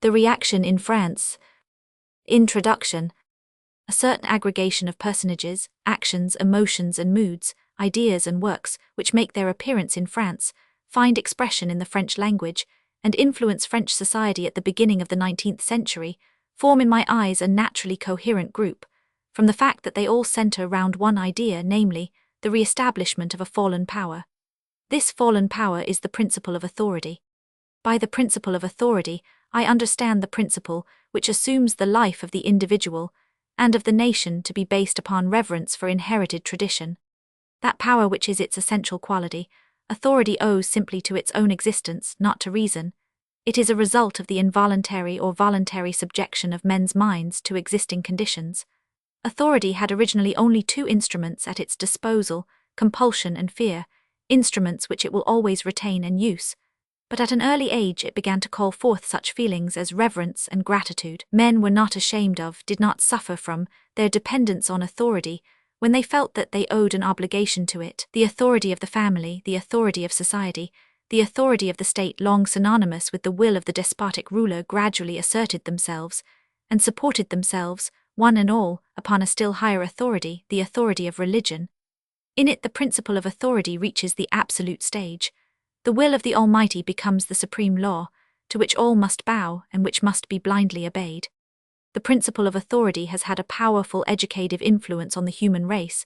The reaction in France. Introduction. A certain aggregation of personages, actions, emotions and moods, ideas and works, which make their appearance in France, find expression in the French language, and influence French society at the beginning of the 19th century, form in my eyes a naturally coherent group, from the fact that they all center round one idea, namely, the re-establishment of a fallen power. This fallen power is the principle of authority. By the principle of authority, I understand the principle which assumes the life of the individual and of the nation to be based upon reverence for inherited tradition. That power which is its essential quality, authority owes simply to its own existence, not to reason. It is a result of the involuntary or voluntary subjection of men's minds to existing conditions. Authority had originally only two instruments at its disposal, compulsion and fear, instruments which it will always retain and use. But at an early age it began to call forth such feelings as reverence and gratitude. Men were not ashamed of, did not suffer from, their dependence on authority, when they felt that they owed an obligation to it. The authority of the family, the authority of society, the authority of the state, long synonymous with the will of the despotic ruler, gradually asserted themselves, and supported themselves, one and all, upon a still higher authority, the authority of religion. In it the principle of authority reaches the absolute stage. The will of the Almighty becomes the supreme law, to which all must bow and which must be blindly obeyed. The principle of authority has had a powerful educative influence on the human race,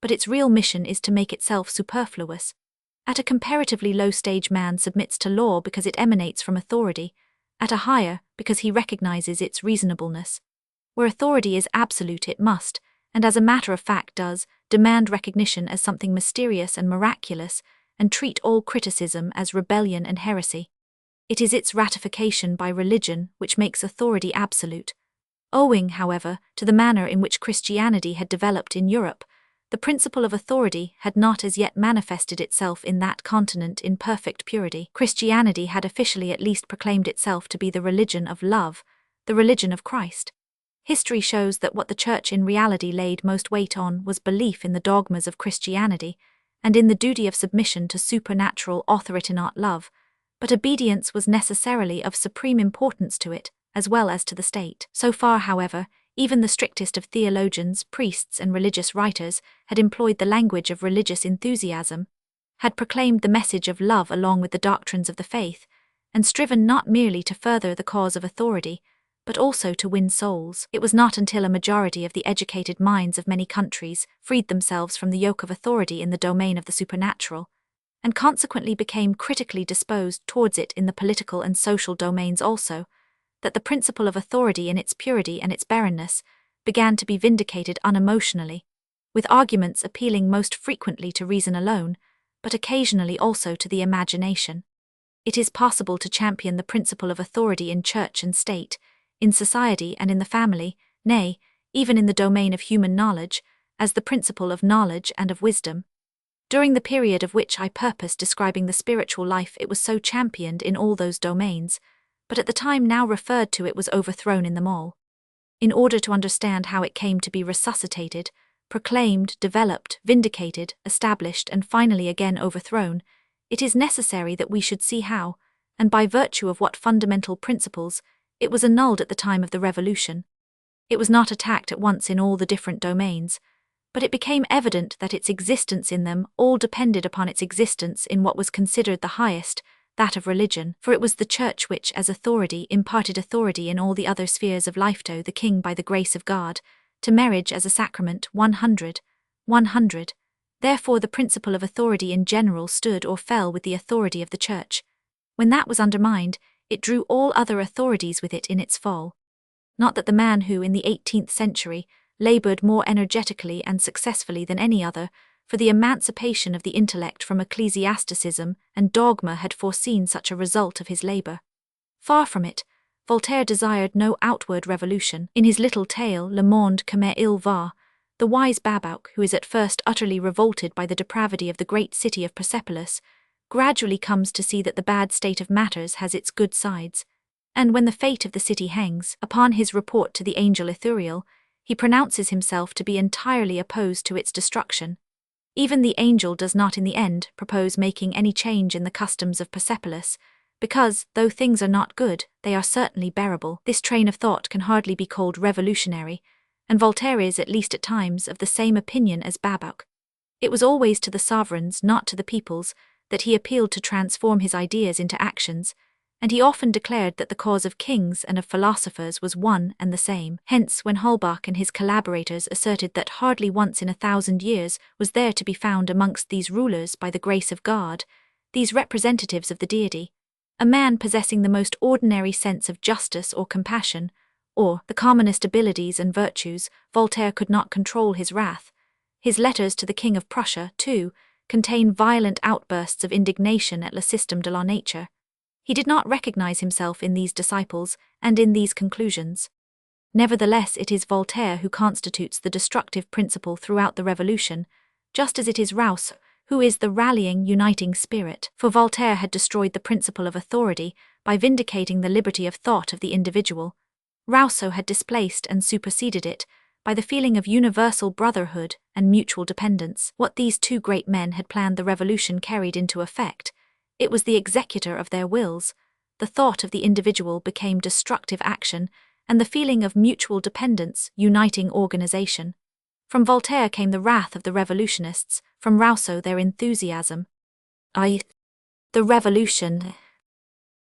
but its real mission is to make itself superfluous. At a comparatively low stage, man submits to law because it emanates from authority, at a higher, because he recognizes its reasonableness. Where authority is absolute, it must, and as a matter of fact does, demand recognition as something mysterious and miraculous, and treat all criticism as rebellion and heresy. It is its ratification by religion which makes authority absolute. Owing, however, to the manner in which Christianity had developed in Europe, the principle of authority had not as yet manifested itself in that continent in perfect purity. Christianity had officially at least proclaimed itself to be the religion of love, the religion of Christ. History shows that what the Church in reality laid most weight on was belief in the dogmas of Christianity, and in the duty of submission to supernatural authority, not love, but obedience was necessarily of supreme importance to it, as well as to the state. So far, however, even the strictest of theologians, priests and religious writers had employed the language of religious enthusiasm, had proclaimed the message of love along with the doctrines of the faith, and striven not merely to further the cause of authority, but also to win souls. It was not until a majority of the educated minds of many countries freed themselves from the yoke of authority in the domain of the supernatural, and consequently became critically disposed towards it in the political and social domains also, that the principle of authority in its purity and its barrenness began to be vindicated unemotionally, with arguments appealing most frequently to reason alone, but occasionally also to the imagination. It is possible to champion the principle of authority in church and state, in society and in the family, nay, even in the domain of human knowledge, as the principle of knowledge and of wisdom. During the period of which I purpose describing the spiritual life, it was so championed in all those domains, but at the time now referred to it was overthrown in them all. In order to understand how it came to be resuscitated, proclaimed, developed, vindicated, established, and finally again overthrown, it is necessary that we should see how, and by virtue of what fundamental principles, it was annulled at the time of the Revolution. It was not attacked at once in all the different domains, but it became evident that its existence in them all depended upon its existence in what was considered the highest, that of religion, for it was the Church which, as authority, imparted authority in all the other spheres of life to the king by the grace of God, to marriage as a sacrament, 100. Therefore the principle of authority in general stood or fell with the authority of the Church. When that was undermined, it drew all other authorities with it in its fall. Not that the man who, in the 18th century, labored more energetically and successfully than any other for the emancipation of the intellect from ecclesiasticism and dogma had foreseen such a result of his labor. Far from it, Voltaire desired no outward revolution. In his little tale, Le Monde comme il va, the wise Balzac, who is at first utterly revolted by the depravity of the great city of Persepolis, gradually comes to see that the bad state of matters has its good sides, and when the fate of the city hangs upon his report to the angel Ithuriel, he pronounces himself to be entirely opposed to its destruction. Even the angel does not in the end propose making any change in the customs of Persepolis, because, though things are not good, they are certainly bearable. This train of thought can hardly be called revolutionary, and Voltaire is, at least at times, of the same opinion as Balzac. It was always to the sovereigns, not to the peoples, that he appealed to transform his ideas into actions, and he often declared that the cause of kings and of philosophers was one and the same. Hence, when Holbach and his collaborators asserted that hardly once in 1,000 years was there to be found amongst these rulers by the grace of God, these representatives of the deity, a man possessing the most ordinary sense of justice or compassion, or the commonest abilities and virtues, Voltaire could not control his wrath. His letters to the King of Prussia, too, contain violent outbursts of indignation at le système de la nature. He did not recognize himself in these disciples and in these conclusions. Nevertheless, it is Voltaire who constitutes the destructive principle throughout the Revolution, just as it is Rousseau who is the rallying, uniting spirit. For Voltaire had destroyed the principle of authority by vindicating the liberty of thought of the individual. Rousseau had displaced and superseded it by the feeling of universal brotherhood and mutual dependence. What these two great men had planned the Revolution carried into effect. It was the executor of their wills. The thought of the individual became destructive action, and the feeling of mutual dependence uniting organization. From Voltaire came the wrath of the revolutionists, from Rousseau their enthusiasm. The Revolution,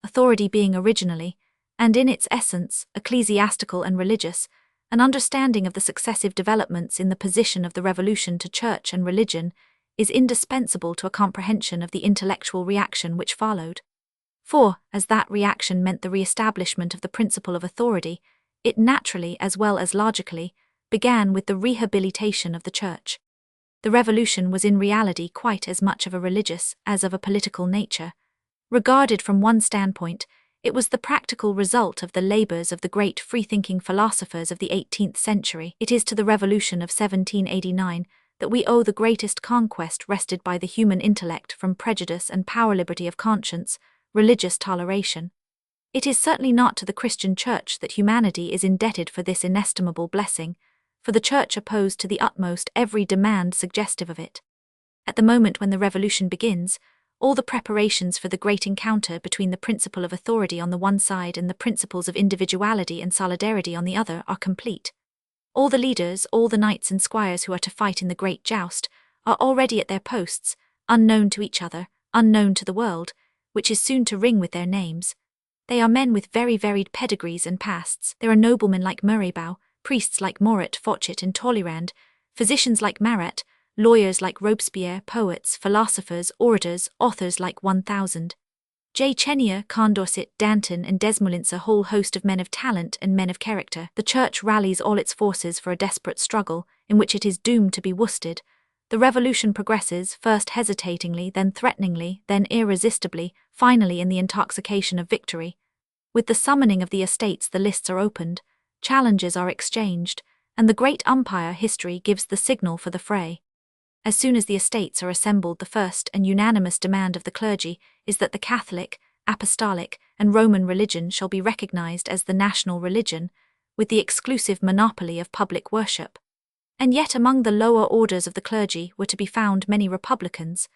authority being originally, and in its essence, ecclesiastical and religious, an understanding of the successive developments in the position of the Revolution to church and religion is indispensable to a comprehension of the intellectual reaction which followed. For, as that reaction meant the re-establishment of the principle of authority, it naturally, as well as logically, began with the rehabilitation of the Church. The Revolution was in reality quite as much of a religious as of a political nature. Regarded from one standpoint, it was the practical result of the labors of the great free-thinking philosophers of the 18th century. It is to the Revolution of 1789 that we owe the greatest conquest wrested by the human intellect from prejudice and power liberty of conscience, religious toleration. It is certainly not to the Christian Church that humanity is indebted for this inestimable blessing, for the Church opposed to the utmost every demand suggestive of it. At the moment when the Revolution begins, all the preparations for the great encounter between the principle of authority on the one side and the principles of individuality and solidarity on the other are complete. All the leaders, all the knights and squires who are to fight in the great joust, are already at their posts, unknown to each other, unknown to the world, which is soon to ring with their names. They are men with very varied pedigrees and pasts. There are noblemen like Mirabeau, priests like Morat, Fauchet and Talleyrand, physicians like Marat, lawyers like Robespierre, poets, philosophers, orators, authors like 1000. J. Chenier, Condorcet, Danton and Desmoulins, a whole host of men of talent and men of character. The Church rallies all its forces for a desperate struggle, in which it is doomed to be worsted. The Revolution progresses, first hesitatingly, then threateningly, then irresistibly, finally in the intoxication of victory. With the summoning of the Estates the lists are opened, challenges are exchanged, and the great umpire history gives the signal for the fray. As soon as the Estates are assembled, the first and unanimous demand of the clergy is that the Catholic, Apostolic, and Roman religion shall be recognized as the national religion, with the exclusive monopoly of public worship. And yet among the lower orders of the clergy were to be found many republicans,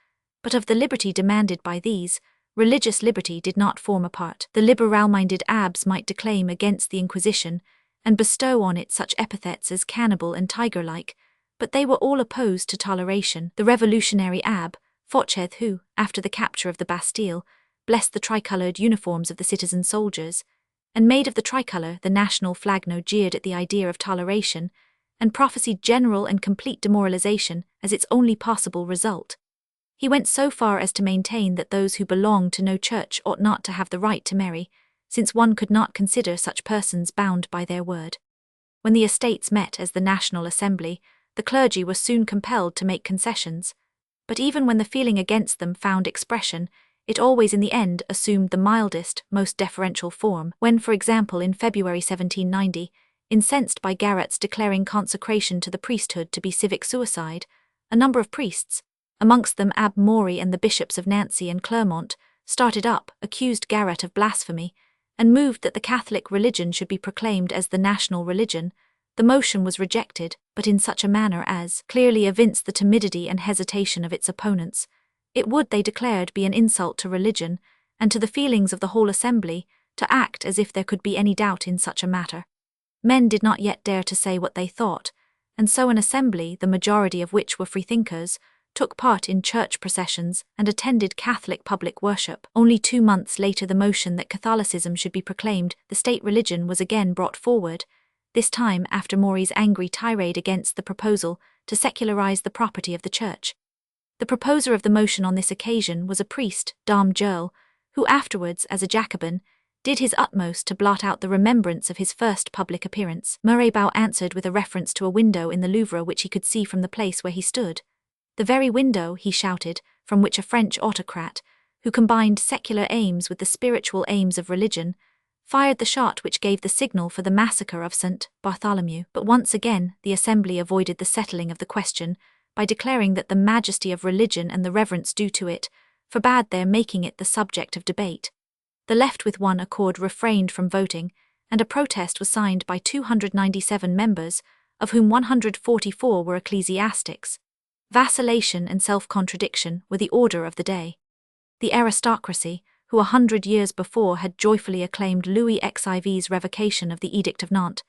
but of the liberty demanded by these, religious liberty did not form a part. The liberal-minded abbes might declaim against the Inquisition, and bestow on it such epithets as cannibal and tiger-like, but they were all opposed to toleration. The revolutionary abbe, Fauchet, who, after the capture of the Bastille, blessed the tricolored uniforms of the citizen soldiers, and made of the tricolour the national flag, jeered at the idea of toleration, and prophesied general and complete demoralization as its only possible result. He went so far as to maintain that those who belonged to no church ought not to have the right to marry, since one could not consider such persons bound by their word. When the Estates met as the National Assembly, the clergy were soon compelled to make concessions, but even when the feeling against them found expression, it always in the end assumed the mildest, most deferential form. When, for example, in February 1790, incensed by Garrett's declaring consecration to the priesthood to be civic suicide, a number of priests, amongst them Abbe Maury and the bishops of Nancy and Clermont, started up, accused Garrett of blasphemy, and moved that the Catholic religion should be proclaimed as the national religion. The motion was rejected, but in such a manner as clearly evinced the timidity and hesitation of its opponents. It would, they declared, be an insult to religion, and to the feelings of the whole assembly, to act as if there could be any doubt in such a matter. Men did not yet dare to say what they thought, and so an assembly, the majority of which were freethinkers, took part in church processions and attended Catholic public worship. Only 2 months later, the motion that Catholicism should be proclaimed the state religion was again brought forward, this time after Maury's angry tirade against the proposal to secularize the property of the church. The proposer of the motion on this occasion was a priest, Dame Gerle, who afterwards, as a Jacobin, did his utmost to blot out the remembrance of his first public appearance. Mirabeau answered with a reference to a window in the Louvre which he could see from the place where he stood. The very window, he shouted, from which a French autocrat, who combined secular aims with the spiritual aims of religion, fired the shot which gave the signal for the massacre of St. Bartholomew. But once again the assembly avoided the settling of the question by declaring that the majesty of religion and the reverence due to it forbade their making it the subject of debate. The left with one accord refrained from voting, and a protest was signed by 297 members, of whom 144 were ecclesiastics. Vacillation and self-contradiction were the order of the day. The aristocracy, who 100 years before had joyfully acclaimed Louis XIV's revocation of the Edict of Nantes,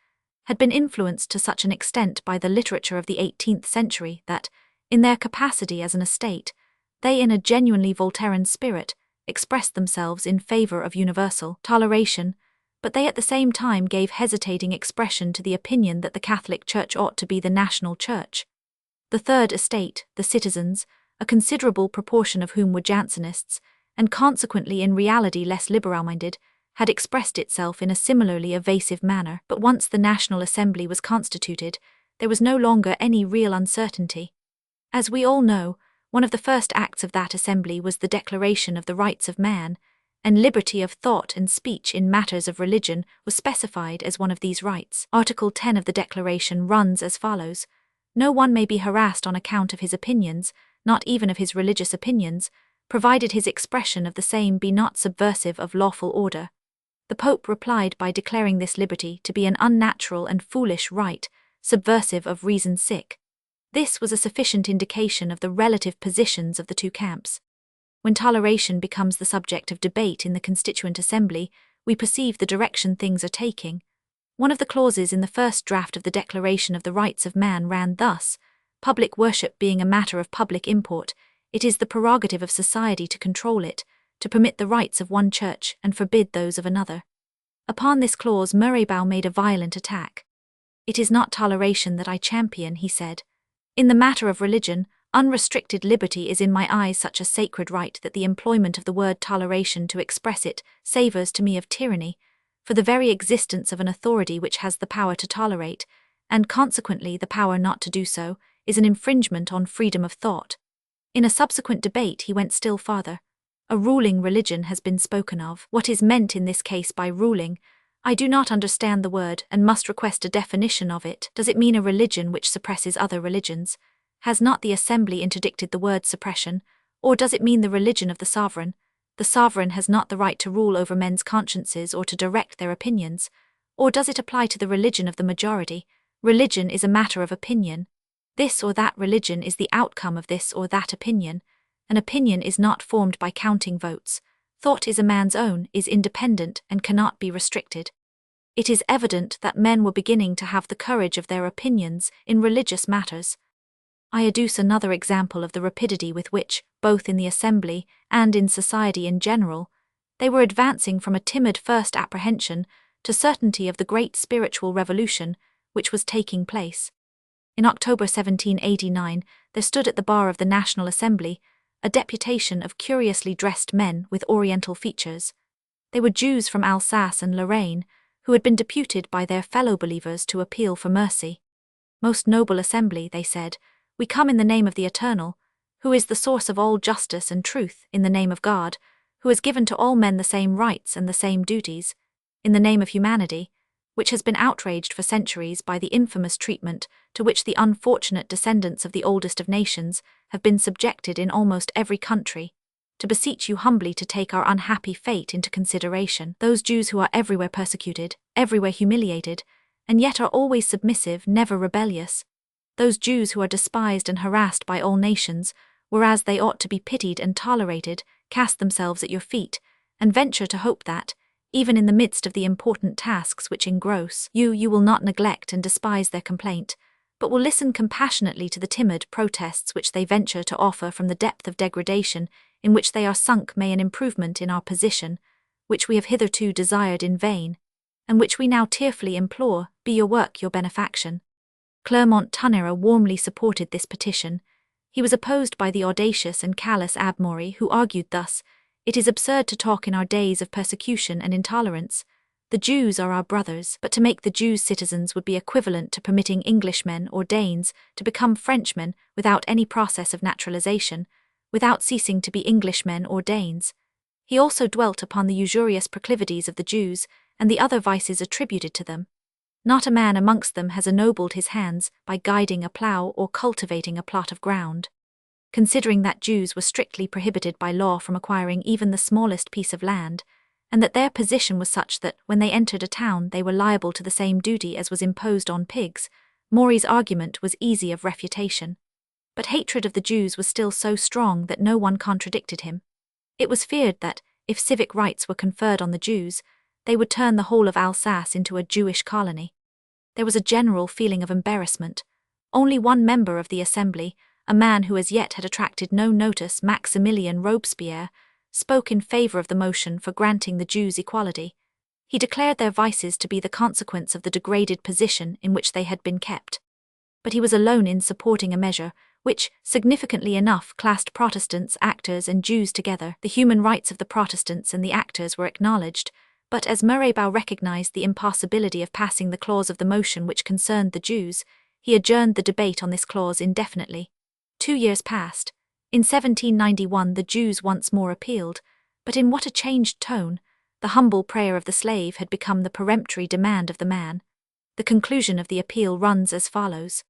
had been influenced to such an extent by the literature of the 18th century that, in their capacity as an estate, they in a genuinely Voltairean spirit expressed themselves in favor of universal toleration, but they at the same time gave hesitating expression to the opinion that the Catholic Church ought to be the national church. The Third Estate, the citizens, a considerable proportion of whom were Jansenists, and consequently in reality less liberal-minded, had expressed itself in a similarly evasive manner. But once the National Assembly was constituted, there was no longer any real uncertainty. As we all know, one of the first acts of that assembly was the Declaration of the Rights of Man, and liberty of thought and speech in matters of religion was specified as one of these rights. Article 10 of the Declaration runs as follows: "No one may be harassed on account of his opinions, not even of his religious opinions, provided his expression of the same be not subversive of lawful order." The Pope replied by declaring this liberty to be an unnatural and foolish right, subversive of reason sick. This was a sufficient indication of the relative positions of the two camps. When toleration becomes the subject of debate in the Constituent Assembly, we perceive the direction things are taking. One of the clauses in the first draft of the Declaration of the Rights of Man ran thus: "Public worship being a matter of public import, it is the prerogative of society to control it, to permit the rights of one church and forbid those of another." Upon this clause Mirabeau made a violent attack. "It is not toleration that I champion," he said. "In the matter of religion, unrestricted liberty is in my eyes such a sacred right that the employment of the word toleration to express it savours to me of tyranny, for the very existence of an authority which has the power to tolerate, and consequently the power not to do so, is an infringement on freedom of thought." In a subsequent debate he went still farther. A ruling religion has been spoken of. What is meant in this case by ruling? I do not understand the word and must request a definition of it. Does it mean a religion which suppresses other religions? Has not the Assembly interdicted the word suppression? Or does it mean the religion of the sovereign? The sovereign has not the right to rule over men's consciences or to direct their opinions. Or does it apply to the religion of the majority? Religion is a matter of opinion. This or that religion is the outcome of this or that opinion. An opinion is not formed by counting votes. Thought is a man's own, is independent, and cannot be restricted. It is evident that men were beginning to have the courage of their opinions in religious matters. I adduce another example of the rapidity with which, both in the Assembly and in society in general, they were advancing from a timid first apprehension to certainty of the great spiritual revolution which was taking place. In October 1789, there stood at the bar of the National Assembly a deputation of curiously dressed men with oriental features. They were Jews from Alsace and Lorraine, who had been deputed by their fellow believers to appeal for mercy. "Most noble assembly," they said, "we come in the name of the Eternal, who is the source of all justice and truth, in the name of God, who has given to all men the same rights and the same duties, in the name of humanity, which has been outraged for centuries by the infamous treatment to which the unfortunate descendants of the oldest of nations have been subjected in almost every country, to beseech you humbly to take our unhappy fate into consideration. Those Jews who are everywhere persecuted, everywhere humiliated, and yet are always submissive, never rebellious. Those Jews who are despised and harassed by all nations, whereas they ought to be pitied and tolerated, cast themselves at your feet, and venture to hope that, even in the midst of the important tasks which engross you, you will not neglect and despise their complaint, but will listen compassionately to the timid protests which they venture to offer from the depth of degradation in which they are sunk. May an improvement in our position, which we have hitherto desired in vain, and which we now tearfully implore, be your work, your benefaction. Clermont-Tonnerre warmly supported this petition. He was opposed by the audacious and callous Abbé Maury, who argued thus: "It is absurd to talk in our days of persecution and intolerance. The Jews are our brothers, but to make the Jews citizens would be equivalent to permitting Englishmen or Danes to become Frenchmen without any process of naturalization, without ceasing to be Englishmen or Danes." He also dwelt upon the usurious proclivities of the Jews and the other vices attributed to them. Not a man amongst them has ennobled his hands by guiding a plough or cultivating a plot of ground. Considering that Jews were strictly prohibited by law from acquiring even the smallest piece of land, and that their position was such that, when they entered a town, they were liable to the same duty as was imposed on pigs, Maury's argument was easy of refutation. But hatred of the Jews was still so strong that no one contradicted him. It was feared that, if civic rights were conferred on the Jews, they would turn the whole of Alsace into a Jewish colony. There was a general feeling of embarrassment. Only one member of the Assembly, a man who as yet had attracted no notice, Maximilien Robespierre, spoke in favor of the motion for granting the Jews equality. He declared their vices to be the consequence of the degraded position in which they had been kept. But he was alone in supporting a measure which, significantly enough, classed Protestants, actors, and Jews together. The human rights of the Protestants and the actors were acknowledged, but as Mirabeau recognized the impossibility of passing the clause of the motion which concerned the Jews, he adjourned the debate on this clause indefinitely. 2 years passed. In 1791 the Jews once more appealed, but in what a changed tone! The humble prayer of the slave had become the peremptory demand of the man. The conclusion of the appeal runs as follows: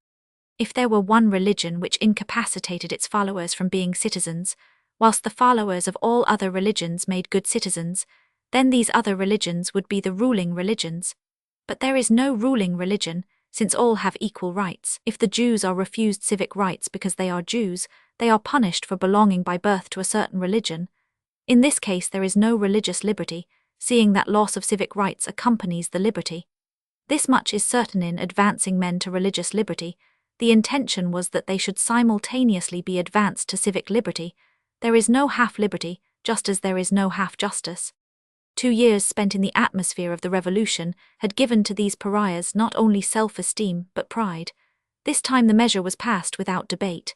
"If there were one religion which incapacitated its followers from being citizens, whilst the followers of all other religions made good citizens, then these other religions would be the ruling religions. But there is no ruling religion, since all have equal rights. If the Jews are refused civic rights because they are Jews, they are punished for belonging by birth to a certain religion. In this case there is no religious liberty, seeing that loss of civic rights accompanies the liberty. This much is certain: in advancing men to religious liberty, the intention was that they should simultaneously be advanced to civic liberty. There is no half liberty, just as there is no half justice." 2 years spent in the atmosphere of the Revolution had given to these pariahs not only self-esteem but pride. This time the measure was passed without debate.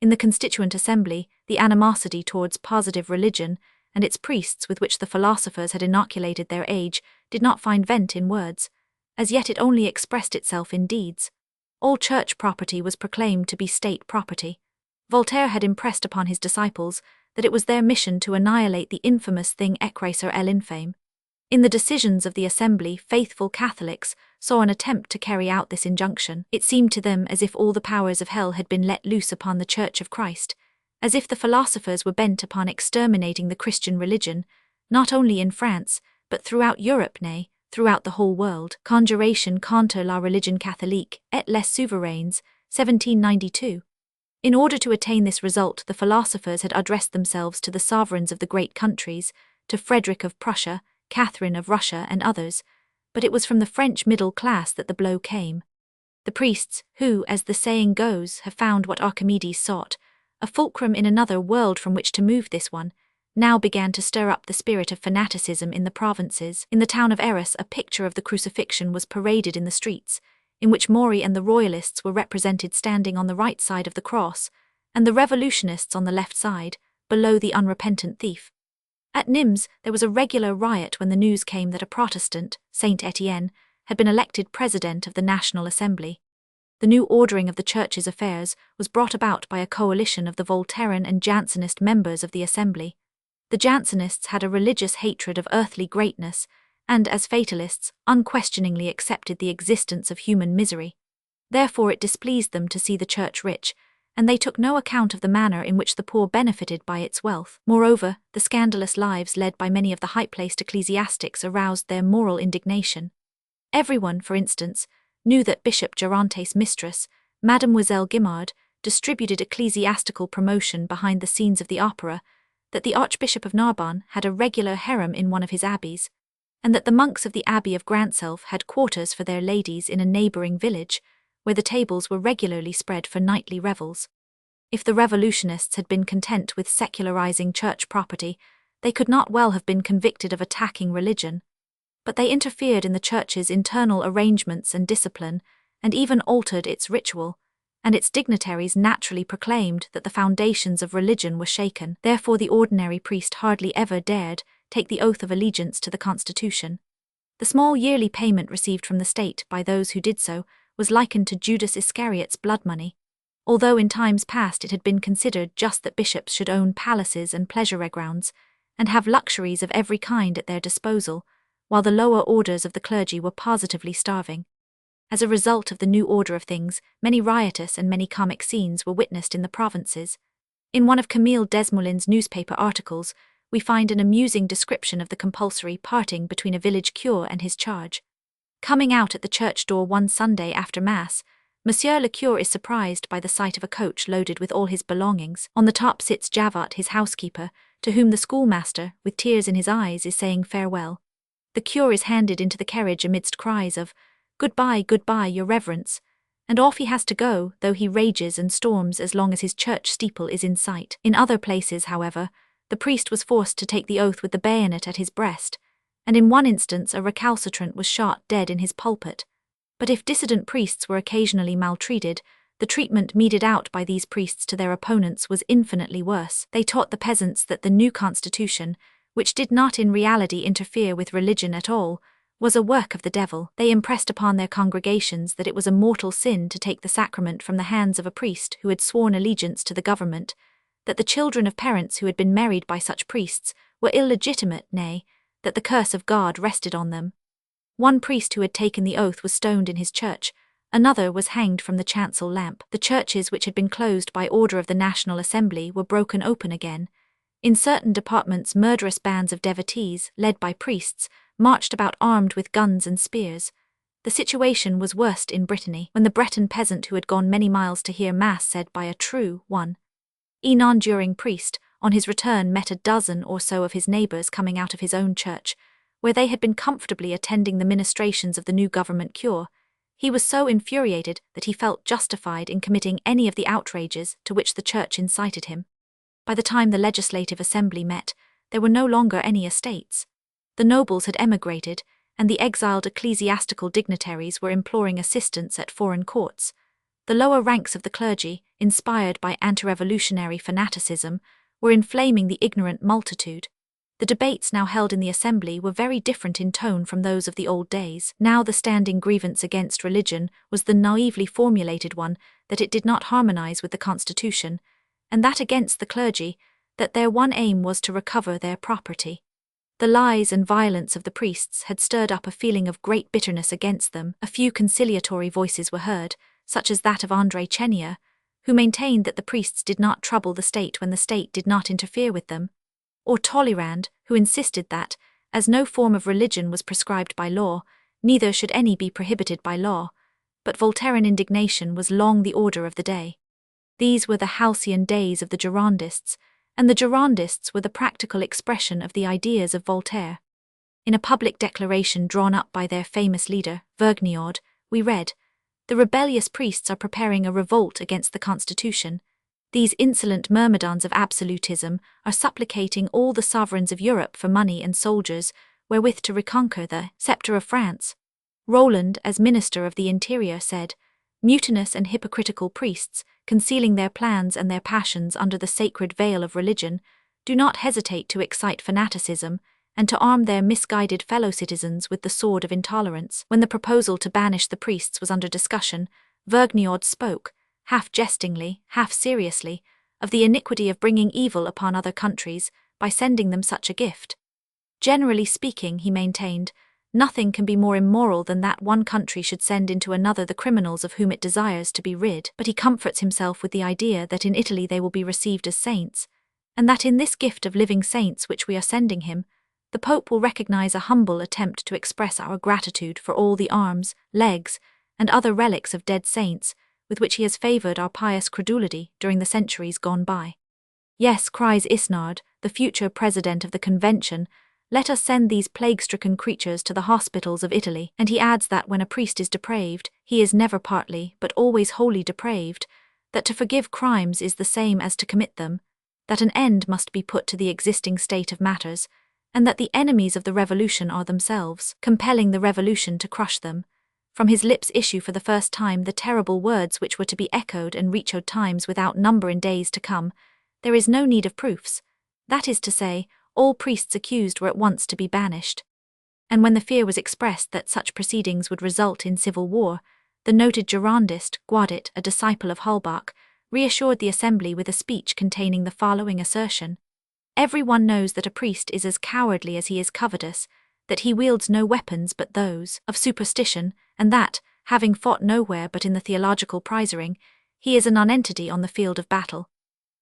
In the Constituent Assembly, the animosity towards positive religion and its priests with which the philosophers had inoculated their age did not find vent in words. As yet it only expressed itself in deeds. All church property was proclaimed to be state property. Voltaire had impressed upon his disciples that it was their mission to annihilate the infamous thing écraser l'infâme. In the decisions of the Assembly, faithful Catholics saw an attempt to carry out this injunction. It seemed to them as if all the powers of hell had been let loose upon the Church of Christ, as if the philosophers were bent upon exterminating the Christian religion, not only in France, but throughout Europe, nay, throughout the whole world. Conjuration contre la religion catholique et les souverains, 1792. In order to attain this result, the philosophers had addressed themselves to the sovereigns of the great countries, to Frederick of Prussia, Catherine of Russia, and others, but it was from the French middle class that the blow came. The priests, who, as the saying goes, have found what Archimedes sought, a fulcrum in another world from which to move this one, now began to stir up the spirit of fanaticism in the provinces. In the town of Arras, a picture of the crucifixion was paraded in the streets, in which Maury and the Royalists were represented standing on the right side of the cross, and the revolutionists on the left side, below the unrepentant thief. At Nimes there was a regular riot when the news came that a Protestant, Saint Etienne, had been elected president of the National Assembly. The new ordering of the Church's affairs was brought about by a coalition of the Voltairean and Jansenist members of the Assembly. The Jansenists had a religious hatred of earthly greatness, and, as fatalists, unquestioningly accepted the existence of human misery. Therefore it displeased them to see the Church rich, and they took no account of the manner in which the poor benefited by its wealth. Moreover, the scandalous lives led by many of the high-placed ecclesiastics aroused their moral indignation. Everyone, for instance, knew that Bishop Geronte's mistress, Mademoiselle Guimard, distributed ecclesiastical promotion behind the scenes of the opera, that the Archbishop of Narbonne had a regular harem in one of his abbeys, and that the monks of the Abbey of Grantself had quarters for their ladies in a neighbouring village, where the tables were regularly spread for nightly revels. If the revolutionists had been content with secularizing church property, they could not well have been convicted of attacking religion. But they interfered in the church's internal arrangements and discipline, and even altered its ritual, and its dignitaries naturally proclaimed that the foundations of religion were shaken. Therefore the ordinary priest hardly ever dared take the oath of allegiance to the Constitution. The small yearly payment received from the state by those who did so was likened to Judas Iscariot's blood money, although in times past it had been considered just that bishops should own palaces and pleasure grounds, and have luxuries of every kind at their disposal, while the lower orders of the clergy were positively starving. As a result of the new order of things, many riotous and many comic scenes were witnessed in the provinces. In one of Camille Desmoulins's newspaper articles, we find an amusing description of the compulsory parting between a village curé and his charge. Coming out at the church door one Sunday after Mass, Monsieur le curé is surprised by the sight of a coach loaded with all his belongings. On the top sits Javot, his housekeeper, to whom the schoolmaster, with tears in his eyes, is saying farewell. The curé is handed into the carriage amidst cries of, "Goodbye, goodbye, your reverence," and off he has to go, though he rages and storms as long as his church steeple is in sight. In other places, however, the priest was forced to take the oath with the bayonet at his breast, and in one instance a recalcitrant was shot dead in his pulpit. But if dissident priests were occasionally maltreated, the treatment meted out by these priests to their opponents was infinitely worse. They taught the peasants that the new constitution, which did not in reality interfere with religion at all, was a work of the devil. They impressed upon their congregations that it was a mortal sin to take the sacrament from the hands of a priest who had sworn allegiance to the government, that the children of parents who had been married by such priests were illegitimate, nay, that the curse of God rested on them. One priest who had taken the oath was stoned in his church, another was hanged from the chancel lamp. The churches which had been closed by order of the National Assembly were broken open again. In certain departments murderous bands of devotees, led by priests, marched about armed with guns and spears. The situation was worst in Brittany, when the Breton peasant who had gone many miles to hear Mass said by a true non-enduring priest, on his return met a dozen or so of his neighbours coming out of his own church, where they had been comfortably attending the ministrations of the new government cure. He was so infuriated that he felt justified in committing any of the outrages to which the church incited him. By the time the Legislative Assembly met, there were no longer any estates. The nobles had emigrated, and the exiled ecclesiastical dignitaries were imploring assistance at foreign courts. The lower ranks of the clergy, inspired by anti-revolutionary fanaticism, were inflaming the ignorant multitude. The debates now held in the Assembly were very different in tone from those of the old days. Now the standing grievance against religion was the naively formulated one that it did not harmonize with the Constitution, and that against the clergy, that their one aim was to recover their property. The lies and violence of the priests had stirred up a feeling of great bitterness against them. A few conciliatory voices were heard, such as that of André Chenier, who maintained that the priests did not trouble the state when the state did not interfere with them, or Talleyrand, who insisted that, as no form of religion was prescribed by law, neither should any be prohibited by law, but Voltairean indignation was long the order of the day. These were the halcyon days of the Girondists, and the Girondists were the practical expression of the ideas of Voltaire. In a public declaration drawn up by their famous leader, Vergniaud, we read, "The rebellious priests are preparing a revolt against the Constitution. These insolent myrmidons of absolutism are supplicating all the sovereigns of Europe for money and soldiers wherewith to reconquer the sceptre of France." Roland, as Minister of the Interior, said, "Mutinous and hypocritical priests, concealing their plans and their passions under the sacred veil of religion, do not hesitate to excite fanaticism and to arm their misguided fellow citizens with the sword of intolerance." When the proposal to banish the priests was under discussion, Vergniaud spoke, half jestingly, half seriously, of the iniquity of bringing evil upon other countries by sending them such a gift. Generally speaking, he maintained, nothing can be more immoral than that one country should send into another the criminals of whom it desires to be rid. But he comforts himself with the idea that in Italy they will be received as saints, and that in this gift of living saints which we are sending him, the Pope will recognize a humble attempt to express our gratitude for all the arms, legs, and other relics of dead saints with which he has favoured our pious credulity during the centuries gone by. "Yes," cries Isnard, the future president of the convention, let us send these plague-stricken creatures to the hospitals of Italy. And he adds that when a priest is depraved, he is never partly, but always wholly depraved, that to forgive crimes is the same as to commit them, that an end must be put to the existing state of matters, and that the enemies of the revolution are themselves, compelling the revolution to crush them. From his lips issue for the first time the terrible words which were to be echoed and reechoed times without number in days to come. There is no need of proofs. That is to say, all priests accused were at once to be banished. And when the fear was expressed that such proceedings would result in civil war, the noted Girondist, Guadet, a disciple of Holbach, reassured the assembly with a speech containing the following assertion: "Every one knows that a priest is as cowardly as he is covetous, that he wields no weapons but those of superstition, and that, having fought nowhere but in the theological prizering, he is a nonentity on the field of battle."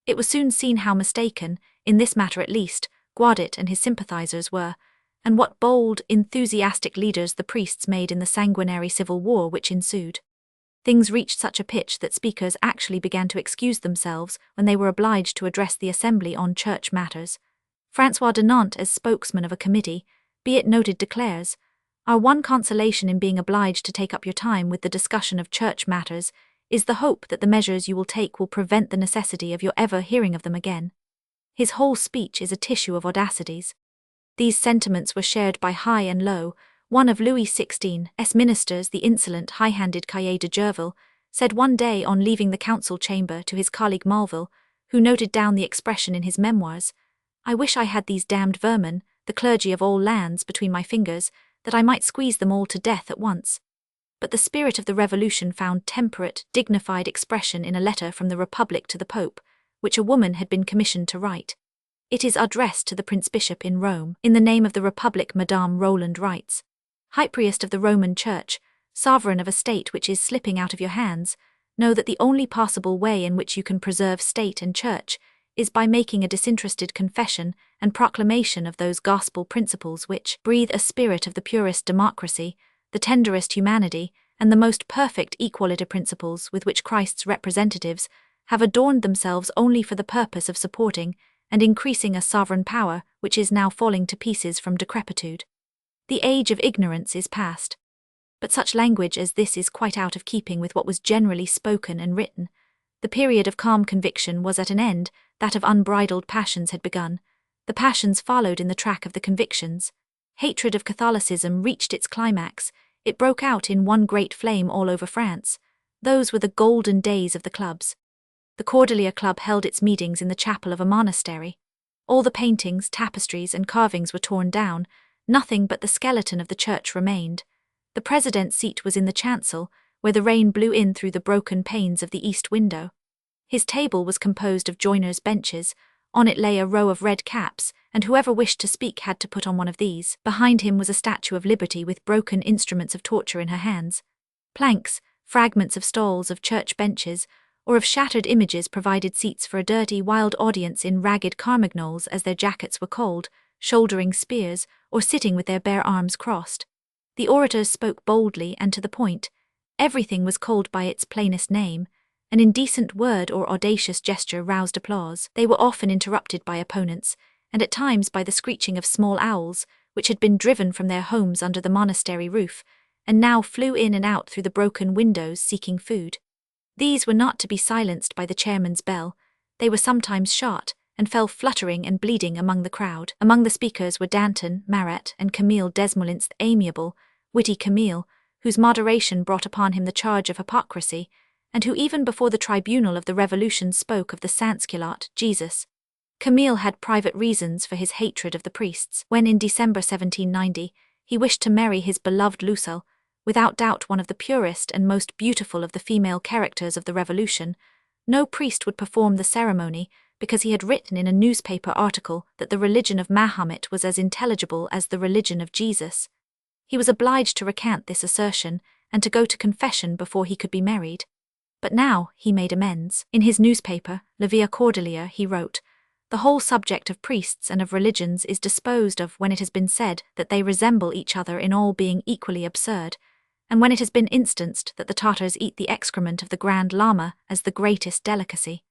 It was soon seen how mistaken, in this matter at least, Guadet and his sympathizers were, and what bold, enthusiastic leaders the priests made in the sanguinary civil war which ensued. Things reached such a pitch that speakers actually began to excuse themselves when they were obliged to address the assembly on church matters. François de Nantes, as spokesman of a committee, be it noted, declares, "Our one consolation in being obliged to take up your time with the discussion of church matters is the hope that the measures you will take will prevent the necessity of your ever hearing of them again." His whole speech is a tissue of audacities. These sentiments were shared by high and low. One of Louis XVI's ministers, the insolent, high-handed Cahiers de Gerville, said one day on leaving the council chamber to his colleague Malville, who noted down the expression in his memoirs, "I wish I had these damned vermin, the clergy of all lands, between my fingers, that I might squeeze them all to death at once." But the spirit of the revolution found temperate, dignified expression in a letter from the Republic to the Pope, which a woman had been commissioned to write. It is addressed to the Prince Bishop in Rome. In the name of the Republic, Madame Roland writes, "High Priest of the Roman Church, sovereign of a state which is slipping out of your hands, know that the only possible way in which you can preserve state and church is by making a disinterested confession and proclamation of those gospel principles which breathe a spirit of the purest democracy, the tenderest humanity, and the most perfect equality principles with which Christ's representatives have adorned themselves only for the purpose of supporting and increasing a sovereign power which is now falling to pieces from decrepitude. The age of ignorance is past." But such language as this is quite out of keeping with what was generally spoken and written. The period of calm conviction was at an end, that of unbridled passions had begun. The passions followed in the track of the convictions. Hatred of Catholicism reached its climax. It broke out in one great flame all over France. Those were the golden days of the clubs. The Cordelier Club held its meetings in the chapel of a monastery. All the paintings, tapestries, and carvings were torn down. Nothing but the skeleton of the church remained. The president's seat was in the chancel, where the rain blew in through the broken panes of the east window. His table was composed of joiners' benches. On it lay a row of red caps, and whoever wished to speak had to put on one of these. Behind him was a statue of Liberty with broken instruments of torture in her hands. Planks, fragments of stalls, of church benches, or of shattered images provided seats for a dirty, wild audience in ragged carmagnoles, as their jackets were called, shouldering spears, or sitting with their bare arms crossed. The orators spoke boldly and to the point. Everything was called by its plainest name. An indecent word or audacious gesture roused applause. They were often interrupted by opponents, and at times by the screeching of small owls, which had been driven from their homes under the monastery roof, and now flew in and out through the broken windows seeking food. These were not to be silenced by the chairman's bell. They were sometimes shot, and fell fluttering and bleeding among the crowd. Among the speakers were Danton, Marat, and Camille Desmoulins, the amiable, witty Camille, whose moderation brought upon him the charge of hypocrisy, and who even before the tribunal of the Revolution spoke of the sans-culotte, Jesus. Camille had private reasons for his hatred of the priests. When in December 1790 he wished to marry his beloved Lucille, without doubt one of the purest and most beautiful of the female characters of the Revolution, no priest would perform the ceremony because he had written in a newspaper article that the religion of Mahomet was as intelligible as the religion of Jesus. He was obliged to recant this assertion and to go to confession before he could be married. But now he made amends. In his newspaper, La Vie Cordelier, he wrote, "The whole subject of priests and of religions is disposed of when it has been said that they resemble each other in all being equally absurd, and when it has been instanced that the Tartars eat the excrement of the Grand Lama as the greatest delicacy.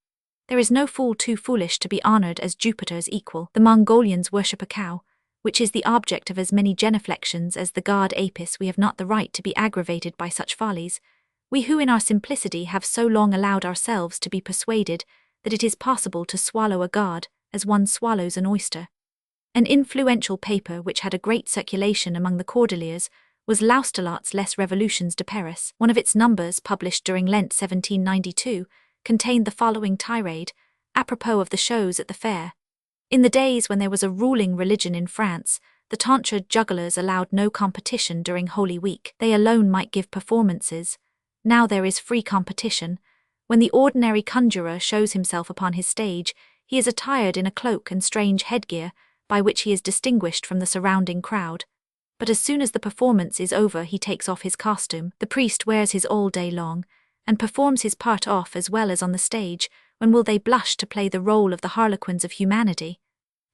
There is no fool too foolish to be honored as Jupiter's equal. The Mongolians worship a cow, which is the object of as many genuflections as the god Apis. We have not the right to be aggravated by such follies, we who in our simplicity have so long allowed ourselves to be persuaded that it is possible to swallow a god as one swallows an oyster. An influential paper which had a great circulation among the Cordeliers was L'Austelot's Les Revolutions de Paris. One of its numbers, published during Lent 1792, contained the following tirade, apropos of the shows at the fair. In the days when there was a ruling religion in France, the tonsured jugglers allowed no competition during Holy Week. They alone might give performances. Now there is free competition. When the ordinary conjurer shows himself upon his stage, he is attired in a cloak and strange headgear, by which he is distinguished from the surrounding crowd. But as soon as the performance is over he takes off his costume. The priest wears his all day long, and performs his part off as well as on the stage. When will they blush to play the role of the harlequins of humanity?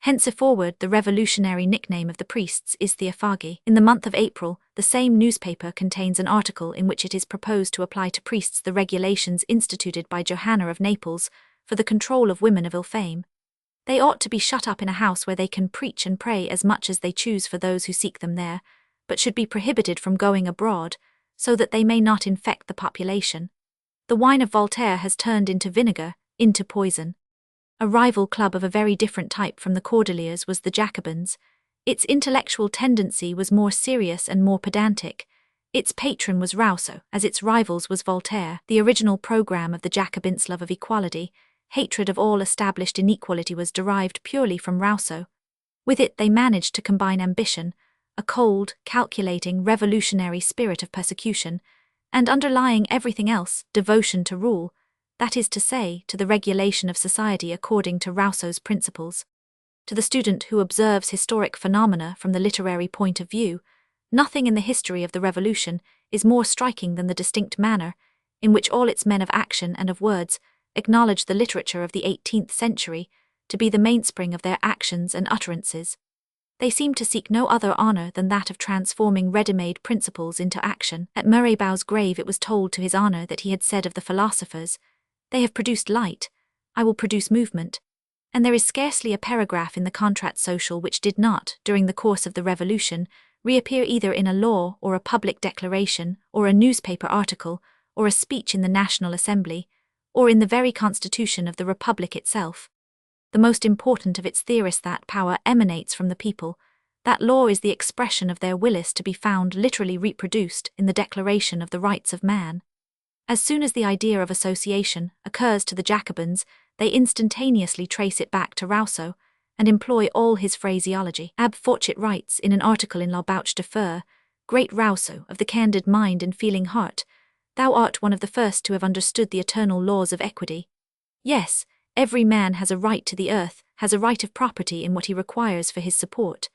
Henceforward the revolutionary nickname of the priests is Theophagi. In the month of April, the same newspaper contains an article in which it is proposed to apply to priests the regulations instituted by Johanna of Naples for the control of women of ill fame. They ought to be shut up in a house where they can preach and pray as much as they choose for those who seek them there, but should be prohibited from going abroad, so that they may not infect the population. The wine of Voltaire has turned into vinegar, into poison. A rival club of a very different type from the Cordeliers was the Jacobins. Its intellectual tendency was more serious and more pedantic. Its patron was Rousseau, as its rivals was Voltaire. The original programme of the Jacobins' love of equality, hatred of all established inequality, was derived purely from Rousseau. With it they managed to combine ambition, a cold, calculating, revolutionary spirit of persecution, and underlying everything else, devotion to rule, that is to say, to the regulation of society according to Rousseau's principles. To the student who observes historic phenomena from the literary point of view, nothing in the history of the Revolution is more striking than the distinct manner in which all its men of action and of words acknowledge the literature of the 18th century to be the mainspring of their actions and utterances. They seem to seek no other honor than that of transforming ready-made principles into action. At Mirabeau's grave it was told to his honor that he had said of the philosophers, "They have produced light, I will produce movement," and there is scarcely a paragraph in the Contrat Social which did not, during the course of the Revolution, reappear either in a law or a public declaration, or a newspaper article, or a speech in the National Assembly, or in the very constitution of the Republic itself. The most important of its theorists, that power emanates from the people, that law is the expression of their will, is to be found literally reproduced in the Declaration of the Rights of Man. As soon as the idea of association occurs to the Jacobins, they instantaneously trace it back to Rousseau, and employ all his phraseology. Abbe Fortschritt writes in an article in La Bouche de Fer, "Great Rousseau, of the candid mind and feeling heart, thou art one of the first to have understood the eternal laws of equity. Yes, every man has a right to the earth, has a right of property in what he requires for his support."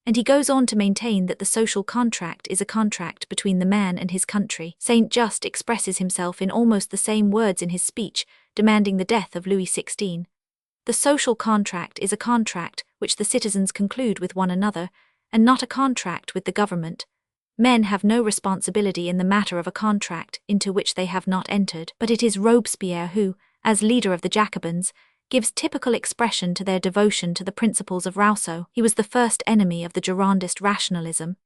And he goes on to maintain that the social contract is a contract between the man and his country. Saint Just expresses himself in almost the same words in his speech, demanding the death of Louis XVI. The social contract is a contract which the citizens conclude with one another, and not a contract with the government. Men have no responsibility in the matter of a contract into which they have not entered, but it is Robespierre who, as leader of the Jacobins, gives typical expression to their devotion to the principles of Rousseau. He was the first enemy of the Girondist rationalism.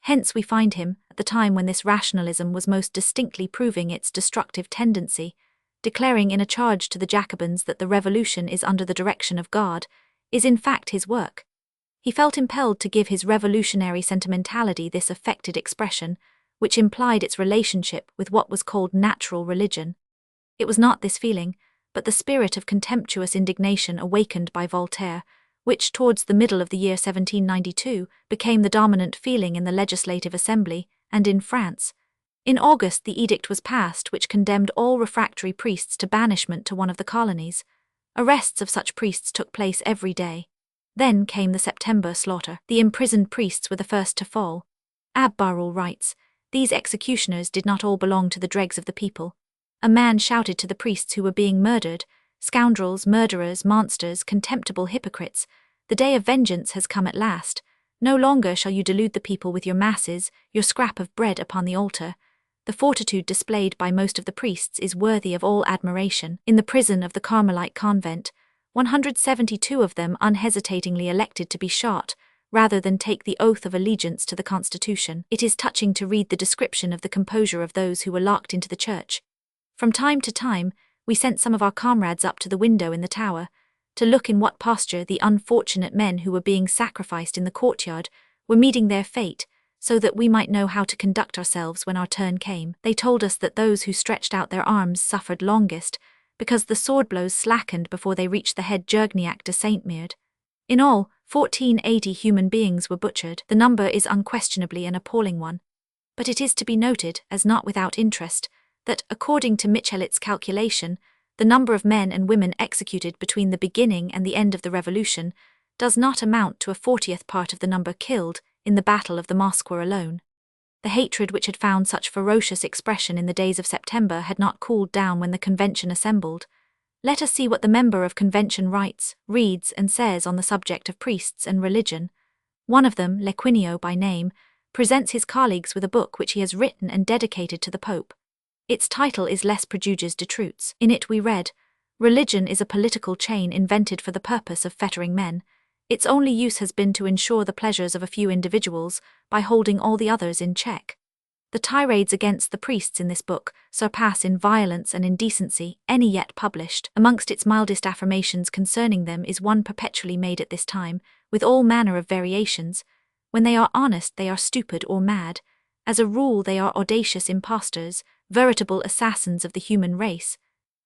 Hence we find him, at the time when this rationalism was most distinctly proving its destructive tendency, declaring in a charge to the Jacobins that the revolution is under the direction of God, is in fact his work. He felt impelled to give his revolutionary sentimentality this affected expression, which implied its relationship with what was called natural religion. It was not this feeling, but the spirit of contemptuous indignation awakened by Voltaire, which towards the middle of the year 1792 became the dominant feeling in the Legislative Assembly and in France. In August the edict was passed which condemned all refractory priests to banishment to one of the colonies. Arrests of such priests took place every day. Then came the September slaughter. The imprisoned priests were the first to fall. Abbe Barrul writes, "These executioners did not all belong to the dregs of the people. A man shouted to the priests who were being murdered, 'Scoundrels, murderers, monsters, contemptible hypocrites, the day of vengeance has come at last. No longer shall you delude the people with your masses, your scrap of bread upon the altar. The fortitude displayed by most of the priests is worthy of all admiration. In the prison of the Carmelite convent, 172 of them unhesitatingly elected to be shot, rather than take the oath of allegiance to the Constitution. It is touching to read the description of the composure of those who were locked into the church. From time to time, we sent some of our comrades up to the window in the tower, to look in what posture the unfortunate men who were being sacrificed in the courtyard were meeting their fate, so that we might know how to conduct ourselves when our turn came. They told us that those who stretched out their arms suffered longest, because the sword blows slackened before they reached the head Jurgniac de Saint-Merde. In all, 1480 human beings were butchered. The number is unquestionably an appalling one. But it is to be noted, as not without interest, that, according to Michelit's calculation, the number of men and women executed between the beginning and the end of the Revolution does not amount to a 40th part of the number killed in the Battle of the Moskwa alone. The hatred which had found such ferocious expression in the days of September had not cooled down when the convention assembled. Let us see what the member of convention writes, reads, and says on the subject of priests and religion. One of them, Lequinio by name, presents his colleagues with a book which he has written and dedicated to the Pope. Its title is Les Préjugés de Trutes. In it we read, "Religion is a political chain invented for the purpose of fettering men. Its only use has been to ensure the pleasures of a few individuals by holding all the others in check." The tirades against the priests in this book surpass in violence and indecency any yet published. Amongst its mildest affirmations concerning them is one perpetually made at this time, with all manner of variations. When they are honest, they are stupid or mad. As a rule, they are audacious impostors, veritable assassins of the human race.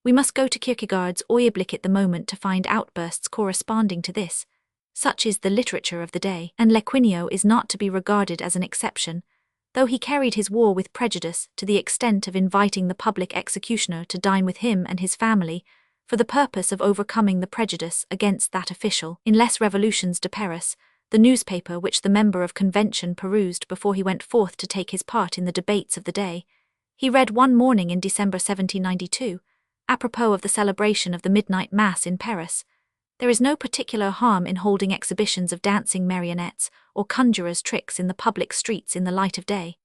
We must go to Kierkegaard's Øyeblik at the moment to find outbursts corresponding to this. Such is the literature of the day, and Lequinio is not to be regarded as an exception, though he carried his war with prejudice to the extent of inviting the public executioner to dine with him and his family, for the purpose of overcoming the prejudice against that official. In Les Revolutions de Paris, the newspaper which the member of convention perused before he went forth to take his part in the debates of the day, he read one morning in December 1792, apropos of the celebration of the midnight mass in Paris, "There is no particular harm in holding exhibitions of dancing marionettes or conjurers' tricks in the public streets in the light of day.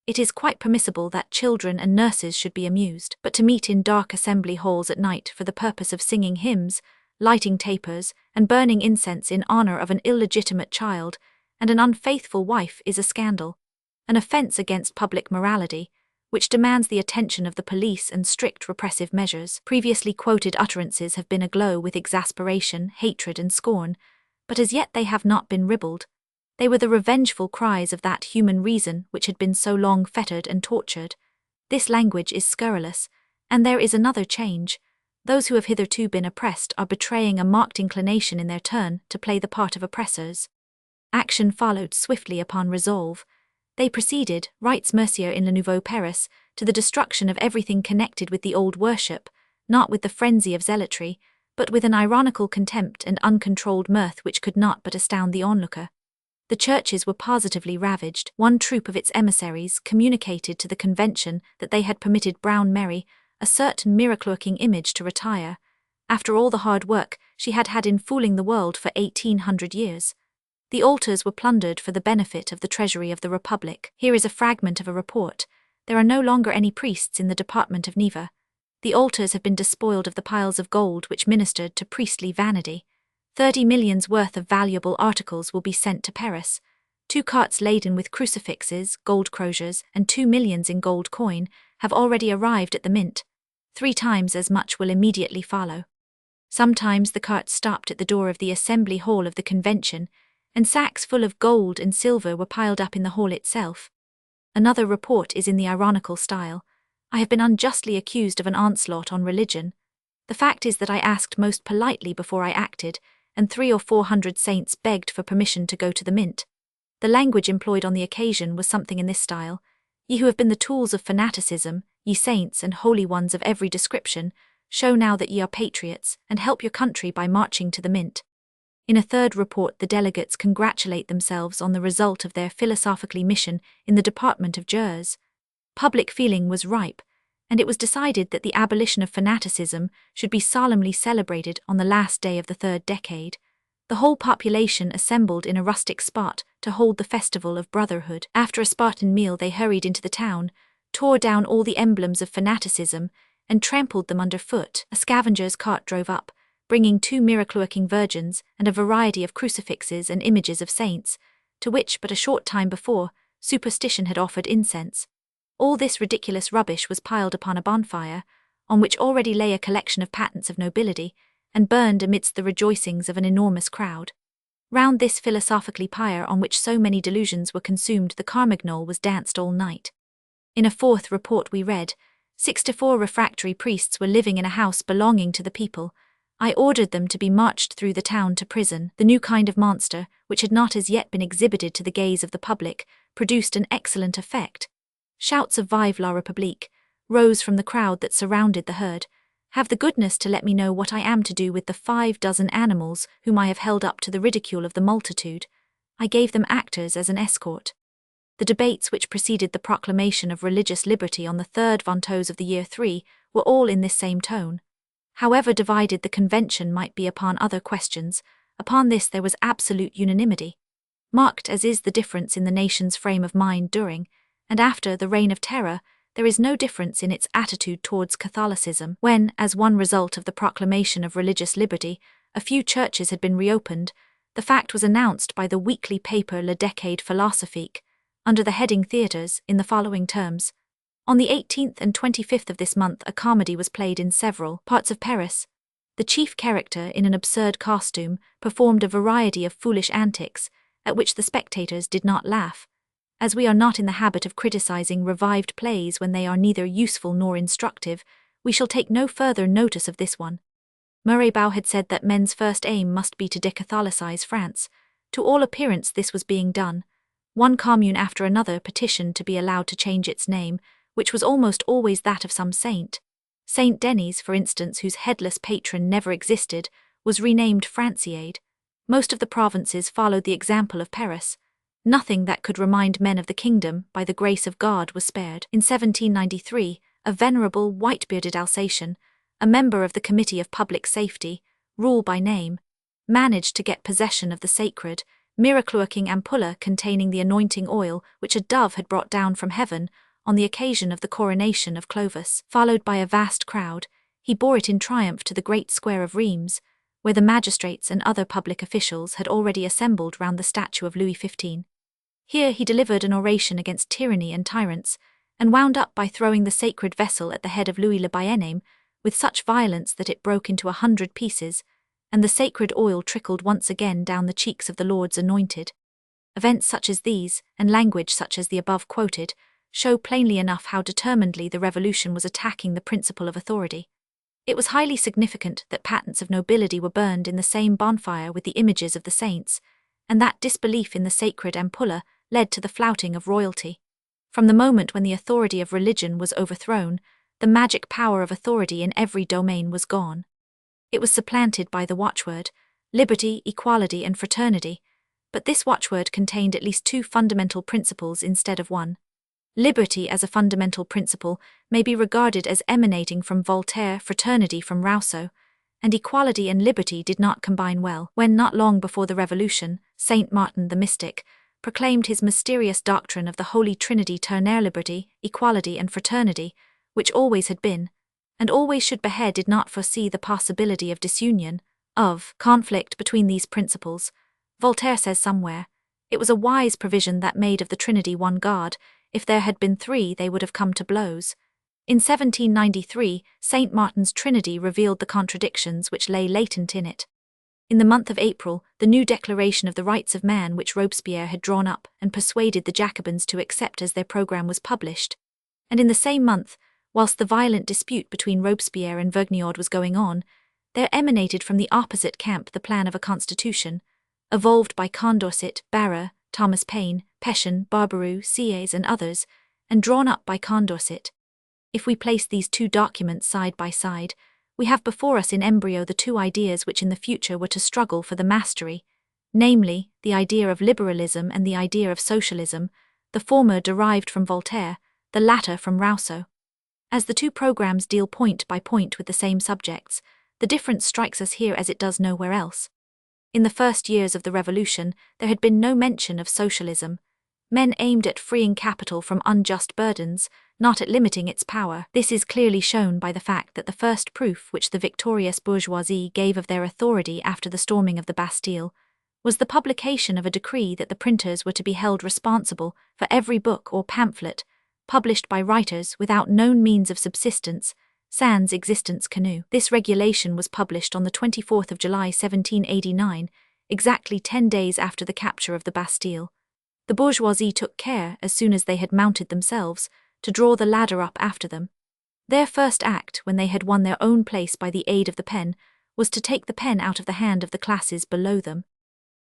It is quite permissible that children and nurses should be amused, but to meet in dark assembly halls at night for the purpose of singing hymns, lighting tapers, and burning incense in honor of an illegitimate child and an unfaithful wife is a scandal, an offense against public morality, which demands the attention of the police and strict repressive measures." Previously quoted utterances have been aglow with exasperation, hatred, and scorn, but as yet they have not been ribald. They were the revengeful cries of that human reason which had been so long fettered and tortured. This language is scurrilous, and there is another change. Those who have hitherto been oppressed are betraying a marked inclination in their turn to play the part of oppressors. Action followed swiftly upon resolve. They proceeded, writes Mercier in Le Nouveau Paris, to the destruction of everything connected with the old worship, not with the frenzy of zealotry, but with an ironical contempt and uncontrolled mirth which could not but astound the onlooker. The churches were positively ravaged. One troop of its emissaries communicated to the convention that they had permitted Brown Mary, a certain miracle-working image, to retire, after all the hard work she had had in fooling the world for 1800 years. The altars were plundered for the benefit of the treasury of the Republic. Here is a fragment of a report. There are no longer any priests in the department of Neva. The altars have been despoiled of the piles of gold which ministered to priestly vanity. 30 millions worth of valuable articles will be sent to Paris. 2 carts laden with crucifixes, gold croziers, and 2 millions in gold coin have already arrived at the mint. 3 times as much will immediately follow. Sometimes the carts stopped at the door of the assembly hall of the convention, and sacks full of gold and silver were piled up in the hall itself. Another report is in the ironical style. "I have been unjustly accused of an onslaught on religion. The fact is that I asked most politely before I acted, and 300 or 400 saints begged for permission to go to the mint." The language employed on the occasion was something in this style: "Ye who have been the tools of fanaticism, ye saints and holy ones of every description, show now that ye are patriots, and help your country by marching to the mint." In a third report, the delegates congratulate themselves on the result of their philosophically mission in the department of Gers. Public feeling was ripe, and it was decided that the abolition of fanaticism should be solemnly celebrated on the last day of the 3rd decade. The whole population assembled in a rustic spot to hold the festival of brotherhood. After a Spartan meal, they hurried into the town, tore down all the emblems of fanaticism, and trampled them underfoot. A scavenger's cart drove up, bringing 2 miracle-working virgins and a variety of crucifixes and images of saints, to which but a short time before, superstition had offered incense. All this ridiculous rubbish was piled upon a bonfire, on which already lay a collection of patents of nobility, and burned amidst the rejoicings of an enormous crowd. Round this philosophically pyre on which so many delusions were consumed, the Carmagnole was danced all night. In a 4th report we read, 64 refractory priests were living in a house belonging to the people. I ordered them to be marched through the town to prison. The new kind of monster, which had not as yet been exhibited to the gaze of the public, produced an excellent effect. Shouts of Vive la République rose from the crowd that surrounded the herd. Have the goodness to let me know what I am to do with the 5 dozen animals whom I have held up to the ridicule of the multitude. I gave them actors as an escort. The debates which preceded the proclamation of religious liberty on the 3rd Ventose of the year 3 were all in this same tone. However divided the convention might be upon other questions, upon this there was absolute unanimity. Marked as is the difference in the nation's frame of mind during and after the Reign of Terror, there is no difference in its attitude towards Catholicism. When, as one result of the proclamation of religious liberty, a few churches had been reopened, the fact was announced by the weekly paper Le Decade Philosophique, under the heading Theatres, in the following terms. On the 18th and 25th of this month a comedy was played in several parts of Paris. The chief character, in an absurd costume, performed a variety of foolish antics, at which the spectators did not laugh. As we are not in the habit of criticizing revived plays when they are neither useful nor instructive, we shall take no further notice of this one. Mirabeau had said that men's first aim must be to decatholicize France. To all appearance this was being done. One commune after another petitioned to be allowed to change its name, which was almost always that of some saint. Saint Denis, for instance, whose headless patron never existed, was renamed Franciade. Most of the provinces followed the example of Paris. Nothing that could remind men of the kingdom, by the grace of God, was spared. In 1793, a venerable, white-bearded Alsatian, a member of the Committee of Public Safety, Rule by name, managed to get possession of the sacred, miracle-working ampulla containing the anointing oil which a dove had brought down from heaven on the occasion of the coronation of Clovis. Followed by a vast crowd, he bore it in triumph to the great square of Rheims, where the magistrates and other public officials had already assembled round the statue of Louis XV. Here he delivered an oration against tyranny and tyrants, and wound up by throwing the sacred vessel at the head of Louis le Bien-Aimé with such violence that it broke into 100 pieces, and the sacred oil trickled once again down the cheeks of the Lord's anointed. Events such as these, and language such as the above quoted, show plainly enough how determinedly the revolution was attacking the principle of authority. It was highly significant that patents of nobility were burned in the same bonfire with the images of the saints, and that disbelief in the sacred ampulla led to the flouting of royalty. From the moment when the authority of religion was overthrown, the magic power of authority in every domain was gone. It was supplanted by the watchword, liberty, equality, and fraternity, but this watchword contained at least 2 fundamental principles instead of one. Liberty as a fundamental principle may be regarded as emanating from Voltaire, fraternity from Rousseau, and equality and liberty did not combine well. When not long before the Revolution, Saint Martin the mystic proclaimed his mysterious doctrine of the Holy Trinity ternaire liberty, equality, and fraternity, which always had been, and always should behead, did not foresee the possibility of disunion, of conflict between these principles. Voltaire says somewhere, "It was a wise provision that made of the Trinity one God. If there had been 3, they would have come to blows." In 1793, Saint Martin's Trinity revealed the contradictions which lay latent in it. In the month of April, the new Declaration of the Rights of Man which Robespierre had drawn up and persuaded the Jacobins to accept as their programme was published. And in the same month, whilst the violent dispute between Robespierre and Vergniaud was going on, there emanated from the opposite camp the plan of a constitution, evolved by Condorcet, Barrère, Thomas Paine, Pétion, Barbaroux, Sieyès, and others, and drawn up by Condorcet. If we place these 2 documents side by side, we have before us in embryo the 2 ideas which in the future were to struggle for the mastery, namely, the idea of liberalism and the idea of socialism, the former derived from Voltaire, the latter from Rousseau. As the 2 programs deal point by point with the same subjects, the difference strikes us here as it does nowhere else. In the first years of the Revolution, there had been no mention of socialism. Men aimed at freeing capital from unjust burdens, not at limiting its power. This is clearly shown by the fact that the first proof which the victorious bourgeoisie gave of their authority after the storming of the Bastille was the publication of a decree that the printers were to be held responsible for every book or pamphlet published by writers without known means of subsistence, sans existence canoe. This regulation was published on the 24th of July 1789, exactly 10 days after the capture of the Bastille. The bourgeoisie took care, as soon as they had mounted themselves, to draw the ladder up after them. Their first act, when they had won their own place by the aid of the pen, was to take the pen out of the hand of the classes below them.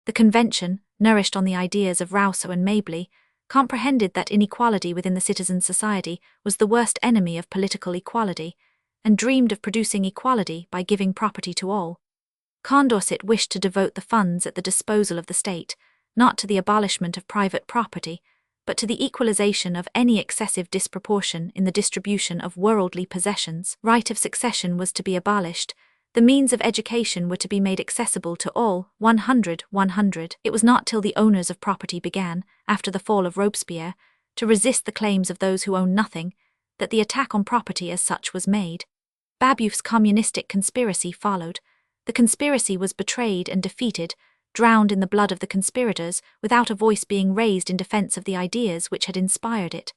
The Convention, nourished on the ideas of Rousseau and Mabley, comprehended that inequality within the citizen society was the worst enemy of political equality, and dreamed of producing equality by giving property to all. Condorcet wished to devote the funds at the disposal of the state, not to the abolishment of private property, but to the equalization of any excessive disproportion in the distribution of worldly possessions. Right of succession was to be abolished. The means of education were to be made accessible to all, 100. It was not till the owners of property began, after the fall of Robespierre, to resist the claims of those who own nothing, that the attack on property as such was made. Babeuf's communistic conspiracy followed. The conspiracy was betrayed and defeated, drowned in the blood of the conspirators, without a voice being raised in defense of the ideas which had inspired it.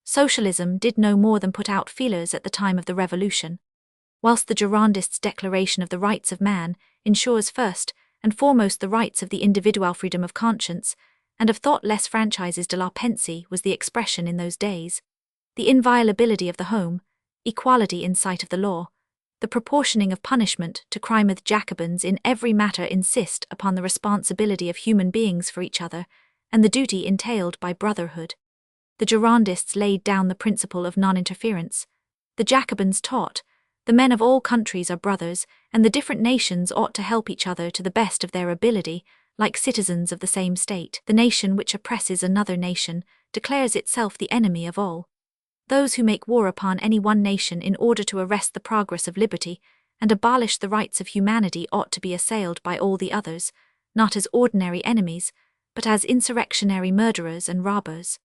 Socialism did no more than put out feelers at the time of the Revolution. Whilst the Girondists' Declaration of the Rights of Man ensures first and foremost the rights of the individual freedom of conscience, and of thought less franchises de la pensée was the expression in those days. The inviolability of the home, equality in sight of the law, the proportioning of punishment to crime. The Jacobins in every matter insist upon the responsibility of human beings for each other, and the duty entailed by brotherhood. The Girondists laid down the principle of non-interference. The Jacobins taught, the men of all countries are brothers, and the different nations ought to help each other to the best of their ability, like citizens of the same state. The nation which oppresses another nation declares itself the enemy of all. Those who make war upon any one nation in order to arrest the progress of liberty and abolish the rights of humanity ought to be assailed by all the others, not as ordinary enemies, but as insurrectionary murderers and robbers.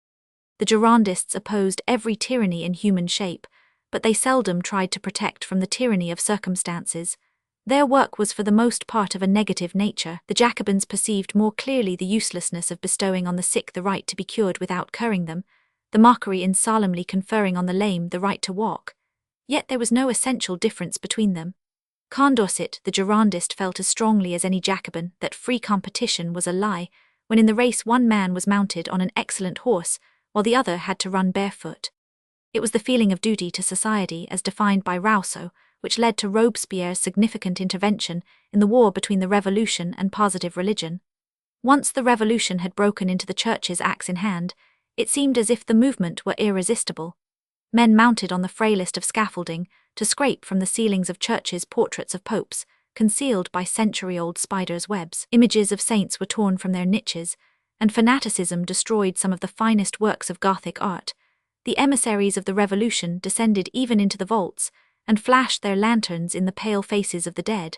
The Girondists opposed every tyranny in human shape, but they seldom tried to protect from the tyranny of circumstances. Their work was for the most part of a negative nature. The Jacobins perceived more clearly the uselessness of bestowing on the sick the right to be cured without curing them, the mockery in solemnly conferring on the lame the right to walk. Yet there was no essential difference between them. Condorcet, the Girondist, felt as strongly as any Jacobin that free competition was a lie, when in the race one man was mounted on an excellent horse, while the other had to run barefoot. It was the feeling of duty to society, as defined by Rousseau, which led to Robespierre's significant intervention in the war between the Revolution and positive religion. Once the Revolution had broken into the churches axe in hand, it seemed as if the movement were irresistible. Men mounted on the frailest of scaffolding to scrape from the ceilings of churches portraits of popes, concealed by century-old spiders' webs. Images of saints were torn from their niches, and fanaticism destroyed some of the finest works of Gothic art. The emissaries of the Revolution descended even into the vaults, and flashed their lanterns in the pale faces of the dead.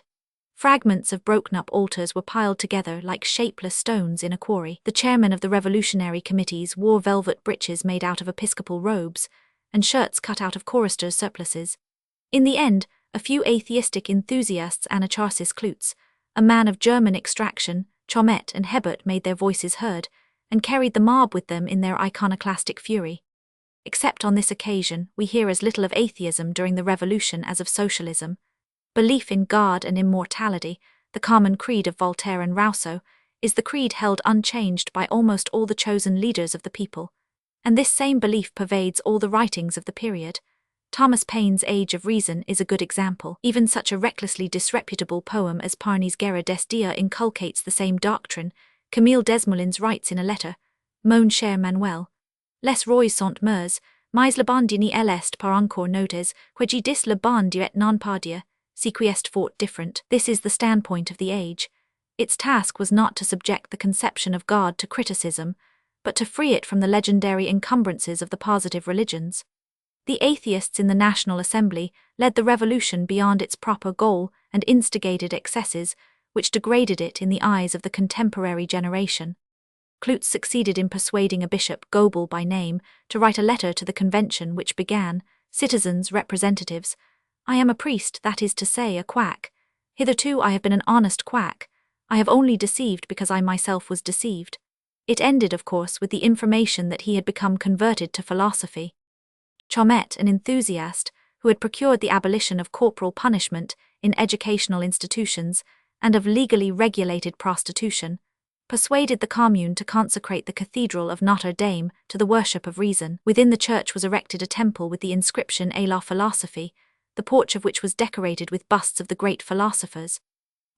Fragments of broken-up altars were piled together like shapeless stones in a quarry. The chairmen of the revolutionary committees wore velvet breeches made out of episcopal robes, and shirts cut out of choristers' surplices. In the end, a few atheistic enthusiasts, Anacharsis Clootz, a man of German extraction, Chomet and Hebert, made their voices heard, and carried the mob with them in their iconoclastic fury. Except on this occasion, we hear as little of atheism during the Revolution as of socialism. Belief in God and immortality, the common creed of Voltaire and Rousseau, is the creed held unchanged by almost all the chosen leaders of the people, and this same belief pervades all the writings of the period. Thomas Paine's Age of Reason is a good example. Even such a recklessly disreputable poem as Parny's Guerre des Dieux inculcates the same doctrine. Camille Desmoulins writes in a letter, Mon cher Manuel, les rois sont meurs, mais le bon Dieu est par encore notes, qui dis le bon Dieu et non pas Dieu, si qui est fort different. This is the standpoint of the age. Its task was not to subject the conception of God to criticism, but to free it from the legendary encumbrances of the positive religions. The atheists in the National Assembly led the revolution beyond its proper goal and instigated excesses which degraded it in the eyes of the contemporary generation. Clootz succeeded in persuading a bishop, Goebel by name, to write a letter to the convention which began, "Citizens, representatives, I am a priest, that is to say, a quack. Hitherto I have been an honest quack. I have only deceived because I myself was deceived." It ended, of course, with the information that he had become converted to philosophy. Chomet, an enthusiast, who had procured the abolition of corporal punishment in educational institutions and of legally regulated prostitution, persuaded the Commune to consecrate the Cathedral of Notre Dame to the worship of reason. Within the church was erected a temple with the inscription "Et la philosophie," the porch of which was decorated with busts of the great philosophers.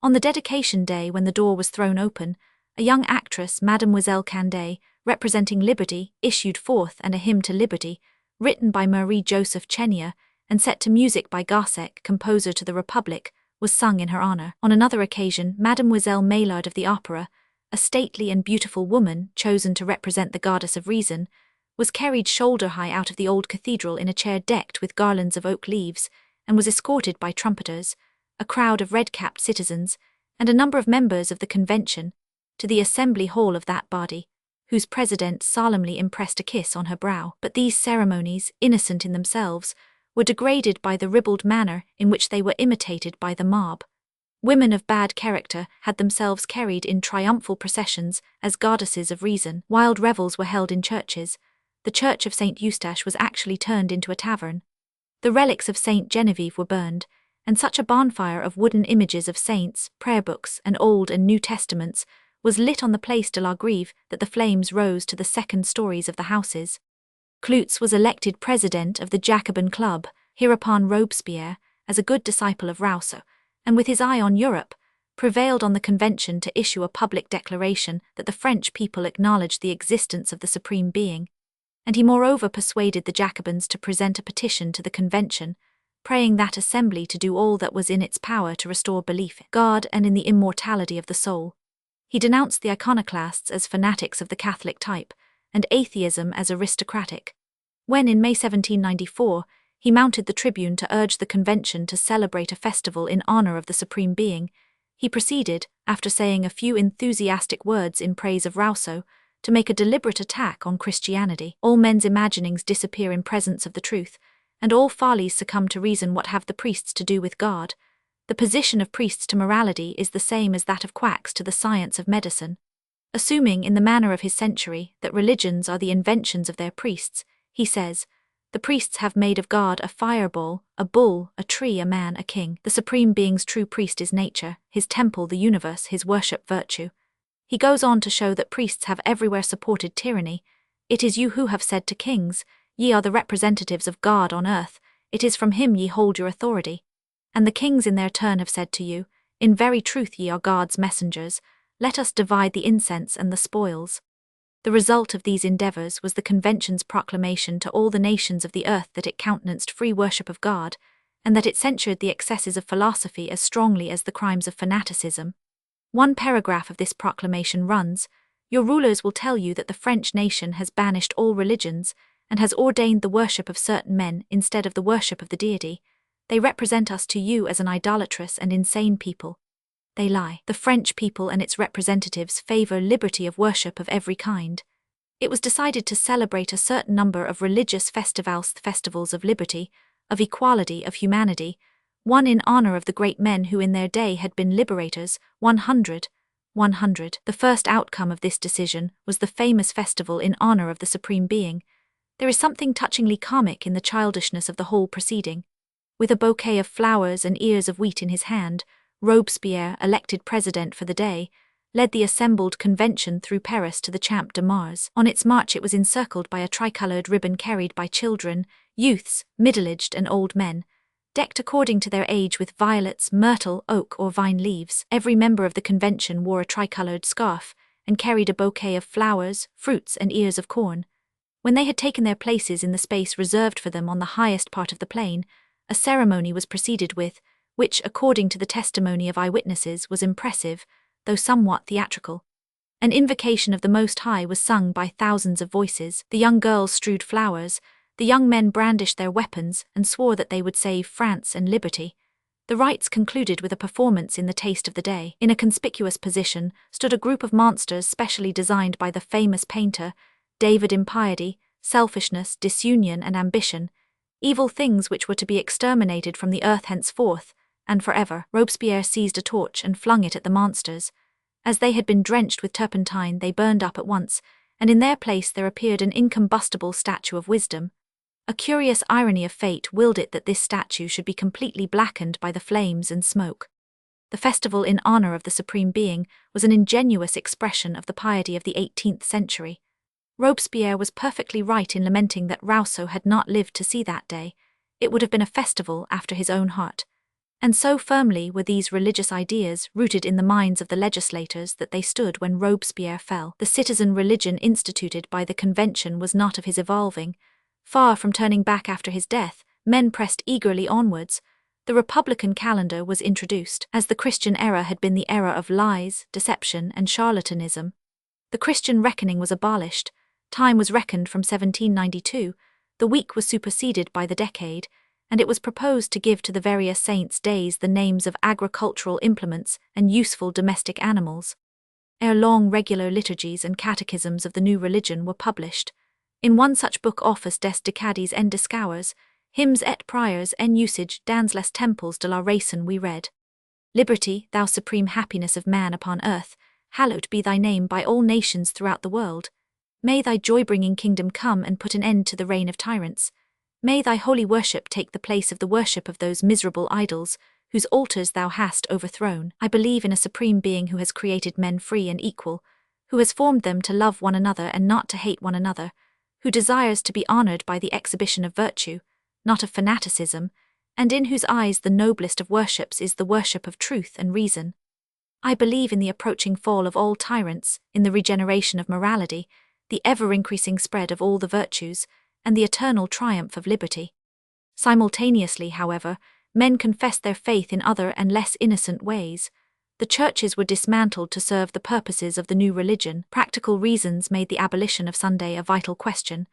On the dedication day, when the door was thrown open, a young actress, Mademoiselle Candet, representing liberty, issued forth, and a hymn to liberty, written by Marie-Joseph Chenier and set to music by Garcec, composer to the Republic, was sung in her honor. On another occasion, Mademoiselle Maillard of the Opera, a stately and beautiful woman chosen to represent the goddess of reason, was carried shoulder-high out of the old cathedral in a chair decked with garlands of oak leaves, and was escorted by trumpeters, a crowd of red-capped citizens, and a number of members of the convention, to the assembly hall of that body, whose president solemnly impressed a kiss on her brow. But these ceremonies, innocent in themselves, were degraded by the ribald manner in which they were imitated by the mob. Women of bad character had themselves carried in triumphal processions as goddesses of reason. Wild revels were held in churches. The church of St. Eustache was actually turned into a tavern. The relics of St. Genevieve were burned, and such a bonfire of wooden images of saints, prayer books, and Old and New Testaments was lit on the Place de la Grève that the flames rose to the second stories of the houses. Clootz was elected president of the Jacobin Club. Hereupon Robespierre, as a good disciple of Rousseau, and with his eye on Europe, prevailed on the convention to issue a public declaration that the French people acknowledged the existence of the Supreme Being, and he moreover persuaded the Jacobins to present a petition to the convention, praying that assembly to do all that was in its power to restore belief in God and in the immortality of the soul. He denounced the iconoclasts as fanatics of the Catholic type, and atheism as aristocratic. When, in May 1794, he mounted the tribune to urge the convention to celebrate a festival in honor of the Supreme Being, he proceeded, after saying a few enthusiastic words in praise of Rousseau, to make a deliberate attack on Christianity. All men's imaginings disappear in presence of the truth, and all follies succumb to reason. What have the priests to do with God? The position of priests to morality is the same as that of quacks to the science of medicine. Assuming, in the manner of his century, that religions are the inventions of their priests, he says, "The priests have made of God a fireball, a bull, a tree, a man, a king. The Supreme Being's true priest is nature, his temple the universe, his worship virtue." He goes on to show that priests have everywhere supported tyranny. "It is you who have said to kings, ye are the representatives of God on earth, it is from him ye hold your authority. And the kings in their turn have said to you, in very truth ye are God's messengers, let us divide the incense and the spoils." The result of these endeavors was the convention's proclamation to all the nations of the earth that it countenanced free worship of God, and that it censured the excesses of philosophy as strongly as the crimes of fanaticism. One paragraph of this proclamation runs, "Your rulers will tell you that the French nation has banished all religions, and has ordained the worship of certain men instead of the worship of the deity. They represent us to you as an idolatrous and insane people. They lie. The French people and its representatives favor liberty of worship of every kind." It was decided to celebrate a certain number of religious festivals of liberty, of equality, of humanity, one in honor of the great men who in their day had been liberators, 100. The first outcome of this decision was the famous festival in honor of the Supreme Being. There is something touchingly comic in the childishness of the whole proceeding. With a bouquet of flowers and ears of wheat in his hand, Robespierre, elected president for the day, led the assembled convention through Paris to the Champ de Mars. On its march it was encircled by a tricolored ribbon carried by children, youths, middle-aged and old men, decked according to their age with violets, myrtle, oak or vine leaves. Every member of the convention wore a tricolored scarf, and carried a bouquet of flowers, fruits and ears of corn. When they had taken their places in the space reserved for them on the highest part of the plain, a ceremony was proceeded with, which, according to the testimony of eyewitnesses, was impressive, though somewhat theatrical. An invocation of the Most High was sung by thousands of voices. The young girls strewed flowers, the young men brandished their weapons and swore that they would save France and liberty. The rites concluded with a performance in the taste of the day. In a conspicuous position stood a group of monsters specially designed by the famous painter, David: impiety, selfishness, disunion, and ambition, evil things which were to be exterminated from the earth henceforth, and forever. Robespierre seized a torch and flung it at the monsters. As they had been drenched with turpentine, they burned up at once, and in their place there appeared an incombustible statue of wisdom. A curious irony of fate willed it that this statue should be completely blackened by the flames and smoke. The festival in honor of the Supreme Being was an ingenious expression of the piety of the 18th century. Robespierre was perfectly right in lamenting that Rousseau had not lived to see that day. It would have been a festival after his own heart. And so firmly were these religious ideas rooted in the minds of the legislators that they stood when Robespierre fell. The citizen religion instituted by the Convention was not of his evolving. Far from turning back after his death, men pressed eagerly onwards. The Republican calendar was introduced, as the Christian era had been the era of lies, deception, and charlatanism. The Christian reckoning was abolished. Time was reckoned from 1792, the week was superseded by the decade, and it was proposed to give to the various saints' days the names of agricultural implements and useful domestic animals. Ere long, regular liturgies and catechisms of the new religion were published. In one such book, Office des Decades en Discours, Hymns et Priors en Usage dans les Temples de la Raison, we read, Liberty, thou supreme happiness of man upon earth, hallowed be thy name by all nations throughout the world. May thy joy-bringing kingdom come and put an end to the reign of tyrants. May thy holy worship take the place of the worship of those miserable idols, whose altars thou hast overthrown. I believe in a supreme being who has created men free and equal, who has formed them to love one another and not to hate one another, who desires to be honored by the exhibition of virtue, not of fanaticism, and in whose eyes the noblest of worships is the worship of truth and reason. I believe in the approaching fall of all tyrants, in the regeneration of morality, the ever-increasing spread of all the virtues, and the eternal triumph of liberty. Simultaneously, however, men confessed their faith in other and less innocent ways. The churches were dismantled to serve the purposes of the new religion. Practical reasons made the abolition of Sunday a vital question.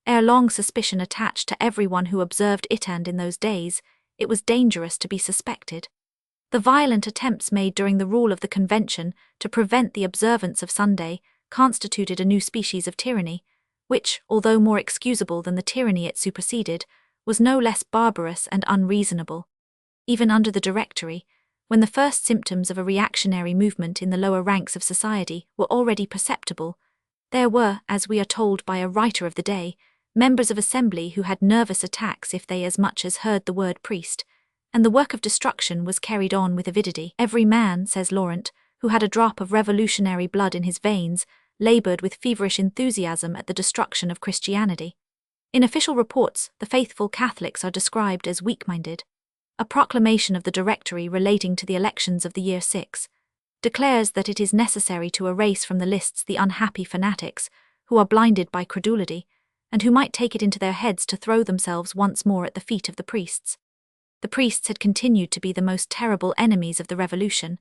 Ere long, suspicion attached to everyone who observed it, and in those days, it was dangerous to be suspected. The violent attempts made during the rule of the Convention to prevent the observance of Sunday constituted a new species of tyranny, which, although more excusable than the tyranny it superseded, was no less barbarous and unreasonable. Even under the Directory, when the first symptoms of a reactionary movement in the lower ranks of society were already perceptible, there were, as we are told by a writer of the day, members of assembly who had nervous attacks if they as much as heard the word priest, and the work of destruction was carried on with avidity. Every man, says Laurent, who had a drop of revolutionary blood in his veins, labored with feverish enthusiasm at the destruction of Christianity. In official reports, the faithful Catholics are described as weak-minded. A proclamation of the Directory relating to the elections of the year 6 declares that it is necessary to erase from the lists the unhappy fanatics, who are blinded by credulity, and who might take it into their heads to throw themselves once more at the feet of the priests. The priests had continued to be the most terrible enemies of the Revolution.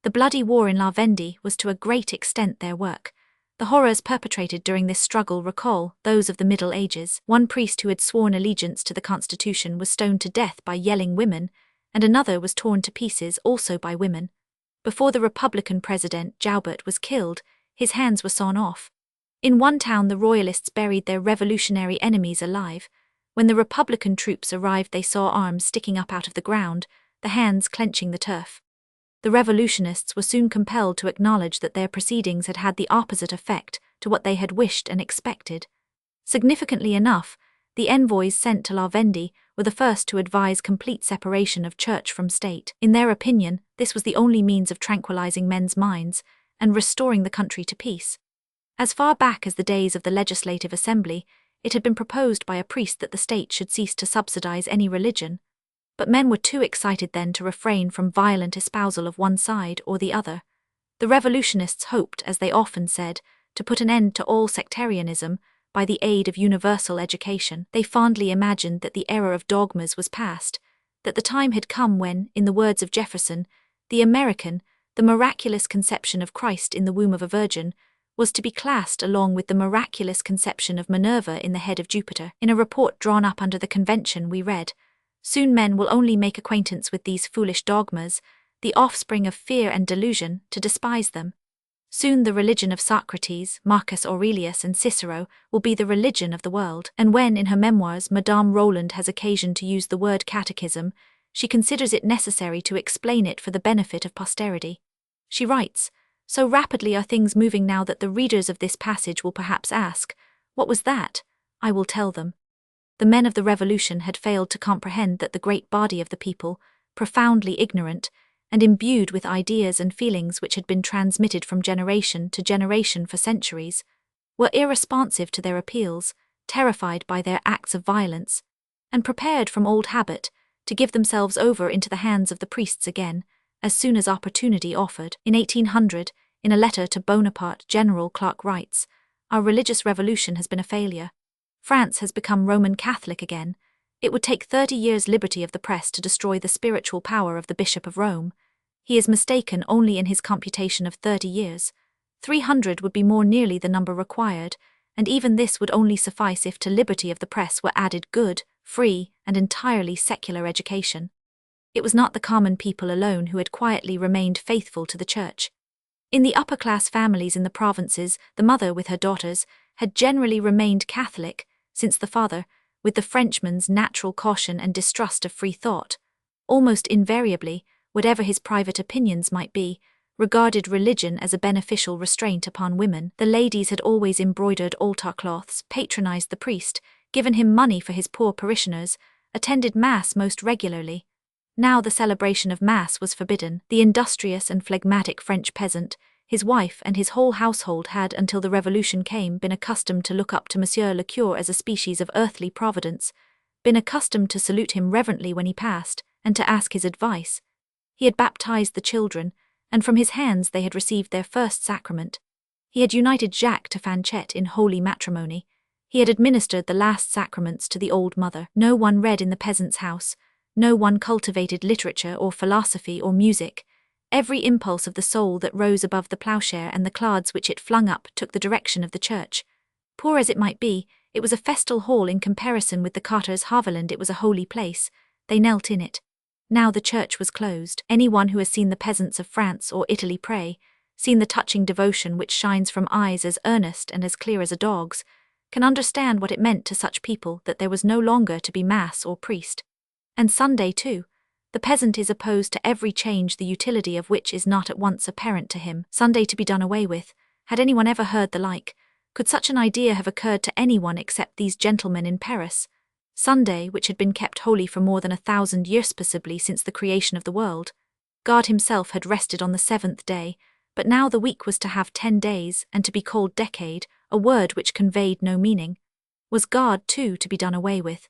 The bloody war in La Vendée was to a great extent their work. The horrors perpetrated during this struggle recall those of the Middle Ages. One priest who had sworn allegiance to the Constitution was stoned to death by yelling women, and another was torn to pieces also by women. Before the Republican president Joubert was killed, his hands were sawn off. In one town the Royalists buried their revolutionary enemies alive. When the Republican troops arrived they saw arms sticking up out of the ground, the hands clenching the turf. The revolutionists were soon compelled to acknowledge that their proceedings had had the opposite effect to what they had wished and expected. Significantly enough, the envoys sent to La Vendée were the first to advise complete separation of church from state. In their opinion, this was the only means of tranquilizing men's minds and restoring the country to peace. As far back as the days of the Legislative Assembly, it had been proposed by a priest that the state should cease to subsidize any religion. But men were too excited then to refrain from violent espousal of one side or the other. The revolutionists hoped, as they often said, to put an end to all sectarianism by the aid of universal education. They fondly imagined that the era of dogmas was past, that the time had come when, in the words of Jefferson, the American, the miraculous conception of Christ in the womb of a virgin, was to be classed along with the miraculous conception of Minerva in the head of Jupiter. In a report drawn up under the Convention we read, Soon men will only make acquaintance with these foolish dogmas, the offspring of fear and delusion, to despise them. Soon the religion of Socrates, Marcus Aurelius and Cicero will be the religion of the world, and when in her memoirs Madame Roland has occasion to use the word catechism, she considers it necessary to explain it for the benefit of posterity. She writes, "So rapidly are things moving now that the readers of this passage will perhaps ask, 'What was that?' I will tell them." The men of the Revolution had failed to comprehend that the great body of the people, profoundly ignorant, and imbued with ideas and feelings which had been transmitted from generation to generation for centuries, were irresponsive to their appeals, terrified by their acts of violence, and prepared from old habit to give themselves over into the hands of the priests again, as soon as opportunity offered. In 1800, in a letter to Bonaparte, General Clark writes, "Our religious revolution has been a failure. France has become Roman Catholic again. It would take 30 years' liberty of the press to destroy the spiritual power of the Bishop of Rome. He is mistaken only in his computation of 30 years. 300 would be more nearly the number required, and even this would only suffice if to liberty of the press were added good, free, and entirely secular education." It was not the common people alone who had quietly remained faithful to the Church. In the upper-class families in the provinces, the mother with her daughters had generally remained Catholic, since the father, with the Frenchman's natural caution and distrust of free thought, almost invariably, whatever his private opinions might be, regarded religion as a beneficial restraint upon women. The ladies had always embroidered altar cloths, patronized the priest, given him money for his poor parishioners, attended Mass most regularly. Now the celebration of Mass was forbidden. The industrious and phlegmatic French peasant, his wife and his whole household had, until the Revolution came, been accustomed to look up to Monsieur le Curé as a species of earthly providence, been accustomed to salute him reverently when he passed, and to ask his advice. He had baptized the children, and from his hands they had received their first sacrament. He had united Jacques to Fanchette in holy matrimony. He had administered the last sacraments to the old mother. No one read in the peasant's house. No one cultivated literature or philosophy or music. Every impulse of the soul that rose above the ploughshare and the clods which it flung up took the direction of the church. Poor as it might be, it was a festal hall in comparison with the carter's Haviland. It was a holy place. They knelt in it. Now the church was closed. Anyone who has seen the peasants of France or Italy pray, seen the touching devotion which shines from eyes as earnest and as clear as a dog's, can understand what it meant to such people that there was no longer to be Mass or priest. And Sunday too. The peasant is opposed to every change the utility of which is not at once apparent to him. Sunday to be done away with. Had anyone ever heard the like? Could such an idea have occurred to anyone except these gentlemen in Paris? Sunday, which had been kept holy for more than 1,000 years, possibly since the creation of the world. God himself had rested on the 7th day, but now the week was to have 10 days, and to be called decade, a word which conveyed no meaning. Was God, too, to be done away with?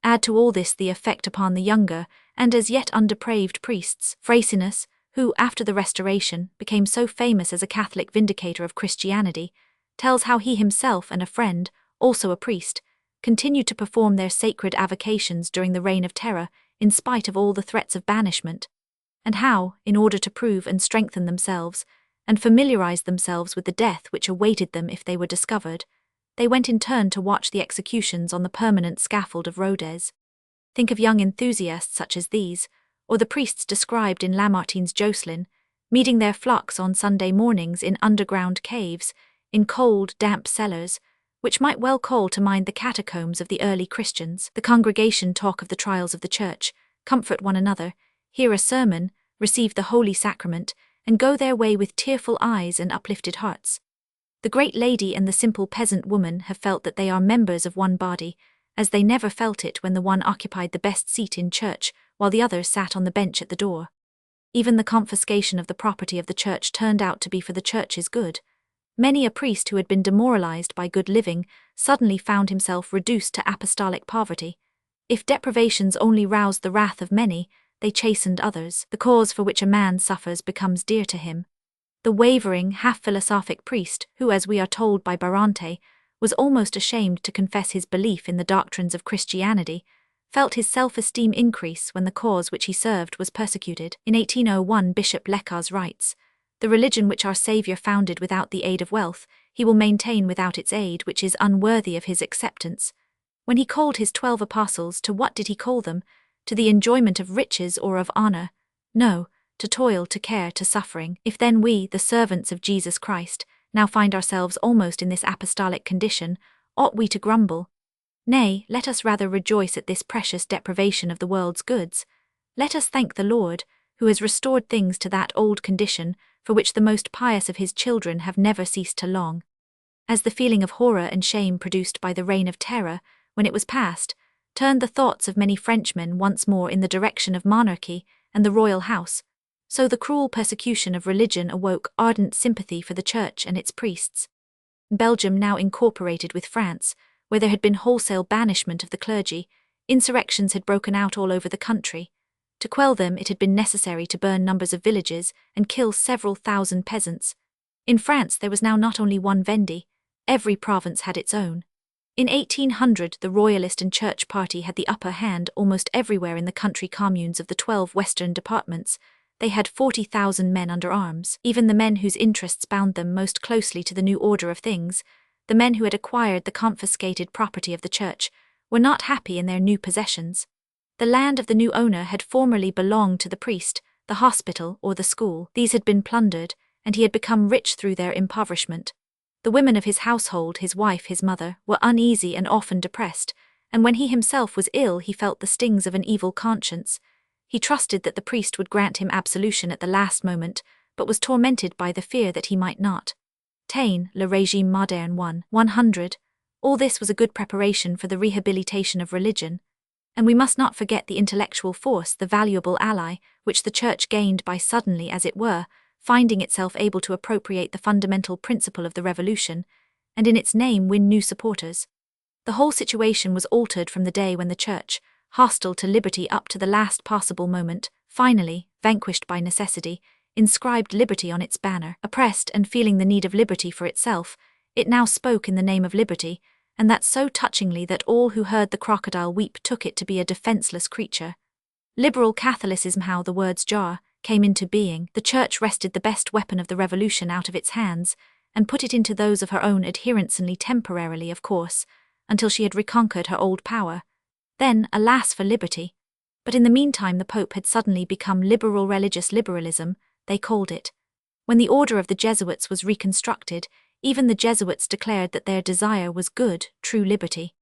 Add to all this the effect upon the younger, and as yet undepraved priests, Fracinus, who, after the Restoration, became so famous as a Catholic vindicator of Christianity, tells how he himself and a friend, also a priest, continued to perform their sacred avocations during the Reign of Terror, in spite of all the threats of banishment, and how, in order to prove and strengthen themselves, and familiarize themselves with the death which awaited them if they were discovered, they went in turn to watch the executions on the permanent scaffold of Rodez. Think of young enthusiasts such as these, or the priests described in Lamartine's Jocelyn, meeting their flocks on Sunday mornings in underground caves, in cold, damp cellars, which might well call to mind the catacombs of the early Christians. The congregation talk of the trials of the church, comfort one another, hear a sermon, receive the Holy Sacrament, and go their way with tearful eyes and uplifted hearts. The great lady and the simple peasant woman have felt that they are members of one body, as they never felt it when the one occupied the best seat in church, while the other sat on the bench at the door. Even the confiscation of the property of the church turned out to be for the church's good. Many a priest who had been demoralized by good living suddenly found himself reduced to apostolic poverty. If deprivations only roused the wrath of many, they chastened others. The cause for which a man suffers becomes dear to him. The wavering, half-philosophic priest, who, as we are told by Barante, was almost ashamed to confess his belief in the doctrines of Christianity, felt his self-esteem increase when the cause which he served was persecuted. In 1801, Bishop Lecars writes, "The religion which our Saviour founded without the aid of wealth, he will maintain without its aid, which is unworthy of his acceptance." When he called his 12 apostles, to what did he call them? to the enjoyment of riches or of honor. No, to toil, to care, to suffering. If then we, the servants of Jesus Christ, now find ourselves almost in this apostolic condition, ought we to grumble? Nay, let us rather rejoice at this precious deprivation of the world's goods. Let us thank the Lord, who has restored things to that old condition, for which the most pious of his children have never ceased to long. As the feeling of horror and shame produced by the reign of terror, when it was past, turned the thoughts of many Frenchmen once more in the direction of monarchy and the royal house, so the cruel persecution of religion awoke ardent sympathy for the Church and its priests. Belgium now incorporated with France, where there had been wholesale banishment of the clergy, insurrections had broken out all over the country. To quell them it had been necessary to burn numbers of villages and kill several thousand peasants. In France there was now not only one Vendée, every province had its own. In 1800 the Royalist and Church party had the upper hand almost everywhere in the country communes of the 12 western departments. They had 40,000 men under arms, even the men whose interests bound them most closely to the new order of things. The men who had acquired the confiscated property of the Church were not happy in their new possessions. The land of the new owner had formerly belonged to the priest, the hospital, or the school. These had been plundered, and he had become rich through their impoverishment. The women of his household, his wife, his mother, were uneasy and often depressed, and when he himself was ill he felt the stings of an evil conscience. He trusted that the priest would grant him absolution at the last moment, but was tormented by the fear that he might not. Taine, Le Régime Moderne 100. All this was a good preparation for the rehabilitation of religion. And we must not forget the intellectual force, the valuable ally, which the Church gained by suddenly, as it were, finding itself able to appropriate the fundamental principle of the revolution, and in its name win new supporters. The whole situation was altered from the day when the Church, hostile to liberty up to the last possible moment, finally, vanquished by necessity, inscribed liberty on its banner. Oppressed and feeling the need of liberty for itself, it now spoke in the name of liberty, and that so touchingly that all who heard the crocodile weep took it to be a defenseless creature. Liberal Catholicism, how the words jar, came into being. The Church wrested the best weapon of the revolution out of its hands, and put it into those of her own adherents, only temporarily, of course, until she had reconquered her old power. Then, alas for liberty! But in the meantime the Pope had suddenly become liberal. Religious liberalism, they called it. When the order of the Jesuits was reconstructed, even the Jesuits declared that their desire was good, true liberty.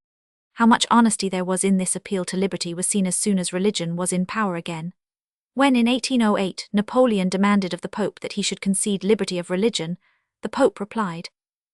How much honesty there was in this appeal to liberty was seen as soon as religion was in power again. When in 1808 Napoleon demanded of the Pope that he should concede liberty of religion, the Pope replied,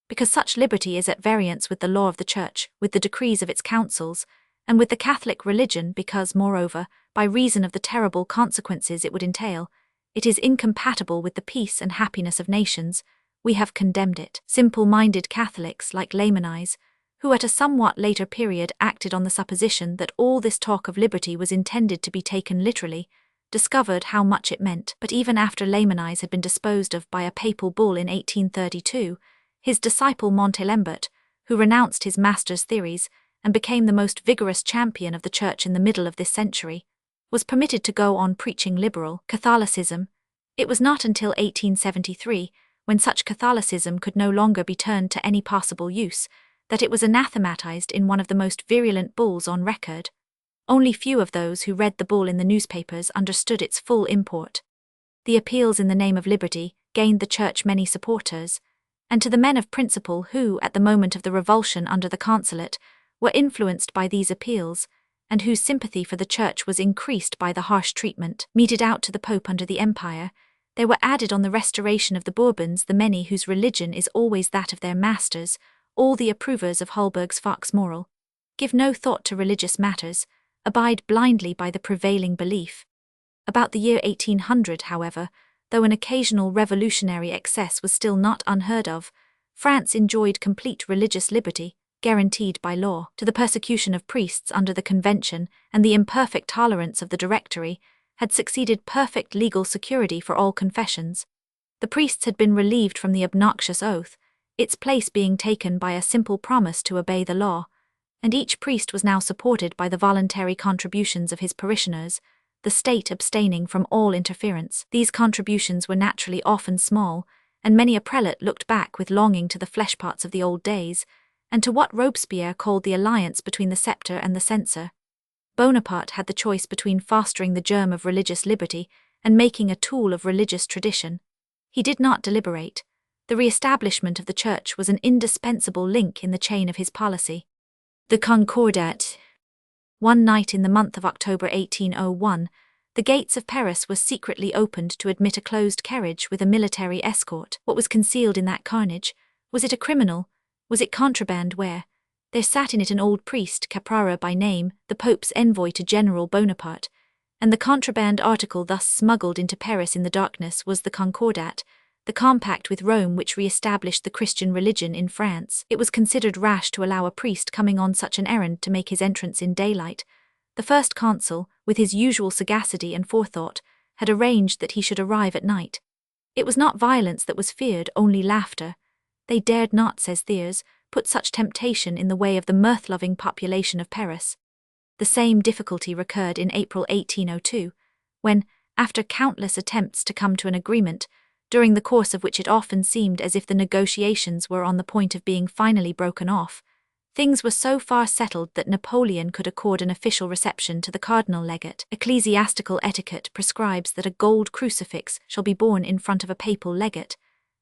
"Because such liberty is at variance with the law of the Church, with the decrees of its councils, and with the Catholic religion, because, moreover, by reason of the terrible consequences it would entail, it is incompatible with the peace and happiness of nations, we have condemned it." Simple-minded Catholics, like Lamennais, who at a somewhat later period acted on the supposition that all this talk of liberty was intended to be taken literally, discovered how much it meant. But even after Lamennais had been disposed of by a papal bull in 1832, his disciple Montalembert, who renounced his master's theories and became the most vigorous champion of the Church in the middle of this century, was permitted to go on preaching liberal Catholicism. It was not until 1873, when such Catholicism could no longer be turned to any possible use, that it was anathematized in one of the most virulent bulls on record. Only few of those who read the bull in the newspapers understood its full import. The appeals in the name of liberty gained the Church many supporters, and to the men of principle who, at the moment of the revulsion under the consulate, were influenced by these appeals, and whose sympathy for the Church was increased by the harsh treatment meted out to the Pope under the Empire, there were added on the restoration of the Bourbons the many whose religion is always that of their masters, all the approvers of Holberg's Fox moral. Give no thought to religious matters, abide blindly by the prevailing belief. About the year 1800, however, though an occasional revolutionary excess was still not unheard of, France enjoyed complete religious liberty, guaranteed by law. To the persecution of priests under the Convention and the imperfect tolerance of the Directory had succeeded perfect legal security for all confessions. The priests had been relieved from the obnoxious oath, its place being taken by a simple promise to obey the law, and each priest was now supported by the voluntary contributions of his parishioners, the state abstaining from all interference. These contributions were naturally often small, and many a prelate looked back with longing to the fleshpots of the old days, and to what Robespierre called the alliance between the sceptre and the censor. Bonaparte had the choice between fostering the germ of religious liberty and making a tool of religious tradition. He did not deliberate. The re-establishment of the church was an indispensable link in the chain of his policy. The Concordat. One night in the month of October 1801, the gates of Paris were secretly opened to admit a closed carriage with a military escort. What was concealed in that carnage? Was it a criminal? Was it contraband ware? There sat in it an old priest, Caprara by name, the Pope's envoy to General Bonaparte, and the contraband article thus smuggled into Paris in the darkness was the Concordat, the compact with Rome which re-established the Christian religion in France. It was considered rash to allow a priest coming on such an errand to make his entrance in daylight. The first consul, with his usual sagacity and forethought, had arranged that he should arrive at night. It was not violence that was feared, only laughter. They dared not, says Thiers, put such temptation in the way of the mirth-loving population of Paris. The same difficulty recurred in April 1802, when, after countless attempts to come to an agreement, during the course of which it often seemed as if the negotiations were on the point of being finally broken off, things were so far settled that Napoleon could accord an official reception to the cardinal legate. Ecclesiastical etiquette prescribes that a gold crucifix shall be borne in front of a papal legate,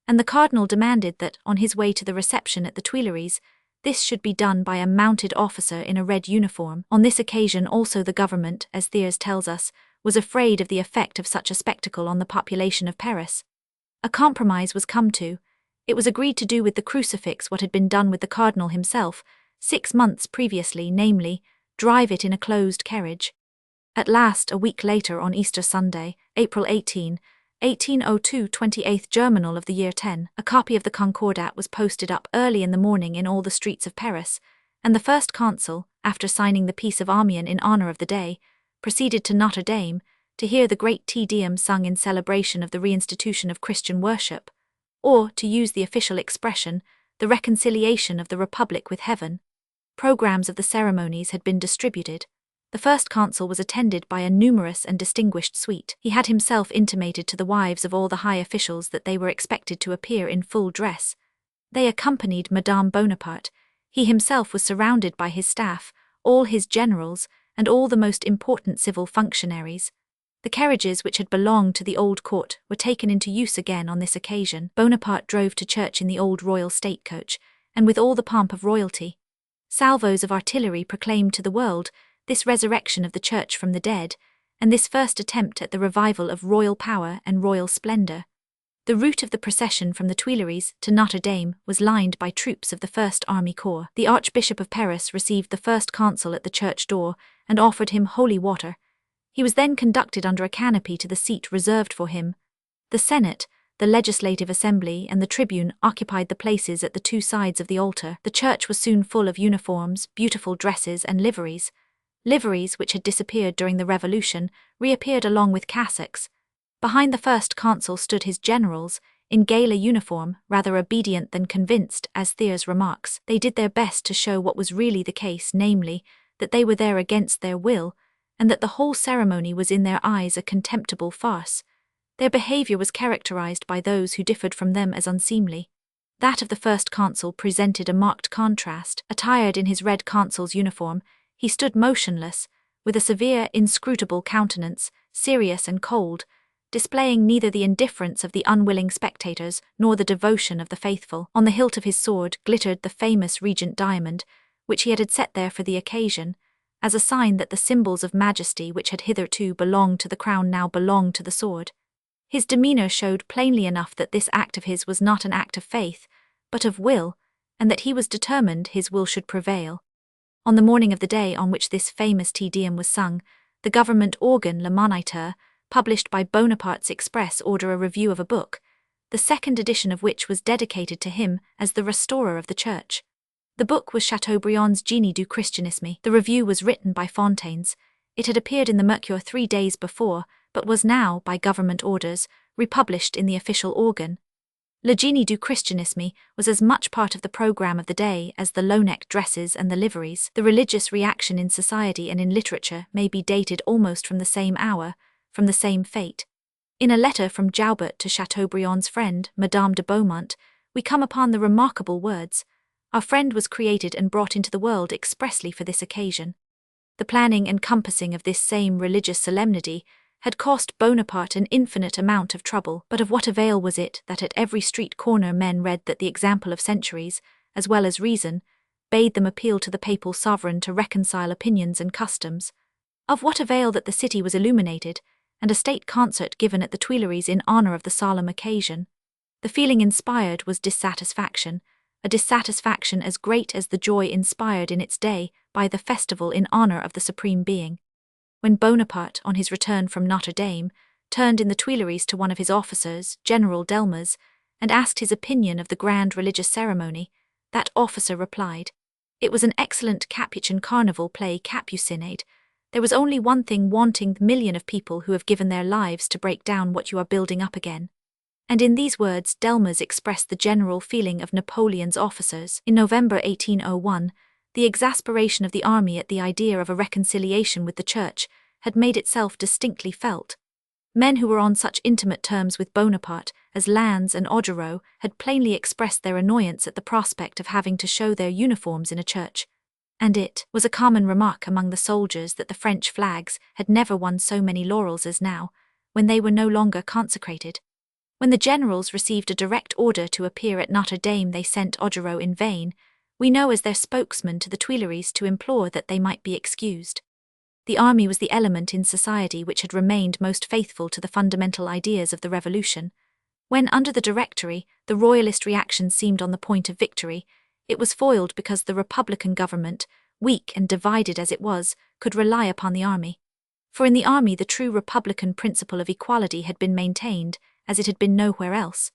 and the cardinal demanded that, on his way to the reception at the Tuileries, this should be done by a mounted officer in a red uniform. On this occasion also the government, as Thiers tells us, was afraid of the effect of such a spectacle on the population of Paris. A compromise was come to. It was agreed to do with the crucifix what had been done with the cardinal himself 6 months previously, namely, drive it in a closed carriage. At last, a week later on Easter Sunday, April 18, 1802, 28th Germinal of the year 10, a copy of the Concordat was posted up early in the morning in all the streets of Paris, and the first consul, after signing the Peace of Amiens in honor of the day, proceeded to Notre Dame to hear the great Te Deum sung in celebration of the reinstitution of Christian worship, or, to use the official expression, the reconciliation of the Republic with heaven. Programs of the ceremonies had been distributed. The first consul was attended by a numerous and distinguished suite. He had himself intimated to the wives of all the high officials that they were expected to appear in full dress. They accompanied Madame Bonaparte. He himself was surrounded by his staff, all his generals, and all the most important civil functionaries. The carriages which had belonged to the old court were taken into use again on this occasion. Bonaparte drove to church in the old royal state coach, and with all the pomp of royalty. Salvos of artillery proclaimed to the world this resurrection of the church from the dead, and this first attempt at the revival of royal power and royal splendor. The route of the procession from the Tuileries to Notre Dame was lined by troops of the First Army Corps. The Archbishop of Paris received the first consul at the church door and offered him holy water. He was then conducted under a canopy to the seat reserved for him. The Senate, the Legislative Assembly, and the Tribune occupied the places at the two sides of the altar. The church was soon full of uniforms, beautiful dresses, and liveries. Liveries, which had disappeared during the Revolution, reappeared along with cassocks. Behind the first consul stood his generals, in gala uniform, rather obedient than convinced, as Thiers remarks. They did their best to show what was really the case, namely, that they were there against their will, and that the whole ceremony was in their eyes a contemptible farce. Their behavior was characterized by those who differed from them as unseemly. That of the first consul presented a marked contrast. Attired in his red consul's uniform, he stood motionless, with a severe, inscrutable countenance, serious and cold, displaying neither the indifference of the unwilling spectators nor the devotion of the faithful. On the hilt of his sword glittered the famous regent diamond, which he had set there for the occasion, as a sign that the symbols of majesty which had hitherto belonged to the crown now belonged to the sword. His demeanor showed plainly enough that this act of his was not an act of faith, but of will, and that he was determined his will should prevail. On the morning of the day on which this famous Te Deum was sung, the government organ Le Moniteur published by Bonaparte's express order a review of a book, the second edition of which was dedicated to him as the restorer of the church. The book was Chateaubriand's Génie du Christianisme. The review was written by Fontaines. It had appeared in the Mercure 3 days before, but was now, by government orders, republished in the official organ. Le Génie du Christianisme was as much part of the programme of the day as the low-neck dresses and the liveries. The religious reaction in society and in literature may be dated almost from the same hour, from the same fate. In a letter from Joubert to Chateaubriand's friend, Madame de Beaumont, we come upon the remarkable words, "Our friend was created and brought into the world expressly for this occasion." The planning and compassing of this same religious solemnity had cost Bonaparte an infinite amount of trouble, but of what avail was it that at every street corner men read that the example of centuries, as well as reason, bade them appeal to the papal sovereign to reconcile opinions and customs? Of what avail that the city was illuminated, and a state concert given at the Tuileries in honor of the solemn occasion? The feeling inspired was dissatisfaction, a dissatisfaction as great as the joy inspired in its day by the festival in honor of the Supreme Being. When Bonaparte, on his return from Notre Dame, turned in the Tuileries to one of his officers, General Delmas, and asked his opinion of the grand religious ceremony, that officer replied, "It was an excellent Capuchin carnival play Capucinade. There was only one thing wanting: the million of people who have given their lives to break down what you are building up again." And in these words Delmas expressed the general feeling of Napoleon's officers. In November 1801, the exasperation of the army at the idea of a reconciliation with the Church had made itself distinctly felt. Men who were on such intimate terms with Bonaparte as Lannes and Augereau had plainly expressed their annoyance at the prospect of having to show their uniforms in a church. And it was a common remark among the soldiers that the French flags had never won so many laurels as now, when they were no longer consecrated. When the generals received a direct order to appear at Notre Dame, they sent Augereau in vain, we know, as their spokesman to the Tuileries to implore that they might be excused. The army was the element in society which had remained most faithful to the fundamental ideas of the Revolution. When, under the Directory, the royalist reaction seemed on the point of victory, it was foiled because the Republican government, weak and divided as it was, could rely upon the army. For in the army the true Republican principle of equality had been maintained, as it had been nowhere else.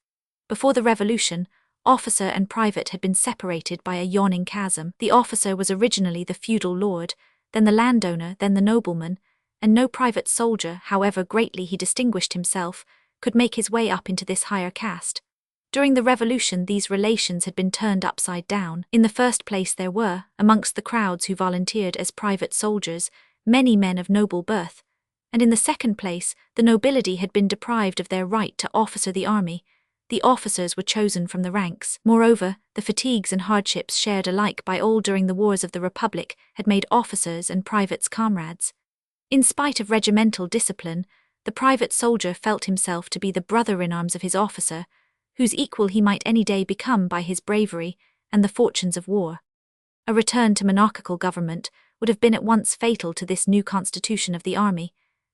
Before the Revolution, officer and private had been separated by a yawning chasm. The officer was originally the feudal lord, then the landowner, then the nobleman, and no private soldier, however greatly he distinguished himself, could make his way up into this higher caste. During the Revolution these relations had been turned upside down. In the first place there were, amongst the crowds who volunteered as private soldiers, many men of noble birth, and in the second place the nobility had been deprived of their right to officer the army. The officers were chosen from the ranks. Moreover, the fatigues and hardships shared alike by all during the wars of the Republic had made officers and privates comrades. In spite of regimental discipline, the private soldier felt himself to be the brother-in-arms of his officer, whose equal he might any day become by his bravery and the fortunes of war. A return to monarchical government would have been at once fatal to this new constitution of the army,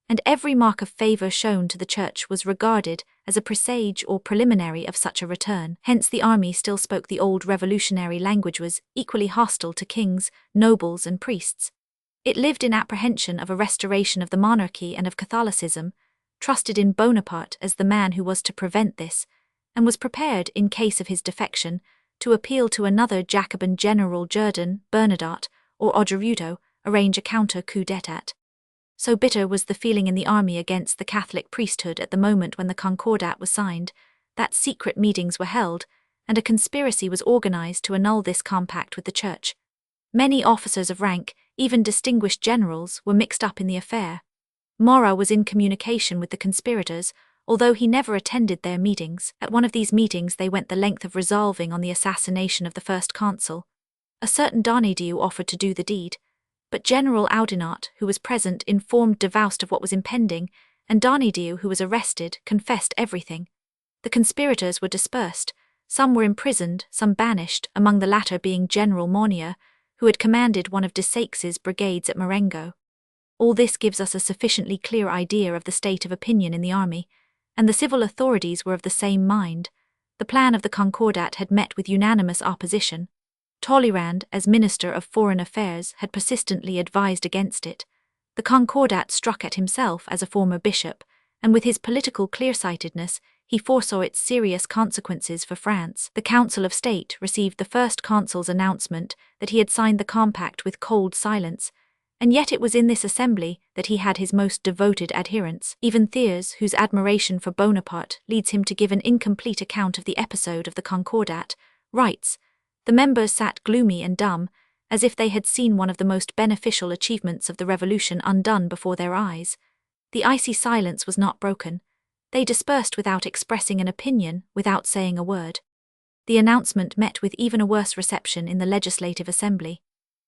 and every mark of favour shown to the Church was regarded as a presage or preliminary of such a return. Hence the army still spoke the old revolutionary language, was equally hostile to kings, nobles and priests. It lived in apprehension of a restoration of the monarchy and of Catholicism, trusted in Bonaparte as the man who was to prevent this, and was prepared, in case of his defection, to appeal to another Jacobin general, Jourdan, Bernadotte, or Augereau, arrange a counter-coup d'état. So bitter was the feeling in the army against the Catholic priesthood at the moment when the Concordat was signed, that secret meetings were held, and a conspiracy was organized to annul this compact with the Church. Many officers of rank, even distinguished generals, were mixed up in the affair. Morat was in communication with the conspirators, although he never attended their meetings. At one of these meetings they went the length of resolving on the assassination of the first consul. A certain Donadieu offered to do the deed, but General Oudinot, who was present, informed Davoust of what was impending, and Donadieu, who was arrested, confessed everything. The conspirators were dispersed. Some were imprisoned, some banished, among the latter being General Monnier, who had commanded one of Desaix's brigades at Marengo. All this gives us a sufficiently clear idea of the state of opinion in the army, and the civil authorities were of the same mind. The plan of the Concordat had met with unanimous opposition. Talleyrand, as Minister of Foreign Affairs, had persistently advised against it. The Concordat struck at himself as a former bishop, and with his political clear-sightedness, he foresaw its serious consequences for France. The Council of State received the first consul's announcement that he had signed the compact with cold silence, and yet it was in this assembly that he had his most devoted adherents. Even Thiers, whose admiration for Bonaparte leads him to give an incomplete account of the episode of the Concordat, writes, "The members sat gloomy and dumb, as if they had seen one of the most beneficial achievements of the Revolution undone before their eyes. The icy silence was not broken. They dispersed without expressing an opinion, without saying a word. The announcement met with even a worse reception in the Legislative Assembly.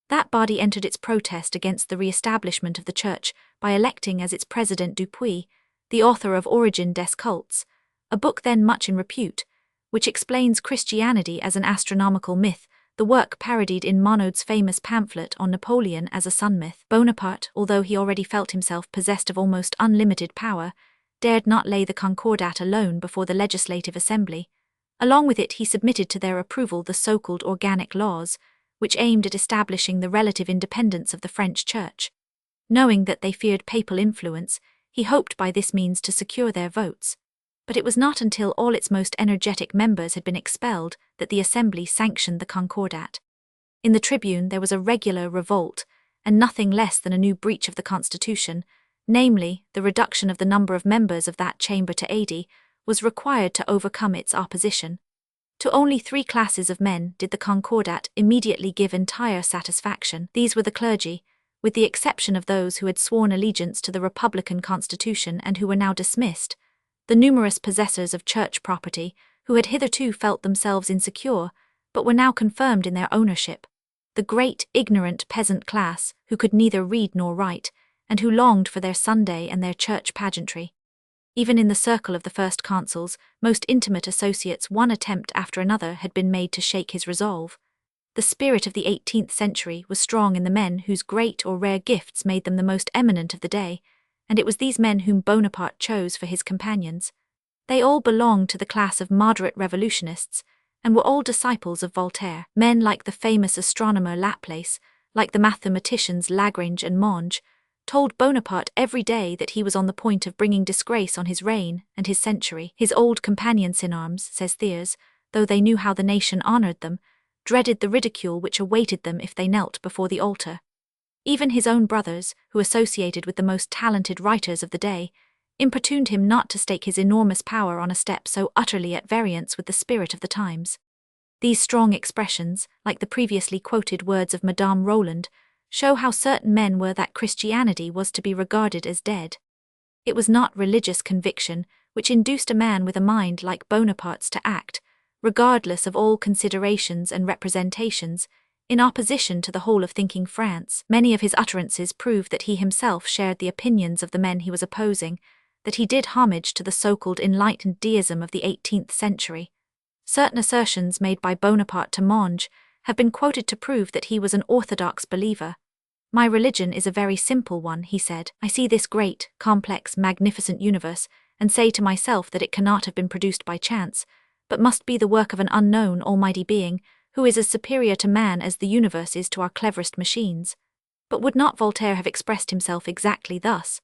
That body entered its protest against the re-establishment of the Church by electing as its president Dupuy, the author of Origine des Cultes, a book then much in repute, which explains Christianity as an astronomical myth, the work parodied in Monod's famous pamphlet on Napoleon as a sun myth. Bonaparte, although he already felt himself possessed of almost unlimited power, dared not lay the Concordat alone before the Legislative Assembly. Along with it he submitted to their approval the so-called organic laws, which aimed at establishing the relative independence of the French Church. Knowing that they feared papal influence, he hoped by this means to secure their votes. But it was not until all its most energetic members had been expelled that the Assembly sanctioned the Concordat. In the Tribune there was a regular revolt, and nothing less than a new breach of the Constitution, namely, the reduction of the number of members of that chamber to 80, was required to overcome its opposition. To only 3 classes of men did the Concordat immediately give entire satisfaction. These were the clergy, with the exception of those who had sworn allegiance to the Republican Constitution and who were now dismissed, the numerous possessors of church property, who had hitherto felt themselves insecure, but were now confirmed in their ownership, the great, ignorant peasant class, who could neither read nor write, and who longed for their Sunday and their church pageantry. Even in the circle of the first consul's most intimate associates one attempt after another had been made to shake his resolve. The spirit of the 18th century was strong in the men whose great or rare gifts made them the most eminent of the day, and it was these men whom Bonaparte chose for his companions. They all belonged to the class of moderate revolutionists, and were all disciples of Voltaire. Men like the famous astronomer Laplace, like the mathematicians Lagrange and Monge, told Bonaparte every day that he was on the point of bringing disgrace on his reign and his century. His old companions in arms, says Thiers, though they knew how the nation honoured them, dreaded the ridicule which awaited them if they knelt before the altar. Even his own brothers, who associated with the most talented writers of the day, importuned him not to stake his enormous power on a step so utterly at variance with the spirit of the times. These strong expressions, like the previously quoted words of Madame Roland, show how certain men were that Christianity was to be regarded as dead. It was not religious conviction which induced a man with a mind like Bonaparte's to act, regardless of all considerations and representations, in opposition to the whole of thinking France. Many of his utterances prove that he himself shared the opinions of the men he was opposing, that he did homage to the so-called enlightened deism of the 18th century. Certain assertions made by Bonaparte to Monge have been quoted to prove that he was an orthodox believer. "My religion is a very simple one," he said. "I see this great, complex, magnificent universe, and say to myself that it cannot have been produced by chance, but must be the work of an unknown almighty being, who is as superior to man as the universe is to our cleverest machines." But would not Voltaire have expressed himself exactly thus?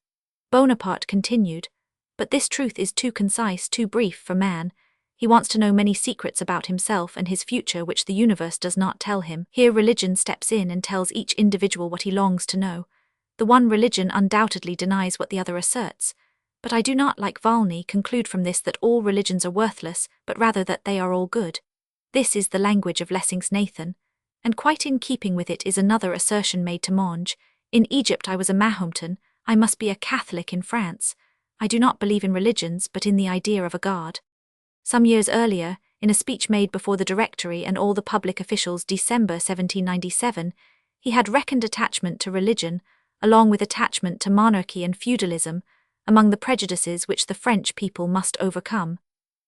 Bonaparte continued, "But this truth is too concise, too brief for man. He wants to know many secrets about himself and his future which the universe does not tell him." Here religion steps in and tells each individual what he longs to know. The one religion undoubtedly denies what the other asserts. But I do not, like Volney, conclude from this that all religions are worthless, but rather that they are all good. This is the language of Lessing's Nathan, and quite in keeping with it is another assertion made to Monge. "In Egypt I was a Mahometan, I must be a Catholic in France. I do not believe in religions, but in the idea of a God." Some years earlier, in a speech made before the Directory and all the public officials December 1797, he had reckoned attachment to religion, along with attachment to monarchy and feudalism, among the prejudices which the French people must overcome.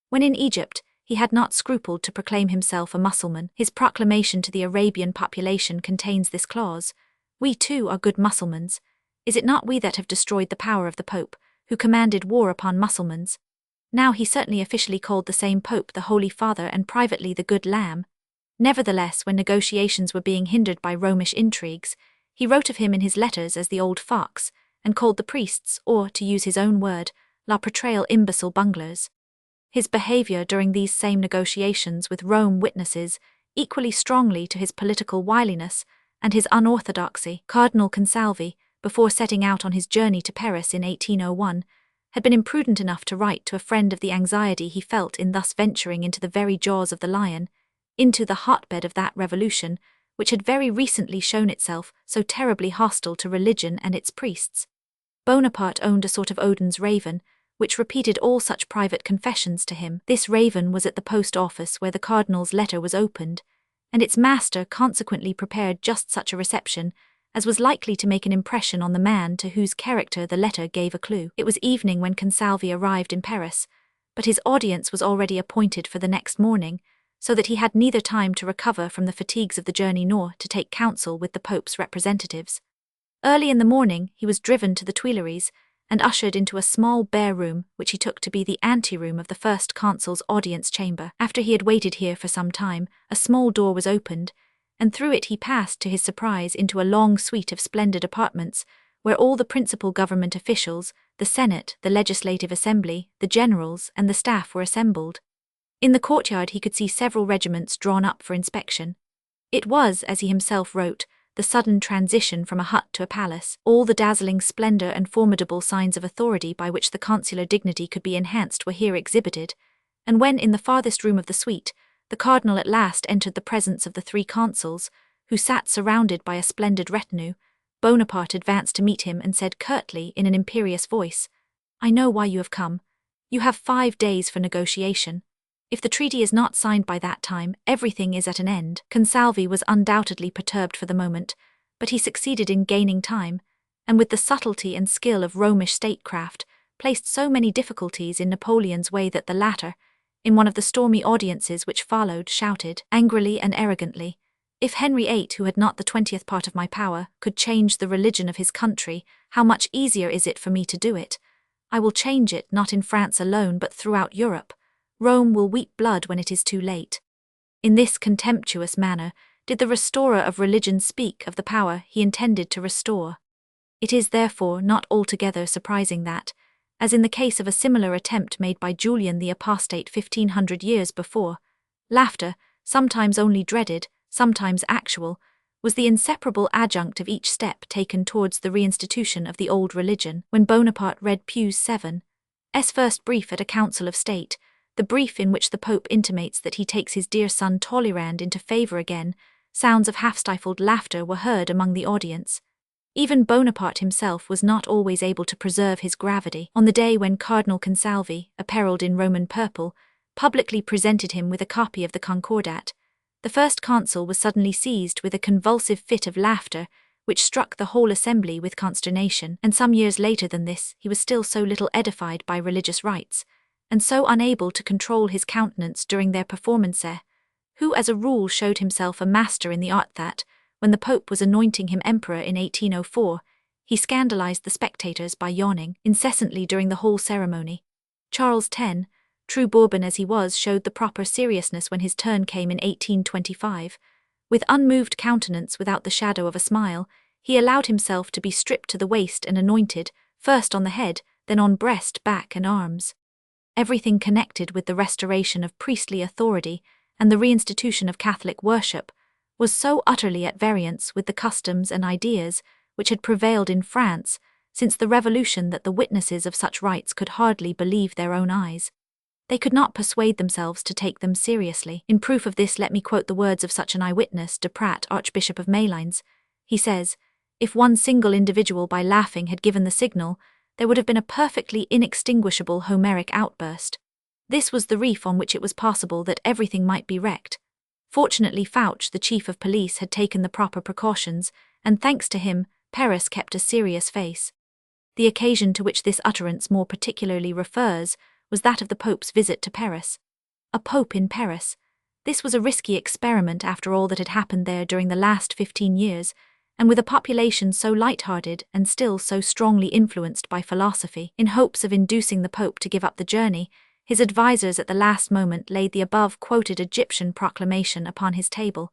When in Egypt, he had not scrupled to proclaim himself a Mussulman. His proclamation to the Arabian population contains this clause: "We too are good Mussulmans. Is it not we that have destroyed the power of the Pope, who commanded war upon Mussulmans?" Now he certainly officially called the same Pope the Holy Father and privately the Good Lamb. Nevertheless, when negotiations were being hindered by Romish intrigues, he wrote of him in his letters as the old fox, and called the priests, or, to use his own word, la portrayal imbecile bunglers. His behaviour during these same negotiations with Rome witnesses equally strongly to his political wiliness and his unorthodoxy. Cardinal Consalvi, before setting out on his journey to Paris in 1801, had been imprudent enough to write to a friend of the anxiety he felt in thus venturing into the very jaws of the lion, into the hotbed of that revolution which had very recently shown itself so terribly hostile to religion and its priests. Bonaparte owned a sort of Odin's raven, which repeated all such private confessions to him. This raven was at the post office where the cardinal's letter was opened, and its master consequently prepared just such a reception as was likely to make an impression on the man to whose character the letter gave a clue. It was evening when Consalvi arrived in Paris, but his audience was already appointed for the next morning, so that he had neither time to recover from the fatigues of the journey nor to take counsel with the Pope's representatives. Early in the morning he was driven to the Tuileries and ushered into a small bare room which he took to be the anteroom of the first consul's audience chamber. After he had waited here for some time, a small door was opened, and through it he passed to his surprise into a long suite of splendid apartments, where all the principal government officials, the Senate, the Legislative Assembly, the generals, and the staff were assembled. In the courtyard he could see several regiments drawn up for inspection. It was, as he himself wrote, the sudden transition from a hut to a palace. All the dazzling splendor and formidable signs of authority by which the consular dignity could be enhanced were here exhibited, and when in the farthest room of the suite, the cardinal at last entered the presence of the three consuls, who sat surrounded by a splendid retinue, Bonaparte advanced to meet him and said curtly in an imperious voice, "I know why you have come. You have 5 days for negotiation. If the treaty is not signed by that time, everything is at an end." Consalvi was undoubtedly perturbed for the moment, but he succeeded in gaining time, and with the subtlety and skill of Romish statecraft, placed so many difficulties in Napoleon's way that the latter, in one of the stormy audiences which followed, shouted, angrily and arrogantly, "If Henry VIII, who had not the 20th part of my power, could change the religion of his country, how much easier is it for me to do it? I will change it, not in France alone, but throughout Europe. Rome will weep blood when it is too late." In this contemptuous manner did the restorer of religion speak of the power he intended to restore. It is therefore not altogether surprising that, as in the case of a similar attempt made by Julian the Apostate 1500 years before, laughter, sometimes only dreaded, sometimes actual, was the inseparable adjunct of each step taken towards the reinstitution of the old religion. When Bonaparte read Pius VII's first brief at a council of state, the brief in which the Pope intimates that he takes his dear son Talleyrand into favour again, sounds of half-stifled laughter were heard among the audience. Even Bonaparte himself was not always able to preserve his gravity. On the day when Cardinal Consalvi, apparelled in Roman purple, publicly presented him with a copy of the Concordat, the first consul was suddenly seized with a convulsive fit of laughter, which struck the whole assembly with consternation, and some years later than this he was still so little edified by religious rites, and so unable to control his countenance during their performance, who as a rule showed himself a master in the art that, when the Pope was anointing him emperor in 1804, he scandalized the spectators by yawning incessantly during the whole ceremony. Charles X, true Bourbon as he was, showed the proper seriousness when his turn came in 1825. With unmoved countenance, without the shadow of a smile, he allowed himself to be stripped to the waist and anointed, first on the head, then on breast, back and arms. Everything connected with the restoration of priestly authority and the reinstitution of Catholic worship was so utterly at variance with the customs and ideas which had prevailed in France since the Revolution that the witnesses of such rites could hardly believe their own eyes. They could not persuade themselves to take them seriously. In proof of this, let me quote the words of such an eyewitness, de Prat, Archbishop of Malines. He says, "If one single individual by laughing had given the signal, there would have been a perfectly inextinguishable Homeric outburst. This was the reef on which it was possible that everything might be wrecked. Fortunately Fouch, the chief of police, had taken the proper precautions, and thanks to him, Paris kept a serious face." The occasion to which this utterance more particularly refers was that of the Pope's visit to Paris. A Pope in Paris. This was a risky experiment after all that had happened there during the last 15 years, and with a population so light-hearted and still so strongly influenced by philosophy. In hopes of inducing the Pope to give up the journey, his advisers at the last moment laid the above-quoted Egyptian proclamation upon his table.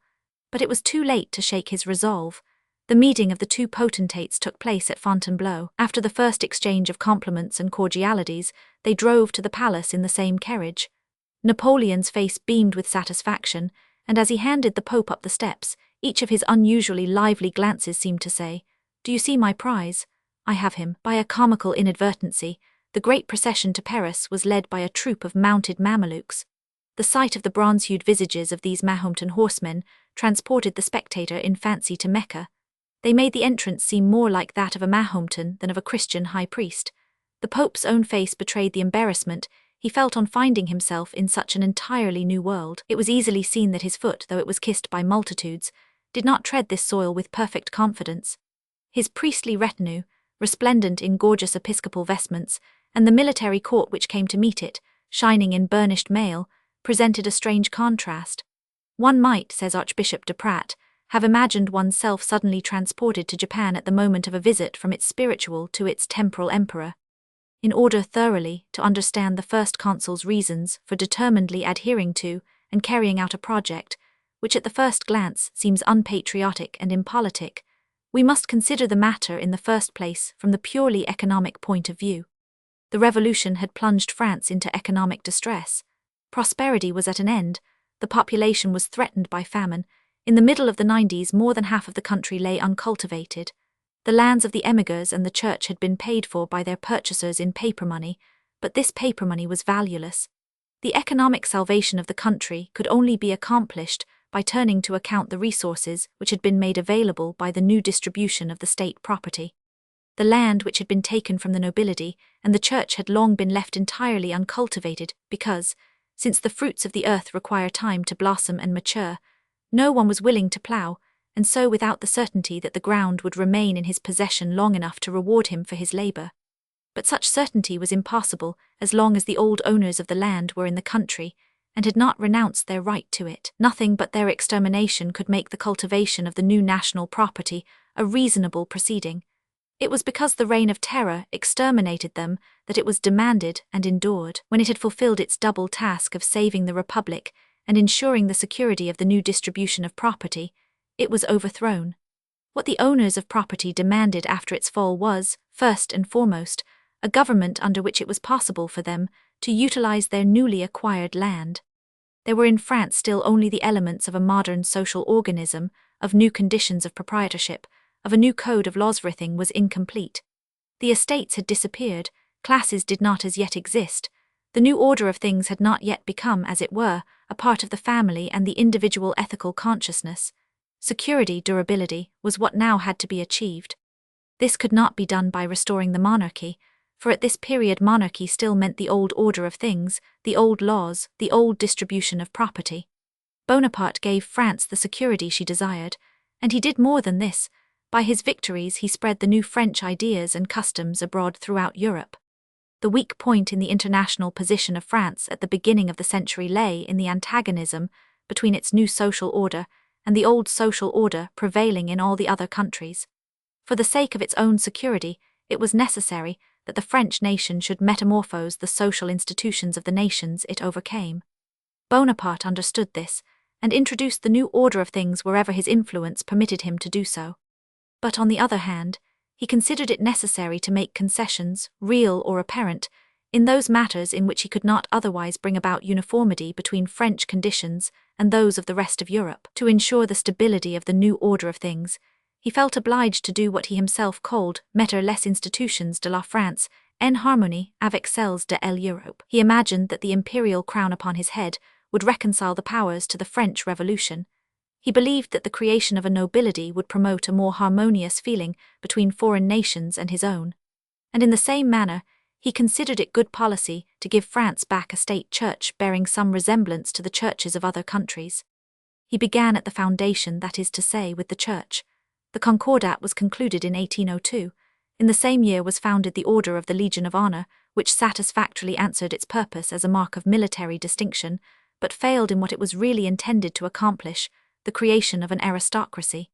But it was too late to shake his resolve. The meeting of the two potentates took place at Fontainebleau. After the first exchange of compliments and cordialities, they drove to the palace in the same carriage. Napoleon's face beamed with satisfaction, and as he handed the Pope up the steps, each of his unusually lively glances seemed to say, "Do you see my prize? I have him." By a comical inadvertency, the great procession to Paris was led by a troop of mounted Mamelukes. The sight of the bronze-hued visages of these Mahometan horsemen transported the spectator in fancy to Mecca. They made the entrance seem more like that of a Mahometan than of a Christian high priest. The Pope's own face betrayed the embarrassment he felt on finding himself in such an entirely new world. It was easily seen that his foot, though it was kissed by multitudes, did not tread this soil with perfect confidence. His priestly retinue, resplendent in gorgeous episcopal vestments, and the military court which came to meet it, shining in burnished mail, presented a strange contrast. One might, says Archbishop de Pradt, have imagined oneself suddenly transported to Japan at the moment of a visit from its spiritual to its temporal emperor. In order thoroughly to understand the First Consul's reasons for determinedly adhering to and carrying out a project, which at the first glance seems unpatriotic and impolitic, we must consider the matter in the first place from the purely economic point of view. The revolution had plunged France into economic distress. Prosperity was at an end, the population was threatened by famine. In the middle of the 90s, more than half of the country lay uncultivated. The lands of the emigrants and the church had been paid for by their purchasers in paper money, but this paper money was valueless. The economic salvation of the country could only be accomplished by turning to account the resources which had been made available by the new distribution of the state property. The land which had been taken from the nobility and the church had long been left entirely uncultivated because, since the fruits of the earth require time to blossom and mature, no one was willing to plough, and so without the certainty that the ground would remain in his possession long enough to reward him for his labour. But such certainty was impossible as long as the old owners of the land were in the country, and had not renounced their right to it. Nothing but their extermination could make the cultivation of the new national property a reasonable proceeding. It was because the reign of terror exterminated them that it was demanded and endured. When it had fulfilled its double task of saving the Republic and ensuring the security of the new distribution of property, it was overthrown. What the owners of property demanded after its fall was, first and foremost, a government under which it was possible for them to utilize their newly acquired land. There were in France still only the elements of a modern social organism, of new conditions of proprietorship, of a new code of laws. Everything was incomplete. The estates had disappeared, classes did not as yet exist, the new order of things had not yet become, as it were, a part of the family and the individual ethical consciousness. Security, durability, was what now had to be achieved. This could not be done by restoring the monarchy, for at this period monarchy still meant the old order of things, the old laws, the old distribution of property. Bonaparte gave France the security she desired, and he did more than this. By his victories he spread the new French ideas and customs abroad throughout Europe. The weak point in the international position of France at the beginning of the century lay in the antagonism between its new social order and the old social order prevailing in all the other countries. For the sake of its own security, it was necessary that the French nation should metamorphose the social institutions of the nations it overcame. Bonaparte understood this, and introduced the new order of things wherever his influence permitted him to do so. But on the other hand, he considered it necessary to make concessions, real or apparent, in those matters in which he could not otherwise bring about uniformity between French conditions and those of the rest of Europe. To ensure the stability of the new order of things, he felt obliged to do what he himself called mettre les institutions de la France en harmonie avec celles de l'Europe. He imagined that the imperial crown upon his head would reconcile the powers to the French Revolution. He believed that the creation of a nobility would promote a more harmonious feeling between foreign nations and his own. And in the same manner, he considered it good policy to give France back a state church bearing some resemblance to the churches of other countries. He began at the foundation, that is to say, with the church. The Concordat was concluded in 1802. In the same year was founded the Order of the Legion of Honor, which satisfactorily answered its purpose as a mark of military distinction, but failed in what it was really intended to accomplish, the creation of an aristocracy.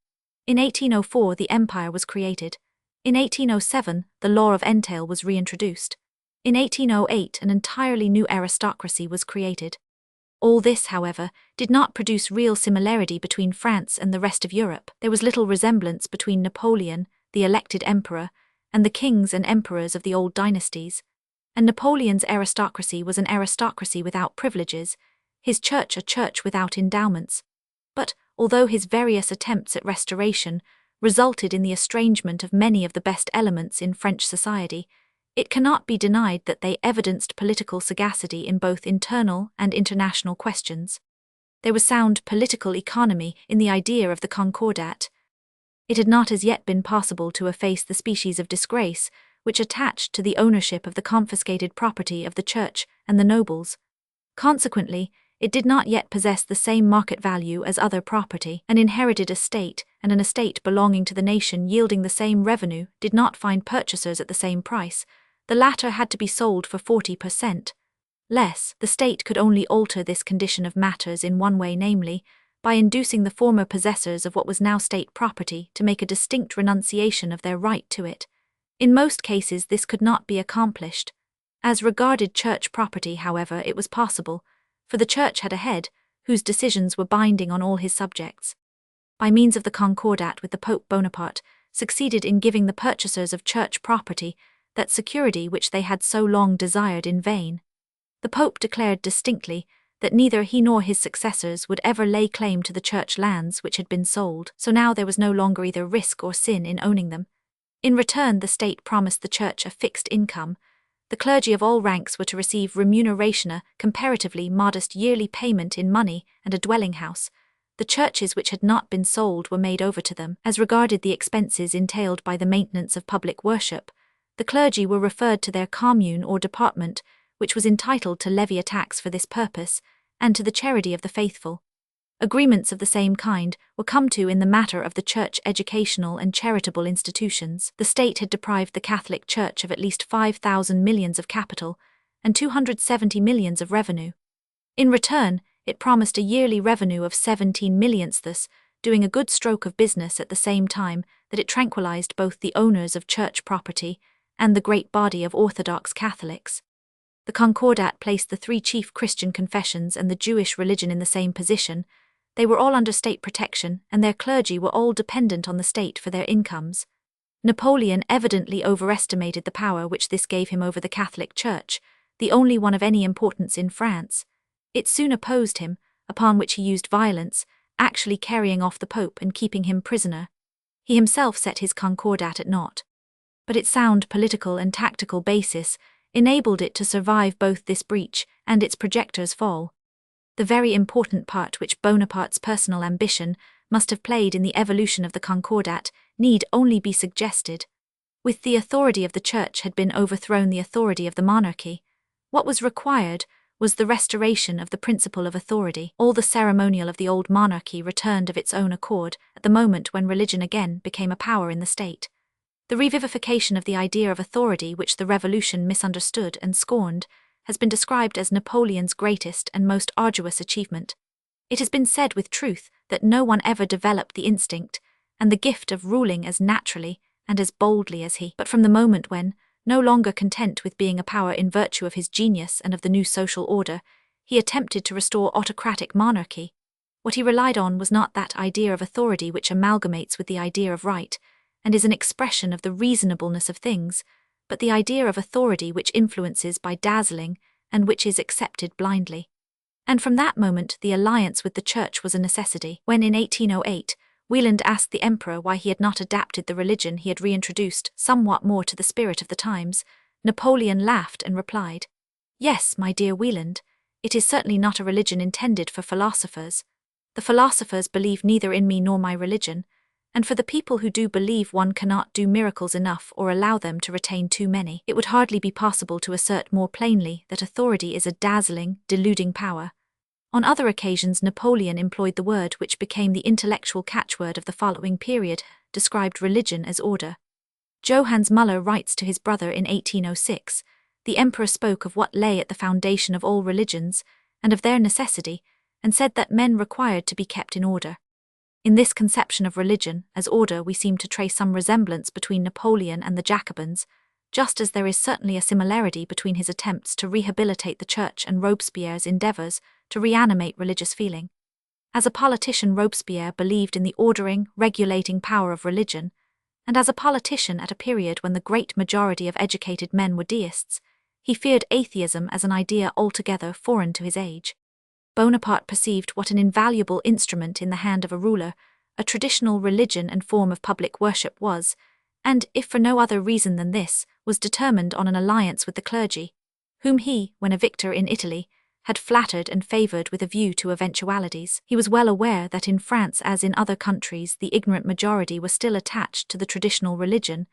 In 1804 the empire was created. In 1807 the law of entail was reintroduced. In 1808 an entirely new aristocracy was created. All this, however, did not produce real similarity between France and the rest of Europe. There was little resemblance between Napoleon, the elected emperor, and the kings and emperors of the old dynasties. And Napoleon's aristocracy was an aristocracy without privileges, his church a church without endowments. But, although his various attempts at restoration resulted in the estrangement of many of the best elements in French society, it cannot be denied that they evidenced political sagacity in both internal and international questions. There was sound political economy in the idea of the Concordat. It had not as yet been possible to efface the species of disgrace which attached to the ownership of the confiscated property of the church and the nobles. Consequently, it did not yet possess the same market value as other property. An inherited estate and an estate belonging to the nation yielding the same revenue did not find purchasers at the same price. The latter had to be sold for 40% less. The state could only alter this condition of matters in one way, namely, by inducing the former possessors of what was now state property to make a distinct renunciation of their right to it. In most cases this could not be accomplished. As regarded church property, however, it was possible, for the church had a head, whose decisions were binding on all his subjects. By means of the Concordat with the Pope, Bonaparte succeeded in giving the purchasers of church property that security which they had so long desired in vain. The Pope declared distinctly that neither he nor his successors would ever lay claim to the church lands which had been sold, so now there was no longer either risk or sin in owning them. In return, the state promised the church a fixed income. The clergy of all ranks were to receive remuneration, a comparatively modest yearly payment in money and a dwelling house. The churches which had not been sold were made over to them. As regarded the expenses entailed by the maintenance of public worship, the clergy were referred to their commune or department, which was entitled to levy a tax for this purpose, and to the charity of the faithful. Agreements of the same kind were come to in the matter of the church educational and charitable institutions. The state had deprived the Catholic Church of at least 5,000 millions of capital and 270 millions of revenue. In return, it promised a yearly revenue of 17 millions, thus doing a good stroke of business at the same time that it tranquilized both the owners of church property and the great body of Orthodox Catholics. The Concordat placed the three chief Christian confessions and the Jewish religion in the same position. They were all under state protection, and their clergy were all dependent on the state for their incomes. Napoleon evidently overestimated the power which this gave him over the Catholic Church, the only one of any importance in France. It soon opposed him, upon which he used violence, actually carrying off the Pope and keeping him prisoner. He himself set his Concordat at naught. But its sound political and tactical basis enabled it to survive both this breach and its projector's fall. The very important part which Bonaparte's personal ambition must have played in the evolution of the Concordat need only be suggested. With the authority of the Church had been overthrown the authority of the monarchy. What was required was the restoration of the principle of authority. All the ceremonial of the old monarchy returned of its own accord at the moment when religion again became a power in the state. The revivification of the idea of authority, which the Revolution misunderstood and scorned, has been described as Napoleon's greatest and most arduous achievement. It has been said with truth that no one ever developed the instinct and the gift of ruling as naturally and as boldly as he. But from the moment when, no longer content with being a power in virtue of his genius and of the new social order, he attempted to restore autocratic monarchy, what he relied on was not that idea of authority which amalgamates with the idea of right, and is an expression of the reasonableness of things, but the idea of authority which influences by dazzling and which is accepted blindly. And from that moment the alliance with the Church was a necessity. When in 1808, Wieland asked the Emperor why he had not adapted the religion he had reintroduced somewhat more to the spirit of the times, Napoleon laughed and replied, "Yes, my dear Wieland, it is certainly not a religion intended for philosophers. The philosophers believe neither in me nor my religion, and for the people who do believe one cannot do miracles enough or allow them to retain too many. It would hardly be possible to assert more plainly that authority is a dazzling, deluding power." On other occasions Napoleon employed the word which became the intellectual catchword of the following period, described religion as order. Johannes Müller writes to his brother in 1806, "The emperor spoke of what lay at the foundation of all religions, and of their necessity, and said that men required to be kept in order." In this conception of religion as order we seem to trace some resemblance between Napoleon and the Jacobins, just as there is certainly a similarity between his attempts to rehabilitate the Church and Robespierre's endeavours to reanimate religious feeling. As a politician, Robespierre believed in the ordering, regulating power of religion, and as a politician at a period when the great majority of educated men were deists, he feared atheism as an idea altogether foreign to his age. Bonaparte perceived what an invaluable instrument in the hand of a ruler a traditional religion and form of public worship was, and, if for no other reason than this, was determined on an alliance with the clergy, whom he, when a victor in Italy, had flattered and favoured with a view to eventualities. He was well aware that in France as in other countries the ignorant majority were still attached to the traditional religion,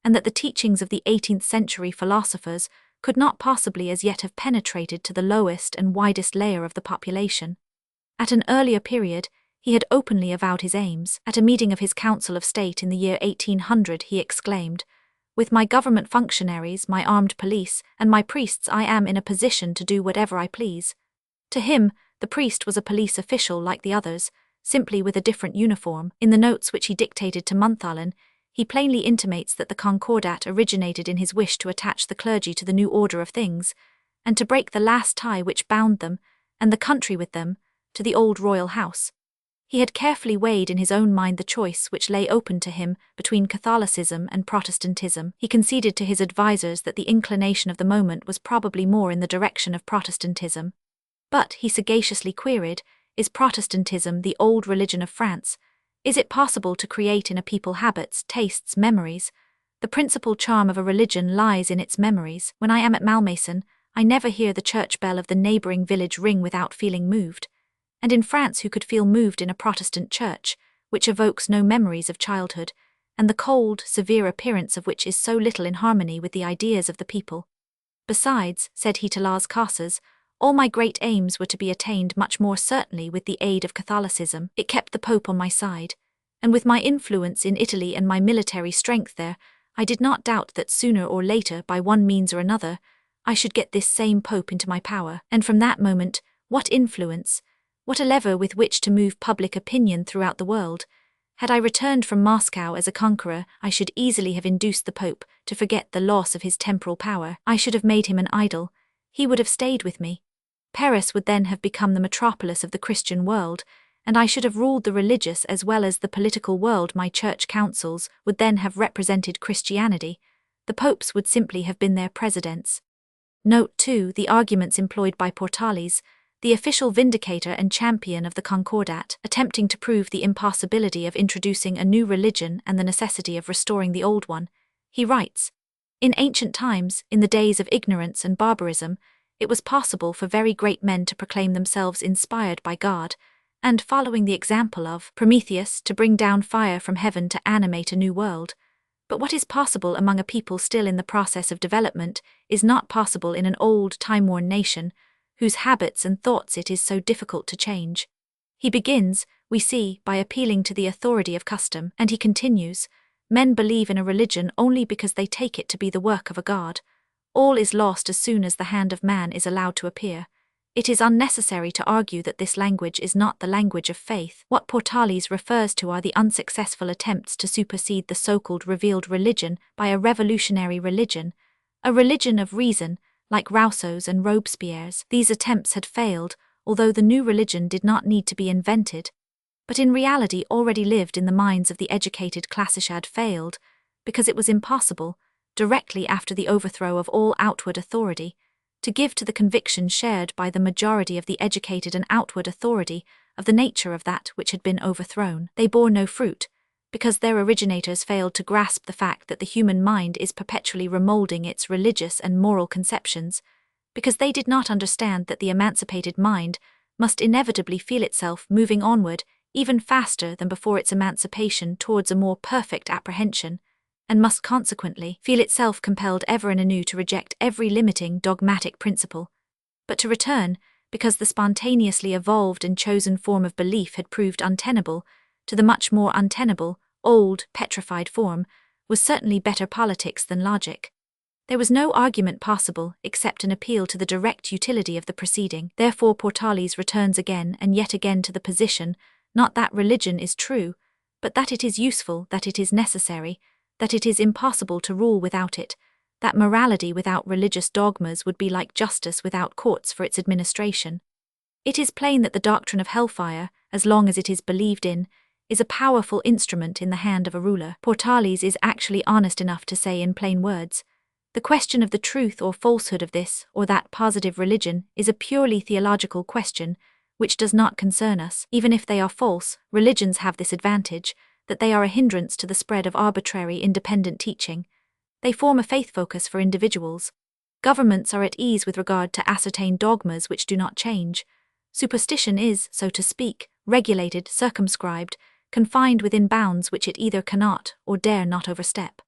and that the teachings of the 18th century philosophers could not possibly as yet have penetrated to the lowest and widest layer of the population. At an earlier period, he had openly avowed his aims. At a meeting of his Council of State in the year 1800, he exclaimed, "With my government functionaries, my armed police, and my priests, I am in a position to do whatever I please." To him, the priest was a police official like the others, simply with a different uniform. In the notes which he dictated to Montholin, he plainly intimates that the Concordat originated in his wish to attach the clergy to the new order of things, and to break the last tie which bound them, and the country with them, to the old royal house. He had carefully weighed in his own mind the choice which lay open to him between Catholicism and Protestantism. He conceded to his advisers that the inclination of the moment was probably more in the direction of Protestantism. But, he sagaciously queried, is Protestantism the old religion of France? Is it possible to create in a people habits, tastes, memories? The principal charm of a religion lies in its memories. When I am at Malmaison, I never hear the church bell of the neighboring village ring without feeling moved. And in France, who could feel moved in a Protestant church, which evokes no memories of childhood, and the cold, severe appearance of which is so little in harmony with the ideas of the people? Besides, said he to Las Casas, all my great aims were to be attained much more certainly with the aid of Catholicism. It kept the Pope on my side, and with my influence in Italy and my military strength there, I did not doubt that sooner or later, by one means or another, I should get this same Pope into my power. And from that moment, what influence, what a lever with which to move public opinion throughout the world! Had I returned from Moscow as a conqueror, I should easily have induced the Pope to forget the loss of his temporal power. I should have made him an idol. He would have stayed with me. Paris would then have become the metropolis of the Christian world, and I should have ruled the religious as well as the political world. My church councils would then have represented Christianity. The popes would simply have been their presidents. Note 2. The arguments employed by Portales, the official vindicator and champion of the Concordat, attempting to prove the impossibility of introducing a new religion and the necessity of restoring the old one. He writes, "In ancient times, in the days of ignorance and barbarism, it was possible for very great men to proclaim themselves inspired by God, and, following the example of Prometheus, to bring down fire from heaven to animate a new world. But what is possible among a people still in the process of development is not possible in an old, time-worn nation, whose habits and thoughts it is so difficult to change." He begins, we see, by appealing to the authority of custom, and he continues, "Men believe in a religion only because they take it to be the work of a god. All is lost as soon as the hand of man is allowed to appear. It is unnecessary to argue that this language is not the language of faith. What Portales refers to are the unsuccessful attempts to supersede the so-called revealed religion by a revolutionary religion, a religion of reason, like Rousseau's and Robespierre's. These attempts had failed, although the new religion did not need to be invented, but in reality already lived in the minds of the educated classes. Had failed, because it was impossible, directly after the overthrow of all outward authority, to give to the conviction shared by the majority of the educated an outward authority of the nature of that which had been overthrown. They bore no fruit, because their originators failed to grasp the fact that the human mind is perpetually remoulding its religious and moral conceptions, because they did not understand that the emancipated mind must inevitably feel itself moving onward even faster than before its emancipation towards a more perfect apprehension, and must consequently feel itself compelled ever and anew to reject every limiting dogmatic principle, but to return, because the spontaneously evolved and chosen form of belief had proved untenable, to the much more untenable, old, petrified form, was certainly better politics than logic. There was no argument possible except an appeal to the direct utility of the proceeding. Therefore Portales returns again and yet again to the position, not that religion is true, but that it is useful, that it is necessary, that it is impossible to rule without it, that morality without religious dogmas would be like justice without courts for its administration. It is plain that the doctrine of hellfire, as long as it is believed in, is a powerful instrument in the hand of a ruler. Portales is actually honest enough to say in plain words, the question of the truth or falsehood of this or that positive religion is a purely theological question, which does not concern us. Even if they are false, religions have this advantage, that they are a hindrance to the spread of arbitrary independent teaching. They form a faith focus for individuals. Governments are at ease with regard to ascertain dogmas which do not change. Superstition is, so to speak, regulated, circumscribed, confined within bounds which it either cannot or dare not overstep.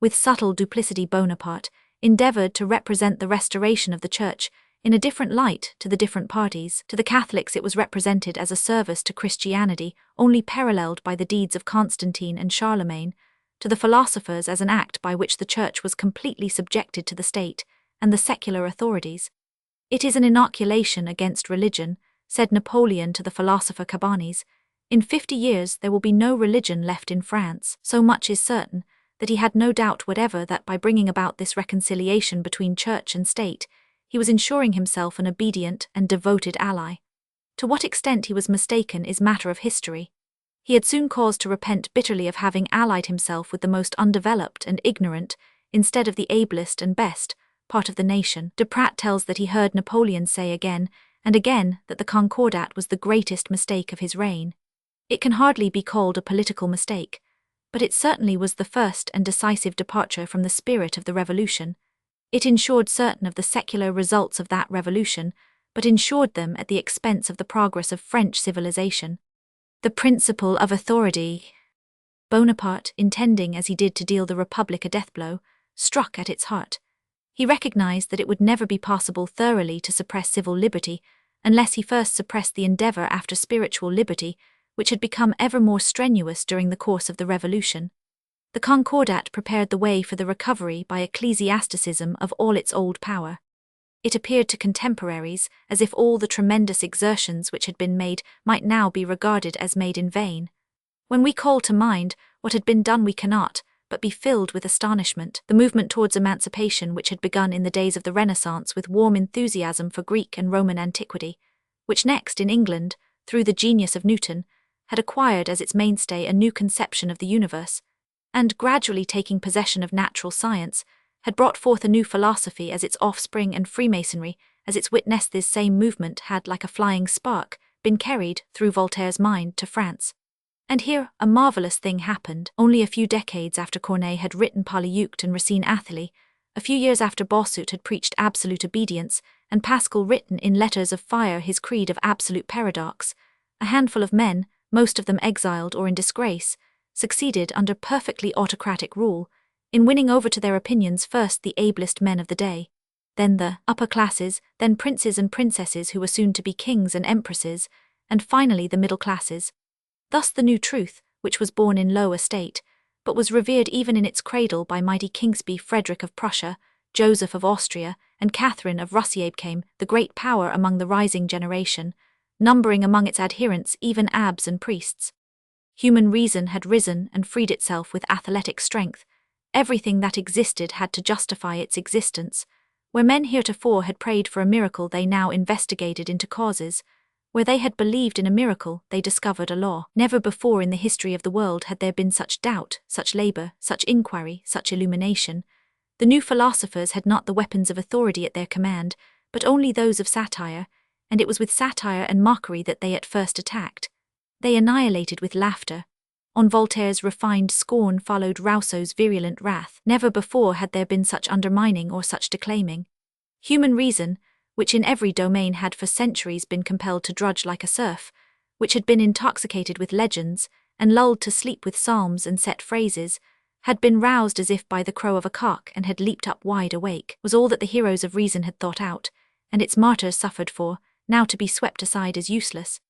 With subtle duplicity, Bonaparte endeavored to represent the restoration of the Church in a different light to the different parties. To the Catholics it was represented as a service to Christianity, only paralleled by the deeds of Constantine and Charlemagne; to the philosophers as an act by which the Church was completely subjected to the state and the secular authorities. "It is an inoculation against religion," said Napoleon to the philosopher Cabanis. "In 50 years there will be no religion left in France." So much is certain that he had no doubt whatever that by bringing about this reconciliation between Church and State, he was ensuring himself an obedient and devoted ally. To what extent he was mistaken is matter of history. He had soon cause to repent bitterly of having allied himself with the most undeveloped and ignorant, instead of the ablest and best, part of the nation. Duprat tells that he heard Napoleon say again and again that the Concordat was the greatest mistake of his reign. It can hardly be called a political mistake, but it certainly was the first and decisive departure from the spirit of the revolution. It ensured certain of the secular results of that revolution, but ensured them at the expense of the progress of French civilization. The principle of authority. Bonaparte, intending as he did to deal the Republic a deathblow, struck at its heart. He recognized that it would never be possible thoroughly to suppress civil liberty unless he first suppressed the endeavor after spiritual liberty, which had become ever more strenuous during the course of the revolution. The Concordat prepared the way for the recovery by ecclesiasticism of all its old power. It appeared to contemporaries as if all the tremendous exertions which had been made might now be regarded as made in vain. When we call to mind what had been done, we cannot but be filled with astonishment. The movement towards emancipation, which had begun in the days of the Renaissance with warm enthusiasm for Greek and Roman antiquity, which next in England, through the genius of Newton, had acquired as its mainstay a new conception of the universe, and gradually taking possession of natural science, had brought forth a new philosophy as its offspring, and Freemasonry as its witness. This same movement had, like a flying spark, been carried, through Voltaire's mind, to France. And here a marvelous thing happened. Only a few decades after Corneille had written Polyeucte and Racine Athalie, a few years after Bossuet had preached absolute obedience, and Pascal written in letters of fire his creed of absolute paradox, a handful of men, most of them exiled or in disgrace, succeeded under perfectly autocratic rule in winning over to their opinions first the ablest men of the day, then the upper classes, then princes and princesses who were soon to be kings and empresses, and finally the middle classes. Thus the new truth, which was born in low estate, but was revered even in its cradle by mighty Kingsby, Frederick of Prussia, Joseph of Austria, and Catherine of Russia, became the great power among the rising generation, numbering among its adherents even abbes and priests. Human reason had risen and freed itself with athletic strength. Everything that existed had to justify its existence. Where men heretofore had prayed for a miracle, they now investigated into causes. Where they had believed in a miracle, they discovered a law. Never before in the history of the world had there been such doubt, such labor, such inquiry, such illumination. The new philosophers had not the weapons of authority at their command, but only those of satire, and it was with satire and mockery that they at first attacked. They annihilated with laughter. On Voltaire's refined scorn followed Rousseau's virulent wrath. Never before had there been such undermining or such declaiming. Human reason, which in every domain had for centuries been compelled to drudge like a serf, which had been intoxicated with legends, and lulled to sleep with psalms and set phrases, had been roused as if by the crow of a cock and had leaped up wide awake, was all that the heroes of reason had thought out, and its martyrs suffered for, now to be swept aside as useless.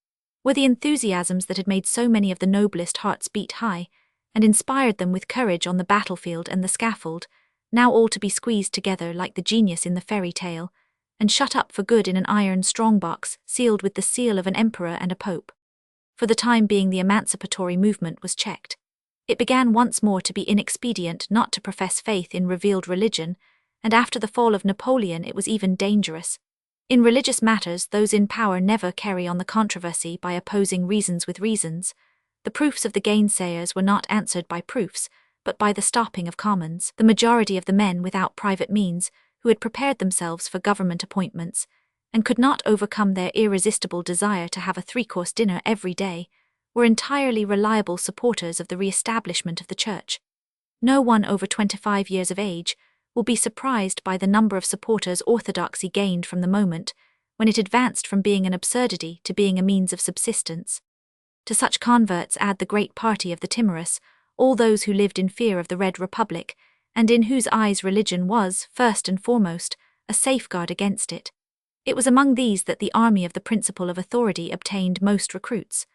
Were the enthusiasms that had made so many of the noblest hearts beat high, and inspired them with courage on the battlefield and the scaffold, now all to be squeezed together like the genius in the fairy tale, and shut up for good in an iron strong-box sealed with the seal of an emperor and a pope. For the time being the emancipatory movement was checked. It began once more to be inexpedient not to profess faith in revealed religion, and after the fall of Napoleon it was even dangerous. In religious matters those in power never carry on the controversy by opposing reasons with reasons. The proofs of the gainsayers were not answered by proofs, but by the stopping of commons. The majority of the men without private means, who had prepared themselves for government appointments, and could not overcome their irresistible desire to have a three-course dinner every day, were entirely reliable supporters of the re-establishment of the Church. No one over 25 years of age will be surprised by the number of supporters orthodoxy gained from the moment when it advanced from being an absurdity to being a means of subsistence. To such converts add the great party of the timorous, all those who lived in fear of the Red Republic, and in whose eyes religion was, first and foremost, a safeguard against it. It was among these that the army of the principle of authority obtained most recruits.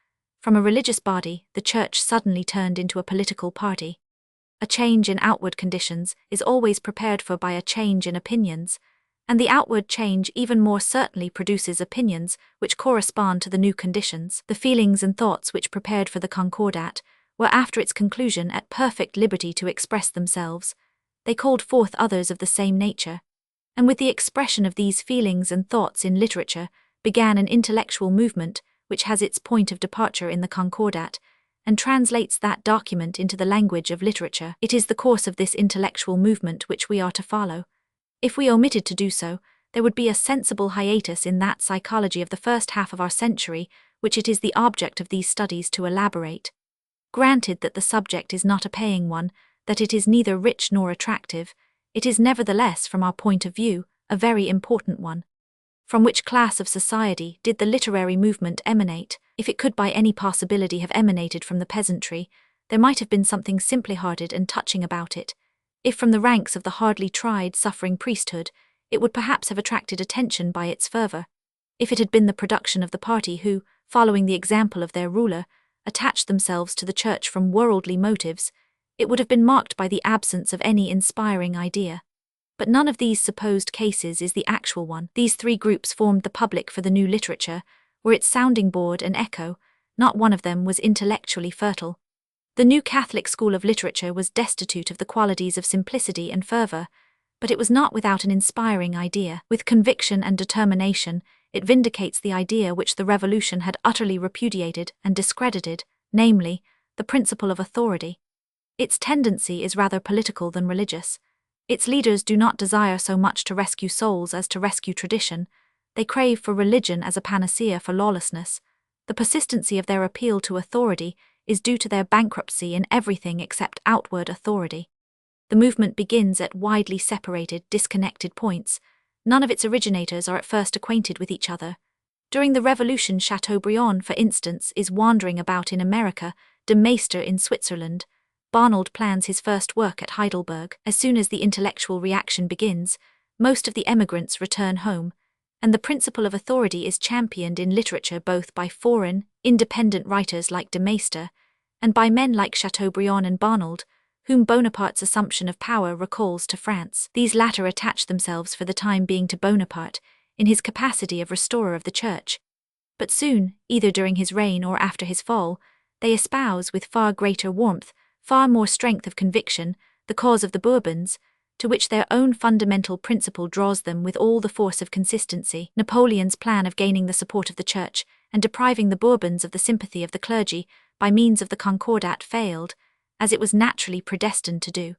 From a religious body, the church suddenly turned into a political party. A change in outward conditions is always prepared for by a change in opinions, and the outward change even more certainly produces opinions which correspond to the new conditions. The feelings and thoughts which prepared for the Concordat were after its conclusion at perfect liberty to express themselves. They called forth others of the same nature, and with the expression of these feelings and thoughts in literature began an intellectual movement which has its point of departure in the Concordat, and translates that document into the language of literature. It is the course of this intellectual movement which we are to follow. If we omitted to do so, there would be a sensible hiatus in that psychology of the first half of our century which it is the object of these studies to elaborate. Granted that the subject is not a paying one, that it is neither rich nor attractive, it is nevertheless, from our point of view, a very important one. From which class of society did the literary movement emanate? If it could by any possibility have emanated from the peasantry, there might have been something simply-hearted and touching about it. If from the ranks of the hardly tried, suffering priesthood, it would perhaps have attracted attention by its fervour. If it had been the production of the party who, following the example of their ruler, attached themselves to the church from worldly motives, it would have been marked by the absence of any inspiring idea. But none of these supposed cases is the actual one. These three groups formed the public for the new literature, were its sounding board and echo. Not one of them was intellectually fertile. The new Catholic school of literature was destitute of the qualities of simplicity and fervour, but it was not without an inspiring idea. With conviction and determination, it vindicates the idea which the Revolution had utterly repudiated and discredited, namely, the principle of authority. Its tendency is rather political than religious. Its leaders do not desire so much to rescue souls as to rescue tradition. They crave for religion as a panacea for lawlessness. The persistency of their appeal to authority is due to their bankruptcy in everything except outward authority. The movement begins at widely separated, disconnected points. None of its originators are at first acquainted with each other. During the Revolution, Chateaubriand, for instance, is wandering about in America, de Maistre in Switzerland. Barnold plans his first work at Heidelberg. As soon as the intellectual reaction begins, most of the emigrants return home, and the principle of authority is championed in literature both by foreign, independent writers like de Maistre, and by men like Chateaubriand and Barnold, whom Bonaparte's assumption of power recalls to France. These latter attach themselves for the time being to Bonaparte, in his capacity of restorer of the church. But soon, either during his reign or after his fall, they espouse with far greater warmth, far more strength of conviction, the cause of the Bourbons, to which their own fundamental principle draws them with all the force of consistency. Napoleon's plan of gaining the support of the church and depriving the Bourbons of the sympathy of the clergy by means of the Concordat failed, as it was naturally predestined to do.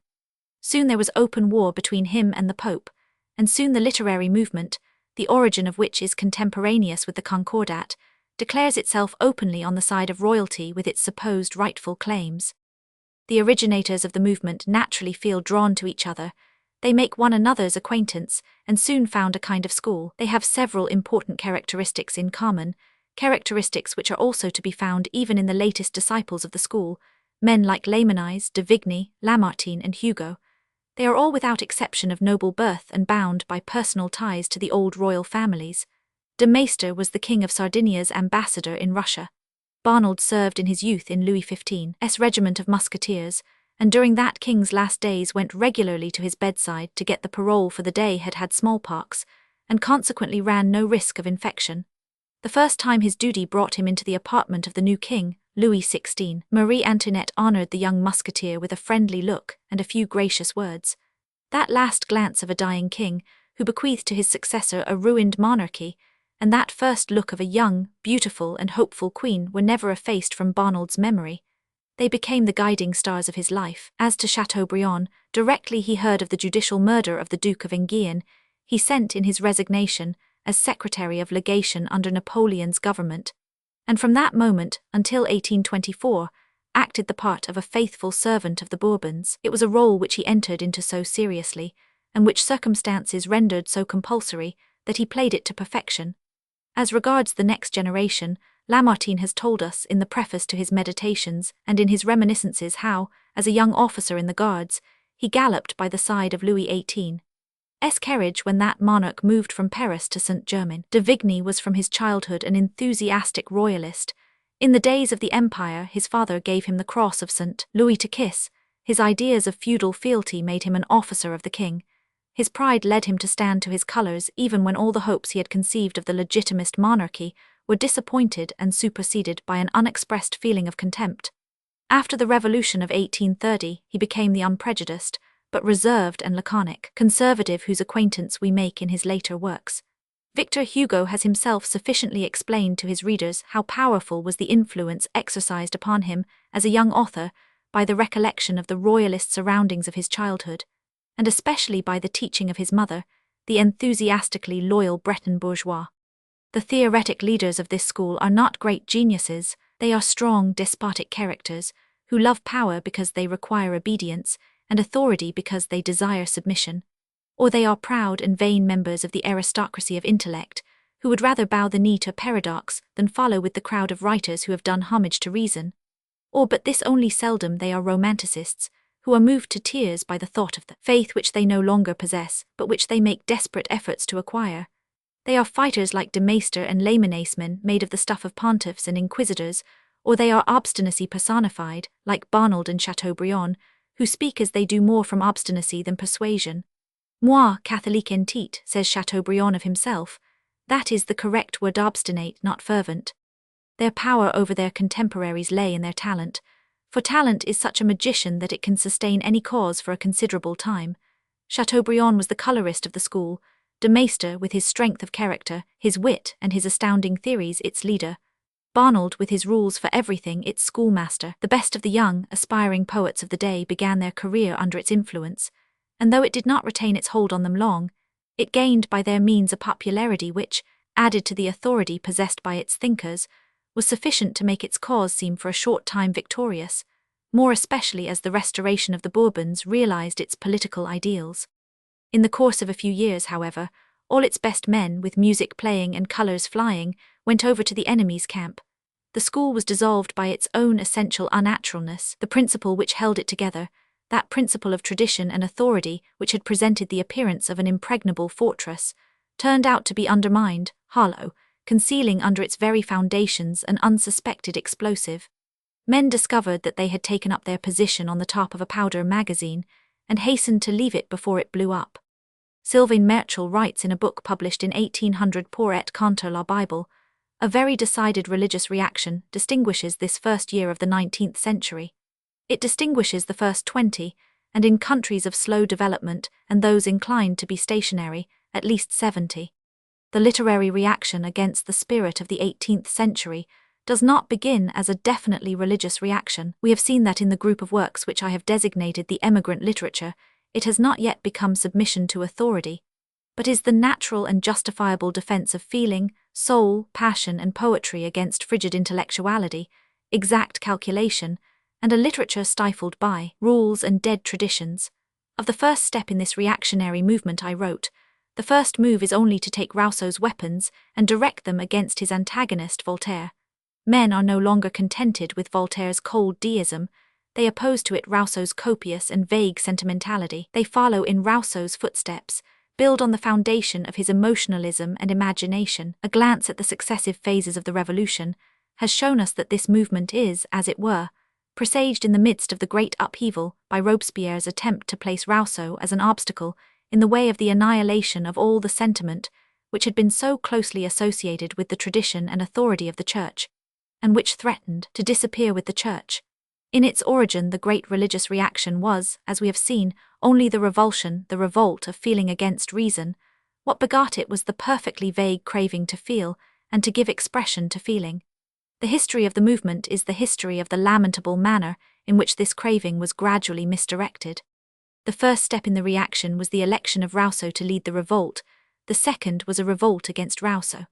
Soon there was open war between him and the Pope, and soon the literary movement, the origin of which is contemporaneous with the Concordat, declares itself openly on the side of royalty with its supposed rightful claims. The originators of the movement naturally feel drawn to each other. They make one another's acquaintance and soon found a kind of school. They have several important characteristics in common, characteristics which are also to be found even in the latest disciples of the school, men like Lamennais, de Vigny, Lamartine and Hugo. They are all without exception of noble birth and bound by personal ties to the old royal families. De Maistre was the King of Sardinia's ambassador in Russia. Barnold served in his youth in Louis XV's regiment of musketeers, and during that king's last days went regularly to his bedside to get the parole for the day had had smallpox, and consequently ran no risk of infection. The first time his duty brought him into the apartment of the new king, Louis XVI, Marie Antoinette honoured the young musketeer with a friendly look and a few gracious words. That last glance of a dying king, who bequeathed to his successor a ruined monarchy, and that first look of a young, beautiful and hopeful queen were never effaced from Barnold's memory. They became the guiding stars of his life. As to Chateaubriand, directly he heard of the judicial murder of the Duke of Enghien, he sent in his resignation as Secretary of Legation under Napoleon's government, and from that moment until 1824 acted the part of a faithful servant of the Bourbons. It was a role which he entered into so seriously, and which circumstances rendered so compulsory, that he played it to perfection. As regards the next generation, Lamartine has told us in the preface to his Meditations and in his reminiscences how, as a young officer in the Guards, he galloped by the side of Louis XVIII's carriage when that monarch moved from Paris to Saint-Germain. De Vigny was from his childhood an enthusiastic royalist. In the days of the Empire, his father gave him the cross of St. Louis to kiss. His ideas of feudal fealty made him an officer of the king. His pride led him to stand to his colours even when all the hopes he had conceived of the legitimist monarchy were disappointed and superseded by an unexpressed feeling of contempt. After the Revolution of 1830, he became the unprejudiced, but reserved and laconic conservative whose acquaintance we make in his later works. Victor Hugo has himself sufficiently explained to his readers how powerful was the influence exercised upon him as a young author by the recollection of the royalist surroundings of his childhood, and especially by the teaching of his mother, the enthusiastically loyal Breton bourgeois. The theoretic leaders of this school are not great geniuses, they are strong, despotic characters, who love power because they require obedience, and authority because they desire submission. Or they are proud and vain members of the aristocracy of intellect, who would rather bow the knee to paradox than follow with the crowd of writers who have done homage to reason. Or, but this only seldom, they are romanticists, who are moved to tears by the thought of the faith which they no longer possess, but which they make desperate efforts to acquire. They are fighters like de Maistre and laymanismen made of the stuff of pontiffs and inquisitors, or they are obstinacy personified, like Barnard and Chateaubriand, who speak as they do more from obstinacy than persuasion. Moi, catholique en titre, says Chateaubriand of himself, that is the correct word, obstinate, not fervent. Their power over their contemporaries lay in their talent, for talent is such a magician that it can sustain any cause for a considerable time. Chateaubriand was the colourist of the school, de Maistre, with his strength of character, his wit, and his astounding theories, its leader. Barnard, with his rules for everything, its schoolmaster. The best of the young, aspiring poets of the day began their career under its influence, and though it did not retain its hold on them long, it gained by their means a popularity which, added to the authority possessed by its thinkers, was sufficient to make its cause seem for a short time victorious, more especially as the restoration of the Bourbons realized its political ideals. In the course of a few years, however, all its best men, with music playing and colours flying, went over to the enemy's camp. The school was dissolved by its own essential unnaturalness, the principle which held it together, that principle of tradition and authority which had presented the appearance of an impregnable fortress, turned out to be undermined, hollow, concealing under its very foundations an unsuspected explosive. Men discovered that they had taken up their position on the top of a powder magazine, and hastened to leave it before it blew up. Sylvain Merchel writes in a book published in 1800 Pour et contre la Bible, a very decided religious reaction distinguishes this first year of the 19th century. It distinguishes the first 20, and in countries of slow development and those inclined to be stationary, at least 70. The literary reaction against the spirit of the 18th century does not begin as a definitely religious reaction. We have seen that in the group of works which I have designated the emigrant literature, it has not yet become submission to authority, but is the natural and justifiable defense of feeling, soul, passion, and poetry against frigid intellectuality, exact calculation, and a literature stifled by rules and dead traditions. Of the first step in this reactionary movement I wrote, the first move is only to take Rousseau's weapons and direct them against his antagonist Voltaire. Men are no longer contented with Voltaire's cold deism, they oppose to it Rousseau's copious and vague sentimentality. They follow in Rousseau's footsteps, build on the foundation of his emotionalism and imagination. A glance at the successive phases of the Revolution has shown us that this movement is, as it were, presaged in the midst of the great upheaval by Robespierre's attempt to place Rousseau as an obstacle in the way of the annihilation of all the sentiment which had been so closely associated with the tradition and authority of the Church, and which threatened to disappear with the Church. In its origin, the great religious reaction was, as we have seen, only the revulsion, the revolt of feeling against reason. What begot it was the perfectly vague craving to feel, and to give expression to feeling. The history of the movement is the history of the lamentable manner in which this craving was gradually misdirected. The first step in the reaction was the election of Rousseau to lead the revolt, the second was a revolt against Rousseau.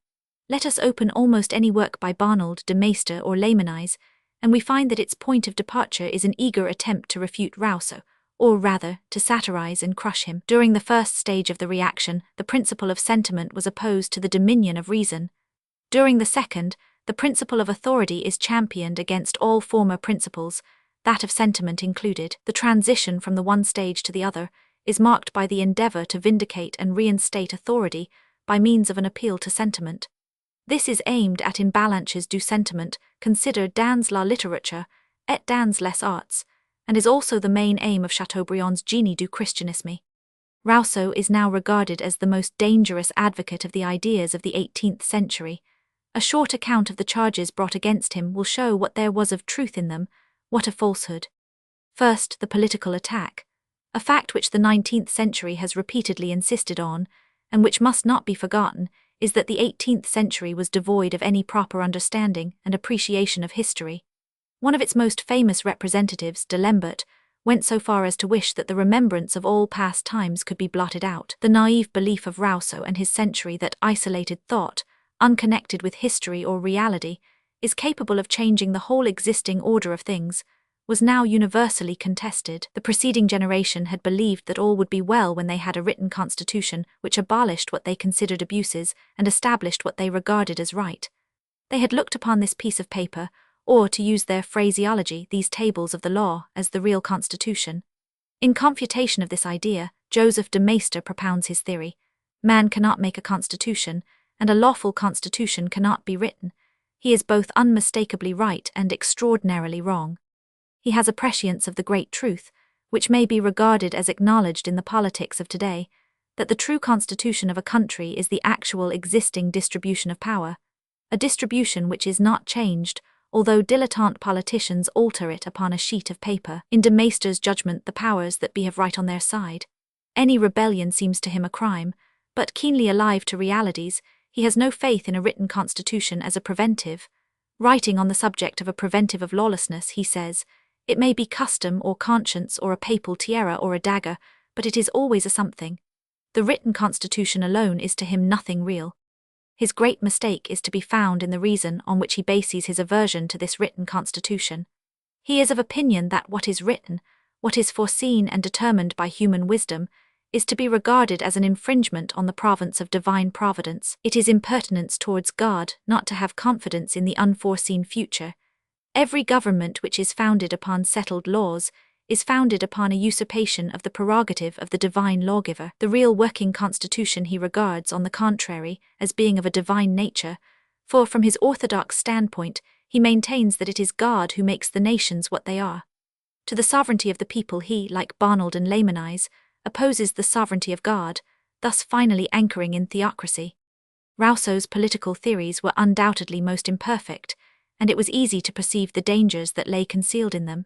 Let us open almost any work by Barnard, de Maistre, or Laymanis, and we find that its point of departure is an eager attempt to refute Rousseau, or rather, to satirize and crush him. During the first stage of the reaction, the principle of sentiment was opposed to the dominion of reason. During the second, the principle of authority is championed against all former principles, that of sentiment included. The transition from the one stage to the other is marked by the endeavor to vindicate and reinstate authority by means of an appeal to sentiment. This is aimed at in Ballanches du sentiment, consider dans la littérature, et dans les arts, and is also the main aim of Chateaubriand's Génie du Christianisme. Rousseau is now regarded as the most dangerous advocate of the ideas of the 18th century. A short account of the charges brought against him will show what there was of truth in them, what of falsehood. First, the political attack, a fact which the 19th century has repeatedly insisted on, and which must not be forgotten, is that the 18th century was devoid of any proper understanding and appreciation of history. One of its most famous representatives, D'Alembert, went so far as to wish that the remembrance of all past times could be blotted out. The naive belief of Rousseau and his century that isolated thought, unconnected with history or reality, is capable of changing the whole existing order of things, was now universally contested. The preceding generation had believed that all would be well when they had a written constitution which abolished what they considered abuses and established what they regarded as right. They had looked upon this piece of paper, or, to use their phraseology, these tables of the law, as the real constitution. In confutation of this idea, Joseph de Maistre propounds his theory. Man cannot make a constitution, and a lawful constitution cannot be written. He is both unmistakably right and extraordinarily wrong. He has a prescience of the great truth, which may be regarded as acknowledged in the politics of today, that the true constitution of a country is the actual existing distribution of power, a distribution which is not changed, although dilettante politicians alter it upon a sheet of paper. In de Maistre's judgment, the powers that be have right on their side. Any rebellion seems to him a crime, but keenly alive to realities, he has no faith in a written constitution as a preventive. Writing on the subject of a preventive of lawlessness, he says, "It may be custom or conscience or a papal tiara or a dagger, but it is always a something. The written constitution alone is to him nothing real." His great mistake is to be found in the reason on which he bases his aversion to this written constitution. He is of opinion that what is written, what is foreseen and determined by human wisdom, is to be regarded as an infringement on the province of divine providence. It is impertinence towards God not to have confidence in the unforeseen future. Every government which is founded upon settled laws is founded upon a usurpation of the prerogative of the divine lawgiver. The real working constitution he regards, on the contrary, as being of a divine nature, for from his orthodox standpoint he maintains that it is God who makes the nations what they are. To the sovereignty of the people he, like Barnald and Lamennais, opposes the sovereignty of God, thus finally anchoring in theocracy. Rousseau's political theories were undoubtedly most imperfect, and it was easy to perceive the dangers that lay concealed in them.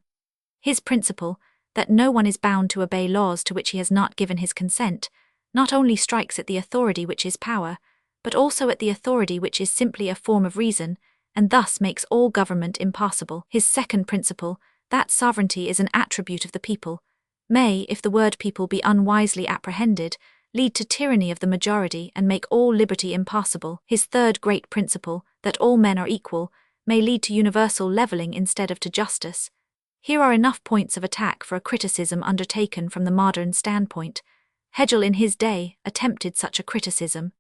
His principle, that no one is bound to obey laws to which he has not given his consent, not only strikes at the authority which is power, but also at the authority which is simply a form of reason, and thus makes all government impossible. His second principle, that sovereignty is an attribute of the people, may, if the word people be unwisely apprehended, lead to tyranny of the majority and make all liberty impossible. His third great principle, that all men are equal, may lead to universal levelling instead of to justice. Here are enough points of attack for a criticism undertaken from the modern standpoint. Hegel in his day attempted such a criticism.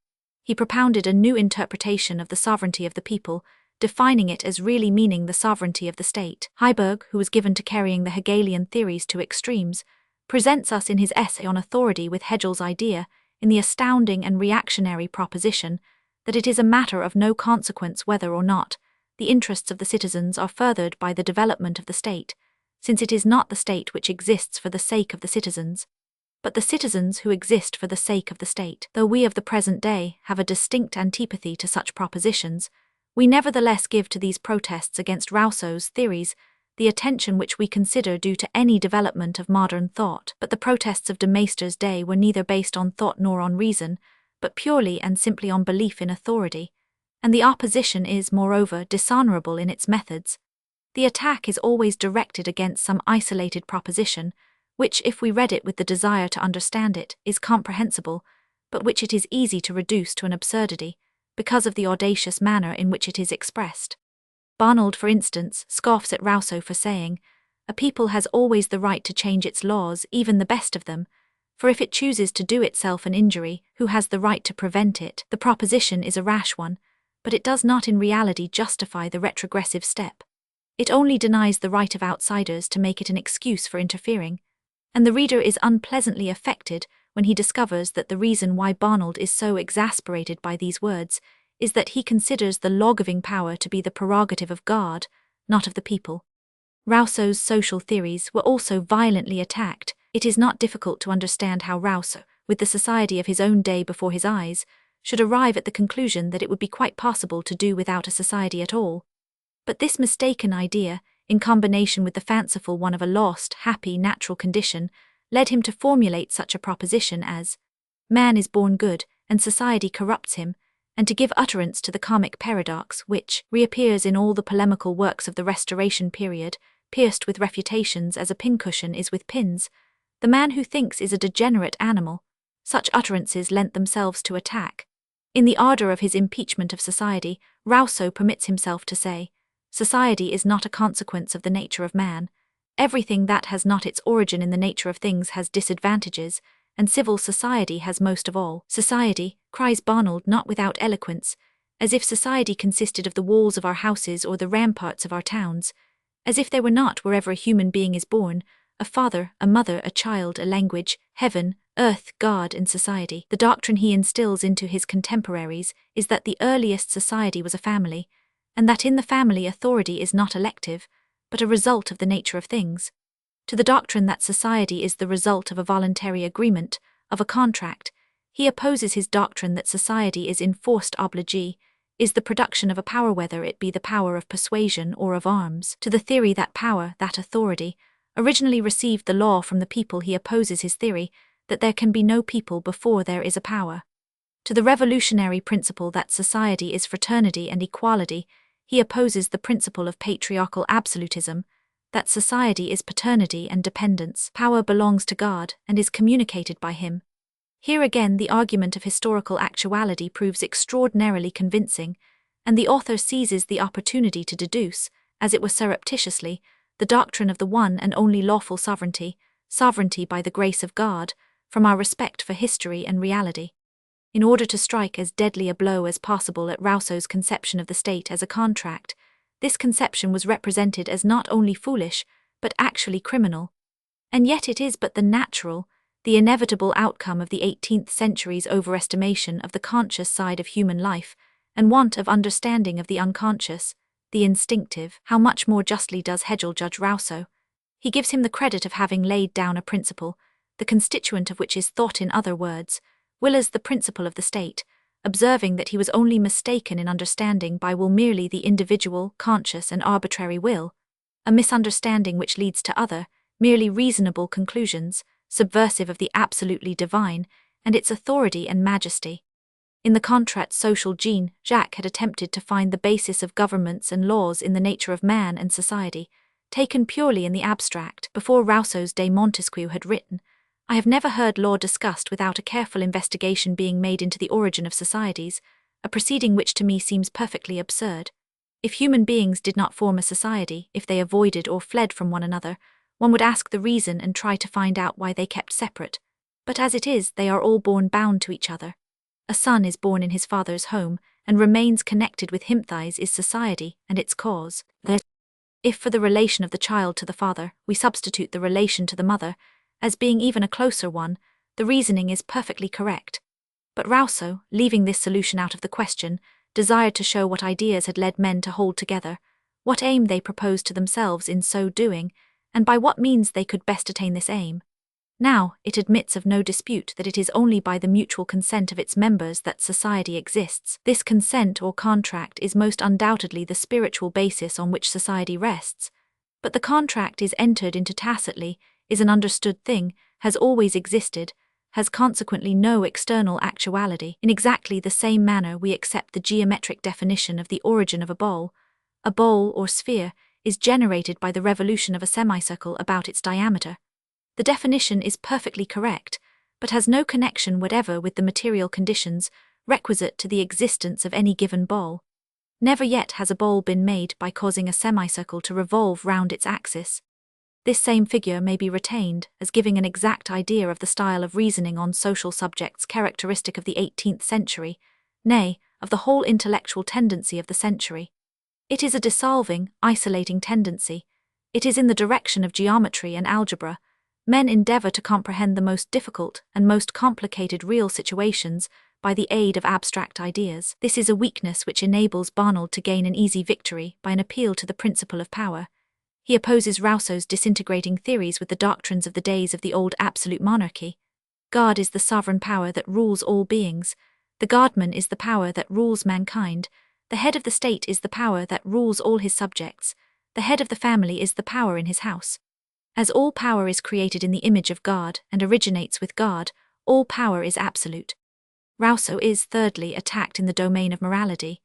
He propounded a new interpretation of the sovereignty of the people, defining it as really meaning the sovereignty of the state. Heiberg, who was given to carrying the Hegelian theories to extremes, presents us in his essay on authority with Hegel's idea, in the astounding and reactionary proposition, that it is a matter of no consequence whether or not the interests of the citizens are furthered by the development of the state, since it is not the state which exists for the sake of the citizens, but the citizens who exist for the sake of the state. Though we of the present day have a distinct antipathy to such propositions, we nevertheless give to these protests against Rousseau's theories the attention which we consider due to any development of modern thought. But the protests of de Maistre's day were neither based on thought nor on reason, but purely and simply on belief in authority, and the opposition is, moreover, dishonorable in its methods. The attack is always directed against some isolated proposition, which, if we read it with the desire to understand it, is comprehensible, but which it is easy to reduce to an absurdity, because of the audacious manner in which it is expressed. Barnald, for instance, scoffs at Rousseau for saying, "A people has always the right to change its laws, even the best of them, for if it chooses to do itself an injury, who has the right to prevent it?" The proposition is a rash one, but it does not in reality justify the retrogressive step. It only denies the right of outsiders to make it an excuse for interfering, and the reader is unpleasantly affected when he discovers that the reason why Barnold is so exasperated by these words is that he considers the law-giving power to be the prerogative of God, not of the people. Rousseau's social theories were also violently attacked. It is not difficult to understand how Rousseau, with the society of his own day before his eyes, should arrive at the conclusion that it would be quite possible to do without a society at all. But this mistaken idea, in combination with the fanciful one of a lost, happy, natural condition, led him to formulate such a proposition as, man is born good, and society corrupts him, and to give utterance to the comic paradox which reappears in all the polemical works of the Restoration period, pierced with refutations as a pincushion is with pins. The man who thinks is a degenerate animal. Such utterances lent themselves to attack. In the ardour of his impeachment of society, Rousseau permits himself to say, society is not a consequence of the nature of man. Everything that has not its origin in the nature of things has disadvantages, and civil society has most of all. Society, cries Barnold not without eloquence, as if society consisted of the walls of our houses or the ramparts of our towns, as if there were not, wherever a human being is born, a father, a mother, a child, a language, heaven, earth, God, and society. The doctrine he instills into his contemporaries is that the earliest society was a family, and that in the family authority is not elective, but a result of the nature of things. To the doctrine that society is the result of a voluntary agreement, of a contract, he opposes his doctrine that society is enforced obligee, is the production of a power, whether it be the power of persuasion or of arms. To the theory that power, that authority, originally received the law from the people, he opposes his theory that there can be no people before there is a power. To the revolutionary principle that society is fraternity and equality, he opposes the principle of patriarchal absolutism, that society is paternity and dependence. Power belongs to God and is communicated by him. Here again the argument of historical actuality proves extraordinarily convincing, and the author seizes the opportunity to deduce, as it were surreptitiously, the doctrine of the one and only lawful sovereignty, sovereignty by the grace of God, from our respect for history and reality. In order to strike as deadly a blow as possible at Rousseau's conception of the state as a contract, this conception was represented as not only foolish, but actually criminal. And yet it is but the natural, the inevitable outcome of the 18th century's overestimation of the conscious side of human life, and want of understanding of the unconscious, the instinctive. How much more justly does Hegel judge Rousseau? He gives him the credit of having laid down a principle, the constituent of which is thought, in other words, will as the principle of the state, observing that he was only mistaken in understanding by will merely the individual, conscious and arbitrary will, a misunderstanding which leads to other, merely reasonable conclusions, subversive of the absolutely divine, and its authority and majesty. In the Contrat social, Jean-Jacques had attempted to find the basis of governments and laws in the nature of man and society, taken purely in the abstract. Before Rousseau's day, Montesquieu had written, I have never heard law discussed without a careful investigation being made into the origin of societies, a proceeding which to me seems perfectly absurd. If human beings did not form a society, if they avoided or fled from one another, one would ask the reason and try to find out why they kept separate. But as it is, they are all born bound to each other. A son is born in his father's home, and remains connected with him. Thus is society, and its cause. If for the relation of the child to the father, we substitute the relation to the mother, as being even a closer one, the reasoning is perfectly correct. But Rousseau, leaving this solution out of the question, desired to show what ideas had led men to hold together, what aim they proposed to themselves in so doing, and by what means they could best attain this aim. Now, it admits of no dispute that it is only by the mutual consent of its members that society exists. This consent or contract is most undoubtedly the spiritual basis on which society rests, but the contract is entered into tacitly, is an understood thing, has always existed, has consequently no external actuality. In exactly the same manner we accept the geometric definition of the origin of a bowl. A bowl or sphere is generated by the revolution of a semicircle about its diameter. The definition is perfectly correct, but has no connection whatever with the material conditions requisite to the existence of any given bowl. Never yet has a bowl been made by causing a semicircle to revolve round its axis. This same figure may be retained as giving an exact idea of the style of reasoning on social subjects characteristic of the 18th century, nay, of the whole intellectual tendency of the century. It is a dissolving, isolating tendency. It is in the direction of geometry and algebra. Men endeavor to comprehend the most difficult and most complicated real situations by the aid of abstract ideas. This is a weakness which enables Barnold to gain an easy victory by an appeal to the principle of power. He opposes Rousseau's disintegrating theories with the doctrines of the days of the old absolute monarchy. God is the sovereign power that rules all beings. The godman is the power that rules mankind. The head of the state is the power that rules all his subjects. The head of the family is the power in his house. As all power is created in the image of God and originates with God, all power is absolute. Rousseau is, thirdly, attacked in the domain of morality.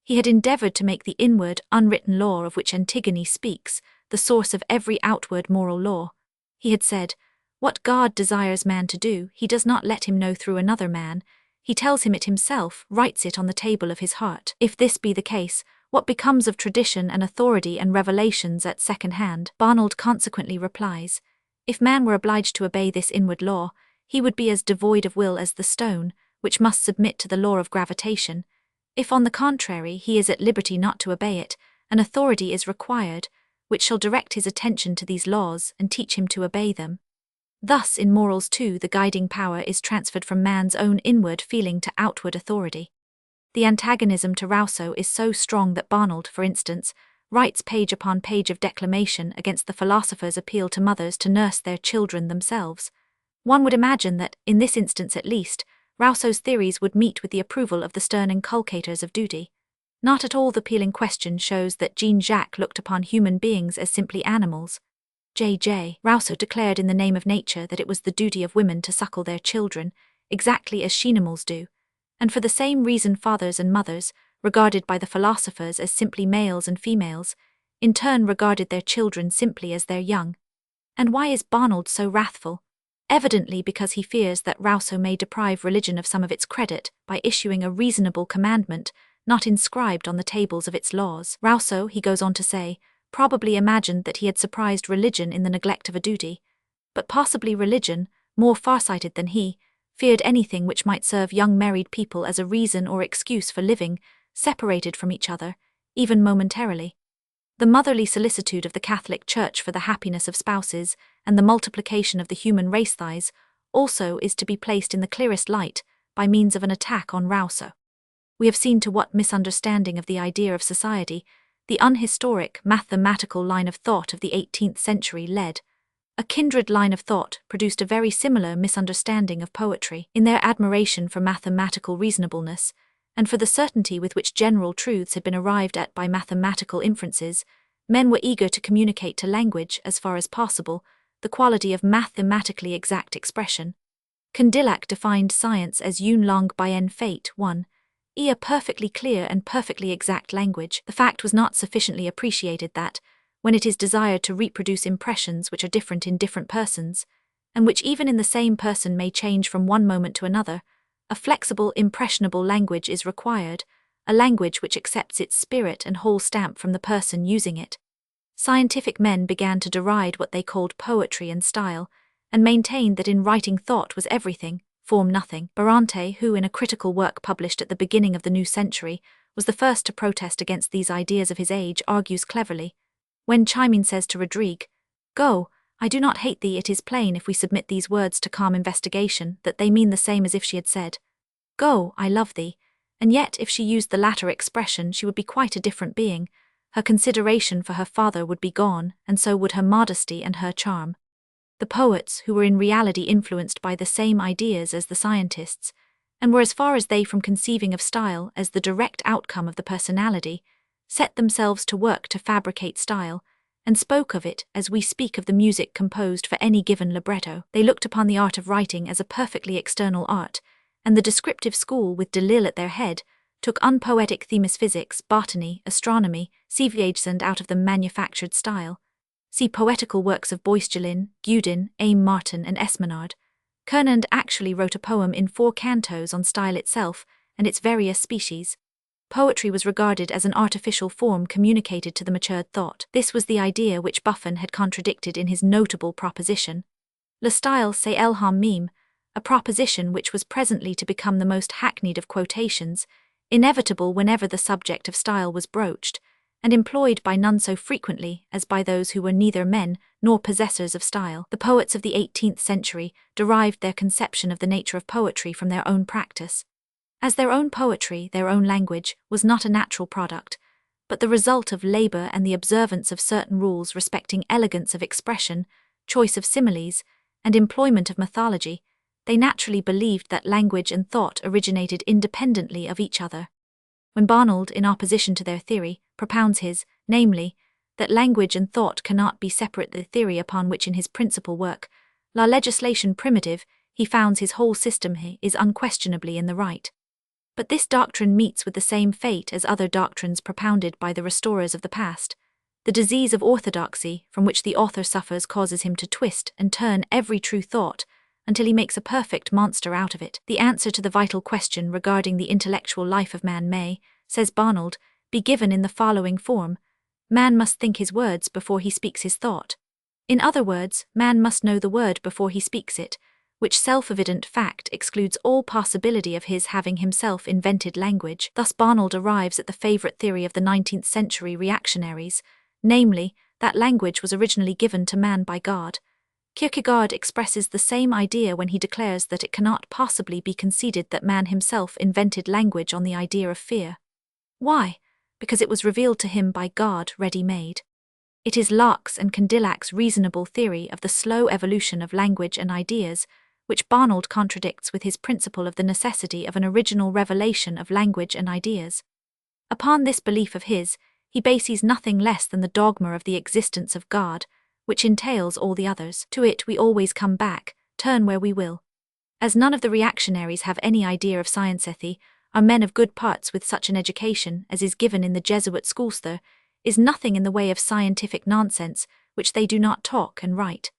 He had endeavored to make the inward, unwritten law of which Antigone speaks the source of every outward moral law. He had said, "What God desires man to do, he does not let him know through another man. He tells him it himself, writes it on the table of his heart. If this be the case, what becomes of tradition and authority and revelations at second hand?" Barnold consequently replies, "If man were obliged to obey this inward law, he would be as devoid of will as the stone, which must submit to the law of gravitation. If on the contrary he is at liberty not to obey it, an authority is required, which shall direct his attention to these laws and teach him to obey them." Thus in morals too the guiding power is transferred from man's own inward feeling to outward authority. The antagonism to Rousseau is so strong that Barnold, for instance, writes page upon page of declamation against the philosopher's appeal to mothers to nurse their children themselves. One would imagine that, in this instance at least, Rousseau's theories would meet with the approval of the stern inculcators of duty. Not at all the appealing question shows that Jean-Jacques looked upon human beings as simply animals. J.J. Rousseau declared in the name of nature that it was the duty of women to suckle their children, exactly as she-animals do, and for the same reason fathers and mothers, regarded by the philosophers as simply males and females, in turn regarded their children simply as their young. And why is Barnold so wrathful? Evidently because he fears that Rousseau may deprive religion of some of its credit by issuing a reasonable commandment not inscribed on the tables of its laws. Rousseau, he goes on to say, probably imagined that he had surprised religion in the neglect of a duty, but possibly religion, more far-sighted than he, feared anything which might serve young married people as a reason or excuse for living, separated from each other, even momentarily. The motherly solicitude of the Catholic Church for the happiness of spouses and the multiplication of the human race thighs also is to be placed in the clearest light by means of an attack on Rousseau. We have seen to what misunderstanding of the idea of society the unhistoric, mathematical line of thought of the 18th century led. A kindred line of thought produced a very similar misunderstanding of poetry. In their admiration for mathematical reasonableness, and for the certainty with which general truths had been arrived at by mathematical inferences, men were eager to communicate to language, as far as possible, the quality of mathematically exact expression. Condillac defined science as une langue bien faite, a perfectly clear and perfectly exact language. The fact was not sufficiently appreciated that, when it is desired to reproduce impressions which are different in different persons, and which even in the same person may change from one moment to another, a flexible, impressionable language is required, a language which accepts its spirit and whole stamp from the person using it. Scientific men began to deride what they called poetry and style, and maintained that in writing thought was everything, form nothing. Barante, who in a critical work published at the beginning of the new century, was the first to protest against these ideas of his age, argues cleverly. When Chimene says to Rodrigue, "Go, I do not hate thee," it is plain if we submit these words to calm investigation that they mean the same as if she had said, "Go, I love thee," and yet if she used the latter expression she would be quite a different being. Her consideration for her father would be gone, and so would her modesty and her charm. The poets, who were in reality influenced by the same ideas as the scientists, and were as far as they from conceiving of style as the direct outcome of the personality, set themselves to work to fabricate style, and spoke of it as we speak of the music composed for any given libretto. They looked upon the art of writing as a perfectly external art, and the descriptive school, with Delille at their head, took unpoetic themis physics, botany, astronomy, Sievagesen out of them manufactured style. See poetical works of Boisgelin, Gudin, Aime Martin and Esmenard. Kernand actually wrote a poem in 4 cantos on style itself and its various species. Poetry was regarded as an artificial form communicated to the matured thought. This was the idea which Buffon had contradicted in his notable proposition. Le style c'est l'homme même, a proposition which was presently to become the most hackneyed of quotations, inevitable whenever the subject of style was broached, and employed by none so frequently as by those who were neither men nor possessors of style. The poets of the 18th century derived their conception of the nature of poetry from their own practice. As their own poetry, their own language, was not a natural product, but the result of labor and the observance of certain rules respecting elegance of expression, choice of similes, and employment of mythology, they naturally believed that language and thought originated independently of each other. When Barnold, in opposition to their theory, propounds his, namely, that language and thought cannot be separate, the theory upon which in his principal work, La Legislation Primitive, he founds his whole system, he is unquestionably in the right. But this doctrine meets with the same fate as other doctrines propounded by the restorers of the past. The disease of orthodoxy, from which the author suffers, causes him to twist and turn every true thought until he makes a perfect monster out of it. The answer to the vital question regarding the intellectual life of man may, says Barnold, be given in the following form: man must think his words before he speaks his thought. In other words, man must know the word before he speaks it, which self-evident fact excludes all possibility of his having himself invented language. Thus Barnold arrives at the favorite theory of the 19th century reactionaries, namely, that language was originally given to man by God. Kierkegaard expresses the same idea when he declares that it cannot possibly be conceded that man himself invented language on the idea of fear. Why? Because it was revealed to him by God ready-made. It is Locke's and Condillac's reasonable theory of the slow evolution of language and ideas, which Barnold contradicts with his principle of the necessity of an original revelation of language and ideas. Upon this belief of his, he bases nothing less than the dogma of the existence of God, which entails all the others. To it we always come back, turn where we will. As none of the reactionaries have any idea of scienceethy, are men of good parts with such an education as is given in the Jesuit schools, there is nothing in the way of scientific nonsense which they do not talk and write.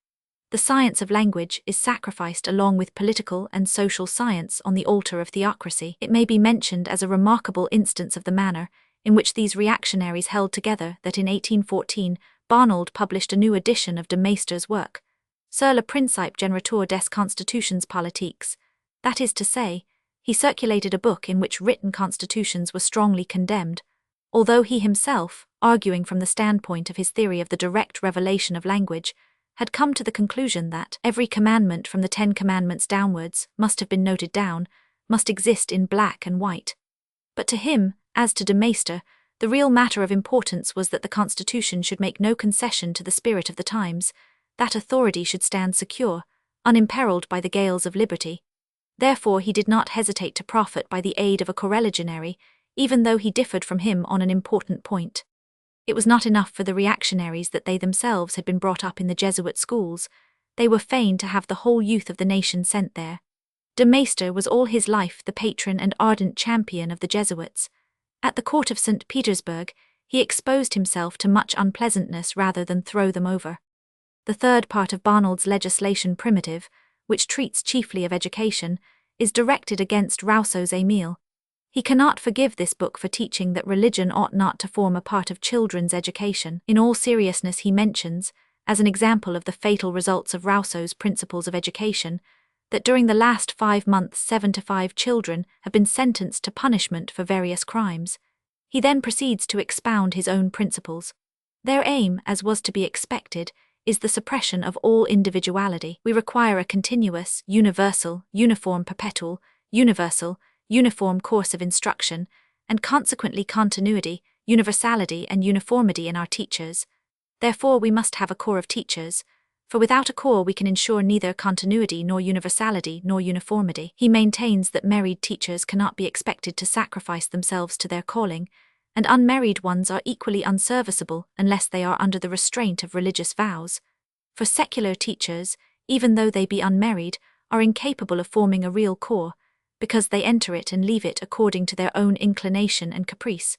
The science of language is sacrificed along with political and social science on the altar of theocracy. It may be mentioned as a remarkable instance of the manner in which these reactionaries held together that in 1814 Barnold published a new edition of de Maester's work, Sur le principe générateur des constitutions politiques. That is to say, he circulated a book in which written constitutions were strongly condemned, although he himself, arguing from the standpoint of his theory of the direct revelation of language, had come to the conclusion that every commandment from the 10 Commandments downwards must have been noted down, must exist in black and white. But to him, as to de Maistre, the real matter of importance was that the Constitution should make no concession to the spirit of the times, that authority should stand secure, unimperilled by the gales of liberty. Therefore he did not hesitate to profit by the aid of a correligionary, even though he differed from him on an important point. It was not enough for the reactionaries that they themselves had been brought up in the Jesuit schools, they were fain to have the whole youth of the nation sent there. De Maistre was all his life the patron and ardent champion of the Jesuits. At the court of St. Petersburg, he exposed himself to much unpleasantness rather than throw them over. The third part of Barnold's Legislation Primitive, which treats chiefly of education, is directed against Rousseau's Émile. He cannot forgive this book for teaching that religion ought not to form a part of children's education. In all seriousness he mentions, as an example of the fatal results of Rousseau's principles of education, that during the last 5 months 7 to 5 children have been sentenced to punishment for various crimes. He then proceeds to expound his own principles. Their aim, as was to be expected, is the suppression of all individuality. We require a continuous, universal, uniform perpetual, uniform course of instruction, and consequently continuity, universality and uniformity in our teachers. Therefore we must have a corps of teachers, for without a corps we can ensure neither continuity nor universality nor uniformity. He maintains that married teachers cannot be expected to sacrifice themselves to their calling, and unmarried ones are equally unserviceable unless they are under the restraint of religious vows. For secular teachers, even though they be unmarried, are incapable of forming a real corps, because they enter it and leave it according to their own inclination and caprice.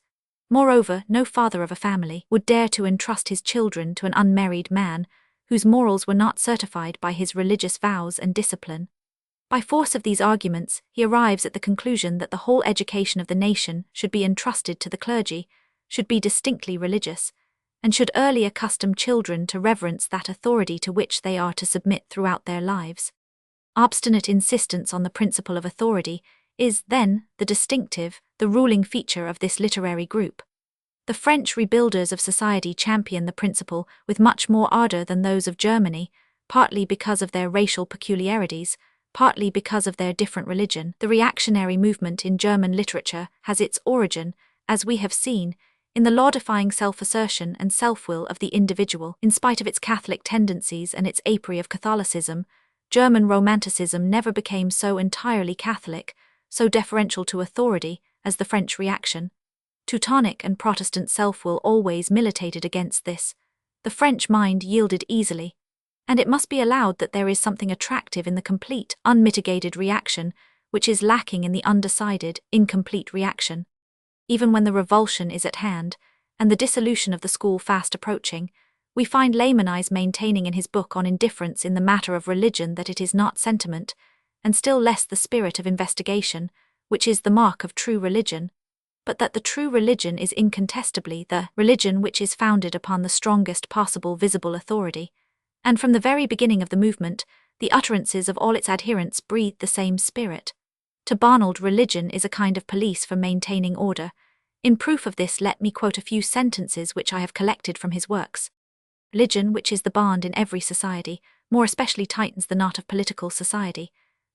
Moreover, no father of a family would dare to entrust his children to an unmarried man, whose morals were not certified by his religious vows and discipline. By force of these arguments, he arrives at the conclusion that the whole education of the nation should be entrusted to the clergy, should be distinctly religious, and should early accustom children to reverence that authority to which they are to submit throughout their lives. Obstinate insistence on the principle of authority is, then, the distinctive, the ruling feature of this literary group. The French rebuilders of society champion the principle with much more ardor than those of Germany, partly because of their racial peculiarities, partly because of their different religion. The reactionary movement in German literature has its origin, as we have seen, in the law-defying self-assertion and self-will of the individual. In spite of its Catholic tendencies and its apery of Catholicism, German Romanticism never became so entirely Catholic, so deferential to authority, as the French reaction. Teutonic and Protestant self-will always militated against this. The French mind yielded easily. And it must be allowed that there is something attractive in the complete, unmitigated reaction, which is lacking in the undecided, incomplete reaction. Even when the revulsion is at hand, and the dissolution of the school fast approaching, we find Lamennais maintaining in his book on indifference in the matter of religion that it is not sentiment, and still less the spirit of investigation, which is the mark of true religion, but that the true religion is incontestably the religion which is founded upon the strongest possible visible authority. And from the very beginning of the movement, the utterances of all its adherents breathed the same spirit. To Barnold, religion is a kind of police for maintaining order. In proof of this, let me quote a few sentences which I have collected from his works. Religion, which is the bond in every society, more especially tightens the knot of political society.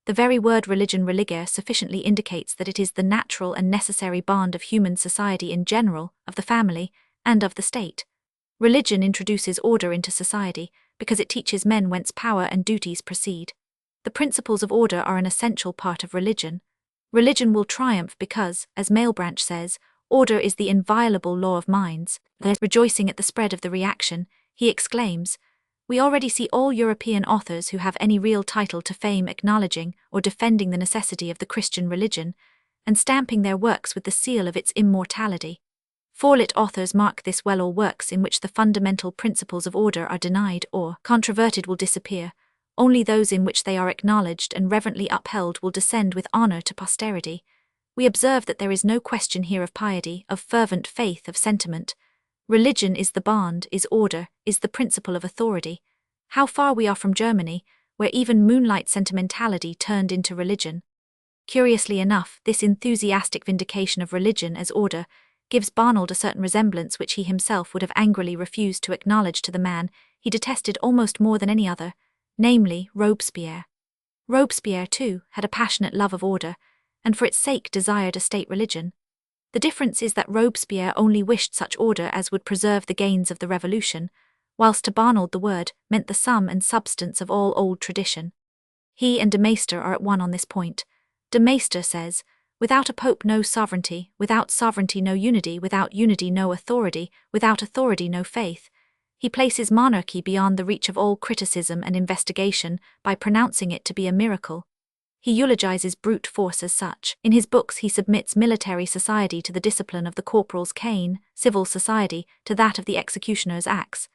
The very word religion religare sufficiently indicates that it is the natural and necessary bond of human society in general, of the family, and of the state. Religion introduces order into society, because it teaches men whence power and duties proceed. The principles of order are an essential part of religion. Religion will triumph because, as Malebranche says, order is the inviolable law of minds. Rejoicing at the spread of the reaction, he exclaims, "We already see all European authors who have any real title to fame acknowledging or defending the necessity of the Christian religion, and stamping their works with the seal of its immortality. Forlit authors mark this well. All works in which the fundamental principles of order are denied or controverted will disappear. Only those in which they are acknowledged and reverently upheld will descend with honor to posterity. We observe that there is no question here of piety, of fervent faith, of sentiment. Religion is the bond, is order, is the principle of authority. How far we are from Germany, where even moonlight sentimentality turned into religion." Curiously enough, this enthusiastic vindication of religion as order gives Barnold a certain resemblance which he himself would have angrily refused to acknowledge to the man he detested almost more than any other, namely Robespierre. Robespierre, too, had a passionate love of order, and for its sake desired a state religion. The difference is that Robespierre only wished such order as would preserve the gains of the revolution, whilst to Barnold the word meant the sum and substance of all old tradition. He and de Maistre are at one on this point. De Maistre says, "Without a pope no sovereignty, without sovereignty no unity, without unity no authority, without authority no faith." He places monarchy beyond the reach of all criticism and investigation by pronouncing it to be a miracle. He eulogizes brute force as such. In his books he submits military society to the discipline of the corporal's cane, civil society to that of the executioner's axe.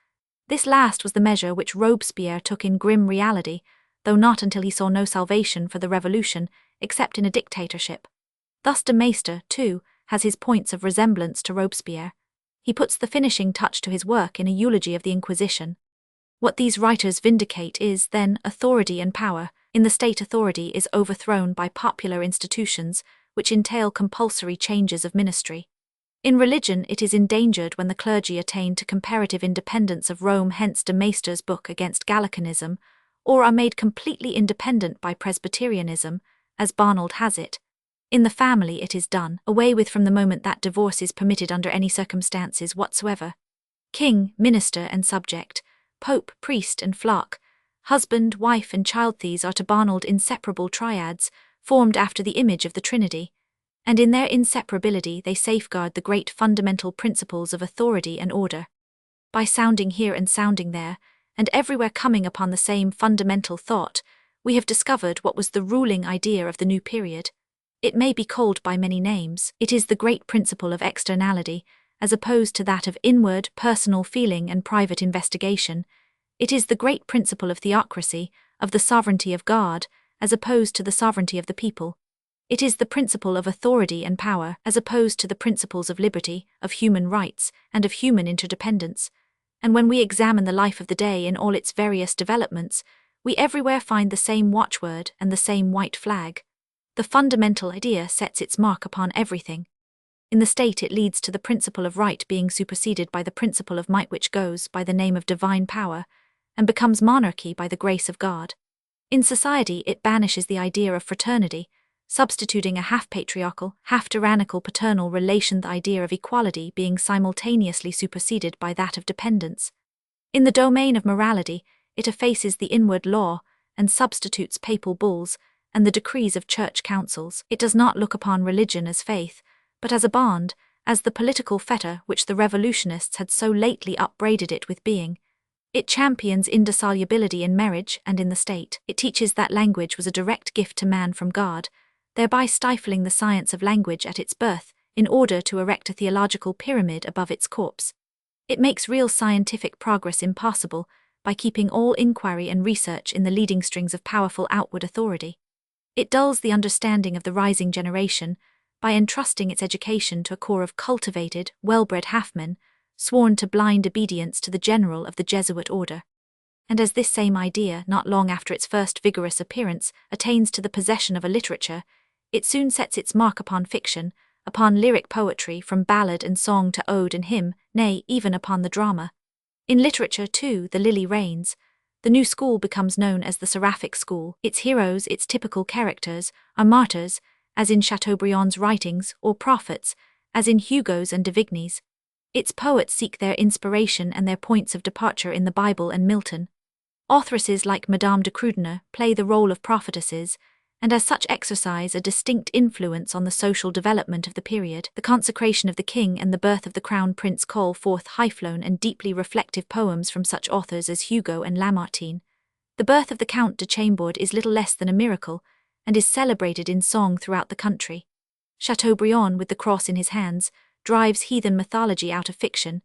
This last was the measure which Robespierre took in grim reality, though not until he saw no salvation for the revolution, except in a dictatorship. Thus de Maistre, too, has his points of resemblance to Robespierre. He puts the finishing touch to his work in a eulogy of the Inquisition. What these writers vindicate is, then, authority and power. In the state, authority is overthrown by popular institutions, which entail compulsory changes of ministry. In religion, it is endangered when the clergy attain to comparative independence of Rome, hence de Maistre's book against Gallicanism, or are made completely independent by Presbyterianism, as Barnold has it. In the family it is done away with from the moment that divorce is permitted under any circumstances whatsoever. King, minister and subject, pope, priest and flock, husband, wife and child, these are to Barnold inseparable triads, formed after the image of the Trinity, and in their inseparability they safeguard the great fundamental principles of authority and order. By sounding here and sounding there, and everywhere coming upon the same fundamental thought, we have discovered what was the ruling idea of the new period. It may be called by many names. It is the great principle of externality, as opposed to that of inward, personal feeling and private investigation. It is the great principle of theocracy, of the sovereignty of God, as opposed to the sovereignty of the people. It is the principle of authority and power, as opposed to the principles of liberty, of human rights, and of human interdependence. And when we examine the life of the day in all its various developments, we everywhere find the same watchword and the same white flag. The fundamental idea sets its mark upon everything. In the state it leads to the principle of right being superseded by the principle of might, which goes by the name of divine power, and becomes monarchy by the grace of God. In society it banishes the idea of fraternity, substituting a half-patriarchal, half-tyrannical paternal relation, the idea of equality being simultaneously superseded by that of dependence. In the domain of morality, it effaces the inward law and substitutes papal bulls and the decrees of church councils. It does not look upon religion as faith, but as a bond, as the political fetter which the revolutionists had so lately upbraided it with being. It champions indissolubility in marriage and in the state. It teaches that language was a direct gift to man from God, thereby stifling the science of language at its birth in order to erect a theological pyramid above its corpse. It makes real scientific progress impossible by keeping all inquiry and research in the leading strings of powerful outward authority. It dulls the understanding of the rising generation by entrusting its education to a corps of cultivated, well-bred half-men, sworn to blind obedience to the general of the Jesuit order. And as this same idea, not long after its first vigorous appearance, attains to the possession of a literature, it soon sets its mark upon fiction, upon lyric poetry from ballad and song to ode and hymn, nay, even upon the drama. In literature, too, the lily reigns. The new school becomes known as the Seraphic School. Its heroes, its typical characters, are martyrs, as in Chateaubriand's writings, or prophets, as in Hugo's and de Vigny's. Its poets seek their inspiration and their points of departure in the Bible and Milton. Authoresses like Madame de Krüdener play the role of prophetesses, and as such exercise a distinct influence on the social development of the period. The consecration of the king and the birth of the crown prince call forth high-flown and deeply reflective poems from such authors as Hugo and Lamartine. The birth of the Count de Chambord is little less than a miracle, and is celebrated in song throughout the country. Chateaubriand, with the cross in his hands, drives heathen mythology out of fiction,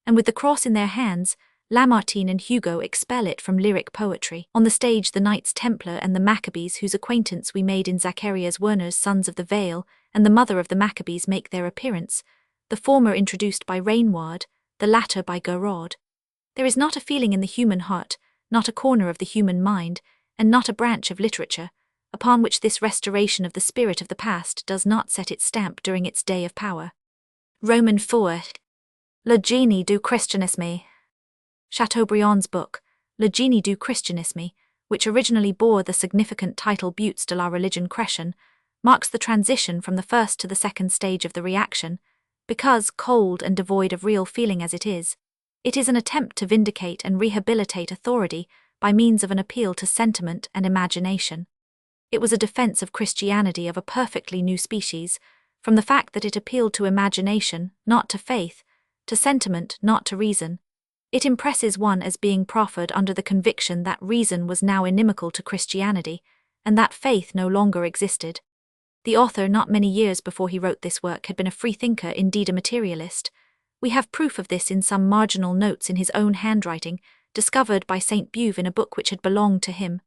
and with the cross in their hands, Lamartine and Hugo expel it from lyric poetry. On the stage, the Knights Templar and the Maccabees, whose acquaintance we made in Zacharias Werner's Sons of the Veil, and the mother of the Maccabees make their appearance, the former introduced by Rainward, the latter by Giraud. There is not a feeling in the human heart, not a corner of the human mind, and not a branch of literature, upon which this restoration of the spirit of the past does not set its stamp during its day of power. Roman 4. Le Génie du Christianisme. Chateaubriand's book, Le Génie du Christianisme, which originally bore the significant title Buttes de la Religion chrétienne, marks the transition from the first to the second stage of the reaction, because, cold and devoid of real feeling as it is an attempt to vindicate and rehabilitate authority by means of an appeal to sentiment and imagination. It was a defense of Christianity of a perfectly new species, from the fact that it appealed to imagination, not to faith, to sentiment, not to reason. It impresses one as being proffered under the conviction that reason was now inimical to Christianity, and that faith no longer existed. The author, not many years before he wrote this work, had been a freethinker, indeed a materialist. We have proof of this in some marginal notes in his own handwriting, discovered by Saint Beuve in a book which had belonged to him.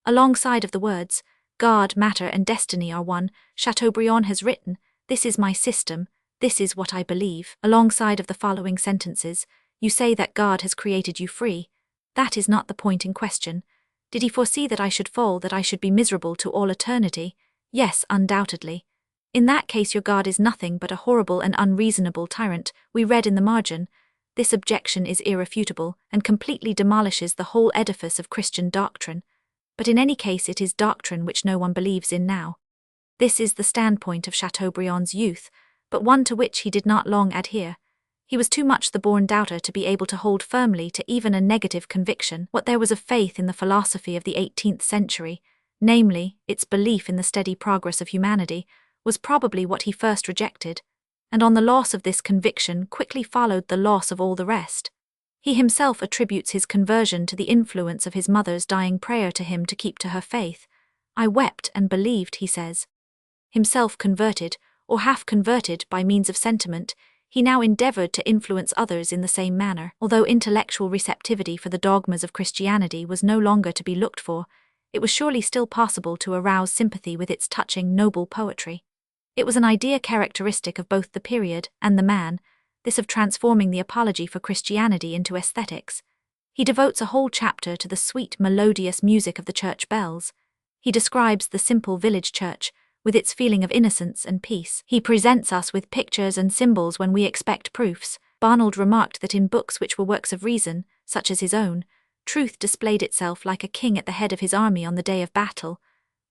Alongside of the words, God, matter, and destiny are one, Chateaubriand has written, "This is my system, this is what I believe." Alongside of the following sentences, "You say that God has created you free. That is not the point in question. Did he foresee that I should fall, that I should be miserable to all eternity? Yes, undoubtedly. In that case your God is nothing but a horrible and unreasonable tyrant." We read in the margin, "This objection is irrefutable, and completely demolishes the whole edifice of Christian doctrine. But in any case it is doctrine which no one believes in now." This is the standpoint of Chateaubriand's youth, but one to which he did not long adhere. He was too much the born doubter to be able to hold firmly to even a negative conviction. What there was of faith in the philosophy of the 18th century, namely, its belief in the steady progress of humanity, was probably what he first rejected, and on the loss of this conviction quickly followed the loss of all the rest. He himself attributes his conversion to the influence of his mother's dying prayer to him to keep to her faith. "I wept and believed," he says. Himself converted, or half converted by means of sentiment, he now endeavored to influence others in the same manner. Although intellectual receptivity for the dogmas of Christianity was no longer to be looked for, it was surely still possible to arouse sympathy with its touching, noble poetry. It was an idea characteristic of both the period and the man, this of transforming the apology for Christianity into aesthetics. He devotes a whole chapter to the sweet, melodious music of the church bells. He describes the simple village church, with its feeling of innocence and peace. He presents us with pictures and symbols when we expect proofs. Barnold remarked that in books which were works of reason, such as his own, truth displayed itself like a king at the head of his army on the day of battle,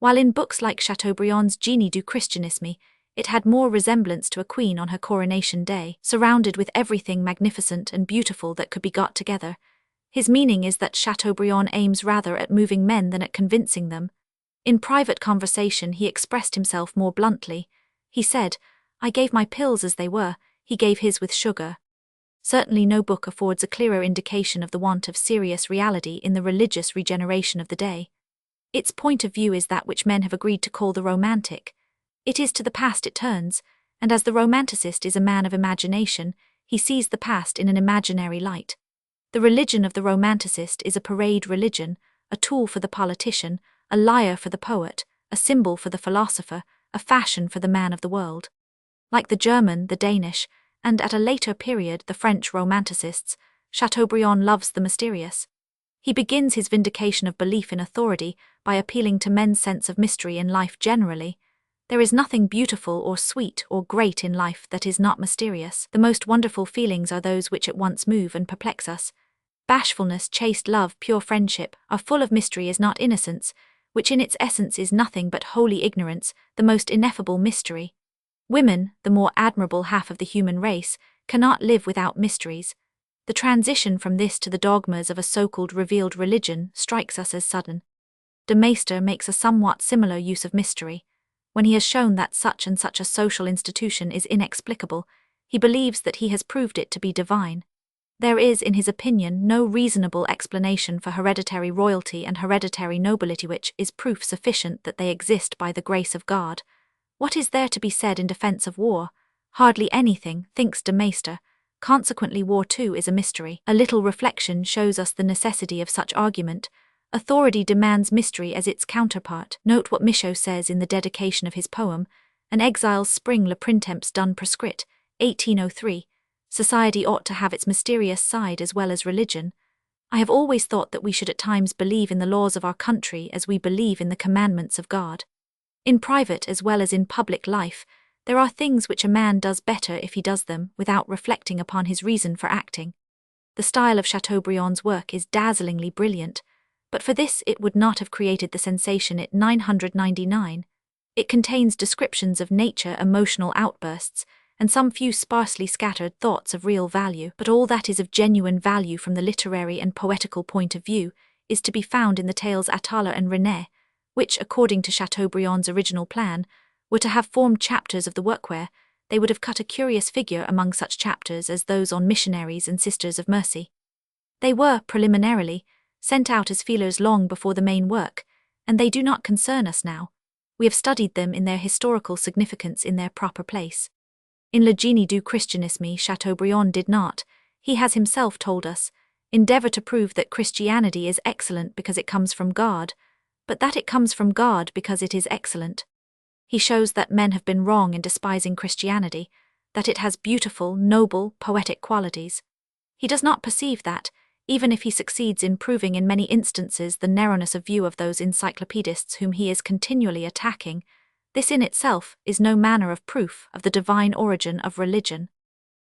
while in books like Chateaubriand's Génie du Christianisme, it had more resemblance to a queen on her coronation day, surrounded with everything magnificent and beautiful that could be got together. His meaning is that Chateaubriand aims rather at moving men than at convincing them. In private conversation he expressed himself more bluntly. He said, "I gave my pills as they were, he gave his with sugar." Certainly no book affords a clearer indication of the want of serious reality in the religious regeneration of the day. Its point of view is that which men have agreed to call the romantic. It is to the past it turns, and as the romanticist is a man of imagination, he sees the past in an imaginary light. The religion of the romanticist is a parade religion, a tool for the politician, a lyre for the poet, a symbol for the philosopher, a fashion for the man of the world. Like the German, the Danish, and at a later period the French romanticists, Chateaubriand loves the mysterious. He begins his vindication of belief in authority by appealing to men's sense of mystery in life generally. There is nothing beautiful or sweet or great in life that is not mysterious. The most wonderful feelings are those which at once move and perplex us. Bashfulness, chaste love, pure friendship, are full of mystery is not innocence, which in its essence is nothing but holy ignorance, the most ineffable mystery. Women, the more admirable half of the human race, cannot live without mysteries. The transition from this to the dogmas of a so-called revealed religion strikes us as sudden. De Maistre makes a somewhat similar use of mystery. When he has shown that such and such a social institution is inexplicable, he believes that he has proved it to be divine. There is, in his opinion, no reasonable explanation for hereditary royalty and hereditary nobility which is proof sufficient that they exist by the grace of God. What is there to be said in defense of war? Hardly anything, thinks de Maistre. Consequently war too is a mystery. A little reflection shows us the necessity of such argument. Authority demands mystery as its counterpart. Note what Michaud says in the dedication of his poem, An Exile's Spring le Printemps d'un Prescrit, 1803. Society ought to have its mysterious side as well as religion. I have always thought that we should at times believe in the laws of our country as we believe in the commandments of God. In private as well as in public life, there are things which a man does better if he does them without reflecting upon his reason for acting. The style of Chateaubriand's work is dazzlingly brilliant, but for this it would not have created the sensation it 999. It contains descriptions of nature, emotional outbursts, and some few sparsely scattered thoughts of real value, but all that is of genuine value from the literary and poetical point of view is to be found in the tales Atala and René, which, according to Chateaubriand's original plan, were to have formed chapters of the work where they would have cut a curious figure among such chapters as those on missionaries and sisters of mercy. They were, preliminarily, sent out as feelers long before the main work, and they do not concern us now. We have studied them in their historical significance in their proper place. In Le Génie du Christianisme, Chateaubriand did not, he has himself told us, endeavor to prove that Christianity is excellent because it comes from God, but that it comes from God because it is excellent. He shows that men have been wrong in despising Christianity, that it has beautiful, noble, poetic qualities. He does not perceive that, even if he succeeds in proving in many instances the narrowness of view of those encyclopedists whom he is continually attacking, this in itself is no manner of proof of the divine origin of religion.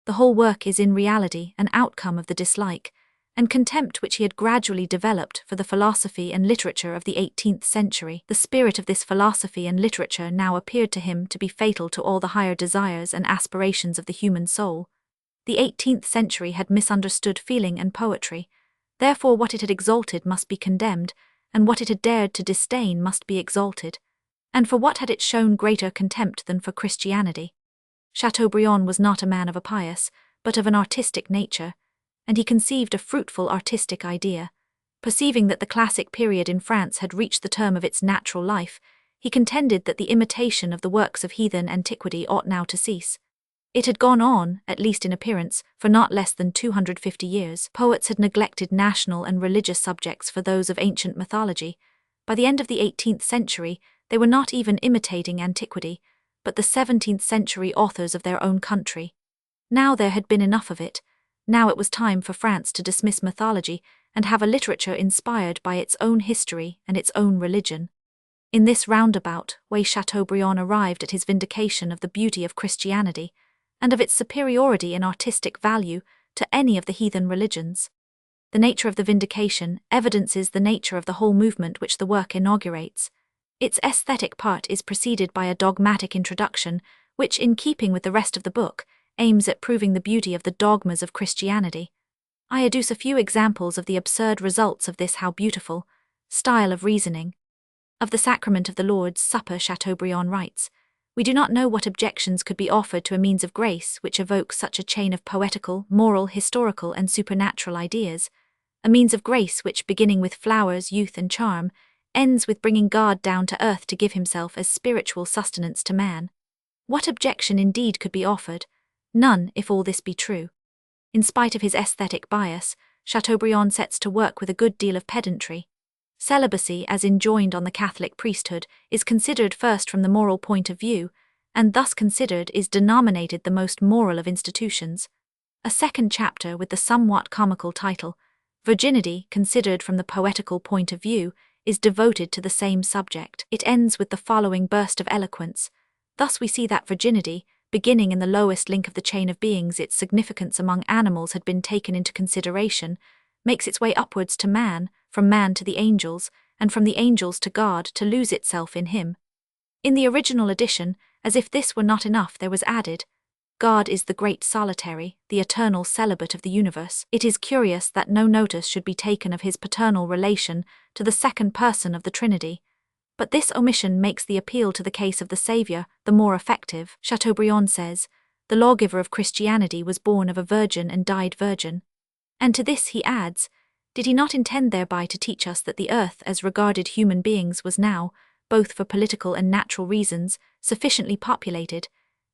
The whole work is in reality an outcome of the dislike and contempt which he had gradually developed for the philosophy and literature of the 18th century. The spirit of this philosophy and literature now appeared to him to be fatal to all the higher desires and aspirations of the human soul. The 18th century had misunderstood feeling and poetry, therefore what it had exalted must be condemned, and what it had dared to disdain must be exalted. And for what had it shown greater contempt than for Christianity? Chateaubriand was not a man of a pious, but of an artistic nature, and he conceived a fruitful artistic idea. Perceiving that the classic period in France had reached the term of its natural life, he contended that the imitation of the works of heathen antiquity ought now to cease. It had gone on, at least in appearance, for not less than 250 years. Poets had neglected national and religious subjects for those of ancient mythology. By the end of the 18th century, they were not even imitating antiquity, but the 17th century authors of their own country. Now there had been enough of it. Now it was time for France to dismiss mythology and have a literature inspired by its own history and its own religion. In this roundabout way Chateaubriand arrived at his vindication of the beauty of Christianity and of its superiority in artistic value to any of the heathen religions. The nature of the vindication evidences the nature of the whole movement which the work inaugurates. Its aesthetic part is preceded by a dogmatic introduction, which, in keeping with the rest of the book, aims at proving the beauty of the dogmas of Christianity. I adduce a few examples of the absurd results of this how beautiful style of reasoning. Of the sacrament of the Lord's Supper, Chateaubriand writes, "We do not know what objections could be offered to a means of grace which evokes such a chain of poetical, moral, historical, and supernatural ideas, a means of grace which, beginning with flowers, youth, and charm, ends with bringing God down to earth to give himself as spiritual sustenance to man. What objection indeed could be offered? None, if all this be true." In spite of his aesthetic bias, Chateaubriand sets to work with a good deal of pedantry. Celibacy, as enjoined on the Catholic priesthood, is considered first from the moral point of view, and thus considered is denominated the most moral of institutions. A second chapter with the somewhat comical title, Virginity, considered from the poetical point of view, is devoted to the same subject. It ends with the following burst of eloquence. Thus we see that virginity, beginning in the lowest link of the chain of beings, its significance among animals had been taken into consideration, makes its way upwards to man, from man to the angels, and from the angels to God, to lose itself in him. In the original edition, as if this were not enough, there was added, God is the great solitary, the eternal celibate of the universe. It is curious that no notice should be taken of his paternal relation to the second person of the Trinity. But this omission makes the appeal to the case of the Saviour the more effective. Chateaubriand says, "The lawgiver of Christianity was born of a virgin and died virgin." And to this he adds, "Did he not intend thereby to teach us that the earth as regarded human beings was now, both for political and natural reasons, sufficiently populated,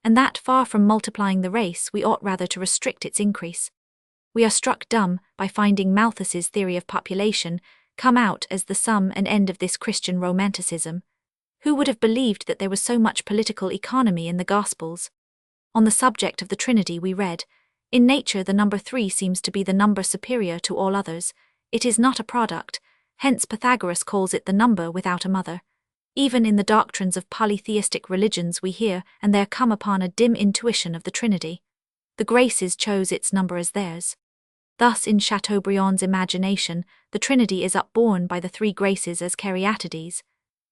and that far from multiplying the race we ought rather to restrict its increase?" We are struck dumb by finding Malthus's theory of population come out as the sum and end of this Christian Romanticism. Who would have believed that there was so much political economy in the Gospels? On the subject of the Trinity we read, "In nature the number 3 seems to be the number superior to all others. It is not a product, hence Pythagoras calls it the number without a mother." Even in the doctrines of polytheistic religions we hear and there come upon a dim intuition of the Trinity. The Graces chose its number as theirs. Thus in Chateaubriand's imagination, the Trinity is upborne by the 3 Graces as caryatides.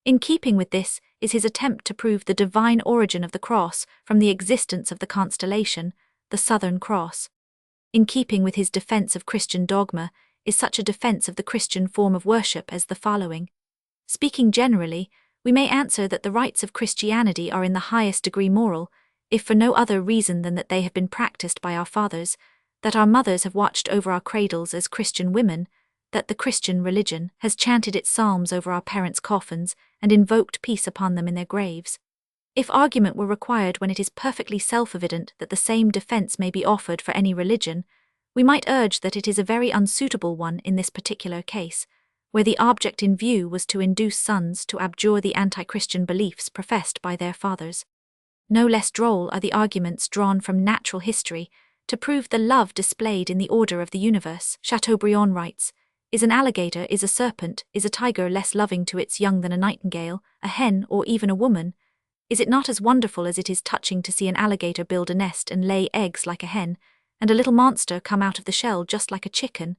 In keeping with this is his attempt to prove the divine origin of the cross from the existence of the constellation, the Southern Cross. In keeping with his defense of Christian dogma is such a defense of the Christian form of worship as the following. Speaking generally, we may answer that the rites of Christianity are in the highest degree moral, if for no other reason than that they have been practiced by our fathers, that our mothers have watched over our cradles as Christian women, that the Christian religion has chanted its psalms over our parents' coffins and invoked peace upon them in their graves. If argument were required when it is perfectly self-evident that the same defense may be offered for any religion, we might urge that it is a very unsuitable one in this particular case, where the object in view was to induce sons to abjure the anti-Christian beliefs professed by their fathers. No less droll are the arguments drawn from natural history to prove the love displayed in the order of the universe. Chateaubriand writes, "Is an alligator, is a serpent, is a tiger less loving to its young than a nightingale, a hen, or even a woman? Is it not as wonderful as it is touching to see an alligator build a nest and lay eggs like a hen, and a little monster come out of the shell just like a chicken?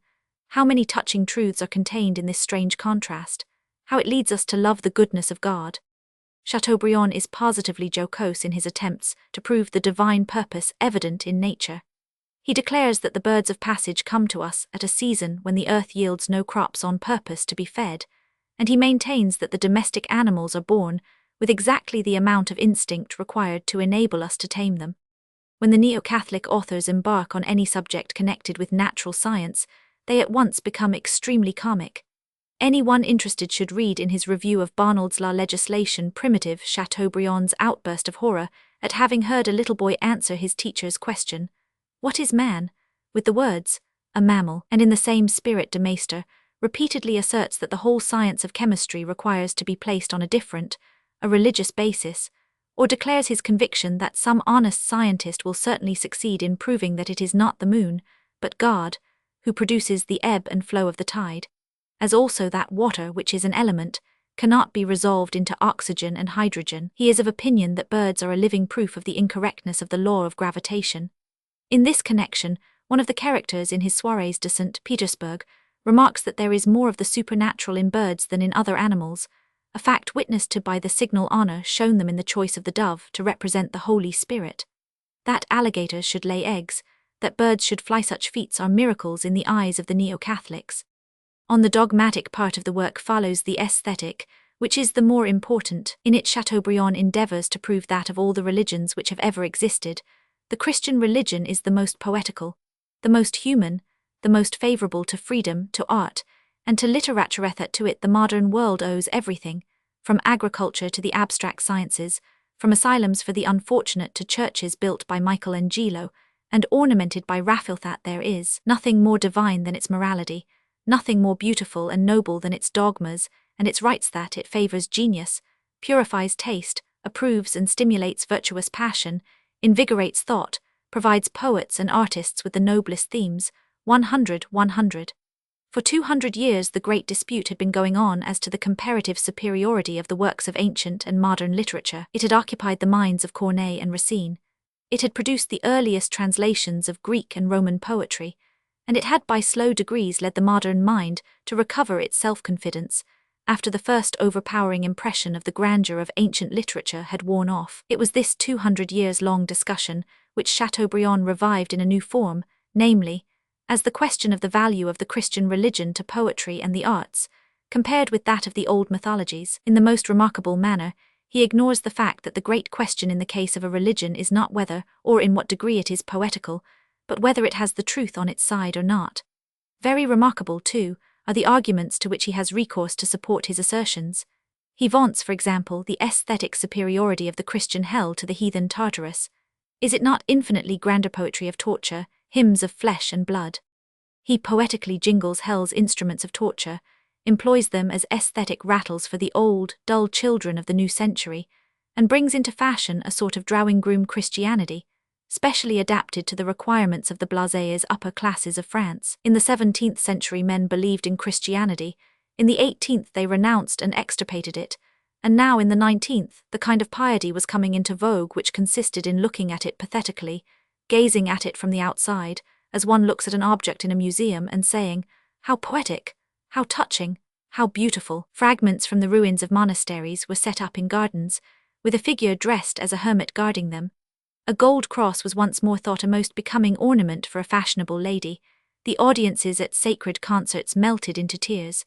How many touching truths are contained in this strange contrast? How it leads us to love the goodness of God." Chateaubriand is positively jocose in his attempts to prove the divine purpose evident in nature. He declares that the birds of passage come to us at a season when the earth yields no crops on purpose to be fed, and he maintains that the domestic animals are born with exactly the amount of instinct required to enable us to tame them. When the neo-Catholic authors embark on any subject connected with natural science, they at once become extremely comic. Anyone interested should read in his review of Barnard's La Legislation Primitive Chateaubriand's outburst of horror at having heard a little boy answer his teacher's question, "What is man?" with the words, "a mammal," and in the same spirit de Maistre repeatedly asserts that the whole science of chemistry requires to be placed on a religious basis, or declares his conviction that some honest scientist will certainly succeed in proving that it is not the moon, but God, who produces the ebb and flow of the tide, as also that water which is an element, cannot be resolved into oxygen and hydrogen. He is of opinion that birds are a living proof of the incorrectness of the law of gravitation. In this connection, one of the characters in his Soirées de St. Petersburg remarks that there is more of the supernatural in birds than in other animals, a fact witnessed to by the signal honor shown them in the choice of the dove to represent the Holy Spirit. That alligators should lay eggs, that birds should fly, such feats are miracles in the eyes of the neo-Catholics. On the dogmatic part of the work follows the aesthetic, which is the more important. In it Chateaubriand endeavors to prove that of all the religions which have ever existed, the Christian religion is the most poetical, the most human, the most favorable to freedom, to art, and to literature. To it the modern world owes everything, from agriculture to the abstract sciences, from asylums for the unfortunate to churches built by Michelangelo and ornamented by Raphael. That there is nothing more divine than its morality, nothing more beautiful and noble than its dogmas and its rites, that it favors genius, purifies taste, approves and stimulates virtuous passion, invigorates thought, provides poets and artists with the noblest themes. 100. For 200 years the great dispute had been going on as to the comparative superiority of the works of ancient and modern literature. It had occupied the minds of Corneille and Racine. It had produced the earliest translations of Greek and Roman poetry, and it had by slow degrees led the modern mind to recover its self-confidence, after the first overpowering impression of the grandeur of ancient literature had worn off. It was this 200 years-long discussion which Chateaubriand revived in a new form, namely, as the question of the value of the Christian religion to poetry and the arts, compared with that of the old mythologies. In the most remarkable manner, he ignores the fact that the great question in the case of a religion is not whether or in what degree it is poetical, but whether it has the truth on its side or not. Very remarkable, too, are the arguments to which he has recourse to support his assertions. He vaunts, for example, the aesthetic superiority of the Christian hell to the heathen Tartarus. Is it not infinitely grander poetry of torture, hymns of flesh and blood? He poetically jingles hell's instruments of torture, employs them as aesthetic rattles for the old, dull children of the new century, and brings into fashion a sort of drawing-room Christianity, specially adapted to the requirements of the blasées upper classes of France. In the 17th century men believed in Christianity, in the 18th they renounced and extirpated it, and now in the 19th the kind of piety was coming into vogue which consisted in looking at it pathetically, gazing at it from the outside, as one looks at an object in a museum and saying, "How poetic! How touching! How beautiful!" Fragments from the ruins of monasteries were set up in gardens, with a figure dressed as a hermit guarding them. A gold cross was once more thought a most becoming ornament for a fashionable lady. The audiences at sacred concerts melted into tears.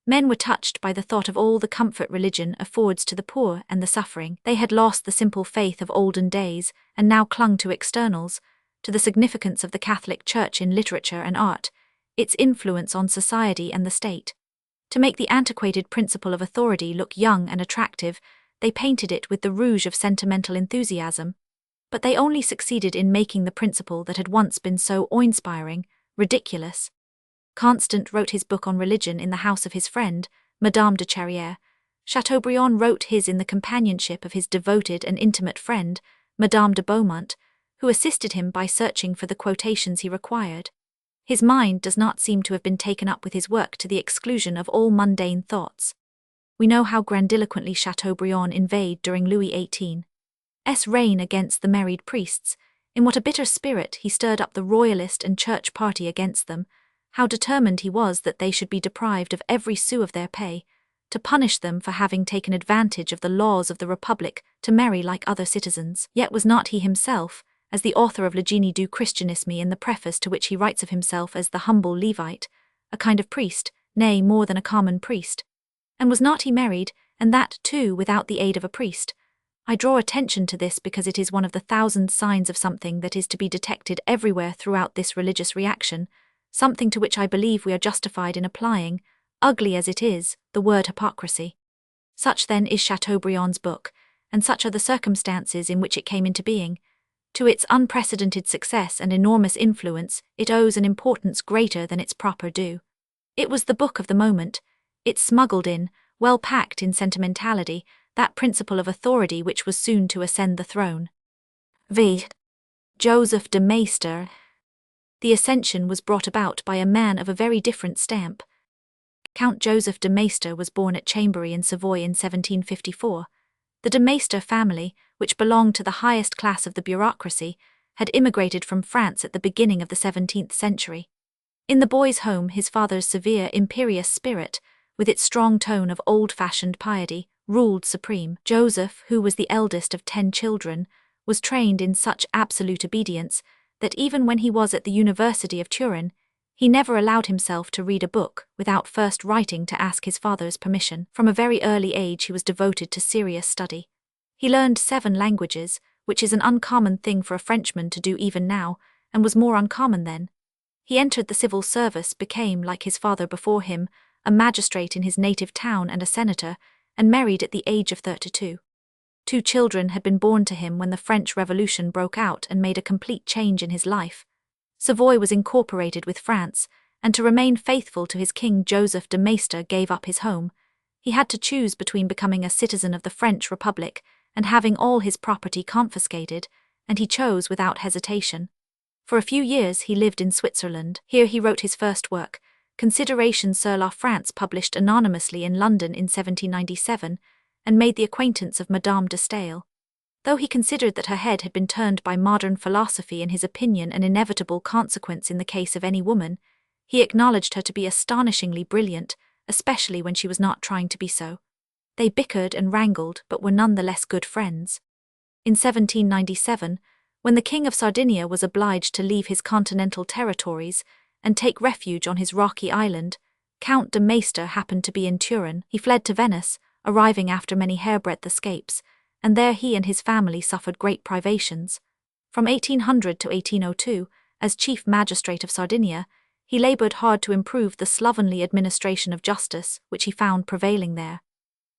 Men were touched by the thought of all the comfort religion affords to the poor and the suffering. They had lost the simple faith of olden days and now clung to externals, to the significance of the Catholic Church in literature and art, its influence on society and the state. To make the antiquated principle of authority look young and attractive, they painted it with the rouge of sentimental enthusiasm. But they only succeeded in making the principle that had once been so awe-inspiring ridiculous. Constant wrote his book on religion in the house of his friend, Madame de Charrière. Chateaubriand wrote his in the companionship of his devoted and intimate friend, Madame de Beaumont, who assisted him by searching for the quotations he required. His mind does not seem to have been taken up with his work to the exclusion of all mundane thoughts. We know how grandiloquently Chateaubriand inveighed during Louis XVIII's reign against the married priests, in what a bitter spirit he stirred up the royalist and church party against them, how determined he was that they should be deprived of every sou of their pay, to punish them for having taken advantage of the laws of the Republic to marry like other citizens. Yet was not he himself, as the author of Le Génie du Christianisme in the preface to which he writes of himself as the humble Levite, a kind of priest, nay, more than a common priest? And was not he married, and that, too, without the aid of a priest? I draw attention to this because it is one of the thousand signs of something that is to be detected everywhere throughout this religious reaction, something to which I believe we are justified in applying, ugly as it is, the word hypocrisy. Such then is Chateaubriand's book, and such are the circumstances in which it came into being. To its unprecedented success and enormous influence it owes an importance greater than its proper due. It was the book of the moment. It smuggled in, well packed in sentimentality, that principle of authority which was soon to ascend the throne. V. Joseph de Maistre. The ascension was brought about by a man of a very different stamp. Count Joseph de Maistre was born at Chambéry in Savoy in 1754. The de Maistre family, which belonged to the highest class of the bureaucracy, had immigrated from France at the beginning of the 17th century. In the boy's home, his father's severe, imperious spirit, with its strong tone of old-fashioned piety, ruled supreme. Joseph, who was the eldest of 10 children, was trained in such absolute obedience that even when he was at the University of Turin, he never allowed himself to read a book without first writing to ask his father's permission. From a very early age he was devoted to serious study. He learned 7 languages, which is an uncommon thing for a Frenchman to do even now, and was more uncommon then. He entered the civil service, became, like his father before him, a magistrate in his native town and a senator, and married at the age of 32. 2 children had been born to him when the French Revolution broke out and made a complete change in his life. Savoy was incorporated with France, and to remain faithful to his king, Joseph de Maistre gave up his home. He had to choose between becoming a citizen of the French Republic and having all his property confiscated, and he chose without hesitation. For a few years he lived in Switzerland. Here he wrote his first work, Considerations sur la France, published anonymously in London in 1797, and made the acquaintance of Madame de Staël. Though he considered that her head had been turned by modern philosophy, in his opinion an inevitable consequence in the case of any woman, he acknowledged her to be astonishingly brilliant, especially when she was not trying to be so. They bickered and wrangled, but were none the less good friends. In 1797, when the King of Sardinia was obliged to leave his continental territories and take refuge on his rocky island, Count de Maistre happened to be in Turin. He fled to Venice, arriving after many hairbreadth escapes, and there he and his family suffered great privations. From 1800 to 1802, as chief magistrate of Sardinia, he laboured hard to improve the slovenly administration of justice which he found prevailing there.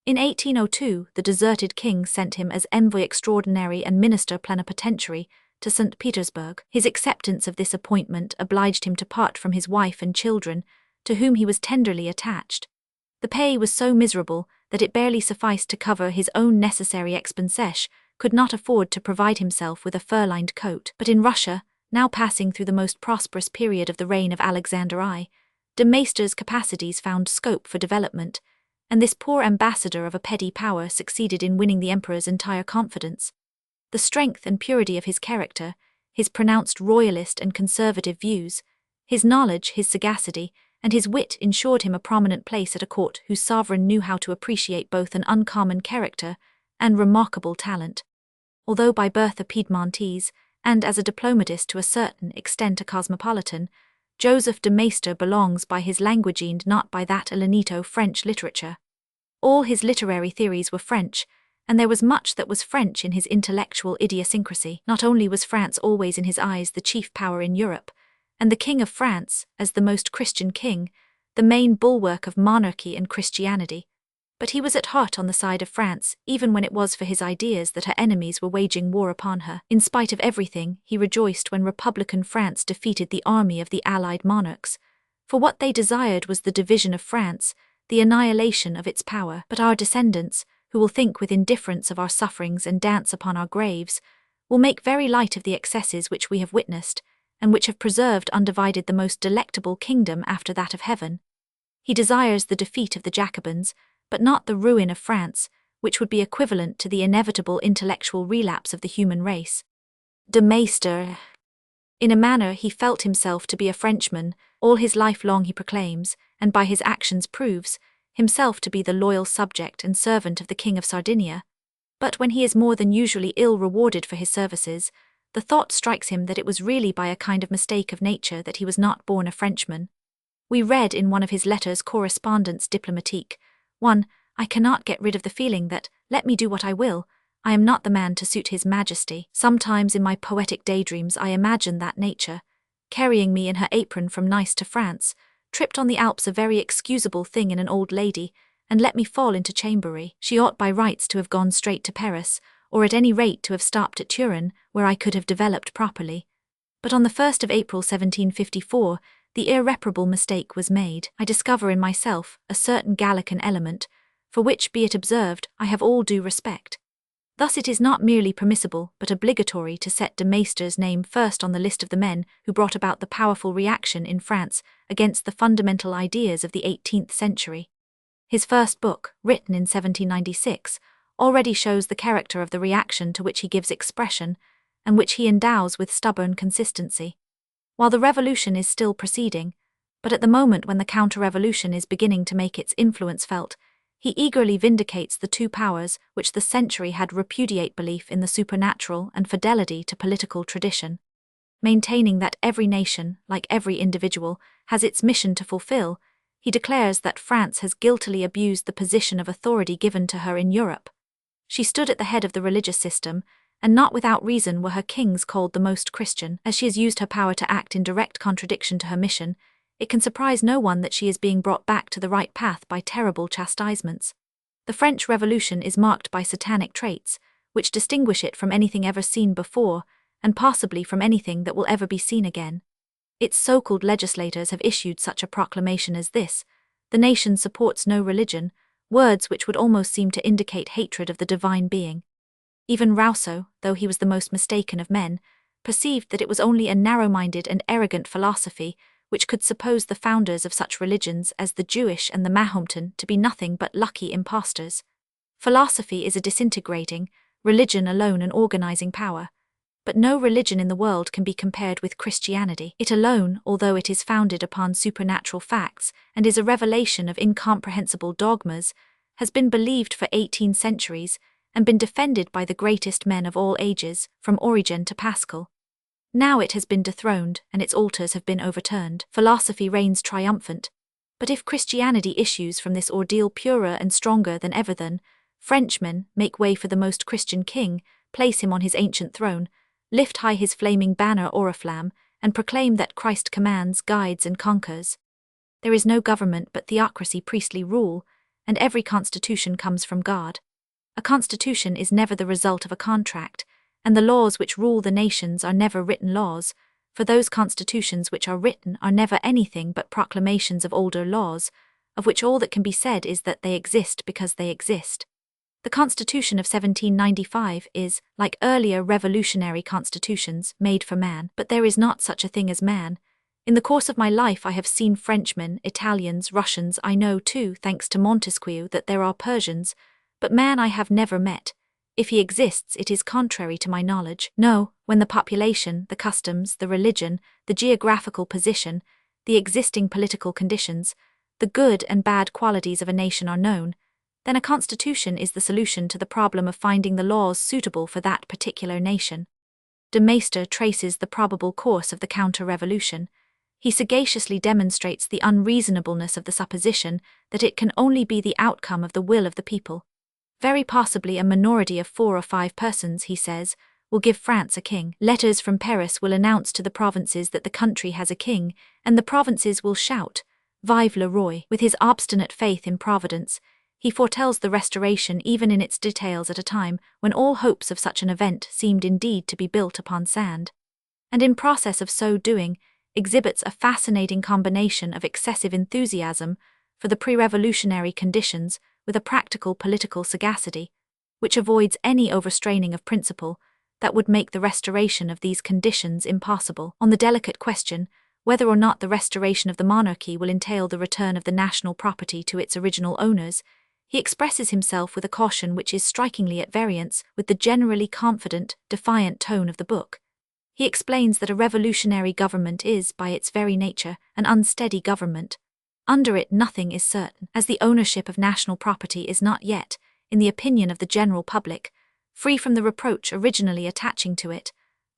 In 1802, the deserted king sent him as envoy extraordinary and minister plenipotentiary to St. Petersburg. His acceptance of this appointment obliged him to part from his wife and children, to whom he was tenderly attached. The pay was so miserable that it barely sufficed to cover his own necessary expenses, could not afford to provide himself with a fur-lined coat. But in Russia, now passing through the most prosperous period of the reign of Alexander I, de Maistre's capacities found scope for development, and this poor ambassador of a petty power succeeded in winning the emperor's entire confidence. The strength and purity of his character, his pronounced royalist and conservative views, his knowledge, his sagacity, and his wit ensured him a prominent place at a court whose sovereign knew how to appreciate both an uncommon character and remarkable talent. Although by birth a Piedmontese, and as a diplomatist to a certain extent a cosmopolitan, Joseph de Maistre belongs by his language and not by that Elenito French literature. All his literary theories were French, and there was much that was French in his intellectual idiosyncrasy. Not only was France always in his eyes the chief power in Europe, and the King of France, as the most Christian king, the main bulwark of monarchy and Christianity, but he was at heart on the side of France, even when it was for his ideas that her enemies were waging war upon her. In spite of everything, he rejoiced when Republican France defeated the army of the Allied monarchs, for what they desired was the division of France, the annihilation of its power. But our descendants, who will think with indifference of our sufferings and dance upon our graves, will make very light of the excesses which we have witnessed, and which have preserved undivided the most delectable kingdom after that of heaven. He desires the defeat of the Jacobins, but not the ruin of France, which would be equivalent to the inevitable intellectual relapse of the human race. De Maistre. In a manner he felt himself to be a Frenchman, all his life long he proclaims, and by his actions proves, himself to be the loyal subject and servant of the King of Sardinia. But when he is more than usually ill rewarded for his services, the thought strikes him that it was really by a kind of mistake of nature that he was not born a Frenchman. We read in one of his letters Correspondance diplomatique, I cannot get rid of the feeling that, let me do what I will, I am not the man to suit his majesty. Sometimes in my poetic daydreams I imagine that nature, carrying me in her apron from Nice to France, tripped on the Alps a very excusable thing in an old lady, and let me fall into Chambéry. She ought by rights to have gone straight to Paris, or at any rate to have stopped at Turin, where I could have developed properly. But on the 1st of April 1754, the irreparable mistake was made. I discover in myself a certain Gallican element, for which, be it observed, I have all due respect. Thus it is not merely permissible but obligatory to set de Maistre's name first on the list of the men who brought about the powerful reaction in France against the fundamental ideas of the 18th century. His first book, written in 1796, already shows the character of the reaction to which he gives expression, and which he endows with stubborn consistency. While the revolution is still proceeding, but at the moment when the counter-revolution is beginning to make its influence felt, he eagerly vindicates the two powers which the century had repudiate: belief in the supernatural and fidelity to political tradition. Maintaining that every nation, like every individual, has its mission to fulfill, he declares that France has guiltily abused the position of authority given to her in Europe. She stood at the head of the religious system, and not without reason were her kings called the most Christian. As she has used her power to act in direct contradiction to her mission, it can surprise no one that she is being brought back to the right path by terrible chastisements. The French Revolution is marked by satanic traits, which distinguish it from anything ever seen before, and possibly from anything that will ever be seen again. Its so-called legislators have issued such a proclamation as this: "The nation supports no religion," words which would almost seem to indicate hatred of the divine being. Even Rousseau, though he was the most mistaken of men, perceived that it was only a narrow-minded and arrogant philosophy which could suppose the founders of such religions as the Jewish and the Mahometan to be nothing but lucky impostors. Philosophy is a disintegrating, religion alone an organizing power. But no religion in the world can be compared with Christianity. It alone, although it is founded upon supernatural facts and is a revelation of incomprehensible dogmas, has been believed for 18 centuries and been defended by the greatest men of all ages, from Origen to Pascal. Now it has been dethroned, and its altars have been overturned. Philosophy reigns triumphant. But if Christianity issues from this ordeal purer and stronger than ever, then Frenchmen make way for the most Christian king, place him on his ancient throne, lift high his flaming banner oriflamme, and proclaim that Christ commands, guides, and conquers. There is no government but theocracy, priestly rule, and every constitution comes from God. A constitution is never the result of a contract, and the laws which rule the nations are never written laws, for those constitutions which are written are never anything but proclamations of older laws, of which all that can be said is that they exist because they exist. The Constitution of 1795 is, like earlier revolutionary constitutions, made for man, but there is not such a thing as man. In the course of my life I have seen Frenchmen, Italians, Russians. I know too, thanks to Montesquieu, that there are Persians, but man I have never met. If he exists, it is contrary to my knowledge. No, when the population, the customs, the religion, the geographical position, the existing political conditions, the good and bad qualities of a nation are known, then a constitution is the solution to the problem of finding the laws suitable for that particular nation. De Maistre traces the probable course of the counter-revolution. He sagaciously demonstrates the unreasonableness of the supposition that it can only be the outcome of the will of the people. Very possibly a minority of 4 or 5 persons, he says, will give France a king. Letters from Paris will announce to the provinces that the country has a king, and the provinces will shout, "Vive le roi!" With his obstinate faith in Providence, he foretells the Restoration even in its details at a time when all hopes of such an event seemed indeed to be built upon sand. And in process of so doing, exhibits a fascinating combination of excessive enthusiasm for the pre-revolutionary conditions with a practical political sagacity, which avoids any overstraining of principle that would make the restoration of these conditions impossible. On the delicate question, whether or not the restoration of the monarchy will entail the return of the national property to its original owners, he expresses himself with a caution which is strikingly at variance with the generally confident, defiant tone of the book. He explains that a revolutionary government is, by its very nature, an unsteady government. Under it nothing is certain, as the ownership of national property is not yet, in the opinion of the general public, free from the reproach originally attaching to it.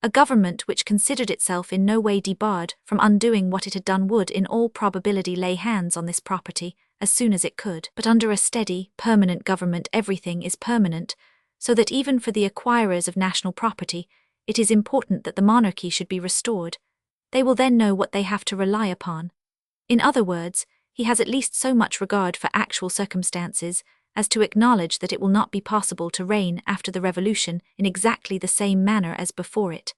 A government which considered itself in no way debarred from undoing what it had done would in all probability lay hands on this property as soon as it could. But under a steady, permanent government everything is permanent, so that even for the acquirers of national property, it is important that the monarchy should be restored. They will then know what they have to rely upon. In other words, he has at least so much regard for actual circumstances as to acknowledge that it will not be possible to reign after the revolution in exactly the same manner as before it.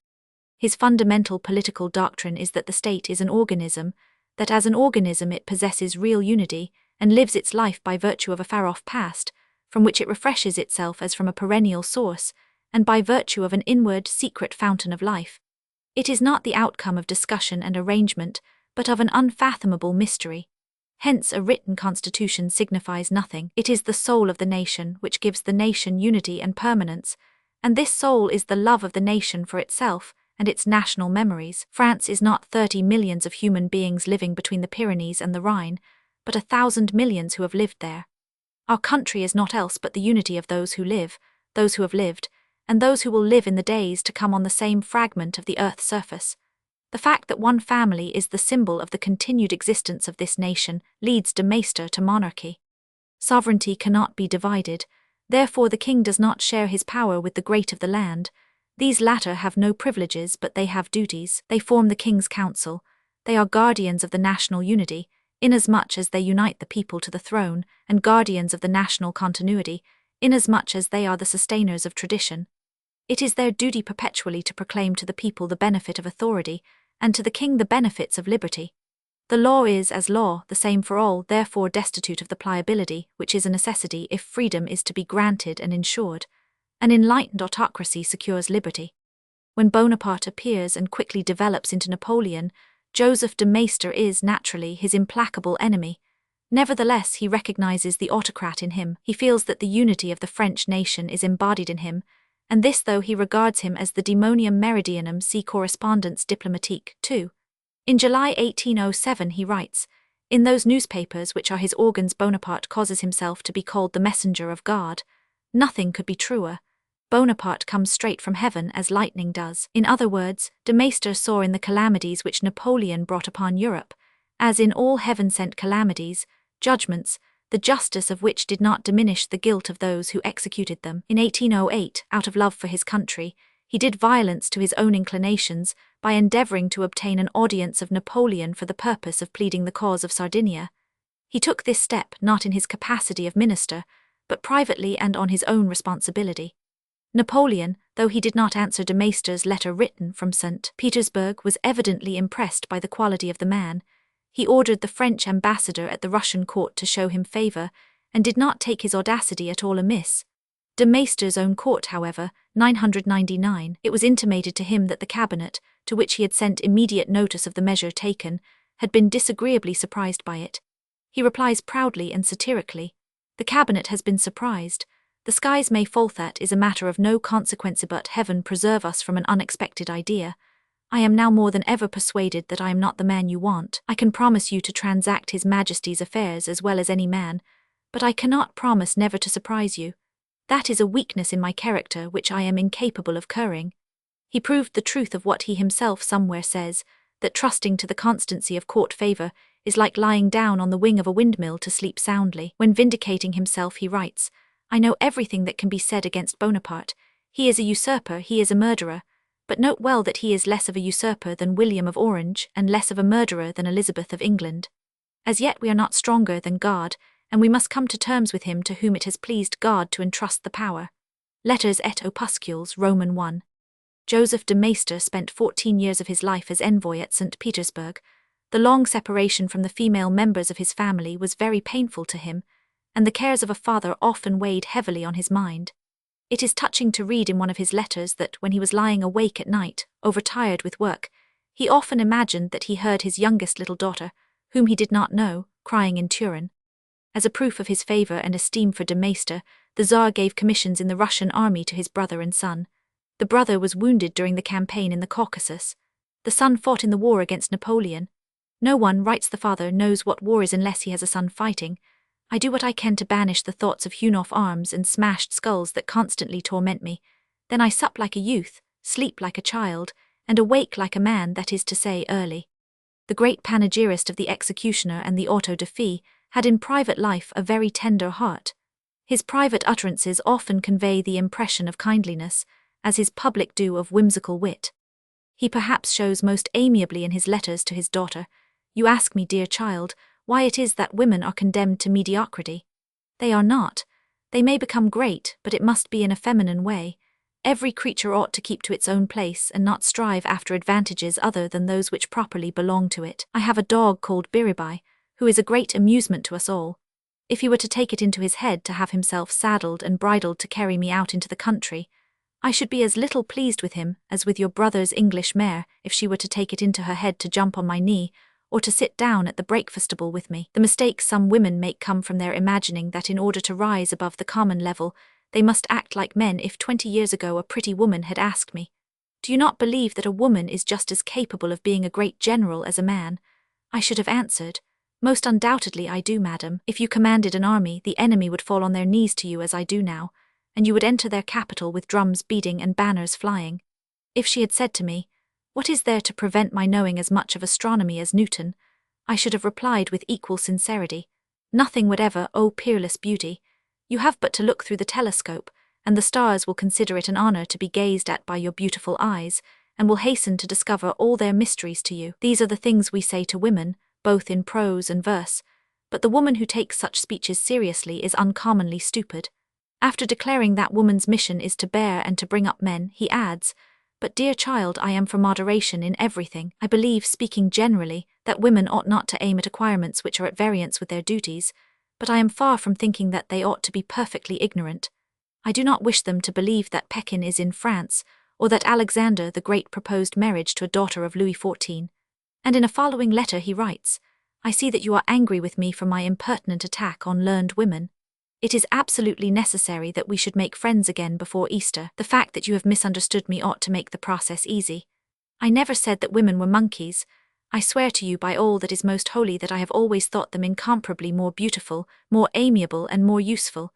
His fundamental political doctrine is that the state is an organism, that as an organism it possesses real unity and lives its life by virtue of a far-off past, from which it refreshes itself as from a perennial source, and by virtue of an inward, secret fountain of life. It is not the outcome of discussion and arrangement, but of an unfathomable mystery. Hence a written constitution signifies nothing. It is the soul of the nation which gives the nation unity and permanence, and this soul is the love of the nation for itself and its national memories. France is not 30 millions of human beings living between the Pyrenees and the Rhine, but 1,000 millions who have lived there. Our country is not else but the unity of those who live, those who have lived, and those who will live in the days to come on the same fragment of the earth's surface. The fact that one family is the symbol of the continued existence of this nation leads de Maistre to monarchy. Sovereignty cannot be divided, therefore the king does not share his power with the great of the land. These latter have no privileges, but they have duties. They form the king's council. They are guardians of the national unity, inasmuch as they unite the people to the throne, and guardians of the national continuity, inasmuch as they are the sustainers of tradition. It is their duty perpetually to proclaim to the people the benefit of authority, and to the king the benefits of liberty. The law is, as law, the same for all, therefore destitute of the pliability, which is a necessity if freedom is to be granted and ensured. An enlightened autocracy secures liberty. When Bonaparte appears and quickly develops into Napoleon, Joseph de Maistre is, naturally, his implacable enemy. Nevertheless, he recognizes the autocrat in him. He feels that the unity of the French nation is embodied in him, and this though he regards him as the demonium meridianum, see Correspondance diplomatique, 2. In July 1807 he writes, "In those newspapers which are his organs Bonaparte causes himself to be called the messenger of God. Nothing could be truer. Bonaparte comes straight from heaven as lightning does." In other words, de Maistre saw in the calamities which Napoleon brought upon Europe, as in all heaven-sent calamities, judgments, the justice of which did not diminish the guilt of those who executed them. In 1808, out of love for his country, he did violence to his own inclinations by endeavouring to obtain an audience of Napoleon for the purpose of pleading the cause of Sardinia. He took this step not in his capacity of minister, but privately and on his own responsibility. Napoleon, though he did not answer de Maistre's letter written from St. Petersburg, was evidently impressed by the quality of the man. He ordered the French ambassador at the Russian court to show him favour, and did not take his audacity at all amiss. De Maistre's own court, however, 999, it was intimated to him that the cabinet, to which he had sent immediate notice of the measure taken, had been disagreeably surprised by it. He replies proudly and satirically, "The cabinet has been surprised. The skies may fall, that is a matter of no consequence, but heaven preserve us from an unexpected idea. I am now more than ever persuaded that I am not the man you want. I can promise you to transact His Majesty's affairs as well as any man, but I cannot promise never to surprise you. That is a weakness in my character which I am incapable of curing." He proved the truth of what he himself somewhere says, that trusting to the constancy of court favour is like lying down on the wing of a windmill to sleep soundly. When vindicating himself he writes, "I know everything that can be said against Bonaparte. He is a usurper, he is a murderer. But note well that he is less of a usurper than William of Orange, and less of a murderer than Elizabeth of England. As yet we are not stronger than God, and we must come to terms with him to whom it has pleased God to entrust the power." Letters et Opuscules, Roman 1. Joseph de Maistre spent 14 years of his life as envoy at St. Petersburg. The long separation from the female members of his family was very painful to him, and the cares of a father often weighed heavily on his mind. It is touching to read in one of his letters that when he was lying awake at night, overtired with work, he often imagined that he heard his youngest little daughter, whom he did not know, crying in Turin. As a proof of his favour and esteem for de Maistre, the Tsar gave commissions in the Russian army to his brother and son. The brother was wounded during the campaign in the Caucasus. The son fought in the war against Napoleon. "No one," writes the father, "knows what war is unless he has a son fighting. I do what I can to banish the thoughts of hewn-off arms and smashed skulls that constantly torment me. Then I sup like a youth, sleep like a child, and awake like a man, that is to say, early." The great panegyrist of the executioner and the auto-da-fé had in private life a very tender heart. His private utterances often convey the impression of kindliness, as his public do of whimsical wit. He perhaps shows most amiably in his letters to his daughter, "You ask me, dear child, why it is that women are condemned to mediocrity. They are not. They may become great, but it must be in a feminine way. Every creature ought to keep to its own place and not strive after advantages other than those which properly belong to it. I have a dog called Biribai, who is a great amusement to us all. If he were to take it into his head to have himself saddled and bridled to carry me out into the country, I should be as little pleased with him as with your brother's English mare if she were to take it into her head to jump on my knee, or to sit down at the breakfastable with me. The mistake some women make come from their imagining that in order to rise above the common level, they must act like men. If 20 years ago a pretty woman had asked me, "Do you not believe that a woman is just as capable of being a great general as a man?" I should have answered, "Most undoubtedly I do, madam. If you commanded an army, the enemy would fall on their knees to you as I do now, and you would enter their capital with drums beating and banners flying." If she had said to me, "What is there to prevent my knowing as much of astronomy as Newton?" I should have replied with equal sincerity, "Nothing whatever, O peerless beauty. You have but to look through the telescope, and the stars will consider it an honor to be gazed at by your beautiful eyes, and will hasten to discover all their mysteries to you." These are the things we say to women, both in prose and verse, but the woman who takes such speeches seriously is uncommonly stupid. After declaring that woman's mission is to bear and to bring up men, he adds, "But dear child, I am for moderation in everything. I believe, speaking generally, that women ought not to aim at acquirements which are at variance with their duties, but I am far from thinking that they ought to be perfectly ignorant. I do not wish them to believe that Pekin is in France, or that Alexander the Great proposed marriage to a daughter of Louis XIV. And in a following letter he writes, "I see that you are angry with me for my impertinent attack on learned women. It is absolutely necessary that we should make friends again before Easter. The fact that you have misunderstood me ought to make the process easy. I never said that women were monkeys. I swear to you by all that is most holy that I have always thought them incomparably more beautiful, more amiable, and more useful.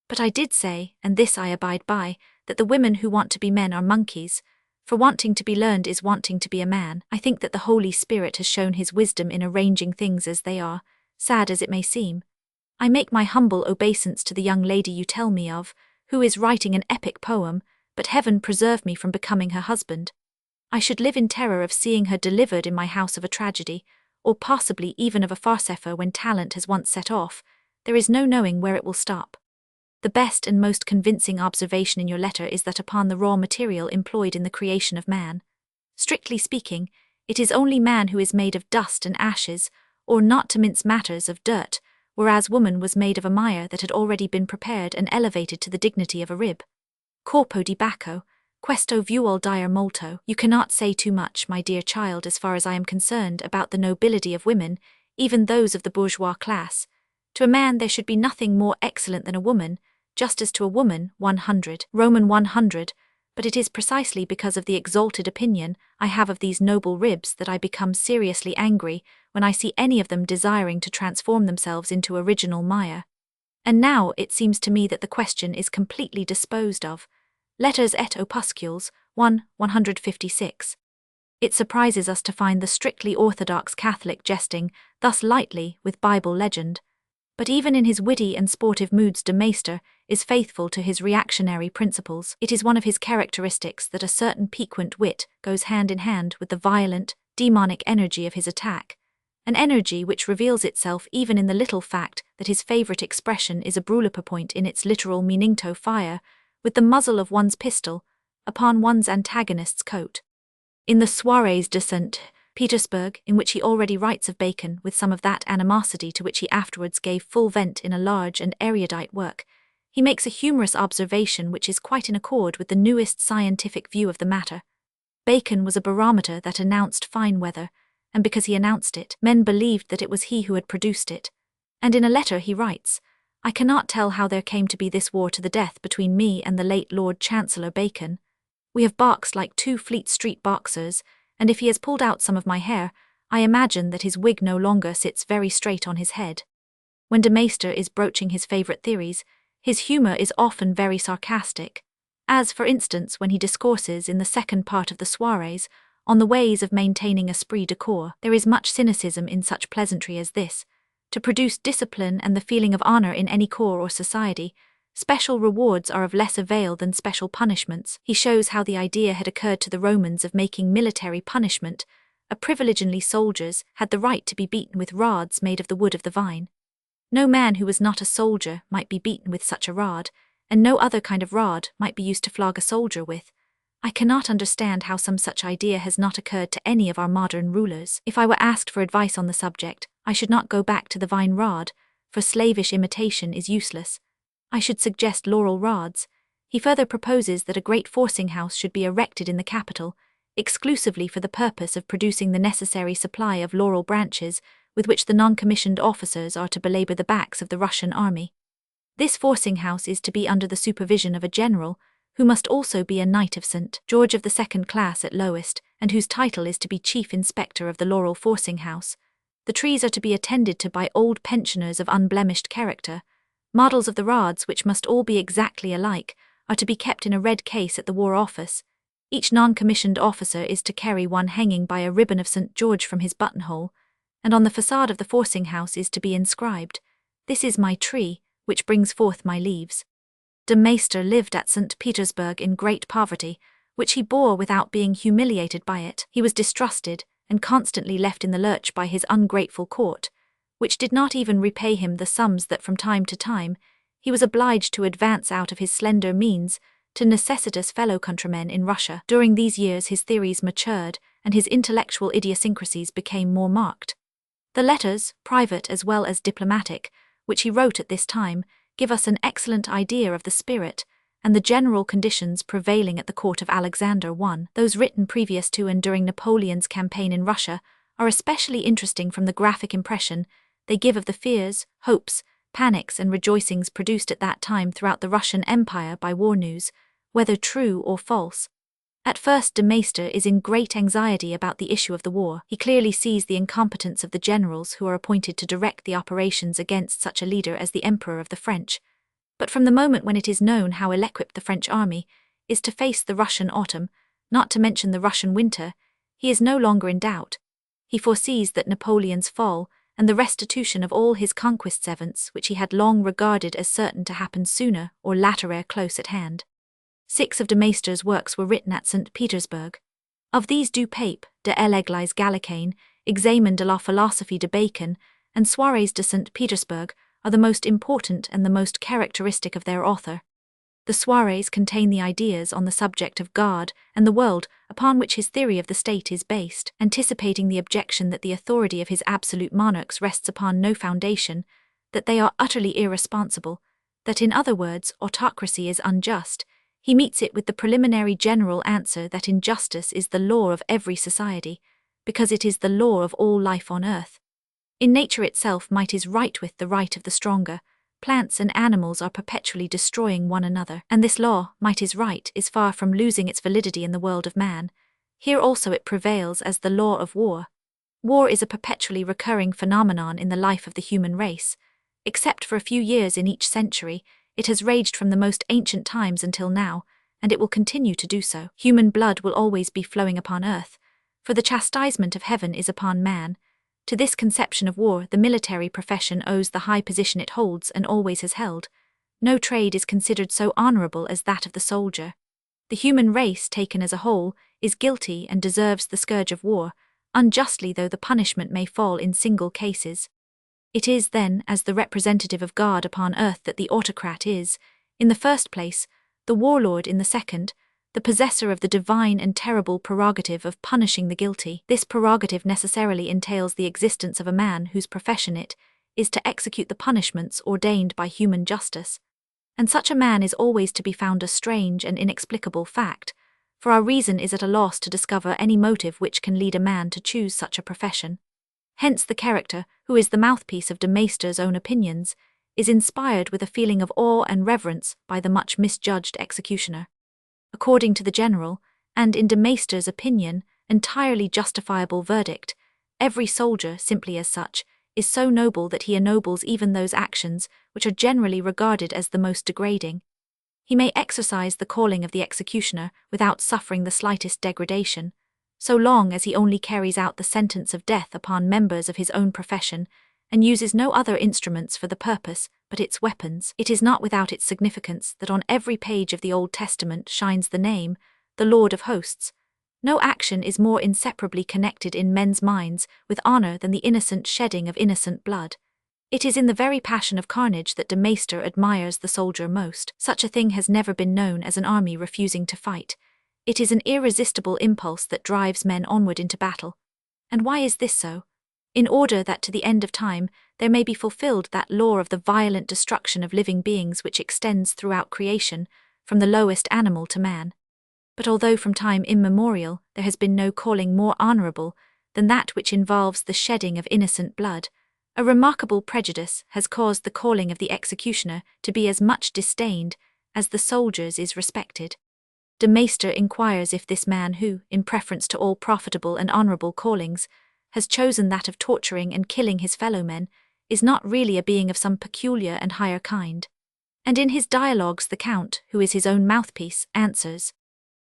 But I did say, and this I abide by, that the women who want to be men are monkeys, for wanting to be learned is wanting to be a man. I think that the Holy Spirit has shown his wisdom in arranging things as they are, sad as it may seem. I make my humble obeisance to the young lady you tell me of, who is writing an epic poem, but heaven preserve me from becoming her husband. I should live in terror of seeing her delivered in my house of a tragedy, or possibly even of a farceffer. When talent has once set off, there is no knowing where it will stop. The best and most convincing observation in your letter is that upon the raw material employed in the creation of man. Strictly speaking, it is only man who is made of dust and ashes, or, not to mince matters, of dirt, whereas woman was made of a mire that had already been prepared and elevated to the dignity of a rib. Corpo di Bacco, questo vuol dire molto. You cannot say too much, my dear child, as far as I am concerned, about the nobility of women, even those of the bourgeois class. To a man there should be nothing more excellent than a woman, just as to a woman 100, Roman 100, but it is precisely because of the exalted opinion I have of these noble ribs that I become seriously angry when I see any of them desiring to transform themselves into original mire. And now it seems to me that the question is completely disposed of. Letters et Opuscules, 156. It surprises us to find the strictly orthodox Catholic jesting thus lightly with Bible legend. But even in his witty and sportive moods de Maistre is faithful to his reactionary principles. It is one of his characteristics that a certain piquant wit goes hand in hand with the violent, demonic energy of his attack, an energy which reveals itself even in the little fact that his favorite expression is a brûle-pourpoint in its literal meaning to fire, with the muzzle of one's pistol, upon one's antagonist's coat. In the Soirées de St. Petersburg, in which he already writes of Bacon with some of that animosity to which he afterwards gave full vent in a large and erudite work, he makes a humorous observation which is quite in accord with the newest scientific view of the matter. Bacon was a barometer that announced fine weather, and because he announced it, men believed that it was he who had produced it. And in a letter he writes, "I cannot tell how there came to be this war to the death between me and the late Lord Chancellor Bacon. We have boxed like two Fleet Street boxers, and if he has pulled out some of my hair, I imagine that his wig no longer sits very straight on his head." When de Maistre is broaching his favourite theories, his humour is often very sarcastic, as, for instance, when he discourses in the second part of the Soirées on the ways of maintaining esprit de corps. There is much cynicism in such pleasantry as this. To produce discipline and the feeling of honour in any corps or society, special rewards are of less avail than special punishments. He shows how the idea had occurred to the Romans of making military punishment a privilege. Only soldiers had the right to be beaten with rods made of the wood of the vine. No man who was not a soldier might be beaten with such a rod, and no other kind of rod might be used to flog a soldier with. I cannot understand how some such idea has not occurred to any of our modern rulers. If I were asked for advice on the subject, I should not go back to the vine rod, for slavish imitation is useless. I should suggest laurel rods. He further proposes that a great forcing house should be erected in the capital, exclusively for the purpose of producing the necessary supply of laurel branches with which the non-commissioned officers are to belabor the backs of the Russian army. This forcing house is to be under the supervision of a general, who must also be a knight of St. George of the second class at lowest, and whose title is to be chief inspector of the laurel forcing house. The trees are to be attended to by old pensioners of unblemished character. Models of the rods, which must all be exactly alike, are to be kept in a red case at the War Office. Each non-commissioned officer is to carry one hanging by a ribbon of St. George from his buttonhole, and on the facade of the forcing house is to be inscribed, "This is my tree, which brings forth my leaves." De Maistre lived at St. Petersburg in great poverty, which he bore without being humiliated by it. He was distrusted, and constantly left in the lurch by his ungrateful court, which did not even repay him the sums that from time to time he was obliged to advance out of his slender means to necessitous fellow countrymen in Russia. During these years his theories matured, and his intellectual idiosyncrasies became more marked. The letters, private as well as diplomatic, which he wrote at this time, give us an excellent idea of the spirit and the general conditions prevailing at the court of Alexander I. Those written previous to and during Napoleon's campaign in Russia are especially interesting from the graphic impression they give of the fears, hopes, panics and rejoicings produced at that time throughout the Russian Empire by war news, whether true or false. At first de Maistre is in great anxiety about the issue of the war. He clearly sees the incompetence of the generals who are appointed to direct the operations against such a leader as the Emperor of the French. But from the moment when it is known how ill-equipped the French army is to face the Russian autumn, not to mention the Russian winter, he is no longer in doubt. He foresees that Napoleon's fall and the restitution of all his conquests events which he had long regarded as certain to happen sooner or later ere close at hand. 6 of de Maistre's works were written at St. Petersburg. Of these Du Pape, de l'Église gallicaine, Examen de la philosophie de Bacon, and Soirées de St. Petersburg are the most important and the most characteristic of their author. The Soirées contain the ideas on the subject of God and the world upon which his theory of the state is based, anticipating the objection that the authority of his absolute monarchs rests upon no foundation, that they are utterly irresponsible, that in other words autocracy is unjust. He meets it with the preliminary general answer that injustice is the law of every society, because it is the law of all life on earth. In nature itself might is right with the right of the stronger. Plants and animals are perpetually destroying one another, and this law, might is right, is far from losing its validity in the world of man. Here also it prevails as the law of war. War is a perpetually recurring phenomenon in the life of the human race. Except for a few years in each century, it has raged from the most ancient times until now, and it will continue to do so. Human blood will always be flowing upon earth, for the chastisement of heaven is upon man. To this conception of war the military profession owes the high position it holds and always has held. No trade is considered so honorable as that of the soldier. The human race, taken as a whole, is guilty and deserves the scourge of war, unjustly though the punishment may fall in single cases. It is, then, as the representative of God upon earth that the autocrat is, in the first place, the warlord in the second, the possessor of the divine and terrible prerogative of punishing the guilty. This prerogative necessarily entails the existence of a man whose profession it is to execute the punishments ordained by human justice. And such a man is always to be found a strange and inexplicable fact, for our reason is at a loss to discover any motive which can lead a man to choose such a profession. Hence the character, who is the mouthpiece of de Maistre's own opinions, is inspired with a feeling of awe and reverence by the much misjudged executioner. According to the general, and in de Maistre's opinion, entirely justifiable verdict, every soldier, simply as such, is so noble that he ennobles even those actions which are generally regarded as the most degrading. He may exercise the calling of the executioner without suffering the slightest degradation, so long as he only carries out the sentence of death upon members of his own profession, and uses no other instruments for the purpose but its weapons. It is not without its significance that on every page of the Old Testament shines the name, the Lord of Hosts. No action is more inseparably connected in men's minds with honor than the innocent shedding of innocent blood. It is in the very passion of carnage that de Maistre admires the soldier most. Such a thing has never been known as an army refusing to fight. It is an irresistible impulse that drives men onward into battle. And why is this so? in order that to the end of time there may be fulfilled that law of the violent destruction of living beings which extends throughout creation, from the lowest animal to man. But although from time immemorial there has been no calling more honourable than that which involves the shedding of innocent blood, a remarkable prejudice has caused the calling of the executioner to be as much disdained as the soldier's is respected. De Maistre inquires if this man who, in preference to all profitable and honourable callings, has chosen that of torturing and killing his fellow-men, is not really a being of some peculiar and higher kind. And in his dialogues the Count, who is his own mouthpiece, answers,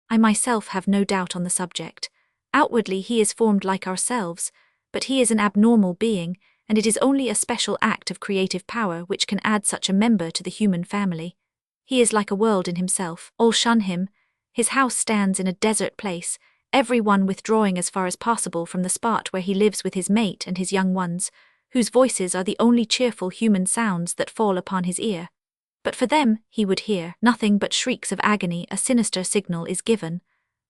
I myself have no doubt on the subject. Outwardly he is formed like ourselves, but he is an abnormal being, and it is only a special act of creative power which can add such a member to the human family. He is like a world in himself. All shun him. His house stands in a desert place, every one withdrawing as far as possible from the spot where he lives with his mate and his young ones, whose voices are the only cheerful human sounds that fall upon his ear. But for them he would hear nothing but shrieks of agony. A sinister signal is given.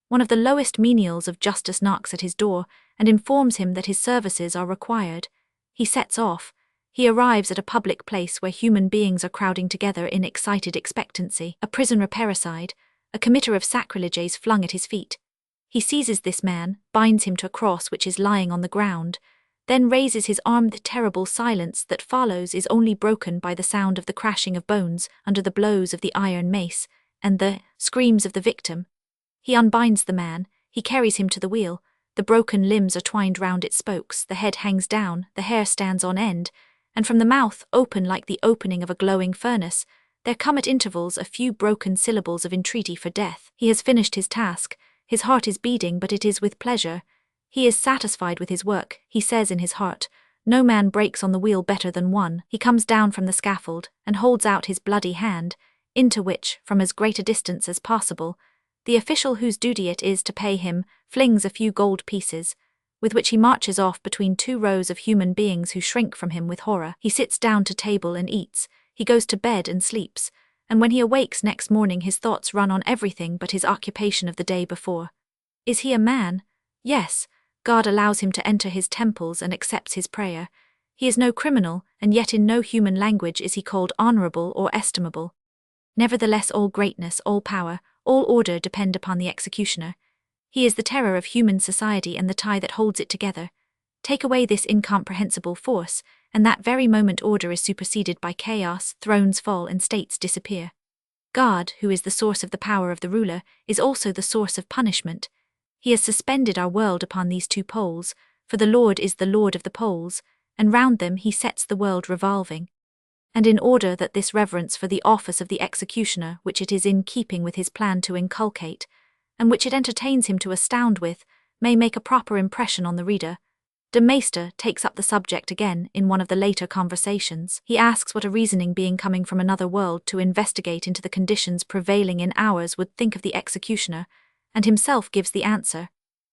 One of the lowest menials of justice knocks at his door and informs him that his services are required. He sets off. He arrives at a public place where human beings are crowding together in excited expectancy. A prisoner parricide, a committer of sacrileges flung at his feet. He seizes this man, binds him to a cross which is lying on the ground, then raises his arm. The terrible silence that follows is only broken by the sound of the crashing of bones under the blows of the iron mace, and the screams of the victim. He unbinds the man, he carries him to the wheel. The broken limbs are twined round its spokes, the head hangs down, the hair stands on end, and from the mouth, open like the opening of a glowing furnace, there come at intervals a few broken syllables of entreaty for death. He has finished his task, his heart is beating, but it is with pleasure. He is satisfied with his work, he says in his heart, no man breaks on the wheel better than one. He comes down from the scaffold, and holds out his bloody hand, into which, from as great a distance as possible, the official whose duty it is to pay him flings a few gold pieces, with which he marches off between two rows of human beings who shrink from him with horror. He sits down to table and eats, he goes to bed and sleeps, and when he awakes next morning his thoughts run on everything but his occupation of the day before. Is he a man? Yes, God allows him to enter his temples and accepts his prayer. He is no criminal, and yet in no human language is he called honourable or estimable. Nevertheless all greatness, all power, all order depend upon the executioner. He is the terror of human society and the tie that holds it together. Take away this incomprehensible force, and that very moment order is superseded by chaos, thrones fall and states disappear. God, who is the source of the power of the ruler, is also the source of punishment. He has suspended our world upon these two poles, for the Lord is the Lord of the poles, and round them he sets the world revolving. And in order that this reverence for the office of the executioner, which it is in keeping with his plan to inculcate, and which it entertains him to astound with, may make a proper impression on the reader, De Maistre takes up the subject again in one of the later conversations. He asks what a reasoning being coming from another world to investigate into the conditions prevailing in ours would think of the executioner, and himself gives the answer.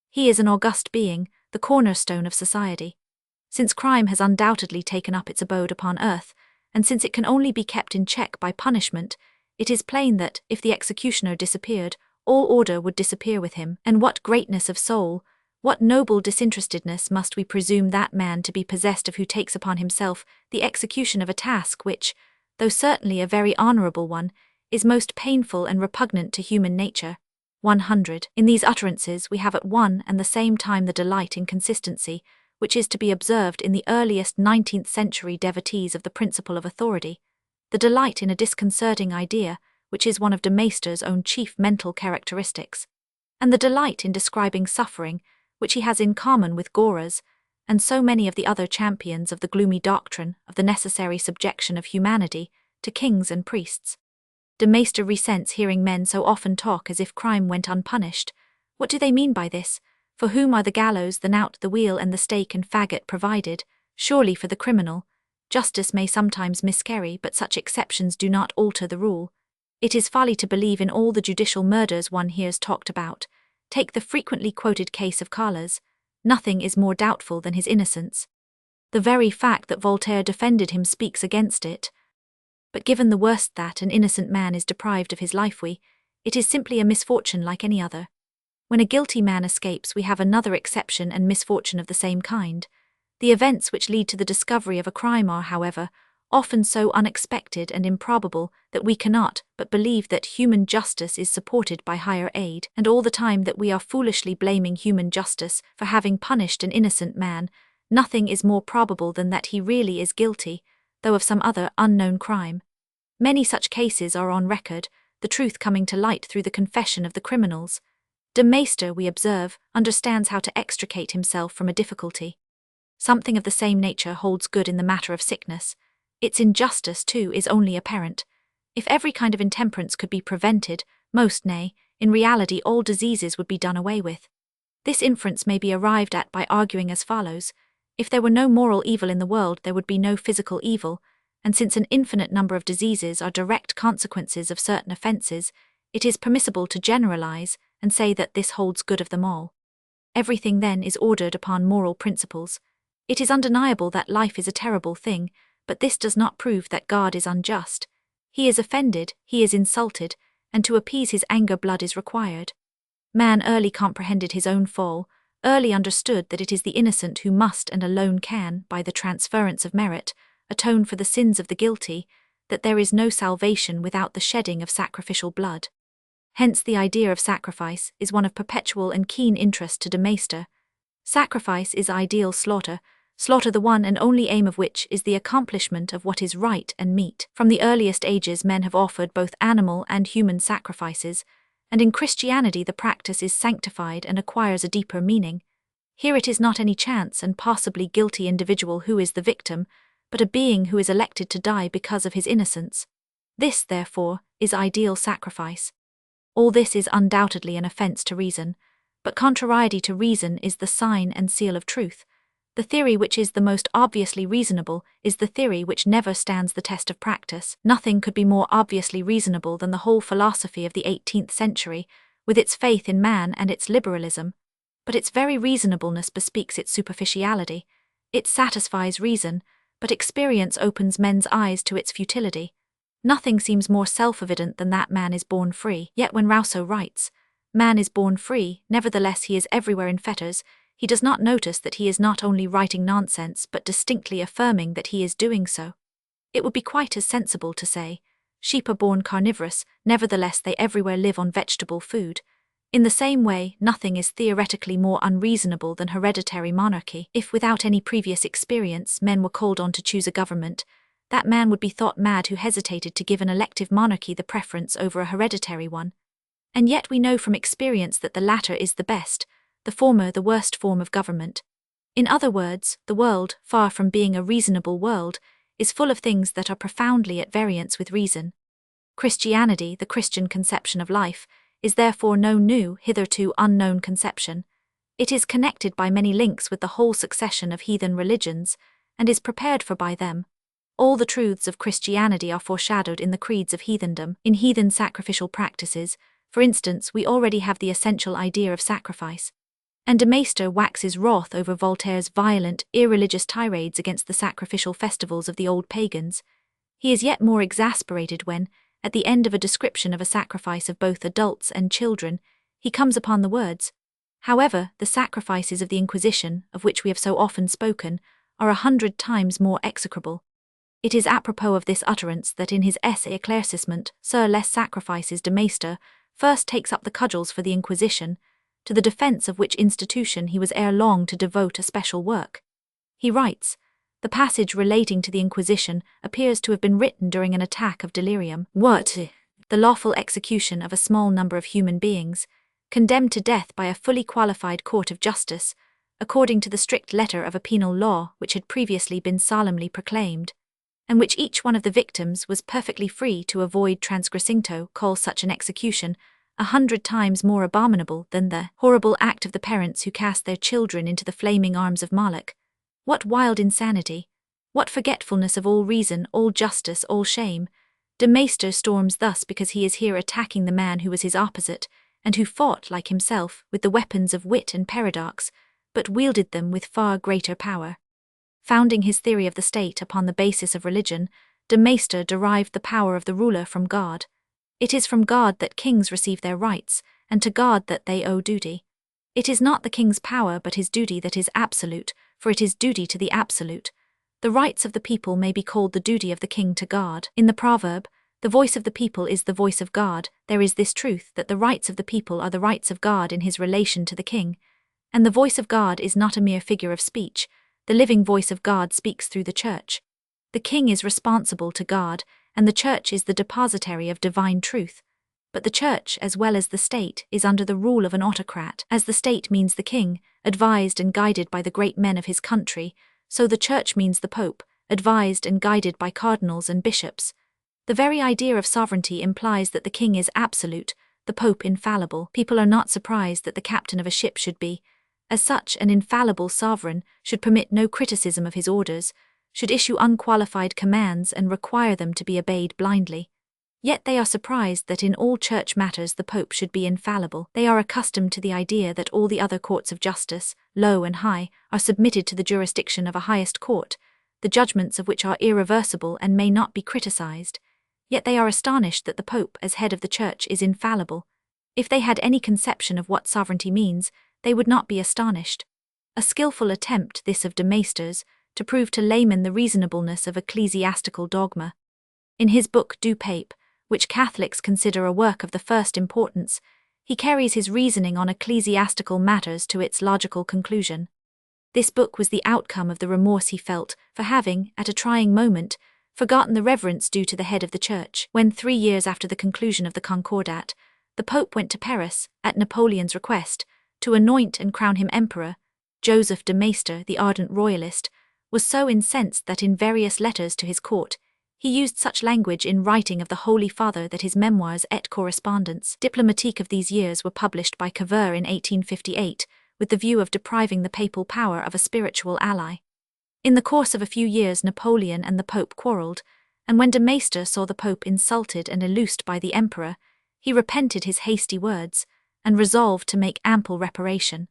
He is an august being, the cornerstone of society. Since crime has undoubtedly taken up its abode upon earth, and since it can only be kept in check by punishment, it is plain that, if the executioner disappeared, all order would disappear with him. And what greatness of soul, what noble disinterestedness must we presume that man to be possessed of who takes upon himself the execution of a task which, though certainly a very honourable one, is most painful and repugnant to human nature. 100. In these utterances we have at one and the same time the delight in consistency, which is to be observed in the earliest 19th century devotees of the principle of authority, the delight in a disconcerting idea, which is one of De Maistre's own chief mental characteristics, and the delight in describing suffering, which he has in common with Goras, and so many of the other champions of the gloomy doctrine of the necessary subjection of humanity to kings and priests. De Maistre resents hearing men so often talk as if crime went unpunished. What do they mean by this? For whom are the gallows, the knout, the wheel, and the stake and faggot provided? Surely for the criminal. Justice may sometimes miscarry, but such exceptions do not alter the rule. It is folly to believe in all the judicial murders one hears talked about. Take the frequently quoted case of Carlas. Nothing is more doubtful than his innocence. The very fact that Voltaire defended him speaks against it. But given the worst that an innocent man is deprived of his life, it is simply a misfortune like any other. When a guilty man escapes, we have another exception and misfortune of the same kind. The events which lead to the discovery of a crime are, however, often so unexpected and improbable that we cannot but believe that human justice is supported by higher aid, and all the time that we are foolishly blaming human justice for having punished an innocent man, nothing is more probable than that he really is guilty, though of some other unknown crime. Many such cases are on record, the truth coming to light through the confession of the criminals. De Maistre, we observe, understands how to extricate himself from a difficulty. Something of the same nature holds good in the matter of sickness. Its injustice, too, is only apparent. If every kind of intemperance could be prevented, most, nay, in reality all diseases would be done away with. This inference may be arrived at by arguing as follows: if there were no moral evil in the world, there would be no physical evil, and since an infinite number of diseases are direct consequences of certain offences, it is permissible to generalize and say that this holds good of them all. Everything then is ordered upon moral principles. It is undeniable that life is a terrible thing, but this does not prove that God is unjust. He is offended, he is insulted, and to appease his anger blood is required. Man early comprehended his own fall, early understood that it is the innocent who must and alone can, by the transference of merit, atone for the sins of the guilty, that there is no salvation without the shedding of sacrificial blood. Hence the idea of sacrifice is one of perpetual and keen interest to De Maistre. Sacrifice is ideal slaughter, slaughter the one and only aim of which is the accomplishment of what is right and meet. From the earliest ages men have offered both animal and human sacrifices, and in Christianity the practice is sanctified and acquires a deeper meaning. Here it is not any chance and possibly guilty individual who is the victim, but a being who is elected to die because of his innocence. This, therefore, is ideal sacrifice. All this is undoubtedly an offence to reason, but contrariety to reason is the sign and seal of truth. The theory which is the most obviously reasonable is the theory which never stands the test of practice. Nothing could be more obviously reasonable than the whole philosophy of the 18th century, with its faith in man and its liberalism. But its very reasonableness bespeaks its superficiality. It satisfies reason, but experience opens men's eyes to its futility. Nothing seems more self-evident than that man is born free. Yet when Rousseau writes, "Man is born free, nevertheless he is everywhere in fetters," he does not notice that he is not only writing nonsense but distinctly affirming that he is doing so. It would be quite as sensible to say, "Sheep are born carnivorous, nevertheless they everywhere live on vegetable food." In the same way, nothing is theoretically more unreasonable than hereditary monarchy. If without any previous experience men were called on to choose a government, that man would be thought mad who hesitated to give an elective monarchy the preference over a hereditary one. And yet we know from experience that the latter is the best, the former the worst form of government. In other words, the world, far from being a reasonable world, is full of things that are profoundly at variance with reason. Christianity, the Christian conception of life, is therefore no new, hitherto unknown conception. It is connected by many links with the whole succession of heathen religions, and is prepared for by them. All the truths of Christianity are foreshadowed in the creeds of heathendom. In heathen sacrificial practices, for instance, we already have the essential idea of sacrifice. And De Maistre waxes wroth over Voltaire's violent, irreligious tirades against the sacrificial festivals of the old pagans. He is yet more exasperated when, at the end of a description of a sacrifice of both adults and children, he comes upon the words, "However, the sacrifices of the Inquisition, of which we have so often spoken, are 100 times more execrable." It is apropos of this utterance that in his essay Éclaircissement, Sur les Sacrifices, De Maistre first takes up the cudgels for the Inquisition, to the defence of which institution he was ere long to devote a special work. He writes, "The passage relating to the Inquisition appears to have been written during an attack of delirium. What? The lawful execution of a small number of human beings, condemned to death by a fully qualified court of justice, according to the strict letter of a penal law which had previously been solemnly proclaimed, and which each one of the victims was perfectly free to avoid transgressingto, call such an execution 100 times more abominable than the horrible act of the parents who cast their children into the flaming arms of Moloch. What wild insanity! What forgetfulness of all reason, all justice, all shame! De Maistre storms thus because he is here attacking the man who was his opposite, and who fought, like himself, with the weapons of wit and paradox, but wielded them with far greater power. Founding his theory of the state upon the basis of religion, De Maistre derived the power of the ruler from God. It is from God that kings receive their rights, and to God that they owe duty. It is not the king's power but his duty that is absolute, for it is duty to the absolute. The rights of the people may be called the duty of the king to God. In the proverb, the voice of the people is the voice of God, there is this truth that the rights of the people are the rights of God in his relation to the king. And the voice of God is not a mere figure of speech, the living voice of God speaks through the church. The king is responsible to God, and the church is the depositary of divine truth. But the church, as well as the state, is under the rule of an autocrat. As the state means the king, advised and guided by the great men of his country, so the church means the pope, advised and guided by cardinals and bishops. The very idea of sovereignty implies that the king is absolute, the pope infallible. People are not surprised that the captain of a ship should be, as such, an infallible sovereign, should permit no criticism of his orders, should issue unqualified commands and require them to be obeyed blindly. Yet they are surprised that in all church matters the pope should be infallible. They are accustomed to the idea that all the other courts of justice, low and high, are submitted to the jurisdiction of a highest court, the judgments of which are irreversible and may not be criticized. Yet they are astonished that the pope, as head of the church, is infallible. If they had any conception of what sovereignty means, they would not be astonished. A skillful attempt, this of de Maester's, to prove to laymen the reasonableness of ecclesiastical dogma. In his book Du Pape, which Catholics consider a work of the first importance, he carries his reasoning on ecclesiastical matters to its logical conclusion. This book was the outcome of the remorse he felt for having, at a trying moment, forgotten the reverence due to the head of the church. When 3 years after the conclusion of the Concordat, the Pope went to Paris, at Napoleon's request, to anoint and crown him emperor, Joseph de Maistre, the ardent royalist, was so incensed that in various letters to his court, he used such language in writing of the Holy Father that his memoirs et correspondence diplomatique of these years were published by Caveur in 1858, with the view of depriving the papal power of a spiritual ally. In the course of a few years Napoleon and the Pope quarrelled, and when de Maistre saw the Pope insulted and illused by the Emperor, he repented his hasty words, and resolved to make ample reparation.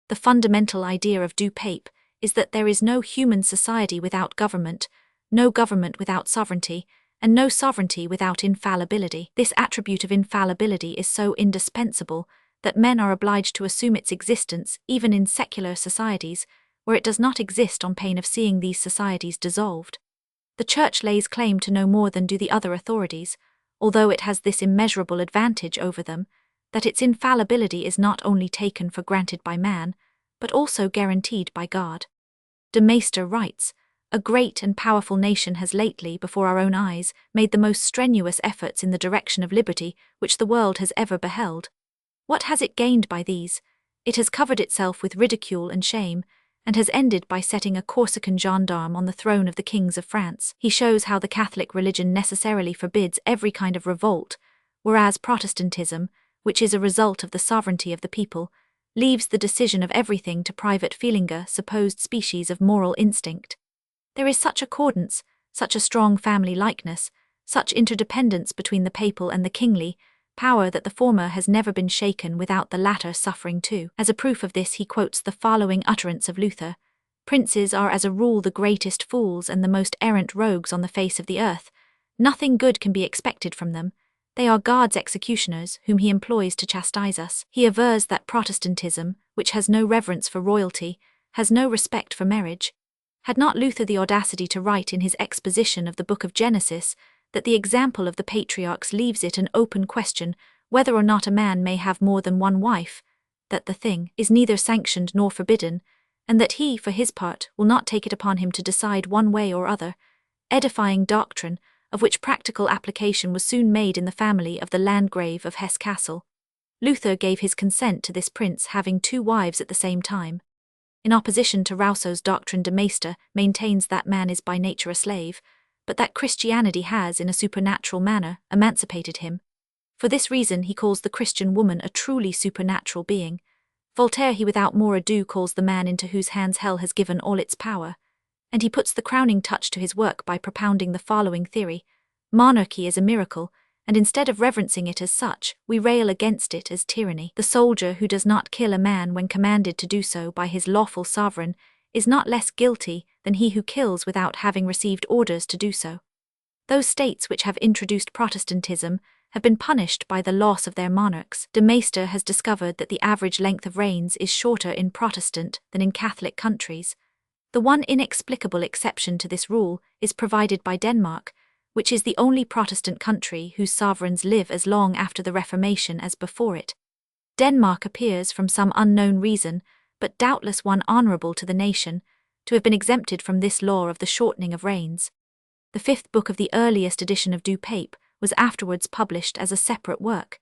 The fundamental idea of Du Pape is that there is no human society without government, no government without sovereignty, and no sovereignty without infallibility. This attribute of infallibility is so indispensable that men are obliged to assume its existence even in secular societies, where it does not exist on pain of seeing these societies dissolved. The Church lays claim to no more than do the other authorities, although it has this immeasurable advantage over them, that its infallibility is not only taken for granted by man, but also guaranteed by God. De Maistre writes, "A great and powerful nation has lately, before our own eyes, made the most strenuous efforts in the direction of liberty which the world has ever beheld. What has it gained by these? It has covered itself with ridicule and shame, and has ended by setting a Corsican gendarme on the throne of the kings of France." He shows how the Catholic religion necessarily forbids every kind of revolt, whereas Protestantism, which is a result of the sovereignty of the people, leaves the decision of everything to private feeling, a supposed species of moral instinct. There is such accordance, such a strong family likeness, such interdependence between the papal and the kingly power that the former has never been shaken without the latter suffering too. As a proof of this he quotes the following utterance of Luther: "Princes are as a rule the greatest fools and the most errant rogues on the face of the earth. Nothing good can be expected from them. They are God's executioners, whom he employs to chastise us." He avers that Protestantism, which has no reverence for royalty, has no respect for marriage. Had not Luther the audacity to write in his exposition of the Book of Genesis that the example of the patriarchs leaves it an open question whether or not a man may have more than one wife, that the thing is neither sanctioned nor forbidden, and that he, for his part, will not take it upon him to decide one way or other, edifying doctrine, of which practical application was soon made in the family of the Landgrave of Hesse-Kassel. Luther gave his consent to this prince having 2 wives at the same time. In opposition to Rousseau's doctrine, de Maistre maintains that man is by nature a slave, but that Christianity has, in a supernatural manner, emancipated him. For this reason he calls the Christian woman a truly supernatural being. Voltaire he without more ado calls the man into whose hands hell has given all its power, and he puts the crowning touch to his work by propounding the following theory: monarchy is a miracle, and instead of reverencing it as such, we rail against it as tyranny. The soldier who does not kill a man when commanded to do so by his lawful sovereign is not less guilty than he who kills without having received orders to do so. Those states which have introduced Protestantism have been punished by the loss of their monarchs. De Maistre has discovered that the average length of reigns is shorter in Protestant than in Catholic countries. The one inexplicable exception to this rule is provided by Denmark, which is the only Protestant country whose sovereigns live as long after the Reformation as before it. Denmark appears, from some unknown reason, but doubtless one honourable to the nation, to have been exempted from this law of the shortening of reigns. The fifth book of the earliest edition of Du Pape was afterwards published as a separate work.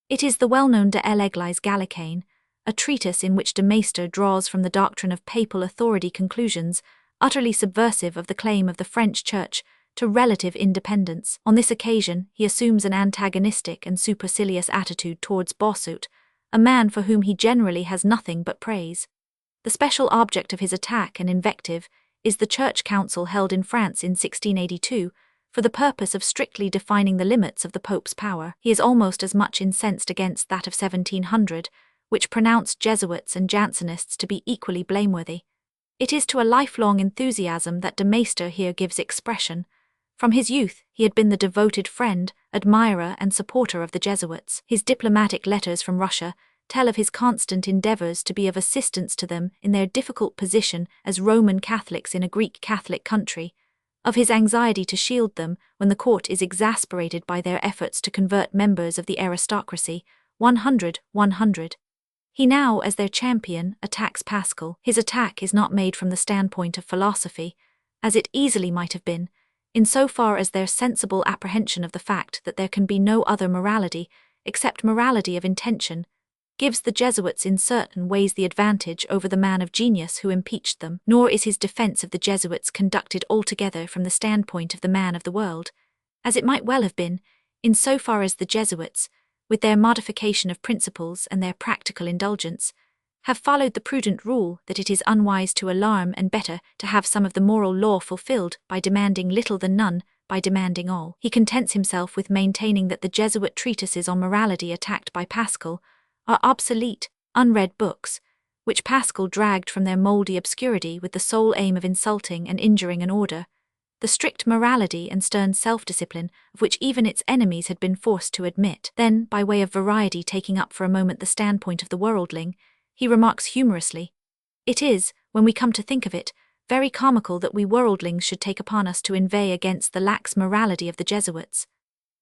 It is the well-known De l'Église gallicaine, a treatise in which de Maistre draws from the doctrine of papal authority conclusions utterly subversive of the claim of the French Church to relative independence. On this occasion, he assumes an antagonistic and supercilious attitude towards Bossuet, a man for whom he generally has nothing but praise. The special object of his attack and invective is the Church Council held in France in 1682, for the purpose of strictly defining the limits of the Pope's power. He is almost as much incensed against that of 1700, which pronounced Jesuits and Jansenists to be equally blameworthy. It is to a lifelong enthusiasm that de Maistre here gives expression. From his youth, he had been the devoted friend, admirer, and supporter of the Jesuits. His diplomatic letters from Russia tell of his constant endeavours to be of assistance to them in their difficult position as Roman Catholics in a Greek Catholic country, of his anxiety to shield them when the court is exasperated by their efforts to convert members of the aristocracy. 100. He now, as their champion, attacks Pascal. His attack is not made from the standpoint of philosophy, as it easily might have been, in so far as their sensible apprehension of the fact that there can be no other morality, except morality of intention, gives the Jesuits in certain ways the advantage over the man of genius who impeached them. Nor is his defence of the Jesuits conducted altogether from the standpoint of the man of the world, as it might well have been, in so far as the Jesuits, with their modification of principles and their practical indulgence, have followed the prudent rule that it is unwise to alarm and better to have some of the moral law fulfilled by demanding little than none, by demanding all. He contents himself with maintaining that the Jesuit treatises on morality attacked by Pascal are obsolete, unread books, which Pascal dragged from their mouldy obscurity with the sole aim of insulting and injuring an order, the strict morality and stern self-discipline of which even its enemies had been forced to admit. Then, by way of variety, taking up for a moment the standpoint of the worldling, he remarks humorously, "It is, when we come to think of it, very comical that we worldlings should take upon us to inveigh against the lax morality of the Jesuits.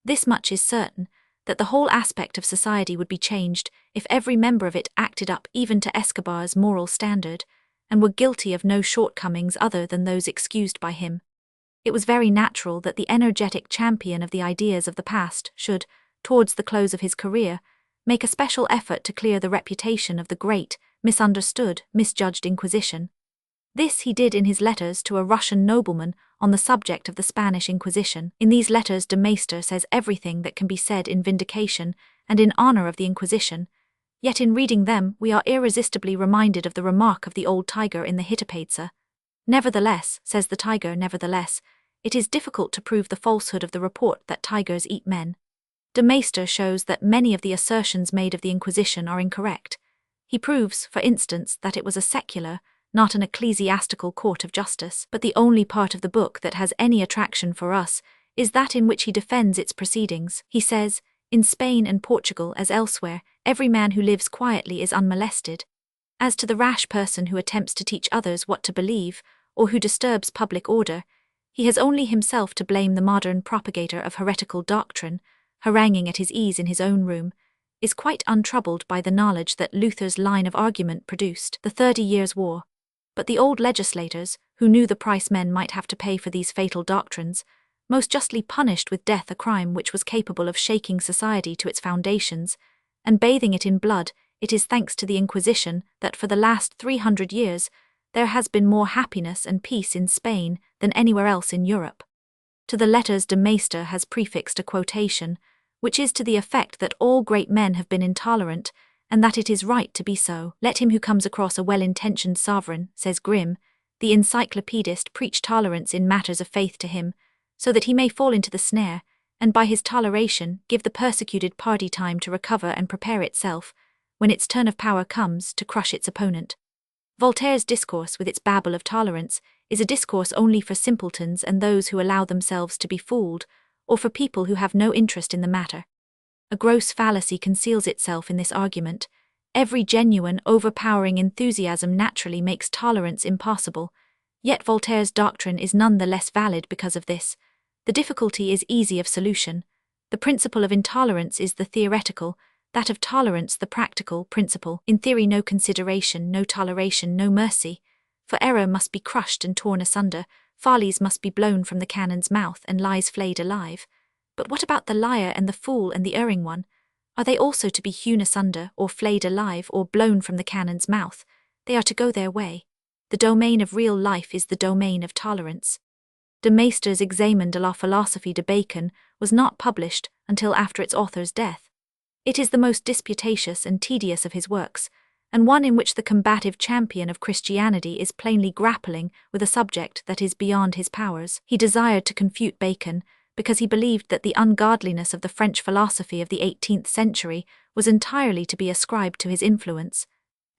This much is certain, that the whole aspect of society would be changed if every member of it acted up even to Escobar's moral standard, and were guilty of no shortcomings other than those excused by him. It was very natural that the energetic champion of the ideas of the past should, towards the close of his career, make a special effort to clear the reputation of the great, misunderstood, misjudged Inquisition. This he did in his letters to a Russian nobleman on the subject of the Spanish Inquisition. In these letters de Maistre says everything that can be said in vindication and in honour of the Inquisition, yet in reading them we are irresistibly reminded of the remark of the old tiger in the Hittepatesa. Nevertheless, says the tiger, nevertheless, it is difficult to prove the falsehood of the report that tigers eat men. De Maistre shows that many of the assertions made of the Inquisition are incorrect. He proves, for instance, that it was a secular, not an ecclesiastical court of justice. But the only part of the book that has any attraction for us is that in which he defends its proceedings. He says, "In Spain and Portugal, as elsewhere, every man who lives quietly is unmolested. As to the rash person who attempts to teach others what to believe, or who disturbs public order, he has only himself to blame. The modern propagator of heretical doctrine, haranguing at his ease in his own room, is quite untroubled by the knowledge that Luther's line of argument produced the 30 Years' War. But the old legislators, who knew the price men might have to pay for these fatal doctrines, most justly punished with death a crime which was capable of shaking society to its foundations, and bathing it in blood. It is thanks to the Inquisition that for the last 300 years there has been more happiness and peace in Spain than anywhere else in Europe." To the letters de Maistre has prefixed a quotation, which is to the effect that all great men have been intolerant, and that it is right to be so. "Let him who comes across a well-intentioned sovereign," says Grimm, the encyclopedist, "preach tolerance in matters of faith to him, so that he may fall into the snare, and by his toleration give the persecuted party time to recover and prepare itself, when its turn of power comes, to crush its opponent." Voltaire's discourse, with its babble of tolerance, is a discourse only for simpletons and those who allow themselves to be fooled, or for people who have no interest in the matter. A gross fallacy conceals itself in this argument. Every genuine, overpowering enthusiasm naturally makes tolerance impossible, Yet Voltaire's doctrine is none the less valid because of this. The difficulty is easy of solution. The principle of intolerance is the theoretical, that of tolerance the practical principle. In theory, no consideration, no toleration, no mercy. For error must be crushed and torn asunder, follies must be blown from the cannon's mouth, and lies flayed alive. But what about the liar and the fool and the erring one? Are they also to be hewn asunder, or flayed alive, or blown from the cannon's mouth? They are to go their way. The domain of real life is the domain of tolerance. De Maester's Examen de la Philosophie de Bacon was not published until after its author's death. It is the most disputatious and tedious of his works, and one in which the combative champion of Christianity is plainly grappling with a subject that is beyond his powers. He desired to confute Bacon because he believed that the ungodliness of the French philosophy of the 18th century was entirely to be ascribed to his influence,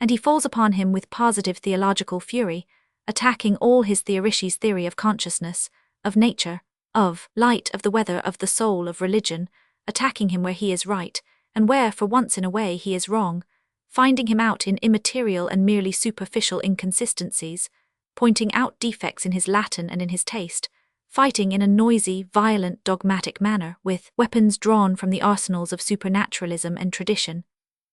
and he falls upon him with positive theological fury, attacking all his Theorisches theory of consciousness, of nature, of light, of the weather, of the soul, of religion, attacking him where he is right, and where, for once in a way, he is wrong, finding him out in immaterial and merely superficial inconsistencies, pointing out defects in his Latin and in his taste, fighting in a noisy, violent, dogmatic manner with weapons drawn from the arsenals of supernaturalism and tradition.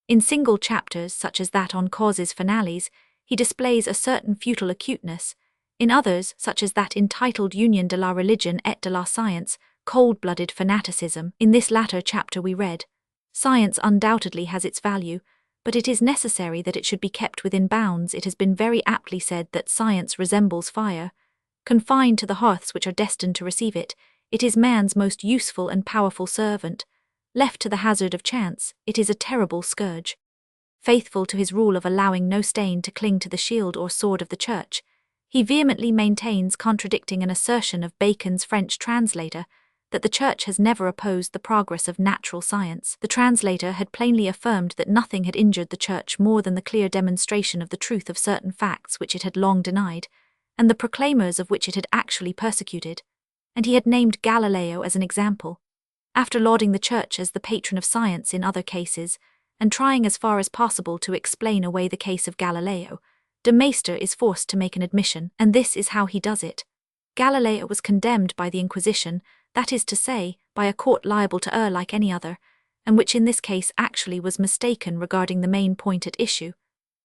In single chapters, such as that on Causes Finales, he displays a certain futile acuteness. In others, such as that entitled Union de la Religion et de la Science, cold-blooded fanaticism. In this latter chapter we read, "Science undoubtedly has its value, but it is necessary that it should be kept within bounds. It has been very aptly said that science resembles fire. Confined to the hearths which are destined to receive it, it is man's most useful and powerful servant. Left to the hazard of chance, it is a terrible scourge." Faithful to his rule of allowing no stain to cling to the shield or sword of the Church, he vehemently maintains, contradicting an assertion of Bacon's French translator, that the Church has never opposed the progress of natural science. The translator had plainly affirmed that nothing had injured the Church more than the clear demonstration of the truth of certain facts which it had long denied, and the proclaimers of which it had actually persecuted, and he had named Galileo as an example. After lauding the Church as the patron of science in other cases, and trying as far as possible to explain away the case of Galileo, de Maistre is forced to make an admission, and this is how he does it. Galileo was condemned by the Inquisition, that is to say, by a court liable to err like any other, and which in this case actually was mistaken regarding the main point at issue.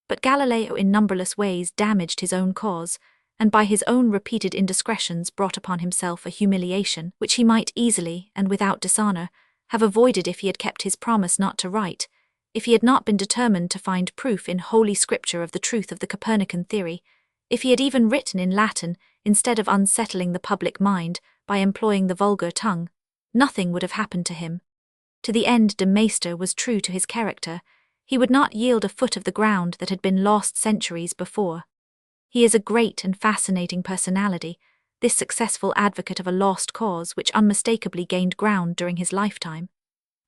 But Galileo in numberless ways damaged his own cause, and by his own repeated indiscretions brought upon himself a humiliation which he might easily, and without dishonor, have avoided if he had kept his promise not to write, if he had not been determined to find proof in Holy Scripture of the truth of the Copernican theory, if he had even written in Latin instead of unsettling the public mind by employing the vulgar tongue, nothing would have happened to him. To the end de Maistre was true to his character. He would not yield a foot of the ground that had been lost centuries before. He is a great and fascinating personality, this successful advocate of a lost cause which unmistakably gained ground during his lifetime.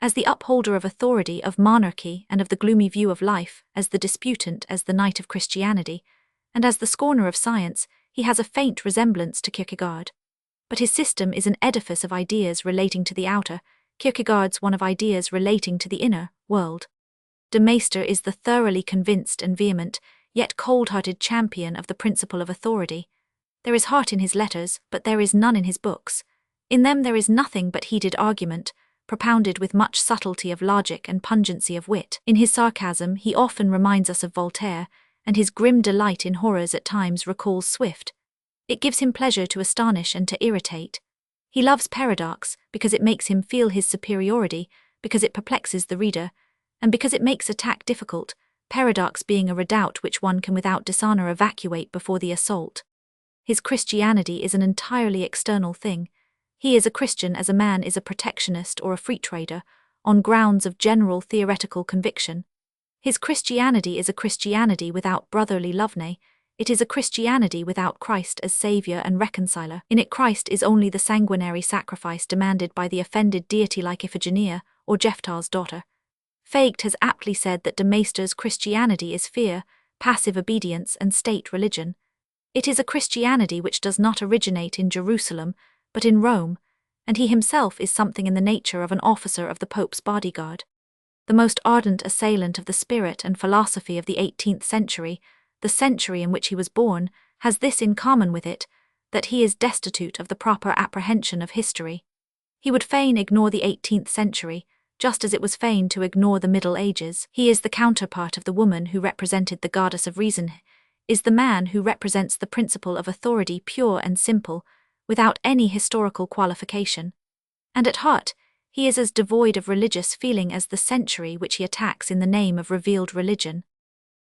As the upholder of authority, of monarchy, and of the gloomy view of life, as the disputant, as the knight of Christianity, and as the scorner of science, he has a faint resemblance to Kierkegaard. But his system is an edifice of ideas relating to the outer, Kierkegaard's one of ideas relating to the inner, world. De Maistre is the thoroughly convinced and vehement, yet cold-hearted champion of the principle of authority. There is heart in his letters, but there is none in his books. In them there is nothing but heated argument, propounded with much subtlety of logic and pungency of wit. In his sarcasm he often reminds us of Voltaire, and his grim delight in horrors at times recalls Swift. It gives him pleasure to astonish and to irritate. He loves paradox because it makes him feel his superiority, because it perplexes the reader, and because it makes attack difficult, paradox being a redoubt which one can without dishonor evacuate before the assault. His Christianity is an entirely external thing. He is a Christian as a man is a protectionist or a free trader, on grounds of general theoretical conviction. His Christianity is a Christianity without brotherly love, nay, it is a Christianity without Christ as Saviour and Reconciler. In it Christ is only the sanguinary sacrifice demanded by the offended deity like Iphigenia, or Jephthah's daughter. Fagd has aptly said that de Maistre's Christianity is fear, passive obedience and state religion. It is a Christianity which does not originate in Jerusalem, but in Rome, and he himself is something in the nature of an officer of the Pope's bodyguard. The most ardent assailant of the spirit and philosophy of the 18th century, the century in which he was born, has this in common with it, that he is destitute of the proper apprehension of history. He would fain ignore the 18th century, just as it was fain to ignore the Middle Ages. He is the counterpart of the woman who represented the goddess of reason, is the man who represents the principle of authority pure and simple, without any historical qualification. And at heart, he is as devoid of religious feeling as the century which he attacks in the name of revealed religion.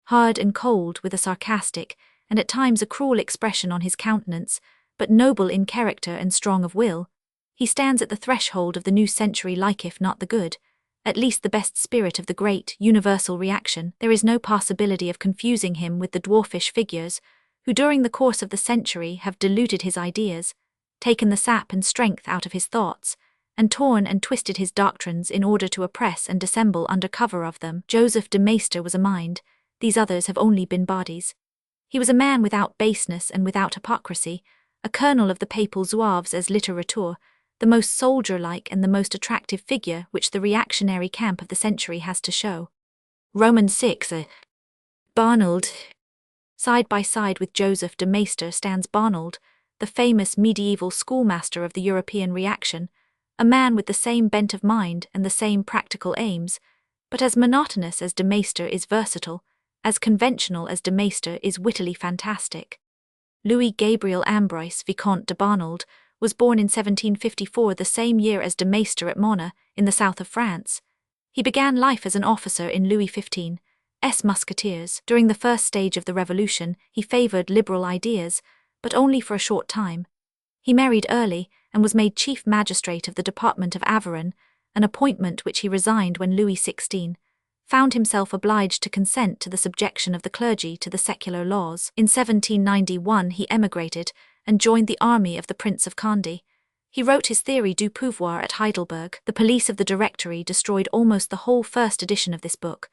Hard and cold, with a sarcastic, and at times a cruel expression on his countenance, but noble in character and strong of will, he stands at the threshold of the new century like if not the good, at least the best spirit of the great, universal reaction. There is no possibility of confusing him with the dwarfish figures, who during the course of the century have diluted his ideas, taken the sap and strength out of his thoughts, and torn and twisted his doctrines in order to oppress and dissemble under cover of them. Joseph de Maistre was a mind, these others have only been bodies. He was a man without baseness and without hypocrisy, a colonel of the papal zouaves as littérateur, the most soldier-like and the most attractive figure which the reactionary camp of the century has to show. Roman 6. Barnold. Side by side with Joseph de Maistre stands Barnold, the famous medieval schoolmaster of the European reaction, a man with the same bent of mind and the same practical aims, but as monotonous as de Maistre is versatile, as conventional as de Maistre is wittily fantastic. Louis Gabriel Ambroise, Vicomte de Barnold, was born in 1754, the same year as de Maistre at Mona, in the south of France. He began life as an officer in Louis XV's musketeers. During the first stage of the Revolution, he favoured liberal ideas, but only for a short time. He married early, and was made chief magistrate of the department of Aveyron, an appointment which he resigned when Louis XVI found himself obliged to consent to the subjection of the clergy to the secular laws. In 1791 he emigrated, and joined the army of the Prince of Condé. He wrote his Theory du Pouvoir at Heidelberg. The police of the Directory destroyed almost the whole first edition of this book,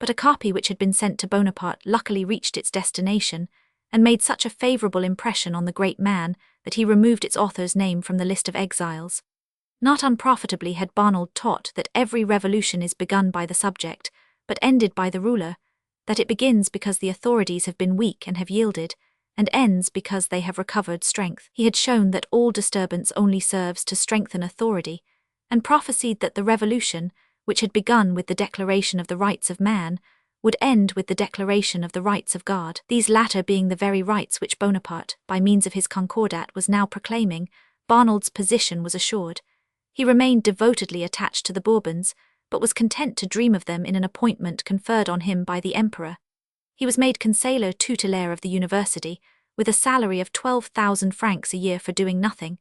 but a copy which had been sent to Bonaparte luckily reached its destination, and made such a favourable impression on the great man that he removed its author's name from the list of exiles. Not unprofitably had Barnold taught that every revolution is begun by the subject, but ended by the ruler, that it begins because the authorities have been weak and have yielded, and ends because they have recovered strength. He had shown that all disturbance only serves to strengthen authority, and prophesied that the revolution, which had begun with the declaration of the rights of man, would end with the declaration of the rights of God, these latter being the very rights which Bonaparte, by means of his Concordat, was now proclaiming. Barnold's position was assured. He remained devotedly attached to the Bourbons, but was content to dream of them in an appointment conferred on him by the Emperor. He was made conseiller tutélaire of the university, with a salary of 12,000 francs a year for doing nothing.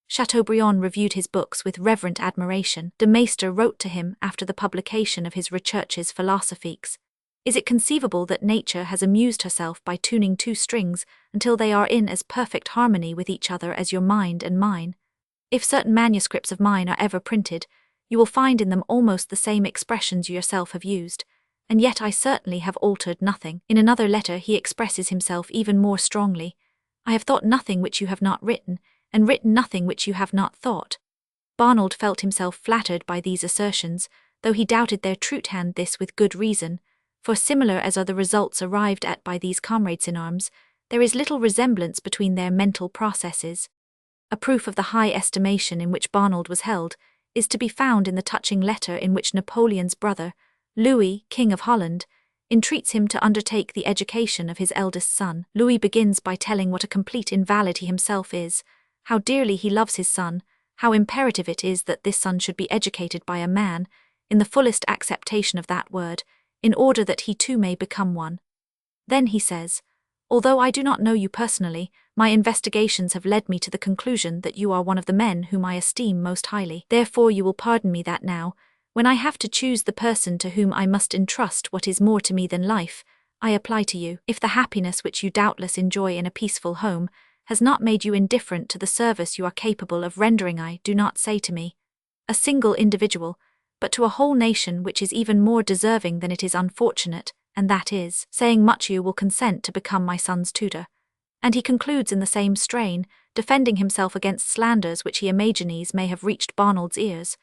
Chateaubriand reviewed his books with reverent admiration. De Maistre wrote to him after the publication of his Recherches philosophiques. Is it conceivable that nature has amused herself by tuning two strings until they are in as perfect harmony with each other as your mind and mine? If certain manuscripts of mine are ever printed, you will find in them almost the same expressions you yourself have used, and yet I certainly have altered nothing. In another letter he expresses himself even more strongly. I have thought nothing which you have not written, and written nothing which you have not thought. Barnold felt himself flattered by these assertions, though he doubted their truth, and this with good reason, for similar as are the results arrived at by these comrades-in-arms, there is little resemblance between their mental processes. A proof of the high estimation in which Barnold was held is to be found in the touching letter in which Napoleon's brother, Louis, King of Holland, entreats him to undertake the education of his eldest son. Louis begins by telling what a complete invalid he himself is, how dearly he loves his son, how imperative it is that this son should be educated by a man, in the fullest acceptation of that word, in order that he too may become one. Then he says, although I do not know you personally, my investigations have led me to the conclusion that you are one of the men whom I esteem most highly. Therefore you will pardon me that now, when I have to choose the person to whom I must entrust what is more to me than life, I apply to you. If the happiness which you doubtless enjoy in a peaceful home has not made you indifferent to the service you are capable of rendering, I do not say to me, a single individual, but to a whole nation which is even more deserving than it is unfortunate, and that is, saying much, you will consent to become my son's tutor. And he concludes in the same strain, defending himself against slanders which he imagines may have reached Barnold's ears.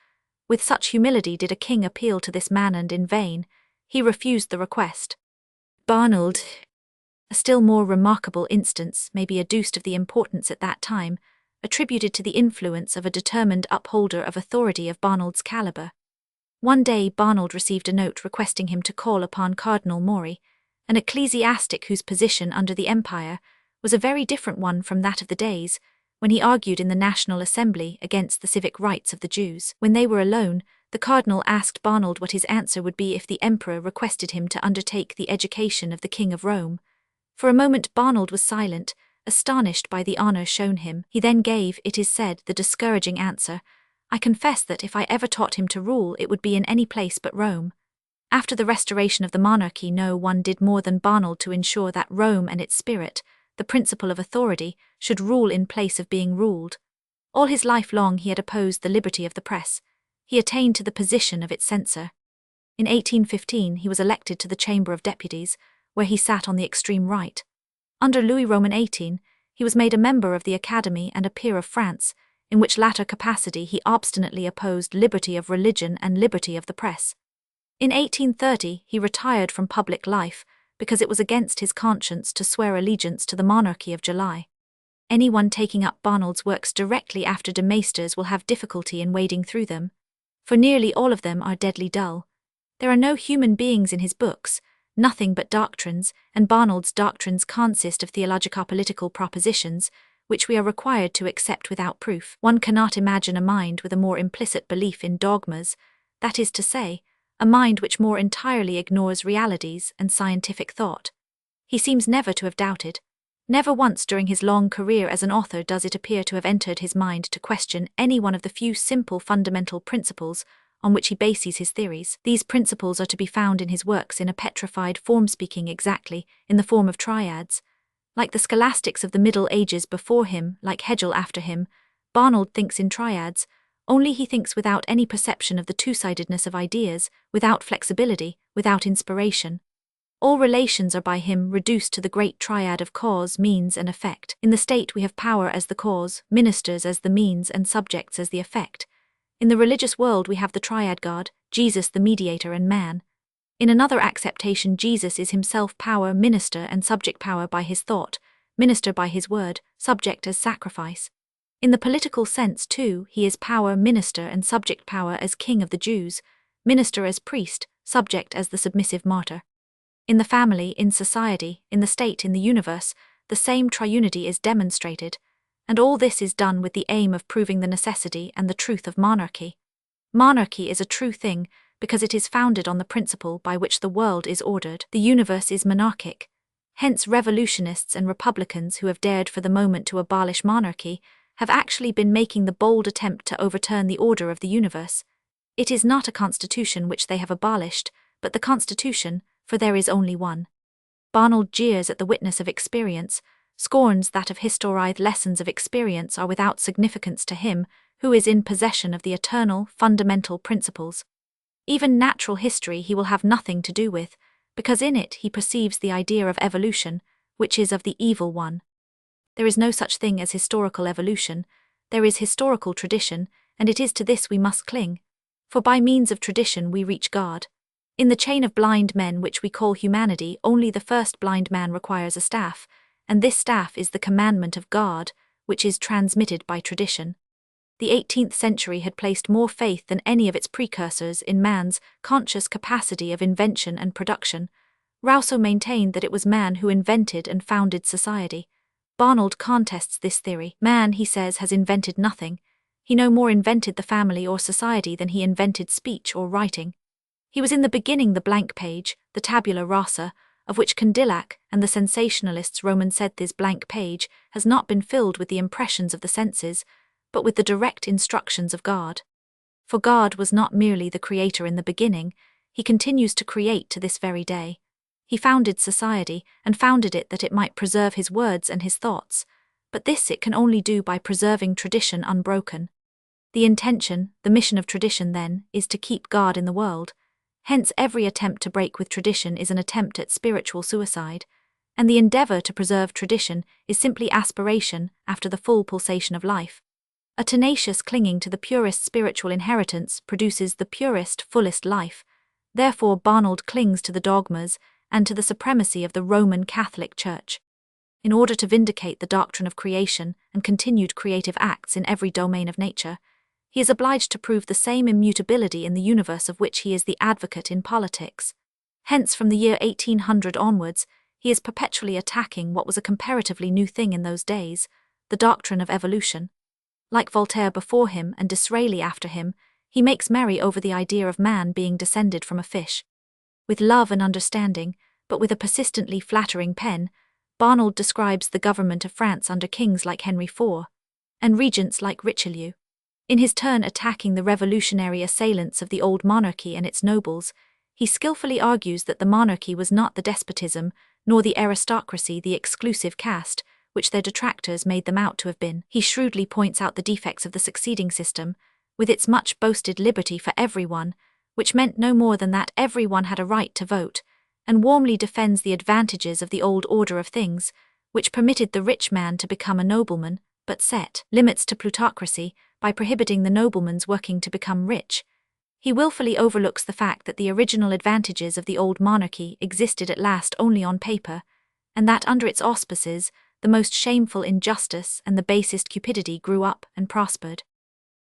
With such humility did a king appeal to this man, and in vain. He refused the request. Barnold. A still more remarkable instance may be adduced of the importance at that time, attributed to the influence of a determined upholder of authority of Barnard's caliber. One day Barnard received a note requesting him to call upon Cardinal Mori, an ecclesiastic whose position under the Empire was a very different one from that of the days when he argued in the National Assembly against the civic rights of the Jews. When they were alone, the cardinal asked Barnard what his answer would be if the emperor requested him to undertake the education of the King of Rome. For a moment Barnard was silent, astonished by the honor shown him. He then gave, it is said, the discouraging answer, "I confess that if I ever taught him to rule, it would be in any place but Rome." After the restoration of the monarchy, no one did more than Barnard to ensure that Rome and its spirit, the principle of authority, should rule in place of being ruled. All his life long he had opposed the liberty of the press. He attained to the position of its censor. In 1815 he was elected to the Chamber of Deputies, where he sat on the extreme right. Under Louis Roman XVIII, he was made a member of the Academy and a peer of France, in which latter capacity he obstinately opposed liberty of religion and liberty of the press. In 1830 he retired from public life because it was against his conscience to swear allegiance to the monarchy of July. Anyone taking up Barnard's works directly after de Maistre will have difficulty in wading through them, for nearly all of them are deadly dull. There are no human beings in his books, nothing but doctrines, and Barnard's doctrines consist of theologico-political propositions, which we are required to accept without proof. One cannot imagine a mind with a more implicit belief in dogmas, that is to say, a mind which more entirely ignores realities and scientific thought. He seems never to have doubted. Never once during his long career as an author does it appear to have entered his mind to question any one of the few simple fundamental principles on which he bases his theories. These principles are to be found in his works in a petrified form, speaking exactly in the form of triads. Like the scholastics of the Middle Ages before him, like Hegel after him, Barnard thinks in triads, only he thinks without any perception of the two-sidedness of ideas, without flexibility, without inspiration. All relations are by him reduced to the great triad of cause, means, and effect. In the state we have power as the cause, ministers as the means, and subjects as the effect. In the religious world we have the triad God, Jesus the mediator, and man. In another acceptation, Jesus is himself power, minister, and subject: power by his thought, minister by his word, subject as sacrifice. In the political sense, too, he is power, minister, and subject: power as king of the Jews, minister as priest, subject as the submissive martyr. In the family, in society, in the state, in the universe, the same triunity is demonstrated, and all this is done with the aim of proving the necessity and the truth of monarchy. Monarchy is a true thing, because it is founded on the principle by which the world is ordered. The universe is monarchic. Hence revolutionists and republicans who have dared for the moment to abolish monarchy have actually been making the bold attempt to overturn the order of the universe. It is not a constitution which they have abolished, but the constitution, for there is only one. Barnard jeers at the witness of experience, scorns that of historic lessons of experience are without significance to him who is in possession of the eternal, fundamental principles. Even natural history he will have nothing to do with, because in it he perceives the idea of evolution, which is of the evil one. There is no such thing as historical evolution, there is historical tradition, and it is to this we must cling. For by means of tradition we reach God. In the chain of blind men which we call humanity, only the first blind man requires a staff, and this staff is the commandment of God, which is transmitted by tradition. The 18th century had placed more faith than any of its precursors in man's conscious capacity of invention and production. Rousseau maintained that it was man who invented and founded society. Barnard contests this theory. Man, he says, has invented nothing. He no more invented the family or society than he invented speech or writing. He was in the beginning the blank page, the tabula rasa, of which Condillac and the sensationalists Roman said this blank page has not been filled with the impressions of the senses, but with the direct instructions of God. For God was not merely the creator in the beginning, he continues to create to this very day. He founded society, and founded it that it might preserve his words and his thoughts, but this it can only do by preserving tradition unbroken. The intention, the mission of tradition, then, is to keep God in the world. Hence every attempt to break with tradition is an attempt at spiritual suicide, and the endeavor to preserve tradition is simply aspiration after the full pulsation of life. A tenacious clinging to the purest spiritual inheritance produces the purest, fullest life. Therefore Barnard clings to the dogmas and to the supremacy of the Roman Catholic Church. In order to vindicate the doctrine of creation and continued creative acts in every domain of nature, he is obliged to prove the same immutability in the universe of which he is the advocate in politics. Hence, from the year 1800 onwards, he is perpetually attacking what was a comparatively new thing in those days, the doctrine of evolution. Like Voltaire before him and Disraeli after him, he makes merry over the idea of man being descended from a fish. With love and understanding, but with a persistently flattering pen, Barnold describes the government of France under kings like Henry IV, and regents like Richelieu. In his turn attacking the revolutionary assailants of the old monarchy and its nobles, he skillfully argues that the monarchy was not the despotism, nor the aristocracy the exclusive caste, which their detractors made them out to have been. He shrewdly points out the defects of the succeeding system, with its much boasted liberty for everyone, which meant no more than that everyone had a right to vote, and warmly defends the advantages of the old order of things, which permitted the rich man to become a nobleman, but set limits to plutocracy by prohibiting the nobleman's working to become rich. He willfully overlooks the fact that the original advantages of the old monarchy existed at last only on paper, and that under its auspices the most shameful injustice and the basest cupidity grew up and prospered.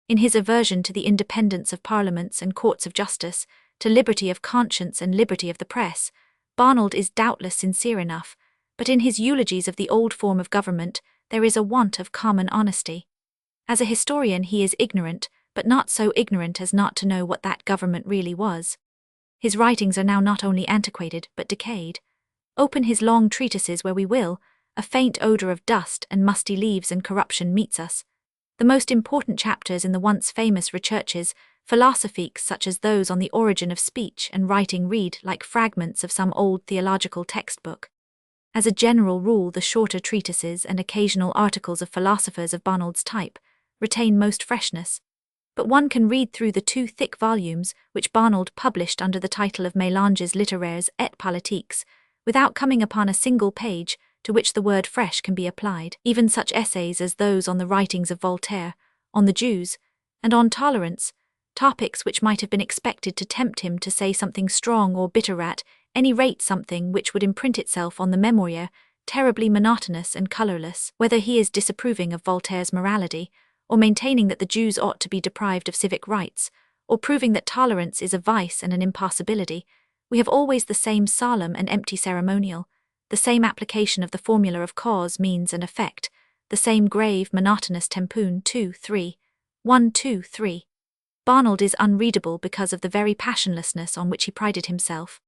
In his aversion to the independence of parliaments and courts of justice, to liberty of conscience and liberty of the press, Barnold is doubtless sincere enough, but in his eulogies of the old form of government there is a want of common honesty. As a historian he is ignorant, but not so ignorant as not to know what that government really was. His writings are now not only antiquated but decayed. Open his long treatises where we will, a faint odour of dust and musty leaves and corruption meets us. The most important chapters in the once famous researches, philosophiques such as those on the origin of speech and writing read like fragments of some old theological textbook. As a general rule, the shorter treatises and occasional articles of philosophers of Barnold's type retain most freshness, but one can read through the 2 thick volumes which Barnold published under the title of Mélanges littéraires et politiques, without coming upon a single page to which the word fresh can be applied. Even such essays as those on the writings of Voltaire, on the Jews, and on tolerance, topics which might have been expected to tempt him to say something strong or bitter, at any rate something which would imprint itself on the memoir, terribly monotonous and colourless. Whether he is disapproving of Voltaire's morality, or maintaining that the Jews ought to be deprived of civic rights, or proving that tolerance is a vice and an impossibility, we have always the same solemn and empty ceremonial, the same application of the formula of cause, means, and effect, the same grave, monotonous tempoon 2, 3, 1, 2, 3. Barnold is unreadable because of the very passionlessness on which he prided himself.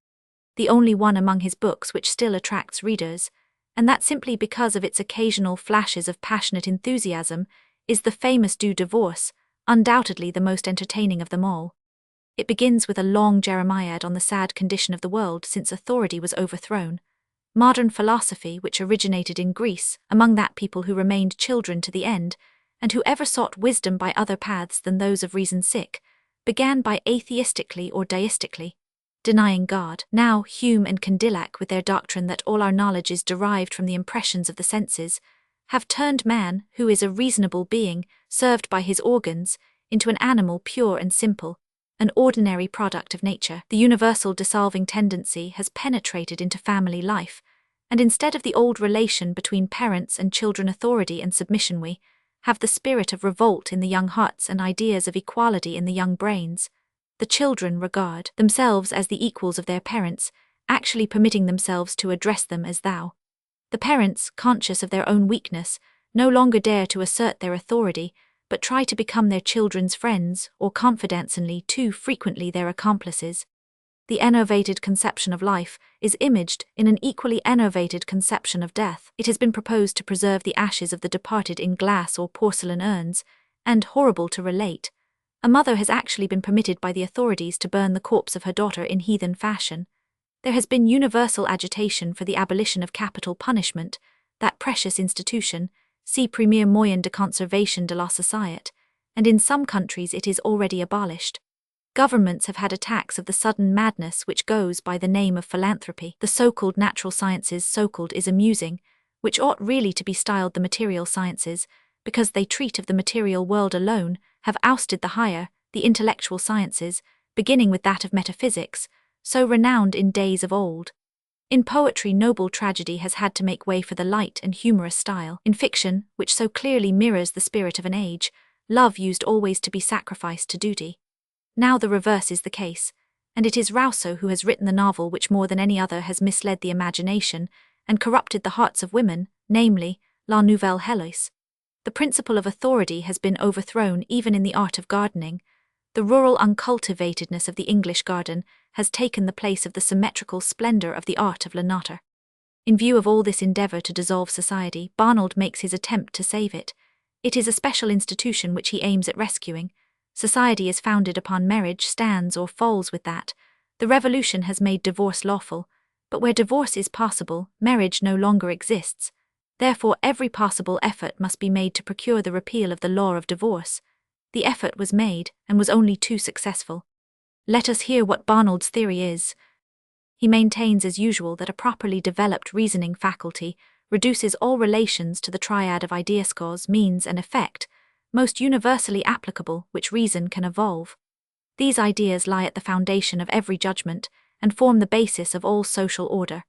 The only one among his books which still attracts readers, and that simply because of its occasional flashes of passionate enthusiasm, is the famous Du Divorce, undoubtedly the most entertaining of them all. It begins with a long jeremiad on the sad condition of the world since authority was overthrown. Modern philosophy, which originated in Greece, among that people who remained children to the end, and who ever sought wisdom by other paths than those of reason sick, began by atheistically or deistically denying God. Now Hume and Condillac, with their doctrine that all our knowledge is derived from the impressions of the senses, have turned man, who is a reasonable being, served by his organs, into an animal pure and simple, an ordinary product of nature. The universal dissolving tendency has penetrated into family life, and instead of the old relation between parents and children, authority and submission, we have the spirit of revolt in the young hearts and ideas of equality in the young brains. The children regard themselves as the equals of their parents, actually permitting themselves to address them as thou. The parents, conscious of their own weakness, no longer dare to assert their authority, but try to become their children's friends, or confidentially too frequently their accomplices. The enervated conception of life is imaged in an equally enervated conception of death. It has been proposed to preserve the ashes of the departed in glass or porcelain urns, and, horrible to relate, a mother has actually been permitted by the authorities to burn the corpse of her daughter in heathen fashion. There has been universal agitation for the abolition of capital punishment, that precious institution, see premier moyen de conservation de la société, and in some countries it is already abolished. Governments have had attacks of the sudden madness which goes by the name of philanthropy. The so-called natural sciences, so-called, is amusing, which ought really to be styled the material sciences, because they treat of the material world alone, have ousted the higher, the intellectual sciences, beginning with that of metaphysics, so renowned in days of old. In poetry, noble tragedy has had to make way for the light and humorous style. In fiction, which so clearly mirrors the spirit of an age, love used always to be sacrificed to duty. Now the reverse is the case, and it is Rousseau who has written the novel which more than any other has misled the imagination and corrupted the hearts of women, namely, La Nouvelle Héloïse. The principle of authority has been overthrown even in the art of gardening. The rural uncultivatedness of the English garden has taken the place of the symmetrical splendor of the art of la nature. In view of all this endeavor to dissolve society, Barnold makes his attempt to save it. It is a special institution which he aims at rescuing. Society is founded upon marriage, stands or falls with that. The revolution has made divorce lawful, but where divorce is possible, marriage no longer exists. Therefore, every possible effort must be made to procure the repeal of the law of divorce. The effort was made, and was only too successful. Let us hear what Barnold's theory is. He maintains as usual that a properly developed reasoning faculty reduces all relations to the triad of ideas, cause, means and effect, most universally applicable, which reason can evolve. These ideas lie at the foundation of every judgment, and form the basis of all social order.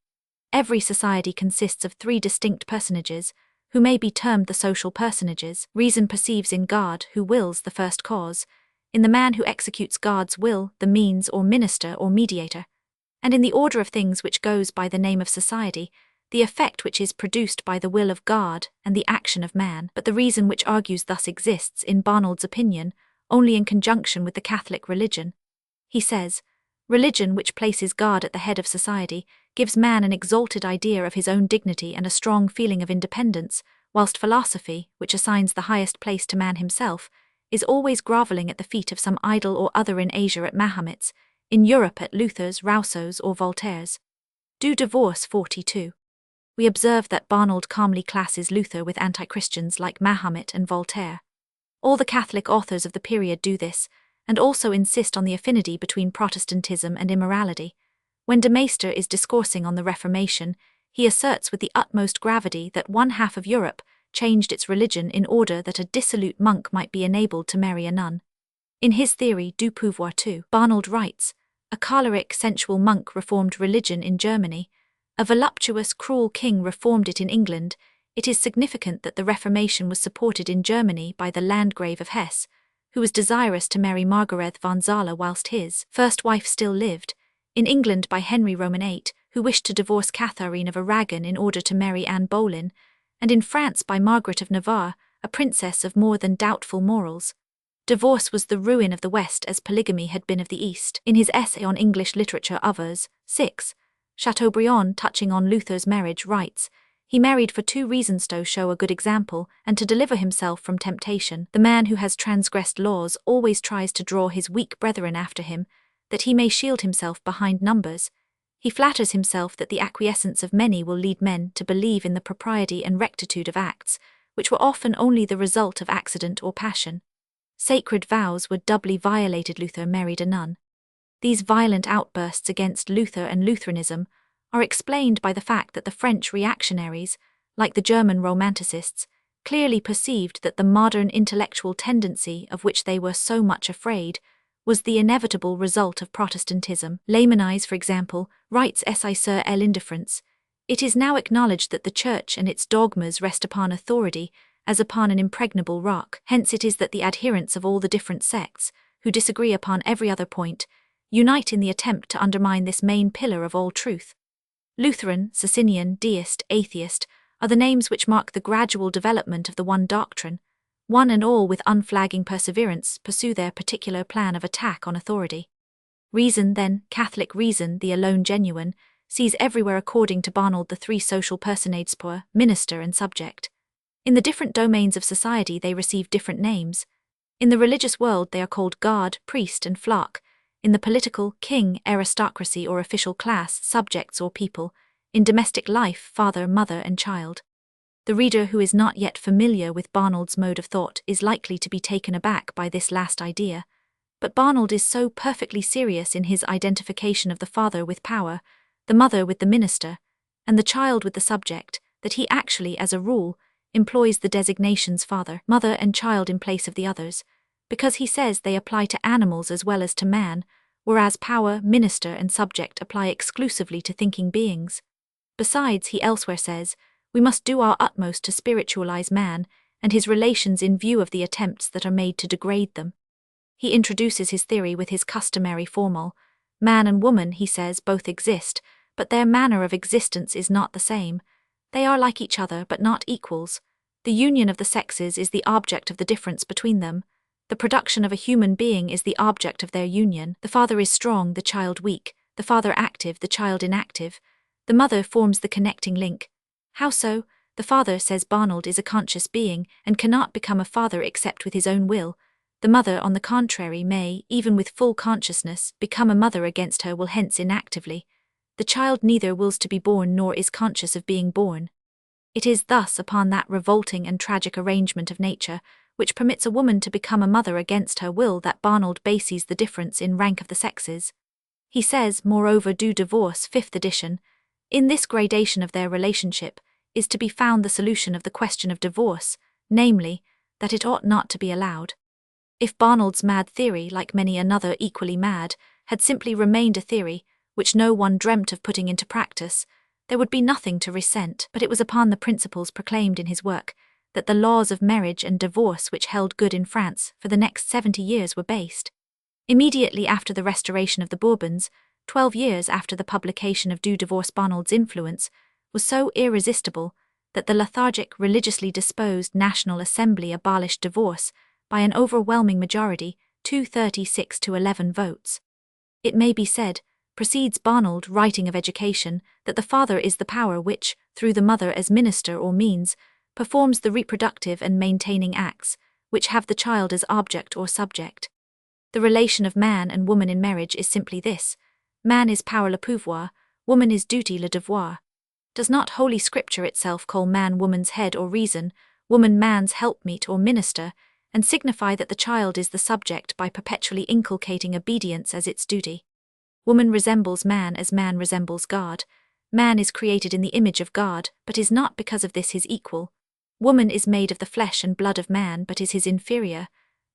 Every society consists of three distinct personages, who may be termed the social personages. Reason perceives in God, who wills, the first cause, in the man who executes God's will, the means or minister or mediator, and in the order of things which goes by the name of society, the effect which is produced by the will of God and the action of man. But the reason which argues thus exists, in Barnold's opinion, only in conjunction with the Catholic religion. He says, religion, which places God at the head of society, gives man an exalted idea of his own dignity and a strong feeling of independence, whilst philosophy, which assigns the highest place to man himself, is always grovelling at the feet of some idol or other, in Asia at Mahomet's, in Europe at Luther's, Rousseau's or Voltaire's. Do Divorce 42. We observe that Barnold calmly classes Luther with anti-Christians like Mahomet and Voltaire. All the Catholic authors of the period do this, and also insist on the affinity between Protestantism and immorality. When de Maistre is discoursing on the Reformation, he asserts with the utmost gravity that one half of Europe changed its religion in order that a dissolute monk might be enabled to marry a nun. In his theory Du Pouvoir II, Barnold writes, a choleric, sensual monk reformed religion in Germany. A voluptuous, cruel king reformed it in England. It is significant that the Reformation was supported in Germany by the Landgrave of Hesse, who was desirous to marry Margarethe von Zola whilst his first wife still lived, in England by Henry Roman VIII, who wished to divorce Catherine of Aragon in order to marry Anne Boleyn, and in France by Margaret of Navarre, a princess of more than doubtful morals. Divorce was the ruin of the West as polygamy had been of the East. In his essay on English literature Others, 6, Chateaubriand, touching on Luther's marriage, writes, he married for two reasons: to show a good example, and to deliver himself from temptation. The man who has transgressed laws always tries to draw his weak brethren after him, that he may shield himself behind numbers. He flatters himself that the acquiescence of many will lead men to believe in the propriety and rectitude of acts, which were often only the result of accident or passion. Sacred vows were doubly violated. Luther married a nun. These violent outbursts against Luther and Lutheranism are explained by the fact that the French reactionaries, like the German Romanticists, clearly perceived that the modern intellectual tendency of which they were so much afraid was the inevitable result of Protestantism. Laymanise, for example, writes Si sur l'indifference, it is now acknowledged that the Church and its dogmas rest upon authority as upon an impregnable rock. Hence it is that the adherents of all the different sects, who disagree upon every other point, unite in the attempt to undermine this main pillar of all truth. Lutheran, Socinian, Deist, Atheist are the names which mark the gradual development of the one doctrine. One and all, with unflagging perseverance, pursue their particular plan of attack on authority. Reason, then, Catholic reason, the alone genuine, sees everywhere, according to Barnold, the three social personages: poor, minister and subject. In the different domains of society they receive different names. In the religious world they are called God, priest and flock. In the political, king, aristocracy or official class, subjects or people. In domestic life, father, mother and child. The reader who is not yet familiar with Barnold's mode of thought is likely to be taken aback by this last idea, but Barnold is so perfectly serious in his identification of the father with power, the mother with the minister, and the child with the subject, that he actually, as a rule, employs the designations father, mother and child in place of the others, because he says they apply to animals as well as to man, whereas power, minister and subject apply exclusively to thinking beings. Besides, he elsewhere says, we must do our utmost to spiritualize man and his relations in view of the attempts that are made to degrade them. He introduces his theory with his customary formule. Man and woman, he says, both exist, but their manner of existence is not the same. They are like each other, but not equals. The union of the sexes is the object of the difference between them. The production of a human being is the object of their union. The father is strong, the child weak, the father active, the child inactive. The mother forms the connecting link. How so? The father, says Barnold, is a conscious being, and cannot become a father except with his own will. The mother, on the contrary, may, even with full consciousness, become a mother against her will, hence inactively. The child neither wills to be born nor is conscious of being born. It is thus upon that revolting and tragic arrangement of nature, which permits a woman to become a mother against her will, that Barnold bases the difference in rank of the sexes. He says, moreover, du divorce, 5th edition, in this gradation of their relationship is to be found the solution of the question of divorce, namely, that it ought not to be allowed. If Barnold's mad theory, like many another equally mad, had simply remained a theory, which no one dreamt of putting into practice, there would be nothing to resent, but it was upon the principles proclaimed in his work that the laws of marriage and divorce which held good in France for the next 70 years were based. Immediately after the restoration of the Bourbons, 12 years after the publication of Du Divorce, Barnold's influence was so irresistible that the lethargic, religiously disposed National Assembly abolished divorce by an overwhelming majority, 236 to 11 votes. It may be said, proceeds Barnold, writing of education, that the father is the power which, through the mother as minister or means, performs the reproductive and maintaining acts, which have the child as object or subject. The relation of man and woman in marriage is simply this: man is power le pouvoir, woman is duty le devoir. Does not Holy Scripture itself call man woman's head or reason, woman man's helpmeet or minister, and signify that the child is the subject by perpetually inculcating obedience as its duty? Woman resembles man as man resembles God. Man is created in the image of God, but is not because of this his equal. Woman is made of the flesh and blood of man, but is his inferior.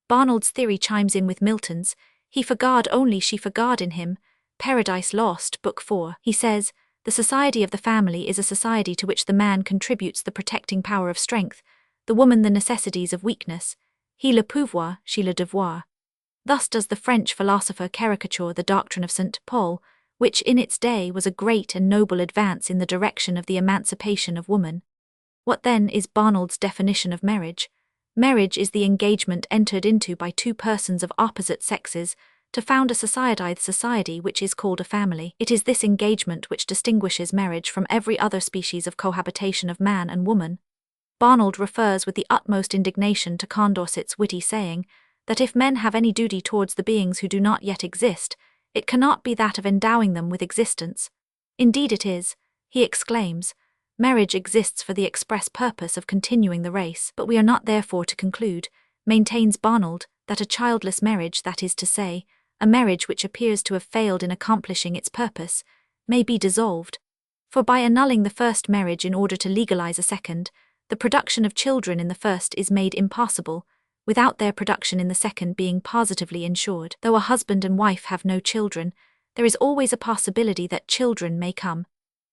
Barnold's theory chimes in with Milton's, he for God only, she for God in him. Paradise Lost, Book 4. He says, the society of the family is a society to which the man contributes the protecting power of strength, the woman the necessities of weakness. He le pouvoir, she le devoir. Thus does the French philosopher caricature the doctrine of St. Paul, which in its day was a great and noble advance in the direction of the emancipation of woman. What then is Barnold's definition of marriage? Marriage is the engagement entered into by two persons of opposite sexes to found a society which is called a family. It is this engagement which distinguishes marriage from every other species of cohabitation of man and woman. Barnold refers with the utmost indignation to Condorcet's witty saying, that if men have any duty towards the beings who do not yet exist, it cannot be that of endowing them with existence. Indeed it is, he exclaims, marriage exists for the express purpose of continuing the race, but we are not therefore to conclude, maintains Barnold, that a childless marriage, that is to say, a marriage which appears to have failed in accomplishing its purpose, may be dissolved. For by annulling the first marriage in order to legalize a second, the production of children in the first is made impossible, without their production in the second being positively ensured. Though a husband and wife have no children, there is always a possibility that children may come.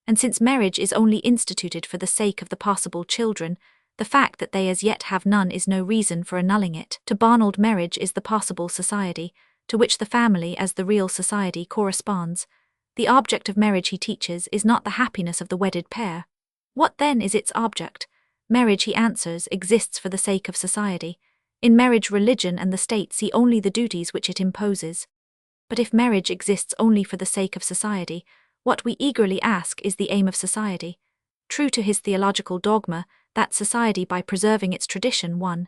And since marriage is only instituted for the sake of the possible children, the fact that they as yet have none is no reason for annulling it. To Barnold, marriage is the possible society, to which the family as the real society corresponds. The object of marriage, he teaches, is not the happiness of the wedded pair. What then is its object? Marriage, he answers, exists for the sake of society. In marriage, religion and the state see only the duties which it imposes. But if marriage exists only for the sake of society, what we eagerly ask is the aim of society. True to his theological dogma, that society, by preserving its tradition,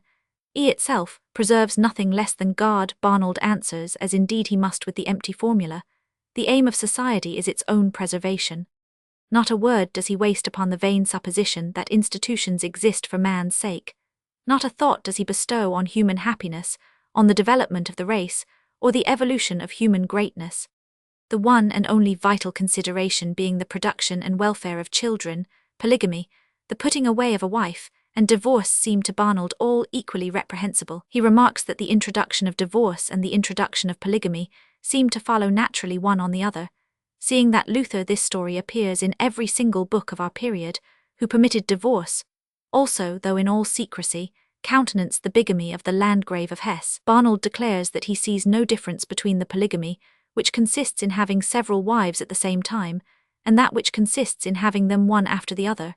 itself, preserves nothing less than God, Barnold answers, as indeed he must with the empty formula, the aim of society is its own preservation. Not a word does he waste upon the vain supposition that institutions exist for man's sake. Not a thought does he bestow on human happiness, on the development of the race, or the evolution of human greatness. The one and only vital consideration being the production and welfare of children, polygamy, the putting away of a wife, and divorce seem to Barnold all equally reprehensible. He remarks that the introduction of divorce and the introduction of polygamy seem to follow naturally one on the other. Seeing that Luther, this story appears in every single book of our period, who permitted divorce, also, though in all secrecy, countenanced the bigamy of the Landgrave of Hesse. Barnold declares that he sees no difference between the polygamy, which consists in having several wives at the same time, and that which consists in having them one after the other.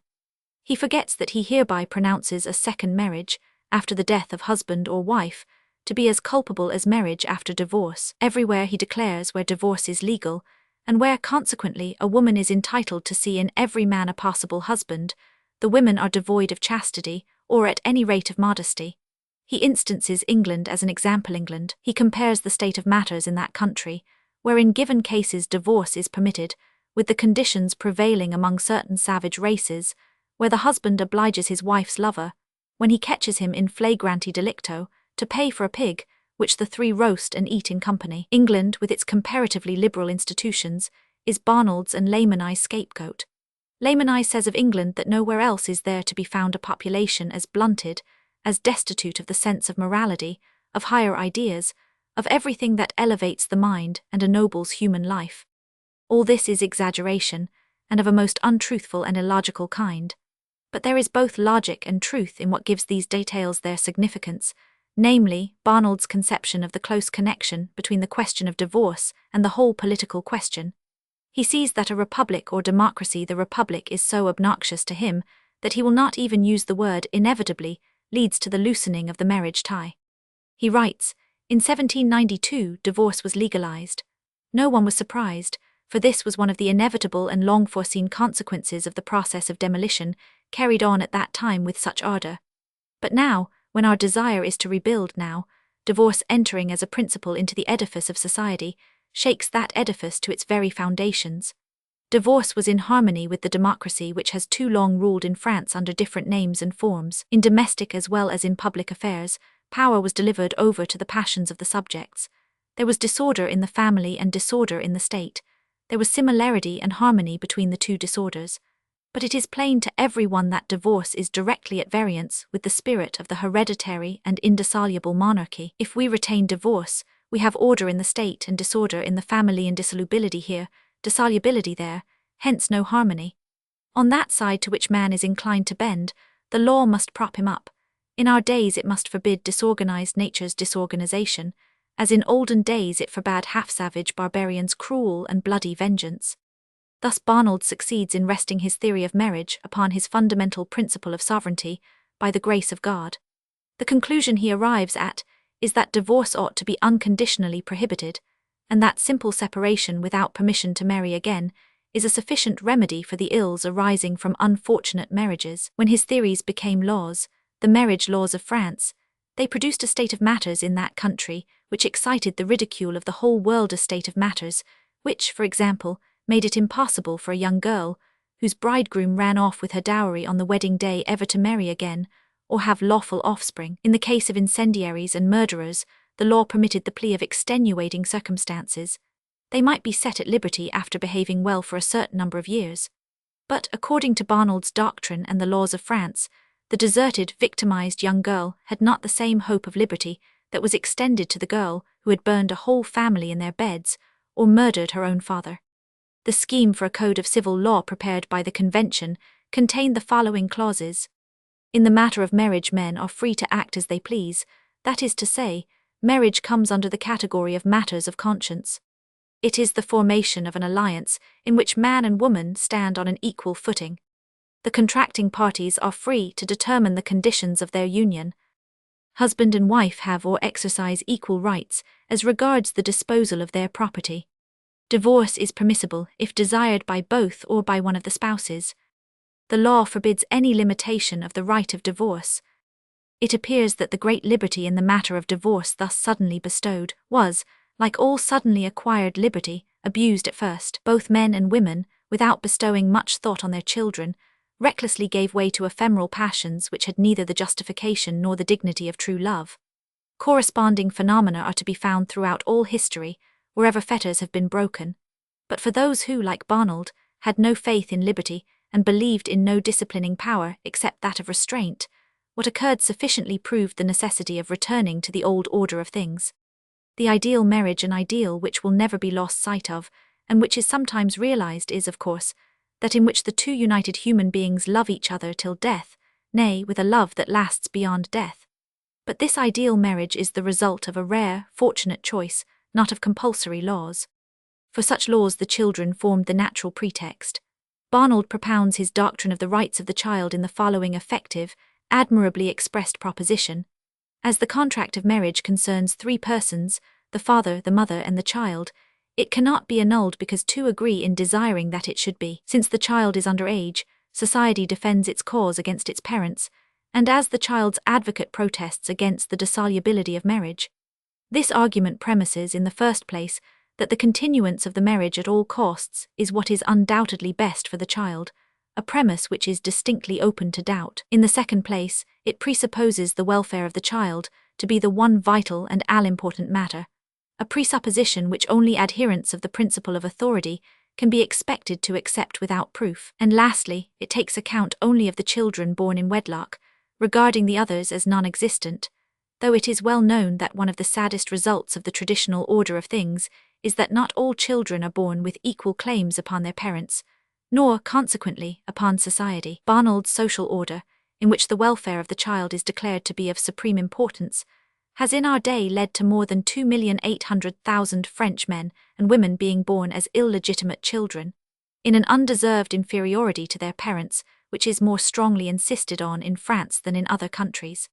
He forgets that he hereby pronounces a second marriage, after the death of husband or wife, to be as culpable as marriage after divorce. Everywhere he declares where divorce is legal, and where consequently a woman is entitled to see in every man a possible husband, the women are devoid of chastity, or at any rate of modesty. He instances England as an example. England, he compares the state of matters in that country, where in given cases divorce is permitted, with the conditions prevailing among certain savage races, where the husband obliges his wife's lover, when he catches him in flagranti delicto, to pay for a pig, which the three roast and eat in company. England, with its comparatively liberal institutions, is Barnold's and Layman's scapegoat. Layman says of England that nowhere else is there to be found a population as blunted, as destitute of the sense of morality, of higher ideas, of everything that elevates the mind and ennobles human life. All this is exaggeration, and of a most untruthful and illogical kind. But there is both logic and truth in what gives these details their significance, namely, Barnold's conception of the close connection between the question of divorce and the whole political question. He sees that a republic or democracy, the republic, is so obnoxious to him that he will not even use the word inevitably leads to the loosening of the marriage tie. He writes, in 1792 divorce was legalized. No one was surprised, for this was one of the inevitable and long-foreseen consequences of the process of demolition carried on at that time with such ardor. But now, when our desire is to rebuild now, divorce entering as a principle into the edifice of society, shakes that edifice to its very foundations. Divorce was in harmony with the democracy which has too long ruled in France under different names and forms. In domestic as well as in public affairs, power was delivered over to the passions of the subjects. There was disorder in the family and disorder in the state. There was similarity and harmony between the two disorders. But it is plain to everyone that divorce is directly at variance with the spirit of the hereditary and indissoluble monarchy. If we retain divorce, we have order in the state and disorder in the family, and dissolubility here, dissolubility there, hence no harmony. On that side to which man is inclined to bend, the law must prop him up. In our days it must forbid disorganized nature's disorganization, as in olden days it forbade half-savage barbarians' cruel and bloody vengeance. Thus Barnold succeeds in resting his theory of marriage upon his fundamental principle of sovereignty, by the grace of God. The conclusion he arrives at is that divorce ought to be unconditionally prohibited, and that simple separation without permission to marry again is a sufficient remedy for the ills arising from unfortunate marriages. When his theories became laws, the marriage laws of France, they produced a state of matters in that country which excited the ridicule of the whole world, a state of matters which, for example, made it impossible for a young girl, whose bridegroom ran off with her dowry on the wedding day, ever to marry again, or have lawful offspring. In the case of incendiaries and murderers, the law permitted the plea of extenuating circumstances. They might be set at liberty after behaving well for a certain number of years. But, according to Barnold's doctrine and the laws of France, the deserted, victimized young girl had not the same hope of liberty that was extended to the girl who had burned a whole family in their beds, or murdered her own father. The scheme for a code of civil law prepared by the Convention contained the following clauses. In the matter of marriage, men are free to act as they please, that is to say, marriage comes under the category of matters of conscience. It is the formation of an alliance in which man and woman stand on an equal footing. The contracting parties are free to determine the conditions of their union. Husband and wife have or exercise equal rights as regards the disposal of their property. Divorce is permissible if desired by both or by one of the spouses. The law forbids any limitation of the right of divorce. It appears that the great liberty in the matter of divorce thus suddenly bestowed was, like all suddenly acquired liberty, abused at first. Both men and women, without bestowing much thought on their children, recklessly gave way to ephemeral passions which had neither the justification nor the dignity of true love. Corresponding phenomena are to be found throughout all history, wherever fetters have been broken. But for those who, like Barnold, had no faith in liberty, and believed in no disciplining power except that of restraint, what occurred sufficiently proved the necessity of returning to the old order of things. The ideal marriage, an ideal which will never be lost sight of, and which is sometimes realized is, of course, that in which the two united human beings love each other till death, nay, with a love that lasts beyond death. But this ideal marriage is the result of a rare, fortunate choice, not of compulsory laws. For such laws the children formed the natural pretext. Barnold propounds his doctrine of the rights of the child in the following effective, admirably expressed proposition. As the contract of marriage concerns three persons, the father, the mother, and the child, it cannot be annulled because two agree in desiring that it should be. Since the child is under age, society defends its cause against its parents, and as the child's advocate protests against the dissolubility of marriage. This argument premises, in the first place, that the continuance of the marriage at all costs is what is undoubtedly best for the child, a premise which is distinctly open to doubt. In the second place, it presupposes the welfare of the child to be the one vital and all-important matter, a presupposition which only adherents of the principle of authority can be expected to accept without proof. And lastly, it takes account only of the children born in wedlock, regarding the others as non-existent, though it is well known that one of the saddest results of the traditional order of things is that not all children are born with equal claims upon their parents, nor, consequently, upon society. Barnold's social order, in which the welfare of the child is declared to be of supreme importance, has in our day led to more than 2,800,000 French men and women being born as illegitimate children, in an undeserved inferiority to their parents, which is more strongly insisted on in France than in other countries.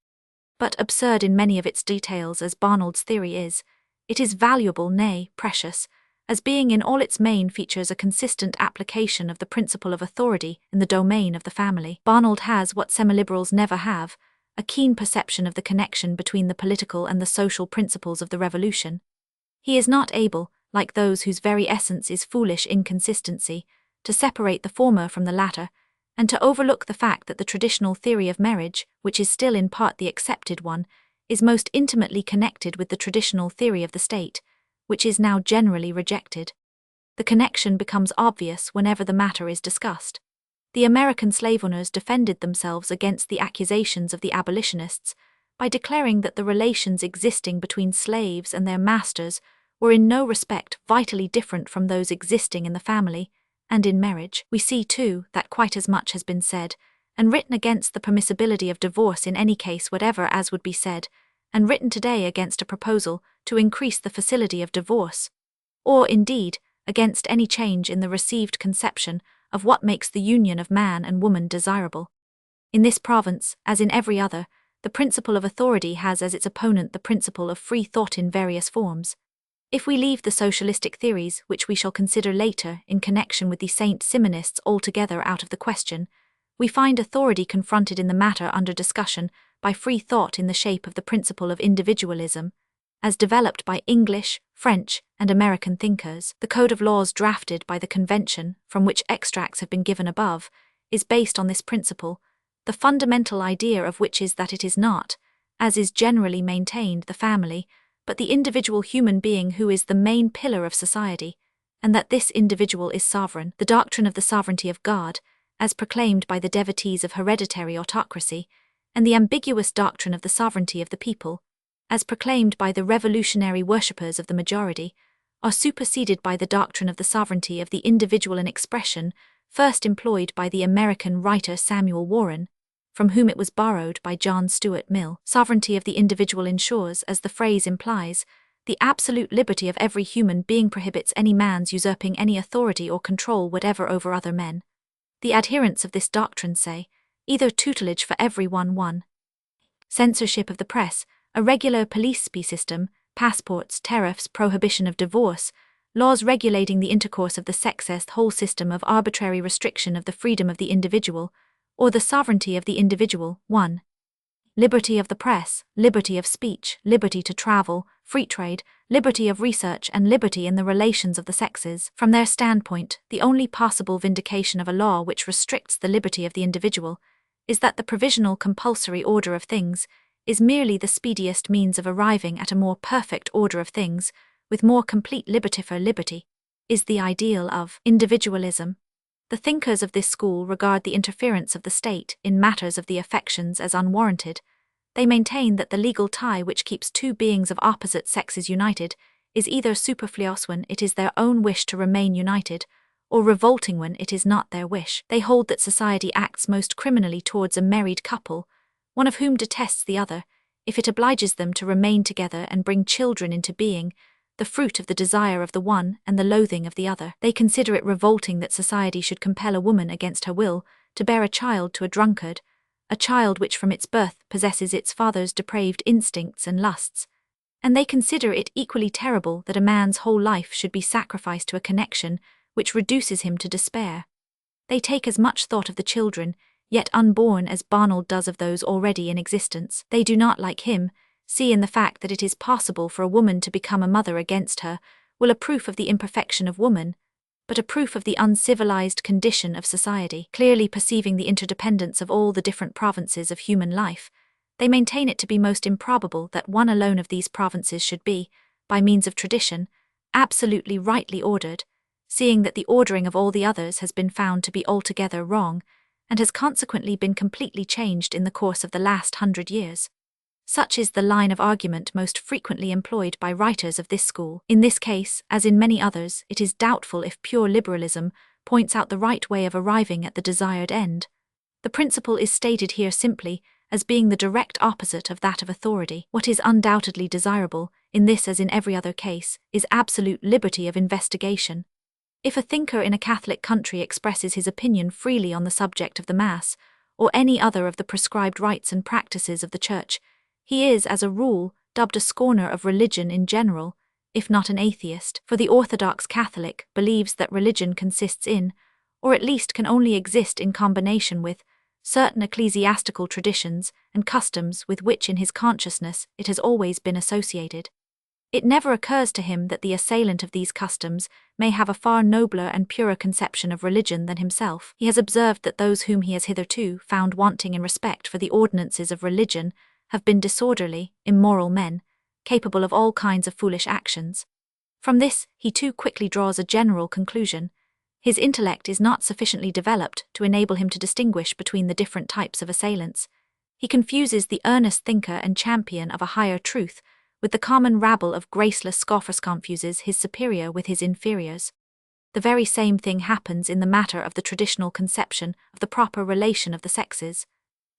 But absurd in many of its details as Barnold's theory is, it is valuable, nay, precious, as being in all its main features a consistent application of the principle of authority in the domain of the family. Barnold has what semi-liberals never have, a keen perception of the connection between the political and the social principles of the revolution. He is not able, like those whose very essence is foolish inconsistency, to separate the former from the latter, and to overlook the fact that the traditional theory of marriage, which is still in part the accepted one, is most intimately connected with the traditional theory of the state, which is now generally rejected. The connection becomes obvious whenever the matter is discussed. The American slave owners defended themselves against the accusations of the abolitionists by declaring that the relations existing between slaves and their masters were in no respect vitally different from those existing in the family and in marriage. We see, too, that quite as much has been said and written against the permissibility of divorce in any case whatever as would be said, and written today against a proposal to increase the facility of divorce, or, indeed, against any change in the received conception of what makes the union of man and woman desirable. In this province, as in every other, the principle of authority has as its opponent the principle of free thought in various forms. If we leave the socialistic theories, which we shall consider later in connection with the Saint-Simonists altogether out of the question, we find authority confronted in the matter under discussion by free thought in the shape of the principle of individualism, as developed by English, French, and American thinkers. The code of laws drafted by the Convention, from which extracts have been given above, is based on this principle, the fundamental idea of which is that it is not, as is generally maintained, the family, but the individual human being who is the main pillar of society, and that this individual is sovereign. The doctrine of the sovereignty of God, as proclaimed by the devotees of hereditary autocracy, and the ambiguous doctrine of the sovereignty of the people, as proclaimed by the revolutionary worshippers of the majority, are superseded by the doctrine of the sovereignty of the individual in expression, first employed by the American writer Samuel Warren, from whom it was borrowed by John Stuart Mill. Sovereignty of the individual ensures, as the phrase implies, the absolute liberty of every human being, prohibits any man's usurping any authority or control whatever over other men. The adherents of this doctrine say, either tutelage for every one, censorship of the press, a regular police system, passports, tariffs, prohibition of divorce, laws regulating the intercourse of the sexes, whole system of arbitrary restriction of the freedom of the individual, or the sovereignty of the individual, 1. Liberty of the press, liberty of speech, liberty to travel, free trade, liberty of research, and liberty in the relations of the sexes. From their standpoint, the only possible vindication of a law which restricts the liberty of the individual is that the provisional compulsory order of things is merely the speediest means of arriving at a more perfect order of things, with more complete liberty. For liberty is the ideal of individualism. The thinkers of this school regard the interference of the state in matters of the affections as unwarranted. They maintain that the legal tie which keeps two beings of opposite sexes united is either superfluous when it is their own wish to remain united, or revolting when it is not their wish. They hold that society acts most criminally towards a married couple, one of whom detests the other, if it obliges them to remain together and bring children into being, the fruit of the desire of the one and the loathing of the other. They consider it revolting that society should compel a woman against her will to bear a child to a drunkard, a child which from its birth possesses its father's depraved instincts and lusts, and they consider it equally terrible that a man's whole life should be sacrificed to a connection which reduces him to despair. They take as much thought of the children, yet unborn, as Barnold does of those already in existence. They do not, like him, see in the fact that it is possible for a woman to become a mother against her will a proof of the imperfection of woman, but a proof of the uncivilized condition of society. Clearly perceiving the interdependence of all the different provinces of human life, they maintain it to be most improbable that one alone of these provinces should be, by means of tradition, absolutely rightly ordered, seeing that the ordering of all the others has been found to be altogether wrong, and has consequently been completely changed in the course of the last 100 years. Such is the line of argument most frequently employed by writers of this school. In this case, as in many others, it is doubtful if pure liberalism points out the right way of arriving at the desired end. The principle is stated here simply as being the direct opposite of that of authority. What is undoubtedly desirable, in this as in every other case, is absolute liberty of investigation. If a thinker in a Catholic country expresses his opinion freely on the subject of the Mass, or any other of the prescribed rites and practices of the Church, he is, as a rule, dubbed a scorner of religion in general, if not an atheist, for the orthodox Catholic believes that religion consists in, or at least can only exist in combination with, certain ecclesiastical traditions and customs with which in his consciousness it has always been associated. It never occurs to him that the assailant of these customs may have a far nobler and purer conception of religion than himself. He has observed that those whom he has hitherto found wanting in respect for the ordinances of religion have been disorderly, immoral men, capable of all kinds of foolish actions. From this, he too quickly draws a general conclusion. His intellect is not sufficiently developed to enable him to distinguish between the different types of assailants. He confuses the earnest thinker and champion of a higher truth with the common rabble of graceless scoffers, confuses his superior with his inferiors. The very same thing happens in the matter of the traditional conception of the proper relation of the sexes.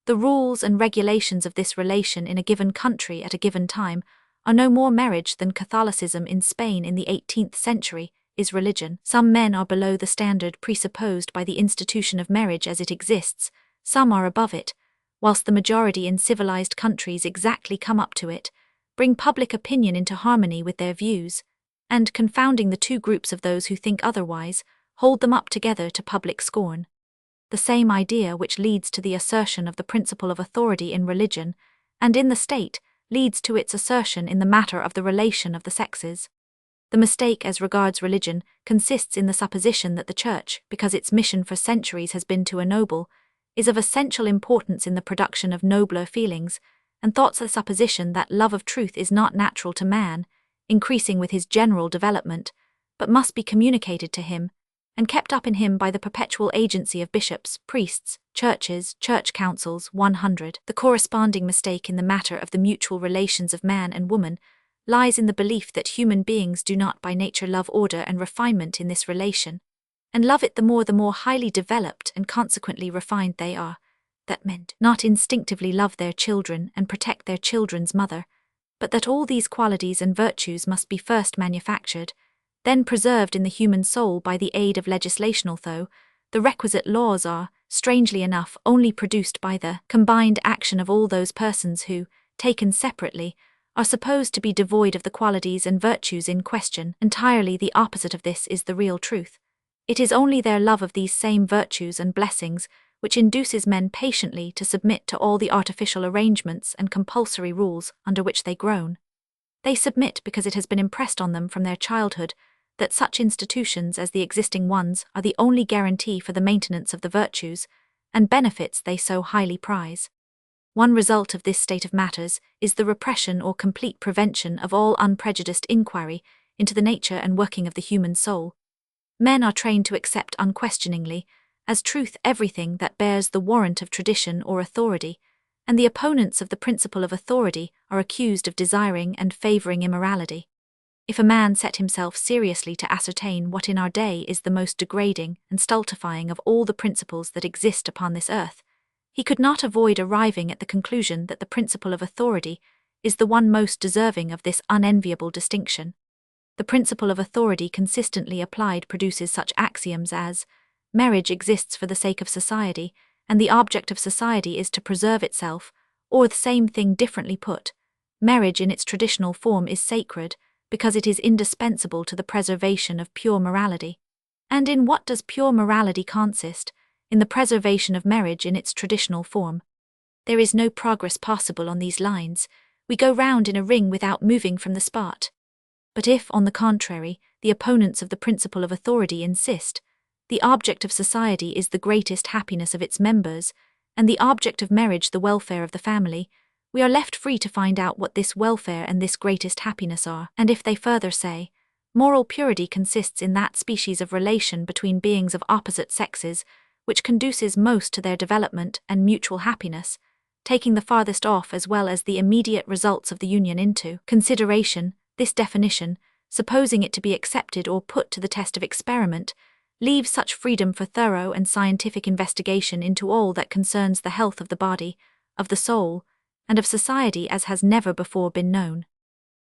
The rules and regulations of this relation in a given country at a given time are no more marriage than Catholicism in Spain in the 18th century is religion. Some men are below the standard presupposed by the institution of marriage as it exists, some are above it, whilst the majority in civilized countries exactly come up to it, bring public opinion into harmony with their views, and, confounding the two groups of those who think otherwise, hold them up together to public scorn. The same idea which leads to the assertion of the principle of authority in religion, and in the state, leads to its assertion in the matter of the relation of the sexes. The mistake as regards religion consists in the supposition that the Church, because its mission for centuries has been to ennoble, is of essential importance in the production of nobler feelings, and thoughts the supposition that love of truth is not natural to man, increasing with his general development, but must be communicated to him, and kept up in him by the perpetual agency of bishops, priests, churches, church councils. 100. The corresponding mistake in the matter of the mutual relations of man and woman lies in the belief that human beings do not by nature love order and refinement in this relation, and love it the more highly developed and consequently refined they are, that men do not instinctively love their children and protect their children's mother, but that all these qualities and virtues must be first manufactured, then preserved in the human soul by the aid of legislation, although the requisite laws are, strangely enough, only produced by the combined action of all those persons who, taken separately, are supposed to be devoid of the qualities and virtues in question. Entirely the opposite of this is the real truth. It is only their love of these same virtues and blessings which induces men patiently to submit to all the artificial arrangements and compulsory rules under which they groan. They submit because it has been impressed on them from their childhood that such institutions as the existing ones are the only guarantee for the maintenance of the virtues and benefits they so highly prize. One result of this state of matters is the repression or complete prevention of all unprejudiced inquiry into the nature and working of the human soul. Men are trained to accept unquestioningly as truth everything that bears the warrant of tradition or authority, and the opponents of the principle of authority are accused of desiring and favoring immorality. If a man set himself seriously to ascertain what in our day is the most degrading and stultifying of all the principles that exist upon this earth, he could not avoid arriving at the conclusion that the principle of authority is the one most deserving of this unenviable distinction. The principle of authority consistently applied produces such axioms as, marriage exists for the sake of society, and the object of society is to preserve itself, or the same thing differently put, marriage in its traditional form is sacred, because it is indispensable to the preservation of pure morality. And in what does pure morality consist? In the preservation of marriage in its traditional form. There is no progress possible on these lines. We go round in a ring without moving from the spot. But if, on the contrary, the opponents of the principle of authority insist, the object of society is the greatest happiness of its members, and the object of marriage the welfare of the family, we are left free to find out what this welfare and this greatest happiness are. And if they further say, moral purity consists in that species of relation between beings of opposite sexes which conduces most to their development and mutual happiness, taking the farthest off as well as the immediate results of the union into consideration, this definition, supposing it to be accepted or put to the test of experiment, leaves such freedom for thorough and scientific investigation into all that concerns the health of the body, of the soul, and of society as has never before been known.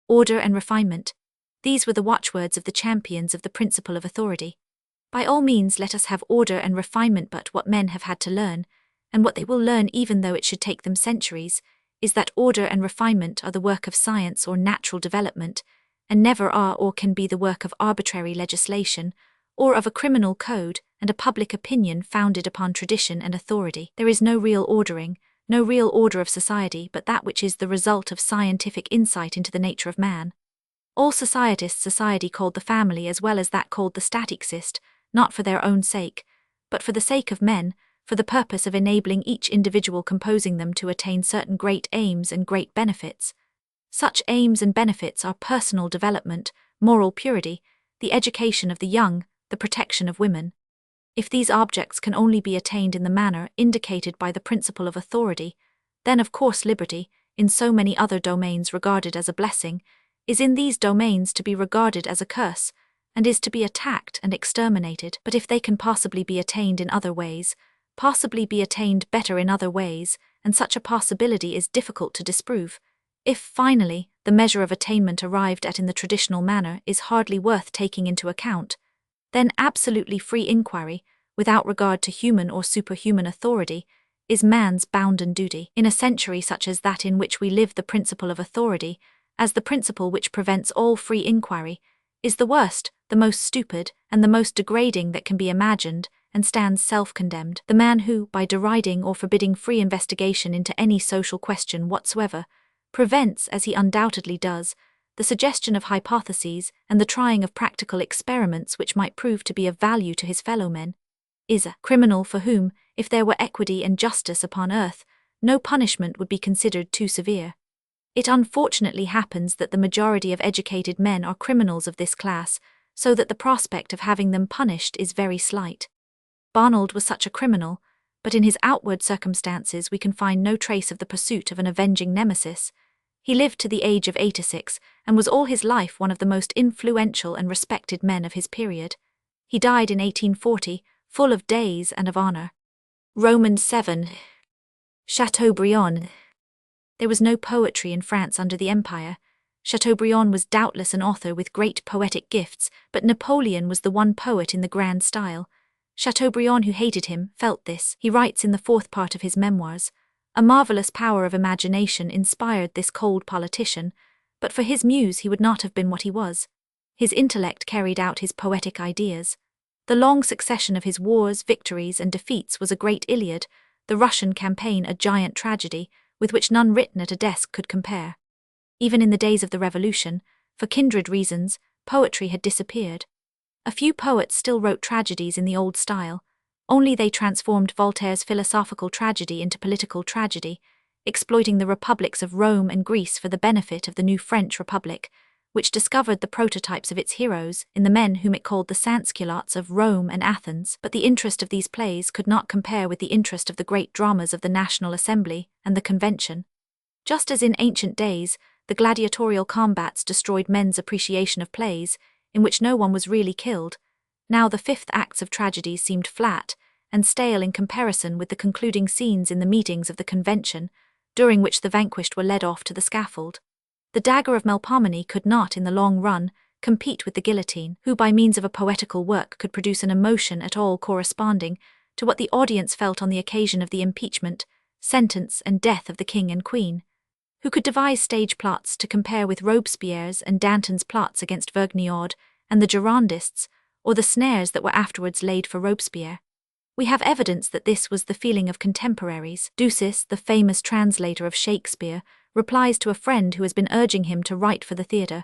Order and refinement. These were the watchwords of the champions of the principle of authority. By all means let us have order and refinement, but what men have had to learn, and what they will learn even though it should take them centuries, is that order and refinement are the work of science or natural development, and never are or can be the work of arbitrary legislation, or of a criminal code and a public opinion founded upon tradition and authority. There is no real ordering, no real order of society but that which is the result of scientific insight into the nature of man. All societists society called the family as well as that called the stat exist, not for their own sake, but for the sake of men, for the purpose of enabling each individual composing them to attain certain great aims and great benefits. Such aims and benefits are personal development, moral purity, the education of the young, the protection of women. If these objects can only be attained in the manner indicated by the principle of authority, then of course liberty, in so many other domains regarded as a blessing, is in these domains to be regarded as a curse, and is to be attacked and exterminated. But if they can possibly be attained in other ways, possibly be attained better in other ways, and such a possibility is difficult to disprove, if, finally, the measure of attainment arrived at in the traditional manner is hardly worth taking into account, then absolutely free inquiry, without regard to human or superhuman authority, is man's bounden duty. In a century such as that in which we live, the principle of authority, as the principle which prevents all free inquiry, is the worst, the most stupid, and the most degrading that can be imagined, and stands self-condemned. The man who, by deriding or forbidding free investigation into any social question whatsoever, prevents, as he undoubtedly does, the suggestion of hypotheses and the trying of practical experiments which might prove to be of value to his fellow-men, is a criminal for whom, if there were equity and justice upon earth, no punishment would be considered too severe. It unfortunately happens that the majority of educated men are criminals of this class, so that the prospect of having them punished is very slight. Barnold was such a criminal, but in his outward circumstances we can find no trace of the pursuit of an avenging nemesis. He lived to the age of 86, and was all his life one of the most influential and respected men of his period. He died in 1840, full of days and of honour. Romans 7. Chateaubriand. There was no poetry in France under the Empire. Chateaubriand was doubtless an author with great poetic gifts, but Napoleon was the one poet in the grand style. Chateaubriand, who hated him, felt this. He writes in the fourth part of his memoirs, "A marvellous power of imagination inspired this cold politician, but for his muse he would not have been what he was. His intellect carried out his poetic ideas. The long succession of his wars, victories, and defeats was a great Iliad, the Russian campaign a giant tragedy, with which none written at a desk could compare." Even in the days of the Revolution, for kindred reasons, poetry had disappeared. A few poets still wrote tragedies in the old style, only they transformed Voltaire's philosophical tragedy into political tragedy, exploiting the republics of Rome and Greece for the benefit of the new French Republic, which discovered the prototypes of its heroes in the men whom it called the sans-culottes of Rome and Athens. But the interest of these plays could not compare with the interest of the great dramas of the National Assembly and the Convention. Just as in ancient days, the gladiatorial combats destroyed men's appreciation of plays, in which no one was really killed. Now the fifth acts of tragedies seemed flat and stale in comparison with the concluding scenes in the meetings of the convention, during which the vanquished were led off to the scaffold. The dagger of Melpomene could not, in the long run, compete with the guillotine, who by means of a poetical work could produce an emotion at all corresponding to what the audience felt on the occasion of the impeachment, sentence and death of the king and queen, who could devise stage plots to compare with Robespierre's and Danton's plots against Vergniaud and the Girondists, or the snares that were afterwards laid for Robespierre. We have evidence that this was the feeling of contemporaries. Ducis, the famous translator of Shakespeare, replies to a friend who has been urging him to write for the theatre,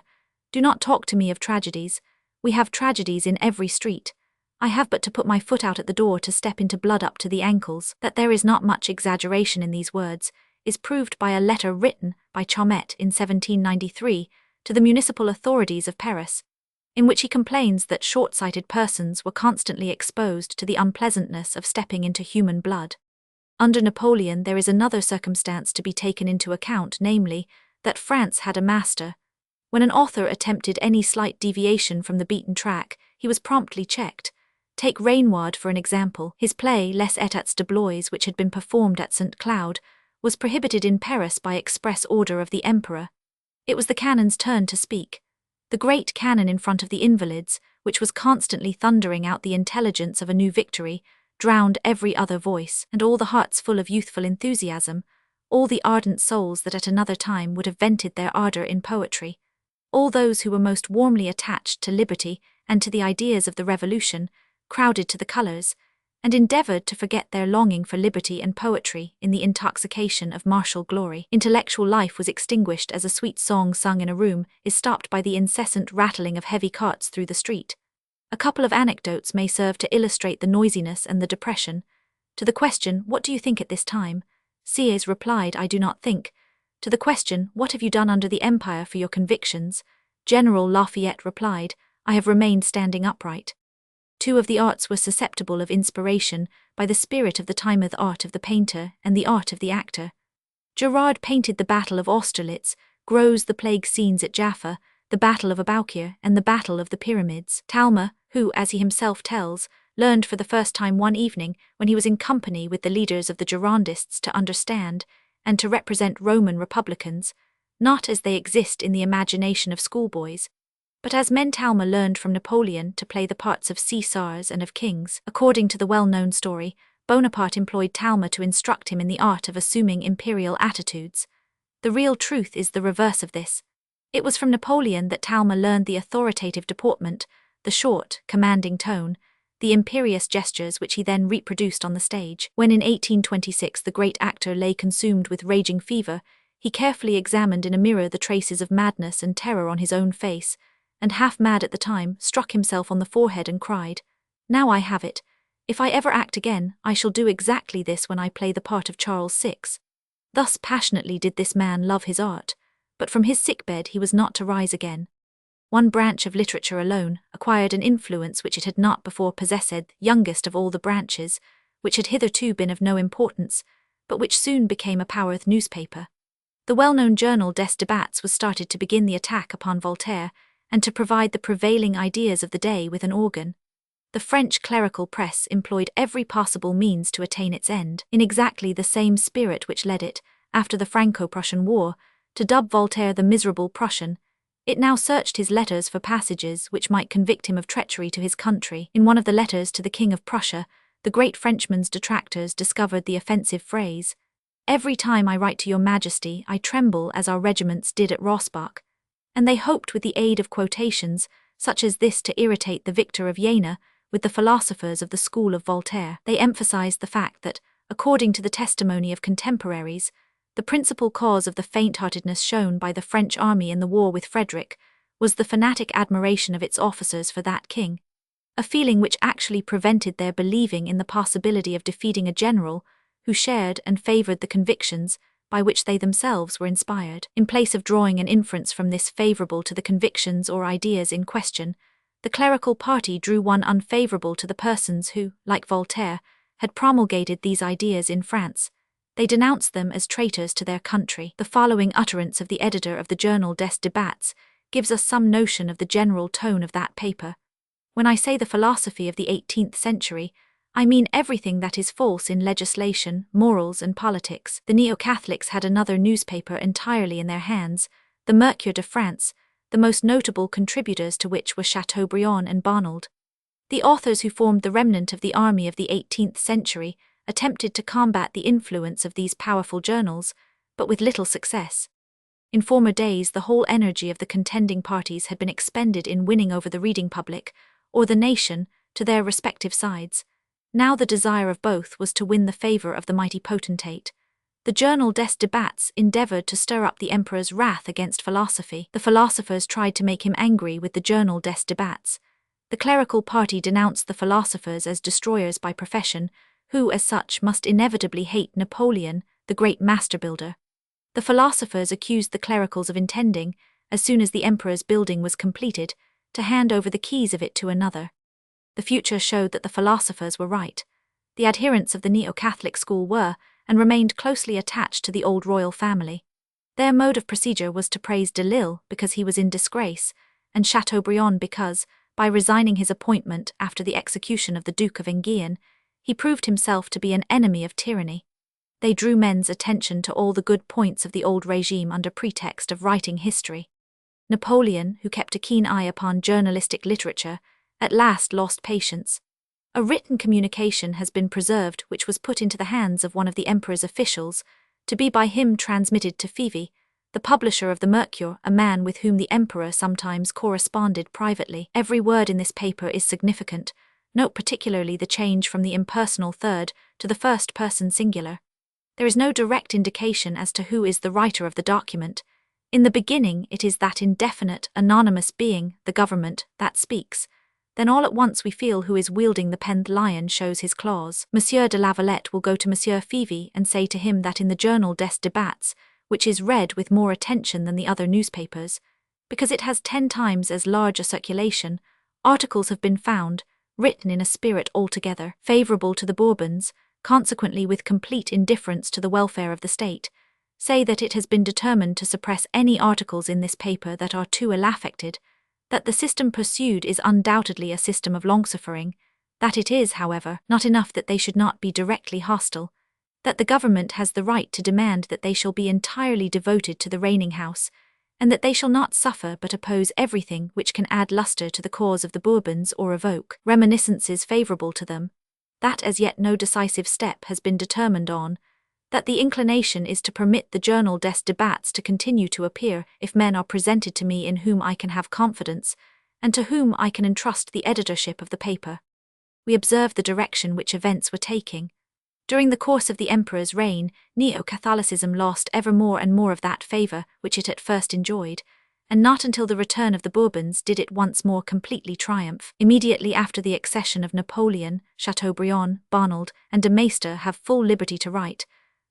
"Do not talk to me of tragedies. We have tragedies in every street. I have but to put my foot out at the door to step into blood up to the ankles." That there is not much exaggeration in these words is proved by a letter written by Chomet in 1793 to the municipal authorities of Paris, in which he complains that short-sighted persons were constantly exposed to the unpleasantness of stepping into human blood. Under Napoleon there is another circumstance to be taken into account, namely, that France had a master. When an author attempted any slight deviation from the beaten track, he was promptly checked. Take Renoir for an example. His play Les Etats de Blois, which had been performed at St. Cloud, was prohibited in Paris by express order of the Emperor. It was the cannon's turn to speak. The great cannon in front of the Invalides, which was constantly thundering out the intelligence of a new victory, drowned every other voice, and all the hearts full of youthful enthusiasm, all the ardent souls that at another time would have vented their ardour in poetry, all those who were most warmly attached to liberty and to the ideas of the Revolution, crowded to the colours, and endeavoured to forget their longing for liberty and poetry in the intoxication of martial glory. Intellectual life was extinguished as a sweet song sung in a room is stopped by the incessant rattling of heavy carts through the street. A couple of anecdotes may serve to illustrate the noisiness and the depression. To the question, "What do you think at this time?" Sieyès replied, "I do not think." To the question, "What have you done under the Empire for your convictions?" General Lafayette replied, "I have remained standing upright." Two of the arts were susceptible of inspiration by the spirit of the time, the art of the painter and the art of the actor. Gerard painted the Battle of Austerlitz, Gros the plague scenes at Jaffa, the Battle of Aboukir, and the Battle of the Pyramids. Talma, who, as he himself tells, learned for the first time one evening when he was in company with the leaders of the Girondists to understand and to represent Roman republicans, not as they exist in the imagination of schoolboys, but as men. Talma learned from Napoleon to play the parts of Caesars and of kings. According to the well-known story, Bonaparte employed Talma to instruct him in the art of assuming imperial attitudes. The real truth is the reverse of this. It was from Napoleon that Talma learned the authoritative deportment, the short, commanding tone, the imperious gestures which he then reproduced on the stage. When in 1826 the great actor lay consumed with raging fever, he carefully examined in a mirror the traces of madness and terror on his own face, and half mad at the time, struck himself on the forehead and cried, "Now I have it. If I ever act again, I shall do exactly this when I play the part of Charles VI." Thus passionately did this man love his art, but from his sickbed he was not to rise again. One branch of literature alone acquired an influence which it had not before possessed, youngest of all the branches, which had hitherto been of no importance, but which soon became a powerful newspaper. The well-known journal Des Débats was started to begin the attack upon Voltaire, and to provide the prevailing ideas of the day with an organ. The French clerical press employed every possible means to attain its end, in exactly the same spirit which led it, after the Franco-Prussian War, to dub Voltaire the miserable Prussian. It now searched his letters for passages which might convict him of treachery to his country. In one of the letters to the King of Prussia, the great Frenchman's detractors discovered the offensive phrase, "Every time I write to your Majesty, I tremble as our regiments did at Rossbach," and they hoped with the aid of quotations such as this to irritate the victor of Jena with the philosophers of the school of Voltaire. They emphasized the fact that, according to the testimony of contemporaries, the principal cause of the faint-heartedness shown by the French army in the war with Frederick was the fanatic admiration of its officers for that king, a feeling which actually prevented their believing in the possibility of defeating a general who shared and favored the convictions by which they themselves were inspired. In place of drawing an inference from this favorable to the convictions or ideas in question, the clerical party drew one unfavorable to the persons who, like Voltaire, had promulgated these ideas in France. They denounced them as traitors to their country. The following utterance of the editor of the journal Des Débats gives us some notion of the general tone of that paper. When I say the philosophy of the 18th century, I mean everything that is false in legislation, morals, and politics. The Neo-Catholics had another newspaper entirely in their hands, the Mercure de France, the most notable contributors to which were Chateaubriand and Barnald. The authors who formed the remnant of the army of the 18th century attempted to combat the influence of these powerful journals, but with little success. In former days, the whole energy of the contending parties had been expended in winning over the reading public, or the nation, to their respective sides. Now the desire of both was to win the favor of the mighty potentate. The journal Des Débats endeavored to stir up the emperor's wrath against philosophy. The philosophers tried to make him angry with the journal Des Débats. The clerical party denounced the philosophers as destroyers by profession, who, as such, must inevitably hate Napoleon, the great master-builder. The philosophers accused the clericals of intending, as soon as the emperor's building was completed, to hand over the keys of it to another. The future showed that the philosophers were right. The adherents of the Neo-Catholic school were, and remained closely attached to the old royal family. Their mode of procedure was to praise de Lille because he was in disgrace, and Chateaubriand because, by resigning his appointment after the execution of the Duke of Enghien, he proved himself to be an enemy of tyranny. They drew men's attention to all the good points of the old regime under pretext of writing history. Napoleon, who kept a keen eye upon journalistic literature, at last lost patience. A written communication has been preserved which was put into the hands of one of the emperor's officials, to be by him transmitted to Fivi, the publisher of the Mercure, a man with whom the emperor sometimes corresponded privately. Every word in this paper is significant. Note particularly the change from the impersonal third to the first person singular. There is no direct indication as to who is the writer of the document. In the beginning, it is that indefinite, anonymous being, the government, that speaks. Then all at once we feel who is wielding the pen. The lion shows his claws. Monsieur de Lavalette will go to Monsieur Fivi and say to him that in the journal Des Débats, which is read with more attention than the other newspapers, because it has 10 times as large a circulation, articles have been found, written in a spirit altogether favourable to the Bourbons, consequently with complete indifference to the welfare of the state, say that it has been determined to suppress any articles in this paper that are too ill-affected, that the system pursued is undoubtedly a system of long-suffering, that it is, however, not enough that they should not be directly hostile, that the government has the right to demand that they shall be entirely devoted to the reigning house, and that they shall not suffer but oppose everything which can add lustre to the cause of the Bourbons or evoke reminiscences favourable to them, that as yet no decisive step has been determined on, that the inclination is to permit the journal Des Débats to continue to appear if men are presented to me in whom I can have confidence, and to whom I can entrust the editorship of the paper. We observe the direction which events were taking. During the course of the emperor's reign, Neo-Catholicism lost ever more and more of that favour which it at first enjoyed, and not until the return of the Bourbons did it once more completely triumph. Immediately after the accession of Napoleon, Chateaubriand, Barnald, and de Maistre have full liberty to write.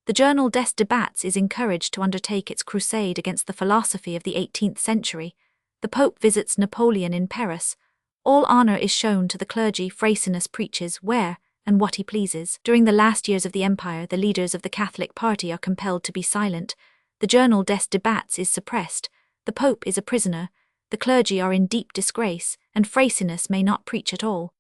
The journal Des Débats is encouraged to undertake its crusade against the philosophy of the 18th century. The Pope visits Napoleon in Paris. All honour is shown to the clergy. Freycinus preaches where and what he pleases. During the last years of the empire, the leaders of the Catholic party are compelled to be silent. The journal Des Débats is suppressed. The Pope is a prisoner. The clergy are in deep disgrace, and Freycinus may not preach at all.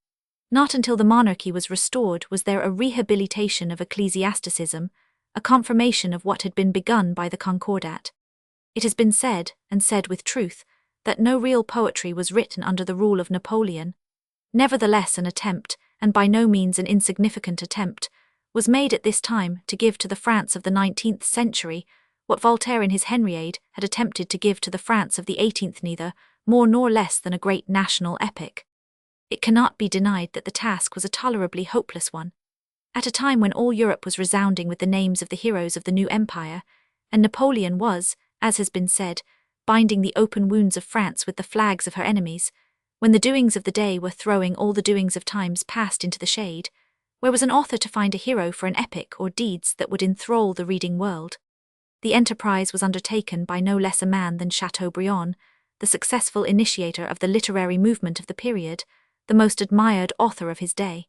Not until the monarchy was restored was there a rehabilitation of ecclesiasticism, a confirmation of what had been begun by the Concordat. It has been said, and said with truth, that no real poetry was written under the rule of Napoleon. Nevertheless, an attempt, and by no means an insignificant attempt, was made at this time to give to the France of the 19th century what Voltaire in his Henriade had attempted to give to the France of the 18th, neither more nor less than a great national epic. It cannot be denied that the task was a tolerably hopeless one. At a time when all Europe was resounding with the names of the heroes of the new empire, and Napoleon was, as has been said, binding the open wounds of France with the flags of her enemies, when the doings of the day were throwing all the doings of times past into the shade, where was an author to find a hero for an epic or deeds that would enthrall the reading world? The enterprise was undertaken by no less a man than Chateaubriand, the successful initiator of the literary movement of the period, the most admired author of his day.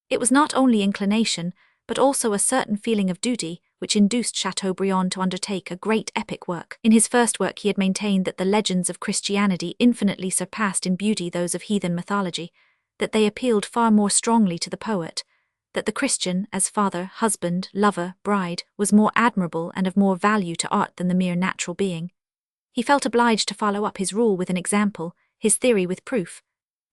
It was not only inclination, but also a certain feeling of duty, which induced Chateaubriand to undertake a great epic work. In his first work he had maintained that the legends of Christianity infinitely surpassed in beauty those of heathen mythology, that they appealed far more strongly to the poet, that the Christian, as father, husband, lover, bride, was more admirable and of more value to art than the mere natural being. He felt obliged to follow up his rule with an example, his theory with proof,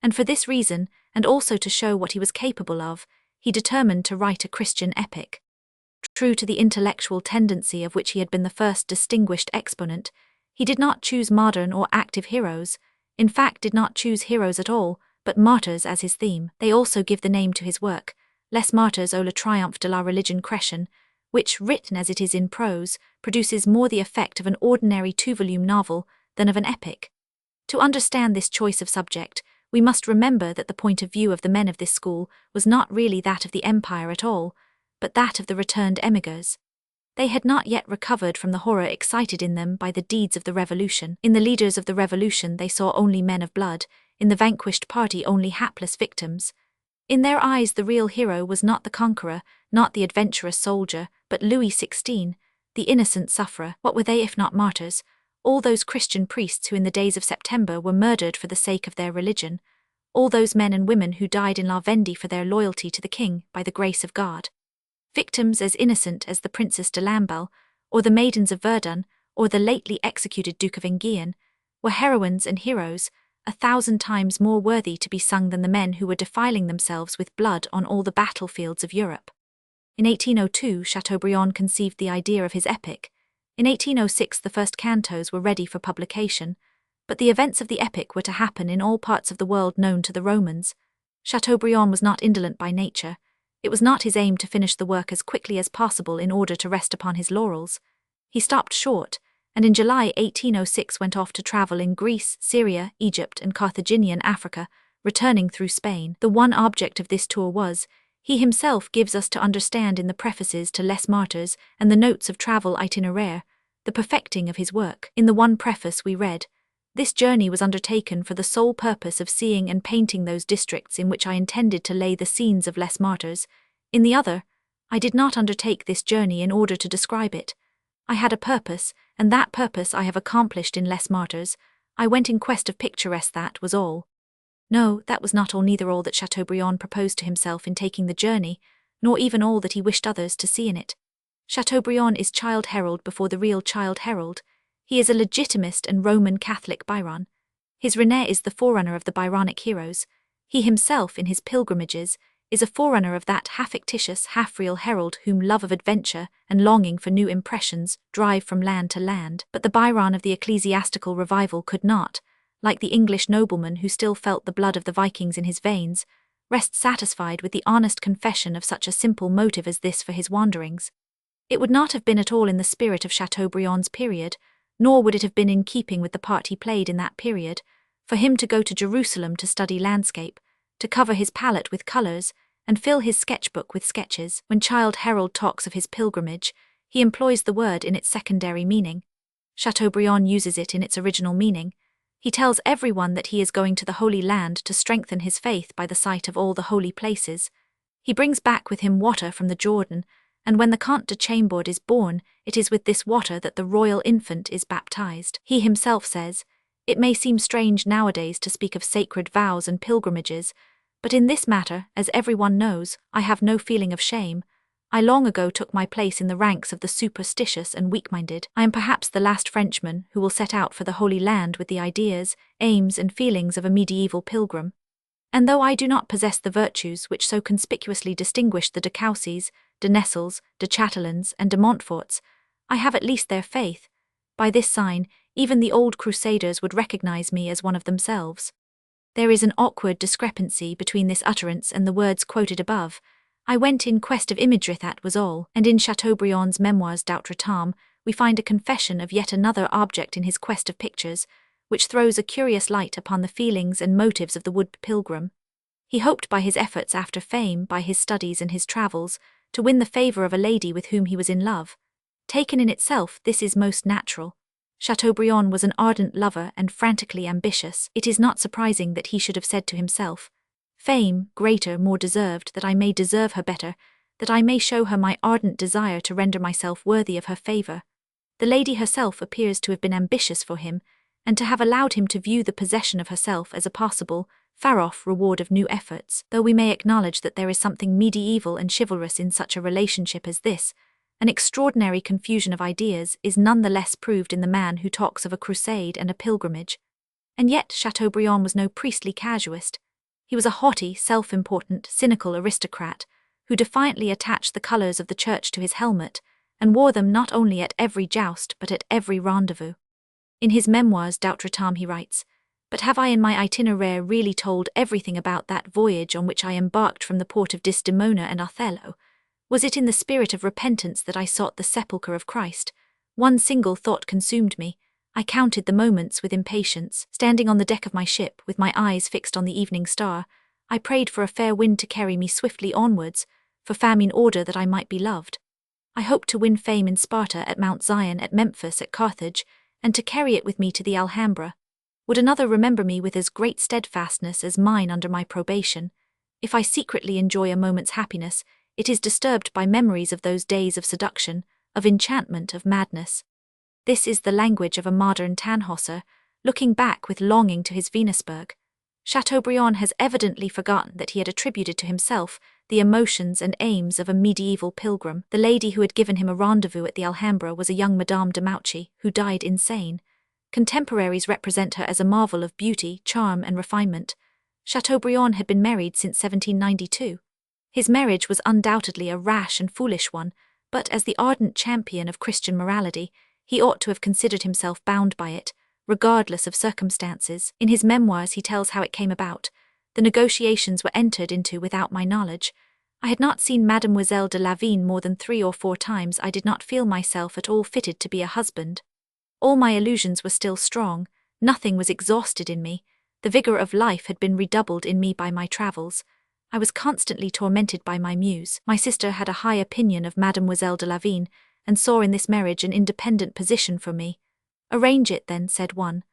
and for this reason, and also to show what he was capable of, he determined to write a Christian epic. True to the intellectual tendency of which he had been the first distinguished exponent, he did not choose modern or active heroes, in fact did not choose heroes at all, but martyrs as his theme. They also give the name to his work, Les Martyrs ou le Triomphe de la Religion Chrétienne, which, written as it is in prose, produces more the effect of an ordinary 2-volume novel than of an epic. To understand this choice of subject, we must remember that the point of view of the men of this school was not really that of the empire at all, but that of the returned emigrants. They had not yet recovered from the horror excited in them by the deeds of the revolution. In the leaders of the revolution they saw only men of blood, in the vanquished party only hapless victims. In their eyes the real hero was not the conqueror, not the adventurous soldier, but Louis XVI, the innocent sufferer. What were they if not martyrs? All those Christian priests who in the days of September were murdered for the sake of their religion, all those men and women who died in La Vendée for their loyalty to the king by the grace of God. Victims as innocent as the Princess de Lamballe, or the maidens of Verdun, or the lately executed Duke of Enghien, were heroines and heroes, 1,000 times more worthy to be sung than the men who were defiling themselves with blood on all the battlefields of Europe. In 1802 Chateaubriand conceived the idea of his epic. In 1806 the first cantos were ready for publication, but the events of the epic were to happen in all parts of the world known to the Romans. Chateaubriand was not indolent by nature. It was not his aim to finish the work as quickly as possible in order to rest upon his laurels. He stopped short, and in July 1806 went off to travel in Greece, Syria, Egypt and Carthaginian Africa, returning through Spain. The one object of this tour was, he himself gives us to understand in the prefaces to Les Martyrs and the notes of travel itinéraire, the perfecting of his work. In the one preface we read, "This journey was undertaken for the sole purpose of seeing and painting those districts in which I intended to lay the scenes of Les Martyrs." In the other, "I did not undertake this journey in order to describe it. I had a purpose, and that purpose I have accomplished in Les Martyrs. I went in quest of picturesque, that was all." No, that was not all, neither all that Chateaubriand proposed to himself in taking the journey, nor even all that he wished others to see in it. Chateaubriand is child herald before the real child herald. He is a legitimist and Roman Catholic Byron. His René is the forerunner of the Byronic heroes. He himself, in his pilgrimages, is a forerunner of that half-fictitious, half-real herald whom love of adventure and longing for new impressions drive from land to land. But the Byron of the ecclesiastical revival could not, like the English nobleman who still felt the blood of the Vikings in his veins, rest satisfied with the honest confession of such a simple motive as this for his wanderings. It would not have been at all in the spirit of Chateaubriand's period, nor would it have been in keeping with the part he played in that period, for him to go to Jerusalem to study landscape, to cover his palette with colours, and fill his sketchbook with sketches. When Childe Harold talks of his pilgrimage, he employs the word in its secondary meaning. Chateaubriand uses it in its original meaning. He tells everyone that he is going to the Holy Land to strengthen his faith by the sight of all the holy places. He brings back with him water from the Jordan, and when the Comte de Chambord is born, it is with this water that the royal infant is baptized. He himself says, "It may seem strange nowadays to speak of sacred vows and pilgrimages, but in this matter, as everyone knows, I have no feeling of shame. I long ago took my place in the ranks of the superstitious and weak-minded. I am perhaps the last Frenchman who will set out for the Holy Land with the ideas, aims and feelings of a medieval pilgrim. And though I do not possess the virtues which so conspicuously distinguish the de Cousseys, de Nessels, de Chatelains and de Montforts, I have at least their faith. By this sign, even the old crusaders would recognize me as one of themselves." There is an awkward discrepancy between this utterance and the words quoted above. "I went in quest of imagery, that was all." And in Chateaubriand's Memoirs d'Outre-Tombe, we find a confession of yet another object in his quest of pictures, which throws a curious light upon the feelings and motives of the wood pilgrim. He hoped by his efforts after fame, by his studies and his travels, to win the favour of a lady with whom he was in love. Taken in itself, this is most natural. Chateaubriand was an ardent lover and frantically ambitious. It is not surprising that he should have said to himself, "Fame, greater, more deserved, that I may deserve her better, that I may show her my ardent desire to render myself worthy of her favour. The lady herself appears to have been ambitious for him, and to have allowed him to view the possession of herself as a possible, far-off reward of new efforts. Though we may acknowledge that there is something medieval and chivalrous in such a relationship as this, an extraordinary confusion of ideas is none the less proved in the man who talks of a crusade and a pilgrimage. And yet Chateaubriand was no priestly casuist. He was a haughty, self-important, cynical aristocrat, who defiantly attached the colours of the church to his helmet, and wore them not only at every joust but at every rendezvous. In his memoirs d'Outre-Tombe he writes, "But have I in my itinéraire really told everything about that voyage on which I embarked from the port of Desdemona and Othello? Was it in the spirit of repentance that I sought the sepulchre of Christ? One single thought consumed me. I counted the moments with impatience. Standing on the deck of my ship, with my eyes fixed on the evening star, I prayed for a fair wind to carry me swiftly onwards, for fame in order that I might be loved. I hoped to win fame in Sparta, at Mount Zion, at Memphis, at Carthage, and to carry it with me to the Alhambra. Would another remember me with as great steadfastness as mine under my probation? If I secretly enjoy a moment's happiness, it is disturbed by memories of those days of seduction, of enchantment, of madness." This is the language of a modern Tannhäuser, looking back with longing to his Venusberg. Chateaubriand has evidently forgotten that he had attributed to himself the emotions and aims of a medieval pilgrim. The lady who had given him a rendezvous at the Alhambra was a young Madame de Mauchy, who died insane. Contemporaries represent her as a marvel of beauty, charm, and refinement. Chateaubriand had been married since 1792. His marriage was undoubtedly a rash and foolish one, but as the ardent champion of Christian morality, he ought to have considered himself bound by it, regardless of circumstances. In his memoirs he tells how it came about. "The negotiations were entered into without my knowledge. I had not seen Mademoiselle de Lavigne more than 3 or 4 times. I did not feel myself at all fitted to be a husband. All my illusions were still strong, nothing was exhausted in me, the vigour of life had been redoubled in me by my travels. I was constantly tormented by my muse. My sister had a high opinion of Mademoiselle de Lavigne, and saw in this marriage an independent position for me. 'Arrange it then,' said one.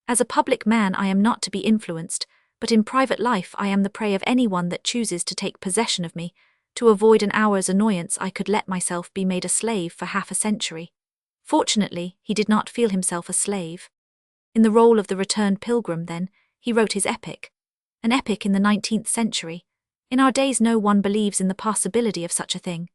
'As a public man I am not to be influenced, but in private life I am the prey of any one that chooses to take possession of me. To avoid an hour's annoyance I could let myself be made a slave for half a century.' Fortunately, he did not feel himself a slave. In the role of the returned pilgrim, then, he wrote his epic. An epic in the 19th century. In our days no one believes in the possibility of such a thing.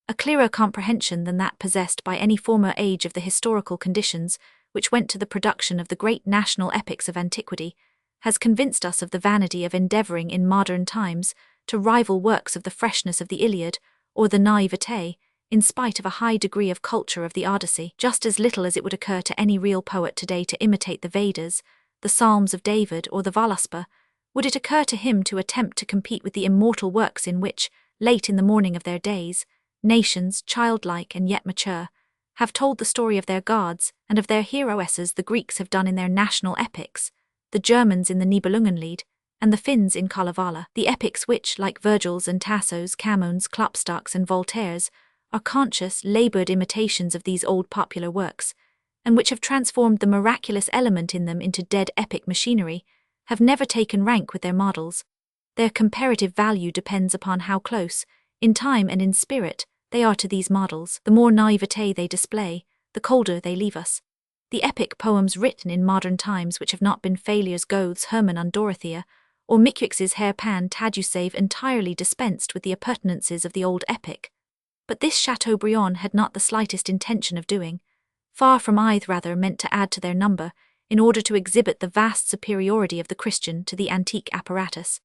A clearer comprehension than that possessed by any former age of the historical conditions which went to the production of the great national epics of antiquity has convinced us of the vanity of endeavouring in modern times to rival works of the freshness of the Iliad or the naivete, in spite of a high degree of culture of the Odyssey. Just as little as it would occur to any real poet today to imitate the Vedas, the Psalms of David, or the Völuspá, would it occur to him to attempt to compete with the immortal works in which, late in the morning of their days, nations, childlike and yet mature, have told the story of their gods and of their heroesses. The Greeks have done in their national epics, the Germans in the Nibelungenlied, and the Finns in Kalevala, the epics which, like Virgil's and Tasso's, Camoens, Klopstock's and Voltaire's, are conscious, laboured imitations of these old popular works, and which have transformed the miraculous element in them into dead epic machinery, have never taken rank with their models. Their comparative value depends upon how close, in time and in spirit, they are to these models. The more naivete they display, the colder they leave us. The epic poems written in modern times which have not been failures, Goethe's Hermann und Dorothea, or Mickiewicz' Herr Pan Tadeuszave, entirely dispensed with the appurtenances of the old epic. But this Chateaubriand had not the slightest intention of doing. Far from either rather meant to add to their number, in order to exhibit the vast superiority of the Christian to the antique apparatus.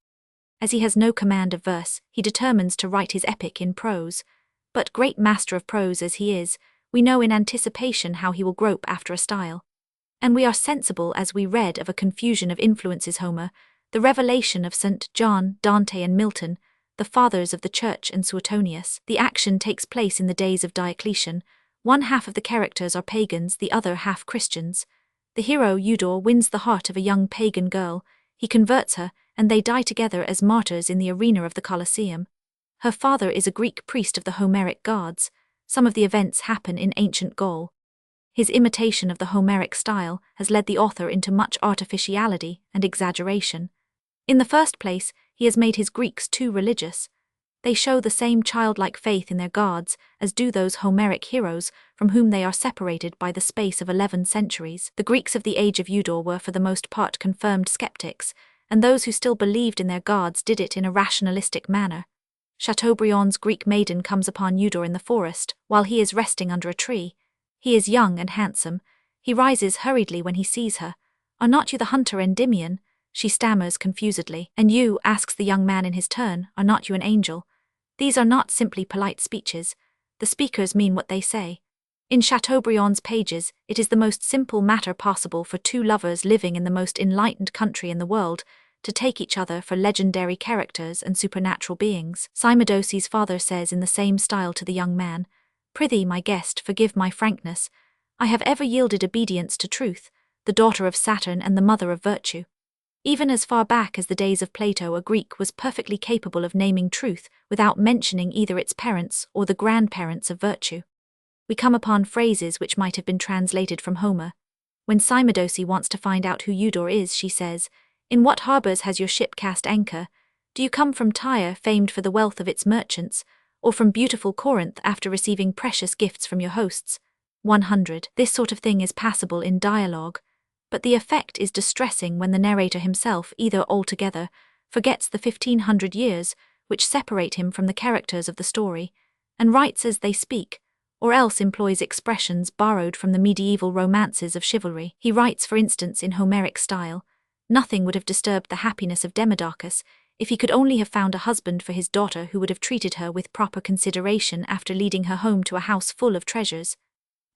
As he has no command of verse, he determines to write his epic in prose. But great master of prose as he is, we know in anticipation how he will grope after a style. And we are sensible as we read of a confusion of influences. Homer, the revelation of St. John, Dante and Milton, the fathers of the church, and Suetonius. The action takes place in the days of Diocletian. One half of the characters are pagans, the other half Christians. The hero Eudor wins the heart of a young pagan girl, he converts her, and they die together as martyrs in the arena of the Colosseum. Her father is a Greek priest of the Homeric gods. Some of the events happen in ancient Gaul. His imitation of the Homeric style has led the author into much artificiality and exaggeration. In the first place, he has made his Greeks too religious. They show the same childlike faith in their gods as do those Homeric heroes from whom they are separated by the space of 11 centuries. The Greeks of the age of Eudor were for the most part confirmed skeptics, and those who still believed in their gods did it in a rationalistic manner. Chateaubriand's Greek maiden comes upon Eudor in the forest, while he is resting under a tree. He is young and handsome. He rises hurriedly when he sees her. "Are not you the hunter Endymion?" She stammers confusedly. "And you," asks the young man in his turn, "are not you an angel?" These are not simply polite speeches. The speakers mean what they say. In Chateaubriand's pages, it is the most simple matter possible for two lovers living in the most enlightened country in the world to take each other for legendary characters and supernatural beings. Cymodocie's father says in the same style to the young man, "Prithee, my guest, forgive my frankness. I have ever yielded obedience to truth, the daughter of Saturn and the mother of virtue." Even as far back as the days of Plato, a Greek was perfectly capable of naming truth without mentioning either its parents or the grandparents of virtue. We come upon phrases which might have been translated from Homer. When Cymodocie wants to find out who Eudor is, she says, "In what harbours has your ship cast anchor? Do you come from Tyre, famed for the wealth of its merchants, or from beautiful Corinth after receiving precious gifts from your hosts?" 100. This sort of thing is passable in dialogue, but the effect is distressing when the narrator himself either altogether forgets the 1500 years which separate him from the characters of the story, and writes as they speak, or else employs expressions borrowed from the medieval romances of chivalry. He writes, for instance, in Homeric style, "Nothing would have disturbed the happiness of Demodocus if he could only have found a husband for his daughter who would have treated her with proper consideration after leading her home to a house full of treasures."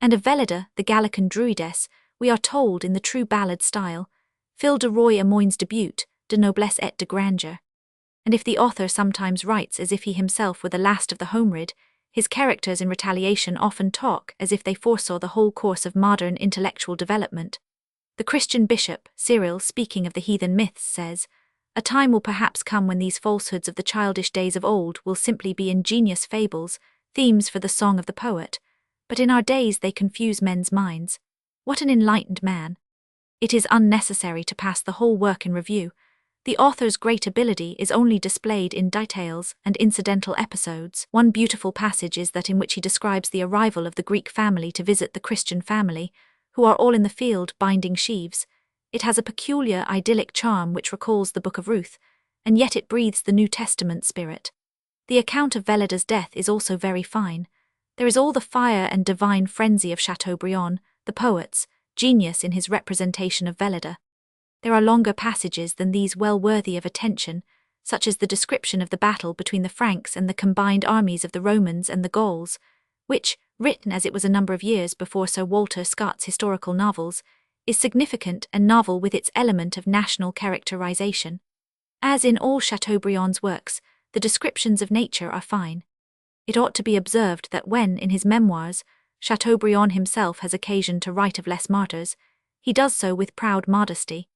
And of Velida, the Gallican druidess, we are told in the true ballad style, "Phil de Roy amoins de but, de noblesse et de grandeur." And if the author sometimes writes as if he himself were the last of the Homerid, his characters in retaliation often talk as if they foresaw the whole course of modern intellectual development. The Christian bishop, Cyril, speaking of the heathen myths, says, "A time will perhaps come when these falsehoods of the childish days of old will simply be ingenious fables, themes for the song of the poet, but in our days they confuse men's minds." What an enlightened man! It is unnecessary to pass the whole work in review. The author's great ability is only displayed in details and incidental episodes. One beautiful passage is that in which he describes the arrival of the Greek family to visit the Christian family, who are all in the field binding sheaves. It has a peculiar idyllic charm which recalls the Book of Ruth, and yet it breathes the New Testament spirit. The account of Velida's death is also very fine. There is all the fire and divine frenzy of Chateaubriand, the poet's genius in his representation of Velida. There are longer passages than these well worthy of attention, such as the description of the battle between the Franks and the combined armies of the Romans and the Gauls, which, written as it was a number of years before Sir Walter Scott's historical novels, is significant and novel with its element of national characterization. As in all Chateaubriand's works, the descriptions of nature are fine. It ought to be observed that when, in his memoirs, Chateaubriand himself has occasion to write of Les Martyrs, he does so with proud modesty.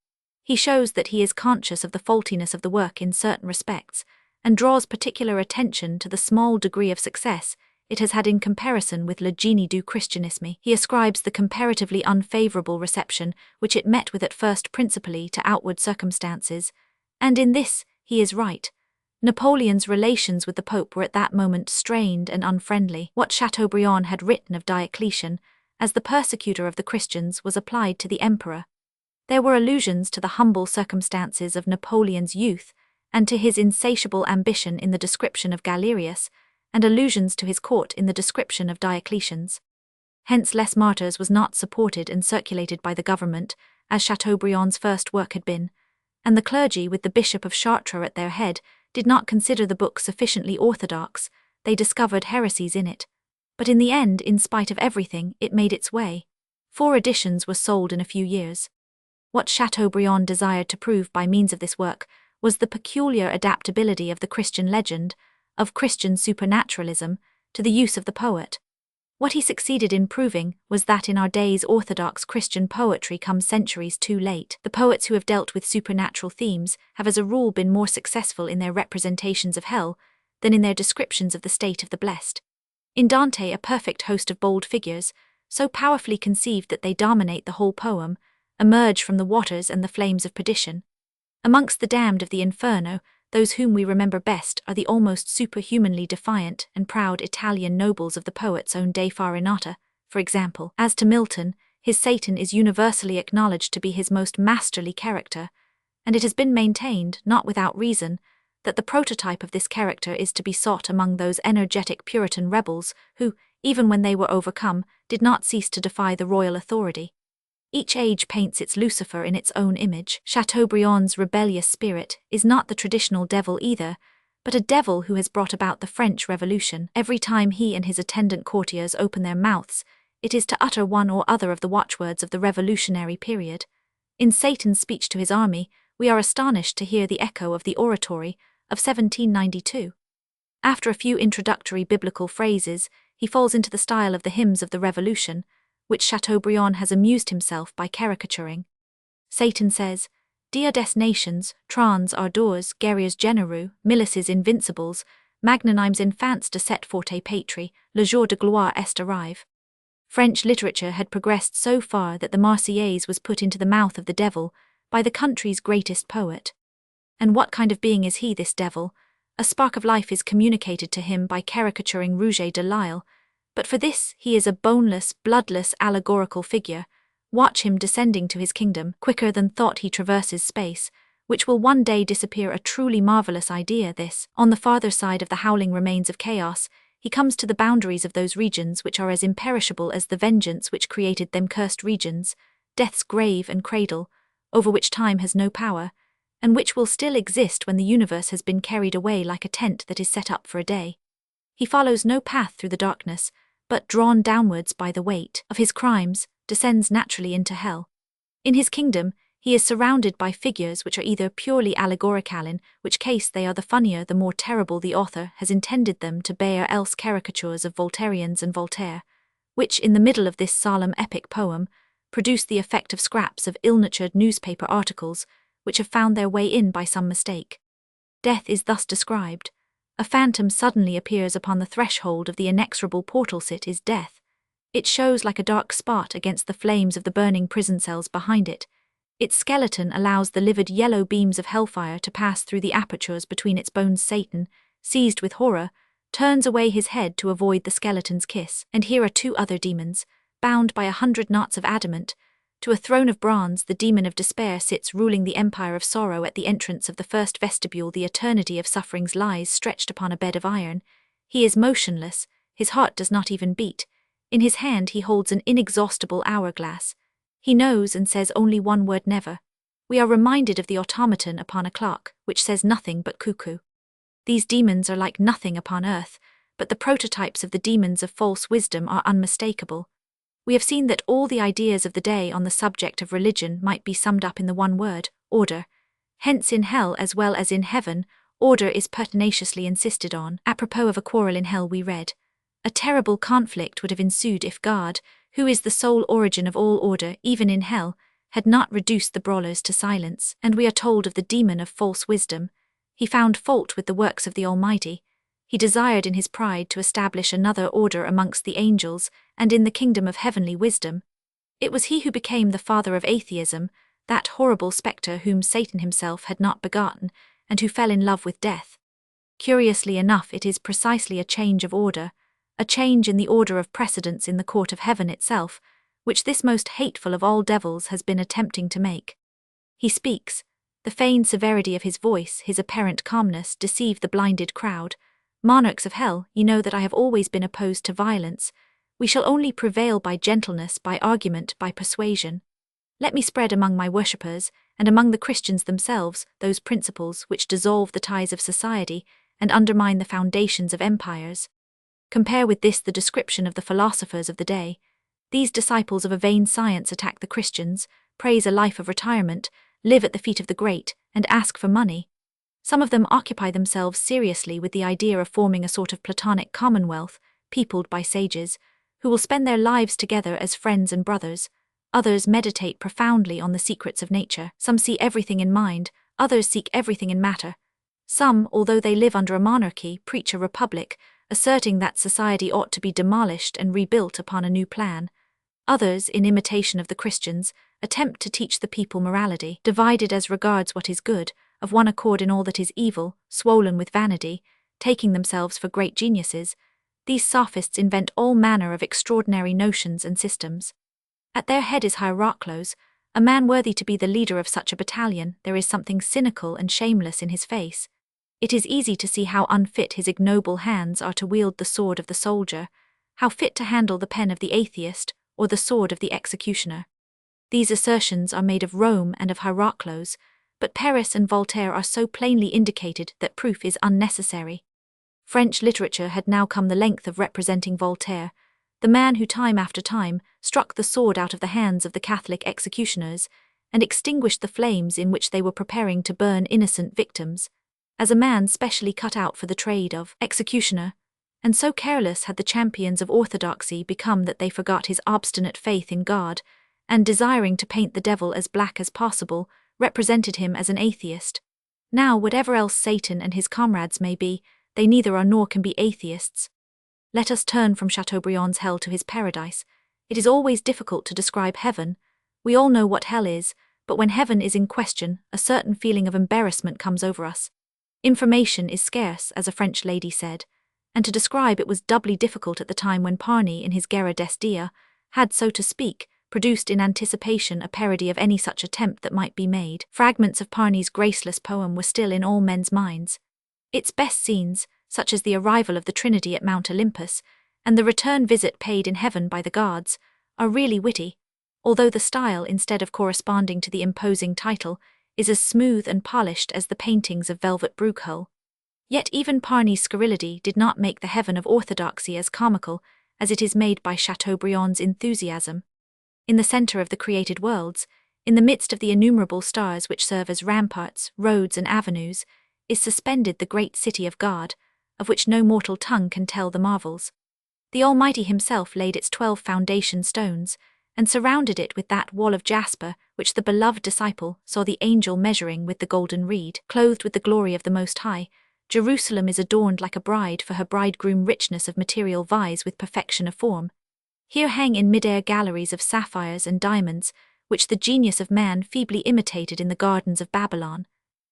He shows that he is conscious of the faultiness of the work in certain respects, and draws particular attention to the small degree of success it has had in comparison with Le Génie du Christianisme. He ascribes the comparatively unfavourable reception which it met with at first principally to outward circumstances, and in this he is right. Napoleon's relations with the Pope were at that moment strained and unfriendly. What Chateaubriand had written of Diocletian, as the persecutor of the Christians, was applied to the emperor. There were allusions to the humble circumstances of Napoleon's youth, and to his insatiable ambition in the description of Galerius, and allusions to his court in the description of Diocletian's. Hence Les Martyrs was not supported and circulated by the government, as Chateaubriand's first work had been, and the clergy, with the Bishop of Chartres at their head, did not consider the book sufficiently orthodox. They discovered heresies in it. But in the end, in spite of everything, it made its way. 4 editions were sold in a few years. What Chateaubriand desired to prove by means of this work was the peculiar adaptability of the Christian legend, of Christian supernaturalism, to the use of the poet. What he succeeded in proving was that in our days orthodox Christian poetry comes centuries too late. The poets who have dealt with supernatural themes have as a rule been more successful in their representations of hell than in their descriptions of the state of the blessed. In Dante, a perfect host of bold figures, so powerfully conceived that they dominate the whole poem, emerge from the waters and the flames of perdition. Amongst the damned of the Inferno, those whom we remember best are the almost superhumanly defiant and proud Italian nobles of the poet's own day Farinata, for example. As to Milton, his Satan is universally acknowledged to be his most masterly character, and it has been maintained, not without reason, that the prototype of this character is to be sought among those energetic Puritan rebels who, even when they were overcome, did not cease to defy the royal authority. Each age paints its Lucifer in its own image. Chateaubriand's rebellious spirit is not the traditional devil either, but a devil who has brought about the French Revolution. Every time he and his attendant courtiers open their mouths, it is to utter one or other of the watchwords of the revolutionary period. In Satan's speech to his army, we are astonished to hear the echo of the oratory of 1792. After a few introductory biblical phrases, he falls into the style of the hymns of the Revolution, which Chateaubriand has amused himself by caricaturing. Satan says, Dia des nations, trans ardors, guerriers généreux, milices invincibles, magnanimes enfants de cette forte patrie, le jour de gloire est arrive. French literature had progressed so far that the Marseillaise was put into the mouth of the devil by the country's greatest poet. And what kind of being is he, this devil? A spark of life is communicated to him by caricaturing Rouget de Lisle, but for this he is a boneless, bloodless, allegorical figure. Watch him descending to his kingdom, quicker than thought he traverses space, which will one day disappear. A truly marvelous idea, this. On the farther side of the howling remains of chaos, he comes to the boundaries of those regions which are as imperishable as the vengeance which created them, cursed regions, death's grave and cradle, over which time has no power, and which will still exist when the universe has been carried away like a tent that is set up for a day. He follows no path through the darkness, but drawn downwards by the weight of his crimes, descends naturally into hell. In his kingdom, he is surrounded by figures which are either purely allegorical, in which case they are the funnier the more terrible the author has intended them to be, or else caricatures of Voltairians and Voltaire, which, in the middle of this solemn epic poem, produce the effect of scraps of ill-natured newspaper articles which have found their way in by some mistake. Death is thus described. A phantom suddenly appears upon the threshold of the inexorable portal. It is death. It shows like a dark spot against the flames of the burning prison cells behind it. Its skeleton allows the livid yellow beams of hellfire to pass through the apertures between its bones. Satan, seized with horror, turns away his head to avoid the skeleton's kiss. And here are two other demons, bound by 100 knots of adamant. To a throne of bronze the demon of despair sits, ruling the empire of sorrow. At the entrance of the first vestibule the eternity of sufferings lies stretched upon a bed of iron. He is motionless, his heart does not even beat. In his hand he holds an inexhaustible hourglass. He knows and says only one word: never. We are reminded of the automaton upon a clock, which says nothing but cuckoo. These demons are like nothing upon earth, but the prototypes of the demons of false wisdom are unmistakable. We have seen that all the ideas of the day on the subject of religion might be summed up in the one word, order. Hence in hell as well as in heaven, order is pertinaciously insisted on. Apropos of a quarrel in hell we read, a terrible conflict would have ensued if God, who is the sole origin of all order even in hell, had not reduced the brawlers to silence. And we are told of the demon of false wisdom. He found fault with the works of the Almighty. He desired in his pride to establish another order amongst the angels and in the kingdom of heavenly wisdom. It was he who became the father of atheism, that horrible spectre whom Satan himself had not begotten, and who fell in love with death. Curiously enough, it is precisely a change of order, a change in the order of precedence in the court of heaven itself, which this most hateful of all devils has been attempting to make. He speaks. The feigned severity of his voice, his apparent calmness, deceive the blinded crowd. Monarchs of hell, ye know that I have always been opposed to violence. We shall only prevail by gentleness, by argument, by persuasion. Let me spread among my worshippers, and among the Christians themselves, those principles which dissolve the ties of society and undermine the foundations of empires. Compare with this the description of the philosophers of the day. These disciples of a vain science attack the Christians, praise a life of retirement, live at the feet of the great, and ask for money. Some of them occupy themselves seriously with the idea of forming a sort of Platonic commonwealth, peopled by sages, who will spend their lives together as friends and brothers. Others meditate profoundly on the secrets of nature. Some see everything in mind, others seek everything in matter. Some, although they live under a monarchy, preach a republic, asserting that society ought to be demolished and rebuilt upon a new plan. Others, in imitation of the Christians, attempt to teach the people morality. Divided as regards what is good, of one accord in all that is evil, swollen with vanity, taking themselves for great geniuses, these sophists invent all manner of extraordinary notions and systems. At their head is Hieroclos, a man worthy to be the leader of such a battalion. There is something cynical and shameless in his face. It is easy to see how unfit his ignoble hands are to wield the sword of the soldier, how fit to handle the pen of the atheist, or the sword of the executioner. These assertions are made of Rome and of Hieroclos, but Paris and Voltaire are so plainly indicated that proof is unnecessary. French literature had now come the length of representing Voltaire, the man who time after time struck the sword out of the hands of the Catholic executioners and extinguished the flames in which they were preparing to burn innocent victims, as a man specially cut out for the trade of executioner, and so careless had the champions of orthodoxy become that they forgot his obstinate faith in God, and desiring to paint the devil as black as possible, represented him as an atheist. Now, whatever else Satan and his comrades may be, they neither are nor can be atheists. Let us turn from Chateaubriand's hell to his paradise. It is always difficult to describe heaven. We all know what hell is, but when heaven is in question, a certain feeling of embarrassment comes over us. Information is scarce, as a French lady said, and to describe it was doubly difficult at the time when Parny, in his Guerre des Dieux, had, so to speak, produced in anticipation a parody of any such attempt that might be made. Fragments of Parny's graceless poem were still in all men's minds. Its best scenes, such as the arrival of the Trinity at Mount Olympus, and the return visit paid in heaven by the gods, are really witty, although the style, instead of corresponding to the imposing title, is as smooth and polished as the paintings of Velvet Bruchhull. Yet even Parny's scurrility did not make the heaven of orthodoxy as comical as it is made by Chateaubriand's enthusiasm. In the centre of the created worlds, in the midst of the innumerable stars which serve as ramparts, roads, and avenues, is suspended the great city of God, of which no mortal tongue can tell the marvels. The Almighty himself laid its 12 foundation stones, and surrounded it with that wall of jasper which the beloved disciple saw the angel measuring with the golden reed. Clothed with the glory of the Most High, Jerusalem is adorned like a bride, for her bridegroom richness of material vies with perfection of form. Here hang in mid-air galleries of sapphires and diamonds, which the genius of man feebly imitated in the gardens of Babylon.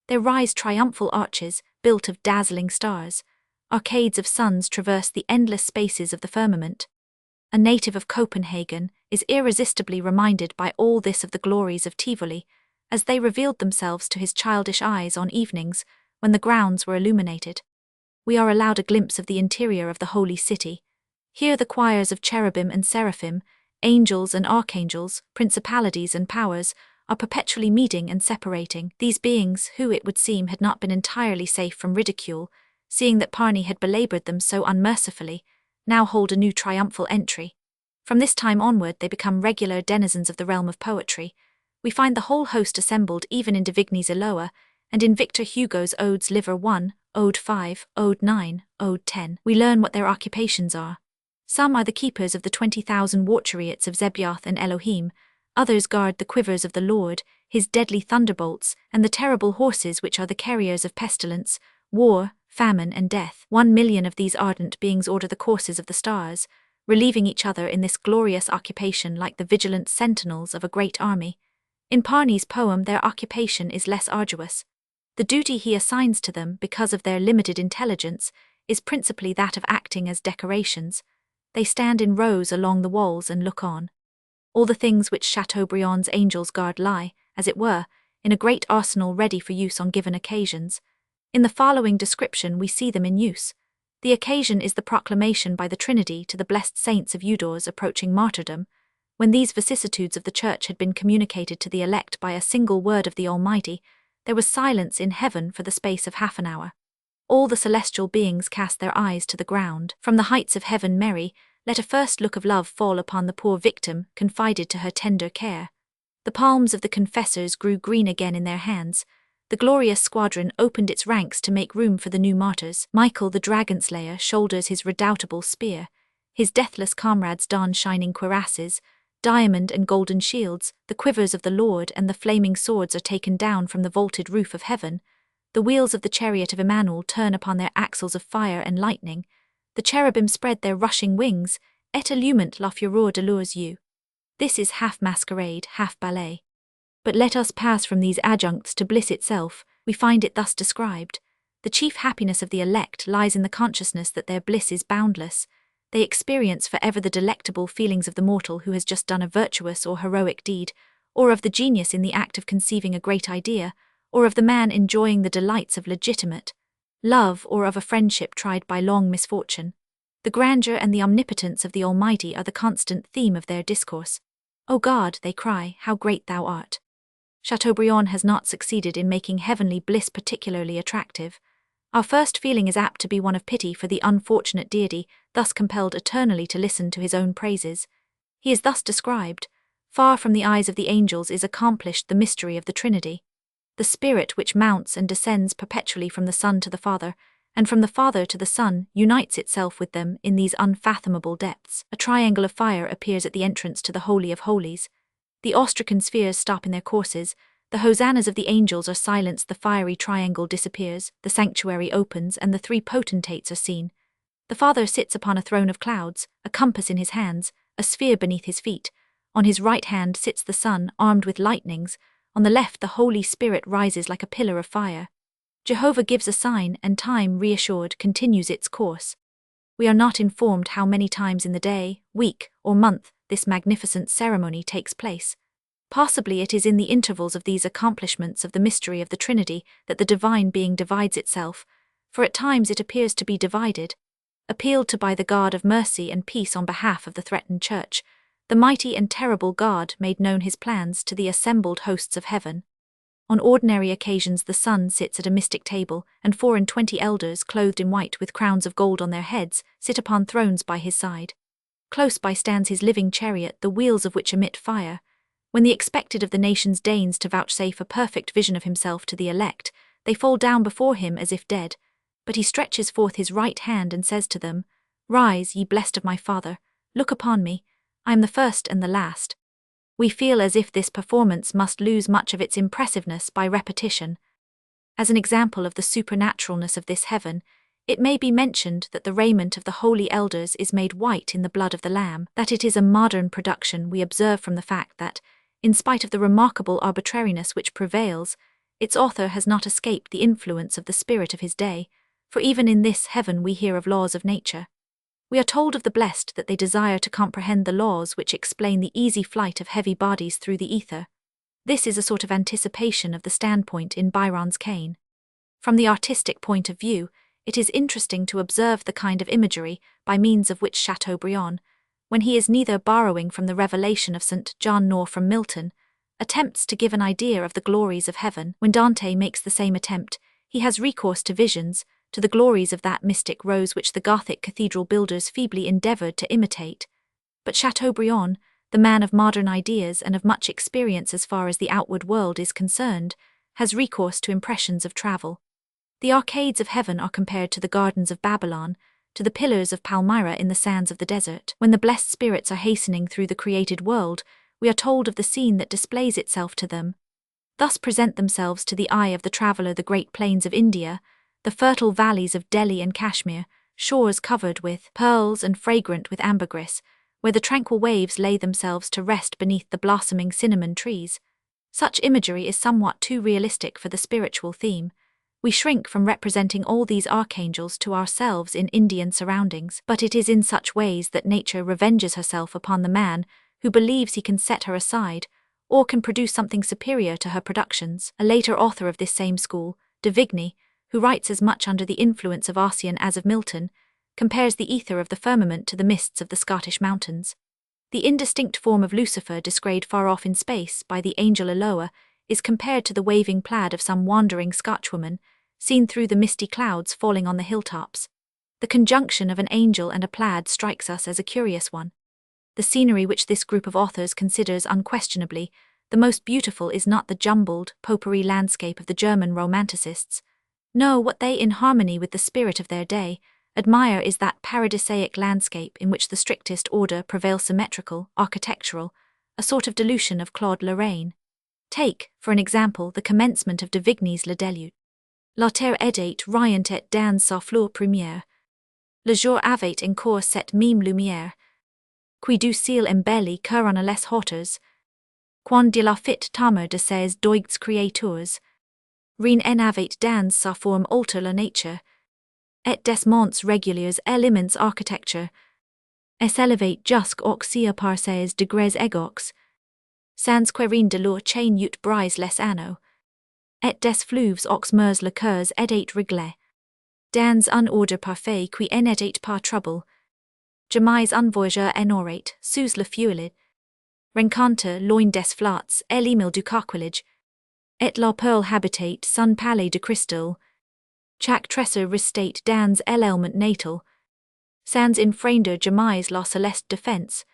There rise triumphal arches, built of dazzling stars. Arcades of suns traverse the endless spaces of the firmament. A native of Copenhagen is irresistibly reminded by all this of the glories of Tivoli, as they revealed themselves to his childish eyes on evenings when the grounds were illuminated. We are allowed a glimpse of the interior of the holy city. Here the choirs of cherubim and seraphim, angels and archangels, principalities and powers, are perpetually meeting and separating. These beings, who, it would seem, had not been entirely safe from ridicule, seeing that Parny had belaboured them so unmercifully, now hold a new triumphal entry. From this time onward they become regular denizens of the realm of poetry. We find the whole host assembled even in de Vigny's Eloa, and in Victor Hugo's Odes Liver 1, Ode 5, Ode 9, Ode 10. We learn what their occupations are. Some are the keepers of the 20,000 watchariats of Zebioth and Elohim, others guard the quivers of the Lord, his deadly thunderbolts, and the terrible horses which are the carriers of pestilence, war, famine, and death. 1,000,000 of these ardent beings order the courses of the stars, relieving each other in this glorious occupation like the vigilant sentinels of a great army. In Parny's poem their occupation is less arduous. The duty he assigns to them, because of their limited intelligence, is principally that of acting as decorations. They stand in rows along the walls and look on. All the things which Chateaubriand's angels guard lie, as it were, in a great arsenal ready for use on given occasions. In the following description we see them in use. The occasion is the proclamation by the Trinity to the blessed saints of Eudors approaching martyrdom. When these vicissitudes of the Church had been communicated to the elect by a single word of the Almighty, there was silence in heaven for the space of half an hour. All the celestial beings cast their eyes to the ground. From the heights of heaven Mary, let a first look of love fall upon the poor victim confided to her tender care. The palms of the confessors grew green again in their hands. The glorious squadron opened its ranks to make room for the new martyrs. Michael the dragon-slayer shoulders his redoubtable spear. His deathless comrades don shining cuirasses, diamond and golden shields. The quivers of the Lord and the flaming swords are taken down from the vaulted roof of heaven. The wheels of the chariot of Emmanuel turn upon their axles of fire and lightning. The cherubim spread their rushing wings, et illuminent la fureur de leurs yeux. This is half masquerade, half ballet. But let us pass from these adjuncts to bliss itself, We find it thus described: the chief happiness of the elect lies in the consciousness that their bliss is boundless. They experience forever the delectable feelings of the mortal who has just done a virtuous or heroic deed, or of the genius in the act of conceiving a great idea, or of the man enjoying the delights of legitimate love, or of a friendship tried by long misfortune. The grandeur and the omnipotence of the Almighty are the constant theme of their discourse. "O God," they cry, "how great thou art!" Chateaubriand has not succeeded in making heavenly bliss particularly attractive. Our first feeling is apt to be one of pity for the unfortunate deity, thus compelled eternally to listen to his own praises. He is thus described: "Far from the eyes of the angels is accomplished the mystery of the Trinity. The Spirit which mounts and descends perpetually from the Son to the Father, and from the Father to the Son, unites itself with them in these unfathomable depths. A triangle of fire appears at the entrance to the Holy of Holies. The Austrican spheres stop in their courses, the hosannas of the angels are silenced, the fiery triangle disappears, the sanctuary opens, and the three potentates are seen. The Father sits upon a throne of clouds, a compass in his hands, a sphere beneath his feet. On his right hand sits the Son, armed with lightnings. On the left the Holy Spirit rises like a pillar of fire. Jehovah gives a sign, and time, reassured, continues its course. We are not informed how many times in the day, week, or month this magnificent ceremony takes place. Possibly it is in the intervals of these accomplishments of the mystery of the Trinity that the divine being divides itself, for at times it appears to be divided. Appealed to by the God of mercy and peace on behalf of the threatened church, the mighty and terrible God made known his plans to the assembled hosts of heaven. On ordinary occasions the Son sits at a mystic table, and 24 elders, clothed in white with crowns of gold on their heads, sit upon thrones by his side. Close by stands his living chariot, the wheels of which emit fire. When the expected of the nations deigns to vouchsafe a perfect vision of himself to the elect, they fall down before him as if dead. But he stretches forth his right hand and says to them, "Rise, ye blessed of my Father, look upon me, I am the first and the last." We feel as if this performance must lose much of its impressiveness by repetition. As an example of the supernaturalness of this heaven, it may be mentioned that the raiment of the holy elders is made white in the blood of the Lamb. That it is a modern production we observe from the fact that, in spite of the remarkable arbitrariness which prevails, its author has not escaped the influence of the spirit of his day, for even in this heaven we hear of laws of nature. We are told of the blessed that they desire to comprehend the laws which explain the easy flight of heavy bodies through the ether. This is a sort of anticipation of the standpoint in Byron's Cain. From the artistic point of view, it is interesting to observe the kind of imagery by means of which Chateaubriand, when he is neither borrowing from the Revelation of St. John nor from Milton, attempts to give an idea of the glories of heaven. When Dante makes the same attempt, he has recourse to visions, to the glories of that mystic rose which the Gothic cathedral builders feebly endeavoured to imitate. But Chateaubriand, the man of modern ideas and of much experience as far as the outward world is concerned, has recourse to impressions of travel. The arcades of heaven are compared to the gardens of Babylon, to the pillars of Palmyra in the sands of the desert. When the blessed spirits are hastening through the created world, we are told of the scene that displays itself to them. Thus present themselves to the eye of the traveller the great plains of India, the fertile valleys of Delhi and Kashmir, shores covered with pearls and fragrant with ambergris, where the tranquil waves lay themselves to rest beneath the blossoming cinnamon trees. Such imagery is somewhat too realistic for the spiritual theme. We shrink from representing all these archangels to ourselves in Indian surroundings, but it is in such ways that nature revenges herself upon the man who believes he can set her aside, or can produce something superior to her productions. A later author of this same school, de Vigny, who writes as much under the influence of Ossian as of Milton, compares the ether of the firmament to the mists of the Scottish mountains. The indistinct form of Lucifer descried far off in space by the angel Eloa is compared to the waving plaid of some wandering Scotchwoman, seen through the misty clouds falling on the hilltops. The conjunction of an angel and a plaid strikes us as a curious one. The scenery which this group of authors considers unquestionably the most beautiful is not the jumbled, potpourri landscape of the German Romanticists. No, what they, in harmony with the spirit of their day, admire is that paradisaic landscape in which the strictest order prevails, symmetrical, architectural, a sort of dilution of Claude Lorraine. Take, for an example, the commencement of de Vigny's Le Deluge. La terre était riante et dans sa fleur première. Le jour avait encore cette même lumière. Qui du ciel embellit cœur en les hauteurs. Quand il a fit tamer de ses doigts créateurs. Rien n'avait dans sa forme alter la nature, et des monts réguliers éléments architecture, et s'élevait jusque oxia par ses degrés égaux, sans querin de leur chain ut brise les anneaux, et des fleuves ox mers le cœurs et réglés, dans un ordre parfait qui n'était pas trouble, jamais un voyageur n'aurait, sous le feuillet, rencontre loin des flats et l'email du coquillage, et la pearl habitate son palais de cristal, chaque tressor restate dans l'élément natal, sans infrander jamais la celeste defense.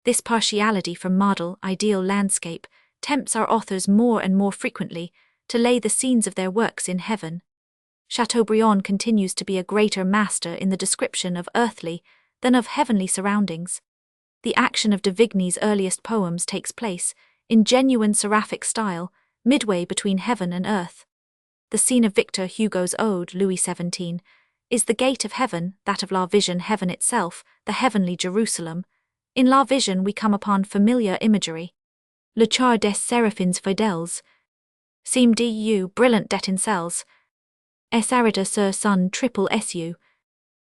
This partiality from model, ideal landscape tempts our authors more and more frequently to lay the scenes of their works in heaven. Chateaubriand continues to be a greater master in the description of earthly than of heavenly surroundings. The action of de Vigny's earliest poems takes place, in genuine seraphic style, midway between heaven and earth. The scene of Victor Hugo's ode, Louis XVII, is the gate of heaven, that of La Vision heaven itself, the heavenly Jerusalem. In La Vision we come upon familiar imagery. Le char des séraphins fidèles, seem du brillant d'étincelles, es arrêté sur son triple essieu,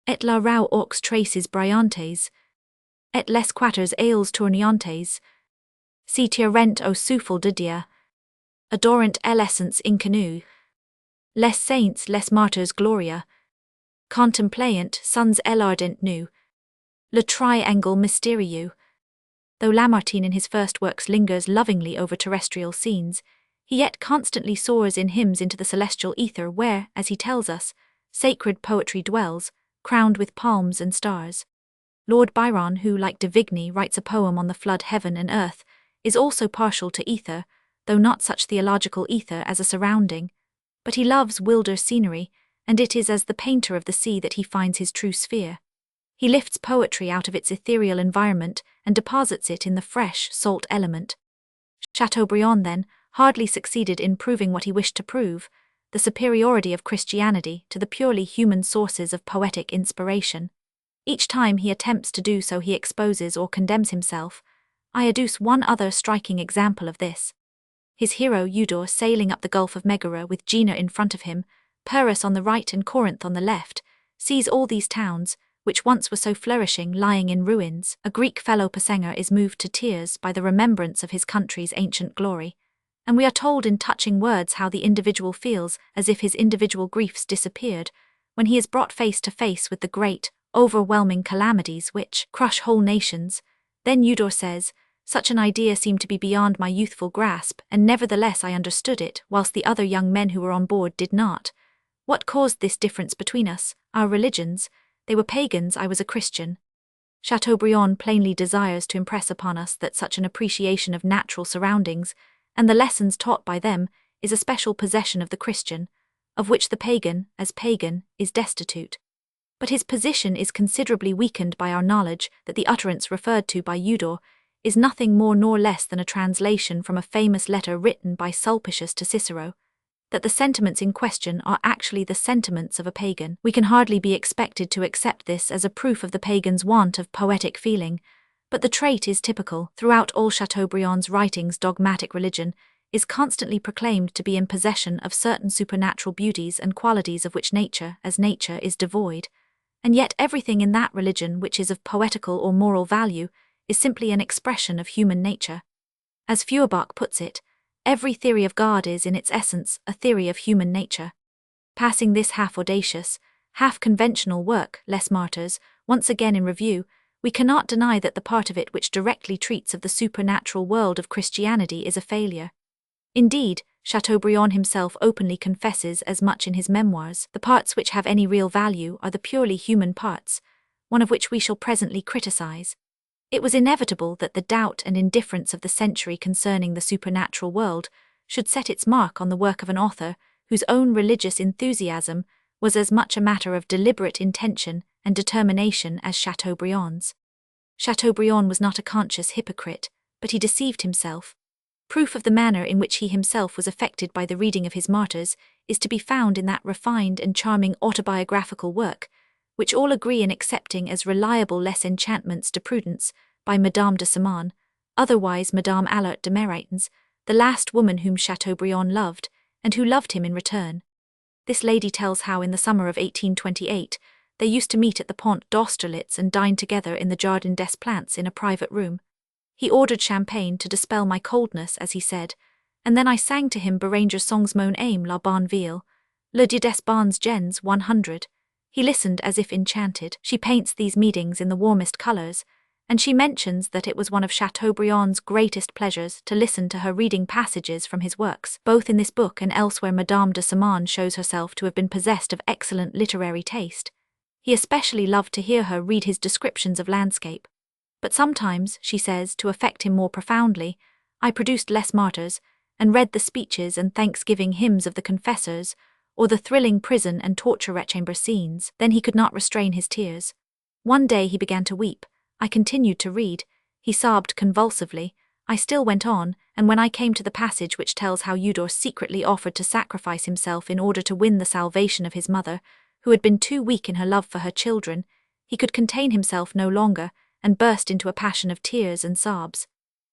et la rau aux traces brillantes, et les quatres ailes tournantes, si tirent au souffle de Dieu, adorant l'essence inconnue, les saints les martyrs gloria, contemplant sans l'ardent nu, le triangle mystérieux. Though Lamartine in his first works lingers lovingly over terrestrial scenes, he yet constantly soars in hymns into the celestial ether where, as he tells us, sacred poetry dwells, crowned with palms and stars. Lord Byron, who, like de Vigny, writes a poem on the flood heaven and earth, is also partial to ether, though not such theological ether as a surrounding. But he loves wilder scenery, and it is as the painter of the sea that he finds his true sphere. He lifts poetry out of its ethereal environment and deposits it in the fresh, salt element. Chateaubriand, then, hardly succeeded in proving what he wished to prove, the superiority of Christianity to the purely human sources of poetic inspiration. Each time he attempts to do so he exposes or condemns himself. I adduce one other striking example of this. His hero Eudore sailing up the Gulf of Megara with Gina in front of him, Pyrrhus on the right and Corinth on the left, sees all these towns, which once were so flourishing, lying in ruins. A Greek fellow persenger is moved to tears by the remembrance of his country's ancient glory, and we are told in touching words how the individual feels as if his individual griefs disappeared, when he is brought face to face with the great, overwhelming calamities which crush whole nations. Then Eudore says, "Such an idea seemed to be beyond my youthful grasp, and nevertheless I understood it, whilst the other young men who were on board did not. What caused this difference between us? Our religions. They were pagans, I was a Christian." Chateaubriand plainly desires to impress upon us that such an appreciation of natural surroundings, and the lessons taught by them, is a special possession of the Christian, of which the pagan, as pagan, is destitute. But his position is considerably weakened by our knowledge that the utterance referred to by Eudore is nothing more nor less than a translation from a famous letter written by Sulpicius to Cicero. That the sentiments in question are actually the sentiments of a pagan. We can hardly be expected to accept this as a proof of the pagan's want of poetic feeling, but the trait is typical. Throughout all Chateaubriand's writings, dogmatic religion is constantly proclaimed to be in possession of certain supernatural beauties and qualities of which nature, as nature, is devoid, and yet everything in that religion which is of poetical or moral value is simply an expression of human nature. As Feuerbach puts it, every theory of God is, in its essence, a theory of human nature. Passing this half-audacious, half-conventional work, Les Martyrs, once again in review, we cannot deny that the part of it which directly treats of the supernatural world of Christianity is a failure. Indeed, Chateaubriand himself openly confesses as much in his memoirs. The parts which have any real value are the purely human parts, one of which we shall presently criticize. It was inevitable that the doubt and indifference of the century concerning the supernatural world should set its mark on the work of an author whose own religious enthusiasm was as much a matter of deliberate intention and determination as Chateaubriand's. Chateaubriand was not a conscious hypocrite, but he deceived himself. Proof of the manner in which he himself was affected by the reading of his martyrs is to be found in that refined and charming autobiographical work, which all agree in accepting as reliable Les Enchantments de Prudence by Madame de Saman, otherwise Madame Alert de Mériten's, the last woman whom Chateaubriand loved, and who loved him in return. This lady tells how in the summer of 1828, they used to meet at the Pont d'Austerlitz and dine together in the Jardin des Plantes in a private room. He ordered champagne to dispel my coldness, as he said, and then I sang to him Béranger's songs Mon aime la bonne ville, Le Dieu des bons gens 100. He listened as if enchanted. She paints these meetings in the warmest colours, and she mentions that it was one of Chateaubriand's greatest pleasures to listen to her reading passages from his works. Both in this book and elsewhere, Madame de Saman shows herself to have been possessed of excellent literary taste. He especially loved to hear her read his descriptions of landscape. But sometimes, she says, to affect him more profoundly, I produced Les Martyrs, and read the speeches and thanksgiving hymns of the confessors, or the thrilling prison and torture chamber scenes. Then he could not restrain his tears. One day he began to weep. I continued to read. He sobbed convulsively. I still went on, and when I came to the passage which tells how Eudore secretly offered to sacrifice himself in order to win the salvation of his mother, who had been too weak in her love for her children, he could contain himself no longer, and burst into a passion of tears and sobs.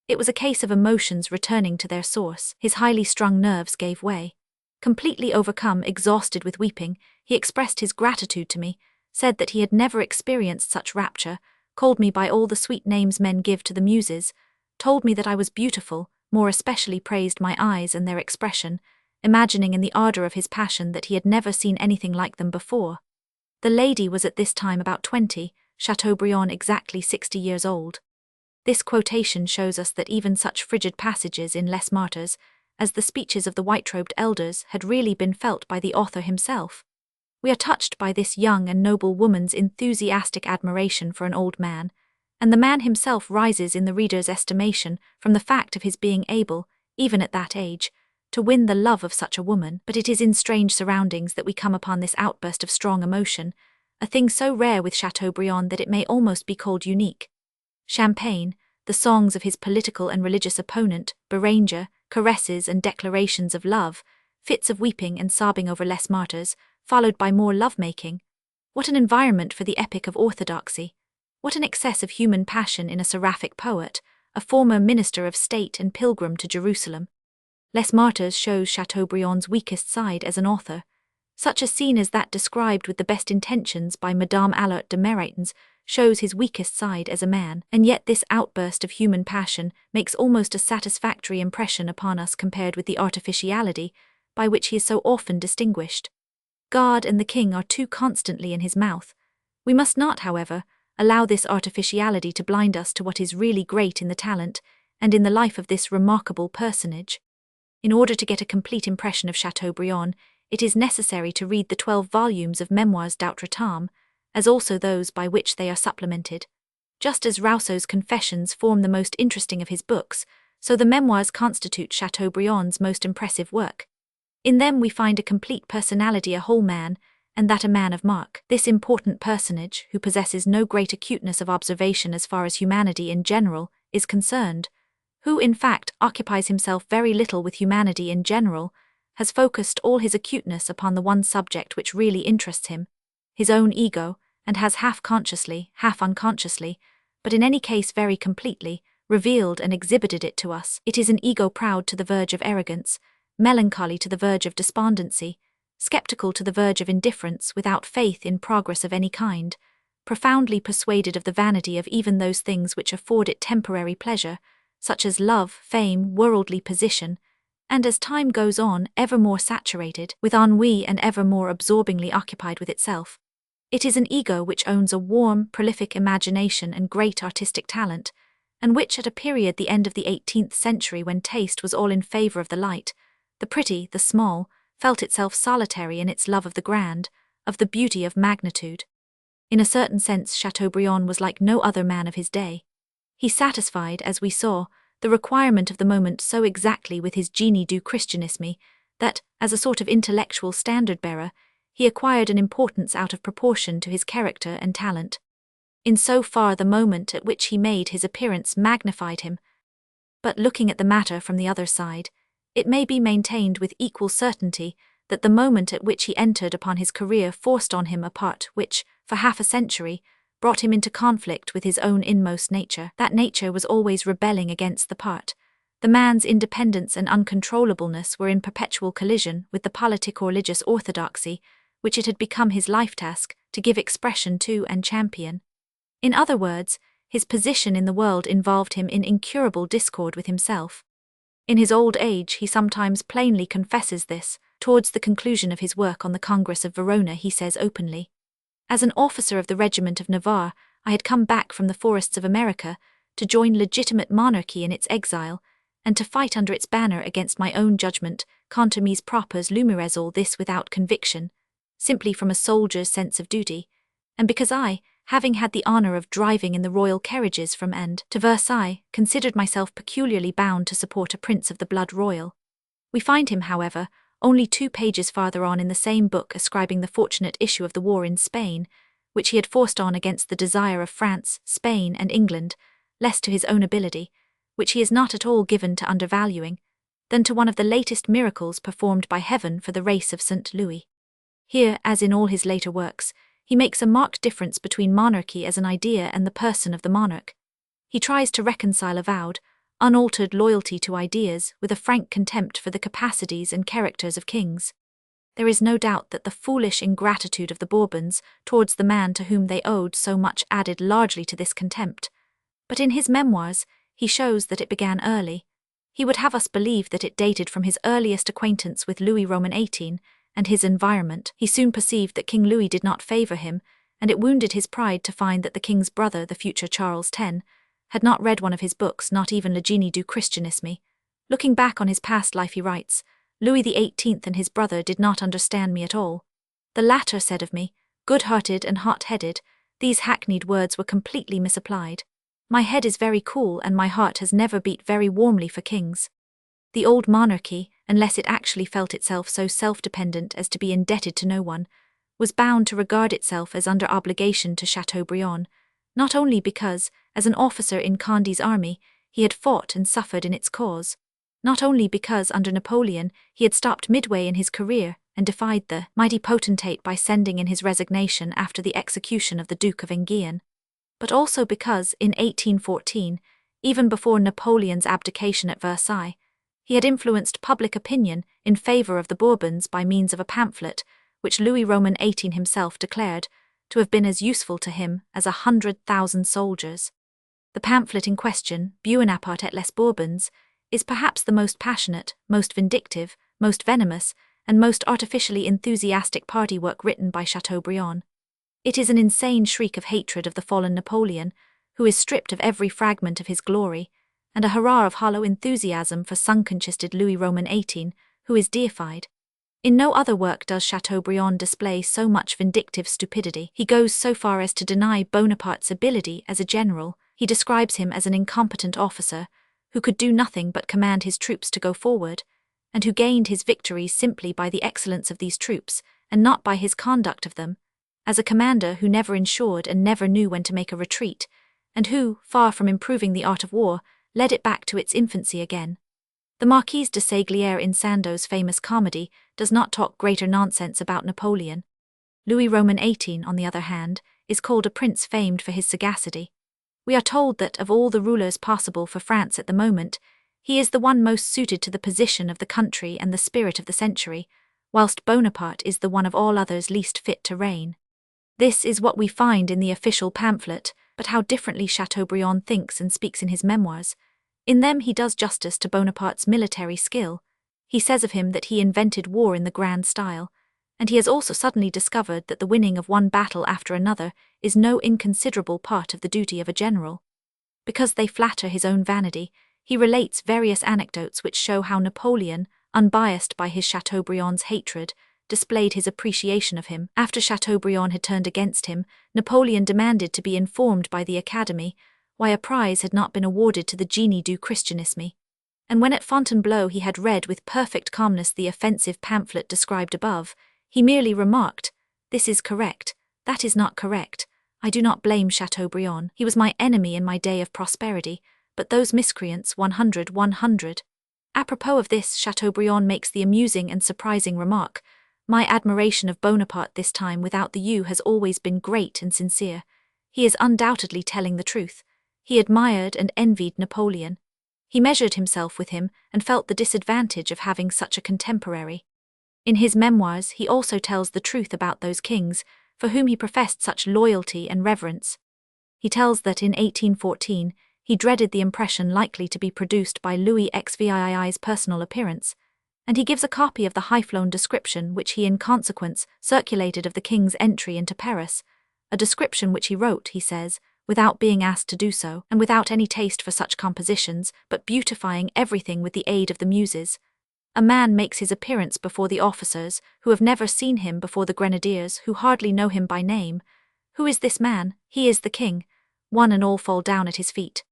It was a case of emotions returning to their source. His highly strung nerves gave way. Completely overcome, exhausted with weeping, he expressed his gratitude to me, said that he had never experienced such rapture, called me by all the sweet names men give to the muses, told me that I was beautiful, more especially praised my eyes and their expression, imagining in the ardour of his passion that he had never seen anything like them before. The lady was at this time about 20, Chateaubriand exactly 60 years old. This quotation shows us that even such frigid passages in Les Martyrs, as the speeches of the white-robed elders, had really been felt by the author himself. We are touched by this young and noble woman's enthusiastic admiration for an old man, and the man himself rises in the reader's estimation from the fact of his being able, even at that age, to win the love of such a woman. But it is in strange surroundings that we come upon this outburst of strong emotion, a thing so rare with Chateaubriand that it may almost be called unique. Champagne, the songs of his political and religious opponent, Béranger, caresses and declarations of love, fits of weeping and sobbing over Les Martyrs, followed by more love-making. What an environment for the epic of orthodoxy! What an excess of human passion in a seraphic poet, a former minister of state and pilgrim to Jerusalem. Les Martyrs shows Chateaubriand's weakest side as an author. Such a scene as that described with the best intentions by Madame Alert de Méritens shows his weakest side as a man, and yet this outburst of human passion makes almost a satisfactory impression upon us compared with the artificiality by which he is so often distinguished. God and the king are too constantly in his mouth. We must not, however, allow this artificiality to blind us to what is really great in the talent and in the life of this remarkable personage. In order to get a complete impression of Chateaubriand, it is necessary to read the 12 volumes of Memoirs d'Outre-Tombe, as also those by which they are supplemented. Just as Rousseau's Confessions form the most interesting of his books, so the Memoirs constitute Chateaubriand's most impressive work. In them we find a complete personality, a whole man, and that a man of mark. This important personage, who possesses no great acuteness of observation as far as humanity in general is concerned, who in fact occupies himself very little with humanity in general, has focused all his acuteness upon the one subject which really interests him, his own ego, and has half consciously, half unconsciously, but in any case very completely, revealed and exhibited it to us. It is an ego proud to the verge of arrogance, melancholy to the verge of despondency, skeptical to the verge of indifference, without faith in progress of any kind, profoundly persuaded of the vanity of even those things which afford it temporary pleasure, such as love, fame, worldly position, and as time goes on, ever more saturated with ennui and ever more absorbingly occupied with itself. It is an ego which owns a warm, prolific imagination and great artistic talent, and which at a period the end of the 18th century when taste was all in favour of the light, the pretty, the small, felt itself solitary in its love of the grand, of the beauty of magnitude. In a certain sense Chateaubriand was like no other man of his day. He satisfied, as we saw, the requirement of the moment so exactly with his génie du christianisme that, as a sort of intellectual standard-bearer, he acquired an importance out of proportion to his character and talent. In so far the moment at which he made his appearance magnified him. But looking at the matter from the other side, it may be maintained with equal certainty that the moment at which he entered upon his career forced on him a part which, for half a century, brought him into conflict with his own inmost nature. That nature was always rebelling against the part, The man's independence and uncontrollableness were in perpetual collision with the politic-religious orthodoxy, which it had become his life task to give expression to and champion. In other words, his position in the world involved him in incurable discord with himself. In his old age he sometimes plainly confesses this. Towards the conclusion of his work on the Congress of Verona he says openly, "As an officer of the Regiment of Navarre, I had come back from the forests of America to join legitimate monarchy in its exile, and to fight under its banner against my own judgment, contre mes propres lumires, all this without conviction, simply from a soldier's sense of duty, and because I, having had the honour of driving in the royal carriages from End to Versailles, considered myself peculiarly bound to support a prince of the blood royal." We find him, however, only 2 pages farther on in the same book ascribing the fortunate issue of the war in Spain, which he had forced on against the desire of France, Spain, and England, less to his own ability, which he is not at all given to undervaluing, than to one of the latest miracles performed by heaven for the race of St. Louis. Here, as in all his later works, he makes a marked difference between monarchy as an idea and the person of the monarch. He tries to reconcile avowed, unaltered loyalty to ideas with a frank contempt for the capacities and characters of kings. There is no doubt that the foolish ingratitude of the Bourbons towards the man to whom they owed so much added largely to this contempt. But in his memoirs, he shows that it began early. He would have us believe that it dated from his earliest acquaintance with Louis Roman XVIII and his environment. He soon perceived that King Louis did not favour him, and it wounded his pride to find that the king's brother, the future Charles X, had not read one of his books, not even Le Génie du Christianisme. Looking back on his past life he writes, "Louis XVIII and his brother did not understand me at all. The latter said of me, good-hearted and hot-headed, these hackneyed words were completely misapplied. My head is very cool and my heart has never beat very warmly for kings." The old monarchy, unless it actually felt itself so self-dependent as to be indebted to no one, was bound to regard itself as under obligation to Chateaubriand, not only because, as an officer in Conde's army, he had fought and suffered in its cause, not only because under Napoleon he had stopped midway in his career and defied the mighty potentate by sending in his resignation after the execution of the Duke of Enghien, but also because, in 1814, even before Napoleon's abdication at Versailles, he had influenced public opinion in favour of the Bourbons by means of a pamphlet, which Louis Roman XVIII himself declared to have been as useful to him as 100,000 soldiers. The pamphlet in question, Buonaparte et les Bourbons, is perhaps the most passionate, most vindictive, most venomous, and most artificially enthusiastic party work written by Chateaubriand. It is an insane shriek of hatred of the fallen Napoleon, who is stripped of every fragment of his glory, and a hurrah of hollow enthusiasm for sunken-chisted Louis Roman XVIII, who is deified. In no other work does Chateaubriand display so much vindictive stupidity. He goes so far as to deny Bonaparte's ability as a general. He describes him as an incompetent officer, who could do nothing but command his troops to go forward, and who gained his victories simply by the excellence of these troops, and not by his conduct of them, as a commander who never ensured and never knew when to make a retreat, and who, far from improving the art of war, led it back to its infancy again. The Marquise de Séglière in Sandeau's famous comedy does not talk greater nonsense about Napoleon. Louis Roman XVIII, on the other hand, is called a prince famed for his sagacity. We are told that, of all the rulers possible for France at the moment, he is the one most suited to the position of the country and the spirit of the century, whilst Bonaparte is the one of all others least fit to reign. This is what we find in the official pamphlet, but how differently Chateaubriand thinks and speaks in his memoirs. In them he does justice to Bonaparte's military skill. He says of him that he invented war in the grand style, and he has also suddenly discovered that the winning of one battle after another is no inconsiderable part of the duty of a general. Because they flatter his own vanity, he relates various anecdotes which show how Napoleon, unbiased by his Chateaubriand's hatred, displayed his appreciation of him. After Chateaubriand had turned against him, Napoleon demanded to be informed by the Academy why a prize had not been awarded to the Génie du Christianisme. And when at Fontainebleau he had read with perfect calmness the offensive pamphlet described above, he merely remarked, "This is correct, that is not correct. I do not blame Chateaubriand. He was my enemy in my day of prosperity, but those miscreants 100. Apropos of this, Chateaubriand makes the amusing and surprising remark, "My admiration of Bonaparte this time without the U has always been great and sincere." He is undoubtedly telling the truth. He admired and envied Napoleon. He measured himself with him and felt the disadvantage of having such a contemporary. In his memoirs, he also tells the truth about those kings, for whom he professed such loyalty and reverence. He tells that in 1814, he dreaded the impression likely to be produced by Louis XVII's personal appearance, and he gives a copy of the high-flown description which he in consequence circulated of the king's entry into Paris, a description which he wrote, he says, without being asked to do so, and without any taste for such compositions, but beautifying everything with the aid of the muses. A man makes his appearance before the officers, who have never seen him, before the grenadiers, who hardly know him by name. Who is this man? He is the king. One and all fall down at his feet.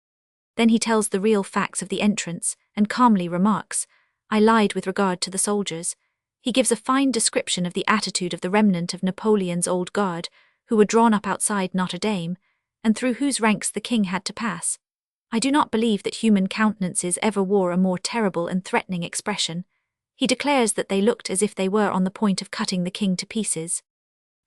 Then he tells the real facts of the entrance, and calmly remarks, "I lied with regard to the soldiers." He gives a fine description of the attitude of the remnant of Napoleon's old guard, who were drawn up outside Notre Dame, and through whose ranks the king had to pass. I do not believe that human countenances ever wore a more terrible and threatening expression. He declares that they looked as if they were on the point of cutting the king to pieces.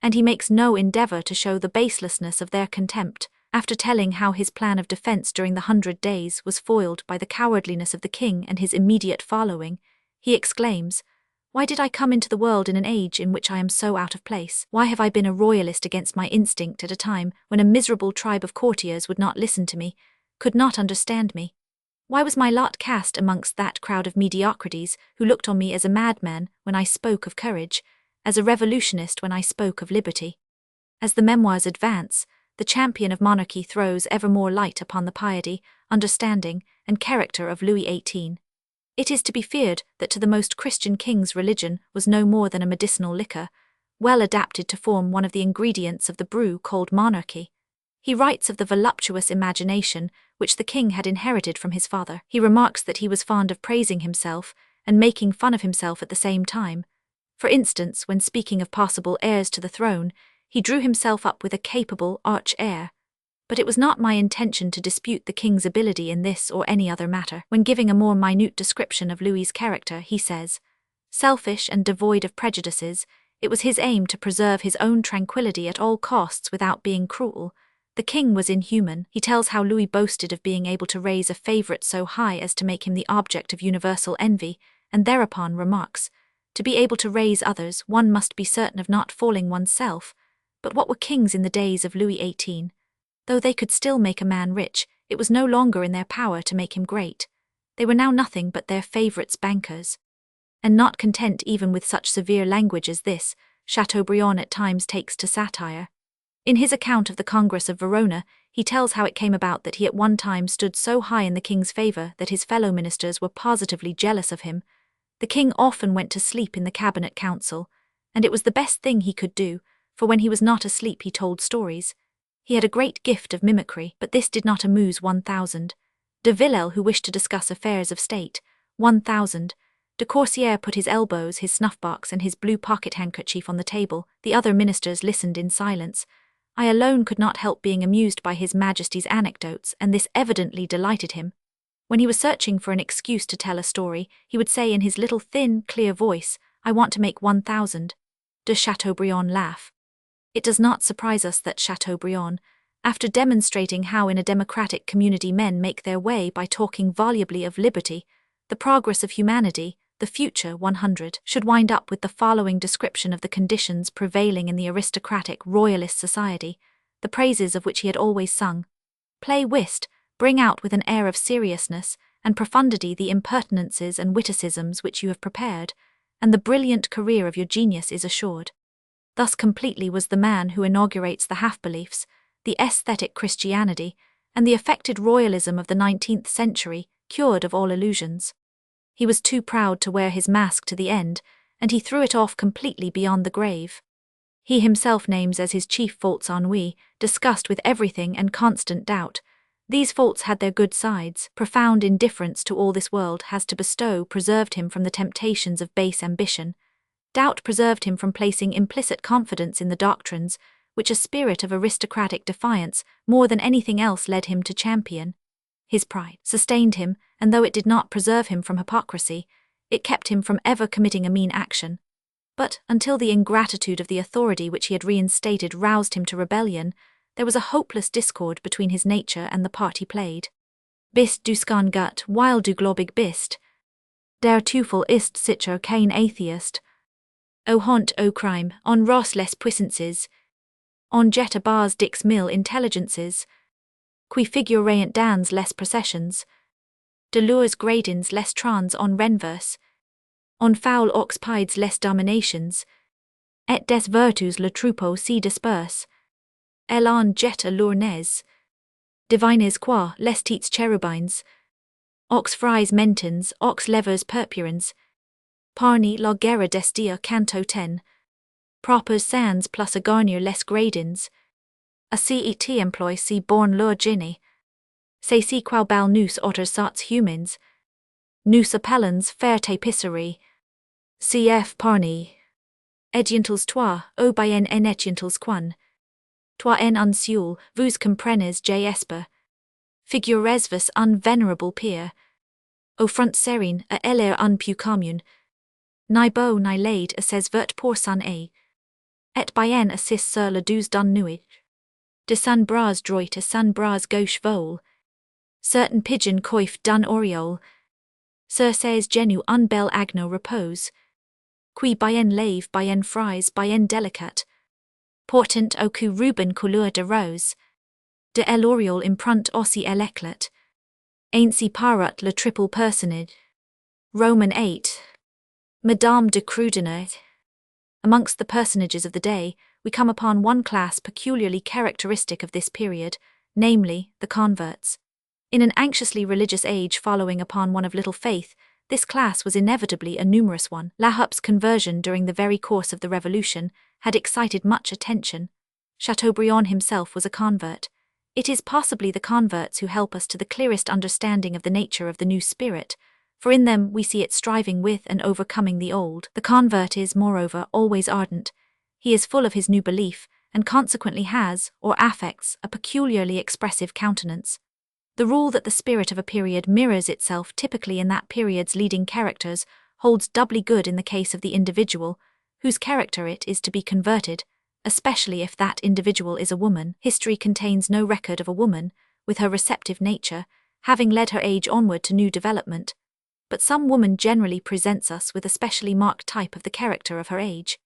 And he makes no endeavor to show the baselessness of their contempt. After telling how his plan of defense during the 100 Days was foiled by the cowardliness of the king and his immediate following, he exclaims, "Why did I come into the world in an age in which I am so out of place? Why have I been a royalist against my instinct at a time when a miserable tribe of courtiers would not listen to me, could not understand me? Why was my lot cast amongst that crowd of mediocrities who looked on me as a madman when I spoke of courage, as a revolutionist when I spoke of liberty?" As the memoirs advance, the champion of monarchy throws ever more light upon the piety, understanding, and character of Louis XVIII. It is to be feared that to the most Christian kings religion was no more than a medicinal liquor, well adapted to form one of the ingredients of the brew called monarchy. He writes of the voluptuous imagination which the king had inherited from his father. He remarks that he was fond of praising himself and making fun of himself at the same time. For instance, when speaking of possible heirs to the throne, he drew himself up with a capable, arch air. But it was not my intention to dispute the king's ability in this or any other matter. When giving a more minute description of Louis's character, he says, "Selfish and devoid of prejudices, it was his aim to preserve his own tranquility at all costs without being cruel. The king was inhuman." He tells how Louis boasted of being able to raise a favorite so high as to make him the object of universal envy, and thereupon remarks, "To be able to raise others, one must be certain of not falling oneself." But what were kings in the days of Louis XVIII? Though they could still make a man rich, it was no longer in their power to make him great. They were now nothing but their favorites' bankers. And not content even with such severe language as this, Chateaubriand at times takes to satire. In his account of the Congress of Verona, he tells how it came about that he at one time stood so high in the king's favor that his fellow ministers were positively jealous of him. The king often went to sleep in the cabinet council, and it was the best thing he could do, for when he was not asleep he told stories. He had a great gift of mimicry, but this did not amuse 1,000. De Villèle, who wished to discuss affairs of state, 1,000. De Coursières put his elbows, his snuff-box, and his blue pocket-handkerchief on the table. The other ministers listened in silence. I alone could not help being amused by His Majesty's anecdotes, and this evidently delighted him. When he was searching for an excuse to tell a story, he would say in his little thin, clear voice, "I want to make 1,000. De Chateaubriand laugh. It does not surprise us that Chateaubriand, after demonstrating how in a democratic community men make their way by talking volubly of liberty, the progress of humanity, the future 100, should wind up with the following description of the conditions prevailing in the aristocratic royalist society, the praises of which he had always sung. "Play whist, bring out with an air of seriousness and profundity the impertinences and witticisms which you have prepared, and the brilliant career of your genius is assured." Thus completely was the man who inaugurates the half-beliefs, the aesthetic Christianity, and the affected royalism of the 19th century, cured of all illusions. He was too proud to wear his mask to the end, and he threw it off completely beyond the grave. He himself names as his chief faults ennui, disgust with everything and constant doubt. These faults had their good sides. Profound indifference to all this world has to bestow preserved him from the temptations of base ambition. Doubt preserved him from placing implicit confidence in the doctrines, which a spirit of aristocratic defiance more than anything else led him to champion. His pride sustained him, and though it did not preserve him from hypocrisy, it kept him from ever committing a mean action. But, until the ingratitude of the authority which he had reinstated roused him to rebellion, there was a hopeless discord between his nature and the part he played. Bist du skan gut, while du globig bist. Der Teufel ist sicher kein Atheist. O haunt o crime, on Ross les puissances. On jetta bars dix mille intelligences. Qui figurant dans les processions. De lures gradins les trans on renverse. On foul ox pides les dominations. Et des virtus le troupeau si disperse. El en jetta lournes. Divines qua les teats cherubines. Ox fries mentins, ox levers purpurins. Parni la guerra destia canto 10. Proper sans plus a garnier les gradins. A cet employ si born lur ginny. Se si qual bal nous otter sots humans. Nous appellans fair tapisserie. Cf parni. Edientals toi, o bien en edientals quan. Toi en unsul, vous comprenes j esper. Figuresvus un venerable peer. O front serine a eller un pu commune. Ni beau ni laid a ses vert pour son a. Et bien assis sur le douze dun nuit. De sun bras droit a sun bras gauche vol. Certain pigeon coif dun oriole. Sur ses genu un bel agno repose. Qui bien lave bien fries bien delicate. Portant au cou Ruben couleur de rose. De l'oriole imprint aussi l'éclat. Ainsi parut le triple personage. Roman 8. Madame de Crudiner. Amongst the personages of the day, we come upon one class peculiarly characteristic of this period, namely, the converts. In an anxiously religious age following upon one of little faith, this class was inevitably a numerous one. Lahup's conversion during the very course of the Revolution had excited much attention. Chateaubriand himself was a convert. It is possibly the converts who help us to the clearest understanding of the nature of the new spirit, for in them we see it striving with and overcoming the old. The convert is, moreover, always ardent. He is full of his new belief, and consequently has, or affects, a peculiarly expressive countenance. The rule that the spirit of a period mirrors itself typically in that period's leading characters holds doubly good in the case of the individual, whose character it is to be converted, especially if that individual is a woman. History contains no record of a woman, with her receptive nature, having led her age onward to new development, but some woman generally presents us with a specially marked type of the character of her age.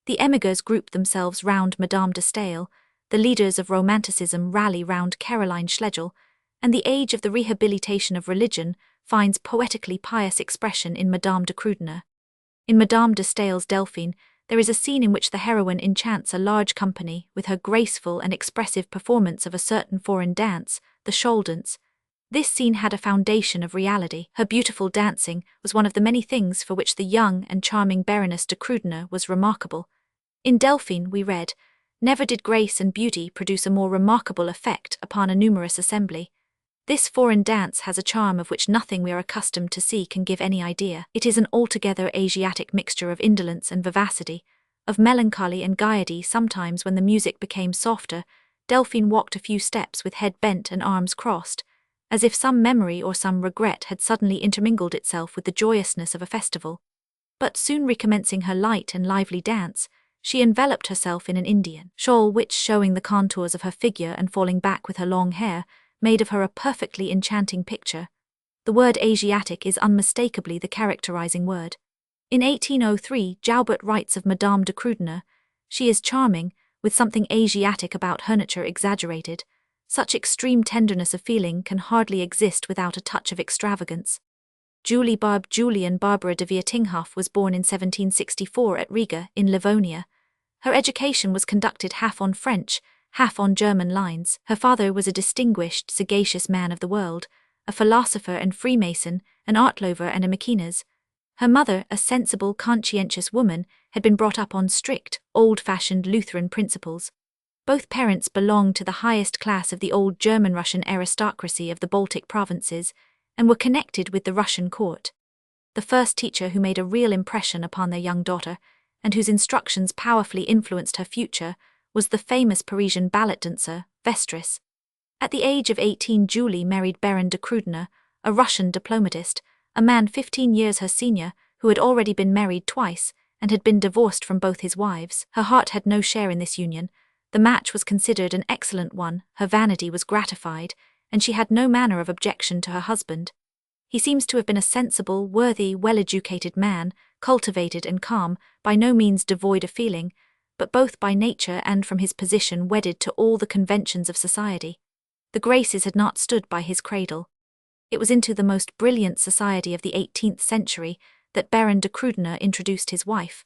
The émigrés group themselves round Madame de Staël, the leaders of Romanticism rally round Caroline Schlegel, and the age of the rehabilitation of religion finds poetically pious expression in Madame de Crudiner. In Madame de Staël's Delphine, there is a scene in which the heroine enchants a large company with her graceful and expressive performance of a certain foreign dance, the shoal dance. This scene had a foundation of reality. Her beautiful dancing was one of the many things for which the young and charming Baroness de Crudiner was remarkable. In Delphine, we read, "Never did grace and beauty produce a more remarkable effect upon a numerous assembly. This foreign dance has a charm of which nothing we are accustomed to see can give any idea. It is an altogether Asiatic mixture of indolence and vivacity, of melancholy and gaiety. Sometimes when the music became softer, Delphine walked a few steps with head bent and arms crossed, as if some memory or some regret had suddenly intermingled itself with the joyousness of a festival. But soon recommencing her light and lively dance, she enveloped herself in an Indian shawl which, showing the contours of her figure and falling back with her long hair, made of her a perfectly enchanting picture. The word Asiatic is unmistakably the characterizing word. In 1803, Joubert writes of Madame de Crudiner, "She is charming, with something Asiatic about her nature exaggerated. Such extreme tenderness of feeling can hardly exist without a touch of extravagance." Julian Barbara de Viertinghoff was born in 1764 at Riga, in Livonia. Her education was conducted half on French, half on German lines. Her father was a distinguished, sagacious man of the world, a philosopher and Freemason, an art lover and a Maecenas. Her mother, a sensible, conscientious woman, had been brought up on strict, old-fashioned Lutheran principles. Both parents belonged to the highest class of the old German-Russian aristocracy of the Baltic provinces, and were connected with the Russian court. The first teacher who made a real impression upon their young daughter, and whose instructions powerfully influenced her future, was the famous Parisian ballet dancer, Vestris. At the age of 18, Julie married Baron de Crudiner, a Russian diplomatist, a man 15 years her senior, who had already been married twice, and had been divorced from both his wives. Her heart had no share in this union. The match was considered an excellent one, her vanity was gratified, and she had no manner of objection to her husband. He seems to have been a sensible, worthy, well-educated man, cultivated and calm, by no means devoid of feeling, but both by nature and from his position wedded to all the conventions of society. The Graces had not stood by his cradle. It was into the most brilliant society of the 18th century that Baron de Krudener introduced his wife.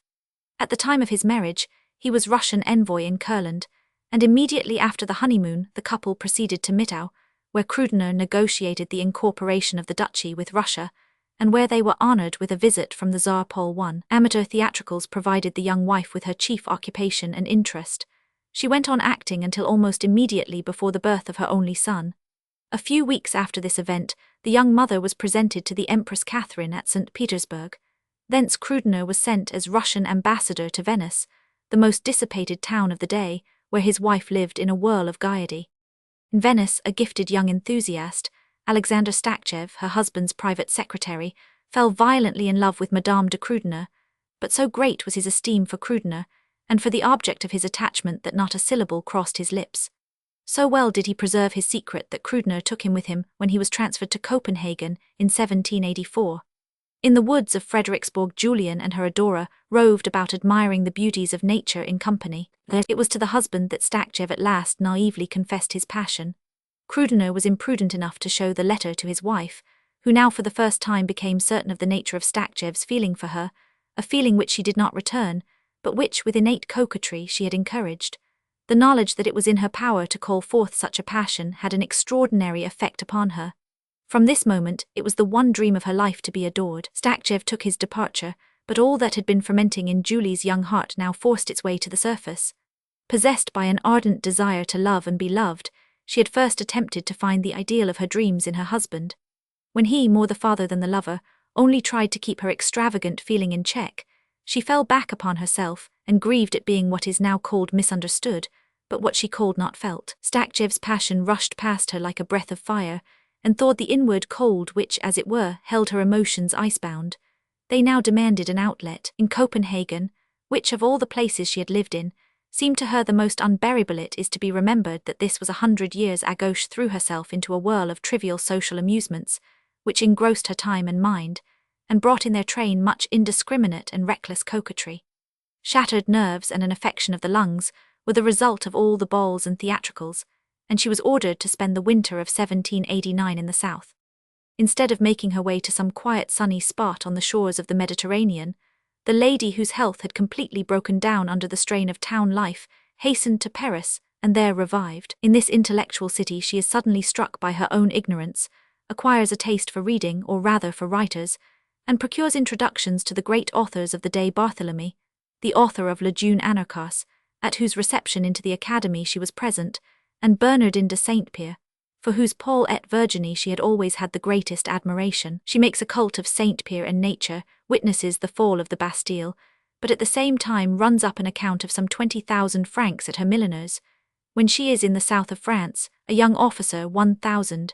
At the time of his marriage, he was Russian envoy in Kurland, and immediately after the honeymoon the couple proceeded to Mittau, where Krudener negotiated the incorporation of the duchy with Russia, and where they were honoured with a visit from the Tsar Paul I. Amateur theatricals provided the young wife with her chief occupation and interest. She went on acting until almost immediately before the birth of her only son. A few weeks after this event, the young mother was presented to the Empress Catherine at St. Petersburg. Thence Krudener was sent as Russian ambassador to Venice, the most dissipated town of the day, where his wife lived in a whirl of gaiety. In Venice, a gifted young enthusiast, Alexander Stakchev, her husband's private secretary, fell violently in love with Madame de Krudener, but so great was his esteem for Krudener, and for the object of his attachment, that not a syllable crossed his lips. So well did he preserve his secret that Krudener took him with him when he was transferred to Copenhagen in 1784. In the woods of Frederiksborg, Julian and her adorer roved about admiring the beauties of nature in company. It was to the husband that Stakchev at last naively confessed his passion. Krudener was imprudent enough to show the letter to his wife, who now for the first time became certain of the nature of Stakchev's feeling for her, a feeling which she did not return, but which with innate coquetry she had encouraged. The knowledge that it was in her power to call forth such a passion had an extraordinary effect upon her. From this moment it was the one dream of her life to be adored. Stakchev took his departure, but all that had been fermenting in Julie's young heart now forced its way to the surface. Possessed by an ardent desire to love and be loved, she had first attempted to find the ideal of her dreams in her husband. When he, more the father than the lover, only tried to keep her extravagant feeling in check, she fell back upon herself and grieved at being what is now called misunderstood, but what she called not felt. Stakchev's passion rushed past her like a breath of fire, and thawed the inward cold which, as it were, held her emotions icebound. They now demanded an outlet. In Copenhagen, which of all the places she had lived in, seemed to her the most unbearable, it is to be remembered that this was 100 years ago. She threw herself into a whirl of trivial social amusements, which engrossed her time and mind, and brought in their train much indiscriminate and reckless coquetry. Shattered nerves and an affection of the lungs were the result of all the balls and theatricals, and she was ordered to spend the winter of 1789 in the south. Instead of making her way to some quiet sunny spot on the shores of the Mediterranean, the lady whose health had completely broken down under the strain of town life hastened to Paris and there revived. In this intellectual city she is suddenly struck by her own ignorance, acquires a taste for reading, or rather for writers, and procures introductions to the great authors of the day. Barthélemy, the author of Le Jeune Anarchos, at whose reception into the Academy she was present, and Bernardin de Saint-Pierre, for whose Paul et Virginie she had always had the greatest admiration. She makes a cult of Saint-Pierre and nature, witnesses the fall of the Bastille, but at the same time runs up an account of some 20,000 francs at her milliner's. When she is in the south of France, a young officer, 1,000,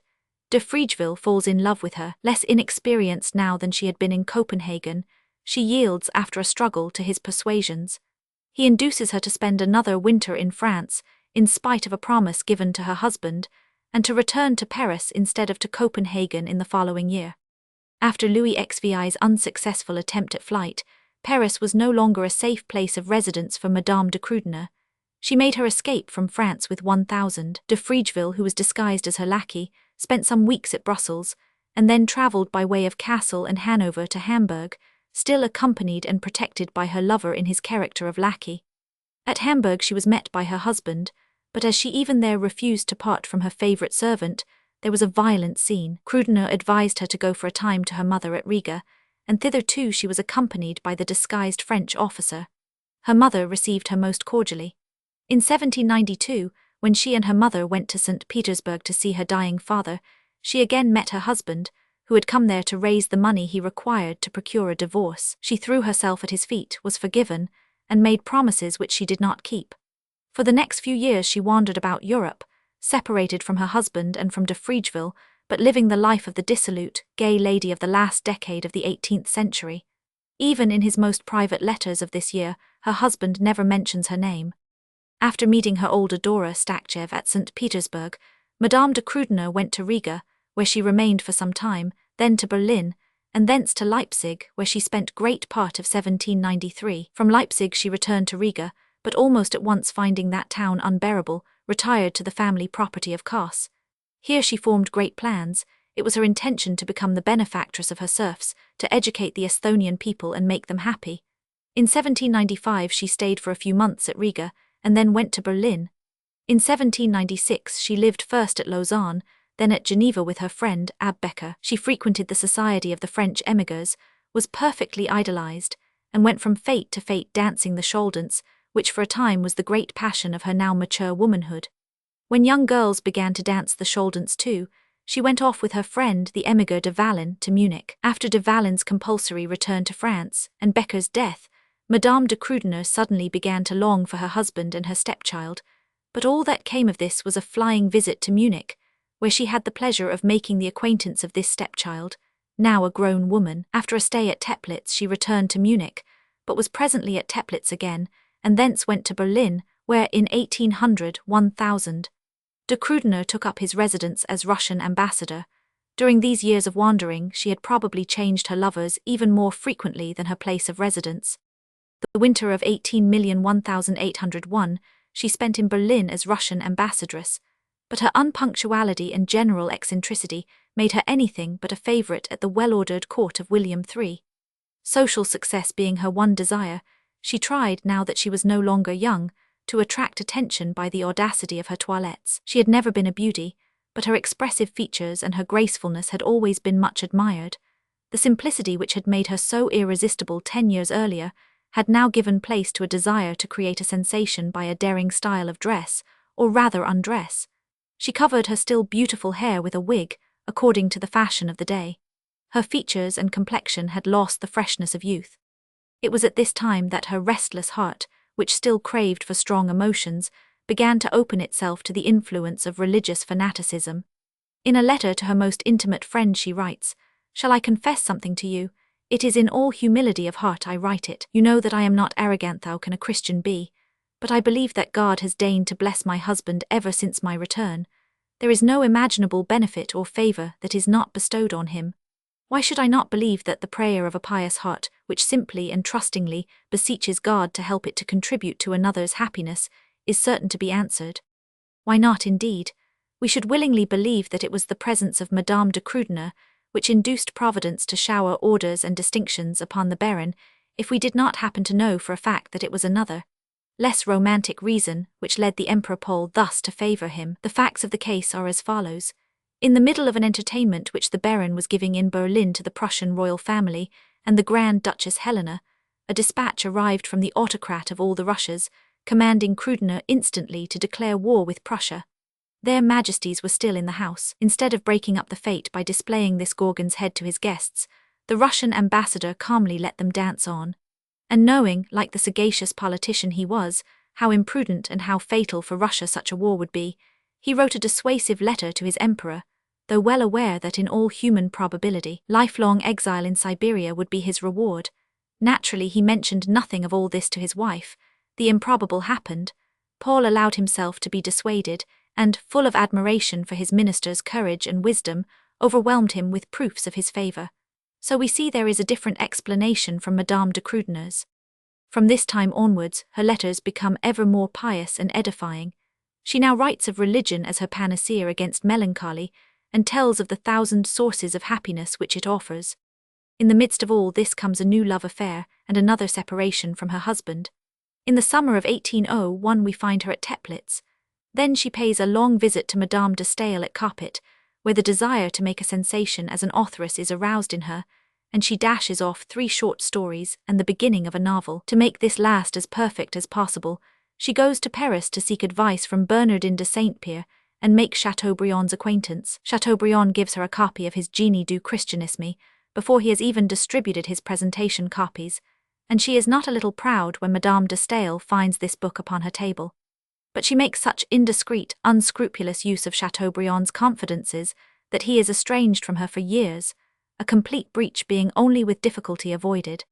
de Friedeville, falls in love with her. Less inexperienced now than she had been in Copenhagen, she yields after a struggle to his persuasions. He induces her to spend another winter in France, in spite of a promise given to her husband, and to return to Paris instead of to Copenhagen in the following year. After Louis XVI's unsuccessful attempt at flight, Paris was no longer a safe place of residence for Madame de Krudener. She made her escape from France with 1,000. De Friedeville, who was disguised as her lackey, spent some weeks at Brussels, and then travelled by way of Kassel and Hanover to Hamburg, still accompanied and protected by her lover in his character of lackey. At Hamburg she was met by her husband, but as she even there refused to part from her favourite servant, there was a violent scene. Krudener advised her to go for a time to her mother at Riga, and thither too she was accompanied by the disguised French officer. Her mother received her most cordially. In 1792, when she and her mother went to St. Petersburg to see her dying father, she again met her husband, who had come there to raise the money he required to procure a divorce. She threw herself at his feet, was forgiven, and made promises which she did not keep. For the next few years she wandered about Europe, separated from her husband and from de Friedeville, but living the life of the dissolute, gay lady of the last decade of the 18th century. Even in his most private letters of this year, her husband never mentions her name. After meeting her old adorer Stakchev at St. Petersburg, Madame de Krüdener went to Riga, where she remained for some time, then to Berlin, and thence to Leipzig, where she spent great part of 1793. From Leipzig she returned to Riga, but almost at once finding that town unbearable, retired to the family property of Kos. Here she formed great plans. It was her intention to become the benefactress of her serfs, to educate the Esthonian people and make them happy. In 1795 she stayed for a few months at Riga, and then went to Berlin. In 1796 she lived first at Lausanne, then at Geneva with her friend Abbe Becker. She frequented the society of the French émigrés, was perfectly idolized, and went from fête to fête dancing the Scholldance, which for a time was the great passion of her now mature womanhood. When young girls began to dance the Scholldance too, she went off with her friend the émigré de Valin to Munich. After de Valin's compulsory return to France and Becker's death, Madame de Krüdener suddenly began to long for her husband and her stepchild, but all that came of this was a flying visit to Munich, where she had the pleasure of making the acquaintance of this stepchild, now a grown woman. After a stay at Teplitz she returned to Munich, but was presently at Teplitz again, and thence went to Berlin, where in 1000 de Krüdener took up his residence as Russian ambassador. During these years of wandering she had probably changed her lovers even more frequently than her place of residence. The winter of 18,001 she spent in Berlin as Russian ambassadress, but her unpunctuality and general eccentricity made her anything but a favorite at the well-ordered court of William III. Social success being her one desire, she tried, now that she was no longer young, to attract attention by the audacity of her toilettes. She had never been a beauty, but her expressive features and her gracefulness had always been much admired. The simplicity which had made her so irresistible 10 years earlier had now given place to a desire to create a sensation by a daring style of dress, or rather undress. She covered her still beautiful hair with a wig, according to the fashion of the day. Her features and complexion had lost the freshness of youth. It was at this time that her restless heart, which still craved for strong emotions, began to open itself to the influence of religious fanaticism. In a letter to her most intimate friend she writes, "Shall I confess something to you? It is in all humility of heart I write it. You know that I am not arrogant, how can a Christian be? But I believe that God has deigned to bless my husband ever since my return. There is no imaginable benefit or favor that is not bestowed on him. Why should I not believe that the prayer of a pious heart, which simply and trustingly beseeches God to help it to contribute to another's happiness, is certain to be answered? Why not, indeed? We should willingly believe that it was the presence of Madame de Krüdener which induced Providence to shower orders and distinctions upon the Baron, if we did not happen to know for a fact that it was another, less romantic reason which led the Emperor Paul thus to favor him. The facts of the case are as follows. In the middle of an entertainment which the Baron was giving in Berlin to the Prussian royal family and the Grand Duchess Helena, a dispatch arrived from the autocrat of all the Russias, commanding Krüdener instantly to declare war with Prussia. Their Majesties were still in the house. Instead of breaking up the fete by displaying this Gorgon's head to his guests, the Russian ambassador calmly let them dance on. And knowing, like the sagacious politician he was, how imprudent and how fatal for Russia such a war would be, he wrote a dissuasive letter to his emperor, though well aware that in all human probability, lifelong exile in Siberia would be his reward. Naturally he mentioned nothing of all this to his wife. The improbable happened. Paul allowed himself to be dissuaded, and, full of admiration for his minister's courage and wisdom, overwhelmed him with proofs of his favor. So we see there is a different explanation from Madame de Krüdener's. From this time onwards, her letters become ever more pious and edifying. She now writes of religion as her panacea against melancholy, and tells of the 1,000 sources of happiness which it offers. In the midst of all this comes a new love affair and another separation from her husband. In the summer of 1801 we find her at Teplitz. Then she pays a long visit to Madame de Staël at Coppet, where the desire to make a sensation as an authoress is aroused in her, and she dashes off 3 short stories and the beginning of a novel. To make this last as perfect as possible, she goes to Paris to seek advice from Bernardin de Saint-Pierre and make Chateaubriand's acquaintance. Chateaubriand gives her a copy of his Génie du Christianisme before he has even distributed his presentation copies, and she is not a little proud when Madame de Staël finds this book upon her table. But she makes such indiscreet, unscrupulous use of Chateaubriand's confidences that he is estranged from her for years, a complete breach being only with difficulty avoided.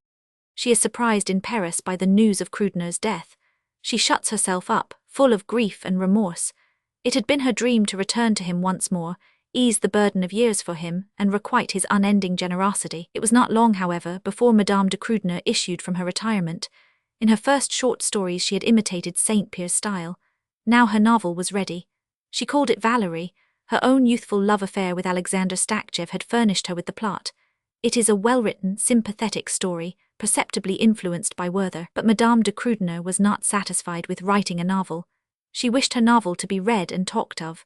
She is surprised in Paris by the news of Krüdener's death. She shuts herself up, full of grief and remorse, It had been her dream to return to him once more, ease the burden of years for him, and requite his unending generosity. It was not long, however, before Madame de Crudner issued from her retirement. In her first short stories she had imitated Saint Pierre's style. Now her novel was ready. She called it Valerie. Her own youthful love affair with Alexander Stakjev had furnished her with the plot. It is a well-written, sympathetic story, perceptibly influenced by Werther. But Madame de Crudner was not satisfied with writing a novel. She wished her novel to be read and talked of.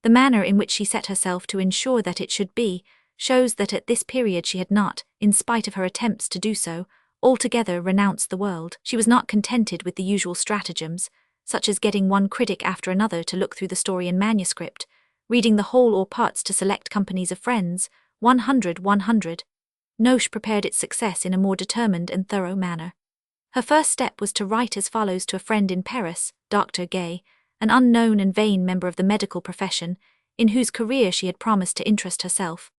The manner in which she set herself to ensure that it should be shows that at this period she had not, in spite of her attempts to do so, altogether renounced the world. She was not contented with the usual stratagems, such as getting one critic after another to look through the story in manuscript, reading the whole or parts to select companies of friends, 100. Noche prepared its success in a more determined and thorough manner. Her first step was to write as follows to a friend in Paris, Dr. Gay, an unknown and vain member of the medical profession, in whose career she had promised to interest herself.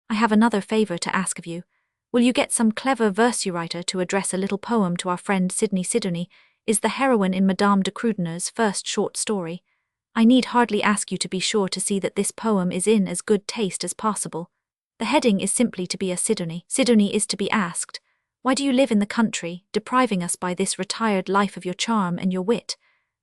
I have another favor to ask of you. Will you get some clever verse-writer to address a little poem to our friend Sidney? Sidonie is the heroine in Madame de Crudner's first short story. I need hardly ask you to be sure to see that this poem is in as good taste as possible. The heading is simply to be a Sidonie. Sidonie is to be asked, why do you live in the country, depriving us by this retired life of your charm and your wit?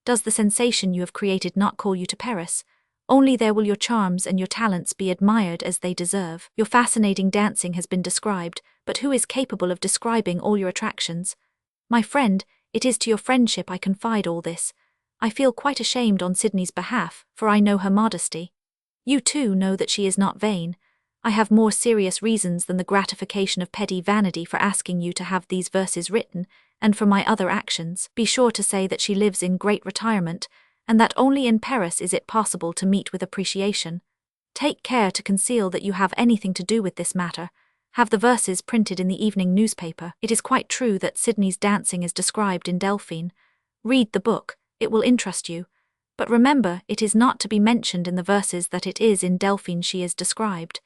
Does the sensation you have created not call you to Paris? Only there will your charms and your talents be admired as they deserve. Your fascinating dancing has been described, but who is capable of describing all your attractions? My friend, it is to your friendship I confide all this. I feel quite ashamed on Sidney's behalf, for I know her modesty. You too know that she is not vain. I have more serious reasons than the gratification of petty vanity for asking you to have these verses written, and for my other actions. Be sure to say that she lives in great retirement, and that only in Paris is it possible to meet with appreciation. Take care to conceal that you have anything to do with this matter. Have the verses printed in the evening newspaper. It is quite true that Sidney's dancing is described in Delphine. Read the book, it will interest you. But remember, it is not to be mentioned in the verses that it is in Delphine she is described.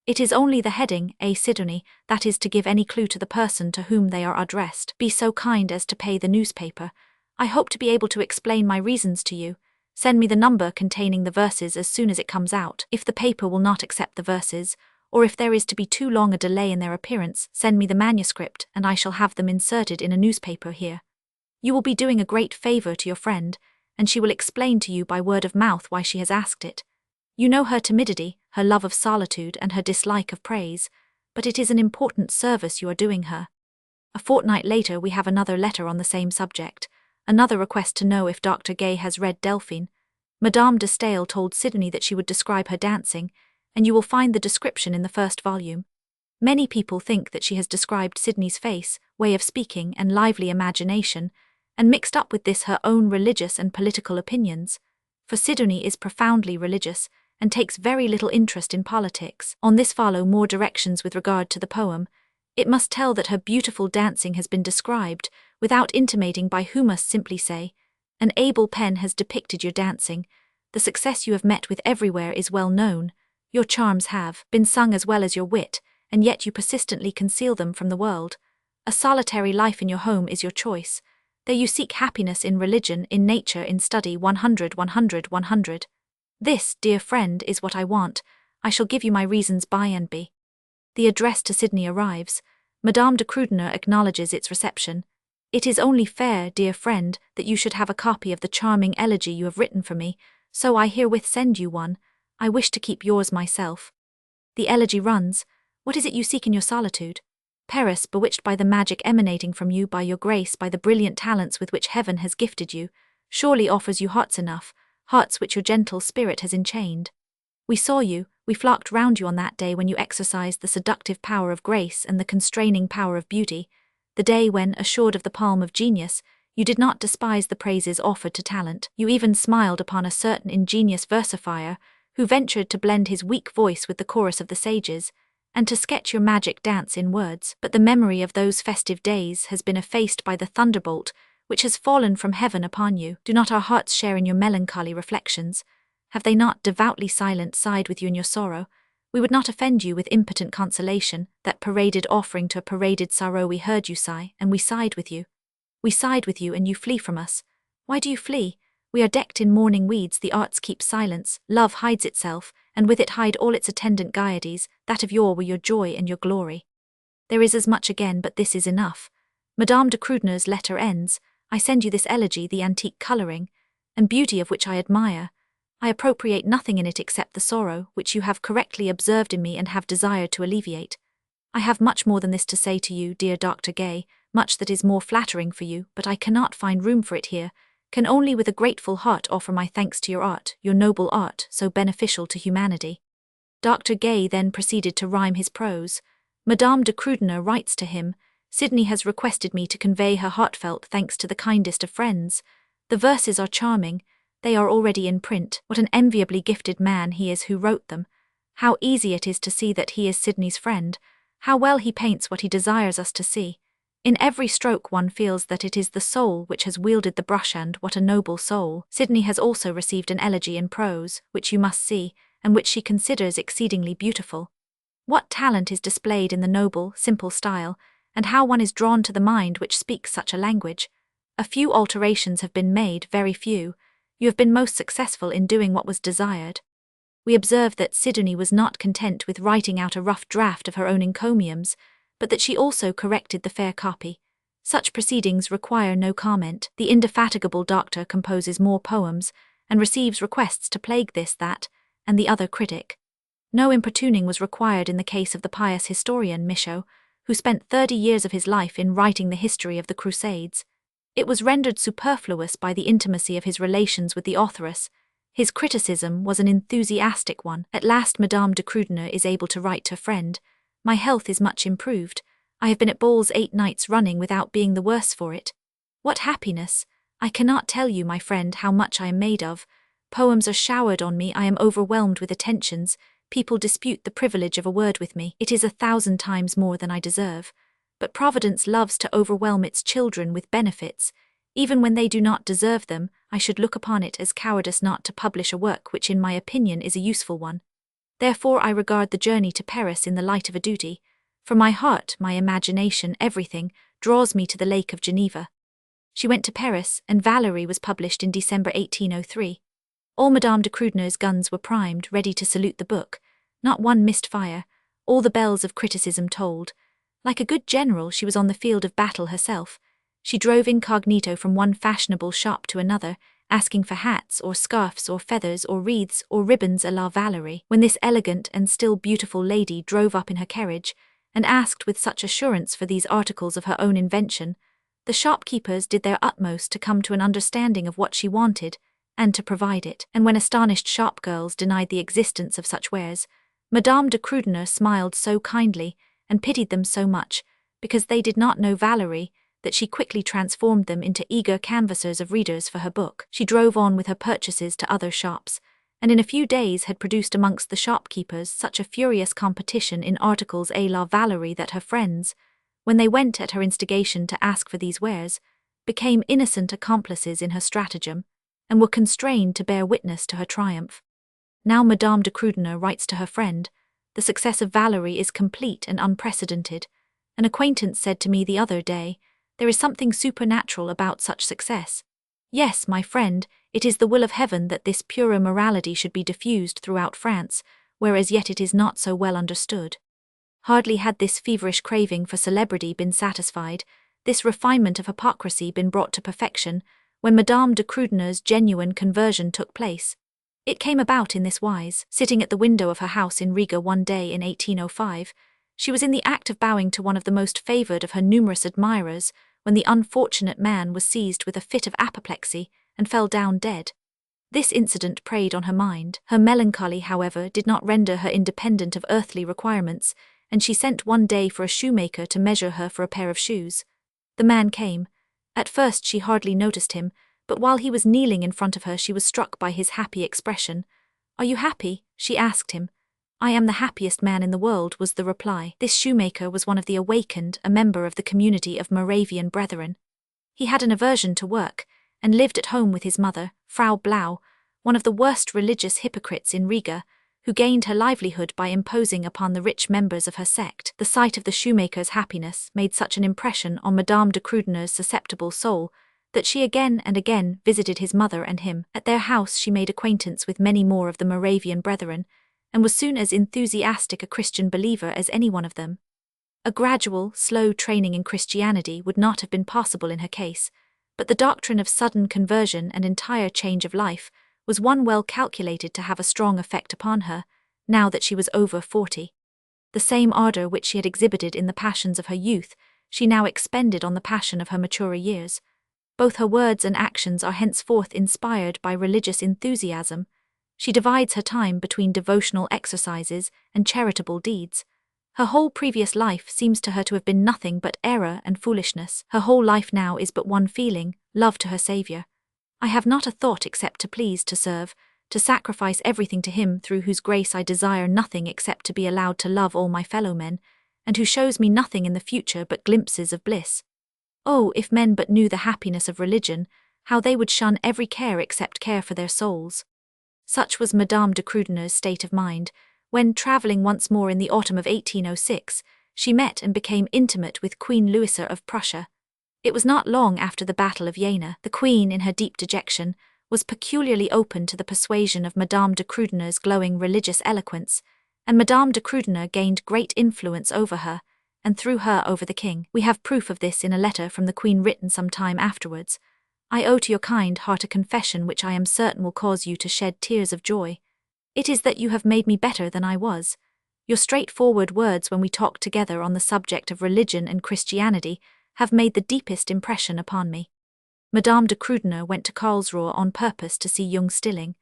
It is only the heading, A Sidonie, that is to give any clue to the person to whom they are addressed. Be so kind as to pay the newspaper. I hope to be able to explain my reasons to you. Send me the number containing the verses as soon as it comes out. If the paper will not accept the verses, or if there is to be too long a delay in their appearance, send me the manuscript and I shall have them inserted in a newspaper here. You will be doing a great favor to your friend, and she will explain to you by word of mouth why she has asked it. You know her timidity, her love of solitude, and her dislike of praise, but it is an important service you are doing her. A fortnight later we have another letter on the same subject, another request to know if Dr. Gay has read Delphine. Madame de Staël told Sidonie that she would describe her dancing, and you will find the description in the first volume. Many people think that she has described Sidney's face, way of speaking, and lively imagination, and mixed up with this her own religious and political opinions. For Sidonie is profoundly religious, and takes very little interest in politics. On this follow more directions with regard to the poem. It must tell that her beautiful dancing has been described, without intimating by who must simply say, an able pen has depicted your dancing. The success you have met with everywhere is well known. Your charms have been sung as well as your wit, and yet you persistently conceal them from the world. A solitary life in your home is your choice. There you seek happiness in religion, in nature, in study. 100. This, dear friend, is what I want. I shall give you my reasons by and by. The address to Sidney arrives. Madame de Crudner acknowledges its reception. It is only fair, dear friend, that you should have a copy of the charming elegy you have written for me, so I herewith send you one. I wish to keep yours myself. The elegy runs, what is it you seek in your solitude? Paris, bewitched by the magic emanating from you, by your grace, by the brilliant talents with which heaven has gifted you, surely offers you hearts enough, hearts which your gentle spirit has enchained. We saw you, we flocked round you on that day when you exercised the seductive power of grace and the constraining power of beauty, the day when, assured of the palm of genius, you did not despise the praises offered to talent. You even smiled upon a certain ingenious versifier who ventured to blend his weak voice with the chorus of the sages, and to sketch your magic dance in words. But the memory of those festive days has been effaced by the thunderbolt which has fallen from heaven upon you. Do not our hearts share in your melancholy reflections? Have they not, devoutly silent, sighed with you in your sorrow? We would not offend you with impotent consolation, that paraded offering to a paraded sorrow. We heard you sigh, and we sighed with you. We sighed with you, and you flee from us. Why do you flee? We are decked in mourning weeds, the arts keep silence, love hides itself, and with it hide all its attendant gaieties, that of yore were your joy and your glory. There is as much again, but this is enough. Madame de Crudner's letter ends, I send you this elegy, the antique colouring, and beauty of which I admire. I appropriate nothing in it except the sorrow, which you have correctly observed in me and have desired to alleviate. I have much more than this to say to you, dear Dr. Gay, much that is more flattering for you, but I cannot find room for it here, can only with a grateful heart offer my thanks to your noble art, so beneficial to humanity. Dr. Gay then proceeded to rhyme his prose. Madame de Crudner writes to him, Sydney has requested me to convey her heartfelt thanks to the kindest of friends. The verses are charming, they are already in print. What an enviably gifted man he is who wrote them. How easy it is to see that he is Sydney's friend. How well he paints what he desires us to see. In every stroke one feels that it is the soul which has wielded the brush, and what a noble soul. Sydney has also received an elegy in prose, which you must see, and which she considers exceedingly beautiful. What talent is displayed in the noble, simple style, and how one is drawn to the mind which speaks such a language. A few alterations have been made, very few. You have been most successful in doing what was desired. We observe that Sidonie was not content with writing out a rough draft of her own encomiums, but that she also corrected the fair copy. Such proceedings require no comment. The indefatigable doctor composes more poems, and receives requests to plague this, that, and the other critic. No importuning was required in the case of the pious historian Michaud, who spent 30 years of his life in writing the history of the Crusades. It was rendered superfluous by the intimacy of his relations with the authoress. His criticism was an enthusiastic one. At last Madame de Crudner is able to write to a friend, My health is much improved. I have been at balls 8 nights running without being the worse for it. What happiness! I cannot tell you, my friend, how much I am made of. Poems are showered on me, I am overwhelmed with attentions. People dispute the privilege of a word with me. It is 1,000 times more than I deserve. But Providence loves to overwhelm its children with benefits. Even when they do not deserve them, I should look upon it as cowardice not to publish a work which in my opinion is a useful one. Therefore I regard the journey to Paris in the light of a duty. For my heart, my imagination, everything, draws me to the Lake of Geneva. She went to Paris, and Valerie was published in December 1803. All Madame de Crudner's guns were primed, ready to salute the book. Not one missed fire. All the bells of criticism tolled. Like a good general, she was on the field of battle herself. She drove incognito from one fashionable shop to another, asking for hats or scarfs or feathers or wreaths or ribbons a la Valerie. When this elegant and still beautiful lady drove up in her carriage, and asked with such assurance for these articles of her own invention, the shopkeepers did their utmost to come to an understanding of what she wanted, and to provide it. And when astonished shopgirls denied the existence of such wares, Madame de Crudner smiled so kindly, and pitied them so much, because they did not know Valerie, that she quickly transformed them into eager canvassers of readers for her book. She drove on with her purchases to other shops, and in a few days had produced amongst the shopkeepers such a furious competition in articles a la Valerie that her friends, when they went at her instigation to ask for these wares, became innocent accomplices in her stratagem, and were constrained to bear witness to her triumph. Now Madame de Crudner writes to her friend, the success of Valerie is complete and unprecedented. An acquaintance said to me the other day, there is something supernatural about such success. Yes, my friend, it is the will of heaven that this purer morality should be diffused throughout France, where as yet it is not so well understood. Hardly had this feverish craving for celebrity been satisfied, this refinement of hypocrisy been brought to perfection, when Madame de Crudner's genuine conversion took place. It came about in this wise. Sitting at the window of her house in Riga one day in 1805, she was in the act of bowing to one of the most favoured of her numerous admirers, when the unfortunate man was seized with a fit of apoplexy and fell down dead. This incident preyed on her mind. Her melancholy, however, did not render her independent of earthly requirements, and she sent one day for a shoemaker to measure her for a pair of shoes. The man came. At first she hardly noticed him, but while he was kneeling in front of her she was struck by his happy expression. "Are you happy?" she asked him. "I am the happiest man in the world," was the reply. This shoemaker was one of the awakened, a member of the community of Moravian brethren. He had an aversion to work, and lived at home with his mother, Frau Blau, one of the worst religious hypocrites in Riga, who gained her livelihood by imposing upon the rich members of her sect. The sight of the shoemaker's happiness made such an impression on Madame de Crudner's susceptible soul that she again and again visited his mother and him. At their house she made acquaintance with many more of the Moravian brethren, and was soon as enthusiastic a Christian believer as any one of them. A gradual, slow training in Christianity would not have been possible in her case, but the doctrine of sudden conversion and entire change of life was one well calculated to have a strong effect upon her, now that she was over 40. The same ardor which she had exhibited in the passions of her youth, she now expended on the passion of her maturer years. Both her words and actions are henceforth inspired by religious enthusiasm. She divides her time between devotional exercises and charitable deeds. Her whole previous life seems to her to have been nothing but error and foolishness. Her whole life now is but one feeling, love to her Saviour. I have not a thought except to please, to serve, to sacrifice everything to him through whose grace I desire nothing except to be allowed to love all my fellow-men, and who shows me nothing in the future but glimpses of bliss. Oh, if men but knew the happiness of religion, how they would shun every care except care for their souls. Such was Madame de Krudener's state of mind, when, travelling once more in the autumn of 1806, she met and became intimate with Queen Louisa of Prussia. It was not long after the Battle of Jena. The Queen, in her deep dejection, was peculiarly open to the persuasion of Madame de Krudener's glowing religious eloquence, and Madame de Krudener gained great influence over her, and through her over the king. We have proof of this in a letter from the Queen written some time afterwards. I owe to your kind heart a confession which I am certain will cause you to shed tears of joy. It is that you have made me better than I was. Your straightforward words when we talked together on the subject of religion and Christianity have made the deepest impression upon me. Madame de Krudener went to Karlsruhe on purpose to see young Stilling.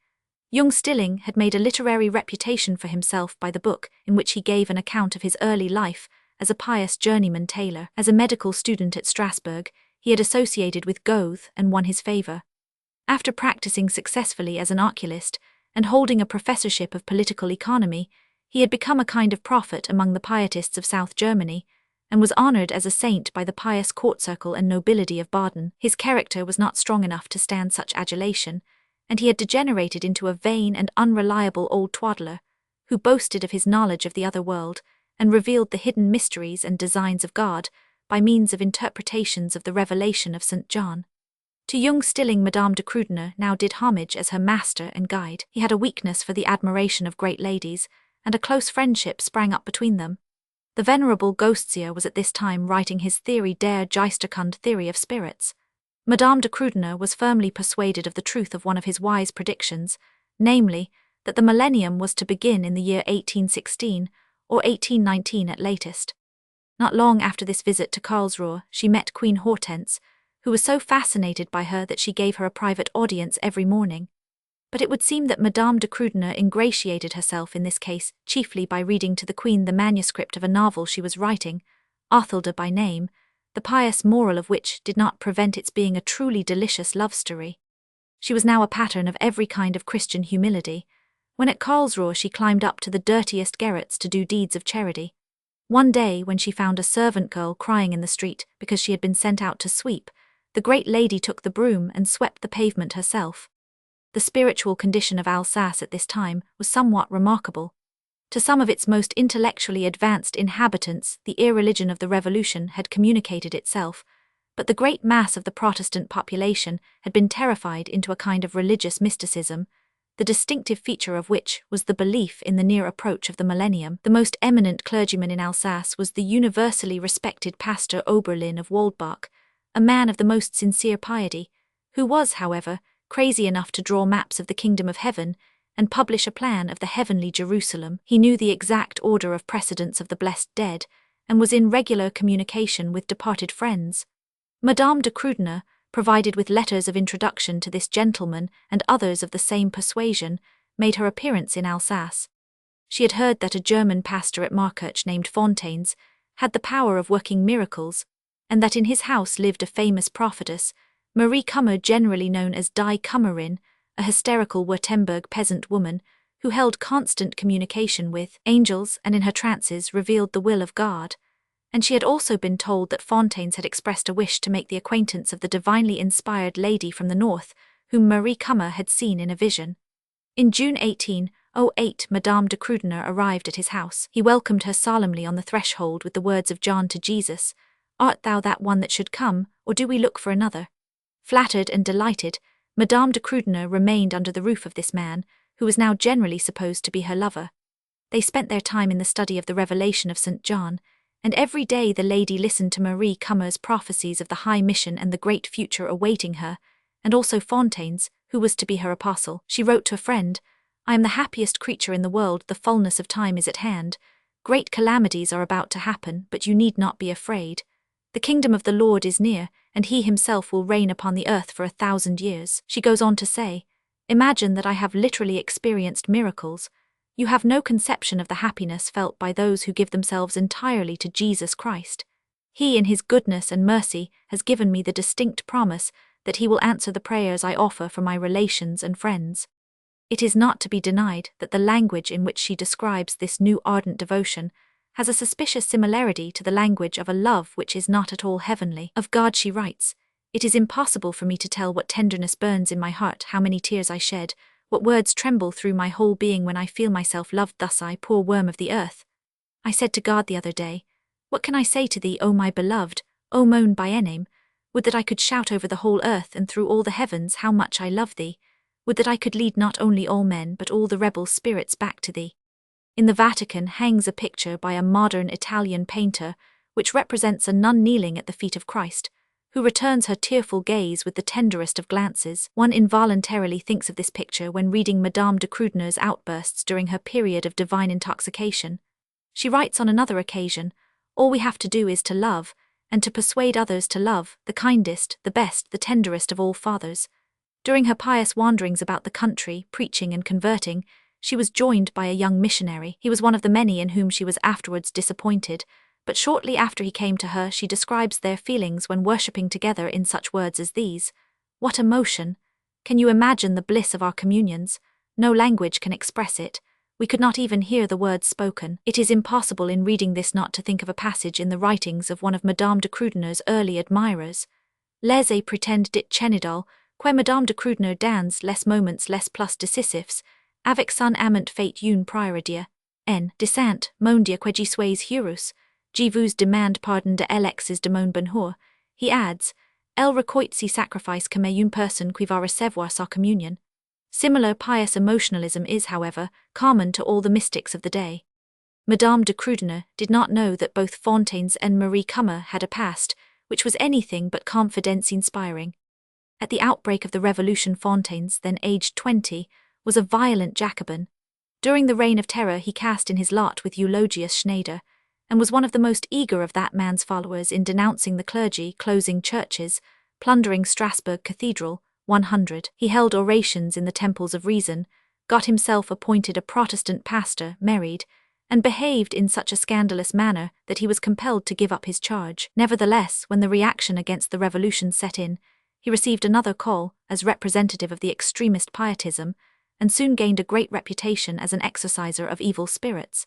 Young Stilling had made a literary reputation for himself by the book in which he gave an account of his early life as a pious journeyman tailor. As a medical student at Strasbourg, he had associated with Goethe and won his favour. After practicing successfully as an oculist and holding a professorship of political economy, he had become a kind of prophet among the pietists of South Germany, and was honoured as a saint by the pious court circle and nobility of Baden. His character was not strong enough to stand such adulation, and he had degenerated into a vain and unreliable old twaddler, who boasted of his knowledge of the other world, and revealed the hidden mysteries and designs of God by means of interpretations of the revelation of St. John. To young Stilling Madame de Krudener now did homage as her master and guide. He had a weakness for the admiration of great ladies, and a close friendship sprang up between them. The venerable Ghostseer was at this time writing his Theorie der Geisterkunde, theory of spirits. Madame de Krudener was firmly persuaded of the truth of one of his wise predictions, namely, that the millennium was to begin in the year 1816, or 1819 at latest. Not long after this visit to Karlsruhe, she met Queen Hortense, who was so fascinated by her that she gave her a private audience every morning. But it would seem that Madame de Krudener ingratiated herself in this case chiefly by reading to the Queen the manuscript of a novel she was writing, Arthilde by name, the pious moral of which did not prevent its being a truly delicious love story. She was now a pattern of every kind of Christian humility. When at Karlsruhe she climbed up to the dirtiest garrets to do deeds of charity. One day, when she found a servant girl crying in the street because she had been sent out to sweep, the great lady took the broom and swept the pavement herself. The spiritual condition of Alsace at this time was somewhat remarkable. To some of its most intellectually advanced inhabitants, the irreligion of the Revolution had communicated itself, but the great mass of the Protestant population had been terrified into a kind of religious mysticism, the distinctive feature of which was the belief in the near approach of the millennium. The most eminent clergyman in Alsace was the universally respected Pastor Oberlin of Waldbach, a man of the most sincere piety, who was, however, crazy enough to draw maps of the kingdom of heaven and publish a plan of the heavenly Jerusalem. He knew the exact order of precedence of the blessed dead, and was in regular communication with departed friends. Madame de Krudener, provided with letters of introduction to this gentleman and others of the same persuasion, made her appearance in Alsace. She had heard that a German pastor at Markirch named Fontaines had the power of working miracles, and that in his house lived a famous prophetess, Marie Kummer, generally known as Die Kummerin, a hysterical Württemberg peasant woman who held constant communication with angels and in her trances revealed the will of God. And she had also been told that Fontaines had expressed a wish to make the acquaintance of the divinely inspired lady from the north, whom Marie Kummer had seen in a vision. In June 1808, Madame de Krudener arrived at his house. He welcomed her solemnly on the threshold with the words of John to Jesus, "Art thou that one that should come, or do we look for another?" Flattered and delighted, Madame de Krüdener remained under the roof of this man, who was now generally supposed to be her lover. They spent their time in the study of the Revelation of St. John, and every day the lady listened to Marie Cummer's prophecies of the high mission and the great future awaiting her, and also Fontaine's, who was to be her apostle. She wrote to a friend, "I am the happiest creature in the world, the fullness of time is at hand. Great calamities are about to happen, but you need not be afraid. The kingdom of the Lord is near, and he himself will reign upon the earth for 1,000 years. She goes on to say, "Imagine that I have literally experienced miracles. You have no conception of the happiness felt by those who give themselves entirely to Jesus Christ. He, in his goodness and mercy, has given me the distinct promise that he will answer the prayers I offer for my relations and friends." It is not to be denied that the language in which she describes this new ardent devotion has a suspicious similarity to the language of a love which is not at all heavenly. Of God she writes, "It is impossible for me to tell what tenderness burns in my heart, how many tears I shed, what words tremble through my whole being when I feel myself loved thus, I, poor worm of the earth. I said to God the other day, 'What can I say to thee, O my beloved, O mon bien-aimé? Would that I could shout over the whole earth and through all the heavens how much I love thee. Would that I could lead not only all men but all the rebel spirits back to thee.'" In the Vatican hangs a picture by a modern Italian painter which represents a nun kneeling at the feet of Christ, who returns her tearful gaze with the tenderest of glances. One involuntarily thinks of this picture when reading Madame de Krüdener's outbursts during her period of divine intoxication. She writes on another occasion, "All we have to do is to love, and to persuade others to love, the kindest, the best, the tenderest of all fathers." During her pious wanderings about the country, preaching and converting, she was joined by a young missionary. He was one of the many in whom she was afterwards disappointed, but shortly after he came to her she describes their feelings when worshipping together in such words as these, "What emotion! Can you imagine the bliss of our communions? No language can express it. We could not even hear the words spoken." It is impossible in reading this not to think of a passage in the writings of one of Madame de Krüdener's early admirers. "Les pretend dit Chenidal, que Madame de Krüdener dans les moments les plus décisifs, avec son amant fait une prière en disant, mon Dieu que j'y sois heureux, je vous demande pardon de l'Alexis de mon bonheur." He adds, "Elle recueille ses sacrifices comme une personne qui va recevoir sa communion." Similar pious emotionalism is, however, common to all the mystics of the day. Madame de Krüdener did not know that both Fontaine's and Marie Cummer had a past which was anything but confidence-inspiring. At the outbreak of the Revolution, Fontaine's, then aged 20, was a violent Jacobin. During the Reign of Terror he cast in his lot with Eulogius Schneider, and was one of the most eager of that man's followers in denouncing the clergy, closing churches, plundering Strasbourg Cathedral, 100. He held orations in the temples of reason, got himself appointed a Protestant pastor, married, and behaved in such a scandalous manner that he was compelled to give up his charge. Nevertheless, when the reaction against the revolution set in, he received another call, as representative of the extremist pietism, and soon gained a great reputation as an exorciser of evil spirits.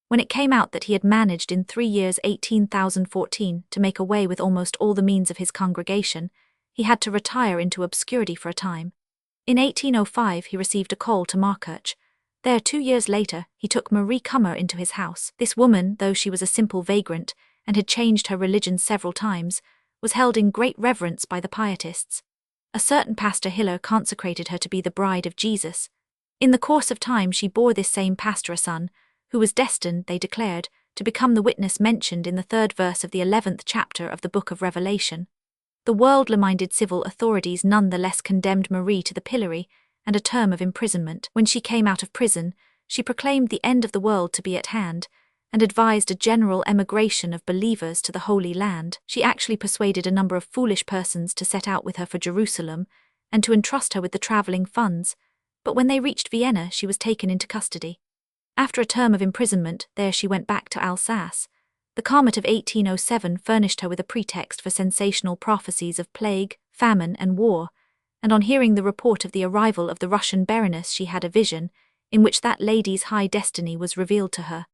When it came out that he had managed in 3 years 18,014 to make away with almost all the means of his congregation, he had to retire into obscurity for a time. In 1805 he received a call to Markirch. There, 2 years later, he took Marie Cummer into his house. This woman, though she was a simple vagrant, and had changed her religion several times, was held in great reverence by the pietists. A certain Pastor Hiller consecrated her to be the bride of Jesus. In the course of time she bore this same pastor a son, who was destined, they declared, to become the witness mentioned in the 3rd verse of the 11th chapter of the Book of Revelation. The worldly-minded civil authorities none the less condemned Marie to the pillory and a term of imprisonment. When she came out of prison, she proclaimed the end of the world to be at hand, and advised a general emigration of believers to the Holy Land. She actually persuaded a number of foolish persons to set out with her for Jerusalem, and to entrust her with the travelling funds, but when they reached Vienna she was taken into custody. After a term of imprisonment, there she went back to Alsace. The comet of 1807 furnished her with a pretext for sensational prophecies of plague, famine, and war, and on hearing the report of the arrival of the Russian Baroness she had a vision, in which that lady's high destiny was revealed to her.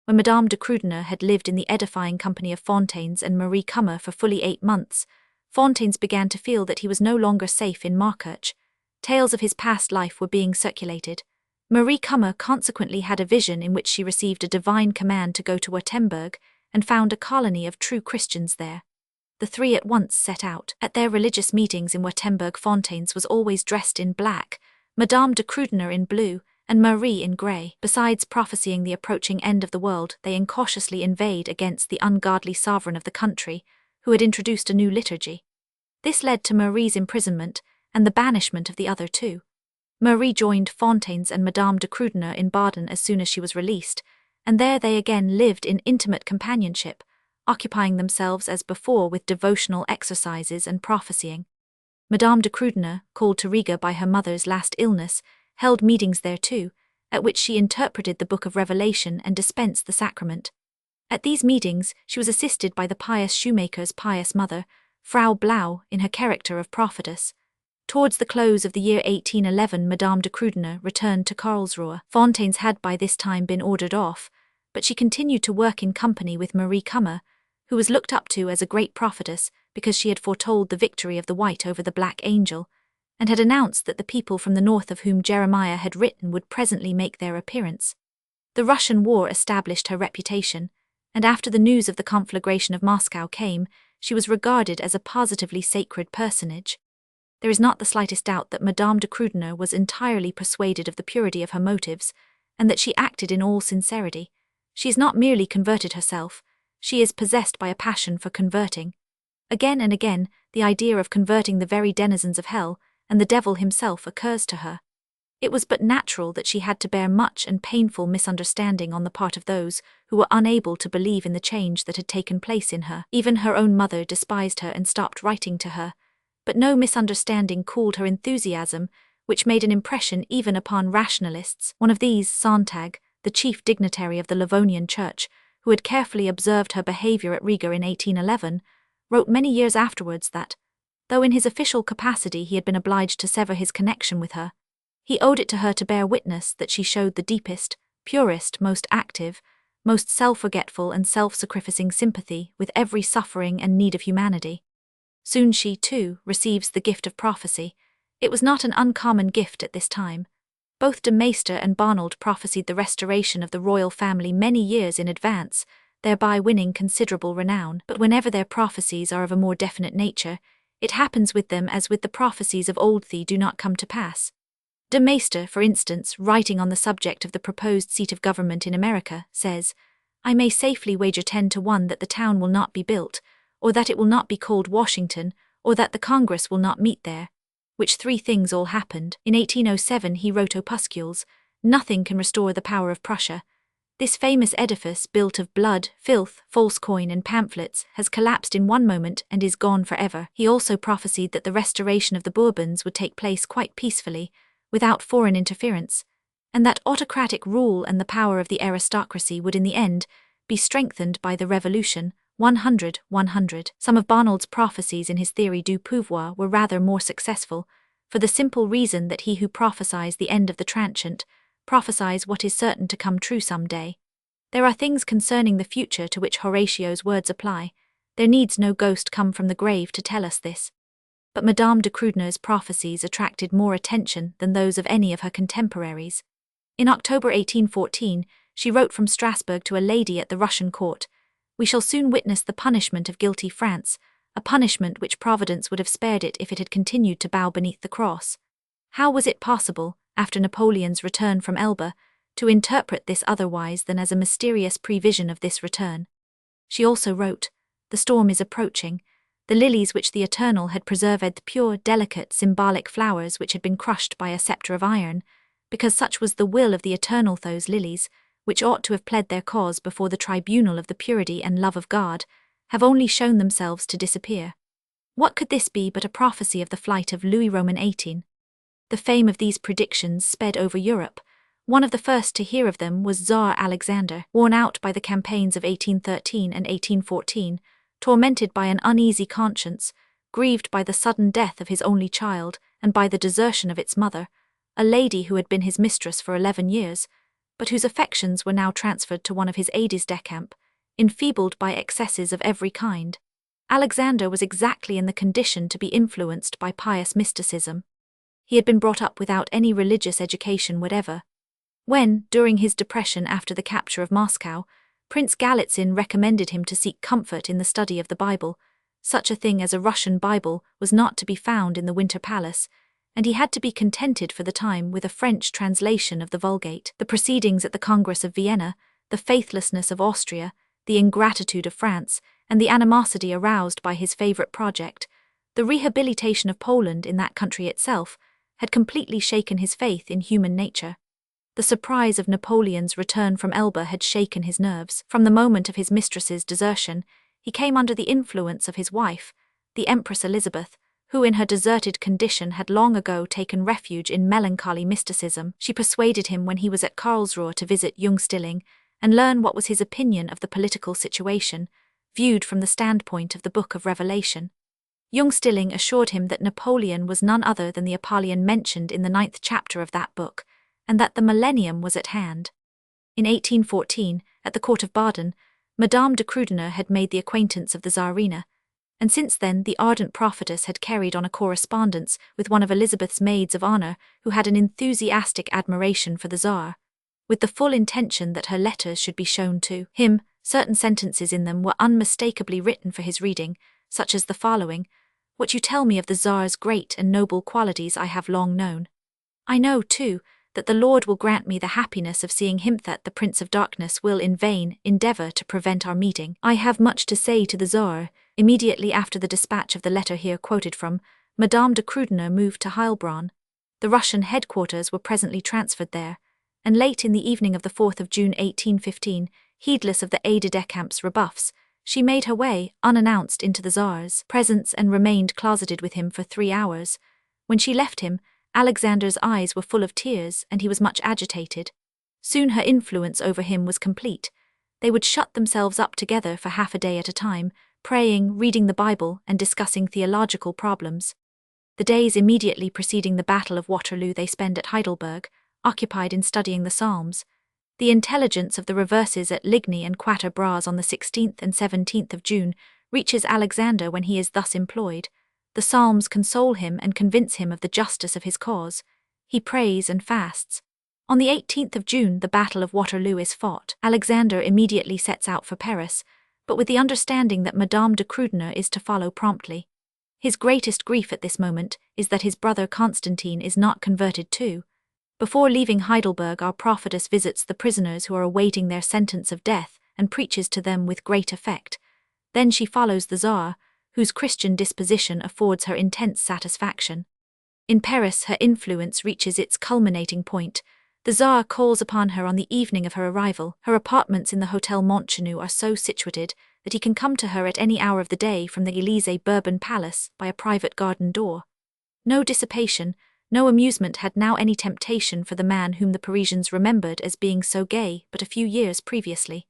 When Madame de Krüdener had lived in the edifying company of Fontaine's and Marie Cummer for fully 8 months, Fontaine's began to feel that he was no longer safe in Markirch. Tales of his past life were being circulated. Marie Cummer consequently had a vision in which she received a divine command to go to Wurtemberg and found a colony of true Christians there. the three at once set out. At their religious meetings in Wittenberg, Fontaines was always dressed in black, Madame de Krüdener in blue, and Marie in grey. Besides prophesying the approaching end of the world, they incautiously inveighed against the ungodly sovereign of the country, who had introduced a new liturgy. This led to Marie's imprisonment and the banishment of the other two. Marie joined Fontaines and Madame de Krüdener in Baden as soon as she was released, and there they again lived in intimate companionship, occupying themselves as before with devotional exercises and prophesying. Madame de Krüdener, called to Riga by her mother's last illness, held meetings there too, at which she interpreted the Book of Revelation and dispensed the sacrament. At these meetings, she was assisted by the pious shoemaker's pious mother, Frau Blau, in her character of prophetess. Towards the close of the year 1811, Madame de Krüdener returned to Karlsruhe. Fontaines had by this time been ordered off, but she continued to work in company with Marie Kummer, who was looked up to as a great prophetess because she had foretold the victory of the white over the black angel, and had announced that the people from the north of whom Jeremiah had written would presently make their appearance. The Russian war established her reputation, and after the news of the conflagration of Moscow came, she was regarded as a positively sacred personage. There is not the slightest doubt that Madame de Krüdener was entirely persuaded of the purity of her motives, and that she acted in all sincerity. She has not merely converted herself, she is possessed by a passion for converting. Again and again, the idea of converting the very denizens of hell, and the devil himself, occurs to her. It was but natural that she had to bear much and painful misunderstanding on the part of those who were unable to believe in the change that had taken place in her. Even her own mother despised her and stopped writing to her, but no misunderstanding cooled her enthusiasm, which made an impression even upon rationalists. One of these, Sontag, the chief dignitary of the Livonian Church, who had carefully observed her behaviour at Riga in 1811, wrote many years afterwards that, though in his official capacity he had been obliged to sever his connection with her, he owed it to her to bear witness that she showed the deepest, purest, most active, most self-forgetful and self-sacrificing sympathy with every suffering and need of humanity. Soon she, too, receives the gift of prophecy. It was not an uncommon gift at this time. Both de Maistre and Barnold prophesied the restoration of the royal family many years in advance, thereby winning considerable renown. But whenever their prophecies are of a more definite nature, it happens with them as with the prophecies of old, they do not come to pass. De Maistre, for instance, writing on the subject of the proposed seat of government in America, says, "I may safely wager 10 to 1 that the town will not be built, or that it will not be called Washington, or that the Congress will not meet there," which three things all happened. In 1807 he wrote opuscules, "Nothing can restore the power of Prussia. This famous edifice, built of blood, filth, false coin and pamphlets, has collapsed in one moment and is gone forever." He also prophesied that the restoration of the Bourbons would take place quite peacefully, without foreign interference, and that autocratic rule and the power of the aristocracy would in the end be strengthened by the Revolution. 100. Some of Barnold's prophecies in his theory du pouvoir were rather more successful, for the simple reason that he who prophesies the end of the transient prophesies what is certain to come true some day. There are things concerning the future to which Horatio's words apply. There needs no ghost come from the grave to tell us this. But Madame de Krüdener's prophecies attracted more attention than those of any of her contemporaries. In October 1814, she wrote from Strasbourg to a lady at the Russian court, "We shall soon witness the punishment of guilty France, a punishment which Providence would have spared it if it had continued to bow beneath the cross." How was it possible, after Napoleon's return from Elba, to interpret this otherwise than as a mysterious prevision of this return? She also wrote, "The storm is approaching. The lilies which the Eternal had preserved, pure, delicate, symbolic flowers which had been crushed by a sceptre of iron, because such was the will of the Eternal, those lilies, which ought to have pled their cause before the tribunal of the purity and love of God, have only shown themselves to disappear." What could this be but a prophecy of the flight of Louis Roman XVIII? The fame of these predictions sped over Europe. One of the first to hear of them was Tsar Alexander. Worn out by the campaigns of 1813 and 1814, tormented by an uneasy conscience, grieved by the sudden death of his only child and by the desertion of its mother, a lady who had been his mistress for 11 years, but whose affections were now transferred to one of his aides de camp, enfeebled by excesses of every kind, Alexander was exactly in the condition to be influenced by pious mysticism. He had been brought up without any religious education whatever. When, during his depression after the capture of Moscow, Prince Galitzin recommended him to seek comfort in the study of the Bible, Such a thing as a Russian Bible was not to be found in the Winter Palace, and he had to be contented for the time with a French translation of the Vulgate. The proceedings at the Congress of Vienna, the faithlessness of Austria, the ingratitude of France, and the animosity aroused by his favorite project, the rehabilitation of Poland in that country itself, had completely shaken his faith in human nature. The surprise of Napoleon's return from Elba had shaken his nerves. From the moment of his mistress's desertion, he came under the influence of his wife, the Empress Elizabeth, who in her deserted condition had long ago taken refuge in melancholy mysticism. She persuaded him when he was at Karlsruhe to visit Jung Stilling and learn what was his opinion of the political situation, viewed from the standpoint of the Book of Revelation. Jung Stilling assured him that Napoleon was none other than the Apollyon mentioned in the 9th chapter of that book, and that the millennium was at hand. In 1814, at the court of Baden, Madame de Krüdener had made the acquaintance of the Tsarina, and since then the ardent prophetess had carried on a correspondence with one of Elizabeth's maids of honor who had an enthusiastic admiration for the Tsar, with the full intention that her letters should be shown to him. Certain sentences in them were unmistakably written for his reading, such as the following: "What you tell me of the Tsar's great and noble qualities I have long known. I know, too, that the Lord will grant me the happiness of seeing him, that the Prince of Darkness will in vain endeavor to prevent our meeting. I have much to say to the Tsar." Immediately after the dispatch of the letter here quoted from, Madame de Krüdener moved to Heilbronn. The Russian headquarters were presently transferred there, and late in the evening of the 4th of June 1815, heedless of the aide-de-camp's rebuffs, she made her way, unannounced, into the Tsar's presence and remained closeted with him for 3 hours. When she left him, Alexander's eyes were full of tears, and he was much agitated. Soon her influence over him was complete. They would shut themselves up together for half a day at a time, praying, reading the Bible, and discussing theological problems. The days immediately preceding the Battle of Waterloo they spent at Heidelberg, occupied in studying the Psalms. The intelligence of the reverses at Ligny and Quatre Bras on the 16th and 17th of June reaches Alexander when he is thus employed. The Psalms console him and convince him of the justice of his cause. He prays and fasts. On the 18th of June the Battle of Waterloo is fought. Alexander immediately sets out for Paris, but with the understanding that Madame de Krüdener is to follow promptly. His greatest grief at this moment is that his brother Constantine is not converted too. Before leaving Heidelberg, our prophetess visits the prisoners who are awaiting their sentence of death and preaches to them with great effect. Then she follows the Tsar, whose Christian disposition affords her intense satisfaction. In Paris her influence reaches its culminating point. The Tsar calls upon her on the evening of her arrival. Her apartments in the Hotel Montchenu are so situated that he can come to her at any hour of the day from the Élysée Bourbon Palace by a private garden door. No dissipation, no amusement had now any temptation for the man whom the Parisians remembered as being so gay but a few years previously.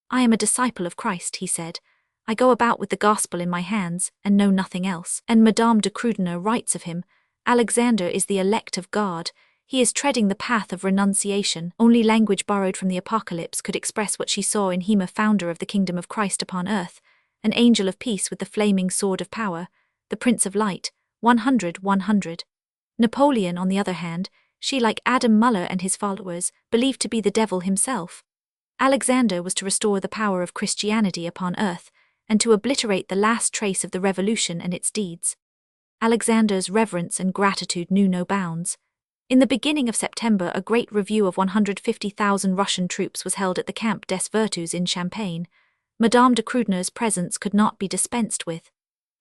"I am a disciple of Christ," he said. "I go about with the gospel in my hands and know nothing else." And Madame de Krüdener writes of him, "Alexander is the elect of God. He is treading the path of renunciation." Only language borrowed from the Apocalypse could express what she saw in him, a founder of the kingdom of Christ upon earth, an angel of peace with the flaming sword of power, the Prince of Light. 100. Napoleon, on the other hand, she, like Adam Muller and his followers, believed to be the devil himself. Alexander was to restore the power of Christianity upon earth, and to obliterate the last trace of the revolution and its deeds. Alexander's reverence and gratitude knew no bounds. In the beginning of September, a great review of 150,000 Russian troops was held at the Camp des Vertus in Champagne. Madame de Krüdener's presence could not be dispensed with.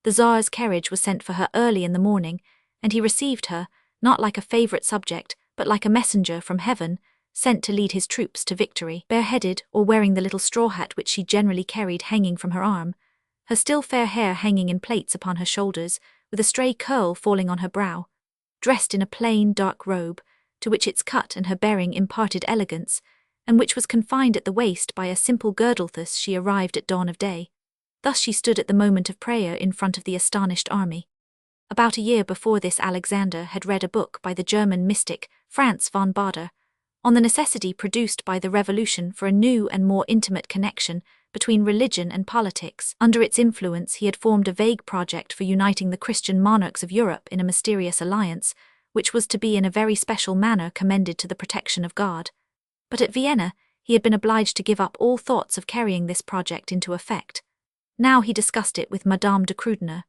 The Tsar's carriage was sent for her early in the morning, and he received her, not like a favorite subject, but like a messenger from heaven, sent to lead his troops to victory. Bareheaded, or wearing the little straw hat which she generally carried hanging from her arm, her still fair hair hanging in plaits upon her shoulders, with a stray curl falling on her brow, dressed in a plain dark robe, to which its cut and her bearing imparted elegance, and which was confined at the waist by a simple girdle. Thus she arrived at dawn of day. Thus she stood at the moment of prayer in front of the astonished army. About a year before this, Alexander had read a book by the German mystic Franz von Baader on the necessity produced by the revolution for a new and more intimate connection between religion and politics. Under its influence he had formed a vague project for uniting the Christian monarchs of Europe in a mysterious alliance, which was to be in a very special manner commended to the protection of God. But at Vienna he had been obliged to give up all thoughts of carrying this project into effect. Now he discussed it with Madame de Krüdener.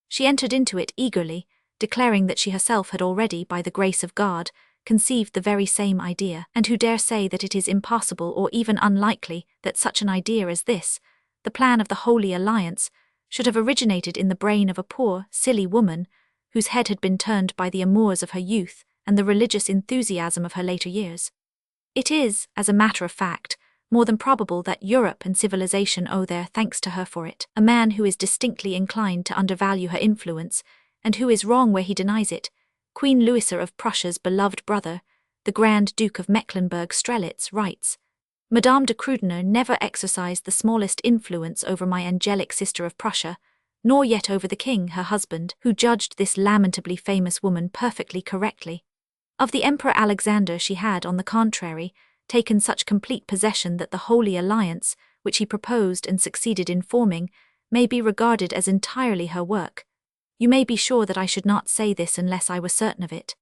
She entered into it eagerly, declaring that she herself had already, by the grace of God, conceived the very same idea, and who dare say that it is impossible or even unlikely that such an idea as this, the plan of the Holy Alliance, should have originated in the brain of a poor, silly woman, whose head had been turned by the amours of her youth and the religious enthusiasm of her later years. It is, as a matter of fact, more than probable that Europe and civilization owe their thanks to her for it, a man who is distinctly inclined to undervalue her influence, and who is wrong where he denies it. Queen Louisa of Prussia's beloved brother, the Grand Duke of Mecklenburg-Strelitz, writes, Madame de Krüdener never exercised the smallest influence over my angelic sister of Prussia, nor yet over the king, her husband, who judged this lamentably famous woman perfectly correctly. Of the Emperor Alexander she had, on the contrary, taken such complete possession that the Holy Alliance, which he proposed and succeeded in forming, may be regarded as entirely her work. You may be sure that I should not say this unless I were certain of it.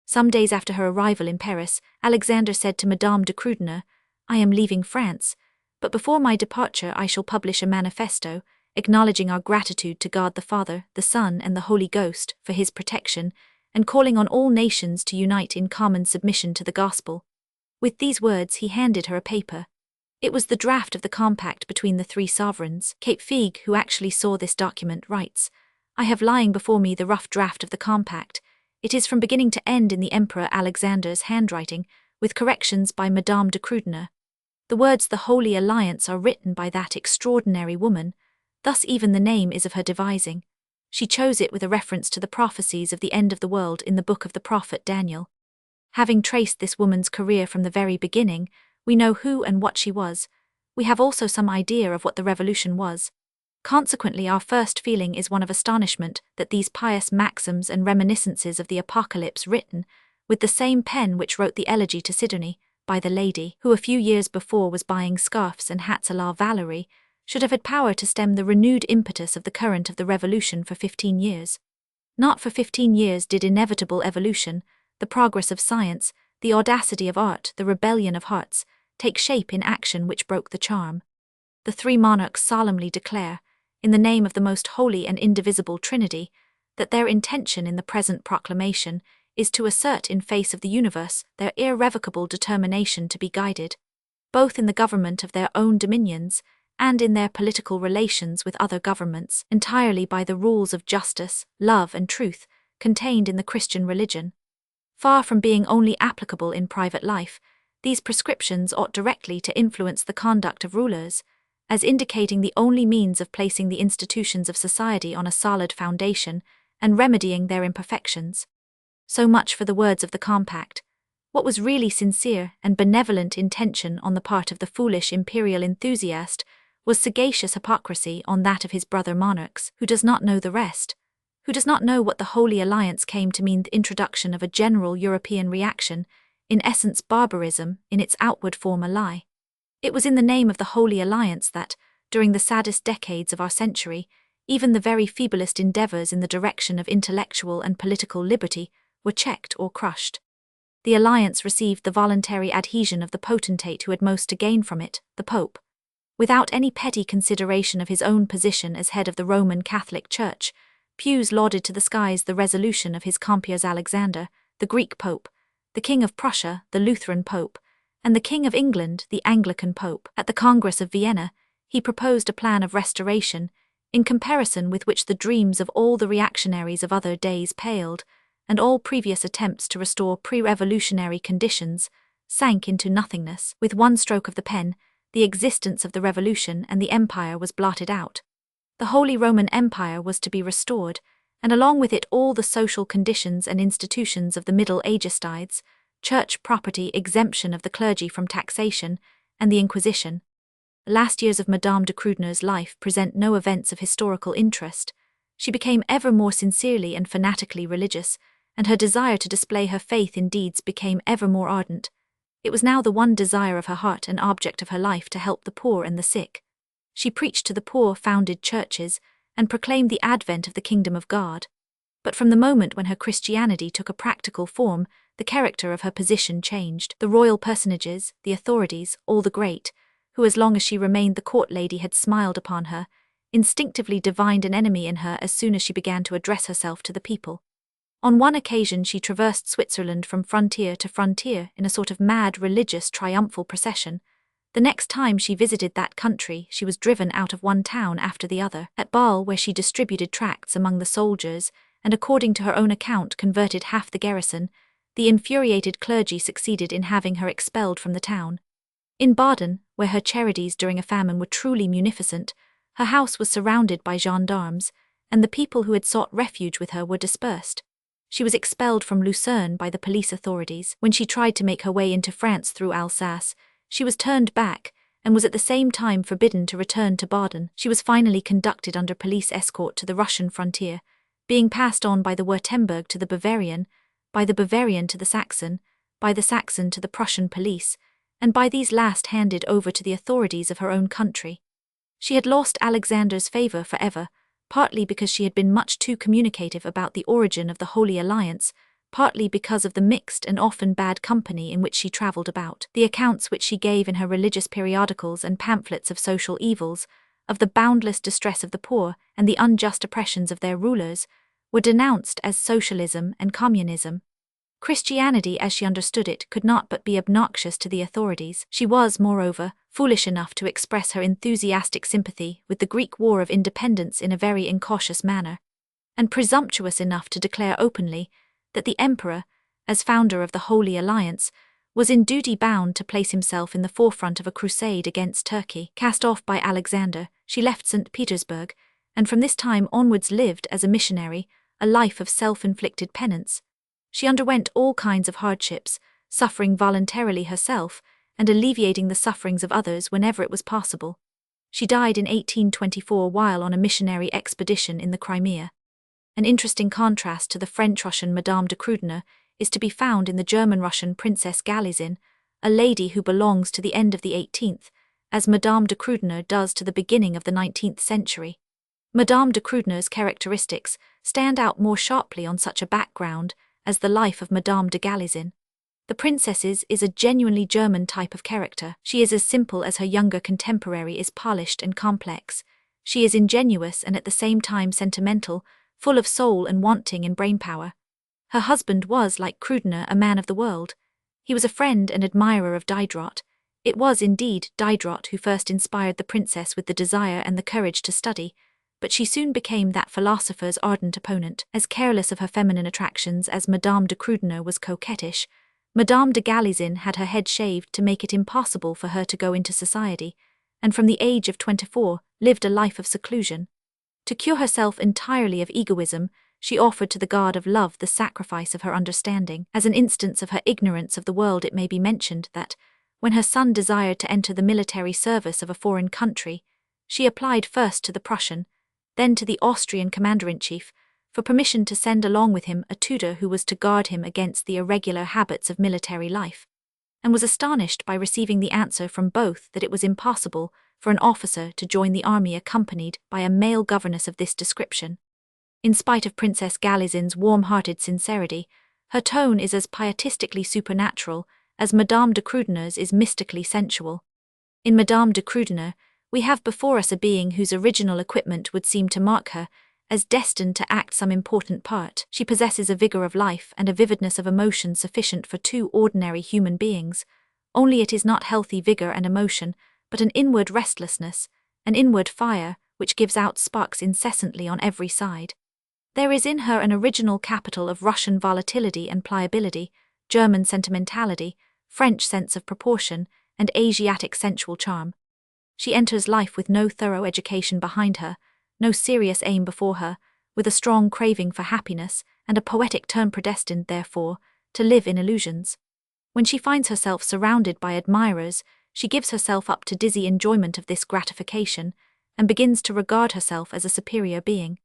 Some days after her arrival in Paris, Alexander said to Madame de Krüdener, I am leaving France, but before my departure I shall publish a manifesto, acknowledging our gratitude to God the Father, the Son, and the Holy Ghost for his protection, and calling on all nations to unite in common submission to the gospel. With these words he handed her a paper. It was the draft of the compact between the three sovereigns. Cape Figue, who actually saw this document, writes, I have lying before me the rough draft of the compact. It is from beginning to end in the Emperor Alexander's handwriting, with corrections by Madame de Krüdener. The words the Holy Alliance are written by that extraordinary woman, thus even the name is of her devising. She chose it with a reference to the prophecies of the end of the world in the book of the prophet Daniel. Having traced this woman's career from the very beginning, we know who and what she was. We have also some idea of what the revolution was. Consequently, our first feeling is one of astonishment that these pious maxims and reminiscences of the Apocalypse, written, with the same pen which wrote the elegy to Sidonie, by the lady, who a few years before was buying scarfs and hats à la Valerie, should have had power to stem the renewed impetus of the current of the revolution for 15 years. Not for 15 years did inevitable evolution, the progress of science, the audacity of art, the rebellion of hearts, take shape in action which broke the charm. The three monarchs solemnly declare, in the name of the most holy and indivisible Trinity, that their intention in the present proclamation is to assert in face of the universe their irrevocable determination to be guided, both in the government of their own dominions and in their political relations with other governments, entirely by the rules of justice, love, and truth contained in the Christian religion. Far from being only applicable in private life, these prescriptions ought directly to influence the conduct of rulers, as indicating the only means of placing the institutions of society on a solid foundation and remedying their imperfections. So much for the words of the compact. What was really sincere and benevolent intention on the part of the foolish imperial enthusiast was sagacious hypocrisy on that of his brother monarchs, who does not know the rest, who does not know what the Holy Alliance came to mean: the introduction of a general European reaction, in essence barbarism, in its outward form a lie. It was in the name of the Holy Alliance that, during the saddest decades of our century, even the very feeblest endeavours in the direction of intellectual and political liberty were checked or crushed. The alliance received the voluntary adhesion of the potentate who had most to gain from it, the Pope. Without any petty consideration of his own position as head of the Roman Catholic Church, Pius lauded to the skies the resolution of his compeers Alexander, the Greek Pope, the King of Prussia, the Lutheran Pope, and the King of England, the Anglican Pope. At the Congress of Vienna, he proposed a plan of restoration, in comparison with which the dreams of all the reactionaries of other days paled, and all previous attempts to restore pre-revolutionary conditions sank into nothingness. With one stroke of the pen, the existence of the revolution and the empire was blotted out. The Holy Roman Empire was to be restored, and along with it all the social conditions and institutions of the Middle Agestides, church property, exemption of the clergy from taxation, and the Inquisition. The last years of Madame de Krüdener's life present no events of historical interest. She became ever more sincerely and fanatically religious, and her desire to display her faith in deeds became ever more ardent. It was now the one desire of her heart and object of her life to help the poor and the sick. She preached to the poor, founded churches, and proclaimed the advent of the kingdom of God. But from the moment when her Christianity took a practical form, the character of her position changed. The royal personages, the authorities, all the great, who as long as she remained the court lady had smiled upon her, instinctively divined an enemy in her as soon as she began to address herself to the people. On one occasion she traversed Switzerland from frontier to frontier in a sort of mad religious triumphal procession. The next time she visited that country she was driven out of one town after the other. At Bâle, where she distributed tracts among the soldiers, and according to her own account converted half the garrison, the infuriated clergy succeeded in having her expelled from the town. In Baden, where her charities during a famine were truly munificent, her house was surrounded by gendarmes, and the people who had sought refuge with her were dispersed. She was expelled from Lucerne by the police authorities. When she tried to make her way into France through Alsace, she was turned back, and was at the same time forbidden to return to Baden. She was finally conducted under police escort to the Russian frontier, being passed on by the Württemberg to the Bavarian, by the Bavarian to the Saxon, by the Saxon to the Prussian police, and by these last handed over to the authorities of her own country. She had lost Alexander's favour forever, partly because she had been much too communicative about the origin of the Holy Alliance, partly because of the mixed and often bad company in which she travelled about. The accounts which she gave in her religious periodicals and pamphlets of social evils, of the boundless distress of the poor and the unjust oppressions of their rulers, were denounced as socialism and communism. Christianity, as she understood it, could not but be obnoxious to the authorities. She was, moreover, foolish enough to express her enthusiastic sympathy with the Greek War of Independence in a very incautious manner, and presumptuous enough to declare openly that the Emperor, as founder of the Holy Alliance, was in duty bound to place himself in the forefront of a crusade against Turkey. Cast off by Alexander, she left St. Petersburg, and from this time onwards lived as a missionary, a life of self-inflicted penance. She underwent all kinds of hardships, suffering voluntarily herself, and alleviating the sufferings of others whenever it was possible. She died in 1824 while on a missionary expedition in the Crimea. An interesting contrast to the French-Russian Madame de Krüdener is to be found in the German-Russian Princess Galizin, a lady who belongs to the end of the 18th, as Madame de Krüdener does to the beginning of the 19th century. Madame de Krüdener's characteristics stand out more sharply on such a background as the life of Madame de Galizin. The princess's is a genuinely German type of character. She is as simple as her younger contemporary is polished and complex. She is ingenuous and at the same time sentimental, full of soul and wanting in brainpower. Her husband was, like Krüdener, a man of the world. He was a friend and admirer of Diderot. It was, indeed, Diderot who first inspired the princess with the desire and the courage to study, but she soon became that philosopher's ardent opponent. As careless of her feminine attractions as Madame de Krüdener was coquettish, Madame de Galizin had her head shaved to make it impossible for her to go into society, and from the age of 24 lived a life of seclusion. To cure herself entirely of egoism, she offered to the god of love the sacrifice of her understanding. As an instance of her ignorance of the world, it may be mentioned that, when her son desired to enter the military service of a foreign country, she applied first to the Prussian, then to the Austrian commander-in-chief, for permission to send along with him a tutor who was to guard him against the irregular habits of military life, and was astonished by receiving the answer from both that it was impossible for an officer to join the army accompanied by a male governess of this description. In spite of Princess Galizin's warm-hearted sincerity, her tone is as pietistically supernatural as Madame de Krüdener's is mystically sensual. In Madame de Krüdener, we have before us a being whose original equipment would seem to mark her as destined to act some important part. She possesses a vigor of life and a vividness of emotion sufficient for two ordinary human beings, only it is not healthy vigor and emotion, but an inward restlessness, an inward fire, which gives out sparks incessantly on every side. There is in her an original capital of Russian volatility and pliability, German sentimentality, French sense of proportion, and Asiatic sensual charm. She enters life with no thorough education behind her, no serious aim before her, with a strong craving for happiness, and a poetic turn predestined, therefore, to live in illusions. When she finds herself surrounded by admirers, she gives herself up to dizzy enjoyment of this gratification, and begins to regard herself as a superior being.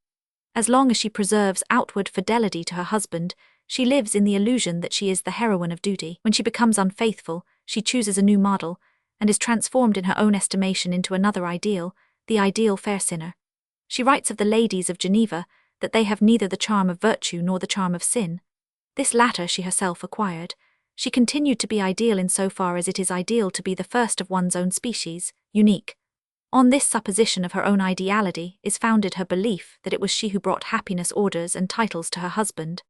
As long as she preserves outward fidelity to her husband, she lives in the illusion that she is the heroine of duty. When she becomes unfaithful, she chooses a new model, and is transformed in her own estimation into another ideal, the ideal fair sinner. She writes of the ladies of Geneva that they have neither the charm of virtue nor the charm of sin. This latter she herself acquired. She continued to be ideal in so far as it is ideal to be the first of one's own species, unique. On this supposition of her own ideality is founded her belief that it was she who brought happiness, orders, and titles to her husband.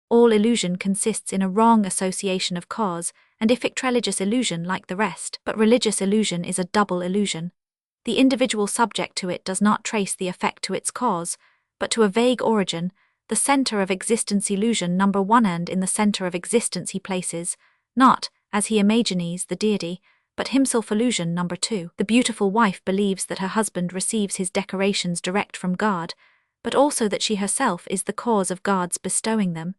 All illusion consists in a wrong association of cause and effect. Religious illusion like the rest, but religious illusion is a double illusion. The individual subject to it does not trace the effect to its cause, but to a vague origin, the center of existence illusion number one, and in the center of existence he places, not, as he imagines, the deity, but himself illusion number two. The beautiful wife believes that her husband receives his decorations direct from God, but also that she herself is the cause of God's bestowing them.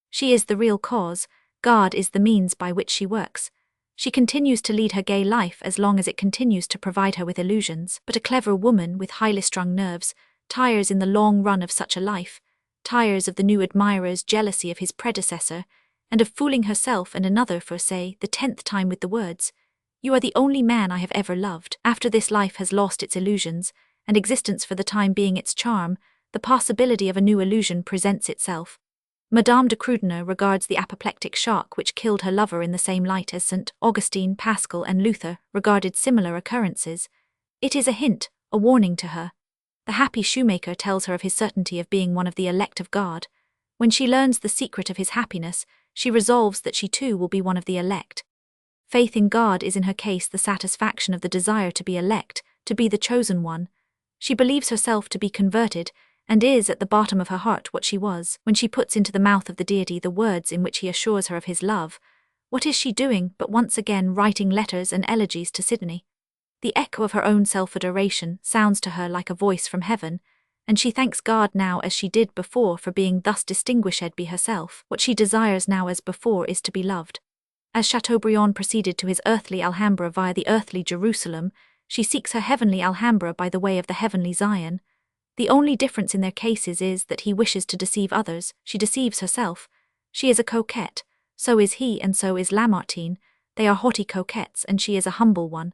She is the real cause, God is the means by which she works. She continues to lead her gay life as long as it continues to provide her with illusions, but a clever woman with highly strung nerves tires in the long run of such a life, tires of the new admirer's jealousy of his predecessor, and of fooling herself and another for, say, the 10th time with the words, "You are the only man I have ever loved." After this life has lost its illusions, and existence for the time being its charm, the possibility of a new illusion presents itself. Madame de Krüdener regards the apoplectic shock which killed her lover in the same light as St. Augustine, Pascal, and Luther regarded similar occurrences. It is a hint, a warning to her. The happy shoemaker tells her of his certainty of being one of the elect of God. When she learns the secret of his happiness, she resolves that she too will be one of the elect. Faith in God is in her case the satisfaction of the desire to be elect, to be the chosen one. She believes herself to be converted, and is at the bottom of her heart what she was. When she puts into the mouth of the deity the words in which he assures her of his love, what is she doing but once again writing letters and elegies to Sydney? The echo of her own self-adoration sounds to her like a voice from heaven, and she thanks God now as she did before for being thus distinguished by herself. What she desires now as before is to be loved. As Chateaubriand proceeded to his earthly Alhambra via the earthly Jerusalem, she seeks her heavenly Alhambra by the way of the heavenly Zion. The only difference in their cases is that he wishes to deceive others, she deceives herself. She is a coquette, so is he, and so is Lamartine. They are haughty coquettes, and she is a humble one.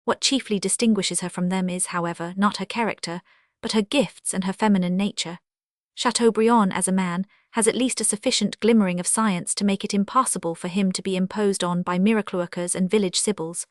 What chiefly distinguishes her from them is, however, not her character, but her gifts and her feminine nature. Chateaubriand, as a man, has at least a sufficient glimmering of science to make it impossible for him to be imposed on by miracle-workers and village sibyls.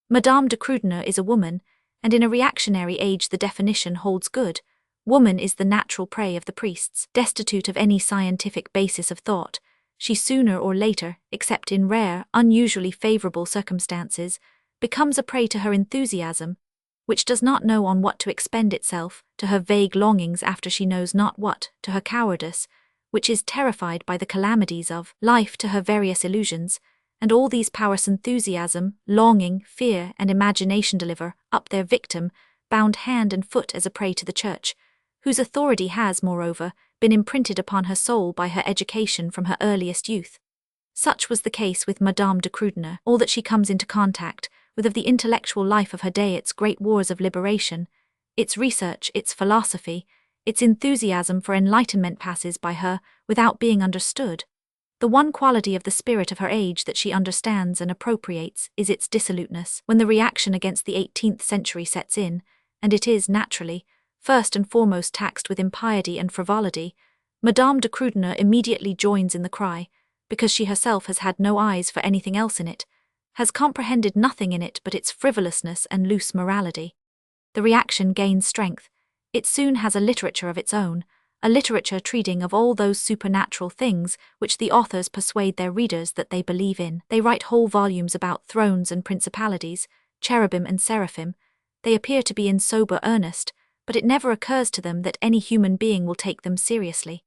Madame de Krüdener is a woman, and in a reactionary age the definition holds good. Woman is the natural prey of the priests. Destitute of any scientific basis of thought, she sooner or later, except in rare, unusually favorable circumstances, becomes a prey to her enthusiasm, which does not know on what to expend itself, to her vague longings after she knows not what, to her cowardice, which is terrified by the calamities of life, to her various illusions, and all these powers enthusiasm, longing, fear, and imagination deliver up their victim, bound hand and foot as a prey to the Church, whose authority has, moreover, been imprinted upon her soul by her education from her earliest youth. Such was the case with Madame de Krüdener. All that she comes into contact with of the intellectual life of her day, its great wars of liberation, its research, its philosophy, its enthusiasm for enlightenment passes by her without being understood. The one quality of the spirit of her age that she understands and appropriates is its dissoluteness. When the reaction against the 18th century sets in, and it is, naturally, first and foremost taxed with impiety and frivolity, Madame de Krüdener immediately joins in the cry, because she herself has had no eyes for anything else in it, has comprehended nothing in it but its frivolousness and loose morality. The reaction gains strength. It soon has a literature of its own, a literature treating of all those supernatural things which the authors persuade their readers that they believe in. They write whole volumes about thrones and principalities, cherubim and seraphim. They appear to be in sober earnest, but it never occurs to them that any human being will take them seriously.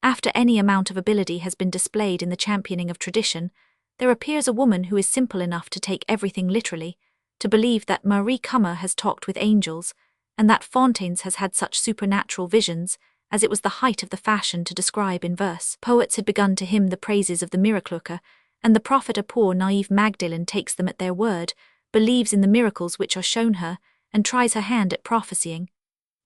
After any amount of ability has been displayed in the championing of tradition, there appears a woman who is simple enough to take everything literally, to believe that Marie Kummer has talked with angels, and that Fontaines has had such supernatural visions, as it was the height of the fashion to describe in verse. Poets had begun to hymn the praises of the miracle-worker, and the prophet, a poor naive Magdalene, takes them at their word, believes in the miracles which are shown her, and tries her hand at prophesying.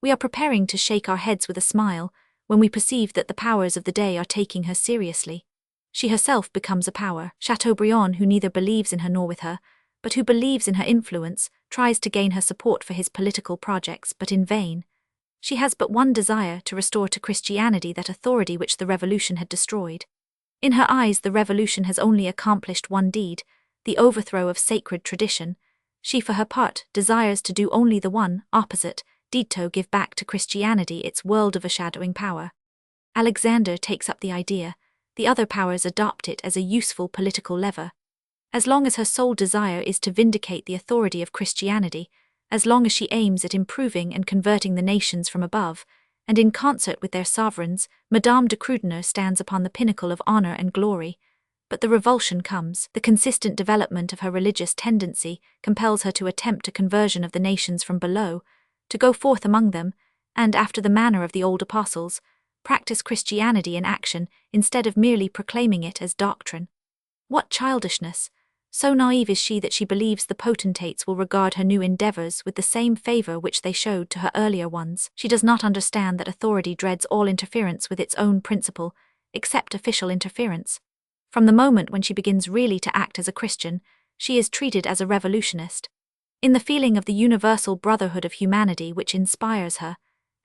We are preparing to shake our heads with a smile, when we perceive that the powers of the day are taking her seriously. She herself becomes a power. Chateaubriand, who neither believes in her nor with her, but who believes in her influence, tries to gain her support for his political projects, but in vain. She has but one desire, to restore to Christianity that authority which the Revolution had destroyed. In her eyes the Revolution has only accomplished one deed, the overthrow of sacred tradition. She, for her part, desires to do only the one, opposite, dito give back to Christianity its world overshadowing power. Alexander takes up the idea, the other powers adopt it as a useful political lever. As long as her sole desire is to vindicate the authority of Christianity, as long as she aims at improving and converting the nations from above, and in concert with their sovereigns, Madame de Krüdener stands upon the pinnacle of honor and glory. But the revulsion comes. The consistent development of her religious tendency compels her to attempt a conversion of the nations from below, to go forth among them, and, after the manner of the old apostles, practice Christianity in action instead of merely proclaiming it as doctrine. What childishness! So naive is she that she believes the potentates will regard her new endeavors with the same favor which they showed to her earlier ones. She does not understand that authority dreads all interference with its own principle, except official interference. From the moment when she begins really to act as a Christian, she is treated as a revolutionist. In the feeling of the universal brotherhood of humanity which inspires her,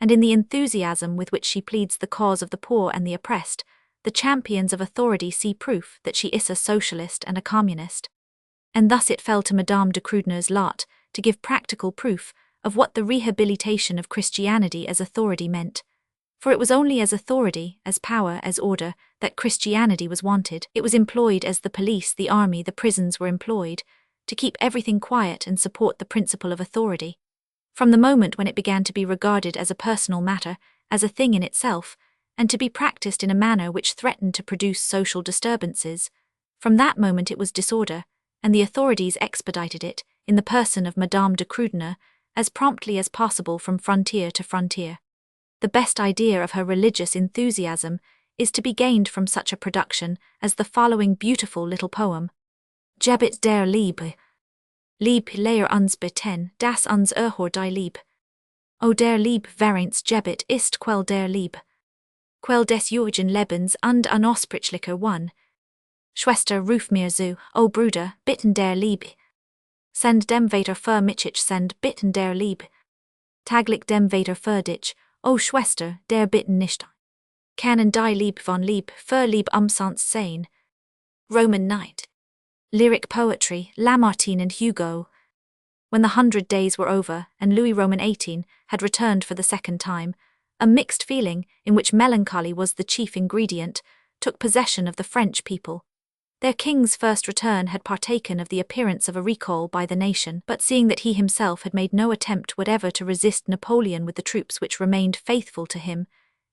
and in the enthusiasm with which she pleads the cause of the poor and the oppressed, the champions of authority see proof that she is a socialist and a communist. And thus it fell to Madame de Krüdener's lot to give practical proof of what the rehabilitation of Christianity as authority meant. For it was only as authority, as power, as order, that Christianity was wanted. It was employed as the police, the army, the prisons were employed, to keep everything quiet and support the principle of authority. From the moment when it began to be regarded as a personal matter, as a thing in itself, and to be practiced in a manner which threatened to produce social disturbances, from that moment it was disorder, and the authorities expedited it, in the person of Madame de Krüdener, as promptly as possible from frontier to frontier. The best idea of her religious enthusiasm is to be gained from such a production as the following beautiful little poem. Gebet der Liebe. Lieb leer uns beten, das uns erhor die Lieb. O der Lieb variants Gebet ist quell der Lieb. Quell des Jürgen Lebens und unausprechlicher One. Schwester ruf mir zu, o Bruder, bitten der Liebe. Send dem Vater für mich send bitten der Liebe. Taglich dem Vater für dich, o Schwester, der bitten nicht. Kann die Lieb von Lieb für Lieb umsonst sein. Roman Knight. Lyric poetry, Lamartine and Hugo. When the 100 days were over, and Louis Roman XVIII had returned for the second time, a mixed feeling, in which melancholy was the chief ingredient, took possession of the French people. Their king's first return had partaken of the appearance of a recall by the nation, but seeing that he himself had made no attempt whatever to resist Napoleon with the troops which remained faithful to him,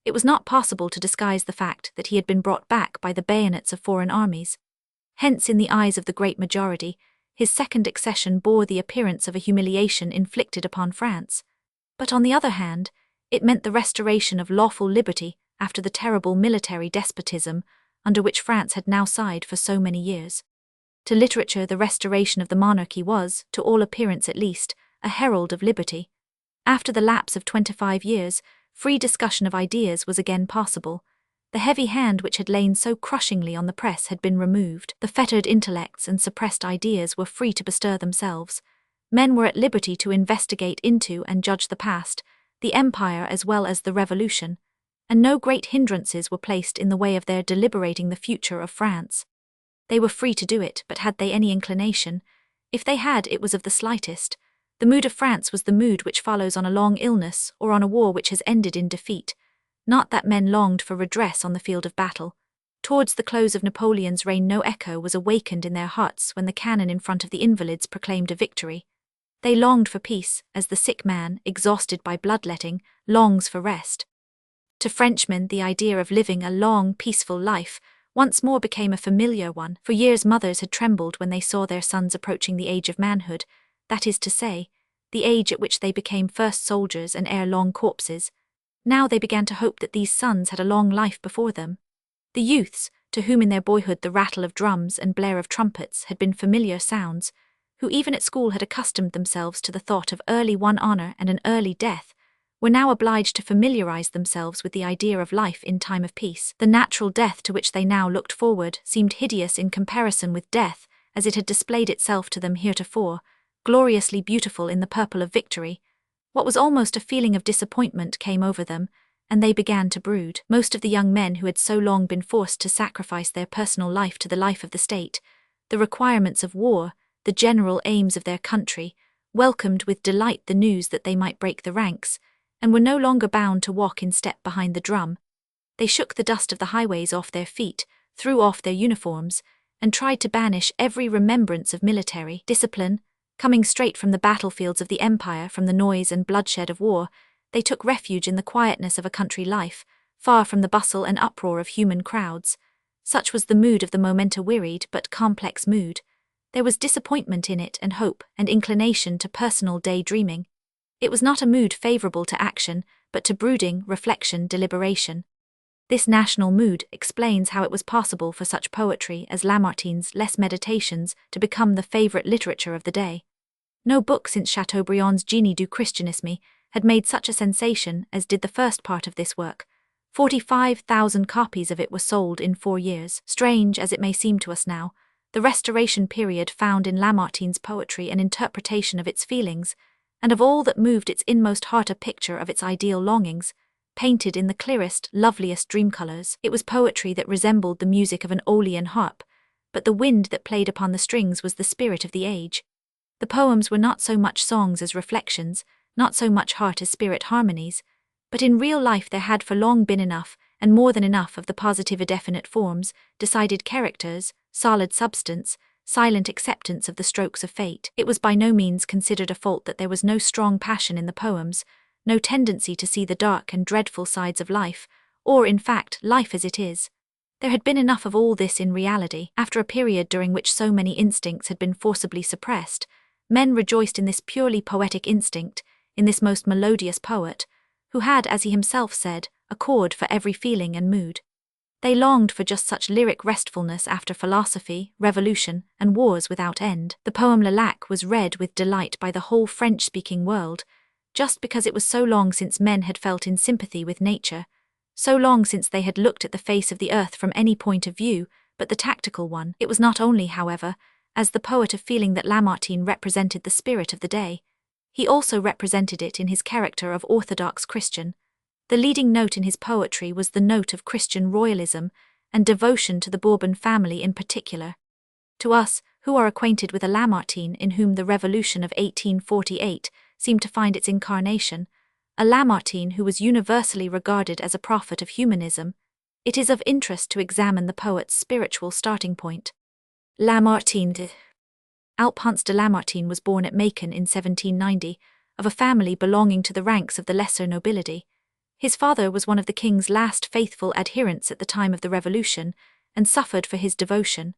it was not possible to disguise the fact that he had been brought back by the bayonets of foreign armies. Hence, in the eyes of the great majority, his second accession bore the appearance of a humiliation inflicted upon France. But on the other hand, it meant the restoration of lawful liberty after the terrible military despotism under which France had now sighed for so many years. To literature, the restoration of the monarchy was, to all appearance at least, a herald of liberty. After the lapse of 25 years, free discussion of ideas was again possible. The heavy hand which had lain so crushingly on the press had been removed. The fettered intellects and suppressed ideas were free to bestir themselves. Men were at liberty to investigate into and judge the past, the empire as well as the revolution, and no great hindrances were placed in the way of their deliberating the future of France. They were free to do it, but had they any inclination? If they had, it was of the slightest. The mood of France was the mood which follows on a long illness or on a war which has ended in defeat. Not that men longed for redress on the field of battle. Towards the close of Napoleon's reign no echo was awakened in their hearts when the cannon in front of the Invalides proclaimed a victory. They longed for peace, as the sick man, exhausted by bloodletting, longs for rest. To Frenchmen, the idea of living a long, peaceful life once more became a familiar one. For years mothers had trembled when they saw their sons approaching the age of manhood, that is to say, the age at which they became first soldiers and ere long corpses. Now they began to hope that these sons had a long life before them. The youths, to whom in their boyhood the rattle of drums and blare of trumpets had been familiar sounds, who even at school had accustomed themselves to the thought of early won honor and an early death, were now obliged to familiarize themselves with the idea of life in time of peace. The natural death to which they now looked forward seemed hideous in comparison with death as it had displayed itself to them heretofore, gloriously beautiful in the purple of victory. What was almost a feeling of disappointment came over them, and they began to brood. Most of the young men who had so long been forced to sacrifice their personal life to the life of the state, the requirements of war, the general aims of their country, welcomed with delight the news that they might break the ranks, and were no longer bound to walk in step behind the drum. They shook the dust of the highways off their feet, threw off their uniforms, and tried to banish every remembrance of military discipline. Coming straight from the battlefields of the empire, from the noise and bloodshed of war, they took refuge in the quietness of a country life, far from the bustle and uproar of human crowds. Such was the mood of the momenta-wearied but complex mood. There was disappointment in it, and hope, and inclination to personal daydreaming. It was not a mood favourable to action, but to brooding, reflection, deliberation. This national mood explains how it was possible for such poetry as Lamartine's Les Meditations to become the favourite literature of the day. No book since Chateaubriand's Génie du Christianisme had made such a sensation as did the first part of this work. 45,000 copies of it were sold in 4 years. Strange as it may seem to us now, the Restoration period found in Lamartine's poetry an interpretation of its feelings, and of all that moved its inmost heart a picture of its ideal longings, painted in the clearest, loveliest dream colours. It was poetry that resembled the music of an Aeolian harp, but the wind that played upon the strings was the spirit of the age. The poems were not so much songs as reflections, not so much heart as spirit harmonies, but in real life there had for long been enough, and more than enough, of the positive definite forms, decided characters, solid substance, silent acceptance of the strokes of fate. It was by no means considered a fault that there was no strong passion in the poems, no tendency to see the dark and dreadful sides of life, or, in fact, life as it is. There had been enough of all this in reality. After a period during which so many instincts had been forcibly suppressed, men rejoiced in this purely poetic instinct, in this most melodious poet, who had, as he himself said, a chord for every feeling and mood. They longed for just such lyric restfulness after philosophy, revolution, and wars without end. The poem Le Lac was read with delight by the whole French-speaking world, just because it was so long since men had felt in sympathy with nature, so long since they had looked at the face of the earth from any point of view but the tactical one. It was not only, however, as the poet of feeling that Lamartine represented the spirit of the day. He also represented it in his character of orthodox Christian. The leading note in his poetry was the note of Christian royalism and devotion to the Bourbon family in particular. To us, who are acquainted with a Lamartine in whom the revolution of 1848 seemed to find its incarnation, a Lamartine who was universally regarded as a prophet of humanism, it is of interest to examine the poet's spiritual starting point. Lamartine. Alphonse de Lamartine was born at Macon in 1790, of a family belonging to the ranks of the lesser nobility. His father was one of the king's last faithful adherents at the time of the Revolution, and suffered for his devotion.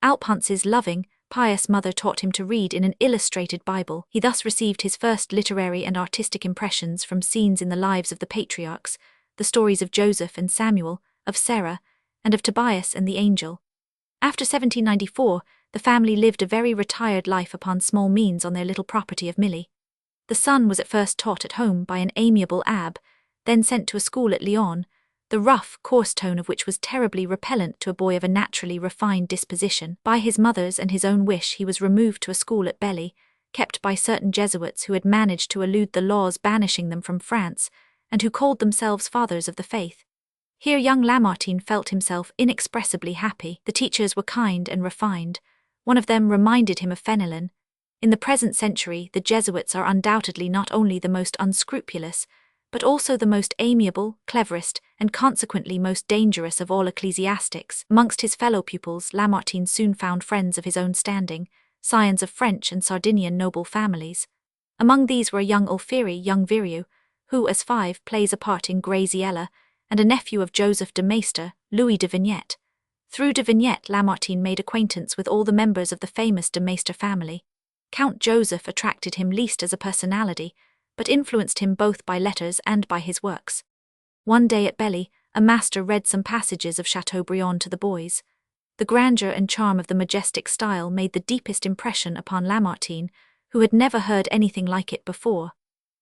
Alphonse's loving, pious mother taught him to read in an illustrated Bible. He thus received his first literary and artistic impressions from scenes in the lives of the patriarchs, the stories of Joseph and Samuel, of Sarah, and of Tobias and the angel. After 1794, the family lived a very retired life upon small means on their little property of Milly. The son was at first taught at home by an amiable abbe, then sent to a school at Lyon, the rough, coarse tone of which was terribly repellent to a boy of a naturally refined disposition. By his mother's and his own wish he was removed to a school at Belly, kept by certain Jesuits who had managed to elude the laws banishing them from France, and who called themselves fathers of the faith. Here young Lamartine felt himself inexpressibly happy. The teachers were kind and refined. One of them reminded him of Fenelon. In the present century, the Jesuits are undoubtedly not only the most unscrupulous, but also the most amiable, cleverest, and consequently most dangerous of all ecclesiastics. Amongst his fellow pupils, Lamartine soon found friends of his own standing, scions of French and Sardinian noble families. Among these were a young Alfieri, young Virieu, who, as 5, plays a part in Graziella, and a nephew of Joseph de Maistre, Louis de Vignette. Through de Vignette, Lamartine made acquaintance with all the members of the famous de Maistre family. Count Joseph attracted him least as a personality, but influenced him both by letters and by his works. One day at Belly, a master read some passages of Chateaubriand to the boys. The grandeur and charm of the majestic style made the deepest impression upon Lamartine, who had never heard anything like it before.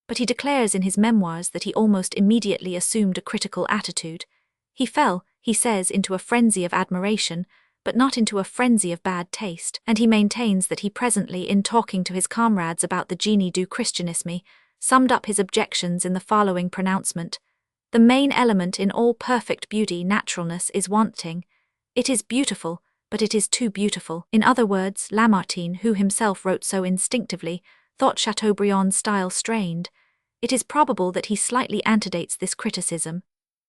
But he declares in his memoirs that he almost immediately assumed a critical attitude. He fell, he says, into a frenzy of admiration, but not into a frenzy of bad taste, and he maintains that he presently, in talking to his comrades about the Génie du Christianisme, summed up his objections in the following pronouncement: "The main element in all perfect beauty, naturalness, is wanting. It is beautiful, but it is too beautiful. In other words, Lamartine, who himself wrote so instinctively, thought Chateaubriand's style strained. It is probable that he slightly antedates this criticism.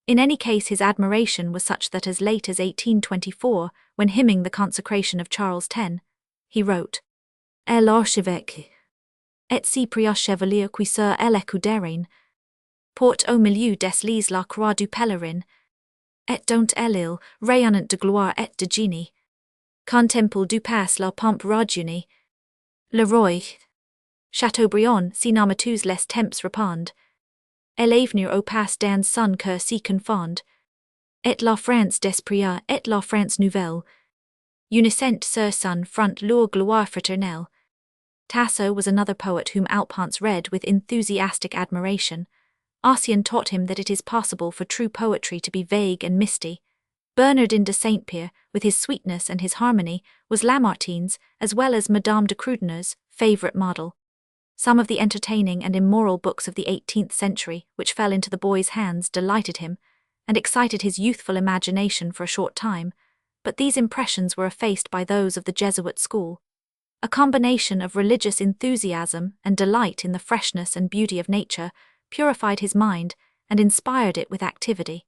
In any case, his admiration was such that as late as 1824, when hymning the consecration of Charles X, he wrote, "El archevêque, et si priat chevalier qui sur elle écouderain, porte au milieu des lys la croix du pèlerin, et dont elle rayonnant de gloire et de génie, contemple du passe la pompe rajeunit. Le roi, Chateaubriand, si nomatus les temps répand, et l'avenir au passe dans son cœur si confond, et la France d'esprit et la France nouvelle, uniscent sur son front leur gloire fraternelle." Tasso was another poet whom Alphonse read with enthusiastic admiration. Ossian taught him that it is possible for true poetry to be vague and misty. Bernardin de Saint-Pierre, with his sweetness and his harmony, was Lamartine's, as well as Madame de Krüdener's, favourite model. Some of the entertaining and immoral books of the 18th century, which fell into the boy's hands, delighted him, and excited his youthful imagination for a short time, but these impressions were effaced by those of the Jesuit school. A combination of religious enthusiasm and delight in the freshness and beauty of nature purified his mind and inspired it with activity.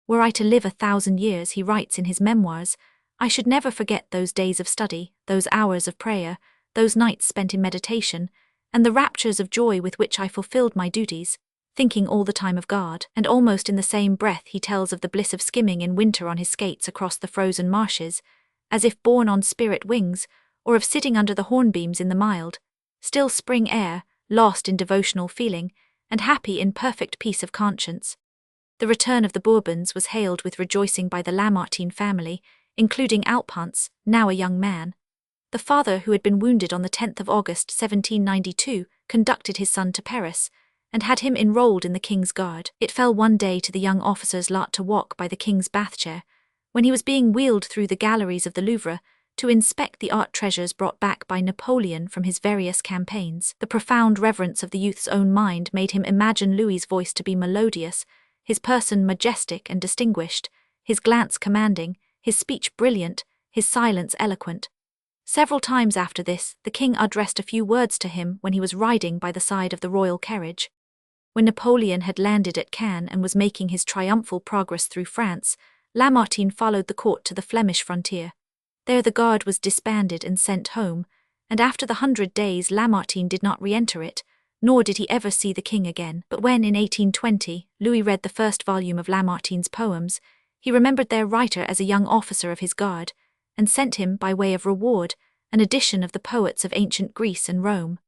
"Were I to live 1,000 years," he writes in his memoirs, "I should never forget those days of study, those hours of prayer, those nights spent in meditation, and the raptures of joy with which I fulfilled my duties, thinking all the time of God." And almost in the same breath he tells of the bliss of skimming in winter on his skates across the frozen marshes, as if borne on spirit wings, or of sitting under the hornbeams in the mild, still spring air, lost in devotional feeling, and happy in perfect peace of conscience. The return of the Bourbons was hailed with rejoicing by the Lamartine family, including Alphonse, now a young man. The father, who had been wounded on the 10th of August 1792, conducted his son to Paris, and had him enrolled in the King's Guard. It fell one day to the young officer's lot to walk by the King's bath chair, when he was being wheeled through the galleries of the Louvre, to inspect the art treasures brought back by Napoleon from his various campaigns. The profound reverence of the youth's own mind made him imagine Louis's voice to be melodious, his person majestic and distinguished, his glance commanding, his speech brilliant, his silence eloquent. Several times after this, the king addressed a few words to him when he was riding by the side of the royal carriage. When Napoleon had landed at Cannes and was making his triumphal progress through France, Lamartine followed the court to the Flemish frontier. There the guard was disbanded and sent home, and after the 100 days Lamartine did not re-enter it, nor did he ever see the king again. But when, in 1820, Louis read the first volume of Lamartine's poems, he remembered their writer as a young officer of his guard, and sent him, by way of reward, an edition of the poets of ancient Greece and Rome.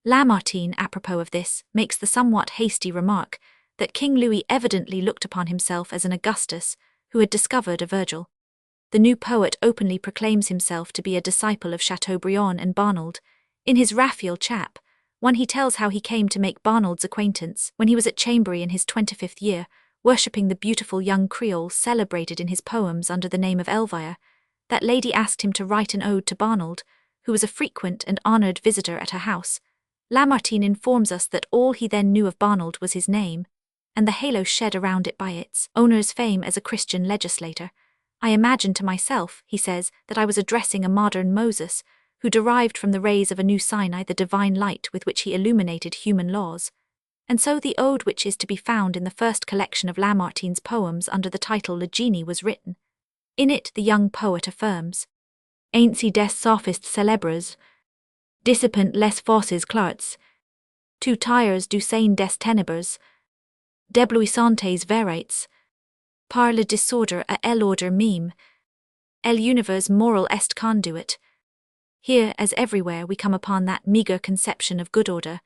Lamartine, apropos of this, makes the somewhat hasty remark that King Louis evidently looked upon himself as an Augustus who had discovered a Virgil. The new poet openly proclaims himself to be a disciple of Chateaubriand and Barnald. In his Raphael chap, he tells how he came to make Barnald's acquaintance when he was at Chambéry in his 25th year, worshipping the beautiful young Creole celebrated in his poems under the name of Elvire. That lady asked him to write an ode to Barnald, who was a frequent and honoured visitor at her house. Lamartine informs us that all he then knew of Barnald was his name, and the halo shed around it by its owner's fame as a Christian legislator. "I imagined to myself," he says, "that I was addressing a modern Moses, who derived from the rays of a new Sinai the divine light with which he illuminated human laws." And so the ode which is to be found in the first collection of Lamartine's poems under the title Le Génie was written. In it the young poet affirms, "Ainsi des sophistes célèbres, dissipant les fausses clarts, tu tires du sein des ténèbres, déblouissantes vérités, par le disorder à l'ordre même, et l'univers moral est conduit." Here, as everywhere, we come upon that meagre conception of good order.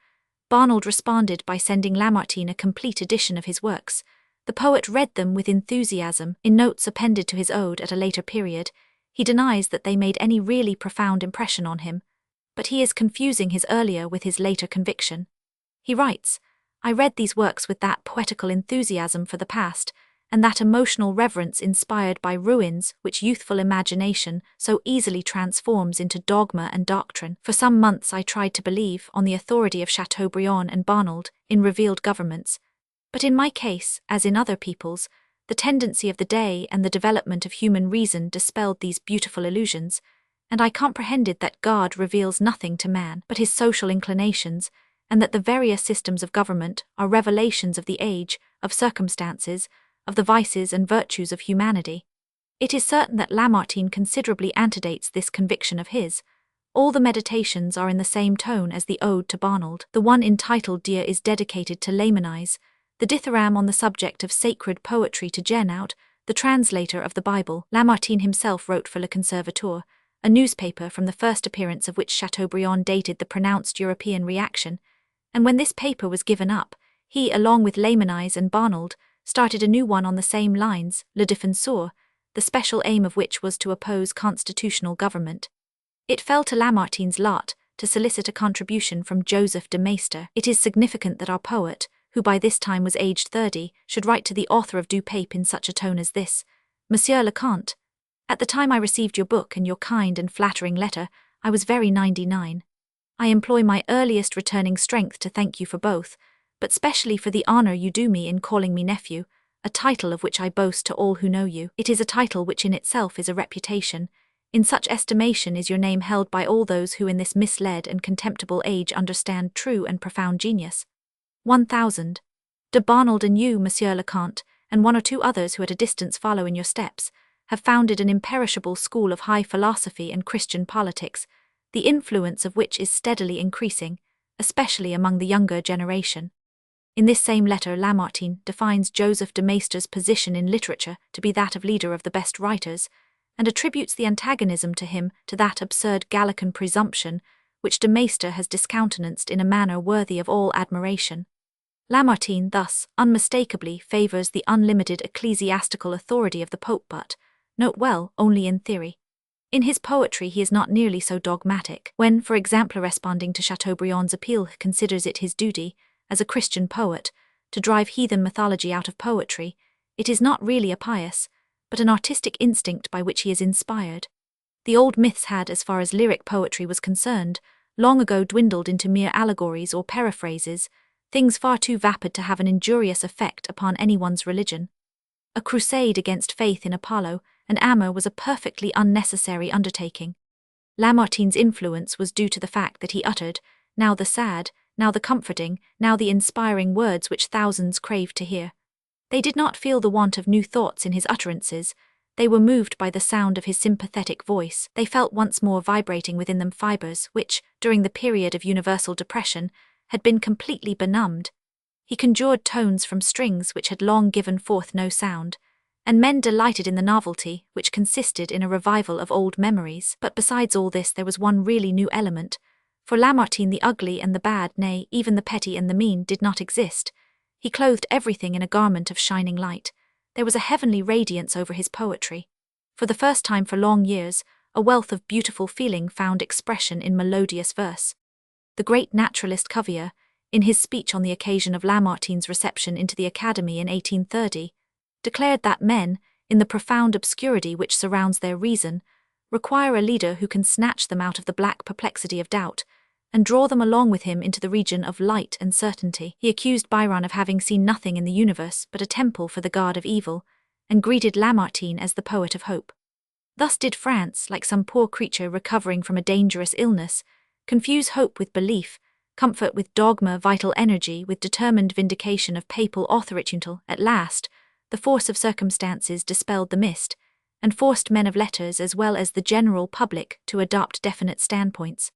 Barnald responded by sending Lamartine a complete edition of his works. The poet read them with enthusiasm. In notes appended to his ode at a later period, he denies that they made any really profound impression on him, but he is confusing his earlier with his later conviction. He writes, "I read these works with that poetical enthusiasm for the past, and that emotional reverence inspired by ruins which youthful imagination so easily transforms into dogma and doctrine. For some months I tried to believe, on the authority of Chateaubriand and Barnald, in revealed governments. But in my case, as in other people's, The tendency of the day and the development of human reason dispelled these beautiful illusions, and I comprehended that God reveals nothing to man but his social inclinations, and that the various systems of government are revelations of the age, of circumstances, of the vices and virtues of humanity. It is certain that Lamartine considerably antedates this conviction of his. All the meditations are in the same tone as the Ode to Barnold. The one entitled Dear is dedicated to Lamennais, the dithyramb on the subject of sacred poetry to Genoud, the translator of the Bible. Lamartine himself wrote for Le Conservateur, a newspaper from the first appearance of which Chateaubriand dated the pronounced European reaction, and when this paper was given up, he, along with Lamennais and Barnold, started a new one on the same lines, Le Défenseur, the special aim of which was to oppose constitutional government. It fell to Lamartine's lot to solicit a contribution from Joseph de Maistre. It is significant that our poet, who by this time was aged 30, should write to the author of Du Pape in such a tone as this: Monsieur le Comte, at the time I received your book and your kind and flattering letter, I was very 99. I employ my earliest returning strength to thank you for both, but specially for the honor you do me in calling me nephew, a title of which I boast to all who know you. It is a title which in itself is a reputation. In such estimation is your name held by all those who in this misled and contemptible age understand true and profound genius. 1000. De Barnold and you, Monsieur le Comte, and one or two others who at a distance follow in your steps, have founded an imperishable school of high philosophy and Christian politics, the influence of which is steadily increasing, especially among the younger generation. In this same letter, Lamartine defines Joseph de Maistre's position in literature to be that of leader of the best writers, and attributes the antagonism to him to that absurd Gallican presumption which de Maistre has discountenanced in a manner worthy of all admiration. Lamartine thus unmistakably favors the unlimited ecclesiastical authority of the Pope, but, note well, only in theory. In his poetry he is not nearly so dogmatic. When, for example, responding to Chateaubriand's appeal, considers it his duty, as a Christian poet, to drive heathen mythology out of poetry, it is not really a pious, but an artistic instinct by which he is inspired. The old myths had, as far as lyric poetry was concerned, long ago dwindled into mere allegories or paraphrases, things far too vapid to have an injurious effect upon anyone's religion. A crusade against faith in Apollo and Ammon was a perfectly unnecessary undertaking. Lamartine's influence was due to the fact that he uttered, now the sad, now the comforting, now the inspiring words which thousands craved to hear. They did not feel the want of new thoughts in his utterances. They were moved by the sound of his sympathetic voice. They felt once more vibrating within them fibers which, during the period of universal depression, had been completely benumbed. He conjured tones from strings which had long given forth no sound, and men delighted in the novelty, which consisted in a revival of old memories. But besides all this there was one really new element. For Lamartine the ugly and the bad, nay, even the petty and the mean, did not exist. He clothed everything in a garment of shining light. There was a heavenly radiance over his poetry. For the first time for long years, a wealth of beautiful feeling found expression in melodious verse. The great naturalist Cuvier, in his speech on the occasion of Lamartine's reception into the Academy in 1830, declared that men, in the profound obscurity which surrounds their reason, require a leader who can snatch them out of the black perplexity of doubt, and draw them along with him into the region of light and certainty. He accused Byron of having seen nothing in the universe but a temple for the god of evil, and greeted Lamartine as the poet of hope. Thus did France, like some poor creature recovering from a dangerous illness, confuse hope with belief, comfort with dogma, vital energy with determined vindication of papal authority until, at last, the force of circumstances dispelled the mist, and forced men of letters as well as the general public to adopt definite standpoints.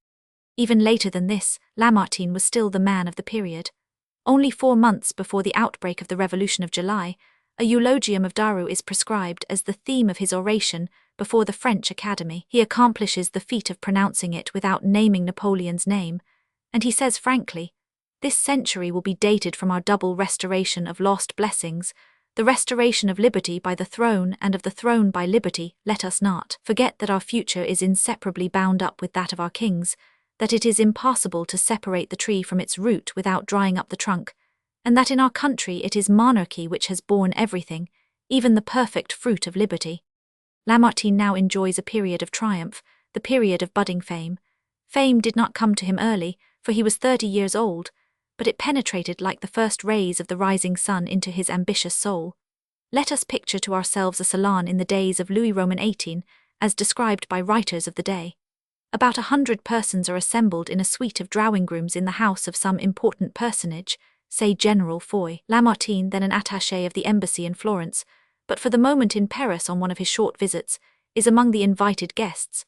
Even later than this, Lamartine was still the man of the period. Only 4 months before the outbreak of the Revolution of July, a eulogium of Daru is prescribed as the theme of his oration before the French Academy. He accomplishes the feat of pronouncing it without naming Napoleon's name, and he says frankly, "This century will be dated from our double restoration of lost blessings, the restoration of liberty by the throne and of the throne by liberty. Let us not forget that our future is inseparably bound up with that of our kings, that it is impossible to separate the tree from its root without drying up the trunk, and that in our country it is monarchy which has borne everything, even the perfect fruit of liberty." Lamartine now enjoys a period of triumph, the period of budding fame. Fame did not come to him early, for he was 30 years old, but it penetrated like the first rays of the rising sun into his ambitious soul. Let us picture to ourselves a salon in the days of Louis Roman XVIII, as described by writers of the day. About 100 persons are assembled in a suite of drawing-rooms in the house of some important personage, say General Foy. Lamartine, then an attaché of the embassy in Florence, but for the moment in Paris on one of his short visits, is among the invited guests.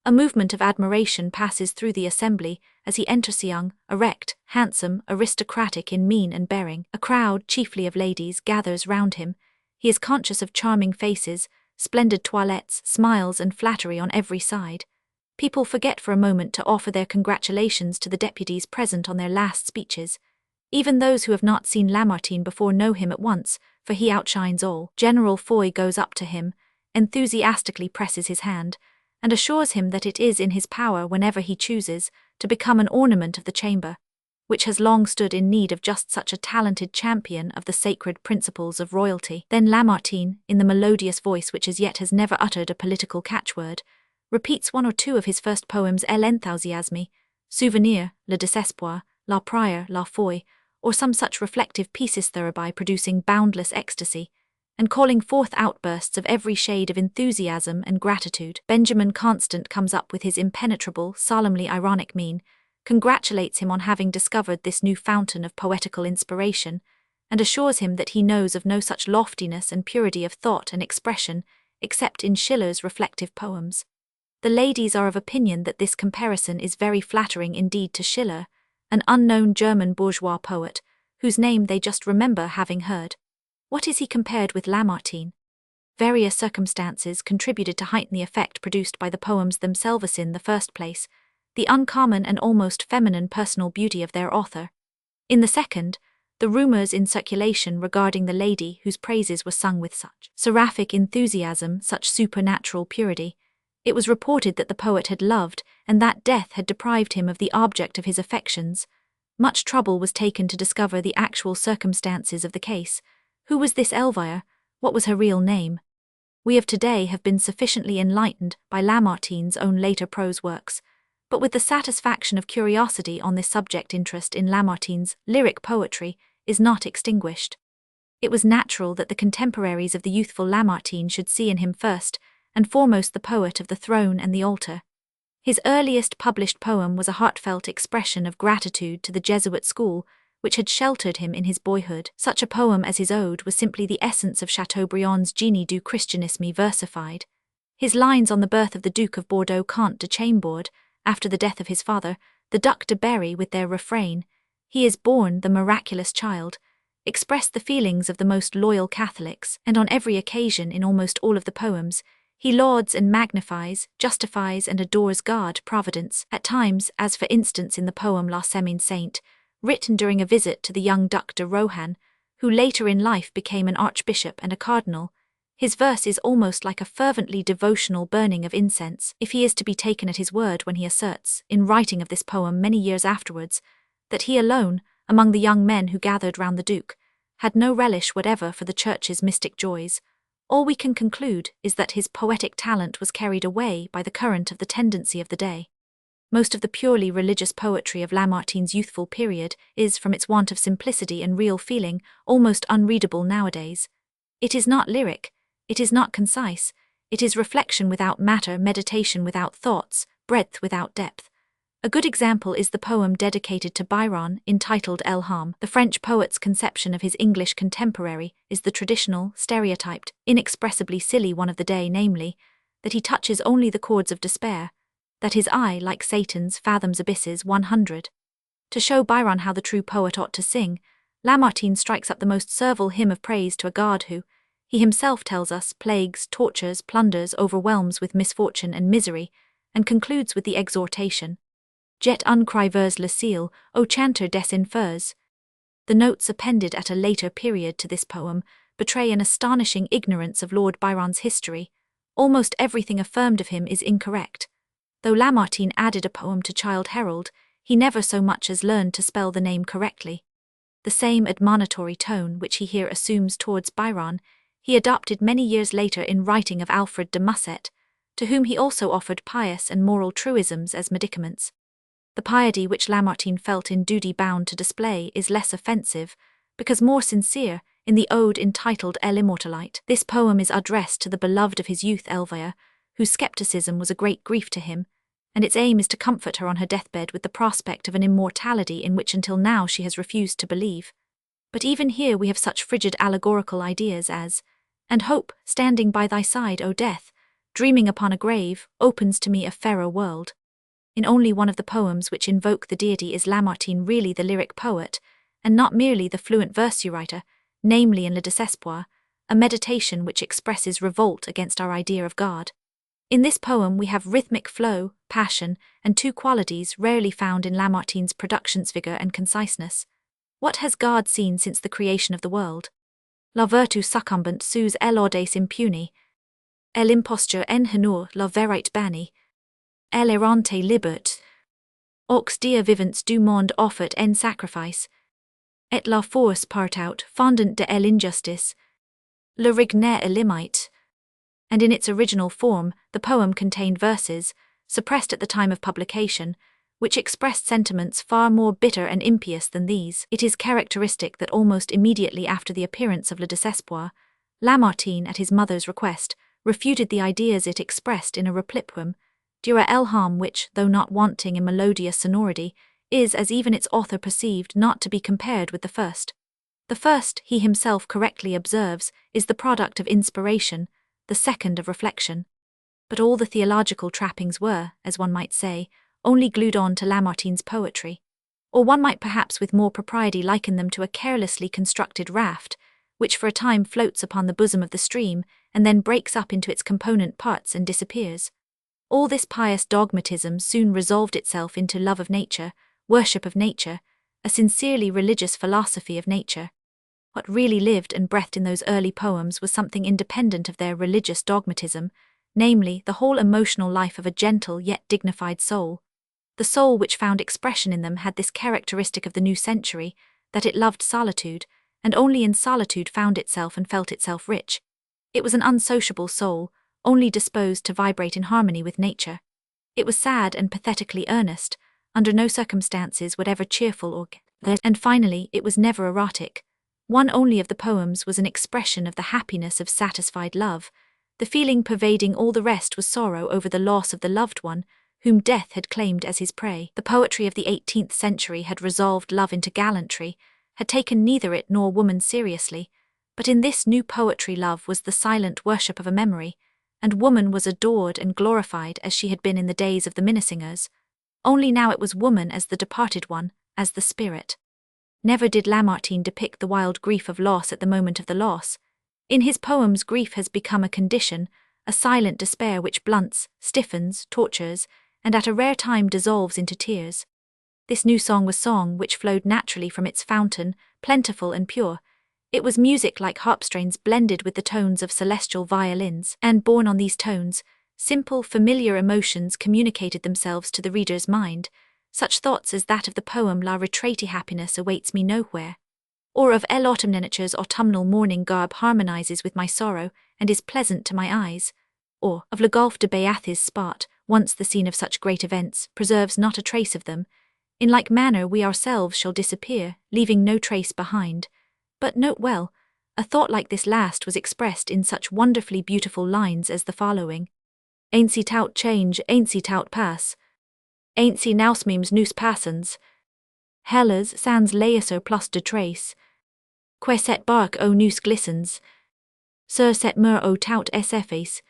A movement of admiration passes through the assembly as he enters, young, erect, handsome, aristocratic in mien and bearing. A crowd, chiefly of ladies, gathers round him. He is conscious of charming faces, splendid toilettes, smiles and flattery on every side. People forget for a moment to offer their congratulations to the deputies present on their last speeches. Even those who have not seen Lamartine before know him at once, for he outshines all. General Foy goes up to him, enthusiastically presses his hand, and assures him that it is in his power whenever he chooses to become an ornament of the chamber, which has long stood in need of just such a talented champion of the sacred principles of royalty. Then Lamartine, in the melodious voice which as yet has never uttered a political catchword, repeats one or two of his first poems, L'Enthousiasme, Souvenir, Le Désespoir, La Prière, La Foy, or some such reflective pieces, thereby producing boundless ecstasy, and calling forth outbursts of every shade of enthusiasm and gratitude. Benjamin Constant comes up with his impenetrable, solemnly ironic mien, congratulates him on having discovered this new fountain of poetical inspiration, and assures him that he knows of no such loftiness and purity of thought and expression except in Schiller's reflective poems. The ladies are of opinion that this comparison is very flattering indeed to Schiller, an unknown German bourgeois poet, whose name they just remember having heard. What is he compared with Lamartine? Various circumstances contributed to heighten the effect produced by the poems themselves. In the first place, the uncommon and almost feminine personal beauty of their author. In the second, the rumors in circulation regarding the lady whose praises were sung with such seraphic enthusiasm, such supernatural purity. It was reported that the poet had loved, and that death had deprived him of the object of his affections. Much trouble was taken to discover the actual circumstances of the case. Who was this Elvire? What was her real name? We of today have been sufficiently enlightened by Lamartine's own later prose works, but with the satisfaction of curiosity on this subject, interest in Lamartine's lyric poetry is not extinguished. It was natural that the contemporaries of the youthful Lamartine should see in him first and foremost the poet of the throne and the altar. His earliest published poem was a heartfelt expression of gratitude to the Jesuit school, which had sheltered him in his boyhood. Such a poem as his ode was simply the essence of Chateaubriand's Génie du Christianisme versified. His lines on the birth of the Duke of Bordeaux, Comte de Chambord, after the death of his father, the Duc de Berry, with their refrain, "He is born, the miraculous child," expressed the feelings of the most loyal Catholics, and on every occasion in almost all of the poems, he lauds and magnifies, justifies and adores God, Providence, at times, as for instance in the poem La Semaine Sainte, written during a visit to the young Duc de Rohan, who later in life became an archbishop and a cardinal. His verse is almost like a fervently devotional burning of incense, if he is to be taken at his word when he asserts, in writing of this poem many years afterwards, that he alone, among the young men who gathered round the Duke, had no relish whatever for the Church's mystic joys. All we can conclude is that his poetic talent was carried away by the current of the tendency of the day. Most of the purely religious poetry of Lamartine's youthful period is, from its want of simplicity and real feeling, almost unreadable nowadays. It is not lyric, it is not concise, it is reflection without matter, meditation without thoughts, breadth without depth. A good example is the poem dedicated to Byron, entitled El Ham. The French poet's conception of his English contemporary is the traditional, stereotyped, inexpressibly silly one of the day, namely, that he touches only the chords of despair, that his eye, like Satan's, fathoms abysses 100. To show Byron how the true poet ought to sing, Lamartine strikes up the most servile hymn of praise to a God who, he himself tells us, plagues, tortures, plunders, overwhelms with misfortune and misery, and concludes with the exhortation, Jet uncrivers le ciel, o chanter des enfers. The notes appended at a later period to this poem betray an astonishing ignorance of Lord Byron's history. Almost everything affirmed of him is incorrect. Though Lamartine added a poem to Childe Harold, he never so much as learned to spell the name correctly. The same admonitory tone which he here assumes towards Byron, he adopted many years later in writing of Alfred de Musset, to whom he also offered pious and moral truisms as medicaments. The piety which Lamartine felt in duty bound to display is less offensive, because more sincere, in the ode entitled El Immortalite. This poem is addressed to the beloved of his youth, Elvire, whose skepticism was a great grief to him, and its aim is to comfort her on her deathbed with the prospect of an immortality in which until now she has refused to believe. But even here we have such frigid allegorical ideas as, "And hope, standing by thy side, O death, dreaming upon a grave, opens to me a fairer world." In only one of the poems which invoke the deity is Lamartine really the lyric poet, and not merely the fluent verse writer, namely in Le Désespoir, a meditation which expresses revolt against our idea of God. In this poem we have rhythmic flow, passion, and two qualities rarely found in Lamartine's productions: vigor and conciseness. What has God seen since the creation of the world? La vertu succumbent sus elaudes impuni, el imposture en henor la verite bani, el errante libert, aux dia vivants du monde offert en sacrifice, et la force partout fondant de l'injustice, le rigner elimite. And in its original form, the poem contained verses, suppressed at the time of publication, which expressed sentiments far more bitter and impious than these. It is characteristic that almost immediately after the appearance of Le Désespoir, Lamartine, at his mother's request, refuted the ideas it expressed in a replipoem, Dura Elham, which, though not wanting in melodious sonority, is, as even its author perceived, not to be compared with the first. The first, he himself correctly observes, is the product of inspiration, the second of reflection. But all the theological trappings were, as one might say, only glued on to Lamartine's poetry. Or one might perhaps with more propriety liken them to a carelessly constructed raft, which for a time floats upon the bosom of the stream, and then breaks up into its component parts and disappears. All this pious dogmatism soon resolved itself into love of nature, worship of nature, a sincerely religious philosophy of nature. What really lived and breathed in those early poems was something independent of their religious dogmatism, namely, the whole emotional life of a gentle yet dignified soul. The soul which found expression in them had this characteristic of the new century, that it loved solitude, and only in solitude found itself and felt itself rich. It was an unsociable soul, only disposed to vibrate in harmony with nature. It was sad and pathetically earnest, under no circumstances whatever cheerful or gay. And finally, it was never erotic. One only of the poems was an expression of the happiness of satisfied love. The feeling pervading all the rest was sorrow over the loss of the loved one, whom death had claimed as his prey. The poetry of the 18th century had resolved love into gallantry, had taken neither it nor woman seriously, but in this new poetry love was the silent worship of a memory, and woman was adored and glorified as she had been in the days of the Minnesingers. Only now it was woman as the departed one, as the spirit. Never did Lamartine depict the wild grief of loss at the moment of the loss. In his poems grief has become a condition, a silent despair which blunts, stiffens, tortures, and at a rare time dissolves into tears. This new song was song which flowed naturally from its fountain, plentiful and pure. It was music like harp strains blended with the tones of celestial violins, and borne on these tones, simple, familiar emotions communicated themselves to the reader's mind, such thoughts as that of the poem La Retraite happiness awaits me nowhere, or of El Autumnature's autumnal morning garb harmonizes with my sorrow and is pleasant to my eyes, or of Le Golfe de Béathis spot, once the scene of such great events, preserves not a trace of them. In like manner we ourselves shall disappear, leaving no trace behind. But note well, a thought like this last was expressed in such wonderfully beautiful lines as the following. Ain't sie tout change, ain't sie tout pass. Ain't sie nausmemes nous passens. Hellers sans laisser plus de trace. Que cette barque au nous glissens. Sur cette mer au tout s'efface.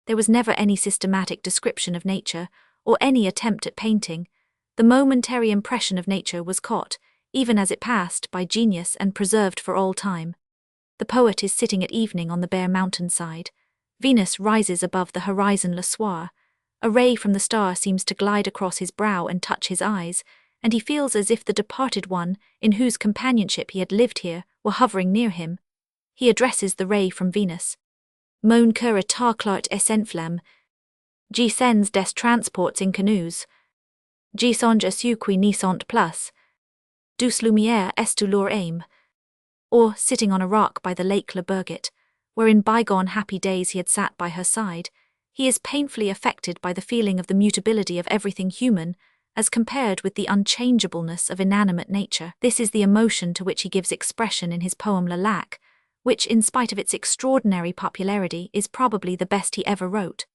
There was never any systematic description of nature, or any attempt at painting. The momentary impression of nature was caught, even as it passed, by genius and preserved for all time. The poet is sitting at evening on the bare mountainside. Venus rises above the horizon le soir. A ray from the star seems to glide across his brow and touch his eyes, and he feels as if the departed one, in whose companionship he had lived here, were hovering near him. He addresses the ray from Venus. Mon cœur éclate et s'enflamme. J'y sends des transports in canoes. J'y songe à ceux qui n'y sont plus. Douce lumière est leur aim. Or, sitting on a rock by the lake Le Bourget, where in bygone happy days he had sat by her side, he is painfully affected by the feeling of the mutability of everything human, as compared with the unchangeableness of inanimate nature. This is the emotion to which he gives expression in his poem Le Lac, which, in spite of its extraordinary popularity, is probably the best he ever wrote.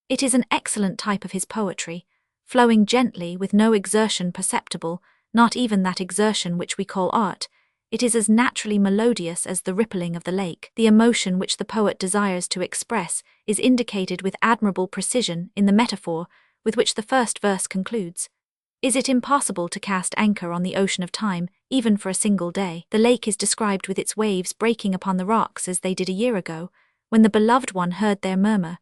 It is an excellent type of his poetry, flowing gently with no exertion perceptible, not even that exertion which we call art. It is as naturally melodious as the rippling of the lake. The emotion which the poet desires to express is indicated with admirable precision in the metaphor with which the first verse concludes. Is it impossible to cast anchor on the ocean of time, even for a single day? The lake is described with its waves breaking upon the rocks as they did a year ago, when the beloved one heard their murmur,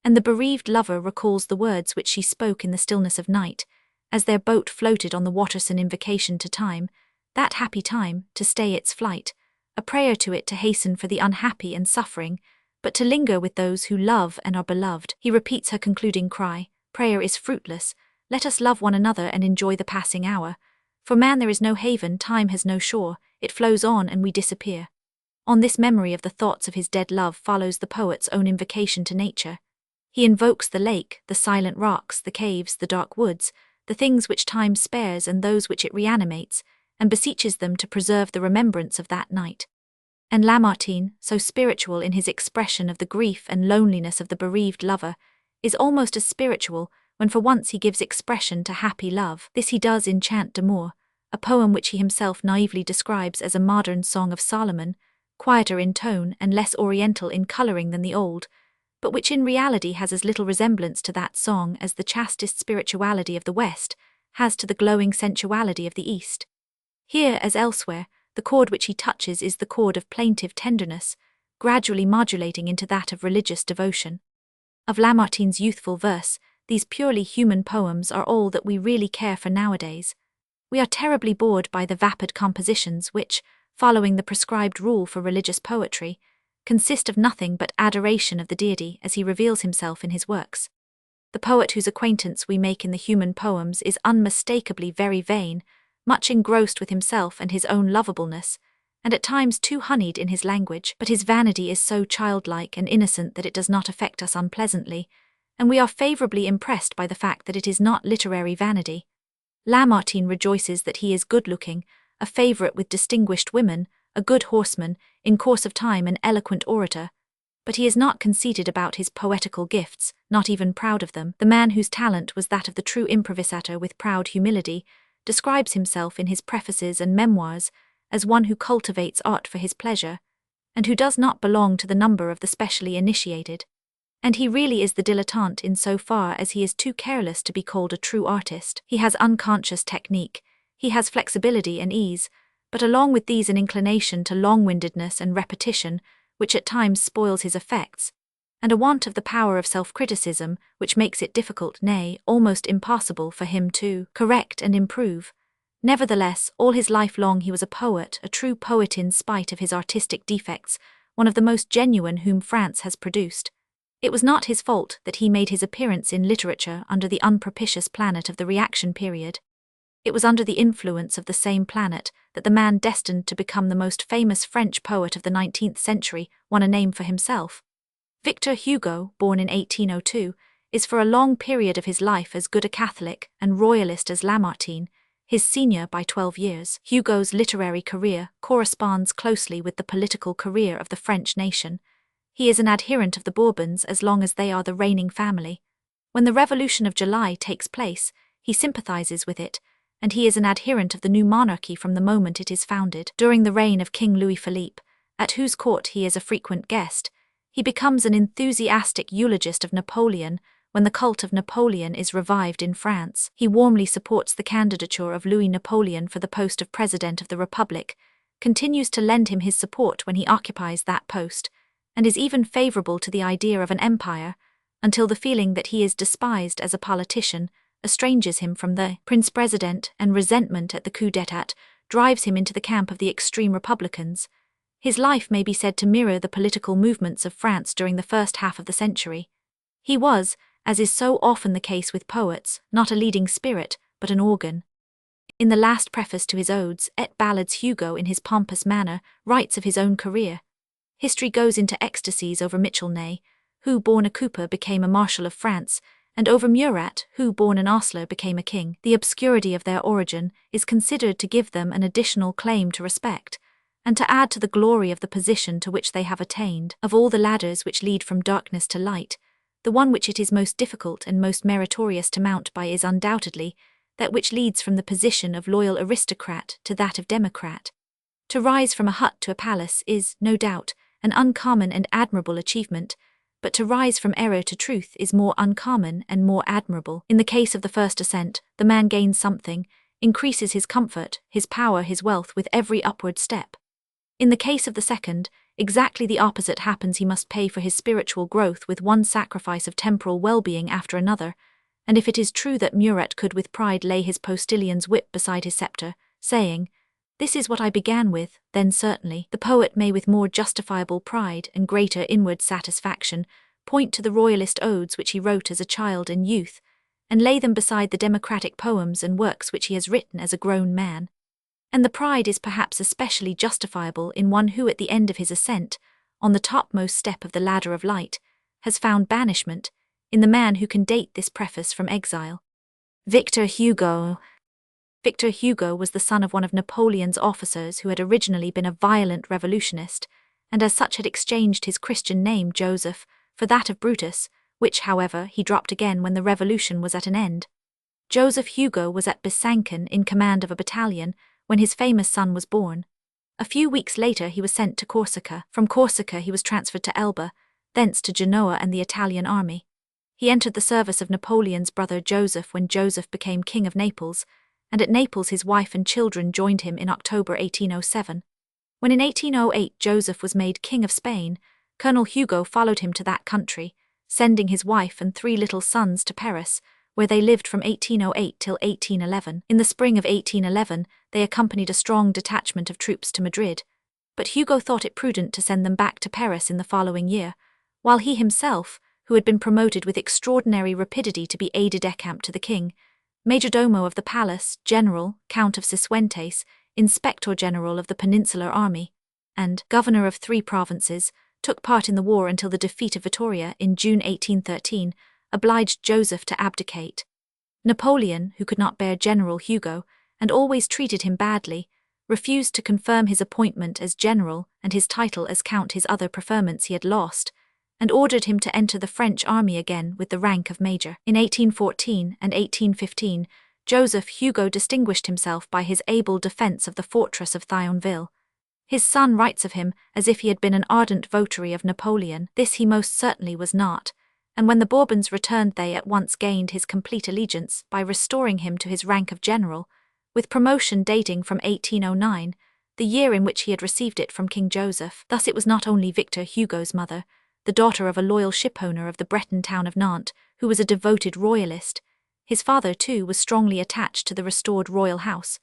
and the bereaved lover recalls the words which she spoke in the stillness of night, as their boat floated on the waters, an invocation to time, that happy time, to stay its flight, a prayer to it to hasten for the unhappy and suffering, but to linger with those who love and are beloved. He repeats her concluding cry, "Prayer is fruitless, let us love one another and enjoy the passing hour. For man there is no haven, time has no shore, it flows on and we disappear." On this memory of the thoughts of his dead love follows the poet's own invocation to nature. He invokes the lake, the silent rocks, the caves, the dark woods, the things which time spares and those which it reanimates, and beseeches them to preserve the remembrance of that night. And Lamartine, so spiritual in his expression of the grief and loneliness of the bereaved lover, is almost as spiritual when for once he gives expression to happy love. This he does in Chant d'Amour, a poem which he himself naively describes as a modern Song of Solomon, quieter in tone and less oriental in colouring than the old, but which in reality has as little resemblance to that song as the chastest spirituality of the West has to the glowing sensuality of the East. Here, as elsewhere, the chord which he touches is the chord of plaintive tenderness, gradually modulating into that of religious devotion. Of Lamartine's youthful verse, these purely human poems are all that we really care for nowadays. We are terribly bored by the vapid compositions which, following the prescribed rule for religious poetry, consist of nothing but adoration of the deity as he reveals himself in his works. The poet whose acquaintance we make in the human poems is unmistakably very vain, much engrossed with himself and his own lovableness, and at times too honeyed in his language, but his vanity is so childlike and innocent that it does not affect us unpleasantly, and we are favourably impressed by the fact that it is not literary vanity. Lamartine rejoices that he is good-looking, a favourite with distinguished women, a good horseman, in course of time an eloquent orator, but he is not conceited about his poetical gifts, not even proud of them. The man whose talent was that of the true improvisator with proud humility describes himself in his prefaces and memoirs as one who cultivates art for his pleasure, and who does not belong to the number of the specially initiated. And he really is the dilettante in so far as he is too careless to be called a true artist. He has unconscious technique, he has flexibility and ease, but along with these an inclination to long-windedness and repetition, which at times spoils his effects, and a want of the power of self-criticism, which makes it difficult, nay, almost impossible for him to correct and improve. Nevertheless, all his life long he was a poet, a true poet in spite of his artistic defects, one of the most genuine whom France has produced. It was not his fault that he made his appearance in literature under the unpropitious planet of the reaction period. It was under the influence of the same planet that the man destined to become the most famous French poet of the 19th century won a name for himself. Victor Hugo, born in 1802, is for a long period of his life as good a Catholic and royalist as Lamartine, his senior by 12 years. Hugo's literary career corresponds closely with the political career of the French nation. He is an adherent of the Bourbons as long as they are the reigning family. When the Revolution of July takes place, he sympathizes with it, and he is an adherent of the new monarchy from the moment it is founded. During the reign of King Louis Philippe, at whose court he is a frequent guest, he becomes an enthusiastic eulogist of Napoleon. When the cult of Napoleon is revived in France, he warmly supports the candidature of Louis Napoleon for the post of President of the Republic, continues to lend him his support when he occupies that post, and is even favourable to the idea of an empire, until the feeling that he is despised as a politician estranges him from the Prince-President, and resentment at the coup d'état drives him into the camp of the extreme Republicans. His life may be said to mirror the political movements of France during the first half of the century. He was, as is so often the case with poets, not a leading spirit, but an organ. In the last preface to his Odes et Ballads, Hugo, in his pompous manner, writes of his own career. History goes into ecstasies over Michel Ney, who, born a cooper, became a Marshal of France, and over Murat, who, born an ostler, became a king. The obscurity of their origin is considered to give them an additional claim to respect, and to add to the glory of the position to which they have attained. Of all the ladders which lead from darkness to light, the one which it is most difficult and most meritorious to mount by is undoubtedly that which leads from the position of loyal aristocrat to that of democrat. To rise from a hut to a palace is, no doubt, an uncommon and admirable achievement, but to rise from error to truth is more uncommon and more admirable. In the case of the first ascent, the man gains something, increases his comfort, his power, his wealth with every upward step. In the case of the second, exactly the opposite happens. He must pay for his spiritual growth with one sacrifice of temporal well-being after another, and if it is true that Murat could with pride lay his postilion's whip beside his sceptre, saying, "This is what I began with," then certainly the poet may with more justifiable pride and greater inward satisfaction point to the royalist odes which he wrote as a child and youth, and lay them beside the democratic poems and works which he has written as a grown man. And the pride is perhaps especially justifiable in one who at the end of his ascent, on the topmost step of the ladder of light, has found banishment, in the man who can date this preface from exile. Victor Hugo. Victor Hugo was the son of one of Napoleon's officers who had originally been a violent revolutionist, and as such had exchanged his Christian name Joseph for that of Brutus, which, however, he dropped again when the revolution was at an end. Joseph Hugo was at Besançon in command of a battalion when his famous son was born. A few weeks later he was sent to Corsica. From Corsica he was transferred to Elba, thence to Genoa and the Italian army. He entered the service of Napoleon's brother Joseph when Joseph became king of Naples, and at Naples his wife and children joined him in October 1807. When in 1808 Joseph was made king of Spain, Colonel Hugo followed him to that country, sending his wife and 3 little sons to Paris, where they lived from 1808 till 1811. In the spring of 1811, they accompanied a strong detachment of troops to Madrid, but Hugo thought it prudent to send them back to Paris in the following year, while he himself, who had been promoted with extraordinary rapidity to be aide-de-camp to the king, majordomo of the palace, general, Count of Cifuentes, inspector general of the Peninsular Army, and governor of 3 provinces, took part in the war until the defeat of Vittoria in June 1813, obliged Joseph to abdicate. Napoleon, who could not bear General Hugo, and always treated him badly, refused to confirm his appointment as general and his title as count his other preferments he had lost, and ordered him to enter the French army again with the rank of major. In 1814 and 1815, Joseph Hugo distinguished himself by his able defence of the fortress of Thionville. His son writes of him as if he had been an ardent votary of Napoleon. This he most certainly was not, and when the Bourbons returned they at once gained his complete allegiance by restoring him to his rank of general, with promotion dating from 1809, the year in which he had received it from King Joseph. Thus it was not only Victor Hugo's mother, the daughter of a loyal shipowner of the Breton town of Nantes, who was a devoted royalist. His father, too, was strongly attached to the restored royal house.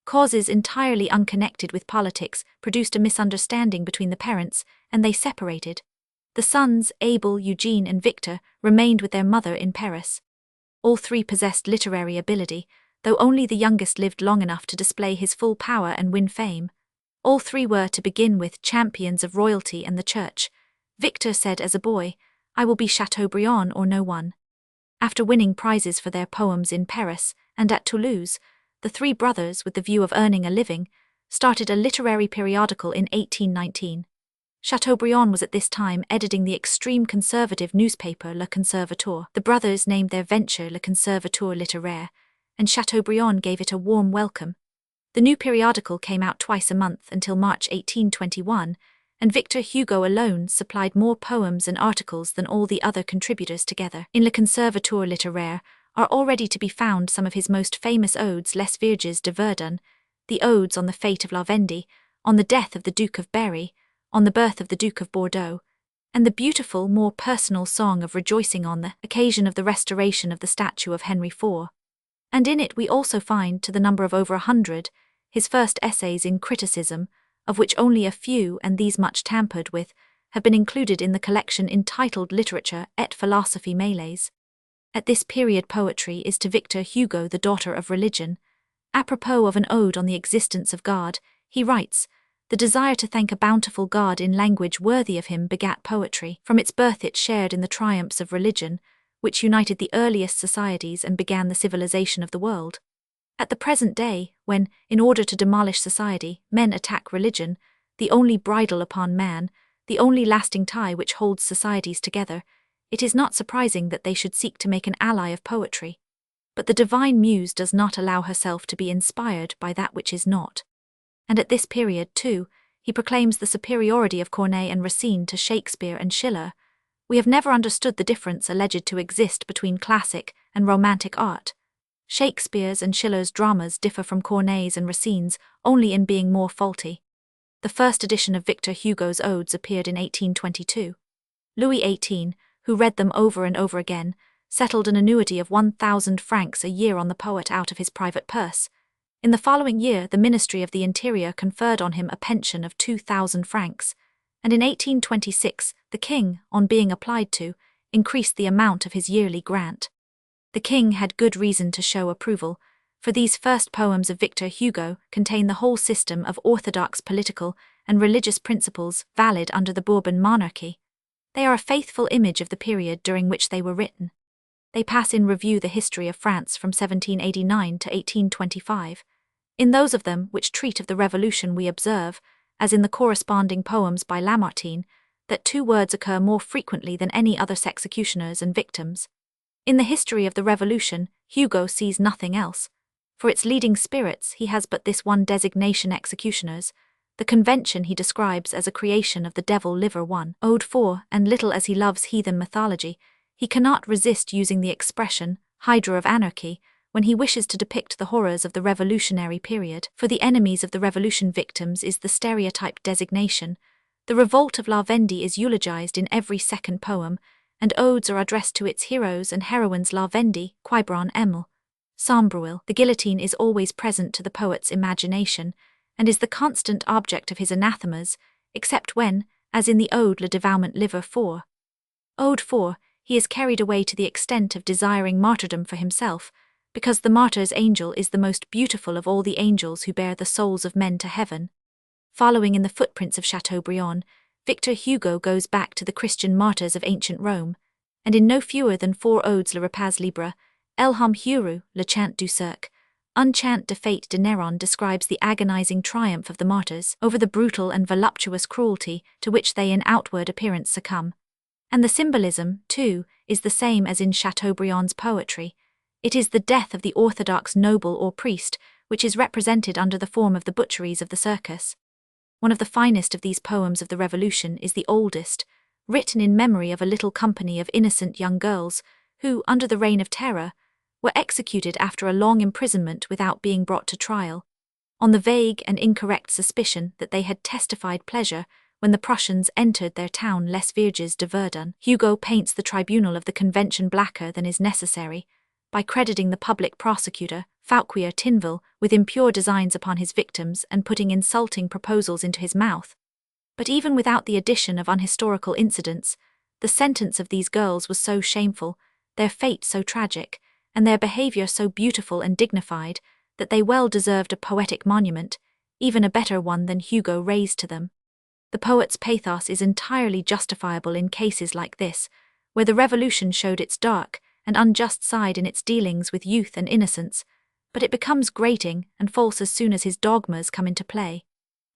Causes entirely unconnected with politics produced a misunderstanding between the parents, and they separated. The sons, Abel, Eugene, and Victor, remained with their mother in Paris. All 3 possessed literary ability, though only the youngest lived long enough to display his full power and win fame. All 3 were, to begin with, champions of royalty and the church. Victor said as a boy, "I will be Chateaubriand or no one." After winning prizes for their poems in Paris and at Toulouse, the 3 brothers, with the view of earning a living, started a literary periodical in 1819. Chateaubriand was at this time editing the extreme conservative newspaper Le Conservateur. The brothers named their venture Le Conservateur Littéraire, and Chateaubriand gave it a warm welcome. The new periodical came out twice a month until March 1821, and Victor Hugo alone supplied more poems and articles than all the other contributors together. In Le Conservateur Littéraire are already to be found some of his most famous odes, Les Vierges de Verdun, the odes on the fate of La Vendée, on the death of the Duke of Berry, on the birth of the Duke of Bordeaux, and the beautiful, more personal song of rejoicing on the occasion of the restoration of the statue of Henry IV. And in it we also find, to the number of over 100, his first essays in criticism, of which only a few, and these much tampered with, have been included in the collection entitled Literature et Philosophie Mêlées. At this period poetry is to Victor Hugo the daughter of religion. Apropos of an ode on the existence of God, he writes, "The desire to thank a bountiful God in language worthy of him begat poetry. From its birth it shared in the triumphs of religion, which united the earliest societies and began the civilization of the world. At the present day, when, in order to demolish society, men attack religion, the only bridle upon man, the only lasting tie which holds societies together, it is not surprising that they should seek to make an ally of poetry. But the divine muse does not allow herself to be inspired by that which is not. And at this period, too, he proclaims the superiority of Corneille and Racine to Shakespeare and Schiller. We have never understood the difference alleged to exist between classic and romantic art. Shakespeare's and Schiller's dramas differ from Corneille's and Racine's only in being more faulty. The first edition of Victor Hugo's Odes appeared in 1822. Louis XVIII, who read them over and over again, settled an annuity of 1,000 francs a year on the poet out of his private purse. In the following year, the Ministry of the Interior conferred on him a pension of 2,000 francs, and in 1826, the king, on being applied to, increased the amount of his yearly grant. The king had good reason to show approval, for these first poems of Victor Hugo contain the whole system of orthodox political and religious principles valid under the Bourbon monarchy. They are a faithful image of the period during which they were written. They pass in review the history of France from 1789 to 1825. In those of them which treat of the Revolution we observe, as in the corresponding poems by Lamartine, that two words occur more frequently than any other executioners and victims. In the history of the Revolution, Hugo sees nothing else. For its leading spirits he has but this one designation: executioners. The convention he describes as a creation of the devil liver 1. Ode 4, and little as he loves heathen mythology, he cannot resist using the expression, Hydra of Anarchy, when he wishes to depict the horrors of the revolutionary period. For the enemies of the revolution victims is the stereotyped designation. The revolt of La Vendée is eulogized in every second poem, and odes are addressed to its heroes and heroines. La Vendée, Quiberon Emile, Sambruil. The guillotine is always present to the poet's imagination, and is the constant object of his anathemas, except when, as in the Ode Le Dévouement Liver 4. Ode 4, he is carried away to the extent of desiring martyrdom for himself, because the martyr's angel is the most beautiful of all the angels who bear the souls of men to heaven. Following in the footprints of Chateaubriand, Victor Hugo goes back to the Christian martyrs of ancient Rome, and in no fewer than 4 odes Le Repos Libre, El Homme Heureux, Le Chant du Cirque, Unchant de Fate de Néron describes the agonizing triumph of the martyrs over the brutal and voluptuous cruelty to which they in outward appearance succumb. And the symbolism, too, is the same as in Chateaubriand's poetry. It is the death of the orthodox noble or priest, which is represented under the form of the butcheries of the circus. One of the finest of these poems of the Revolution is the oldest, written in memory of a little company of innocent young girls who, under the Reign of Terror, were executed after a long imprisonment without being brought to trial, on the vague and incorrect suspicion that they had testified pleasure when the Prussians entered their town Les Vierges de Verdun. Hugo paints the tribunal of the Convention blacker than is necessary, by crediting the public prosecutor, Fauquier Tinville, with impure designs upon his victims and putting insulting proposals into his mouth. But even without the addition of unhistorical incidents, the sentence of these girls was so shameful, their fate so tragic, and their behavior so beautiful and dignified, that they well deserved a poetic monument, even a better one than Hugo raised to them. The poet's pathos is entirely justifiable in cases like this, where the Revolution showed its dark and unjust side in its dealings with youth and innocence, but it becomes grating and false as soon as his dogmas come into play.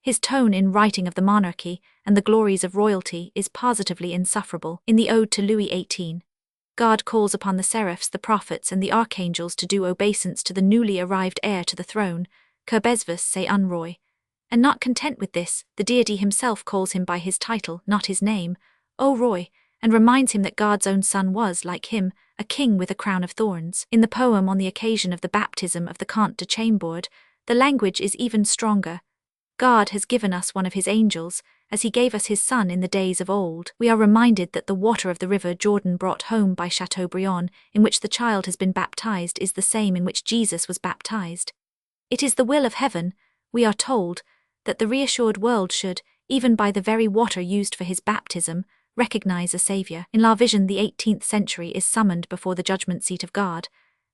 His tone in writing of the monarchy and the glories of royalty is positively insufferable. In the Ode to Louis XVIII, God calls upon the seraphs, the prophets, and the archangels to do obeisance to the newly arrived heir to the throne, que besvis c'est un roi. And not content with this, the deity himself calls him by his title, not his name, O Roi, and reminds him that God's own son was, like him, a king with a crown of thorns. In the poem on the occasion of the baptism of the Comte de Chambord, the language is even stronger. God has given us one of his angels, as he gave us his son in the days of old. We are reminded that the water of the river Jordan brought home by Chateaubriand, in which the child has been baptized, is the same in which Jesus was baptized. It is the will of heaven, we are told, that the reassured world should, even by the very water used for his baptism, recognize a Saviour. In La Vision, the 18th century is summoned before the judgment seat of God,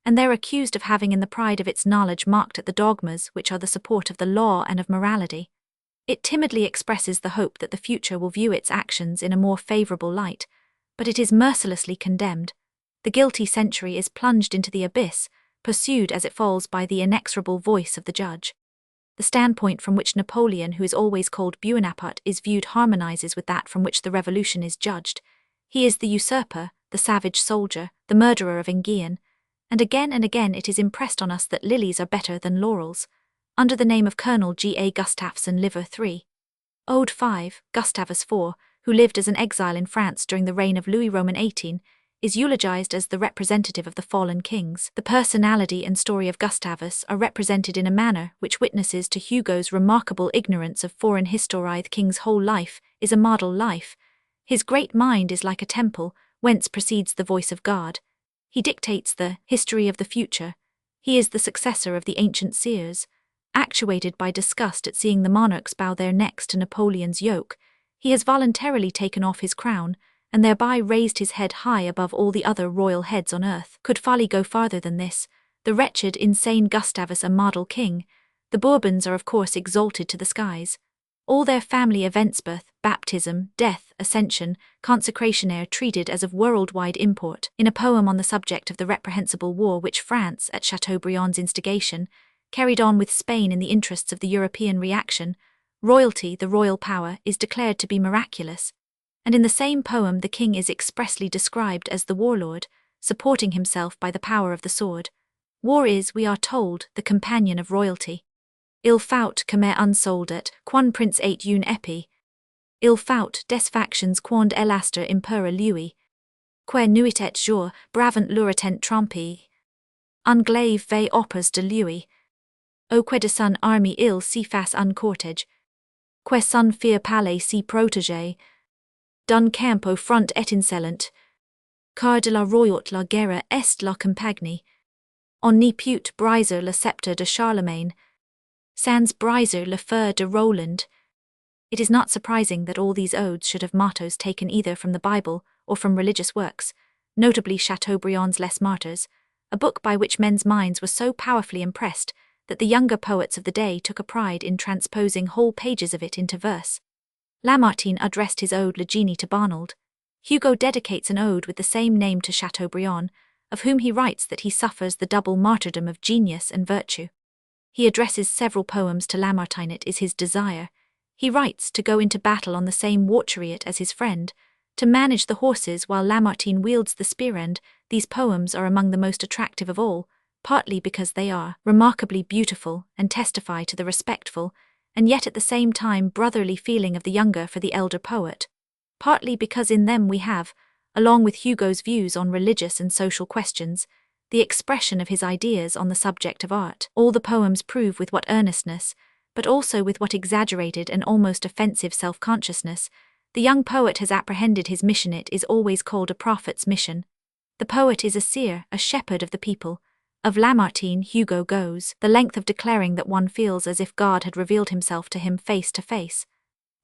and they're accused of having in the pride of its knowledge mocked at the dogmas which are the support of the law and of morality. It timidly expresses the hope that the future will view its actions in a more favourable light, but it is mercilessly condemned. The guilty century is plunged into the abyss, pursued as it falls by the inexorable voice of the judge. The standpoint from which Napoleon, who is always called Buonaparte, is viewed harmonizes with that from which the revolution is judged. He is the usurper, the savage soldier, the murderer of Enghien, and again it is impressed on us that lilies are better than laurels. Under the name of Colonel G.A. Gustafsson, Liver 3. Ode 5, Gustavus IV, who lived as an exile in France during the reign of Louis Roman 18, is eulogized as the representative of the fallen kings. The personality and story of Gustavus are represented in a manner which witnesses to Hugo's remarkable ignorance of foreign history. The king's whole life is a model life. His great mind is like a temple, whence proceeds the voice of God. He dictates the history of the future. He is the successor of the ancient seers. Actuated by disgust at seeing the monarchs bow their necks to Napoleon's yoke, he has voluntarily taken off his crown, and thereby raised his head high above all the other royal heads on earth. Could folly go farther than this? The wretched, insane Gustavus a model king. The Bourbons are of course exalted to the skies. All their family events, birth, baptism, death, ascension, consecration, are treated as of worldwide import. In a poem on the subject of the reprehensible war which France, at Chateaubriand's instigation, carried on with Spain in the interests of the European reaction, royalty, the royal power, is declared to be miraculous. And in the same poem the king is expressly described as the warlord, supporting himself by the power of the sword. War is, we are told, the companion of royalty. Il faut comer unsoldat, quan prince et une épée. Il faut des factions quand elaster impera lui. Que nuit et jour, bravant l'uratent trompi. Unglaive ve opers de lui. O que de son army il si fasse un cortège. Que son fier palais si protégé. D'un camp au front étincellant. Car de la royauté la guerre est la campagne. On n'y put briser le sceptre de Charlemagne. Sans briser le feu de Roland. It is not surprising that all these odes should have mottos taken either from the Bible or from religious works, notably Chateaubriand's Les Martyrs, a book by which men's minds were so powerfully impressed that the younger poets of the day took a pride in transposing whole pages of it into verse. Lamartine addressed his ode Le Génie to Barnald. Hugo dedicates an ode with the same name to Chateaubriand, of whom he writes that he suffers the double martyrdom of genius and virtue. He addresses several poems to Lamartine. It is his desire, he writes, to go into battle on the same war chariot as his friend, to manage the horses while Lamartine wields the spear end. These poems are among the most attractive of all, partly because they are remarkably beautiful and testify to the respectful, and yet at the same time brotherly feeling of the younger for the elder poet, partly because in them we have, along with Hugo's views on religious and social questions, the expression of his ideas on the subject of art. All the poems prove with what earnestness, but also with what exaggerated and almost offensive self-consciousness, the young poet has apprehended his mission. It is always called a prophet's mission. The poet is a seer, a shepherd of the people. Of Lamartine, Hugo goes the length of declaring that one feels as if God had revealed himself to him face to face.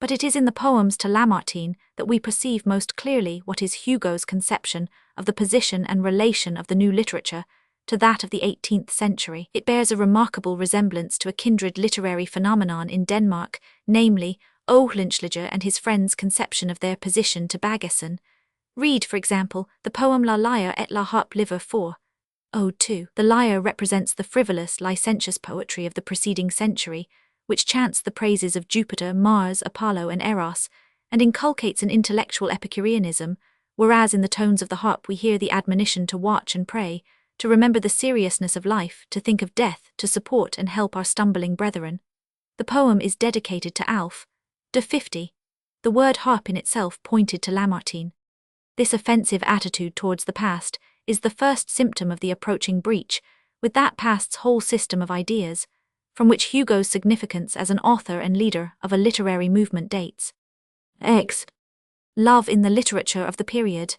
But it is in the poems to Lamartine that we perceive most clearly what is Hugo's conception of the position and relation of the new literature to that of the 18th century. It bears a remarkable resemblance to a kindred literary phenomenon in Denmark, namely, Oehlenschläger and his friends' conception of their position to Bagesson. Read, for example, the poem La Lyre et la Harpe, Liver 4. Ode 2. The lyre represents the frivolous, licentious poetry of the preceding century, which chants the praises of Jupiter, Mars, Apollo, and Eros, and inculcates an intellectual Epicureanism, whereas in the tones of the harp we hear the admonition to watch and pray, to remember the seriousness of life, to think of death, to support and help our stumbling brethren. The poem is dedicated to Alf. De 50. The word harp in itself pointed to Lamartine. This offensive attitude towards the past is the first symptom of the approaching breach with that past's whole system of ideas, from which Hugo's significance as an author and leader of a literary movement dates. X. Love in the literature of the period.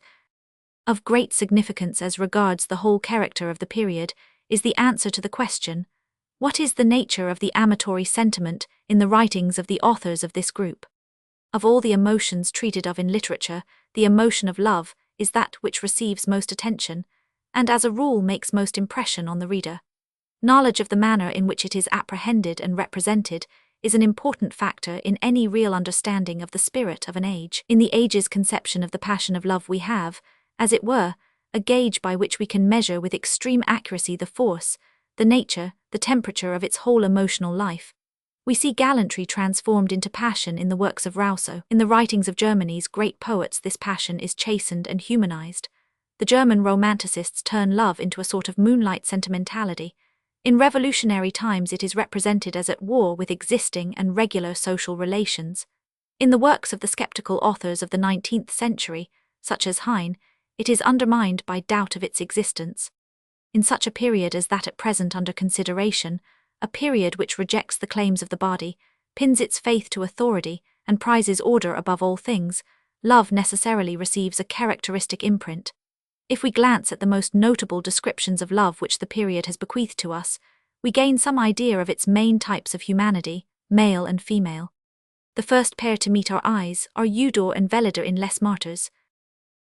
Of great significance as regards the whole character of the period is the answer to the question, what is the nature of the amatory sentiment in the writings of the authors of this group? Of all the emotions treated of in literature, the emotion of love is that which receives most attention, and as a rule makes most impression on the reader. Knowledge of the manner in which it is apprehended and represented is an important factor in any real understanding of the spirit of an age. In the age's conception of the passion of love we have, as it were, a gauge by which we can measure with extreme accuracy the force, the nature, the temperature of its whole emotional life. We see gallantry transformed into passion in the works of Rousseau. In the writings of Germany's great poets, this passion is chastened and humanized. The German Romanticists turn love into a sort of moonlight sentimentality. In revolutionary times it is represented as at war with existing and regular social relations. In the works of the skeptical authors of the 19th century, such as Heine, it is undermined by doubt of its existence. In such a period as that at present under consideration, a period which rejects the claims of the body, pins its faith to authority, and prizes order above all things, love necessarily receives a characteristic imprint. If we glance at the most notable descriptions of love which the period has bequeathed to us, we gain some idea of its main types of humanity, male and female. The first pair to meet our eyes are Eudore and Vellider in Les Martyrs.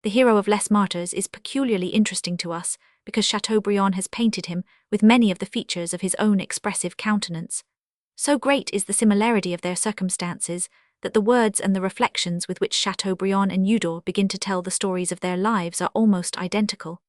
The hero of Les Martyrs is peculiarly interesting to us because Chateaubriand has painted him with many of the features of his own expressive countenance. So great is the similarity of their circumstances that the words and the reflections with which Chateaubriand and Eudore begin to tell the stories of their lives are almost identical.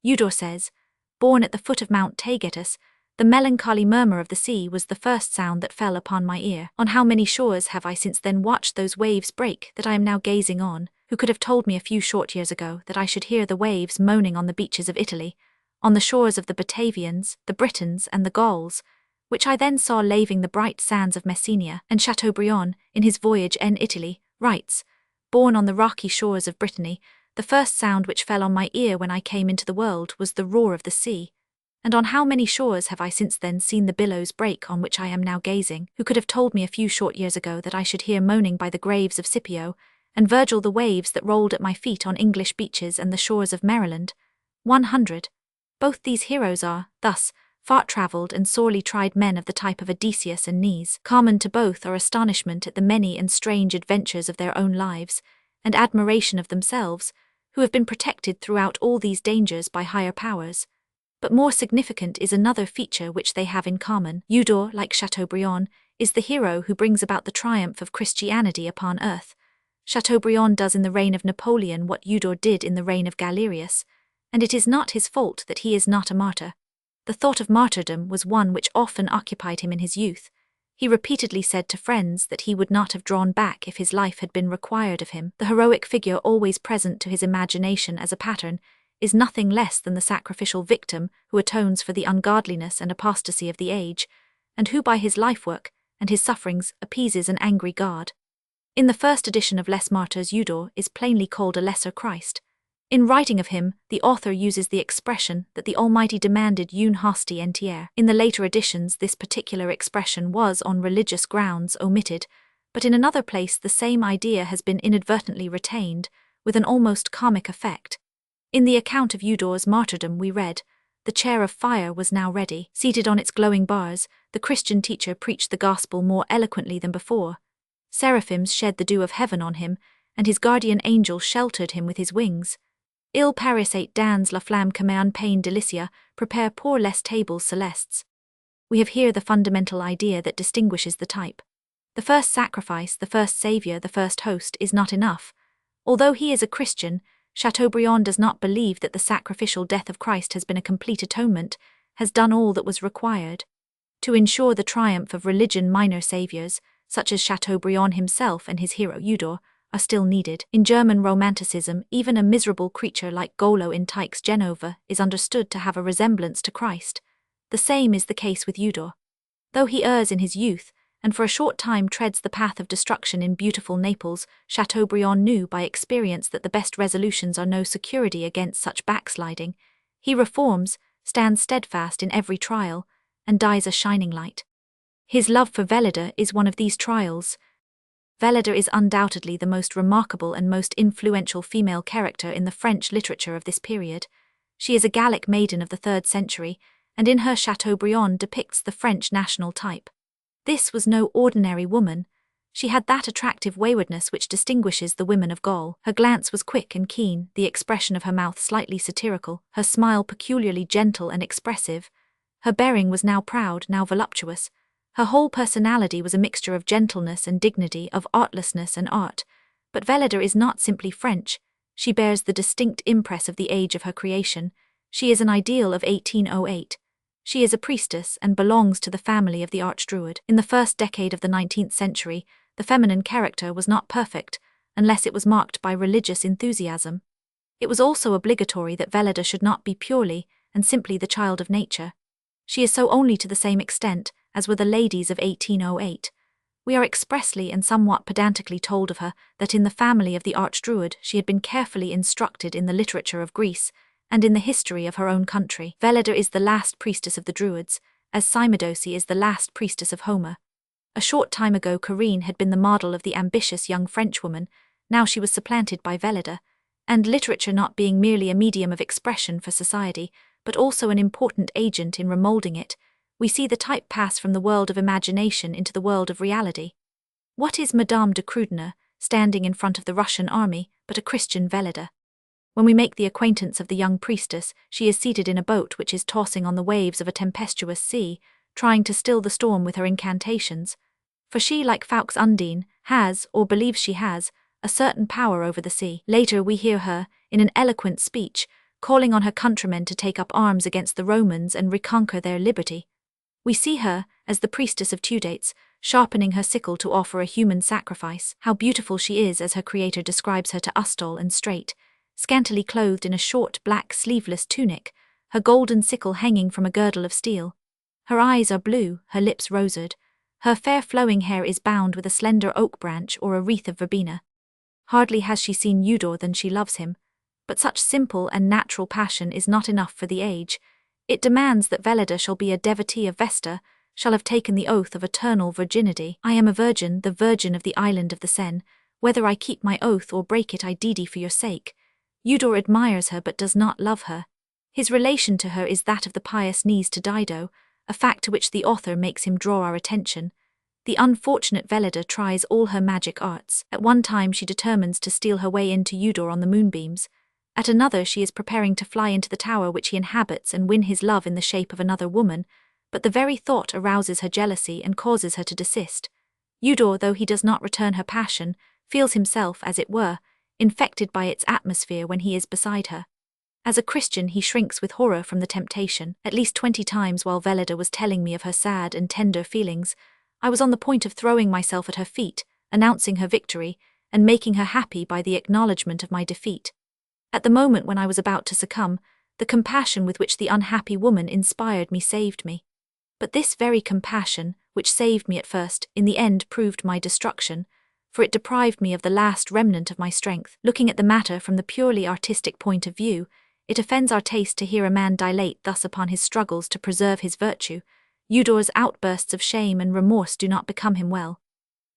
Eudore says, "Born at the foot of Mount Taygetus, the melancholy murmur of the sea was the first sound that fell upon my ear. On how many shores have I since then watched those waves break that I am now gazing on? Who could have told me a few short years ago that I should hear the waves moaning on the beaches of Italy, on the shores of the Batavians, the Britons, and the Gauls, which I then saw laving the bright sands of Messenia?" And Chateaubriand, in his Voyage en Italie, writes, "Born on the rocky shores of Brittany, the first sound which fell on my ear when I came into the world was the roar of the sea. And on how many shores have I since then seen the billows break on which I am now gazing? Who could have told me a few short years ago that I should hear moaning by the graves of Scipio, and Virgil the waves that rolled at my feet on English beaches and the shores of Maryland? 100. Both these heroes are, thus, far-travelled and sorely tried men of the type of Odysseus and Nice. Common to both are astonishment at the many and strange adventures of their own lives, and admiration of themselves, who have been protected throughout all these dangers by higher powers. But more significant is another feature which they have in common. Eudore, like Chateaubriand, is the hero who brings about the triumph of Christianity upon earth. Chateaubriand does in the reign of Napoleon what Eudore did in the reign of Galerius, and it is not his fault that he is not a martyr. The thought of martyrdom was one which often occupied him in his youth. He repeatedly said to friends that he would not have drawn back if his life had been required of him. The heroic figure always present to his imagination as a pattern is nothing less than the sacrificial victim who atones for the ungodliness and apostasy of the age, and who by his life-work and his sufferings appeases an angry God. In the first edition of Les Martyrs, Eudore is plainly called a lesser Christ. In writing of him, the author uses the expression that the Almighty demanded une hostie entière. In the later editions, this particular expression was, on religious grounds, omitted, but in another place the same idea has been inadvertently retained, with an almost comic effect. In the account of Eudore's martyrdom we read, "The chair of fire was now ready. Seated on its glowing bars, the Christian teacher preached the gospel more eloquently than before. Seraphims shed the dew of heaven on him, and his guardian angel sheltered him with his wings. Il parisait dans la flamme comme un pain délicieux, prepare pour les tables célestes." We have here the fundamental idea that distinguishes the type. The first sacrifice, the first saviour, the first host is not enough. Although he is a Christian, Chateaubriand does not believe that the sacrificial death of Christ has been a complete atonement, has done all that was required. To ensure the triumph of religion, minor saviours, such as Chateaubriand himself and his hero Eudore, are still needed. In German Romanticism, even a miserable creature like Golo in Tieck's Genova is understood to have a resemblance to Christ. The same is the case with Eudore. Though he errs in his youth, and for a short time treads the path of destruction in beautiful Naples, Chateaubriand knew by experience that the best resolutions are no security against such backsliding. He reforms, stands steadfast in every trial, and dies a shining light. His love for Vellider is one of these trials. Vellider is undoubtedly the most remarkable and most influential female character in the French literature of this period. She is a Gallic maiden of the 3rd century, and in her Chateaubriand depicts the French national type. This was no ordinary woman. She had that attractive waywardness which distinguishes the women of Gaul. Her glance was quick and keen, the expression of her mouth slightly satirical, her smile peculiarly gentle and expressive. Her bearing was now proud, now voluptuous. Her whole personality was a mixture of gentleness and dignity, of artlessness and art. But Vellider is not simply French, She bears the distinct impress of the age of her creation. She is an ideal of 1808. She is a priestess and belongs to the family of the archdruid. In the first decade of the 19th century, the feminine character was not perfect, unless it was marked by religious enthusiasm. It was also obligatory that Veleda should not be purely and simply the child of nature. She is so only to the same extent as were the ladies of 1808. We are expressly and somewhat pedantically told of her that in the family of the archdruid she had been carefully instructed in the literature of Greece and in the history of her own country. Veleda is the last priestess of the Druids, as Cymodocea is the last priestess of Homer. A short time ago Corinne had been the model of the ambitious young Frenchwoman, now she was supplanted by Veleda, and literature not being merely a medium of expression for society, but also an important agent in remolding it, we see the type pass from the world of imagination into the world of reality. What is Madame de Krüdener, standing in front of the Russian army, but a Christian Veleda? When we make the acquaintance of the young priestess, she is seated in a boat which is tossing on the waves of a tempestuous sea, trying to still the storm with her incantations. For she, like Fouque's Undine, has, or believes she has, a certain power over the sea. Later we hear her, in an eloquent speech, calling on her countrymen to take up arms against the Romans and reconquer their liberty. We see her, as the priestess of Tudates, sharpening her sickle to offer a human sacrifice. How beautiful she is as her creator describes her to Ustol and straight, scantily clothed in a short black sleeveless tunic, her golden sickle hanging from a girdle of steel. Her eyes are blue, her lips rosed. Her fair flowing hair is bound with a slender oak branch or a wreath of verbena. Hardly has she seen Eudor than she loves him, but such simple and natural passion is not enough for the age. It demands that Veleda shall be a devotee of Vesta, shall have taken the oath of eternal virginity. I am a virgin, the virgin of the island of the Seine. Whether I keep my oath or break it, I did for your sake. Eudor admires her but does not love her. His relation to her is that of the pious niece to Dido, a fact to which the author makes him draw our attention. The unfortunate Veleda tries all her magic arts. At one time she determines to steal her way into Eudor on the moonbeams. At another she is preparing to fly into the tower which he inhabits and win his love in the shape of another woman, but the very thought arouses her jealousy and causes her to desist. Eudor, though he does not return her passion, feels himself, as it were, infected by its atmosphere when he is beside her. As a Christian he shrinks with horror from the temptation. At least 20 times while Veleda was telling me of her sad and tender feelings, I was on the point of throwing myself at her feet, announcing her victory, and making her happy by the acknowledgement of my defeat. At the moment when I was about to succumb, the compassion with which the unhappy woman inspired me saved me. But this very compassion, which saved me at first, in the end proved my destruction, for it deprived me of the last remnant of my strength. Looking at the matter from the purely artistic point of view, it offends our taste to hear a man dilate thus upon his struggles to preserve his virtue. Eudor's outbursts of shame and remorse do not become him well.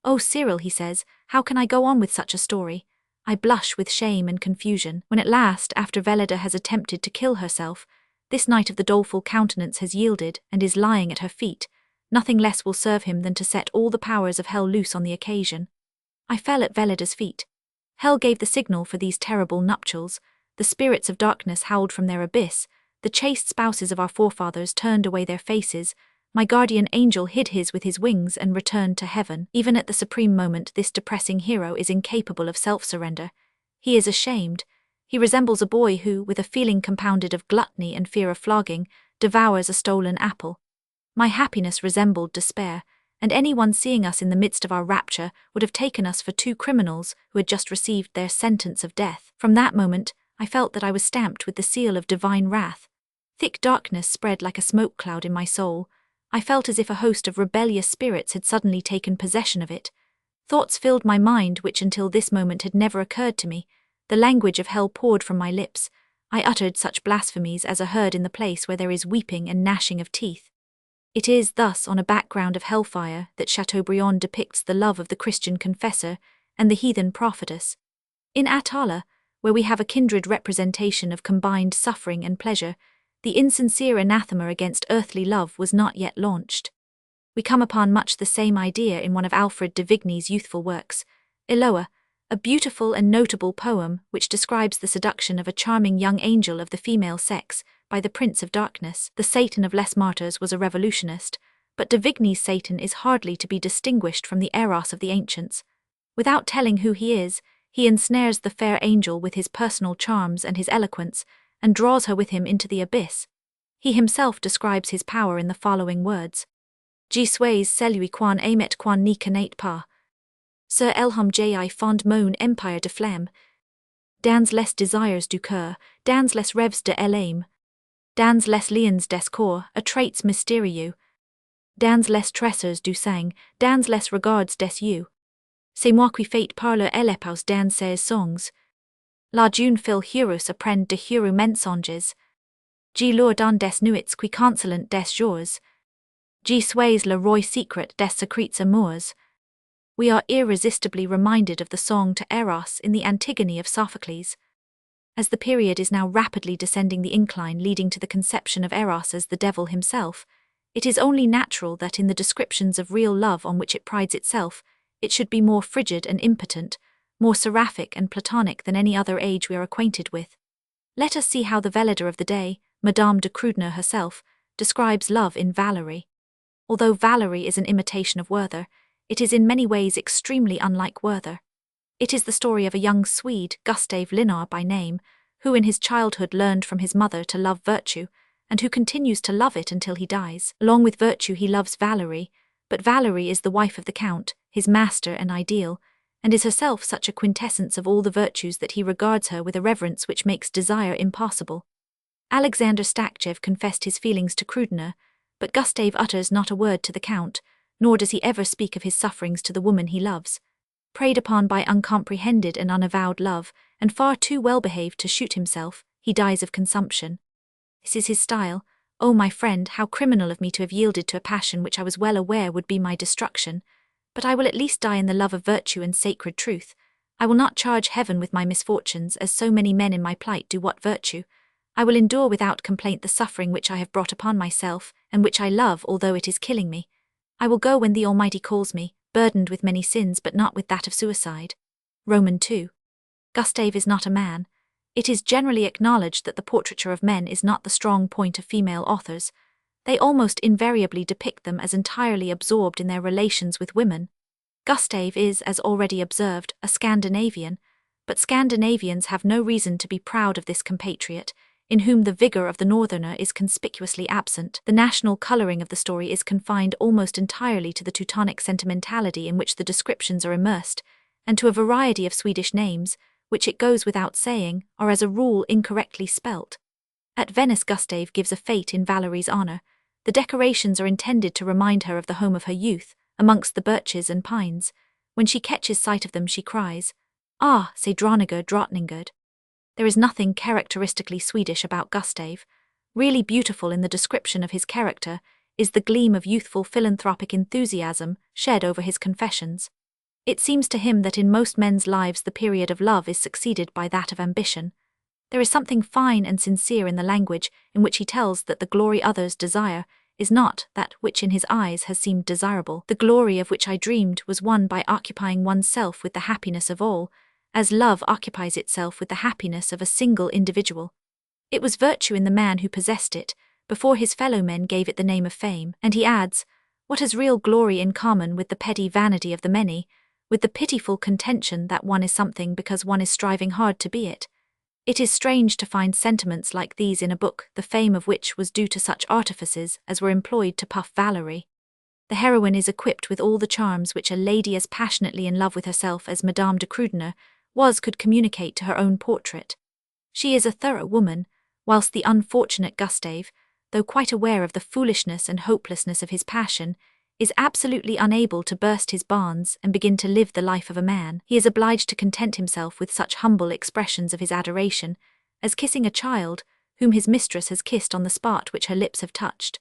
"Oh, Cyril," he says, "how can I go on with such a story? I blush with shame and confusion." When at last, after Veleda has attempted to kill herself, this knight of the doleful countenance has yielded and is lying at her feet, nothing less will serve him than to set all the powers of hell loose on the occasion. I fell at Veleda's feet. Hell gave the signal for these terrible nuptials. The spirits of darkness howled from their abyss. The chaste spouses of our forefathers turned away their faces. My guardian angel hid his with his wings and returned to heaven. Even at the supreme moment, this depressing hero is incapable of self-surrender. He is ashamed. He resembles a boy who, with a feeling compounded of gluttony and fear of flogging, devours a stolen apple. My happiness resembled despair, and anyone seeing us in the midst of our rapture would have taken us for two criminals who had just received their sentence of death. From that moment, I felt that I was stamped with the seal of divine wrath. Thick darkness spread like a smoke cloud in my soul. I felt as if a host of rebellious spirits had suddenly taken possession of it. Thoughts filled my mind which until this moment had never occurred to me. The language of hell poured from my lips. I uttered such blasphemies as are heard in the place where there is weeping and gnashing of teeth. It is thus on a background of hellfire that Chateaubriand depicts the love of the Christian confessor and the heathen prophetess. In Atala, where we have a kindred representation of combined suffering and pleasure, the insincere anathema against earthly love was not yet launched. We come upon much the same idea in one of Alfred de Vigny's youthful works, Eloa, a beautiful and notable poem which describes the seduction of a charming young angel of the female sex by the Prince of Darkness. The Satan of Les Martyrs was a revolutionist, but de Vigny's Satan is hardly to be distinguished from the Eros of the ancients. Without telling who he is, He ensnares the fair angel with his personal charms and his eloquence, and draws her with him into the abyss. He himself describes his power in the following words. Je suis celui quan aimet quan n'y connaît pas. Sir Elham Ji fond mon empire de flamme. Dans les desires du cœur, dans les rêves de l'âme. Dans les liens des corps, à traits mystérieux. Dans les trésors du sang, dans les regards des yeux. C'est moi qui fais parler l'épouse dans ses songs. La jeune fille heureuse apprend de heureux mensonges. Je leur donne des nuits qui consolent des jours. Je suis le roi secret des secrets amours. We are irresistibly reminded of the song to Eros in the Antigone of Sophocles. As the period is now rapidly descending the incline leading to the conception of Eros as the devil himself, it is only natural that in the descriptions of real love on which it prides itself, it should be more frigid and impotent, more seraphic and platonic than any other age we are acquainted with. Let us see how the Velleder of the day, Madame de Crudner herself, describes love in Valerie. Although Valerie is an imitation of Werther, it is in many ways extremely unlike Werther. It is the story of a young Swede, Gustave Linnar by name, who in his childhood learned from his mother to love virtue, and who continues to love it until he dies. Along with virtue he loves Valerie, but Valerie is the wife of the Count, his master and ideal, and is herself such a quintessence of all the virtues that he regards her with a reverence which makes desire impossible. Alexander Stakjev confessed his feelings to Crudner, but Gustave utters not a word to the Count, nor does he ever speak of his sufferings to the woman he loves. Preyed upon by uncomprehended and unavowed love, and far too well-behaved to shoot himself, he dies of consumption. This is his style. Oh, my friend, how criminal of me to have yielded to a passion which I was well aware would be my destruction. But I will at least die in the love of virtue and sacred truth. I will not charge heaven with my misfortunes, as so many men in my plight do. What virtue? I will endure without complaint the suffering which I have brought upon myself, and which I love, although it is killing me. I will go when the Almighty calls me, burdened with many sins but not with that of suicide. Roman 2. Gustave is not a man. It is generally acknowledged that the portraiture of men is not the strong point of female authors. They almost invariably depict them as entirely absorbed in their relations with women. Gustave is, as already observed, a Scandinavian, but Scandinavians have no reason to be proud of this compatriot, in whom the vigour of the northerner is conspicuously absent. The national colouring of the story is confined almost entirely to the Teutonic sentimentality in which the descriptions are immersed, and to a variety of Swedish names, which it goes without saying, are as a rule incorrectly spelt. At Venice Gustave gives a fête in Valerie's honour. The decorations are intended to remind her of the home of her youth, amongst the birches and pines. When she catches sight of them she cries, "Ah, c'est drottningerd." There is nothing characteristically Swedish about Gustave. Really beautiful in the description of his character is the gleam of youthful philanthropic enthusiasm shed over his confessions. It seems to him that in most men's lives the period of love is succeeded by that of ambition. There is something fine and sincere in the language in which he tells that the glory others desire is not that which in his eyes has seemed desirable. The glory of which I dreamed was won by occupying oneself with the happiness of all, as love occupies itself with the happiness of a single individual. It was virtue in the man who possessed it, before his fellow men gave it the name of fame. And he adds, what has real glory in common with the petty vanity of the many, with the pitiful contention that one is something because one is striving hard to be it? It is strange to find sentiments like these in a book, the fame of which was due to such artifices as were employed to puff Valerie. The heroine is equipped with all the charms which a lady as passionately in love with herself as Madame de Crudner could communicate to her own portrait. She is a thorough woman, whilst the unfortunate Gustave, though quite aware of the foolishness and hopelessness of his passion, is absolutely unable to burst his bonds and begin to live the life of a man. He is obliged to content himself with such humble expressions of his adoration as kissing a child whom his mistress has kissed on the spot which her lips have touched,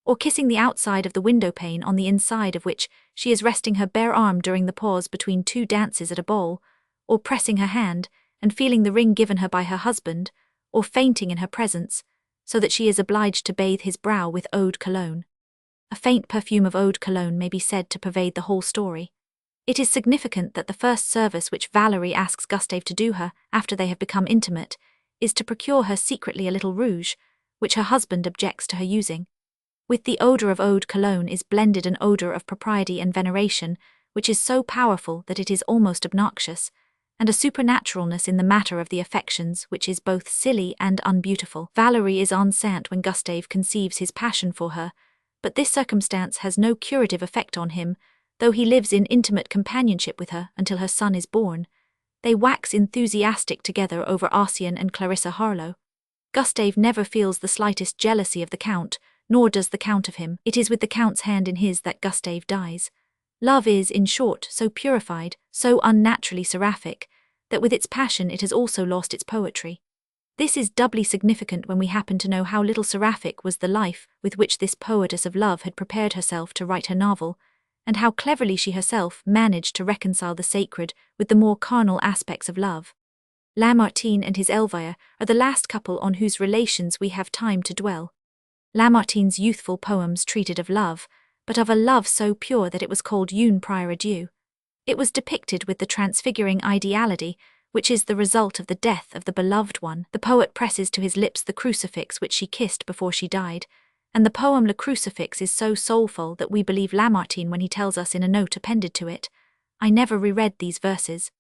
or kissing the outside of the window pane on the inside of which she is resting her bare arm during the pause between two dances at a ball, or pressing her hand and feeling the ring given her by her husband, or fainting in her presence, so that she is obliged to bathe his brow with eau de cologne. A faint perfume of eau de cologne may be said to pervade the whole story. It is significant that the first service which Valerie asks Gustave to do her, after they have become intimate, is to procure her secretly a little rouge, which her husband objects to her using. With the odour of eau de cologne is blended an odour of propriety and veneration, which is so powerful that it is almost obnoxious, and a supernaturalness in the matter of the affections which is both silly and unbeautiful. Valerie is enceinte when Gustave conceives his passion for her, but this circumstance has no curative effect on him, though he lives in intimate companionship with her until her son is born. They wax enthusiastic together over Ossian and Clarissa Harlowe. Gustave never feels the slightest jealousy of the Count, nor does the Count of him. It is with the Count's hand in his that Gustave dies. Love is, in short, so purified, so unnaturally seraphic, that with its passion it has also lost its poetry. This is doubly significant when we happen to know how little seraphic was the life with which this poetess of love had prepared herself to write her novel, and how cleverly she herself managed to reconcile the sacred with the more carnal aspects of love. Lamartine and his Elvire are the last couple on whose relations we have time to dwell. Lamartine's youthful poems treated of love, but of a love so pure that it was called une prière adieu. It was depicted with the transfiguring ideality which is the result of the death of the beloved one. The poet presses to his lips the crucifix which she kissed before she died, and the poem Le Crucifix is so soulful that we believe Lamartine when he tells us in a note appended to it, "I never reread these verses."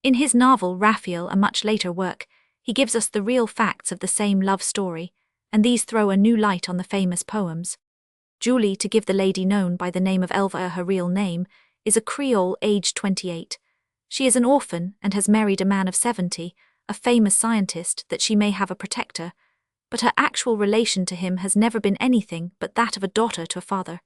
In his novel Raphael, a much later work, he gives us the real facts of the same love story, and these throw a new light on the famous poems. Julie, to give the lady known by the name of Elvire her real name, is a Creole aged 28. She is an orphan and has married a man of 70, a famous scientist, that she may have a protector, but her actual relation to him has never been anything but that of a daughter to a father.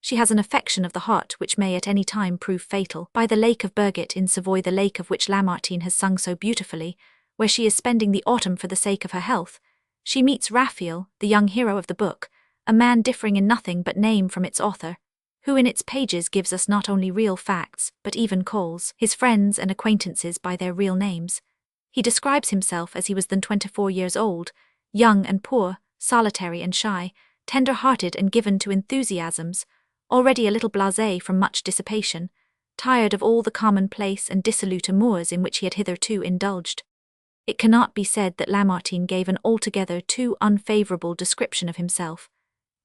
She has an affection of the heart which may at any time prove fatal. By the lake of Berget in Savoy, the lake of which Lamartine has sung so beautifully, where she is spending the autumn for the sake of her health, she meets Raphael, the young hero of the book, a man differing in nothing but name from its author, who in its pages gives us not only real facts, but even calls his friends and acquaintances by their real names. He describes himself as he was then 24 years old, young and poor, solitary and shy, tender-hearted and given to enthusiasms, already a little blasé from much dissipation, tired of all the commonplace and dissolute amours in which he had hitherto indulged. It cannot be said that Lamartine gave an altogether too unfavourable description of himself.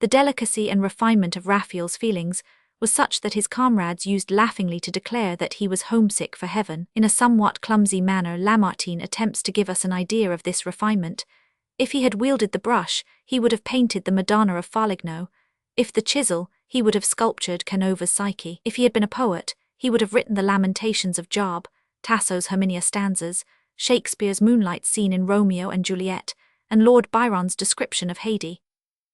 The delicacy and refinement of Raphael's feelings was such that his comrades used laughingly to declare that he was homesick for heaven. In a somewhat clumsy manner, Lamartine attempts to give us an idea of this refinement. If he had wielded the brush, he would have painted the Madonna of Foligno. If the chisel, he would have sculptured Canova's Psyche. If he had been a poet, he would have written the Lamentations of Job, Tasso's Herminia stanzas, Shakespeare's moonlight scene in Romeo and Juliet, and Lord Byron's description of Haidee.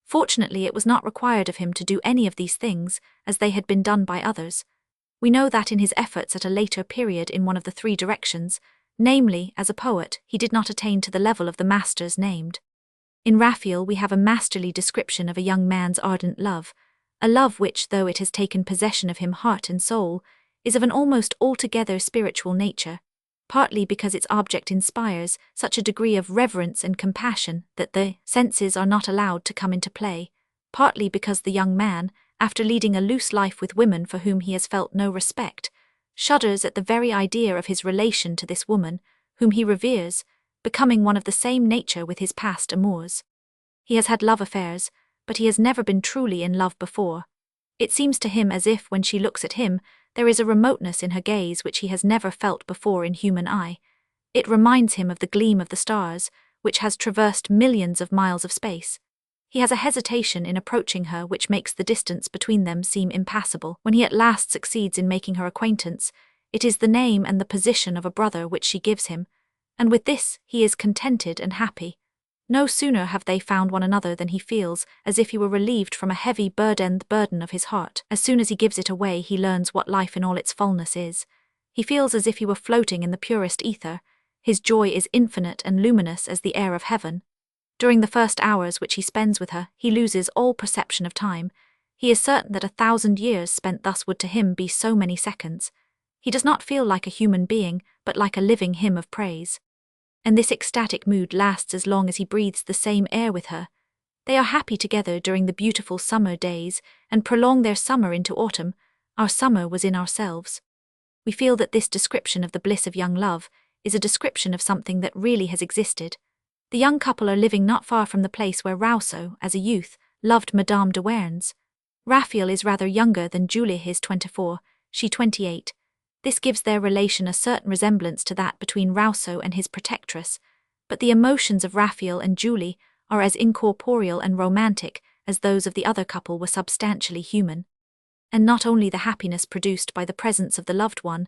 Fortunately, it was not required of him to do any of these things, as they had been done by others. We know that in his efforts at a later period in one of the three directions, namely, as a poet, he did not attain to the level of the masters named. In Raphael we have a masterly description of a young man's ardent love, a love which, though it has taken possession of him heart and soul, is of an almost altogether spiritual nature, partly because its object inspires such a degree of reverence and compassion that the senses are not allowed to come into play, partly because the young man, after leading a loose life with women for whom he has felt no respect, shudders at the very idea of his relation to this woman, whom he reveres, becoming one of the same nature with his past amours. He has had love affairs, but he has never been truly in love before. It seems to him as if, when she looks at him, there is a remoteness in her gaze which he has never felt before in human eye. It reminds him of the gleam of the stars, which has traversed millions of miles of space. He has a hesitation in approaching her which makes the distance between them seem impassable. When he at last succeeds in making her acquaintance, it is the name and the position of a brother which she gives him, and with this he is contented and happy. No sooner have they found one another than he feels as if he were relieved from a heavy burden of his heart. As soon as he gives it away, he learns what life in all its fullness is. He feels as if he were floating in the purest ether. His joy is infinite and luminous as the air of heaven. During the first hours which he spends with her, he loses all perception of time. He is certain that 1,000 years spent thus would to him be so many seconds. He does not feel like a human being, but like a living hymn of praise. And this ecstatic mood lasts as long as he breathes the same air with her. They are happy together during the beautiful summer days, and prolong their summer into autumn. Our summer was in ourselves. We feel that this description of the bliss of young love is a description of something that really has existed. The young couple are living not far from the place where Rousseau, as a youth, loved Madame de Werns. Raphael is rather younger than Julie is 24, she 28. This gives their relation a certain resemblance to that between Rousseau and his protectress, but the emotions of Raphael and Julie are as incorporeal and romantic as those of the other couple were substantially human. And not only the happiness produced by the presence of the loved one,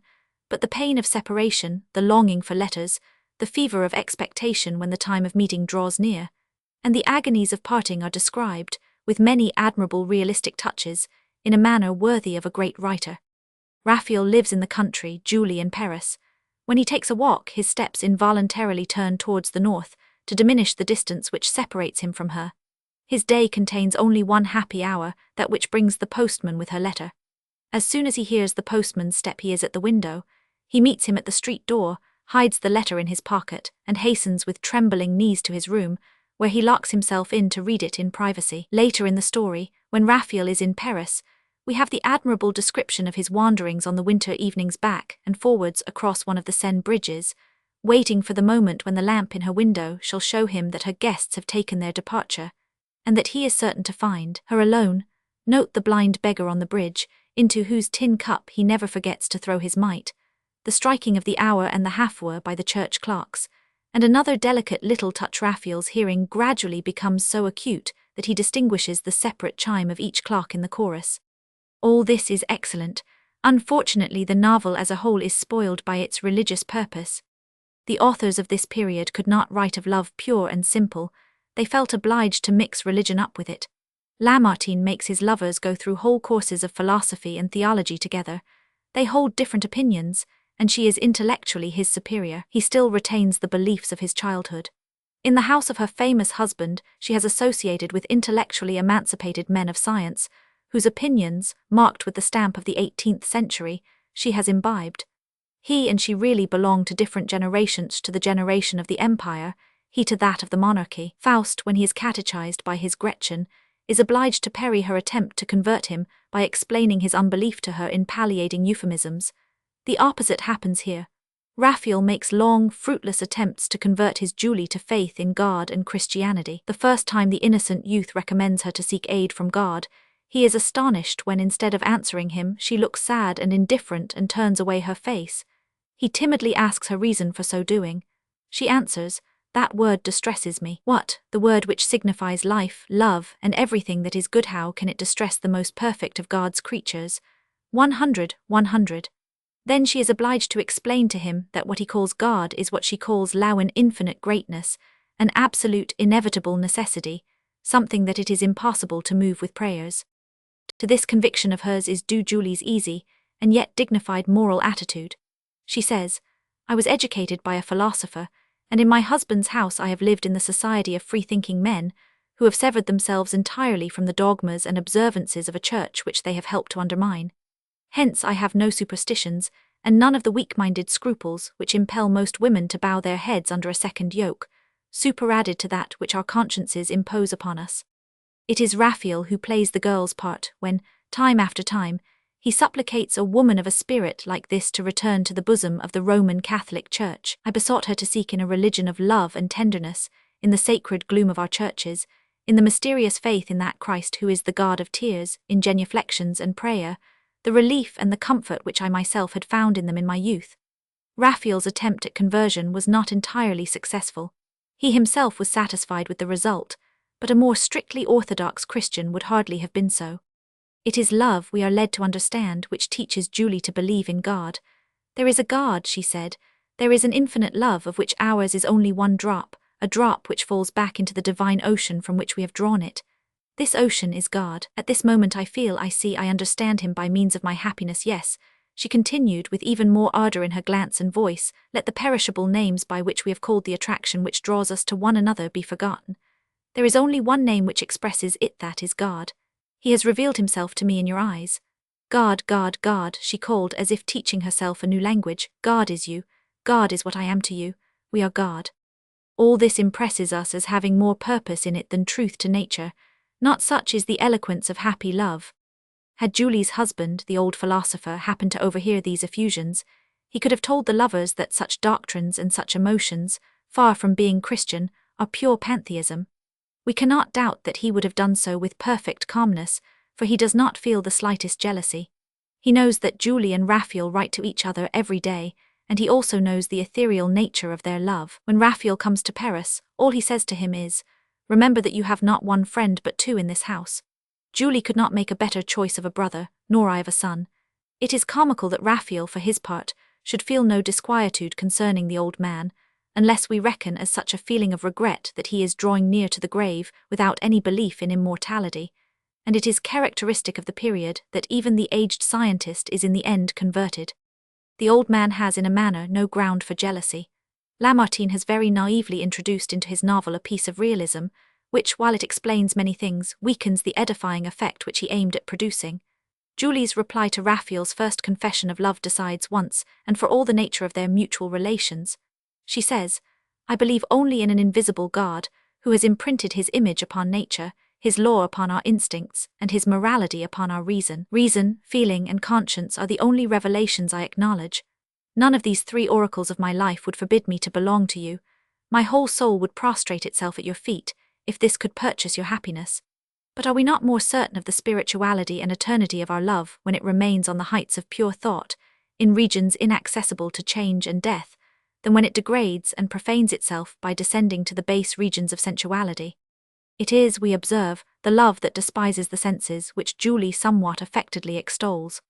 but the pain of separation, the longing for letters, the fever of expectation when the time of meeting draws near, and the agonies of parting are described, with many admirable realistic touches, in a manner worthy of a great writer. Raphael lives in the country, Julie in Paris. When he takes a walk, his steps involuntarily turn towards the north, to diminish the distance which separates him from her. His day contains only one happy hour, that which brings the postman with her letter. As soon as he hears the postman's step, he is at the window. He meets him at the street door, hides the letter in his pocket, and hastens with trembling knees to his room, where he locks himself in to read it in privacy. Later in the story, when Raphael is in Paris, we have the admirable description of his wanderings on the winter evenings back and forwards across one of the Seine bridges, waiting for the moment when the lamp in her window shall show him that her guests have taken their departure, and that he is certain to find her alone. Note the blind beggar on the bridge, into whose tin cup he never forgets to throw his mite, the striking of the hour and the half-hour by the church clocks, and another delicate little touch. Raphael's hearing gradually becomes so acute that he distinguishes the separate chime of each clock in the chorus. All this is excellent. Unfortunately, the novel as a whole is spoiled by its religious purpose. The authors of this period could not write of love pure and simple. They felt obliged to mix religion up with it. Lamartine makes his lovers go through whole courses of philosophy and theology together. They hold different opinions, and she is intellectually his superior. He still retains the beliefs of his childhood. In the house of her famous husband, she has associated with intellectually emancipated men of science, whose opinions, marked with the stamp of the 18th century, she has imbibed. He and she really belong to different generations, to the generation of the empire, he to that of the monarchy. Faust, when he is catechized by his Gretchen, is obliged to parry her attempt to convert him by explaining his unbelief to her in palliating euphemisms. The opposite happens here. Raphael makes long, fruitless attempts to convert his Julie to faith in God and Christianity. The first time the innocent youth recommends her to seek aid from God, he is astonished when, instead of answering him, she looks sad and indifferent and turns away her face. He timidly asks her reason for so doing. She answers, "That word distresses me." What? The word which signifies life, love, and everything that is good. How can it distress the most perfect of God's creatures? 100. Then she is obliged to explain to him that what he calls God is what she calls an infinite greatness, an absolute inevitable necessity, something that it is impossible to move with prayers. To this conviction of hers is due Julie's easy, and yet dignified moral attitude. She says, "I was educated by a philosopher, and in my husband's house I have lived in the society of free-thinking men, who have severed themselves entirely from the dogmas and observances of a church which they have helped to undermine. Hence I have no superstitions, and none of the weak-minded scruples which impel most women to bow their heads under a second yoke, superadded to that which our consciences impose upon us." It is Raphael who plays the girl's part when, time after time, he supplicates a woman of a spirit like this to return to the bosom of the Roman Catholic Church. "I besought her to seek in a religion of love and tenderness, in the sacred gloom of our churches, in the mysterious faith in that Christ who is the God of tears, in genuflections and prayer, the relief and the comfort which I myself had found in them in my youth." Raphael's attempt at conversion was not entirely successful. He himself was satisfied with the result, but a more strictly orthodox Christian would hardly have been so. It is love, we are led to understand, which teaches Julie to believe in God. "There is a God," she said. "There is an infinite love of which ours is only one drop, a drop which falls back into the divine ocean from which we have drawn it. This ocean is God. At this moment I feel, I see, I understand him by means of my happiness. Yes," she continued with even more ardor in her glance and voice, "let the perishable names by which we have called the attraction which draws us to one another be forgotten. There is only one name which expresses it, that is God. He has revealed himself to me in your eyes. God, God, God," she called as if teaching herself a new language. "God is you. God is what I am to you. We are God." All this impresses us as having more purpose in it than truth to nature. Not such is the eloquence of happy love. Had Julie's husband, the old philosopher, happened to overhear these effusions, he could have told the lovers that such doctrines and such emotions, far from being Christian, are pure pantheism. We cannot doubt that he would have done so with perfect calmness, for he does not feel the slightest jealousy. He knows that Julie and Raphael write to each other every day, and he also knows the ethereal nature of their love. When Raphael comes to Paris, all he says to him is, "Remember that you have not one friend but two in this house." Julie could not make a better choice of a brother, nor I of a son. It is comical that Raphael, for his part, should feel no disquietude concerning the old man, unless we reckon as such a feeling of regret that he is drawing near to the grave without any belief in immortality, and it is characteristic of the period that even the aged scientist is in the end converted. The old man has in a manner no ground for jealousy. Lamartine has very naively introduced into his novel a piece of realism, which, while it explains many things, weakens the edifying effect which he aimed at producing. Julie's reply to Raphael's first confession of love decides once and for all the nature of their mutual relations. She says, "I believe only in an invisible God, who has imprinted his image upon nature, his law upon our instincts, and his morality upon our reason. Reason, feeling, and conscience are the only revelations I acknowledge. None of these three oracles of my life would forbid me to belong to you. My whole soul would prostrate itself at your feet, if this could purchase your happiness. But are we not more certain of the spirituality and eternity of our love when it remains on the heights of pure thought, in regions inaccessible to change and death, than when it degrades and profanes itself by descending to the base regions of sensuality? It is, we observe, the love that despises the senses which Julie somewhat affectedly extols.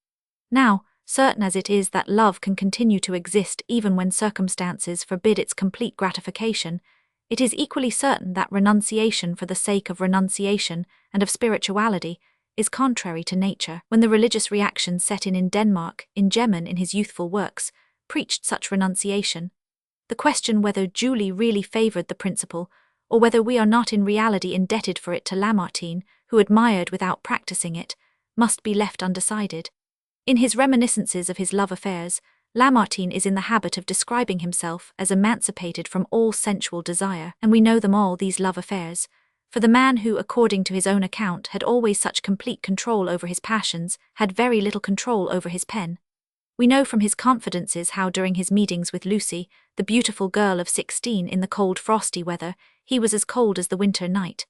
Now, certain as it is that love can continue to exist even when circumstances forbid its complete gratification, it is equally certain that renunciation for the sake of renunciation and of spirituality is contrary to nature. When the religious reaction set in Denmark, Gemmen in his youthful works, preached such renunciation, the question whether Julie really favoured the principle, or whether we are not in reality indebted for it to Lamartine, who admired without practising it, must be left undecided. In his reminiscences of his love affairs, Lamartine is in the habit of describing himself as emancipated from all sensual desire, and we know them all, these love affairs, for the man who, according to his own account, had always such complete control over his passions, had very little control over his pen. We know from his confidences how during his meetings with Lucy, the beautiful girl of 16 in the cold frosty weather, he was as cold as the winter night.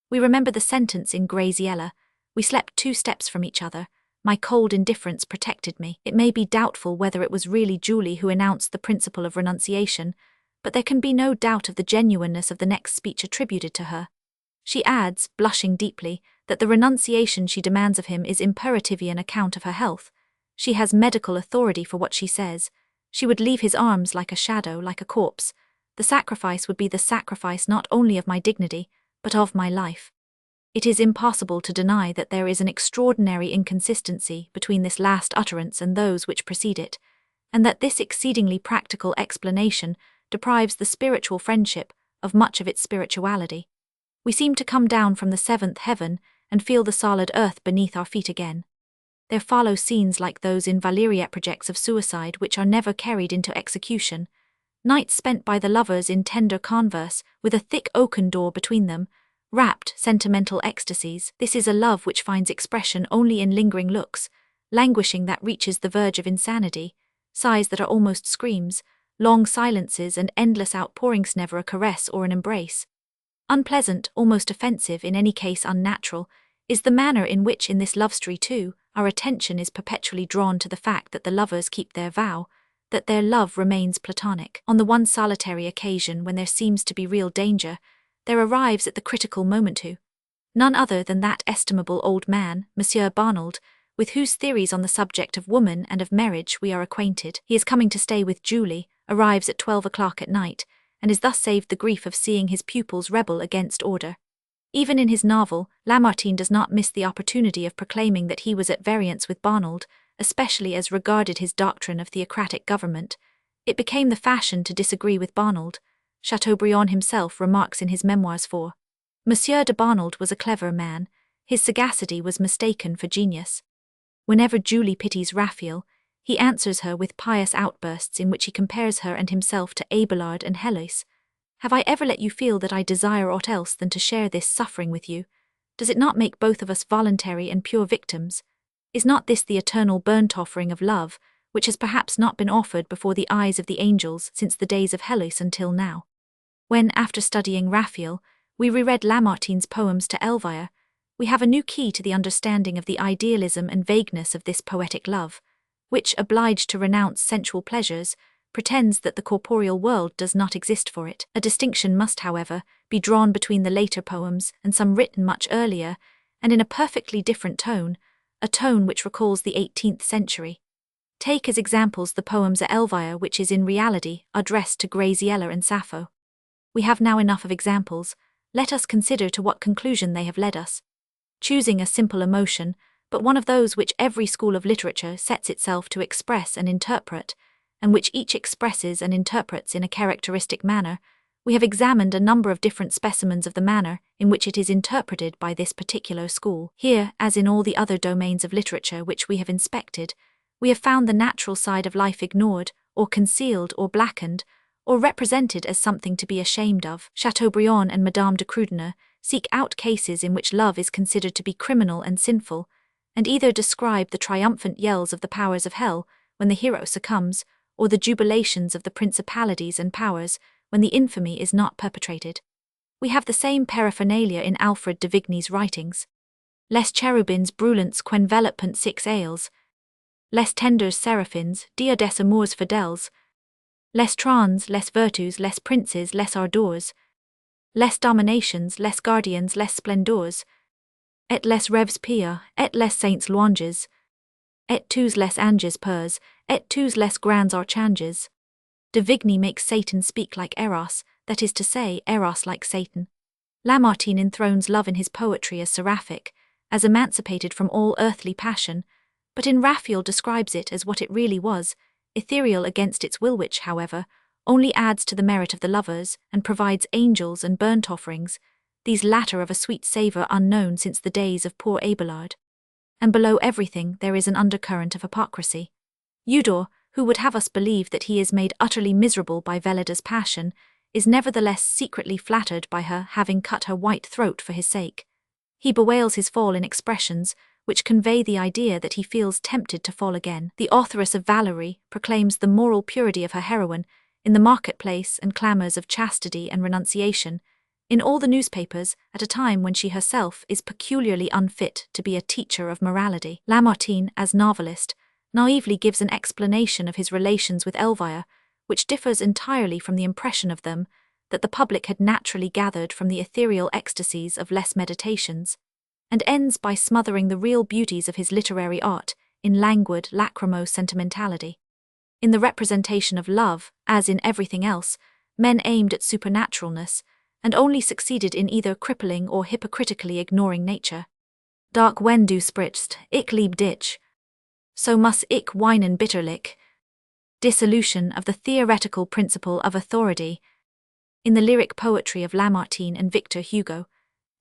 We remember the sentence in Graziella, "We slept 2 steps from each other. My cold indifference protected me." It may be doubtful whether it was really Julie who announced the principle of renunciation, but there can be no doubt of the genuineness of the next speech attributed to her. She adds, blushing deeply, that the renunciation she demands of him is imperatively an account of her health. She has medical authority for what she says. She would leave his arms like a shadow, like a corpse. The sacrifice would be the sacrifice not only of my dignity, but of my life. It is impossible to deny that there is an extraordinary inconsistency between this last utterance and those which precede it, and that this exceedingly practical explanation deprives the spiritual friendship of much of its spirituality. We seem to come down from the 7th heaven and feel the solid earth beneath our feet again. There follow scenes like those in Valeriet projects of suicide which are never carried into execution, nights spent by the lovers in tender converse, with a thick oaken door between them, rapt, sentimental ecstasies. This is a love which finds expression only in lingering looks, languishing that reaches the verge of insanity, sighs that are almost screams, long silences and endless outpourings, never a caress or an embrace. Unpleasant, almost offensive, in any case unnatural, is the manner in which in this love story too, our attention is perpetually drawn to the fact that the lovers keep their vow, that their love remains platonic. On the one solitary occasion when there seems to be real danger, there arrives at the critical moment who? None other than that estimable old man, Monsieur Barnald, with whose theories on the subject of woman and of marriage we are acquainted. He is coming to stay with Julie, arrives at 12 o'clock at night, and is thus saved the grief of seeing his pupils rebel against order. Even in his novel, Lamartine does not miss the opportunity of proclaiming that he was at variance with Barnald, especially as regarded his doctrine of theocratic government. It became the fashion to disagree with Barnald. Chateaubriand himself remarks in his memoirs for Monsieur de Barnald was a clever man, his sagacity was mistaken for genius. Whenever Julie pities Raphael, he answers her with pious outbursts in which he compares her and himself to Abelard and Heloise. Have I ever let you feel that I desire aught else than to share this suffering with you? Does it not make both of us voluntary and pure victims? Is not this the eternal burnt offering of love, which has perhaps not been offered before the eyes of the angels since the days of Heloise until now? When, after studying Raphael, we reread Lamartine's poems to Elvire, we have a new key to the understanding of the idealism and vagueness of this poetic love, which, obliged to renounce sensual pleasures, pretends that the corporeal world does not exist for it. A distinction must, however, be drawn between the later poems and some written much earlier, and in a perfectly different tone, a tone which recalls the 18th century. Take as examples the poems A Elvire, which is in reality addressed to Graziella and Sappho. We have now enough of examples. Let us consider to what conclusion they have led us. Choosing a simple emotion, but one of those which every school of literature sets itself to express and interpret, and which each expresses and interprets in a characteristic manner, we have examined a number of different specimens of the manner in which it is interpreted by this particular school. Here, as in all the other domains of literature which we have inspected, we have found the natural side of life ignored, or concealed, or blackened, or represented as something to be ashamed of. Chateaubriand and Madame de Krüdener seek out cases in which love is considered to be criminal and sinful, and either describe the triumphant yells of the powers of hell when the hero succumbs, or the jubilations of the principalities and powers when the infamy is not perpetrated. We have the same paraphernalia in Alfred de Vigny's writings. Les cherubins brûlants qu'enveloppent six ales, les tenders séraphins, dia des amours fidèles, les trônes, les vertus, les princes, les ardeurs, les dominations, les gardiens, les splendeurs, et les rêves pieux, et les saints louanges, et tous les anges purs, et tous les grands archanges. De Vigny makes Satan speak like Eros, that is to say, Eros like Satan. Lamartine enthrones love in his poetry as seraphic, as emancipated from all earthly passion, but in Raphael describes it as what it really was, ethereal against its will, which, however, only adds to the merit of the lovers and provides angels and burnt offerings, these latter of a sweet savour unknown since the days of poor Abelard. And below everything there is an undercurrent of hypocrisy. Eudore, who would have us believe that he is made utterly miserable by Velleda's passion, is nevertheless secretly flattered by her having cut her white throat for his sake. He bewails his fall in expressions which convey the idea that he feels tempted to fall again. The authoress of Valerie proclaims the moral purity of her heroine in the marketplace and clamours of chastity and renunciation, in all the newspapers at a time when she herself is peculiarly unfit to be a teacher of morality. Lamartine, as novelist, naively gives an explanation of his relations with Elvire, which differs entirely from the impression of them that the public had naturally gathered from the ethereal ecstasies of Les Meditations, and ends by smothering the real beauties of his literary art in languid, lachrymose sentimentality. In the representation of love, as in everything else, men aimed at supernaturalness, and only succeeded in either crippling or hypocritically ignoring nature. Dark when du spritzt, ich lieb dich, so muss ich weinen bitterlich. Dissolution of the theoretical principle of authority. In the lyric poetry of Lamartine and Victor Hugo,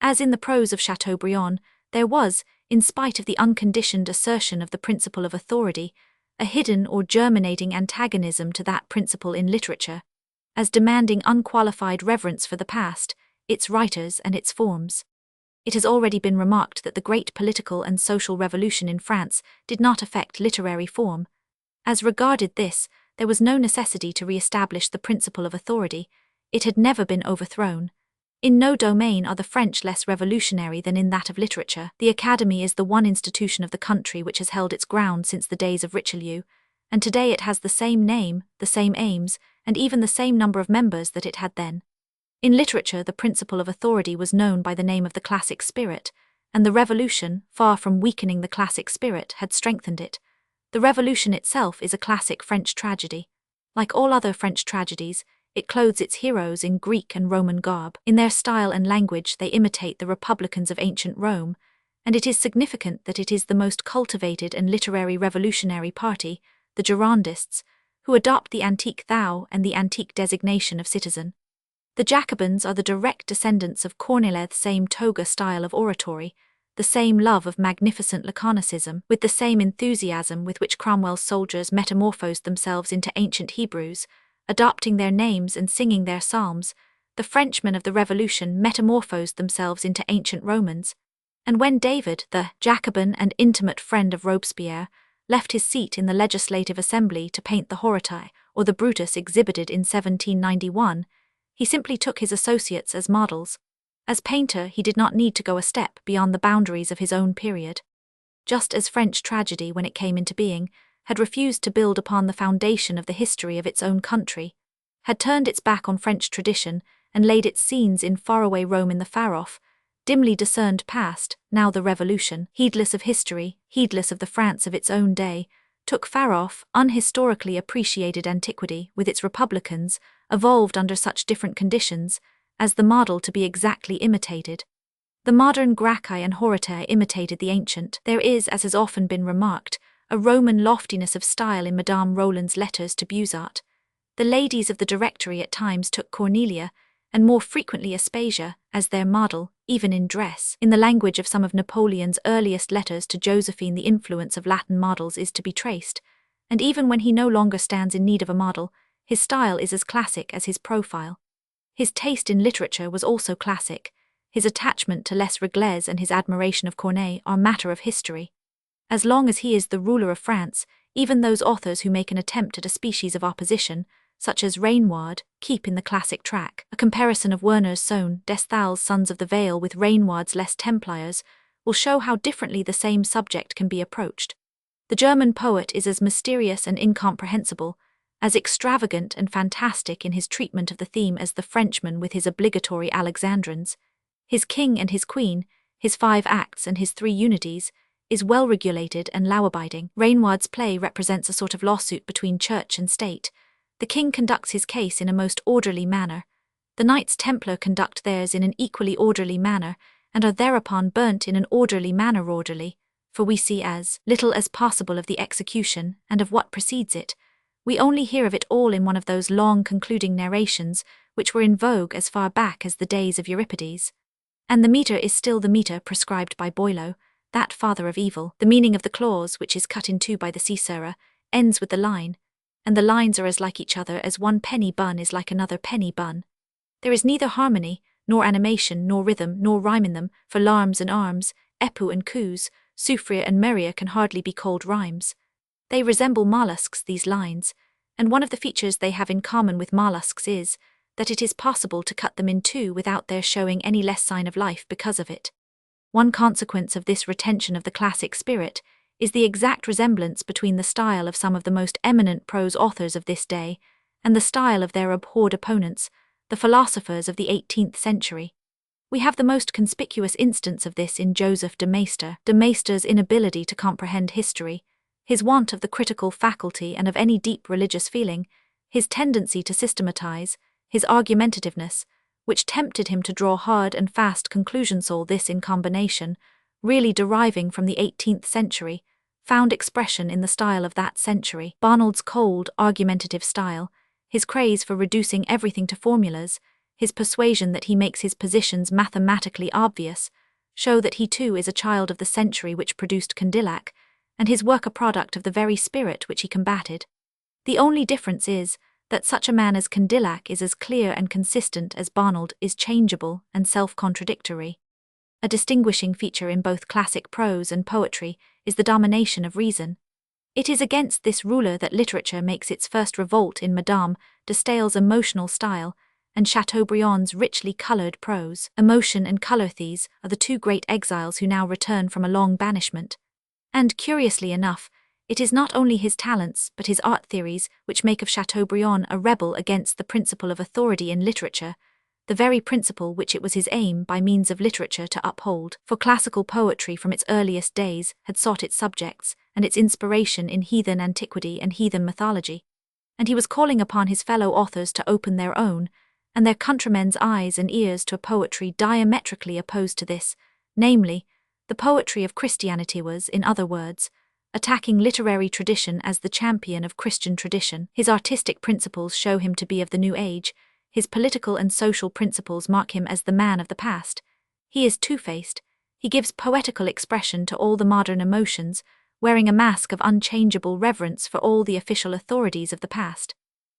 as in the prose of Chateaubriand, there was, in spite of the unconditioned assertion of the principle of authority, a hidden or germinating antagonism to that principle in literature, as demanding unqualified reverence for the past, its writers and its forms. It has already been remarked that the great political and social revolution in France did not affect literary form. As regarded this, there was no necessity to re-establish the principle of authority. It had never been overthrown. In no domain are the French less revolutionary than in that of literature. The Academy is the one institution of the country which has held its ground since the days of Richelieu, and today it has the same name, the same aims, and even the same number of members that it had then. In literature, the principle of authority was known by the name of the classic spirit, and the Revolution, far from weakening the classic spirit, had strengthened it. The Revolution itself is a classic French tragedy. Like all other French tragedies, it clothes its heroes in Greek and Roman garb. In their style and language they imitate the republicans of ancient Rome, and it is significant that it is the most cultivated and literary revolutionary party, the Girondists, who adopt the antique thou and the antique designation of citizen. The Jacobins are the direct descendants of Corneille's same toga style of oratory, the same love of magnificent laconicism, with the same enthusiasm with which Cromwell's soldiers metamorphosed themselves into ancient Hebrews, adopting their names and singing their psalms. The Frenchmen of the Revolution metamorphosed themselves into ancient Romans, and when David, the Jacobin and intimate friend of Robespierre, left his seat in the Legislative Assembly to paint the Horatii or the Brutus exhibited in 1791, he simply took his associates as models. As painter, he did not need to go a step beyond the boundaries of his own period. Just as French tragedy, when it came into being, had refused to build upon the foundation of the history of its own country, had turned its back on French tradition and laid its scenes in faraway Rome in the far-off, dimly discerned past, now the Revolution, heedless of history, heedless of the France of its own day, took far-off, unhistorically appreciated antiquity with its republicans, evolved under such different conditions, as the model to be exactly imitated. The modern Gracchi and Horatii imitated the ancient. There is, as has often been remarked, a Roman loftiness of style in Madame Roland's letters to Buzat. The ladies of the Directory at times took Cornelia, and more frequently Aspasia, as their model, even in dress. In the language of some of Napoleon's earliest letters to Josephine, the influence of Latin models is to be traced, and even when he no longer stands in need of a model, his style is as classic as his profile. His taste in literature was also classic. His attachment to Les Régles and his admiration of Corneille are matter of history. As long as he is the ruler of France, even those authors who make an attempt at a species of opposition, such as Renoir, keep in the classic track. A comparison of Werner's Sohn, des Thals' Sons of the Veil with Renoir's Les Templiers will show how differently the same subject can be approached. The German poet is as mysterious and incomprehensible, as extravagant and fantastic in his treatment of the theme as the Frenchman with his obligatory Alexandrines. His king and his queen, his 5 acts and his 3 unities, is well regulated and law-abiding. Renoir's play represents a sort of lawsuit between church and state. The king conducts his case in a most orderly manner. The Knights Templar conduct theirs in an equally orderly manner, and are thereupon burnt in an orderly manner for we see as little as possible of the execution and of what precedes it. We only hear of it all in one of those long concluding narrations which were in vogue as far back as the days of Euripides. And the metre is still the metre prescribed by Boileau, that father of evil. The meaning of the clause, which is cut in 2 by the caesura, ends with the line, and the lines are as like each other as one penny bun is like another penny bun. There is neither harmony, nor animation, nor rhythm, nor rhyme in them, for larmes and arms, epu and coups, souffrir and meria can hardly be called rhymes. They resemble mollusks, these lines, and one of the features they have in common with mollusks is that it is possible to cut them in 2 without their showing any less sign of life because of it. One consequence of this retention of the classic spirit is the exact resemblance between the style of some of the most eminent prose authors of this day and the style of their abhorred opponents, the philosophers of the 18th century. We have the most conspicuous instance of this in Joseph de Maistre. De Maistre's inability to comprehend history, his want of the critical faculty and of any deep religious feeling, his tendency to systematize, his argumentativeness, which tempted him to draw hard and fast conclusions, all this in combination, really deriving from the 18th century, found expression in the style of that century. Barnard's cold, argumentative style, his craze for reducing everything to formulas, his persuasion that he makes his positions mathematically obvious, show that he too is a child of the century which produced Condillac, and his work a product of the very spirit which he combated. The only difference is that such a man as Condillac is as clear and consistent as Barnard is changeable and self-contradictory. A distinguishing feature in both classic prose and poetry is the domination of reason. It is against this ruler that literature makes its first revolt in Madame de Staël's emotional style and Chateaubriand's richly coloured prose. Emotion and colour, these are the 2 great exiles who now return from a long banishment. And, curiously enough, it is not only his talents but his art theories which make of Chateaubriand a rebel against the principle of authority in literature, the very principle which it was his aim by means of literature to uphold. For classical poetry from its earliest days had sought its subjects and its inspiration in heathen antiquity and heathen mythology, and he was calling upon his fellow authors to open their own and their countrymen's eyes and ears to a poetry diametrically opposed to this, namely, the poetry of Christianity was, in other words, attacking literary tradition as the champion of Christian tradition. His artistic principles show him to be of the new age. His political and social principles mark him as the man of the past. He is two-faced. He gives poetical expression to all the modern emotions, wearing a mask of unchangeable reverence for all the official authorities of the past.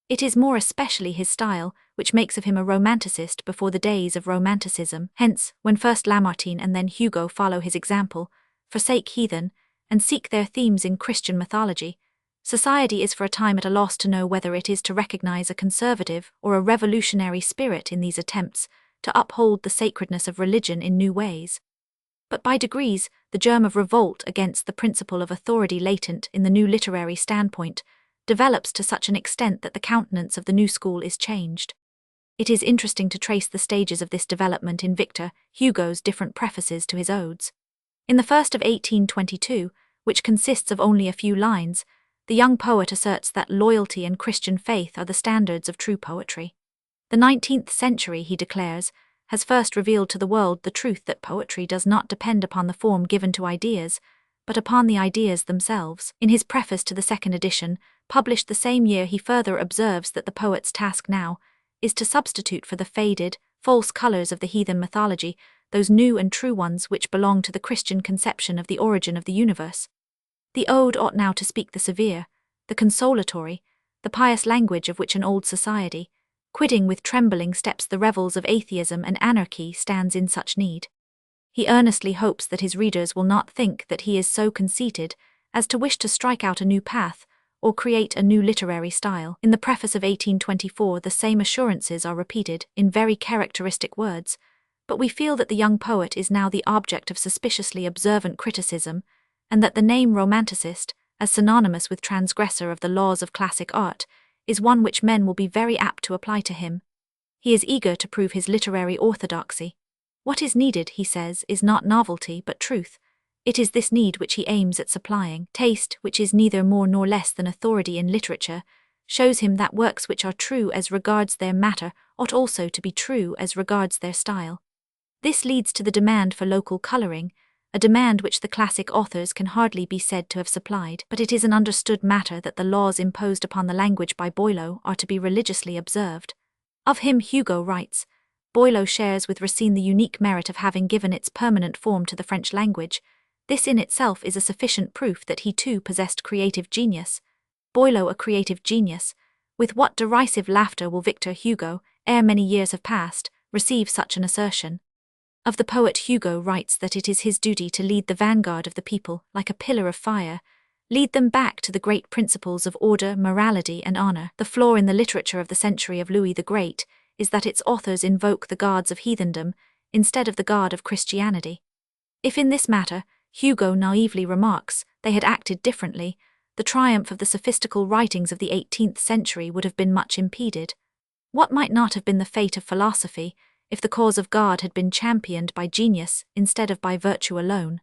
It is more especially his style which makes of him a romanticist before the days of Romanticism. Hence, when first Lamartine and then Hugo follow his example, forsake heathen, and seek their themes in Christian mythology, society is for a time at a loss to know whether it is to recognize a conservative or a revolutionary spirit in these attempts to uphold the sacredness of religion in new ways. But by degrees, the germ of revolt against the principle of authority latent in the new literary standpoint develops to such an extent that the countenance of the new school is changed. It is interesting to trace the stages of this development in Victor Hugo's different prefaces to his odes. In the first of 1822, which consists of only a few lines, the young poet asserts that loyalty and Christian faith are the standards of true poetry. The 19th century, he declares, has first revealed to the world the truth that poetry does not depend upon the form given to ideas, but upon the ideas themselves. In his preface to the second edition, published the same year, he further observes that the poet's task now is to substitute for the faded, false colors of the heathen mythology those new and true ones which belong to the Christian conception of the origin of the universe. The ode ought now to speak the severe, the consolatory, the pious language of which an old society, quitting with trembling steps the revels of atheism and anarchy, stands in such need. He earnestly hopes that his readers will not think that he is so conceited as to wish to strike out a new path or create a new literary style. In the preface of 1824, the same assurances are repeated in very characteristic words, but we feel that the young poet is now the object of suspiciously observant criticism, and that the name romanticist, as synonymous with transgressor of the laws of classic art, is one which men will be very apt to apply to him. He is eager to prove his literary orthodoxy. What is needed, he says, is not novelty but truth. It is this need which he aims at supplying. Taste, which is neither more nor less than authority in literature, shows him that works which are true as regards their matter ought also to be true as regards their style. This leads to the demand for local coloring, a demand which the classic authors can hardly be said to have supplied, but it is an understood matter that the laws imposed upon the language by Boileau are to be religiously observed. Of him Hugo writes, Boileau shares with Racine the unique merit of having given its permanent form to the French language. This in itself is a sufficient proof that he too possessed creative genius. Boileau a creative genius. With what derisive laughter will Victor Hugo, ere many years have passed, receive such an assertion? Of the poet Hugo writes that it is his duty to lead the vanguard of the people, like a pillar of fire, lead them back to the great principles of order, morality, and honor. The flaw in the literature of the century of Louis the Great is that its authors invoke the gods of heathendom instead of the God of Christianity. If in this matter, Hugo naively remarks, they had acted differently, the triumph of the sophistical writings of the 18th century would have been much impeded. What might not have been the fate of philosophy if the cause of God had been championed by genius instead of by virtue alone?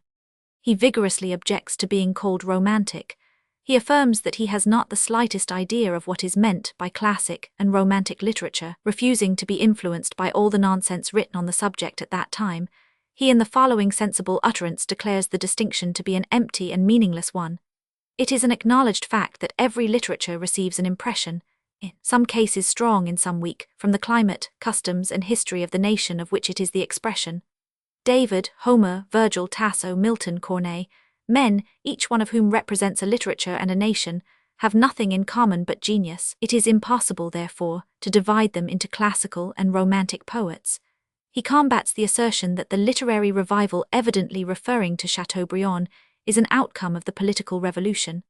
He vigorously objects to being called romantic. He affirms that he has not the slightest idea of what is meant by classic and romantic literature, refusing to be influenced by all the nonsense written on the subject at that time. He in the following sensible utterance declares the distinction to be an empty and meaningless one. It is an acknowledged fact that every literature receives an impression, in some cases strong, in some weak, from the climate, customs, and history of the nation of which it is the expression. David, Homer, Virgil, Tasso, Milton, Corneille, men, each one of whom represents a literature and a nation, have nothing in common but genius. It is impossible, therefore, to divide them into classical and romantic poets. He combats the assertion that the literary revival evidently referring to Chateaubriand is an outcome of the political revolution.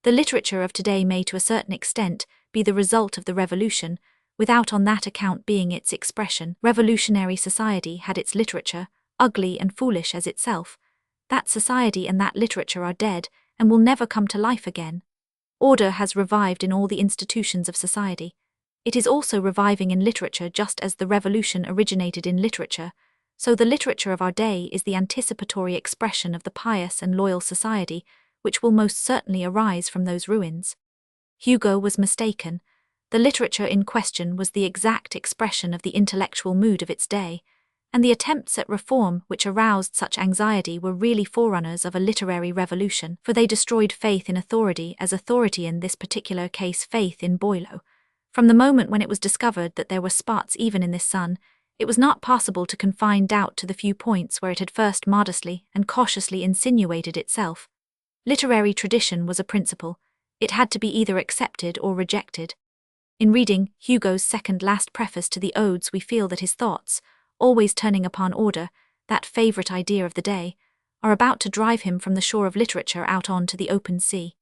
The literature of today may to a certain extent be the result of the revolution, without on that account being its expression. Revolutionary society had its literature, ugly and foolish as itself. That society and that literature are dead and will never come to life again. Order has revived in all the institutions of society. It is also reviving in literature, just as the revolution originated in literature, so the literature of our day is the anticipatory expression of the pious and loyal society which will most certainly arise from those ruins. Hugo was mistaken. The literature in question was the exact expression of the intellectual mood of its day, and the attempts at reform which aroused such anxiety were really forerunners of a literary revolution, for they destroyed faith in authority as authority, in this particular case faith in Boileau. From the moment when it was discovered that there were spots even in this sun, it was not possible to confine doubt to the few points where it had first modestly and cautiously insinuated itself. Literary tradition was a principle. It had to be either accepted or rejected. In reading Hugo's second-last preface to the Odes, we feel that his thoughts, always turning upon order, that favourite idea of the day, are about to drive him from the shore of literature out on to the open sea.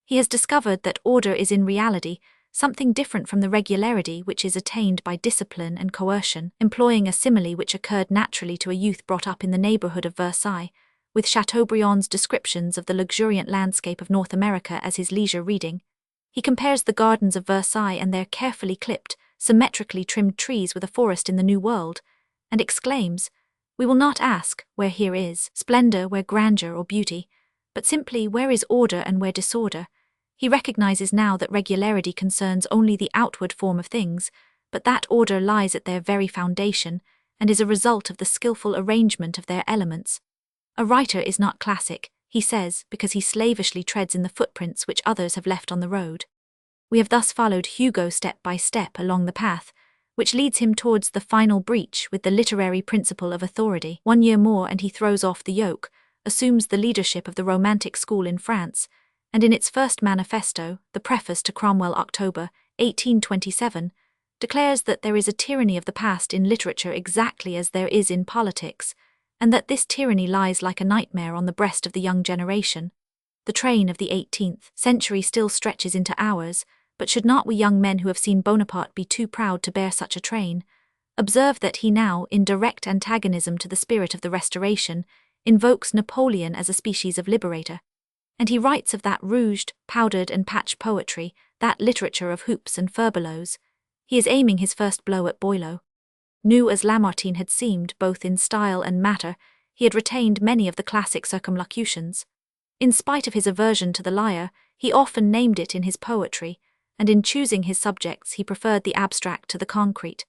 He has discovered that order is in reality something different from the regularity which is attained by discipline and coercion, employing a simile which occurred naturally to a youth brought up in the neighborhood of Versailles, with Chateaubriand's descriptions of the luxuriant landscape of North America as his leisure reading. He compares the gardens of Versailles and their carefully clipped, symmetrically trimmed trees with a forest in the New World, and exclaims, "We will not ask, where here is splendor, where grandeur or beauty, but simply where is order and where disorder." He recognizes now that regularity concerns only the outward form of things, but that order lies at their very foundation, and is a result of the skillful arrangement of their elements. A writer is not classic, he says, because he slavishly treads in the footprints which others have left on the road. We have thus followed Hugo step by step along the path, which leads him towards the final breach with the literary principle of authority. 1 year more and he throws off the yoke, assumes the leadership of the Romantic school in France, and in its first manifesto, the preface to Cromwell October, 1827, declares that there is a tyranny of the past in literature exactly as there is in politics, and that this tyranny lies like a nightmare on the breast of the young generation. The train of the 18th century still stretches into ours, but should not we young men who have seen Bonaparte be too proud to bear such a train? Observe that he now, in direct antagonism to the spirit of the Restoration, invokes Napoleon as a species of liberator. And he writes of that rouged, powdered and patched poetry, that literature of hoops and furbelows. He is aiming his first blow at Boileau. New as Lamartine had seemed, both in style and matter, he had retained many of the classic circumlocutions. In spite of his aversion to the lyre, he often named it in his poetry, and in choosing his subjects he preferred the abstract to the concrete.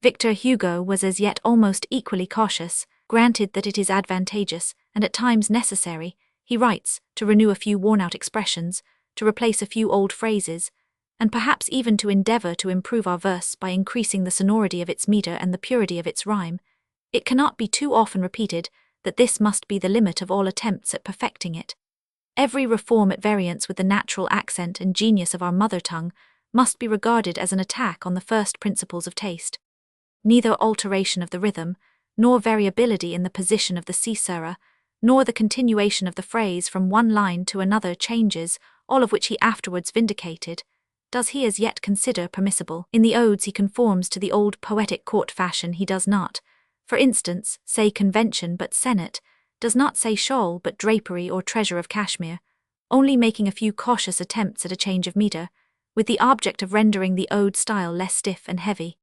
Victor Hugo was as yet almost equally cautious, granted that it is advantageous, and at times necessary, he writes, to renew a few worn-out expressions, to replace a few old phrases, and perhaps even to endeavor to improve our verse by increasing the sonority of its meter and the purity of its rhyme. It cannot be too often repeated that this must be the limit of all attempts at perfecting it. Every reform at variance with the natural accent and genius of our mother tongue must be regarded as an attack on the first principles of taste. Neither alteration of the rhythm, nor variability in the position of the caesura, nor the continuation of the phrase from one line to another changes, all of which he afterwards vindicated, does he as yet consider permissible. In the odes he conforms to the old poetic court fashion. He does not, for instance, say convention but senate, does not say shawl but drapery or treasure of cashmere, only making a few cautious attempts at a change of meter, with the object of rendering the ode style less stiff and heavy.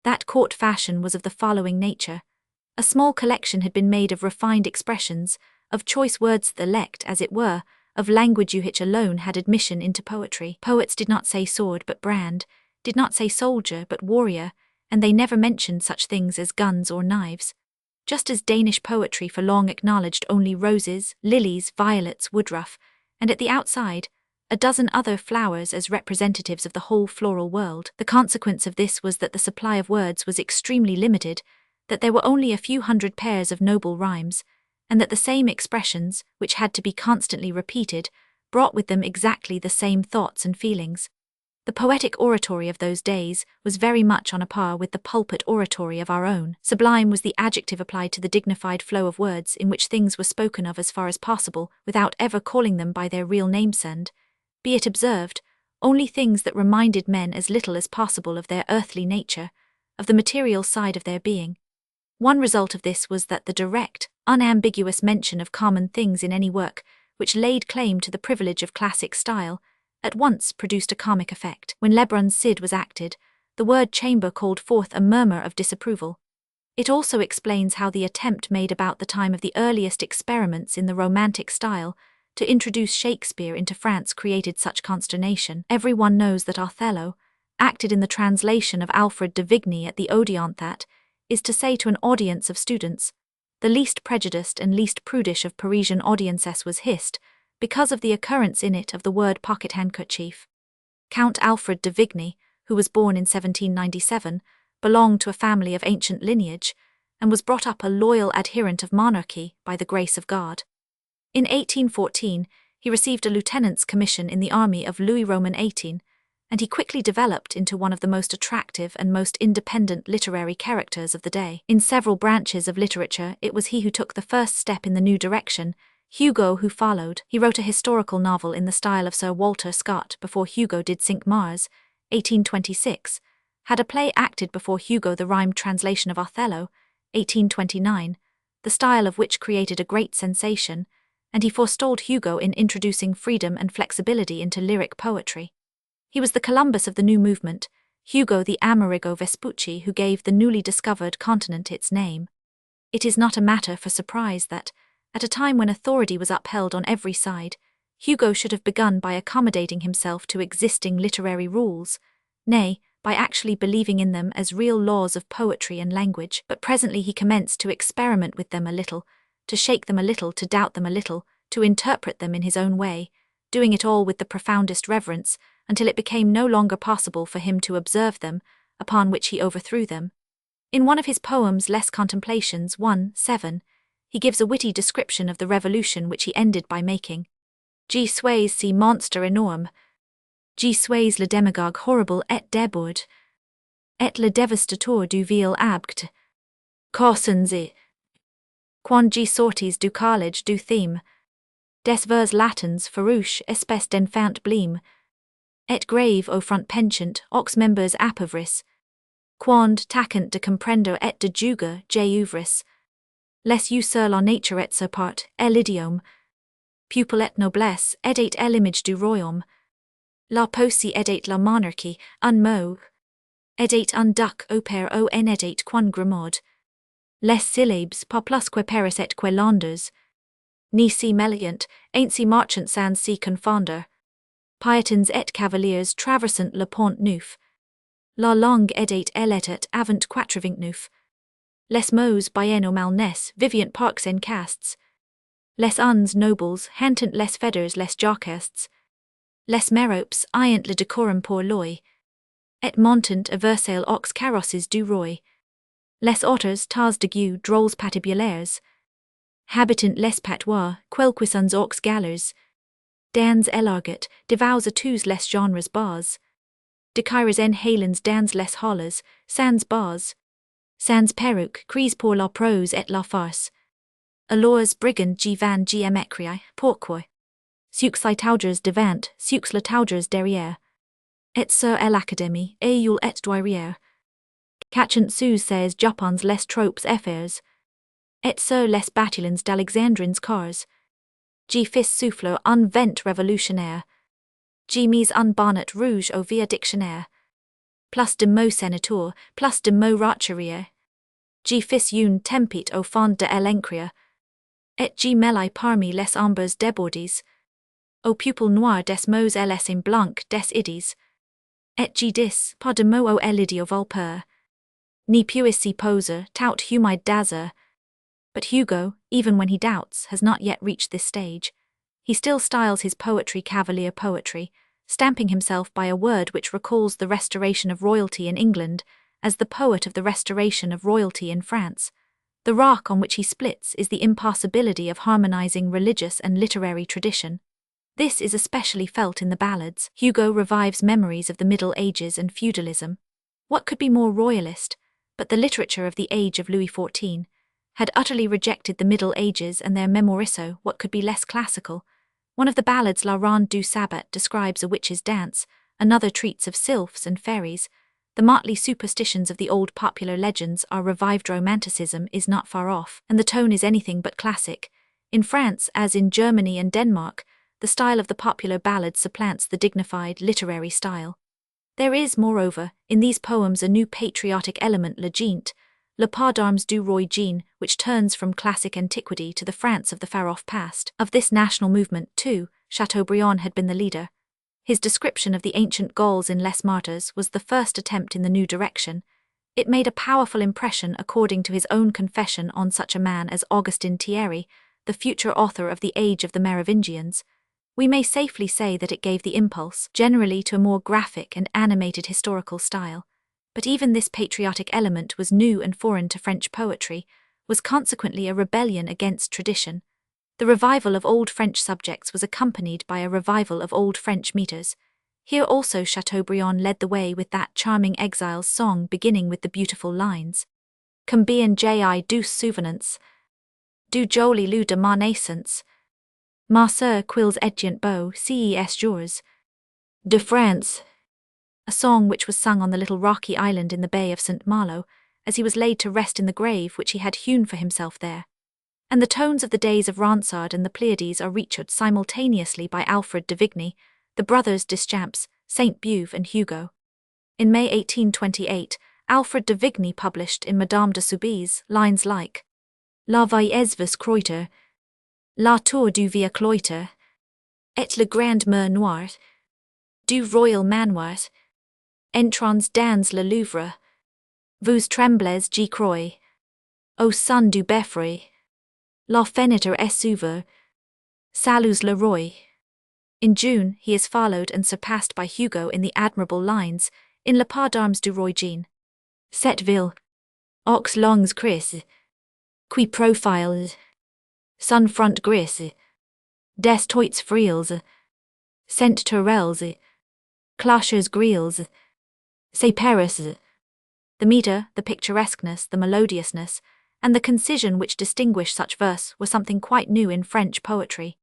That court fashion was of the following nature. A small collection had been made of refined expressions, of choice words that elect, as it were, of language which alone had admission into poetry. Poets did not say sword but brand, did not say soldier but warrior, and they never mentioned such things as guns or knives. Just as Danish poetry for long acknowledged only roses, lilies, violets, woodruff, and at the outside, a dozen other flowers as representatives of the whole floral world. The consequence of this was that the supply of words was extremely limited, that there were only a few hundred pairs of noble rhymes, and that the same expressions, which had to be constantly repeated, brought with them exactly the same thoughts and feelings. The poetic oratory of those days was very much on a par with the pulpit oratory of our own. Sublime was the adjective applied to the dignified flow of words in which things were spoken of as far as possible, without ever calling them by their real names, and, be it observed, only things that reminded men as little as possible of their earthly nature, of the material side of their being. One result of this was that the direct, unambiguous mention of common things in any work, which laid claim to the privilege of classic style, at once produced a comic effect. When Lebrun's Cid was acted, the word chamber called forth a murmur of disapproval. It also explains how the attempt made about the time of the earliest experiments in the Romantic style to introduce Shakespeare into France created such consternation. Everyone knows that Othello, acted in the translation of Alfred de Vigny at the Odeon, that is to say to an audience of students, the least prejudiced and least prudish of Parisian audiences was hissed, because of the occurrence in it of the word pocket handkerchief. Count Alfred de Vigny, who was born in 1797, belonged to a family of ancient lineage, and was brought up a loyal adherent of monarchy by the grace of God. In 1814, he received a lieutenant's commission in the army of Louis Roman XVIII, and he quickly developed into one of the most attractive and most independent literary characters of the day. In several branches of literature, it was he who took the first step in the new direction, Hugo who followed. He wrote a historical novel in the style of Sir Walter Scott before Hugo did Cinq Mars, 1826, had a play acted before Hugo, the rhymed translation of Othello, 1829, the style of which created a great sensation, and he forestalled Hugo in introducing freedom and flexibility into lyric poetry. He was the Columbus of the new movement, Hugo the Amerigo Vespucci who gave the newly discovered continent its name. It is not a matter for surprise that, at a time when authority was upheld on every side, Hugo should have begun by accommodating himself to existing literary rules, nay, by actually believing in them as real laws of poetry and language, but presently he commenced to experiment with them a little, to shake them a little, to doubt them a little, to interpret them in his own way, doing it all with the profoundest reverence, until it became no longer possible for him to observe them, upon which he overthrew them. In one of his poems, Les Contemplations 1:7, he gives a witty description of the revolution which he ended by making. G suis si monstre énorme. G suis le démagogue horrible et déborde. Et le dévastateur du vil abgt. Corsens et. Quand G sortis du collège du thème. Des vers latins farouche espèce d'enfant blême. Et grave au front penchant aux membres appauvris. Quand tacant de comprendre et de juger j'ouvris. Les yeux sur la nature et sa part, et l'idiome. Pupil et noblesse, et l'image du royaume. La poésie et la monarchie, un mot. Et un duc au père au en et quan grammaud. Les syllabes, pas plus que Paris et que Londres. Ni si meliant, ain't si marchant sans si confonder. Piétons et cavaliers traversant le pont neuf. La langue et l'état avant 89. Les mots bien au malness, vivant parcs en castes. Les uns nobles, hantant les feathers les jocasts. Les meropes, ayant le decorum pour l'oeil. Et montant a versale aux carrosses du roi. Les auteurs tas de gueux drôles patibulaires. Habitant les patois, quelques uns aux galères. Dans élargat, devouse à tous les genres bas. De kyres en halens dans les holles, sans bas. Sans perruque, cries pour la prose et la farce. Alors brigand G van G écrire, pourquoi? Sux les taugers devant, sux les taugers derrière. Et sur l'académie, ayul et doirière. Catchant sous ces japons les tropes effers. Et sur les battalions d'Alexandrins cars. G fils souffleur un vent révolutionnaire. G mise un bonnet rouge au via dictionnaire. Plus de mots sénateur, plus de mots racherier. G fils une tempête au fond de l'encria. Et G mêlé parmi les ombres débordis. Au pupil noir des mots ls en blanc des idées. Et G dis, pas de mots au elidio volpeur. Ni puissy poser, tout humide dazer. But Hugo, even when he doubts, has not yet reached this stage. He still styles his poetry cavalier poetry, stamping himself by a word which recalls the restoration of royalty in England as the poet of the restoration of royalty in France. The rock on which he splits is the impossibility of harmonizing religious and literary tradition. This is especially felt in the ballads. Hugo revives memories of the Middle Ages and feudalism. What could be more royalist? But the literature of the age of Louis XIV had utterly rejected the Middle Ages and their memoriso. What could be less classical? One of the ballads, La Ronde du Sabbat, describes a witch's dance, another treats of sylphs and fairies. The motley superstitions of the old popular legends are revived. Romanticism is not far off, and the tone is anything but classic. In France, as in Germany and Denmark, the style of the popular ballad supplants the dignified literary style. There is, moreover, in these poems a new patriotic element, le gent, le pas d'armes du roi Jean, which turns from classic antiquity to the France of the far-off past. Of this national movement, too, Chateaubriand had been the leader. His description of the ancient Gauls in Les Martyrs was the first attempt in the new direction. It made a powerful impression according to his own confession on such a man as Augustin Thierry, the future author of The Age of the Merovingians. We may safely say that it gave the impulse, generally, to a more graphic and animated historical style. But even this patriotic element was new and foreign to French poetry, was consequently a rebellion against tradition. The revival of old French subjects was accompanied by a revival of old French metres. Here also Chateaubriand led the way with that charming exile's song beginning with the beautiful lines. Combien j'ai douce souvenance, du joli lieu de mon naissance. Ma sœur quils étiez beau, ces jours de France. a song which was sung on the little rocky island in the Bay of St. Malo, as he was laid to rest in the grave which he had hewn for himself there. And the tones of the days of Ronsard and the Pleiades are reached simultaneously by Alfred de Vigny, the brothers Deschamps, Saint Beuve and Hugo. In May 1828, Alfred de Vigny published in Madame de Soubise lines like La Vieille Vs Kreuter, La Tour du Vieux Cloître, et le Grand Mur Noir, du Royal Manoir, entrons dans le Louvre, vous tremblez j'y crois, au son du beffroi, la fenêtre est s'ouvre, saluts le roi. In June, he is followed and surpassed by Hugo in the admirable lines, in Le Pas d'Armes du Roi Jean. Cette ville, aux longs cris, qui profiles, sun front gris, des toits friels, cent tourelles, clochers grilles, c'est Paris. The metre, the picturesqueness, the melodiousness, and the concision which distinguish such verse were something quite new in French poetry.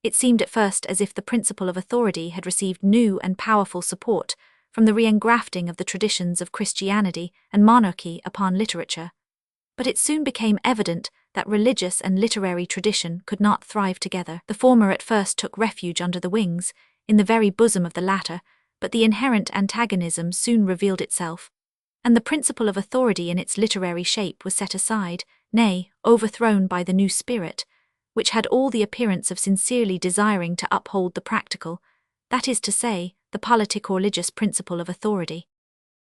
It seemed at first as if the principle of authority had received new and powerful support from the re-engrafting of the traditions of Christianity and monarchy upon literature. But it soon became evident that religious and literary tradition could not thrive together. The former at first took refuge under the wings, in the very bosom of the latter, but the inherent antagonism soon revealed itself, and the principle of authority in its literary shape was set aside, nay, overthrown by the new spirit, which had all the appearance of sincerely desiring to uphold the practical, that is to say, the politic or religious principle of authority.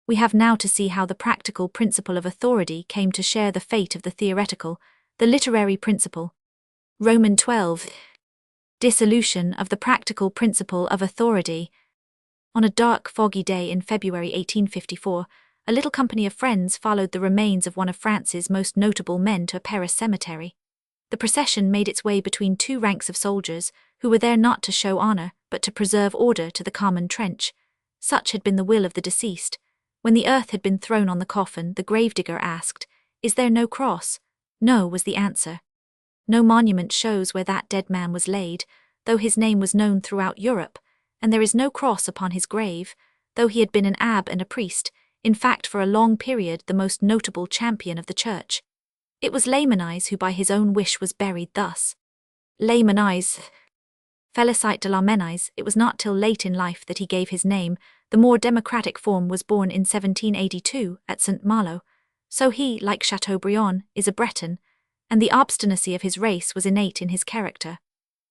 We have now to see how the practical principle of authority came to share the fate of the theoretical, the literary principle. Roman 12. Dissolution of the practical principle of authority. On a dark, foggy day in February 1854, a little company of friends followed the remains of one of France's most notable men to a Paris cemetery. The procession made its way between two ranks of soldiers, who were there not to show honor, but to preserve order to the common trench. Such had been the will of the deceased. When the earth had been thrown on the coffin, the gravedigger asked, "Is there no cross?" "No," was the answer. No monument shows where that dead man was laid, though his name was known throughout Europe, and there is no cross upon his grave, though he had been an abbé and a priest, in fact for a long period the most notable champion of the church. It was Lamennais who by his own wish was buried thus. Lamennais. Félicite de Lamennais, it was not till late in life that he gave his name. The more democratic form was born in 1782 at St. Malo. So he, like Chateaubriand, is a Breton, and the obstinacy of his race was innate in his character.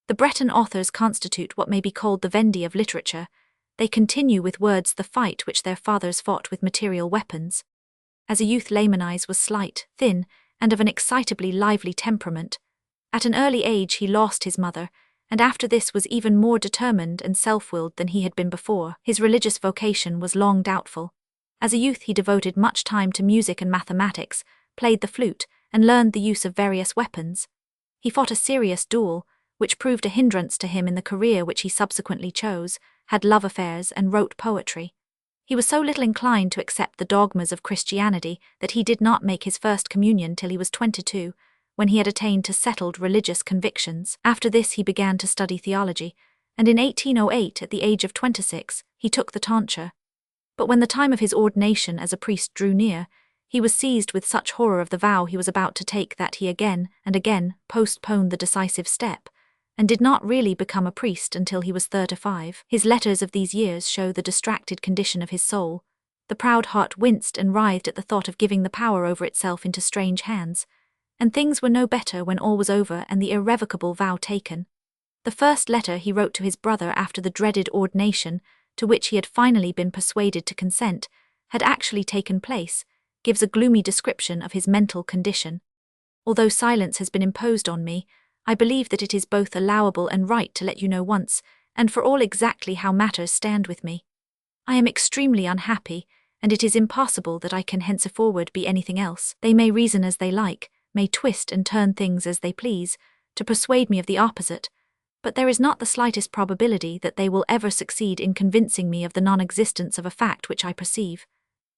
The Breton authors constitute what may be called the Vendée of literature. They continue with words the fight which their fathers fought with material weapons. As a youth, Lamennais was slight, thin, and of an excitably lively temperament. At an early age he lost his mother, and after this was even more determined and self-willed than he had been before. His religious vocation was long doubtful. As a youth he devoted much time to music and mathematics, played the flute, and learned the use of various weapons. He fought a serious duel, which proved a hindrance to him in the career which he subsequently chose, had love affairs, and wrote poetry. He was so little inclined to accept the dogmas of Christianity that he did not make his first communion till he was 22, when he had attained to settled religious convictions. After this he began to study theology, and in 1808, at the age of 26, he took the tonsure. But when the time of his ordination as a priest drew near, he was seized with such horror of the vow he was about to take that he again and again postponed the decisive step, and did not really become a priest until he was 35. His letters of these years show the distracted condition of his soul. The proud heart winced and writhed at the thought of giving the power over itself into strange hands, and things were no better when all was over and the irrevocable vow taken. The first letter he wrote to his brother after the dreaded ordination, to which he had finally been persuaded to consent, had actually taken place, gives a gloomy description of his mental condition. Although silence has been imposed on me, I believe that it is both allowable and right to let you know once, and for all exactly how matters stand with me. I am extremely unhappy, and it is impossible that I can henceforward be anything else. They may reason as they like, may twist and turn things as they please, to persuade me of the opposite, but there is not the slightest probability that they will ever succeed in convincing me of the non-existence of a fact which I perceive.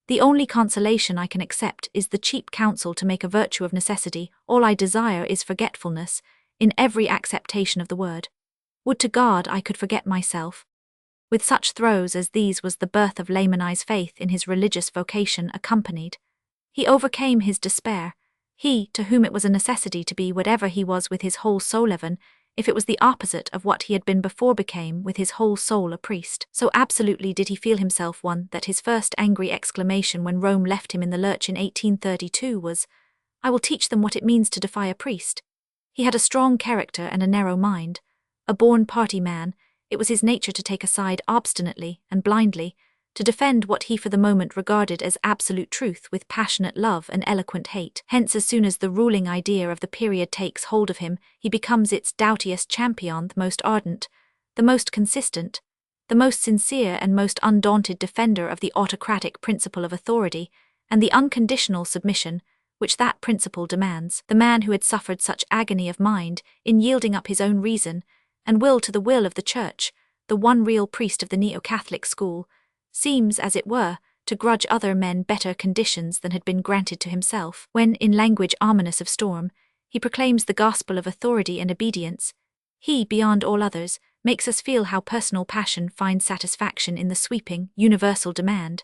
The only consolation I can accept is the cheap counsel to make a virtue of necessity. All I desire is forgetfulness, in every acceptation of the word. Would to God I could forget myself. With such throes as these was the birth of laymanized faith in his religious vocation accompanied. He overcame his despair, he to whom it was a necessity to be whatever he was with his whole soul even, if it was the opposite of what he had been before became with his whole soul a priest. So absolutely did he feel himself one that his first angry exclamation when Rome left him in the lurch in 1832 was, "I will teach them what it means to defy a priest." He had a strong character and a narrow mind. A born party man, it was his nature to take a side obstinately and blindly, to defend what he for the moment regarded as absolute truth with passionate love and eloquent hate. Hence, as soon as the ruling idea of the period takes hold of him, he becomes its doughtiest champion, the most ardent, the most consistent, the most sincere and most undaunted defender of the autocratic principle of authority and the unconditional submission which that principle demands. The man who had suffered such agony of mind in yielding up his own reason and will to the will of the Church, the one real priest of the neo-Catholic school, seems, as it were, to grudge other men better conditions than had been granted to himself. When, in language ominous of storm, he proclaims the gospel of authority and obedience, he, beyond all others, makes us feel how personal passion finds satisfaction in the sweeping, universal demand,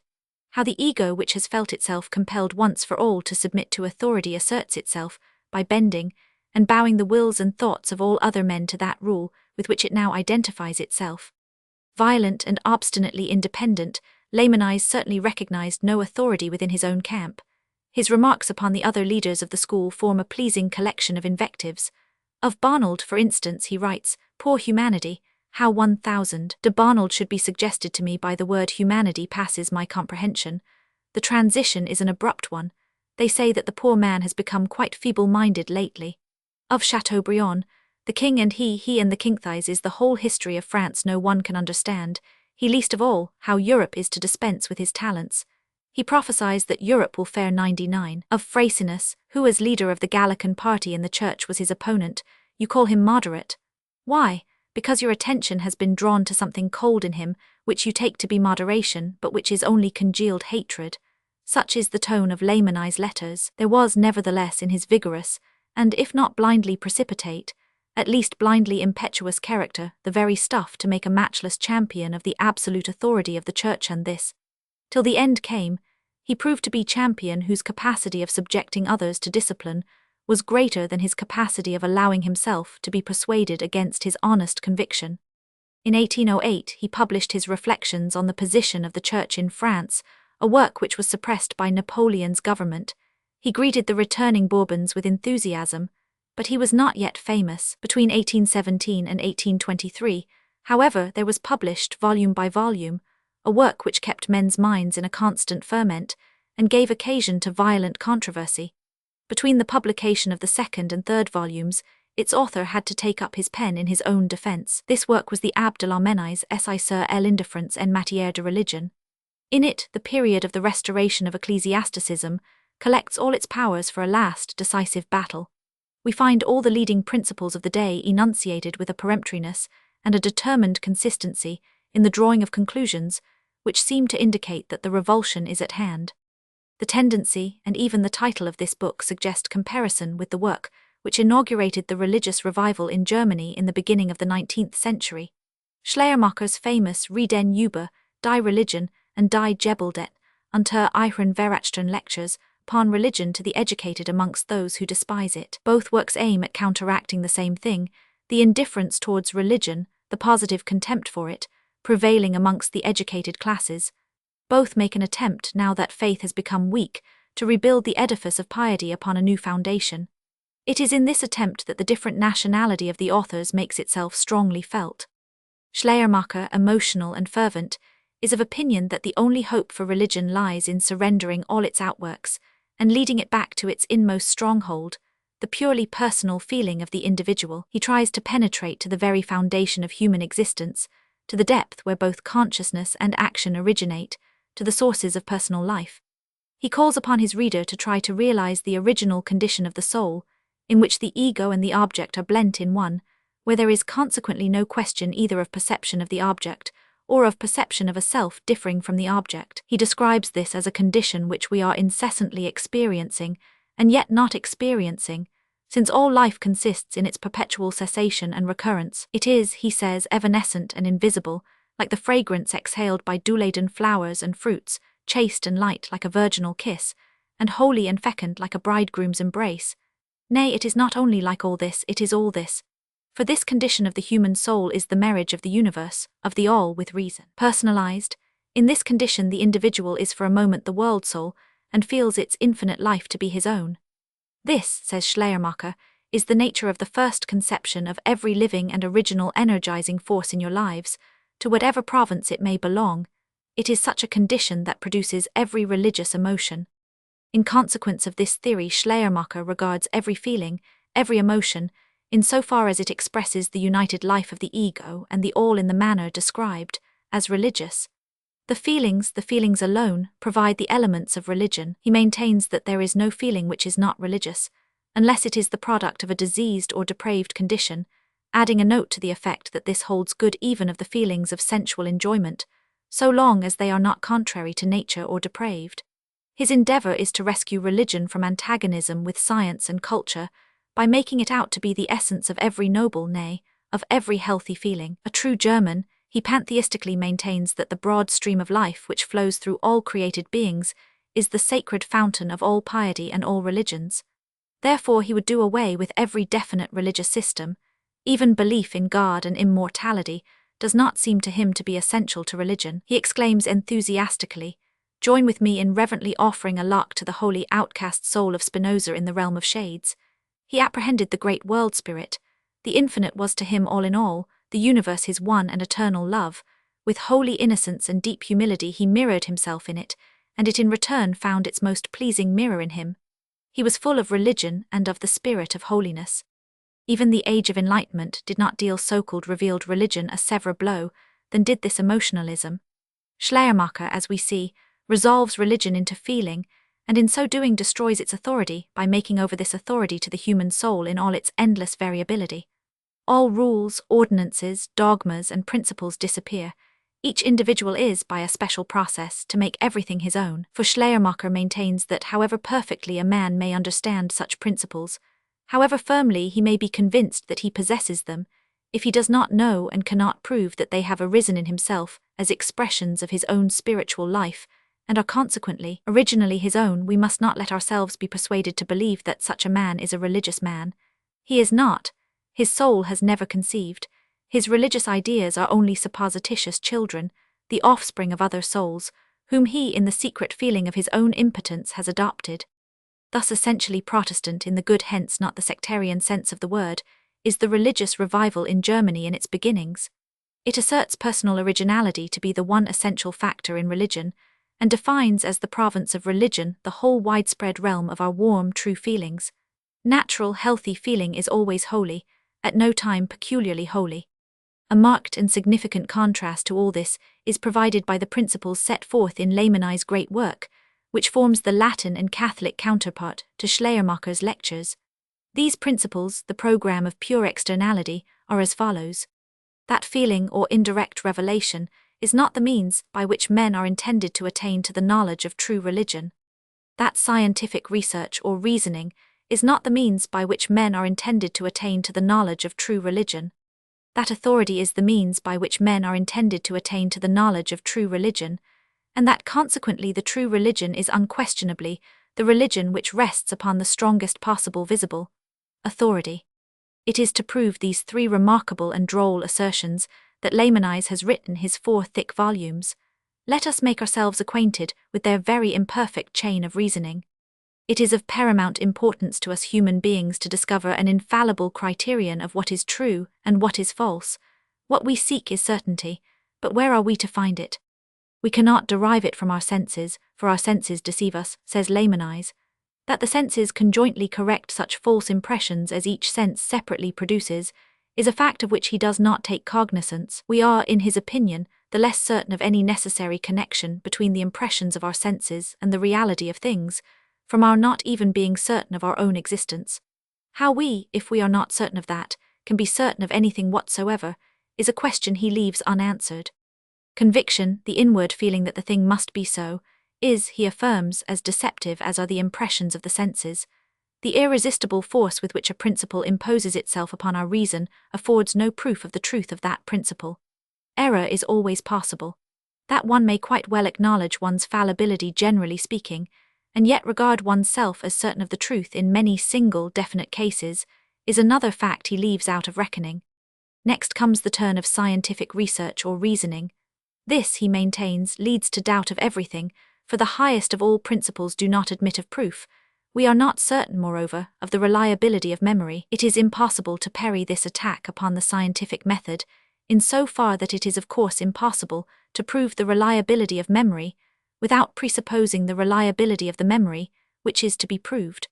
how the ego which has felt itself compelled once for all to submit to authority asserts itself, by bending and bowing the wills and thoughts of all other men to that rule with which it now identifies itself. Violent and obstinately independent, Laymanized certainly recognized no authority within his own camp. His remarks upon the other leaders of the school form a pleasing collection of invectives. Of Barnold, for instance, he writes, "Poor humanity, how 1000 de Barnold should be suggested to me by the word humanity passes my comprehension. The transition is an abrupt one. They say that the poor man has become quite feeble-minded lately." Of Chateaubriand, "The king and he and the kingthies is the whole history of France no one can understand, he least of all, how Europe is to dispense with his talents. He prophesies that Europe will fare 99. Of Frasinus, who as leader of the Gallican party in the church was his opponent, you call him moderate. Why? Because your attention has been drawn to something cold in him, which you take to be moderation, but which is only congealed hatred. Such is the tone of Laymanized letters. There was nevertheless in his vigorous, and if not blindly precipitate, at least blindly impetuous character, the very stuff to make a matchless champion of the absolute authority of the Church, and this, till the end came, he proved to be champion whose capacity of subjecting others to discipline was greater than his capacity of allowing himself to be persuaded against his honest conviction. In 1808 he published his Reflections on the Position of the Church in France, a work which was suppressed by Napoleon's government. He greeted the returning Bourbons with enthusiasm, but he was not yet famous. Between 1817 and 1823, however, there was published, volume by volume, a work which kept men's minds in a constant ferment, and gave occasion to violent controversy. Between the publication of the second and third volumes, its author had to take up his pen in his own defense. This work was the Abbé de Lamennais' Essai sur l'indiférence en matière de religion. In it, the period of the restoration of ecclesiasticism collects all its powers for a last, decisive battle. We find all the leading principles of the day enunciated with a peremptoriness and a determined consistency in the drawing of conclusions which seem to indicate that the revulsion is at hand. The tendency and even the title of this book suggest comparison with the work which inaugurated the religious revival in Germany in the beginning of the 19th century. Schleiermacher's famous Reden über die Religion and die Gebeldet unter ihren Verachtern lectures upon religion to the educated amongst those who despise it. Both works aim at counteracting the same thing, the indifference towards religion, the positive contempt for it, prevailing amongst the educated classes. Both make an attempt, now that faith has become weak, to rebuild the edifice of piety upon a new foundation. It is in this attempt that the different nationality of the authors makes itself strongly felt. Schleiermacher, emotional and fervent, is of opinion that the only hope for religion lies in surrendering all its outworks and leading it back to its inmost stronghold, the purely personal feeling of the individual. He tries to penetrate to the very foundation of human existence, to the depth where both consciousness and action originate, to the sources of personal life. He calls upon his reader to try to realize the original condition of the soul, in which the ego and the object are blent in one, where there is consequently no question either of perception of the object or of perception of a self differing from the object. He describes this as a condition which we are incessantly experiencing, and yet not experiencing, since all life consists in its perpetual cessation and recurrence. It is, he says, evanescent and invisible, like the fragrance exhaled by dew-laden flowers and fruits, chaste and light like a virginal kiss, and holy and fecund like a bridegroom's embrace. Nay, it is not only like all this, it is all this. For this condition of the human soul is the marriage of the universe, of the all with reason. Personalized, in this condition the individual is for a moment the world soul, and feels its infinite life to be his own. This, says Schleiermacher, is the nature of the first conception of every living and original energizing force in your lives, to whatever province it may belong. It is such a condition that produces every religious emotion. In consequence of this theory, Schleiermacher regards every feeling, every emotion, in so far as it expresses the united life of the ego and the all in the manner described, as religious. The feelings alone, provide the elements of religion. He maintains that there is no feeling which is not religious, unless it is the product of a diseased or depraved condition, adding a note to the effect that this holds good even of the feelings of sensual enjoyment, so long as they are not contrary to nature or depraved. His endeavor is to rescue religion from antagonism with science and culture, by making it out to be the essence of every noble, nay, of every healthy feeling. A true German, he pantheistically maintains that the broad stream of life which flows through all created beings is the sacred fountain of all piety and all religions. Therefore he would do away with every definite religious system. Even belief in God and immortality does not seem to him to be essential to religion. He exclaims enthusiastically, "Join with me in reverently offering a lock to the holy outcast soul of Spinoza in the realm of shades." He apprehended the great world spirit. The infinite was to him all in all, the universe his one and eternal love. With holy innocence and deep humility he mirrored himself in it, and it in return found its most pleasing mirror in him. He was full of religion and of the spirit of holiness. Even the age of enlightenment did not deal so-called revealed religion a severer blow than did this emotionalism. Schleiermacher, as we see, resolves religion into feeling, and in so doing destroys its authority by making over this authority to the human soul in all its endless variability. All rules, ordinances, dogmas, and principles disappear. Each individual is, by a special process, to make everything his own. For Schleiermacher maintains that however perfectly a man may understand such principles, however firmly he may be convinced that he possesses them, if he does not know and cannot prove that they have arisen in himself as expressions of his own spiritual life, and are consequently originally his own, we must not let ourselves be persuaded to believe that such a man is a religious man. He is not. His soul has never conceived. His religious ideas are only supposititious children, the offspring of other souls, whom he in the secret feeling of his own impotence has adopted. Thus essentially Protestant in the good, hence not the sectarian sense of the word, is the religious revival in Germany in its beginnings. It asserts personal originality to be the one essential factor in religion, and defines as the province of religion the whole widespread realm of our warm, true feelings. Natural, healthy feeling is always holy, at no time peculiarly holy. A marked and significant contrast to all this is provided by the principles set forth in Lamennais' great work, which forms the Latin and Catholic counterpart to Schleiermacher's lectures. These principles, the program of pure externality, are as follows. That feeling or indirect revelation is not the means by which men are intended to attain to the knowledge of true religion. That scientific research or reasoning is not the means by which men are intended to attain to the knowledge of true religion. That authority is the means by which men are intended to attain to the knowledge of true religion, and that consequently the true religion is unquestionably the religion which rests upon the strongest possible visible authority. It is to prove these three remarkable and droll assertions that Lamennais has written his 4 thick volumes. Let us make ourselves acquainted with their very imperfect chain of reasoning. It is of paramount importance to us human beings to discover an infallible criterion of what is true and what is false. What we seek is certainty, but where are we to find it? We cannot derive it from our senses, for our senses deceive us, says Lamennais. That the senses conjointly correct such false impressions as each sense separately produces, is a fact of which he does not take cognizance. We are, in his opinion, the less certain of any necessary connection between the impressions of our senses and the reality of things, from our not even being certain of our own existence. How we, if we are not certain of that, can be certain of anything whatsoever, is a question he leaves unanswered. Conviction, the inward feeling that the thing must be so, is, he affirms, as deceptive as are the impressions of the senses. The irresistible force with which a principle imposes itself upon our reason affords no proof of the truth of that principle. Error is always possible. That one may quite well acknowledge one's fallibility generally speaking, and yet regard oneself as certain of the truth in many single, definite cases, is another fact he leaves out of reckoning. Next comes the turn of scientific research or reasoning. This, he maintains, leads to doubt of everything, for the highest of all principles do not admit of proof. We are not certain, moreover, of the reliability of memory. It is impossible to parry this attack upon the scientific method, in so far that it is of course impossible to prove the reliability of memory without presupposing the reliability of the memory, which is to be proved.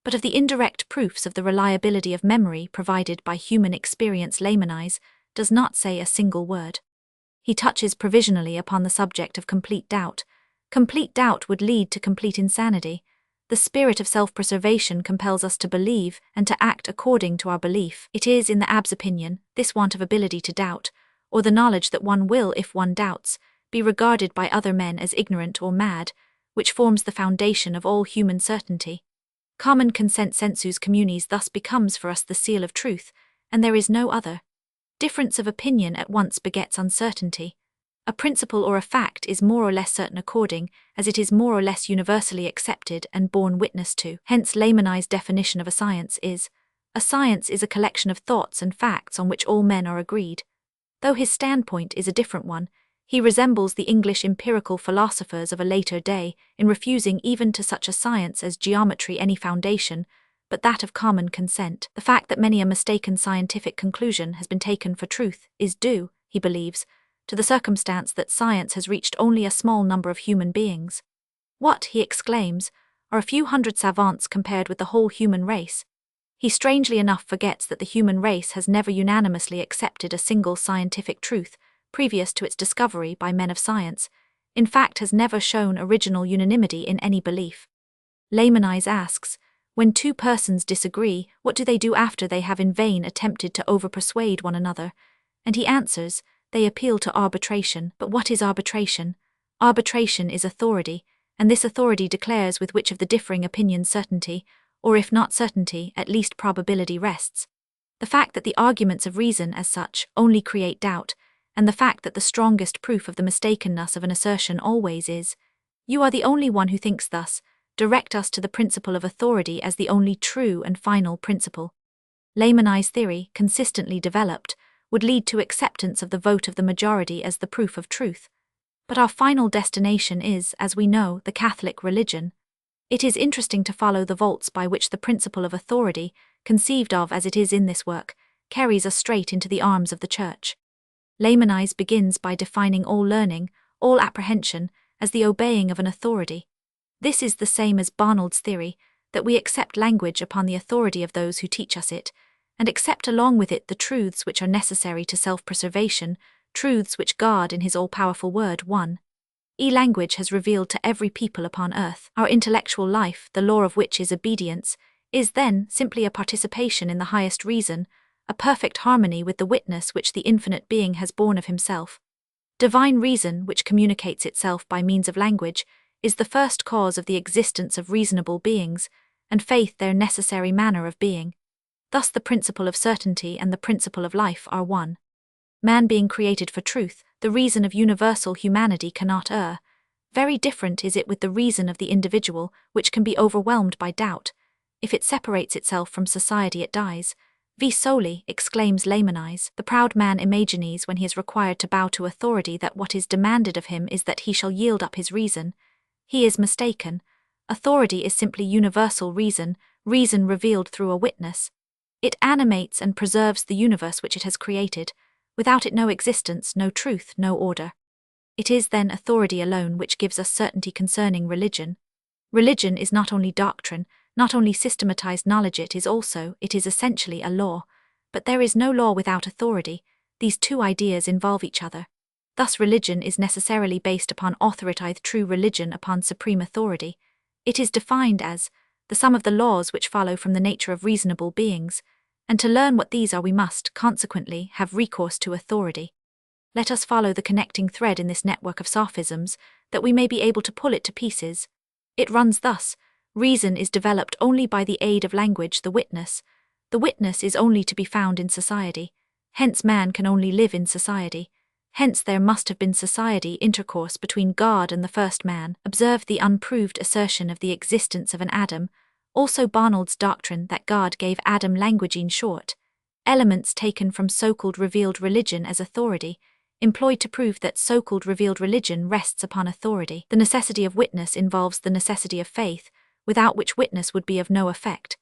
But of the indirect proofs of the reliability of memory provided by human experience, Lamennais does not say a single word. He touches provisionally upon the subject of complete doubt. Complete doubt would lead to complete insanity. The spirit of self-preservation compels us to believe and to act according to our belief. It is, in the abbé's opinion, this want of ability to doubt, or the knowledge that one will, if one doubts, be regarded by other men as ignorant or mad, which forms the foundation of all human certainty. Common consent sensus communis thus becomes for us the seal of truth, and there is no other. Difference of opinion at once begets uncertainty. A principle or a fact is more or less certain according as it is more or less universally accepted and borne witness to. Hence Lamennais' definition of a science is a collection of thoughts and facts on which all men are agreed. Though his standpoint is a different one, he resembles the English empirical philosophers of a later day in refusing even to such a science as geometry any foundation, but that of common consent. The fact that many a mistaken scientific conclusion has been taken for truth is due, he believes, to the circumstance that science has reached only a small number of human beings. What, he exclaims, are a few hundred savants compared with the whole human race? He strangely enough forgets that the human race has never unanimously accepted a single scientific truth previous to its discovery by men of science, in fact has never shown original unanimity in any belief. Lamennais asks, when two persons disagree, what do they do after they have in vain attempted to overpersuade one another? And he answers, they appeal to arbitration. But what is arbitration? Arbitration is authority, and this authority declares with which of the differing opinions certainty, or if not certainty, at least probability rests. The fact that the arguments of reason, as such, only create doubt, and the fact that the strongest proof of the mistakenness of an assertion always is, you are the only one who thinks thus, direct us to the principle of authority as the only true and final principle. Lamennais' theory, consistently developed, would lead to acceptance of the vote of the majority as the proof of truth. But our final destination is, as we know, the Catholic religion. It is interesting to follow the vaults by which the principle of authority, conceived of as it is in this work, carries us straight into the arms of the Church. Lamennais begins by defining all learning, all apprehension, as the obeying of an authority. This is the same as Barnard's theory, that we accept language upon the authority of those who teach us it, and accept along with it the truths which are necessary to self-preservation, truths which God in his all-powerful word 1. Language has revealed to every people upon earth. Our intellectual life, the law of which is obedience, is then simply a participation in the highest reason, a perfect harmony with the witness which the infinite being has borne of himself. Divine reason, which communicates itself by means of language, is the first cause of the existence of reasonable beings, and faith their necessary manner of being. Thus the principle of certainty and the principle of life are one. Man being created for truth, the reason of universal humanity cannot err. Very different is it with the reason of the individual, which can be overwhelmed by doubt. If it separates itself from society it dies. Vi soli, exclaims Lamennais, the proud man imagines when he is required to bow to authority that what is demanded of him is that he shall yield up his reason. He is mistaken. Authority is simply universal reason, reason revealed through a witness. It animates and preserves the universe which it has created. Without it no existence, no truth, no order. It is then authority alone which gives us certainty concerning religion. Religion is not only doctrine, not only systematized knowledge, it is essentially a law. But there is no law without authority. These two ideas involve each other. Thus religion is necessarily based upon authoritized true religion upon supreme authority. It is defined as the sum of the laws which follow from the nature of reasonable beings, and to learn what these are we must, consequently, have recourse to authority. Let us follow the connecting thread in this network of sophisms, that we may be able to pull it to pieces. It runs thus: reason is developed only by the aid of language, the witness. The witness is only to be found in society. Hence man can only live in society. Hence there must have been society intercourse between God and the first man. Observe the unproved assertion of the existence of an Adam, also Barnard's doctrine that God gave Adam language, in short, elements taken from so-called revealed religion as authority, employed to prove that so-called revealed religion rests upon authority. The necessity of witness involves the necessity of faith, without which witness would be of no effect.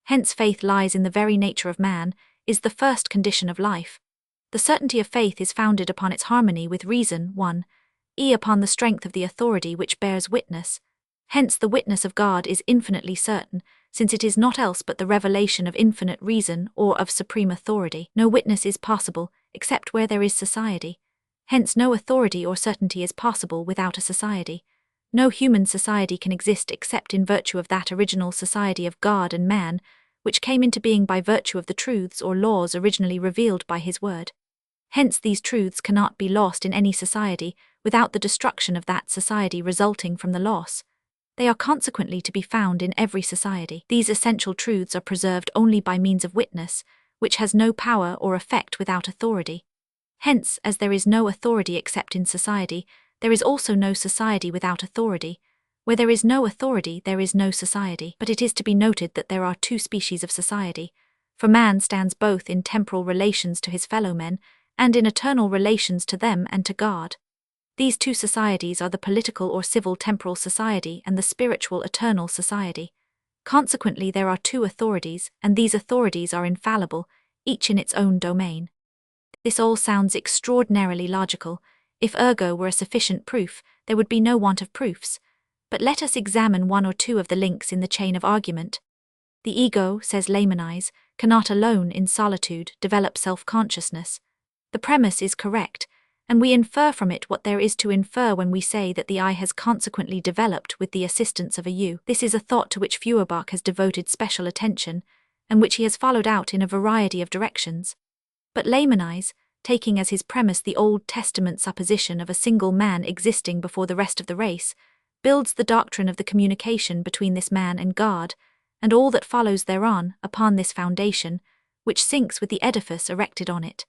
Hence faith lies in the very nature of man, is the first condition of life. The certainty of faith is founded upon its harmony with reason, 1, upon the strength of the authority which bears witness. Hence the witness of God is infinitely certain, since it is not else but the revelation of infinite reason or of supreme authority. No witness is possible, except where there is society. Hence no authority or certainty is possible without a society. No human society can exist except in virtue of that original society of God and man, which came into being by virtue of the truths or laws originally revealed by his word. Hence these truths cannot be lost in any society without the destruction of that society resulting from the loss. They are consequently to be found in every society. These essential truths are preserved only by means of witness, which has no power or effect without authority. Hence, as there is no authority except in society, there is also no society without authority. Where there is no authority, there is no society. But it is to be noted that there are two species of society, for man stands both in temporal relations to his fellow men and in eternal relations to them and to God. These two societies are the political or civil temporal society and the spiritual eternal society. Consequently, there are two authorities, and these authorities are infallible, each in its own domain. This all sounds extraordinarily logical. If ergo were a sufficient proof, there would be no want of proofs. But let us examine one or two of the links in the chain of argument. The ego, says Lamennais, cannot alone, in solitude, develop self-consciousness. The premise is correct, and we infer from it what there is to infer when we say that the I has consequently developed with the assistance of a you. This is a thought to which Feuerbach has devoted special attention, and which he has followed out in a variety of directions. But Lamennais, taking as his premise the Old Testament supposition of a single man existing before the rest of the race, builds the doctrine of the communication between this man and God, and all that follows thereon, upon this foundation, which sinks with the edifice erected on it.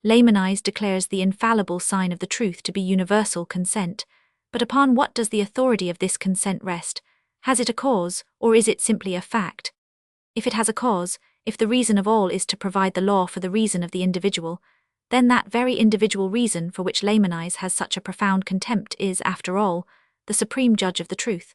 Lamennais declares the infallible sign of the truth to be universal consent, but upon what does the authority of this consent rest? Has it a cause, or is it simply a fact? If it has a cause, if the reason of all is to provide the law for the reason of the individual, then that very individual reason for which Lamennais has such a profound contempt is, after all, the supreme judge of the truth.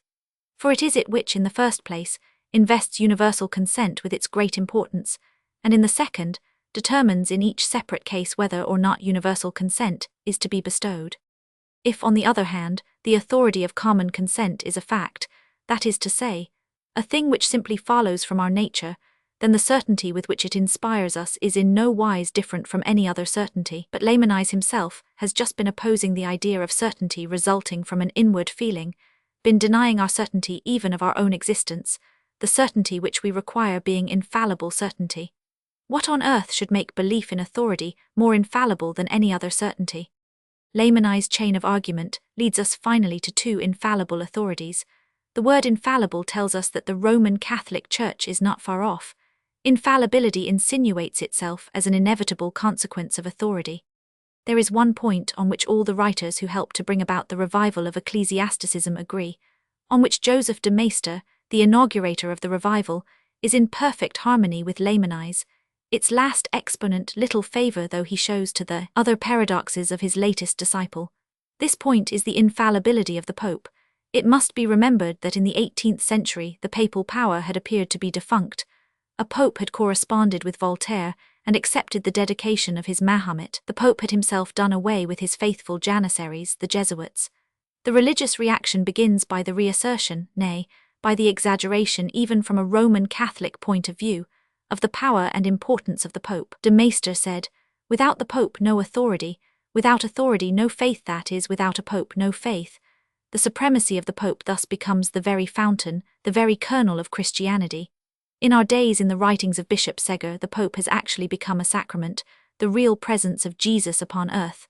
For it is it which, in the first place, invests universal consent with its great importance, and in the second, determines in each separate case whether or not universal consent is to be bestowed. If, on the other hand, the authority of common consent is a fact, that is to say, a thing which simply follows from our nature, then the certainty with which it inspires us is in no wise different from any other certainty. But Lamennais himself has just been opposing the idea of certainty resulting from an inward feeling, been denying our certainty even of our own existence, the certainty which we require being infallible certainty. What on earth should make belief in authority more infallible than any other certainty? Lamennais' chain of argument leads us finally to two infallible authorities. The word infallible tells us that the Roman Catholic Church is not far off. Infallibility insinuates itself as an inevitable consequence of authority. There is one point on which all the writers who helped to bring about the revival of ecclesiasticism agree, on which Joseph de Maistre, the inaugurator of the revival, is in perfect harmony with Lamennais. Its last exponent little favour though he shows to the other paradoxes of his latest disciple. This point is the infallibility of the Pope. It must be remembered that in the 18th century the papal power had appeared to be defunct. A pope had corresponded with Voltaire and accepted the dedication of his Mahomet. The Pope had himself done away with his faithful janissaries, the Jesuits. The religious reaction begins by the reassertion, nay, by the exaggeration even from a Roman Catholic point of view, of the power and importance of the Pope. De Maistre said, "Without the Pope no authority, without authority no faith, that is, without a Pope no faith." The supremacy of the Pope thus becomes the very fountain, the very kernel of Christianity. In our days, in the writings of Bishop Seger, the Pope has actually become a sacrament, the real presence of Jesus upon earth.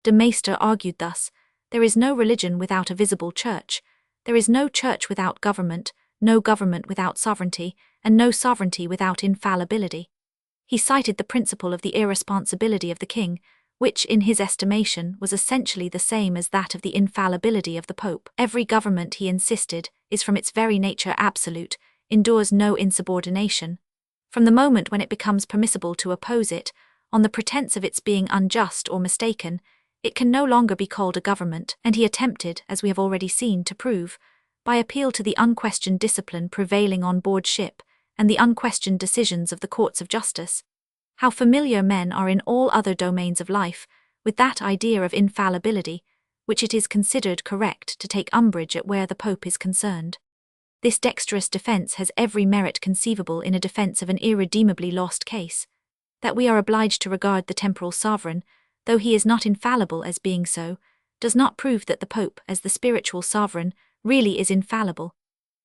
De Maistre argued thus, "There is no religion without a visible church. There is no church without government, no government without sovereignty, and no sovereignty without infallibility." He cited the principle of the irresponsibility of the king, which, in his estimation, was essentially the same as that of the infallibility of the Pope. Every government, he insisted, is from its very nature absolute, endures no insubordination. From the moment when it becomes permissible to oppose it, on the pretense of its being unjust or mistaken, it can no longer be called a government, and he attempted, as we have already seen, to prove, by appeal to the unquestioned discipline prevailing on board ship, and the unquestioned decisions of the courts of justice, how familiar men are in all other domains of life with that idea of infallibility, which it is considered correct to take umbrage at where the Pope is concerned. This dexterous defence has every merit conceivable in a defence of an irredeemably lost case. That we are obliged to regard the temporal sovereign, though he is not infallible as being so, does not prove that the Pope, as the spiritual sovereign, really is infallible.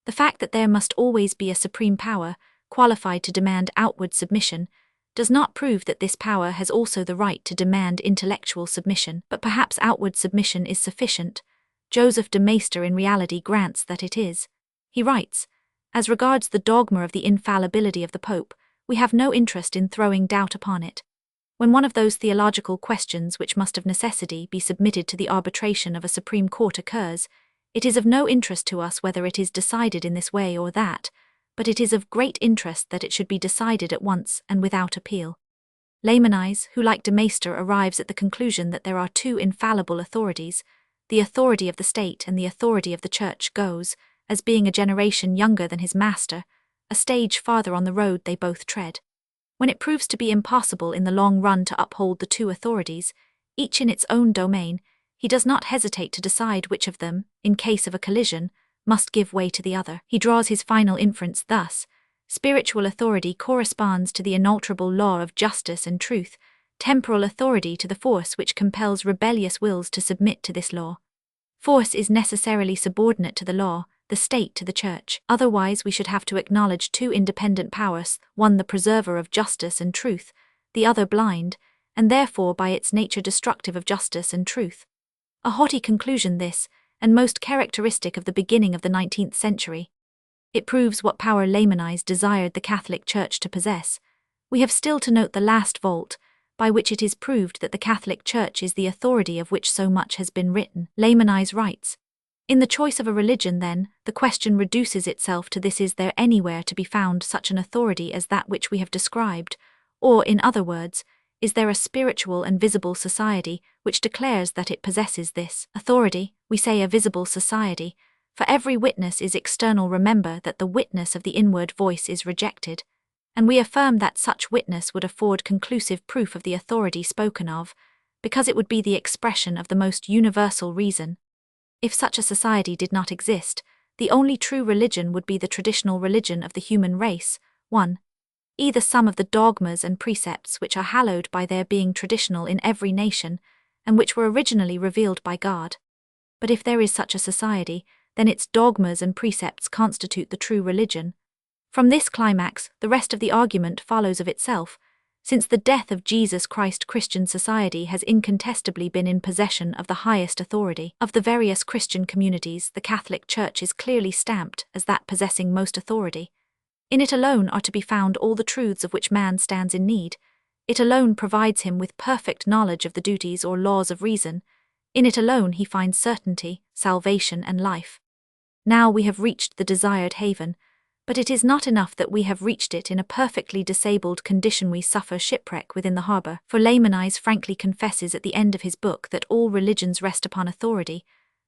The fact that there must always be a supreme power, qualified to demand outward submission, does not prove that this power has also the right to demand intellectual submission, but perhaps outward submission is sufficient. Joseph de Maistre in reality grants that it is. He writes, "As regards the dogma of the infallibility of the Pope, we have no interest in throwing doubt upon it. When one of those theological questions which must of necessity be submitted to the arbitration of a Supreme Court occurs, it is of no interest to us whether it is decided in this way or that, but it is of great interest that it should be decided at once and without appeal." Laymanise, who like de Maistre arrives at the conclusion that there are two infallible authorities, the authority of the state and the authority of the church, goes, as being a generation younger than his master, a stage farther on the road they both tread. When it proves to be impossible in the long run to uphold the two authorities, each in its own domain, he does not hesitate to decide which of them, in case of a collision, must give way to the other. He draws his final inference thus: spiritual authority corresponds to the inalterable law of justice and truth, temporal authority to the force which compels rebellious wills to submit to this law. Force is necessarily subordinate to the law, the state to the church. Otherwise we should have to acknowledge two independent powers, one the preserver of justice and truth, the other blind, and therefore by its nature destructive of justice and truth. A haughty conclusion this, and most characteristic of the beginning of the 19th century. It proves what power Laymanise desired the Catholic Church to possess. We have still to note the last vault, by which it is proved that the Catholic Church is the authority of which so much has been written. Laymanise writes, "In the choice of a religion, then, the question reduces itself to this: is there anywhere to be found such an authority as that which we have described, or, in other words, is there a spiritual and visible society which declares that it possesses this authority? We say a visible society, for every witness is external. Remember that the witness of the inward voice is rejected, and we affirm that such witness would afford conclusive proof of the authority spoken of, because it would be the expression of the most universal reason. If such a society did not exist, the only true religion would be the traditional religion of the human race, 1. Either some of the dogmas and precepts which are hallowed by their being traditional in every nation, and which were originally revealed by God. But if there is such a society, then its dogmas and precepts constitute the true religion. From this climax, the rest of the argument follows of itself. Since the death of Jesus Christ, Christian society has incontestably been in possession of the highest authority. Of the various Christian communities, the Catholic Church is clearly stamped as that possessing most authority. In it alone are to be found all the truths of which man stands in need. It alone provides him with perfect knowledge of the duties or laws of reason. In it alone he finds certainty, salvation, and life. Now we have reached the desired haven, but it is not enough that we have reached it in a perfectly disabled condition. We suffer shipwreck within the harbour, for Laymanise frankly confesses at the end of his book that all religions rest upon authority,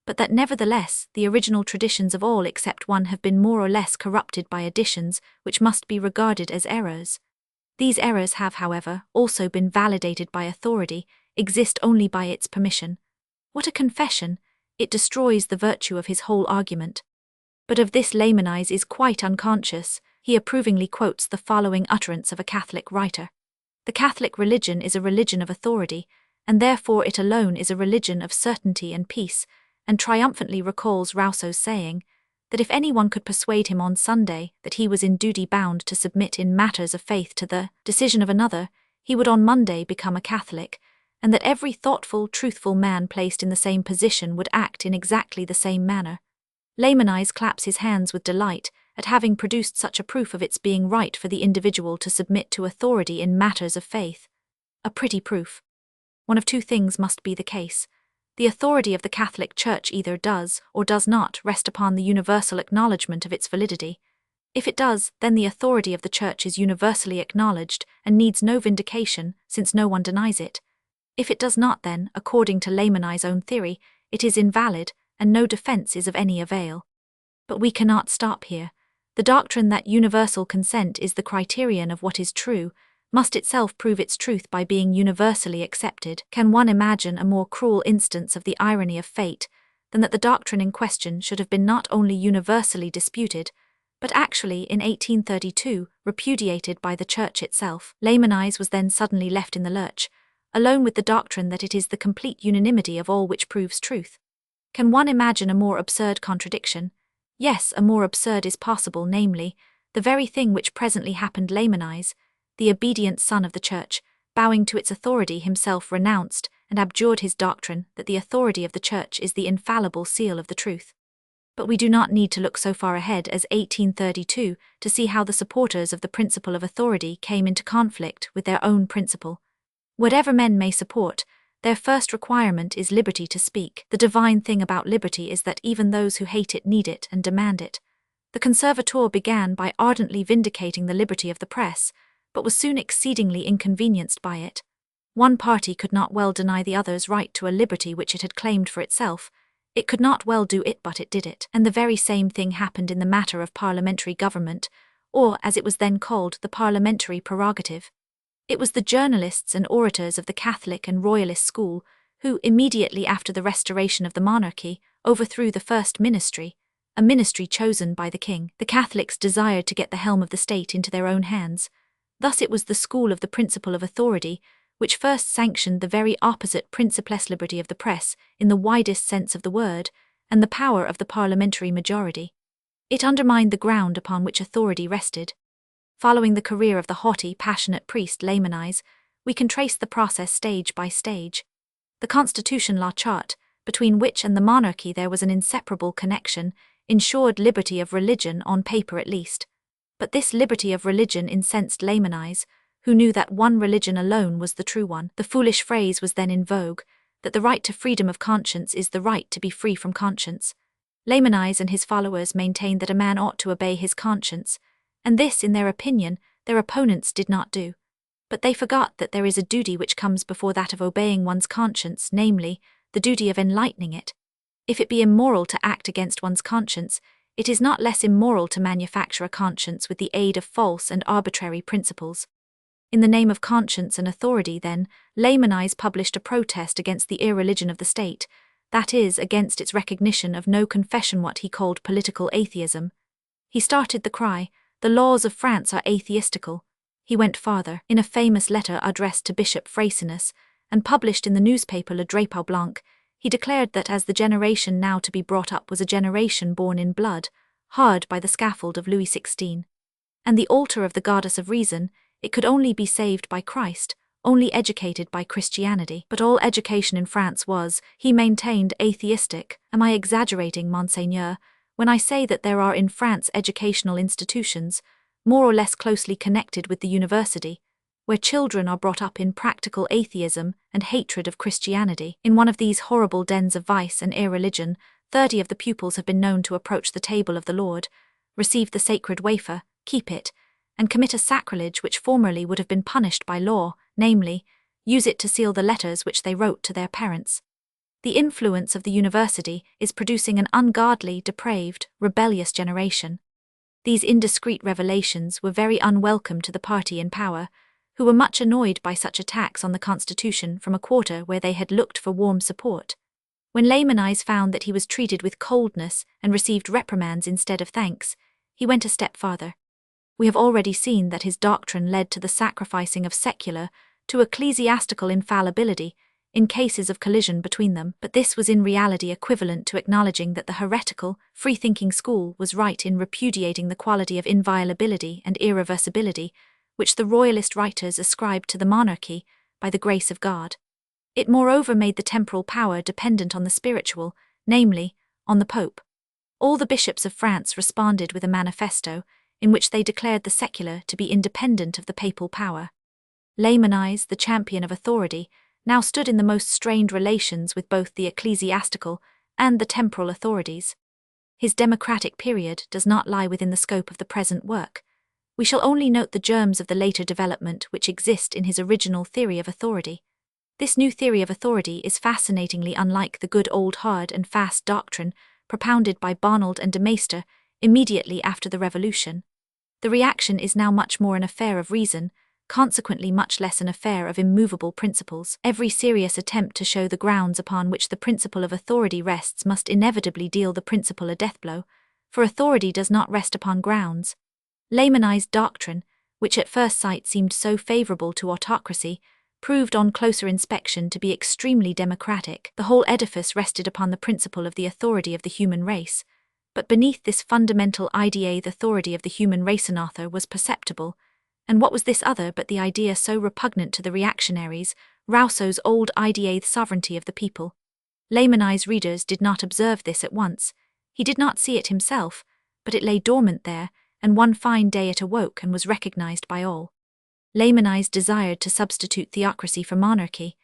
but that nevertheless the original traditions of all except one have been more or less corrupted by additions which must be regarded as errors. These errors have, however, also been validated by authority, exist only by its permission. What a confession! It destroys the virtue of his whole argument. But of this Laymanise is quite unconscious. He approvingly quotes the following utterance of a Catholic writer: "The Catholic religion is a religion of authority, and therefore it alone is a religion of certainty and peace," and triumphantly recalls Rousseau's saying, that if anyone could persuade him on Sunday that he was in duty bound to submit in matters of faith to the decision of another, he would on Monday become a Catholic, and that every thoughtful, truthful man placed in the same position would act in exactly the same manner. Laymanise claps his hands with delight at having produced such a proof of its being right for the individual to submit to authority in matters of faith. A pretty proof. one of two things must be the case. The authority of the Catholic Church either does or does not rest upon the universal acknowledgement of its validity. If it does, then the authority of the Church is universally acknowledged and needs no vindication, since no one denies it. If it does not, then, according to Layman's own theory, it is invalid, and no defense is of any avail. But we cannot stop here. The doctrine that universal consent is the criterion of what is true must itself prove its truth by being universally accepted. Can one imagine a more cruel instance of the irony of fate than that the doctrine in question should have been not only universally disputed, but actually in 1832 repudiated by the Church itself? Layman's was then suddenly left in the lurch, alone with the doctrine that it is the complete unanimity of all which proves truth. Can one imagine a more absurd contradiction? Yes, a more absurd is possible, namely, the very thing which presently happened. Layman's, the obedient son of the Church, bowing to its authority, himself renounced and abjured his doctrine that the authority of the Church is the infallible seal of the truth. But we do not need to look so far ahead as 1832 to see how the supporters of the principle of authority came into conflict with their own principle. Whatever men may support, their first requirement is liberty to speak. The divine thing about liberty is that even those who hate it need it and demand it. The conservator began by ardently vindicating the liberty of the press, but was soon exceedingly inconvenienced by it. One party could not well deny the other's right to a liberty which it had claimed for itself. It could not well do it, but it did it. And the very same thing happened in the matter of parliamentary government, or, as it was then called, the parliamentary prerogative. It was the journalists and orators of the Catholic and Royalist school who, immediately after the restoration of the monarchy, overthrew the first ministry, a ministry chosen by the king. The Catholics desired to get the helm of the state into their own hands. Thus it was the school of the principle of authority which first sanctioned the very opposite principleless liberty of the press in the widest sense of the word, and the power of the parliamentary majority. It undermined the ground upon which authority rested. Following the career of the haughty, passionate priest Layman's, we can trace the process stage by stage. The Constitution La Charte, between which and the monarchy there was an inseparable connection, ensured liberty of religion on paper at least. But this liberty of religion incensed Layman's, who knew that one religion alone was the true one. The foolish phrase was then in vogue, that the right to freedom of conscience is the right to be free from conscience. Layman's and his followers maintained that a man ought to obey his conscience, and this, in their opinion, their opponents did not do. But they forgot that there is a duty which comes before that of obeying one's conscience, namely, the duty of enlightening it. If it be immoral to act against one's conscience, it is not less immoral to manufacture a conscience with the aid of false and arbitrary principles. In the name of conscience and authority, then, Layman's published a protest against the irreligion of the state, that is, against its recognition of no confession, what he called political atheism. He started the cry, "The laws of France are atheistical." He went farther. In a famous letter addressed to Bishop Fracinus, and published in the newspaper Le Drapeau Blanc, he declared that as the generation now to be brought up was a generation born in blood, hard by the scaffold of Louis XVI, and the altar of the goddess of reason, it could only be saved by Christ, only educated by Christianity. But all education in France was, he maintained, atheistic. Am I exaggerating, Monseigneur, when I say that there are in France educational institutions, more or less closely connected with the university, where children are brought up in practical atheism and hatred of Christianity? In one of these horrible dens of vice and irreligion, 30 of the pupils have been known to approach the table of the Lord, receive the sacred wafer, keep it, and commit a sacrilege which formerly would have been punished by law, namely, use it to seal the letters which they wrote to their parents. The influence of the university is producing an ungodly, depraved, rebellious generation. These indiscreet revelations were very unwelcome to the party in power, who were much annoyed by such attacks on the Constitution from a quarter where they had looked for warm support. When Layman's found that he was treated with coldness and received reprimands instead of thanks, he went a step farther. We have already seen that his doctrine led to the sacrificing of secular to ecclesiastical infallibility in cases of collision between them, but this was in reality equivalent to acknowledging that the heretical, free-thinking school was right in repudiating the quality of inviolability and irreversibility which the royalist writers ascribed to the monarchy by the grace of God. It moreover made the temporal power dependent on the spiritual, namely, on the Pope. All the bishops of France responded with a manifesto, in which they declared the secular to be independent of the papal power. Layman's, the champion of authority, now stood in the most strained relations with both the ecclesiastical and the temporal authorities. His democratic period does not lie within the scope of the present work. We shall only note the germs of the later development which exist in his original theory of authority. This new theory of authority is fascinatingly unlike the good old hard and fast doctrine propounded by Barnard and de Maistre immediately after the Revolution. The reaction is now much more an affair of reason, consequently much less an affair of immovable principles. Every serious attempt to show the grounds upon which the principle of authority rests must inevitably deal the principle a deathblow, for authority does not rest upon grounds. Laymanized doctrine, which at first sight seemed so favorable to autocracy, proved on closer inspection to be extremely democratic. The whole edifice rested upon the principle of the authority of the human race, but beneath this fundamental idea the authority of the human race another was perceptible, and what was this other but the idea so repugnant to the reactionaries, Rousseau's old idea the sovereignty of the people? Laymanized readers did not observe this at once. He did not see it himself, but it lay dormant there, and one fine day it awoke and was recognized by all. Laymanized desired to substitute theocracy for monarchy,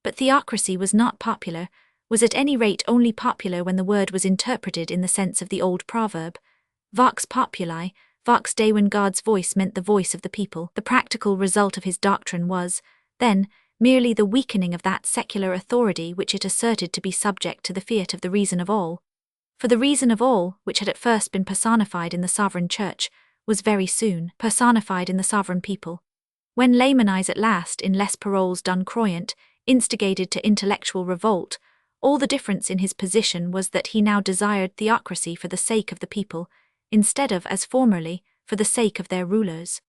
but theocracy was not popular, was at any rate only popular when the word was interpreted in the sense of the old proverb, vox populi, vox Dei, when God's voice meant the voice of the people. The practical result of his doctrine was, then, merely the weakening of that secular authority which it asserted to be subject to the fiat of the reason of all. For the reason of all, which had at first been personified in the sovereign church, was very soon personified in the sovereign people. When Laymanized at last, in Les Paroles d'un Croyant, instigated to intellectual revolt, all the difference in his position was that he now desired theocracy for the sake of the people, instead of, as formerly, for the sake of their rulers.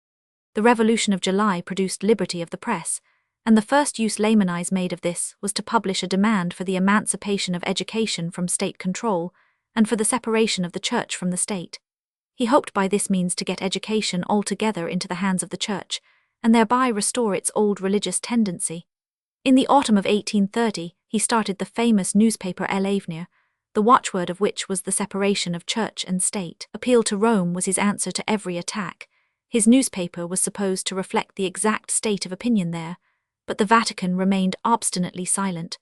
The Revolution of July produced liberty of the press, and the first use Laymanized made of this was to publish a demand for the emancipation of education from state control, and for the separation of the church from the state. He hoped by this means to get education altogether into the hands of the church, and thereby restore its old religious tendency. In the autumn of 1830, he started the famous newspaper L'Avenir, the watchword of which was the separation of church and state. Appeal to Rome was his answer to every attack. His newspaper was supposed to reflect the exact state of opinion there, but the Vatican remained obstinately silent.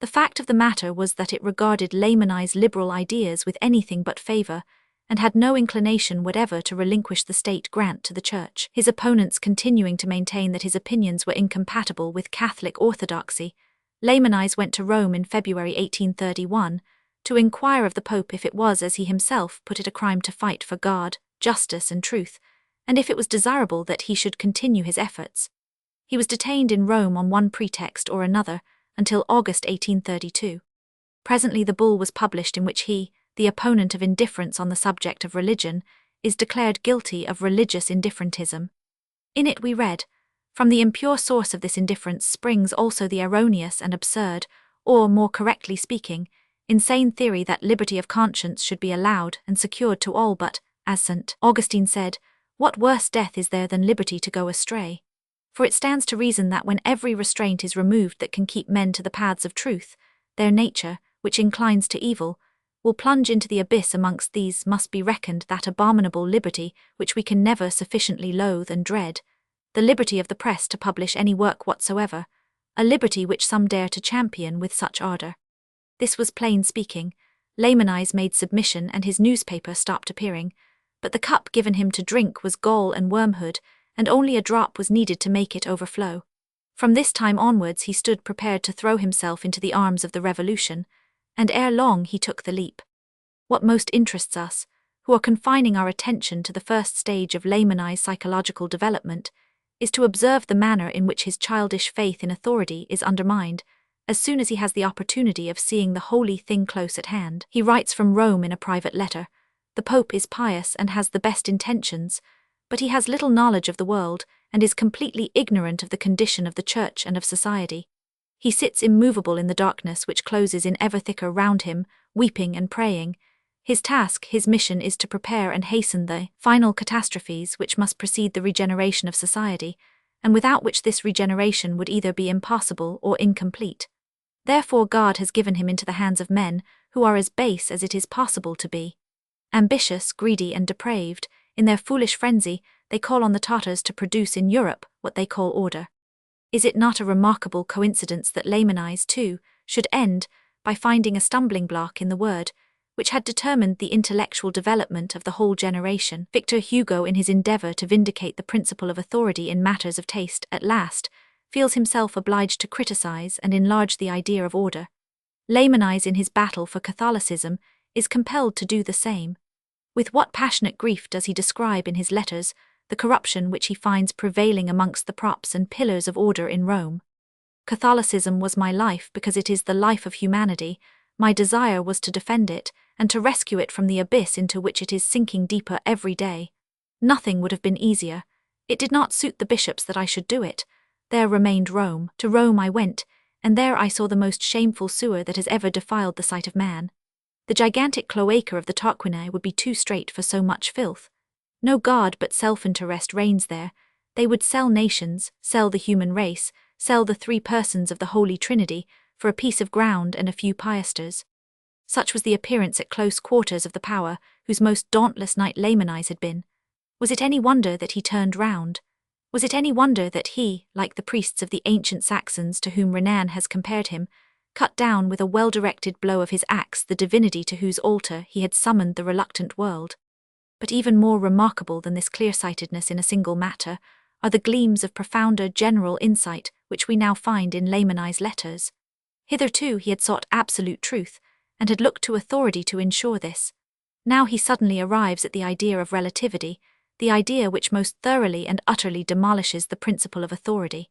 The fact of the matter was that it regarded Laymanized liberal ideas with anything but favor, and had no inclination whatever to relinquish the state grant to the church. His opponents continuing to maintain that his opinions were incompatible with Catholic orthodoxy, Laymanized went to Rome in February 1831, to inquire of the Pope if it was, as he himself put it, a crime to fight for God, justice and truth, and if it was desirable that he should continue his efforts. He was detained in Rome on one pretext or another, until August 1832. Presently the bull was published in which he, the opponent of indifference on the subject of religion, is declared guilty of religious indifferentism. In it we read, "From the impure source of this indifference springs also the erroneous and absurd, or, more correctly speaking, insane theory that liberty of conscience should be allowed and secured to all, but, as St. Augustine said, what worse death is there than liberty to go astray? For it stands to reason that when every restraint is removed that can keep men to the paths of truth, their nature, which inclines to evil, will plunge into the abyss. Amongst these must be reckoned that abominable liberty which we can never sufficiently loathe and dread, the liberty of the press to publish any work whatsoever, a liberty which some dare to champion with such ardor." This was plain speaking. Laymanized made submission and his newspaper stopped appearing, but the cup given him to drink was gall and wormwood, and only a drop was needed to make it overflow. From this time onwards he stood prepared to throw himself into the arms of the Revolution, and ere long he took the leap. What most interests us, who are confining our attention to the first stage of Laymanized psychological development, is to observe the manner in which his childish faith in authority is undermined, as soon as he has the opportunity of seeing the holy thing close at hand. He writes from Rome in a private letter, "The Pope is pious and has the best intentions, but he has little knowledge of the world, and is completely ignorant of the condition of the Church and of society. He sits immovable in the darkness which closes in ever thicker round him, weeping and praying. His task, his mission is to prepare and hasten the final catastrophes which must precede the regeneration of society, and without which this regeneration would either be impossible or incomplete. Therefore God has given him into the hands of men who are as base as it is possible to be. Ambitious, greedy and depraved, in their foolish frenzy, they call on the Tartars to produce in Europe what they call order. Is it not a remarkable coincidence that laymanise, too, should end by finding a stumbling block in the word, which had determined the intellectual development of the whole generation? Victor Hugo, in his endeavour to vindicate the principle of authority in matters of taste, at last feels himself obliged to criticise and enlarge the idea of order. Laymanise, in his battle for Catholicism, is compelled to do the same. With what passionate grief does he describe in his letters the corruption which he finds prevailing amongst the props and pillars of order in Rome? Catholicism was my life because it is the life of humanity. My desire was to defend it, and to rescue it from the abyss into which it is sinking deeper every day. Nothing would have been easier. It did not suit the bishops that I should do it. There remained Rome. To Rome I went, and there I saw the most shameful sewer that has ever defiled the sight of man. The gigantic cloaca of the Tarquinii would be too strait for so much filth. No God but self-interest reigns there. They would sell nations, sell the human race, sell the three persons of the Holy Trinity, for a piece of ground and a few piasters. Such was the appearance at close quarters of the power whose most dauntless knight Laymanise had been. Was it any wonder that he turned round? Was it any wonder that he, like the priests of the ancient Saxons to whom Renan has compared him, cut down with a well-directed blow of his axe the divinity to whose altar he had summoned the reluctant world? But even more remarkable than this clear-sightedness in a single matter are the gleams of profounder general insight which we now find in Laymanise letters. Hitherto he had sought absolute truth, and had looked to authority to ensure this. Now he suddenly arrives at the idea of relativity, the idea which most thoroughly and utterly demolishes the principle of authority.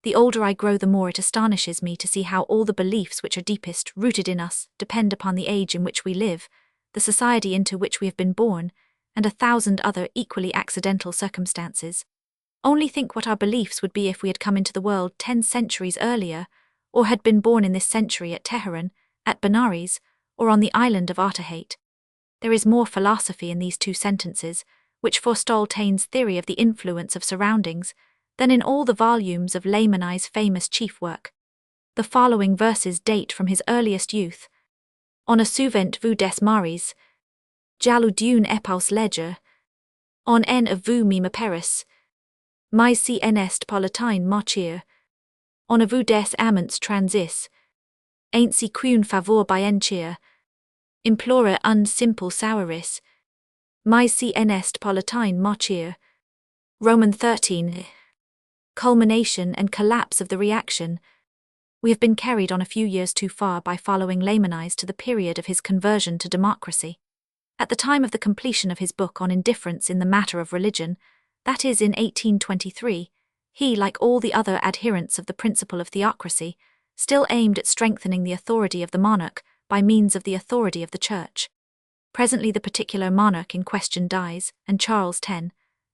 The older I grow, the more it astonishes me to see how all the beliefs which are deepest rooted in us depend upon the age in which we live, the society into which we have been born, and 1,000 other equally accidental circumstances. Only think what our beliefs would be if we had come into the world 10 centuries earlier, or had been born in this century at Teheran, at Benares, or on the island of Artahate. There is more philosophy in these 2 sentences, which forestall Taine's theory of the influence of surroundings, than in all the volumes of Laymanise' famous chief work. The following verses date from his earliest youth. On a souvent vu des maris, jalou d'une épouse ledger, on en a vu me Paris, mais si en est palatine martyr, on a vu des amants transis, ain't si qu'une favor bien cheer, implore un simple souris, mais si en est palatine martyr. Roman 13. Culmination and collapse of the reaction. We have been carried on a few years too far by following Laymanise to the period of his conversion to democracy. At the time of the completion of his book on indifference in the matter of religion, that is in 1823, he, like all the other adherents of the principle of theocracy, still aimed at strengthening the authority of the monarch by means of the authority of the Church. Presently the particular monarch in question dies, and Charles X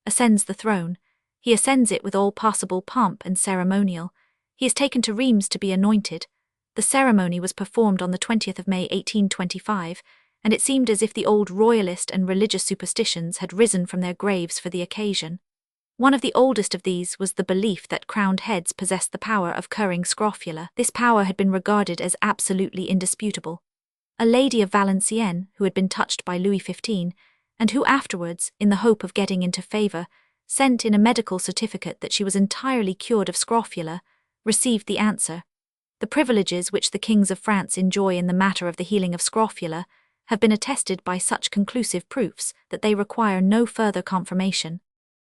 ascends the throne. He ascends it with all possible pomp and ceremonial. He is taken to Rheims to be anointed. The ceremony was performed on the 20th of May 1825, and it seemed as if the old royalist and religious superstitions had risen from their graves for the occasion. One of the oldest of these was the belief that crowned heads possessed the power of curing scrofula. This power had been regarded as absolutely indisputable. A lady of Valenciennes, who had been touched by Louis XV, and who afterwards, in the hope of getting into favour, sent in a medical certificate that she was entirely cured of scrofula, received the answer. The privileges which the kings of France enjoy in the matter of the healing of scrofula have been attested by such conclusive proofs that they require no further confirmation.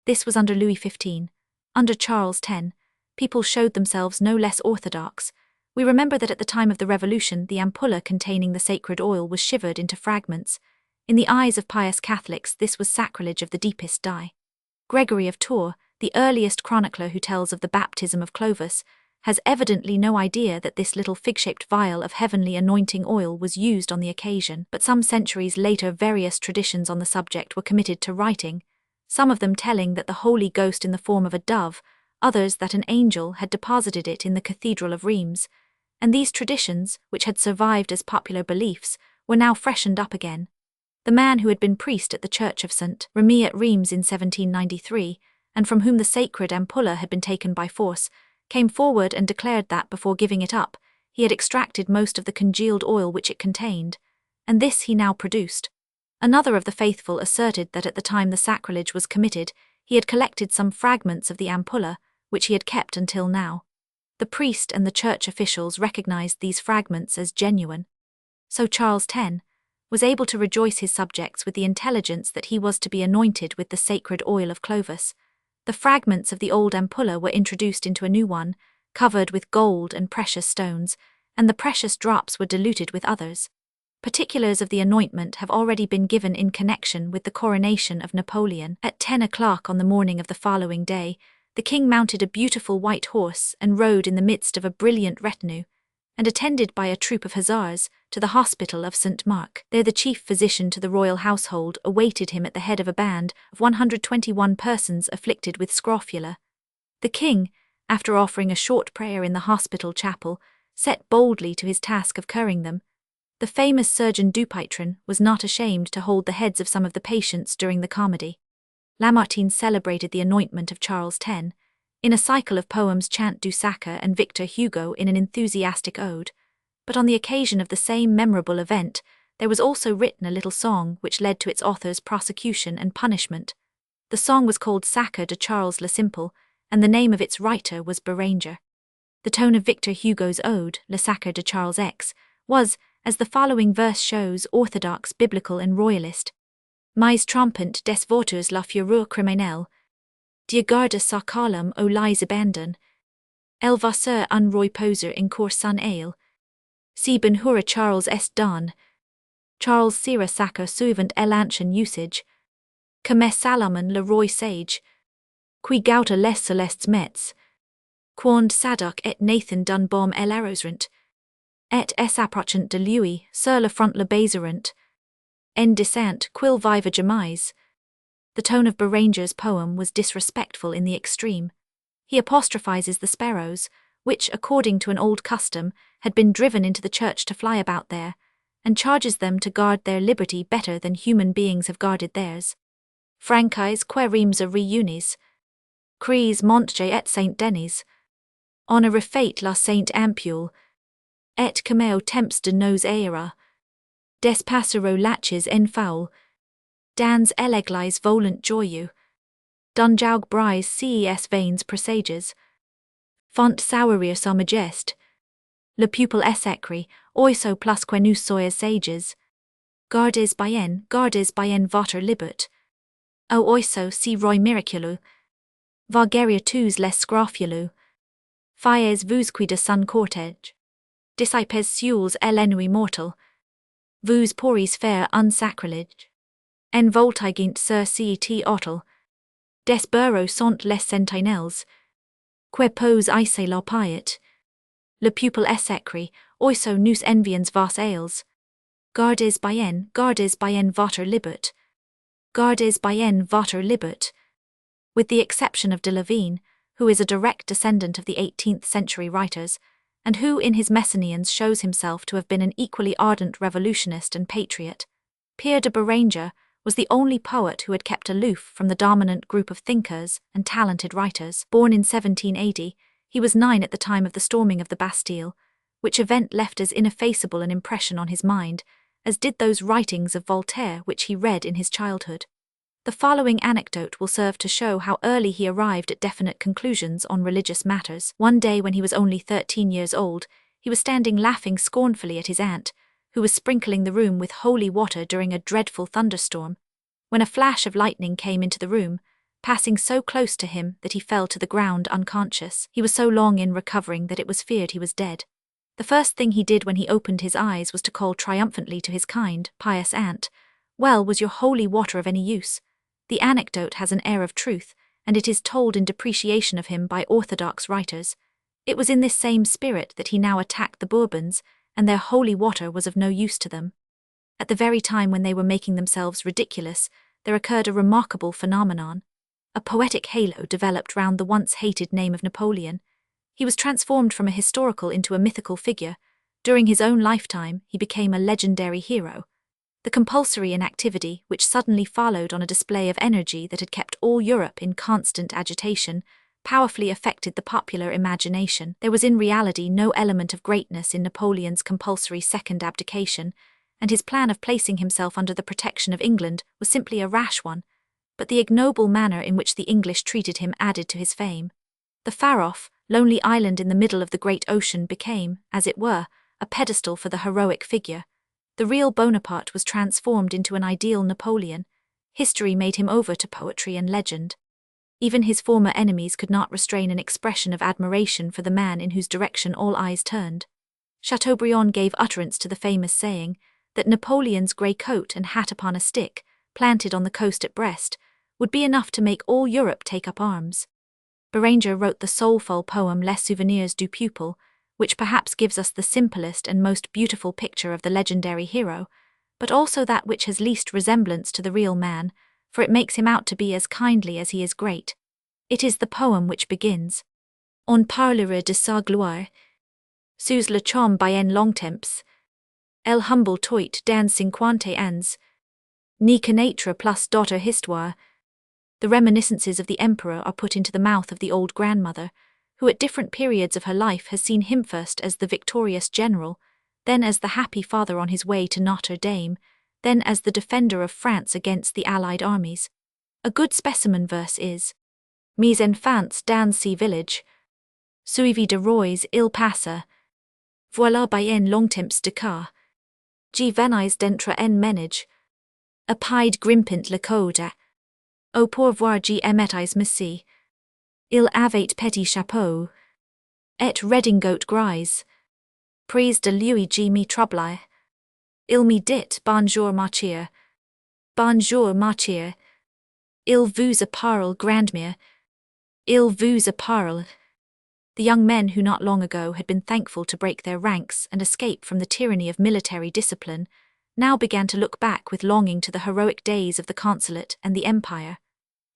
This was under Louis XV. Under Charles X, people showed themselves no less orthodox. We remember that at the time of the Revolution the ampulla containing the sacred oil was shivered into fragments. In the eyes of pious Catholics this was sacrilege of the deepest dye. Gregory of Tours, the earliest chronicler who tells of the baptism of Clovis, has evidently no idea that this little fig-shaped vial of heavenly anointing oil was used on the occasion, but some centuries later various traditions on the subject were committed to writing, some of them telling that the Holy Ghost in the form of a dove, others that an angel had deposited it in the Cathedral of Rheims, and these traditions, which had survived as popular beliefs, were now freshened up again. The man who had been priest at the Church of St. Remi at Rheims in 1793, and from whom the sacred ampulla had been taken by force, came forward and declared that before giving it up, he had extracted most of the congealed oil which it contained, and this he now produced. Another of the faithful asserted that at the time the sacrilege was committed, he had collected some fragments of the ampulla, which he had kept until now. The priest and the church officials recognized these fragments as genuine. So Charles X was able to rejoice his subjects with the intelligence that he was to be anointed with the sacred oil of Clovis. The fragments of the old ampulla were introduced into a new one, covered with gold and precious stones, and the precious drops were diluted with others. Particulars of the anointment have already been given in connection with the coronation of Napoleon. At 10 o'clock on the morning of the following day, the king mounted a beautiful white horse and rode in the midst of a brilliant retinue, and attended by a troop of hussars, to the hospital of St. Mark. There the chief physician to the royal household awaited him at the head of a band of 121 persons afflicted with scrofula. The king, after offering a short prayer in the hospital chapel, set boldly to his task of curing them. The famous surgeon Dupuytren was not ashamed to hold the heads of some of the patients during the comedy. Lamartine celebrated the anointment of Charles X in a cycle of poems Chant du Sacre and Victor Hugo in an enthusiastic ode, but on the occasion of the same memorable event, there was also written a little song which led to its author's prosecution and punishment. The song was called Sacre de Charles le Simple, and the name of its writer was Beranger. The tone of Victor Hugo's ode, Le Sacre de Charles X, was, as the following verse shows, orthodox, biblical and royalist. Mais trompant des voters la fureur criminelle, Dieu garde sa calme aux lies abandon, elle va se un reposer in cour sans ale, si ben hura Charles est don, Charles sera sacre suivant l'ancien usage, comme Salomon le roi sage, qui gauta les celestes mets, quond Sadoc et Nathan dun baume l'arrosrent, et approchant de lui, sur le front le baiserent, en descent quil viva jamais. The tone of Beranger's poem was disrespectful in the extreme. He apostrophizes the sparrows, which, according to an old custom, had been driven into the church to fly about there, and charges them to guard their liberty better than human beings have guarded theirs. Franchise querims a reunis, cries Montje et Saint Denis, on a refate la Saint Ampule, et cameo temps de nos aera, des passero laches en foul, dans l'église volant joyeux, dun jaug brise ces veins presages, font sourir sa majeste, le pupil essecri, oiso plusque nous sois sages, gardes bien voter libert, o oiso si roi miraculeux, vargeria tous les scrofuleux, fies vous qui de sun cortege, discipes sules l'ennui mortal, vous pourris faire un sacrilege, en voltigant sur cet hôtel, des bureaux sont les sentinelles, que pose ici la piet, le pupil essecri, oiso nous enviens vos ailes, gardes bien voter libert, gardes bien voter libert. With the exception of de Lavine, who is a direct descendant of the 18th century writers, and who in his Messenians shows himself to have been an equally ardent revolutionist and patriot, Pierre de Beranger was the only poet who had kept aloof from the dominant group of thinkers and talented writers. Born in 1780, he was 9 at the time of the storming of the Bastille, which event left as ineffaceable an impression on his mind as did those writings of Voltaire which he read in his childhood. The following anecdote will serve to show how early he arrived at definite conclusions on religious matters. One day when he was only 13 years old, he was standing laughing scornfully at his aunt, who was sprinkling the room with holy water during a dreadful thunderstorm, when a flash of lightning came into the room, passing so close to him that he fell to the ground unconscious. He was so long in recovering that it was feared he was dead. The first thing he did when he opened his eyes was to call triumphantly to his kind, pious aunt, "Well, was your holy water of any use?" The anecdote has an air of truth, and it is told in depreciation of him by orthodox writers. It was in this same spirit that he now attacked the Bourbons, and their holy water was of no use to them. At the very time when they were making themselves ridiculous, there occurred a remarkable phenomenon. A poetic halo developed round the once hated name of Napoleon. He was transformed from a historical into a mythical figure. During his own lifetime, he became a legendary hero. The compulsory inactivity, which suddenly followed on a display of energy that had kept all Europe in constant agitation, powerfully affected the popular imagination. There was in reality no element of greatness in Napoleon's compulsory second abdication, and his plan of placing himself under the protection of England was simply a rash one, but the ignoble manner in which the English treated him added to his fame. The The far-off, lonely island in the middle of the great ocean became, as it were, a pedestal for the heroic figure. The real Bonaparte was transformed into an ideal Napoleon. History made him over to poetry and legend. Even his former enemies could not restrain an expression of admiration for the man in whose direction all eyes turned. Chateaubriand gave utterance to the famous saying that Napoleon's grey coat and hat upon a stick, planted on the coast at Brest, would be enough to make all Europe take up arms. Béranger wrote the soulful poem Les Souvenirs du Pupil, which perhaps gives us the simplest and most beautiful picture of the legendary hero, but also that which has least resemblance to the real man, for it makes him out to be as kindly as he is great. It is the poem which begins, On parlera de sa gloire, sous le charme bien longtemps, el humble toit dans 50 ans, ni connaître plus d'autre histoire. The reminiscences of the emperor are put into the mouth of the old grandmother, who at different periods of her life has seen him first as the victorious general, then as the happy father on his way to Notre Dame, then as the defender of France against the Allied armies. A good specimen verse is, Mes enfants dans ce village, suivi de rois il passa, voilà bien longtemps de cas, G venais d'entre en ménage, a pied grimpant le code, au pour voir G emetais messi, il avait petit chapeau, et redingote grise, prise de lui G me trouble, il me dit bonjour martyr, il vous parle grandmère, il vous parle. The young men who not long ago had been thankful to break their ranks and escape from the tyranny of military discipline, now began to look back with longing to the heroic days of the consulate and the empire.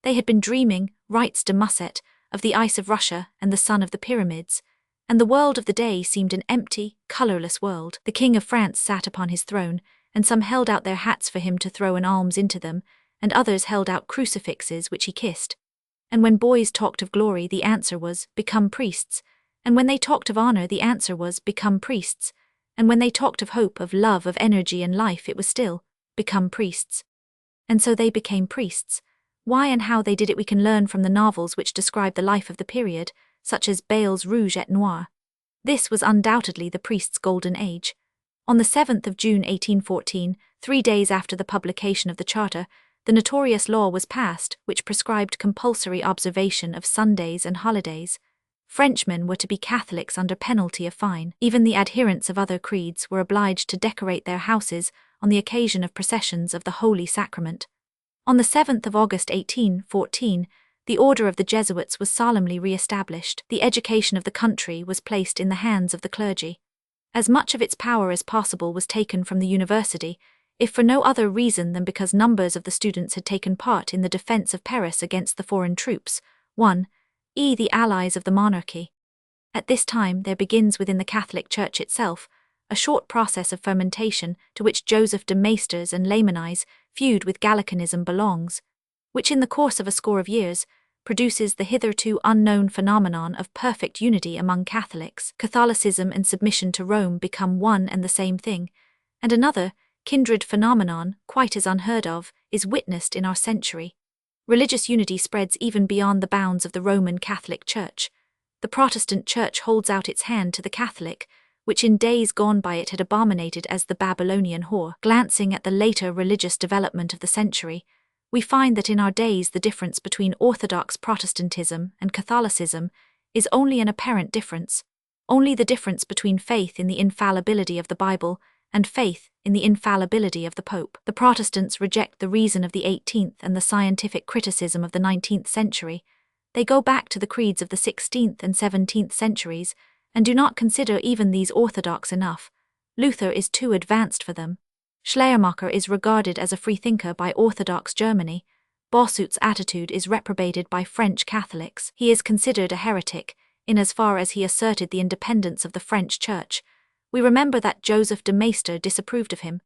They had been dreaming, rites de Musset, of the ice of Russia and the sun of the pyramids, and the world of the day seemed an empty, colourless world. The King of France sat upon his throne, and some held out their hats for him to throw an alms into them, and others held out crucifixes which he kissed. And when boys talked of glory, the answer was, become priests, and when they talked of honour, the answer was, become priests, and when they talked of hope, of love, of energy and life, it was still, become priests. And so they became priests. Why and how they did it we can learn from the novels which describe the life of the period, such as Bayle's Rouge et Noir. This was undoubtedly the priest's golden age. On the 7th of June 1814, 3 days after the publication of the Charter, the notorious law was passed which prescribed compulsory observation of Sundays and holidays. Frenchmen were to be Catholics under penalty of fine. Even the adherents of other creeds were obliged to decorate their houses on the occasion of processions of the Holy Sacrament. On the 7th of August 1814, the order of the Jesuits was solemnly re-established. The education of the country was placed in the hands of the clergy. As much of its power as possible was taken from the university, if for no other reason than because numbers of the students had taken part in the defense of Paris against the foreign troops, the allies of the monarchy. At this time there begins within the Catholic Church itself a short process of fermentation to which Joseph de Maistres and Lamennais feud with Gallicanism belongs, which in the course of a score of years produces the hitherto unknown phenomenon of perfect unity among Catholics. Catholicism and submission to Rome become one and the same thing, and another, kindred phenomenon, quite as unheard of, is witnessed in our century. Religious unity spreads even beyond the bounds of the Roman Catholic Church. The Protestant Church holds out its hand to the Catholic, which in days gone by it had abominated as the Babylonian whore. Glancing at the later religious development of the century, we find that in our days the difference between Orthodox Protestantism and Catholicism is only an apparent difference, only the difference between faith in the infallibility of the Bible and faith in the infallibility of the Pope. The Protestants reject the reason of the 18th and the scientific criticism of the 19th century. They go back to the creeds of the 16th and 17th centuries and do not consider even these orthodox enough. Luther is too advanced for them. Schleiermacher is regarded as a freethinker by Orthodox Germany. Bossuet's attitude is reprobated by French Catholics. He is considered a heretic, in as far as he asserted the independence of the French Church. We remember that Joseph de Maistre disapproved of him.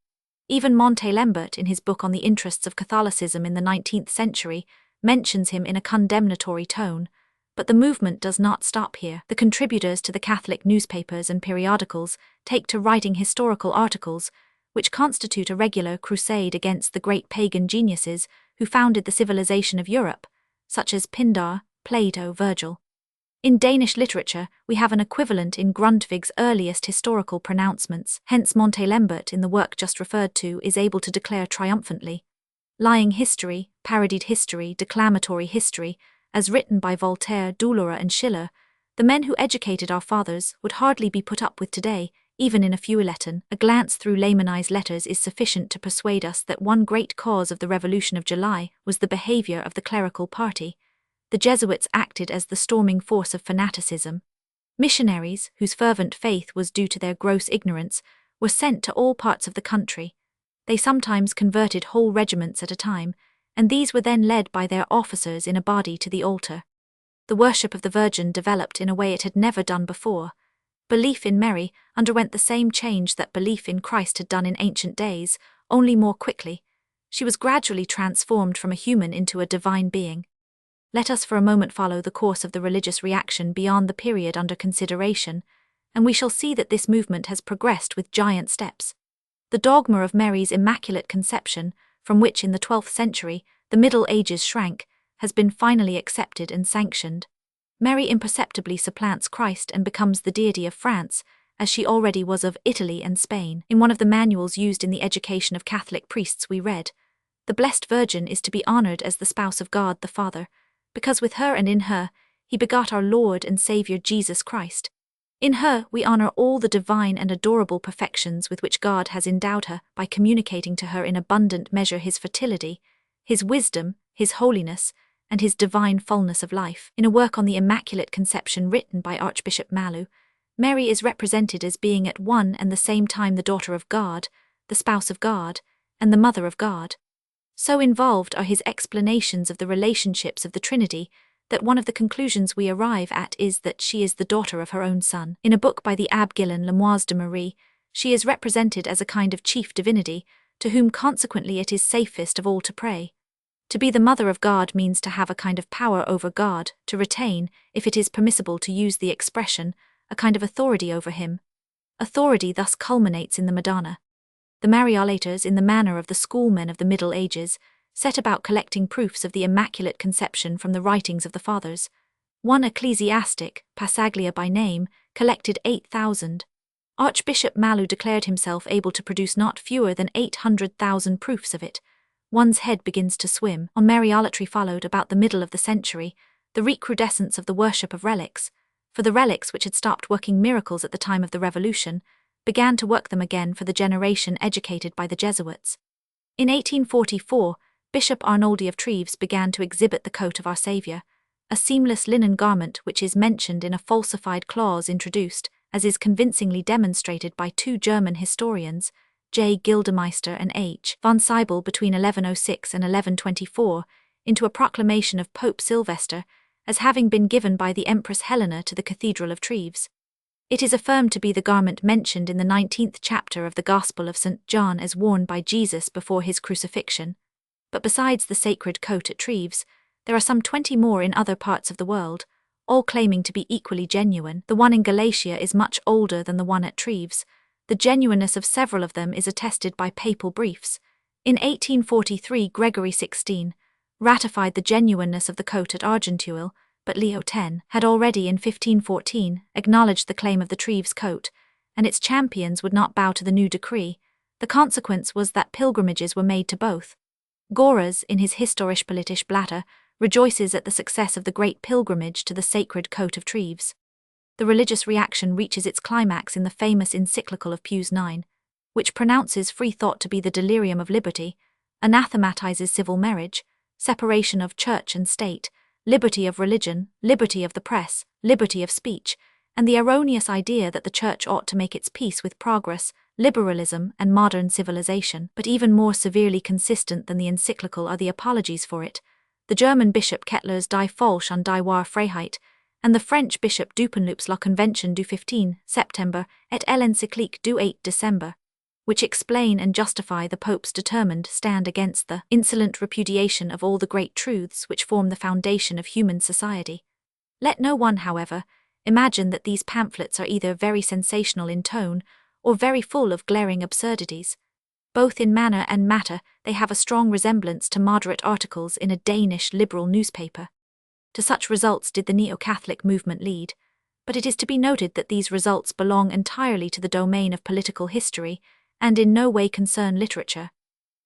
Even Montalembert, in his book on the interests of Catholicism in the 19th century, mentions him in a condemnatory tone. But the movement does not stop here. The contributors to the Catholic newspapers and periodicals take to writing historical articles, which constitute a regular crusade against the great pagan geniuses who founded the civilization of Europe, such as Pindar, Plato, Virgil. In Danish literature, we have an equivalent in Grundtvig's earliest historical pronouncements, hence Montelembert in the work just referred to is able to declare triumphantly, lying history, parodied history, declamatory history, as written by Voltaire, Doulora and Schiller, the men who educated our fathers would hardly be put up with today, even in a feuilleton. A glance through Lamennais' letters is sufficient to persuade us that one great cause of the Revolution of July was the behavior of the clerical party. The Jesuits acted as the storming force of fanaticism. Missionaries, whose fervent faith was due to their gross ignorance, were sent to all parts of the country. They sometimes converted whole regiments at a time, and these were then led by their officers in a body to the altar. The worship of the Virgin developed in a way it had never done before. Belief in Mary underwent the same change that belief in Christ had done in ancient days, only more quickly. She was gradually transformed from a human into a divine being. Let us for a moment follow the course of the religious reaction beyond the period under consideration, and we shall see that this movement has progressed with giant steps. The dogma of Mary's Immaculate Conception, from which in the 12th century the Middle Ages shrank, has been finally accepted and sanctioned. Mary imperceptibly supplants Christ and becomes the deity of France, as she already was of Italy and Spain. In one of the manuals used in the education of Catholic priests we read, "The Blessed Virgin is to be honored as the spouse of God the Father, because with her and in her, he begot our Lord and Savior Jesus Christ. In her we honor all the divine and adorable perfections with which God has endowed her by communicating to her in abundant measure his fertility, his wisdom, his holiness, and his divine fullness of life." In a work on the Immaculate Conception written by Archbishop Malou, Mary is represented as being at one and the same time the daughter of God, the spouse of God, and the mother of God. So involved are his explanations of the relationships of the Trinity that one of the conclusions we arrive at is that she is the daughter of her own son. In a book by the Abbé Guillen Lemoise de Marie, she is represented as a kind of chief divinity, to whom consequently it is safest of all to pray. To be the mother of God means to have a kind of power over God, to retain, if it is permissible to use the expression, a kind of authority over him. Authority thus culminates in the Madonna. The Mariolators, in the manner of the schoolmen of the Middle Ages, set about collecting proofs of the Immaculate Conception from the writings of the Fathers. One ecclesiastic, Passaglia by name, collected 8,000. Archbishop Malou declared himself able to produce not fewer than 800,000 proofs of it. One's head begins to swim. On Mariolatry followed, about the middle of the century, the recrudescence of the worship of relics, for the relics which had stopped working miracles at the time of the Revolution, began to work them again for the generation educated by the Jesuits. In 1844, Bishop Arnoldi of Treves began to exhibit the coat of Our Saviour, a seamless linen garment which is mentioned in a falsified clause introduced, as is convincingly demonstrated by two German historians, J. Gildemeister and H. von Seibel between 1106 and 1124, into a proclamation of Pope Sylvester as having been given by the Empress Helena to the Cathedral of Treves. It is affirmed to be the garment mentioned in the 19th chapter of the Gospel of St. John as worn by Jesus before his crucifixion. But besides the sacred coat at Treves, there are some 20 more in other parts of the world, all claiming to be equally genuine. The one in Galatia is much older than the one at Treves. The genuineness of several of them is attested by papal briefs. In 1843, Gregory XVI ratified the genuineness of the coat at Argenteuil, but Leo X had already in 1514 acknowledged the claim of the Treves coat, and its champions would not bow to the new decree. The consequence was that pilgrimages were made to both. Goras, in his Historisch-Politisch Blätter, rejoices at the success of the great pilgrimage to the sacred coat of Treves. The religious reaction reaches its climax in the famous encyclical of Pius IX, which pronounces free thought to be the delirium of liberty, anathematizes civil marriage, separation of church and state, liberty of religion, liberty of the press, liberty of speech, and the erroneous idea that the church ought to make its peace with progress, liberalism, and modern civilization. But even more severely consistent than the encyclical are the apologies for it. The German bishop Kettler's Die Falsch und die wahre Freiheit, and the French bishop Dupanloup's La Convention du 15 September et l'encyclique du 8 December, which explain and justify the Pope's determined stand against the insolent repudiation of all the great truths which form the foundation of human society. Let no one, however, imagine that these pamphlets are either very sensational in tone or very full of glaring absurdities. Both in manner and matter they have a strong resemblance to moderate articles in a Danish liberal newspaper. To such results did the neo-Catholic movement lead, but it is to be noted that these results belong entirely to the domain of political history and in no way concern literature.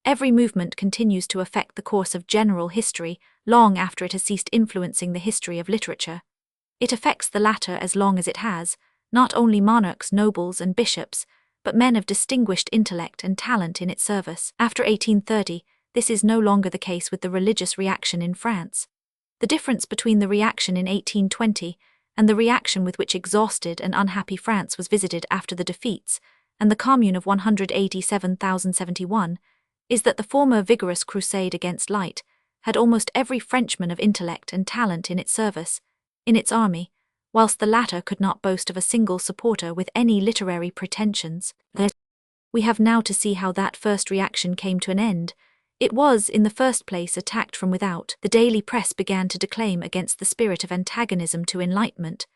Every movement continues to affect the course of general history long after it has ceased influencing the history of literature. It affects the latter as long as it has, not only monarchs, nobles, and bishops, but men of distinguished intellect and talent in its service. After 1830, this is no longer the case with the religious reaction in France. The difference between the reaction in 1820 and the reaction with which exhausted and unhappy France was visited after the defeats and the Commune of 187,071 is that the former vigorous crusade against light had almost every Frenchman of intellect and talent in its service, in its army, whilst the latter could not boast of a single supporter with any literary pretensions. We have now to see how that first reaction came to an end. It was, in the first place, attacked from without. The daily press began to declaim against the spirit of antagonism to enlightenment.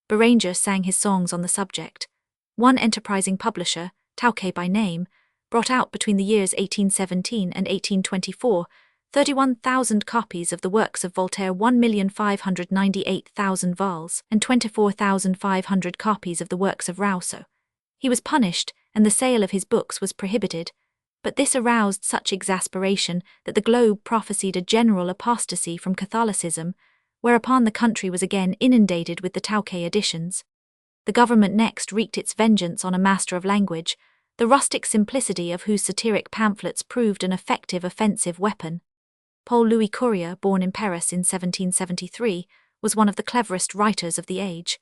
Béranger sang his songs on the subject. One enterprising publisher, Tauquet by name, brought out between the years 1817 and 1824 31,000 copies of the works of Voltaire, 1,598,000 vols, and 24,500 copies of the works of Rousseau. He was punished, and the sale of his books was prohibited, but this aroused such exasperation that the Globe prophesied a general apostasy from Catholicism, whereupon the country was again inundated with the Tauquet editions. The government next wreaked its vengeance on a master of language, the rustic simplicity of whose satiric pamphlets proved an effective offensive weapon. Paul Louis Courier, born in Paris in 1773, was one of the cleverest writers of the age.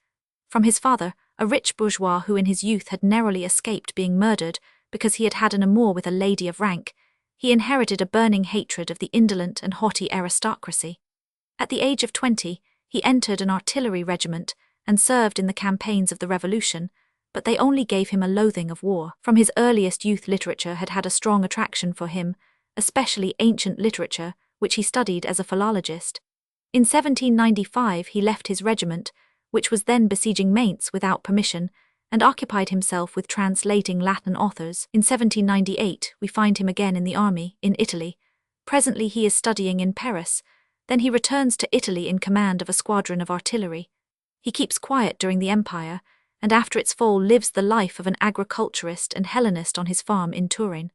From his father, a rich bourgeois who in his youth had narrowly escaped being murdered because he had had an amour with a lady of rank, he inherited a burning hatred of the indolent and haughty aristocracy. At the age of 20, he entered an artillery regiment and served in the campaigns of the Revolution, but they only gave him a loathing of war. From his earliest youth, literature had had a strong attraction for him, especially ancient literature, which he studied as a philologist. In 1795 he left his regiment, which was then besieging Mainz, without permission, and occupied himself with translating Latin authors. In 1798 we find him again in the army, in Italy. Presently he is studying in Paris. Then he returns to Italy in command of a squadron of artillery. He keeps quiet during the Empire, and after its fall lives the life of an agriculturist and Hellenist on his farm in Turin.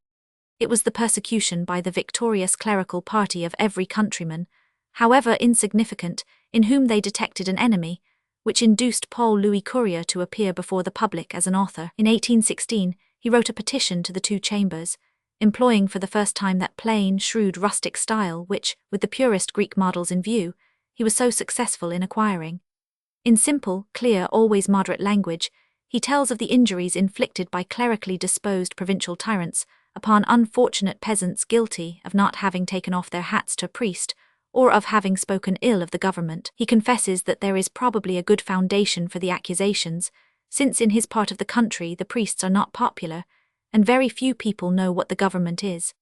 It was the persecution by the victorious clerical party of every countryman, however insignificant, in whom they detected an enemy, which induced Paul Louis Courier to appear before the public as an author. In 1816, he wrote a petition to the two chambers, employing for the first time that plain, shrewd, rustic style which, with the purest Greek models in view, he was so successful in acquiring. In simple, clear, always moderate language, he tells of the injuries inflicted by clerically disposed provincial tyrants upon unfortunate peasants guilty of not having taken off their hats to a priest, or of having spoken ill of the government. He confesses that there is probably a good foundation for the accusations, since in his part of the country the priests are not popular, and very few people know what the government is.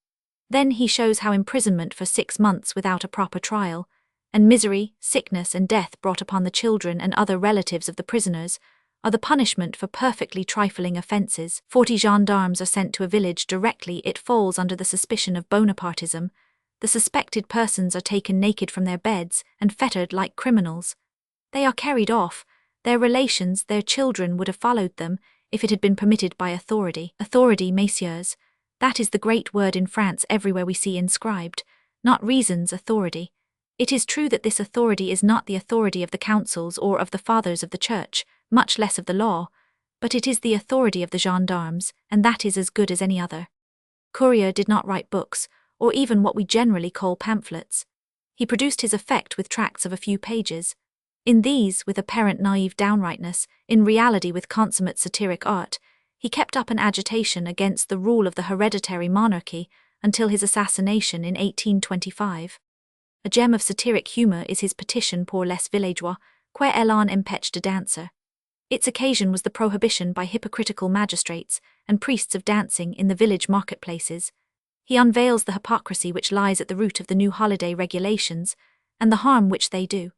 Then he shows how imprisonment for 6 months without a proper trial, and misery, sickness, and death brought upon the children and other relatives of the prisoners, are the punishment for perfectly trifling offences. 40 gendarmes are sent to a village directly it falls under the suspicion of Bonapartism. The suspected persons are taken naked from their beds and fettered like criminals. They are carried off. Their relations, their children, would have followed them if it had been permitted by authority. Authority, messieurs, that is the great word in France everywhere we see inscribed, not reason's authority. It is true that this authority is not the authority of the councils or of the fathers of the church, much less of the law, but it is the authority of the gendarmes, and that is as good as any other. Courier did not write books, or even what we generally call pamphlets. He produced his effect with tracts of a few pages. In these, with apparent naive downrightness, in reality with consummate satiric art, he kept up an agitation against the rule of the hereditary monarchy until his assassination in 1825. A gem of satiric humour is his petition pour les villageois, que l'on empêche de danser. Its occasion was the prohibition by hypocritical magistrates and priests of dancing in the village marketplaces. He unveils the hypocrisy which lies at the root of the new holiday regulations, and the harm which they do.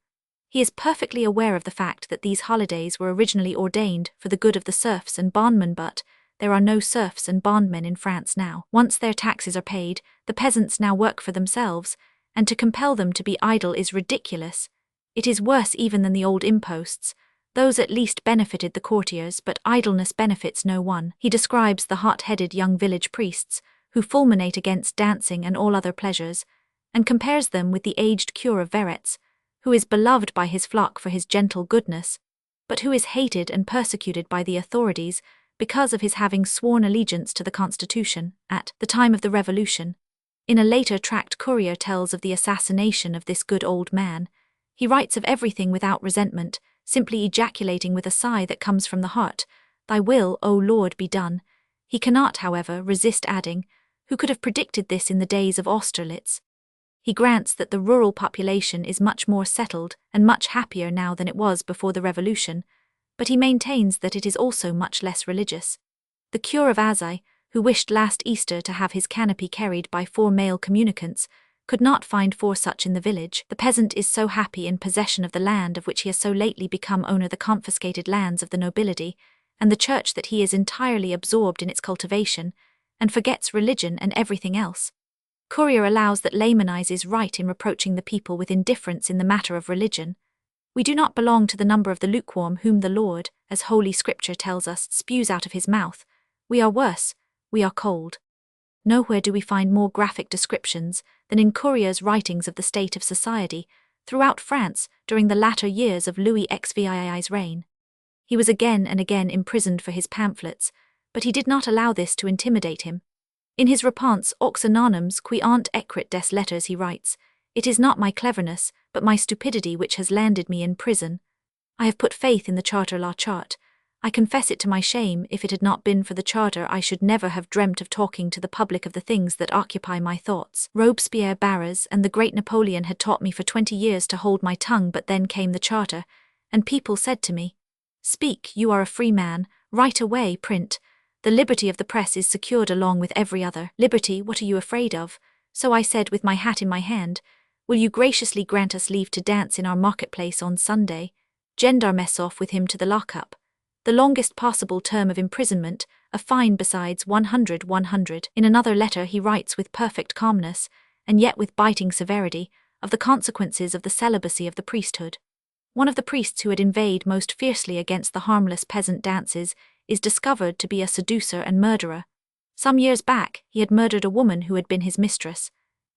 He is perfectly aware of the fact that these holidays were originally ordained for the good of the serfs and bondmen, but there are no serfs and bondmen in France now. Once their taxes are paid, the peasants now work for themselves, and to compel them to be idle is ridiculous. It is worse even than the old imposts. Those at least benefited the courtiers, but idleness benefits no one. He describes the hot-headed young village priests, who fulminate against dancing and all other pleasures, and compares them with the aged cure of Veretz, who is beloved by his flock for his gentle goodness, but who is hated and persecuted by the authorities because of his having sworn allegiance to the Constitution at the time of the Revolution. In a later tract, Courier tells of the assassination of this good old man. He writes of everything without resentment, simply ejaculating with a sigh that comes from the heart, "Thy will, O Lord, be done." He cannot, however, resist adding, "Who could have predicted this in the days of Austerlitz?" He grants that the rural population is much more settled and much happier now than it was before the Revolution, but he maintains that it is also much less religious. The cure of Azai, who wished last Easter to have his canopy carried by 4 male communicants, could not find 4 such in the village. The peasant is so happy in possession of the land of which he has so lately become owner, the confiscated lands of the nobility, and the church, that he is entirely absorbed in its cultivation, and forgets religion and everything else. Courier allows that Laymanise is right in reproaching the people with indifference in the matter of religion. We do not belong to the number of the lukewarm whom the Lord, as Holy Scripture tells us, spews out of his mouth. We are worse, we are cold. Nowhere do we find more graphic descriptions than in Courier's writings of the state of society throughout France during the latter years of Louis XVII's reign. He was again and again imprisoned for his pamphlets, but he did not allow this to intimidate him. In his Repens aux anonymes qui ont écrit des lettres he writes, "It is not my cleverness, but my stupidity which has landed me in prison. I have put faith in the Charter La Charte. I confess it to my shame. If it had not been for the Charter, I should never have dreamt of talking to the public of the things that occupy my thoughts. Robespierre, Barras, and the great Napoleon had taught me for 20 years to hold my tongue, but then came the Charter, and people said to me, 'Speak, you are a free man, write away, print. The liberty of the press is secured along with every other. Liberty, what are you afraid of?' So I said, with my hat in my hand, 'Will you graciously grant us leave to dance in our marketplace on Sunday?' Gendarmes off with him to the lockup. The longest possible term of imprisonment, a fine besides 100. In another letter he writes with perfect calmness, and yet with biting severity, of the consequences of the celibacy of the priesthood. One of the priests who had inveighed most fiercely against the harmless peasant dances is discovered to be a seducer and murderer. Some years back, he had murdered a woman who had been his mistress.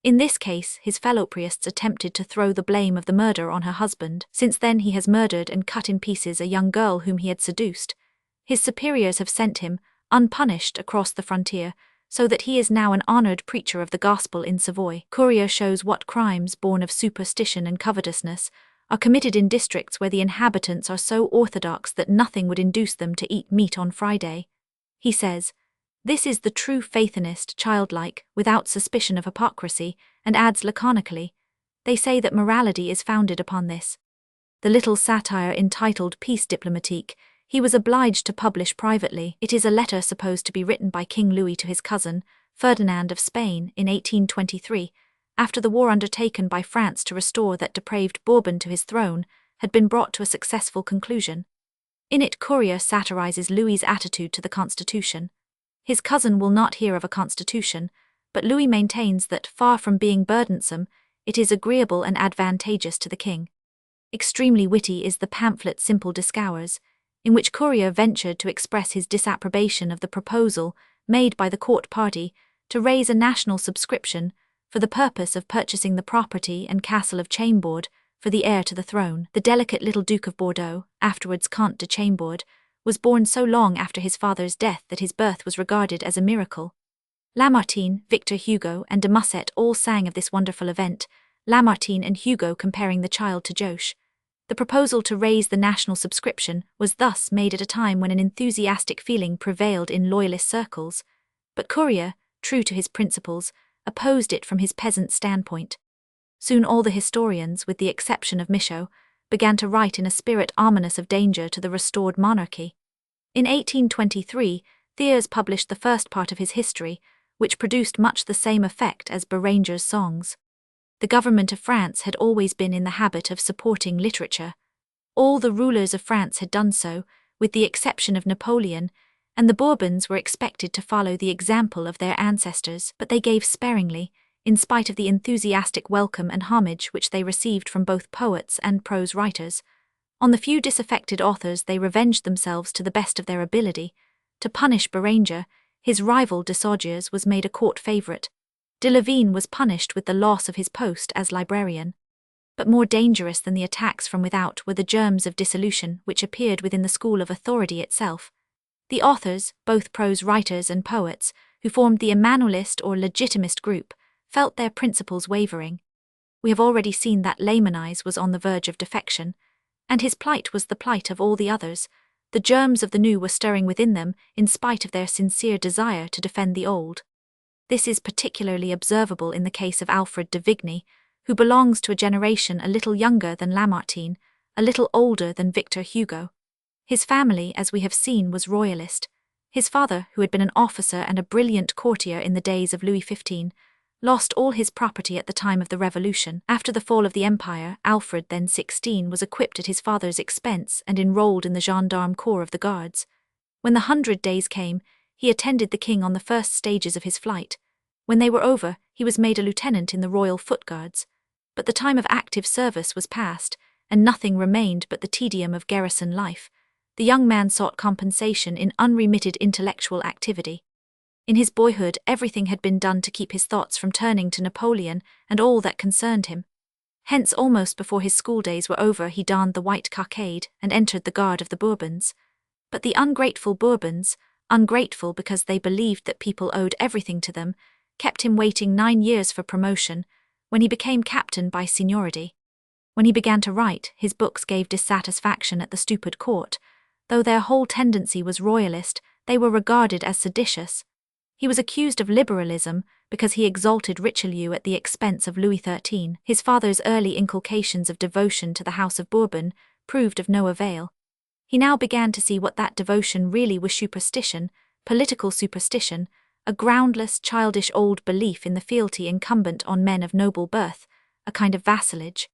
In this case, his fellow priests attempted to throw the blame of the murder on her husband. Since then he has murdered and cut in pieces a young girl whom he had seduced. His superiors have sent him, unpunished, across the frontier, so that he is now an honored preacher of the gospel in Savoy. Courier shows what crimes, born of superstition and covetousness, are committed in districts where the inhabitants are so orthodox that nothing would induce them to eat meat on Friday. He says, "This is the true faithinist, childlike, without suspicion of hypocrisy," and adds laconically, "They say that morality is founded upon this." The little satire entitled Peace Diplomatique he was obliged to publish privately. It is a letter supposed to be written by King Louis to his cousin, Ferdinand of Spain, in 1823, after the war undertaken by France to restore that depraved Bourbon to his throne had been brought to a successful conclusion. In it, Courier satirizes Louis's attitude to the Constitution. His cousin will not hear of a constitution, but Louis maintains that, far from being burdensome, it is agreeable and advantageous to the king. Extremely witty is the pamphlet Simple Discours, in which Courier ventured to express his disapprobation of the proposal made by the court party to raise a national subscription for the purpose of purchasing the property and castle of Chambord for the heir to the throne. The delicate little Duke of Bordeaux, afterwards Comte de Chambord, was born so long after his father's death that his birth was regarded as a miracle. Lamartine, Victor Hugo, and de Musset all sang of this wonderful event, Lamartine and Hugo comparing the child to Joche. The proposal to raise the national subscription was thus made at a time when an enthusiastic feeling prevailed in loyalist circles, but Courier, true to his principles, opposed it from his peasant standpoint. Soon all the historians, with the exception of Michaud, began to write in a spirit ominous of danger to the restored monarchy. In 1823, Thiers published the first part of his history, which produced much the same effect as Béranger's songs. The government of France had always been in the habit of supporting literature. All the rulers of France had done so, with the exception of Napoleon, and the Bourbons were expected to follow the example of their ancestors, but they gave sparingly, in spite of the enthusiastic welcome and homage which they received from both poets and prose writers. On the few disaffected authors they revenged themselves to the best of their ability. To punish Béranger, his rival Desaugiers was made a court favourite. De Levine was punished with the loss of his post as librarian. But more dangerous than the attacks from without were the germs of dissolution which appeared within the school of authority itself. The authors, both prose writers and poets, who formed the Emmanuelist or Legitimist group, felt their principles wavering. We have already seen that Lamennais was on the verge of defection, and his plight was the plight of all the others. The germs of the new were stirring within them in spite of their sincere desire to defend the old. This is particularly observable in the case of Alfred de Vigny, who belongs to a generation a little younger than Lamartine, a little older than Victor Hugo. His family, as we have seen, was royalist. His father, who had been an officer and a brilliant courtier in the days of Louis XV, lost all his property at the time of the Revolution. After the fall of the Empire, Alfred, then 16, was equipped at his father's expense and enrolled in the gendarme corps of the Guards. When the 100 days came, he attended the king on the first stages of his flight. When they were over, he was made a lieutenant in the Royal Foot Guards. But the time of active service was past, and nothing remained but the tedium of garrison life. The young man sought compensation in unremitted intellectual activity. In his boyhood, everything had been done to keep his thoughts from turning to Napoleon and all that concerned him. Hence, almost before his schooldays were over, he donned the white cockade and entered the guard of the Bourbons. But the ungrateful Bourbons, ungrateful because they believed that people owed everything to them, kept him waiting 9 years for promotion, when he became captain by seniority. When he began to write, his books gave dissatisfaction at the stupid court. Though their whole tendency was royalist, they were regarded as seditious. He was accused of liberalism because he exalted Richelieu at the expense of Louis XIII. His father's early inculcations of devotion to the House of Bourbon proved of no avail. He now began to see what that devotion really was: superstition, political superstition, a groundless, childish old belief in the fealty incumbent on men of noble birth, a kind of vassalage.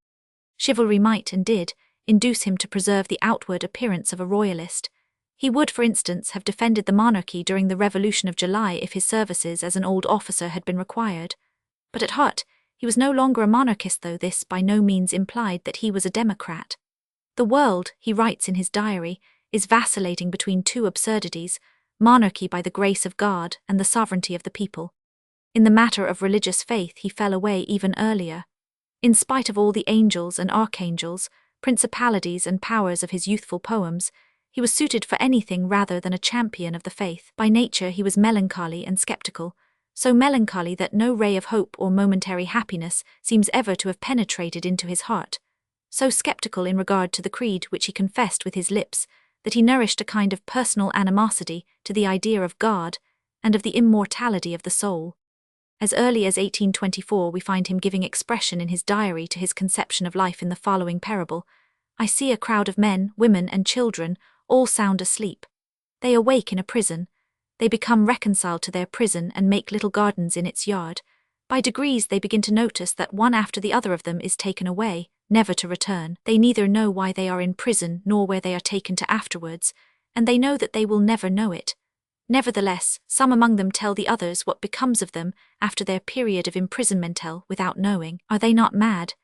Chivalry might, and did, induce him to preserve the outward appearance of a royalist. He would, for instance, have defended the monarchy during the Revolution of July if his services as an old officer had been required. But at heart, he was no longer a monarchist, though this by no means implied that he was a democrat. The world, he writes in his diary, is vacillating between two absurdities: monarchy by the grace of God and the sovereignty of the people. In the matter of religious faith he fell away even earlier. In spite of all the angels and archangels, principalities and powers of his youthful poems, he was suited for anything rather than a champion of the faith. By nature he was melancholy and sceptical, so melancholy that no ray of hope or momentary happiness seems ever to have penetrated into his heart, so sceptical in regard to the creed which he confessed with his lips, that he nourished a kind of personal animosity to the idea of God and of the immortality of the soul. As early as 1824 we find him giving expression in his diary to his conception of life in the following parable: "I see a crowd of men, women, and children, all sound asleep. They awake in a prison. They become reconciled to their prison and make little gardens in its yard. By degrees they begin to notice that one after the other of them is taken away, never to return. They neither know why they are in prison nor where they are taken to afterwards, and they know that they will never know it. Nevertheless, some among them tell the others what becomes of them after their period of imprisonment without knowing. Are they not mad?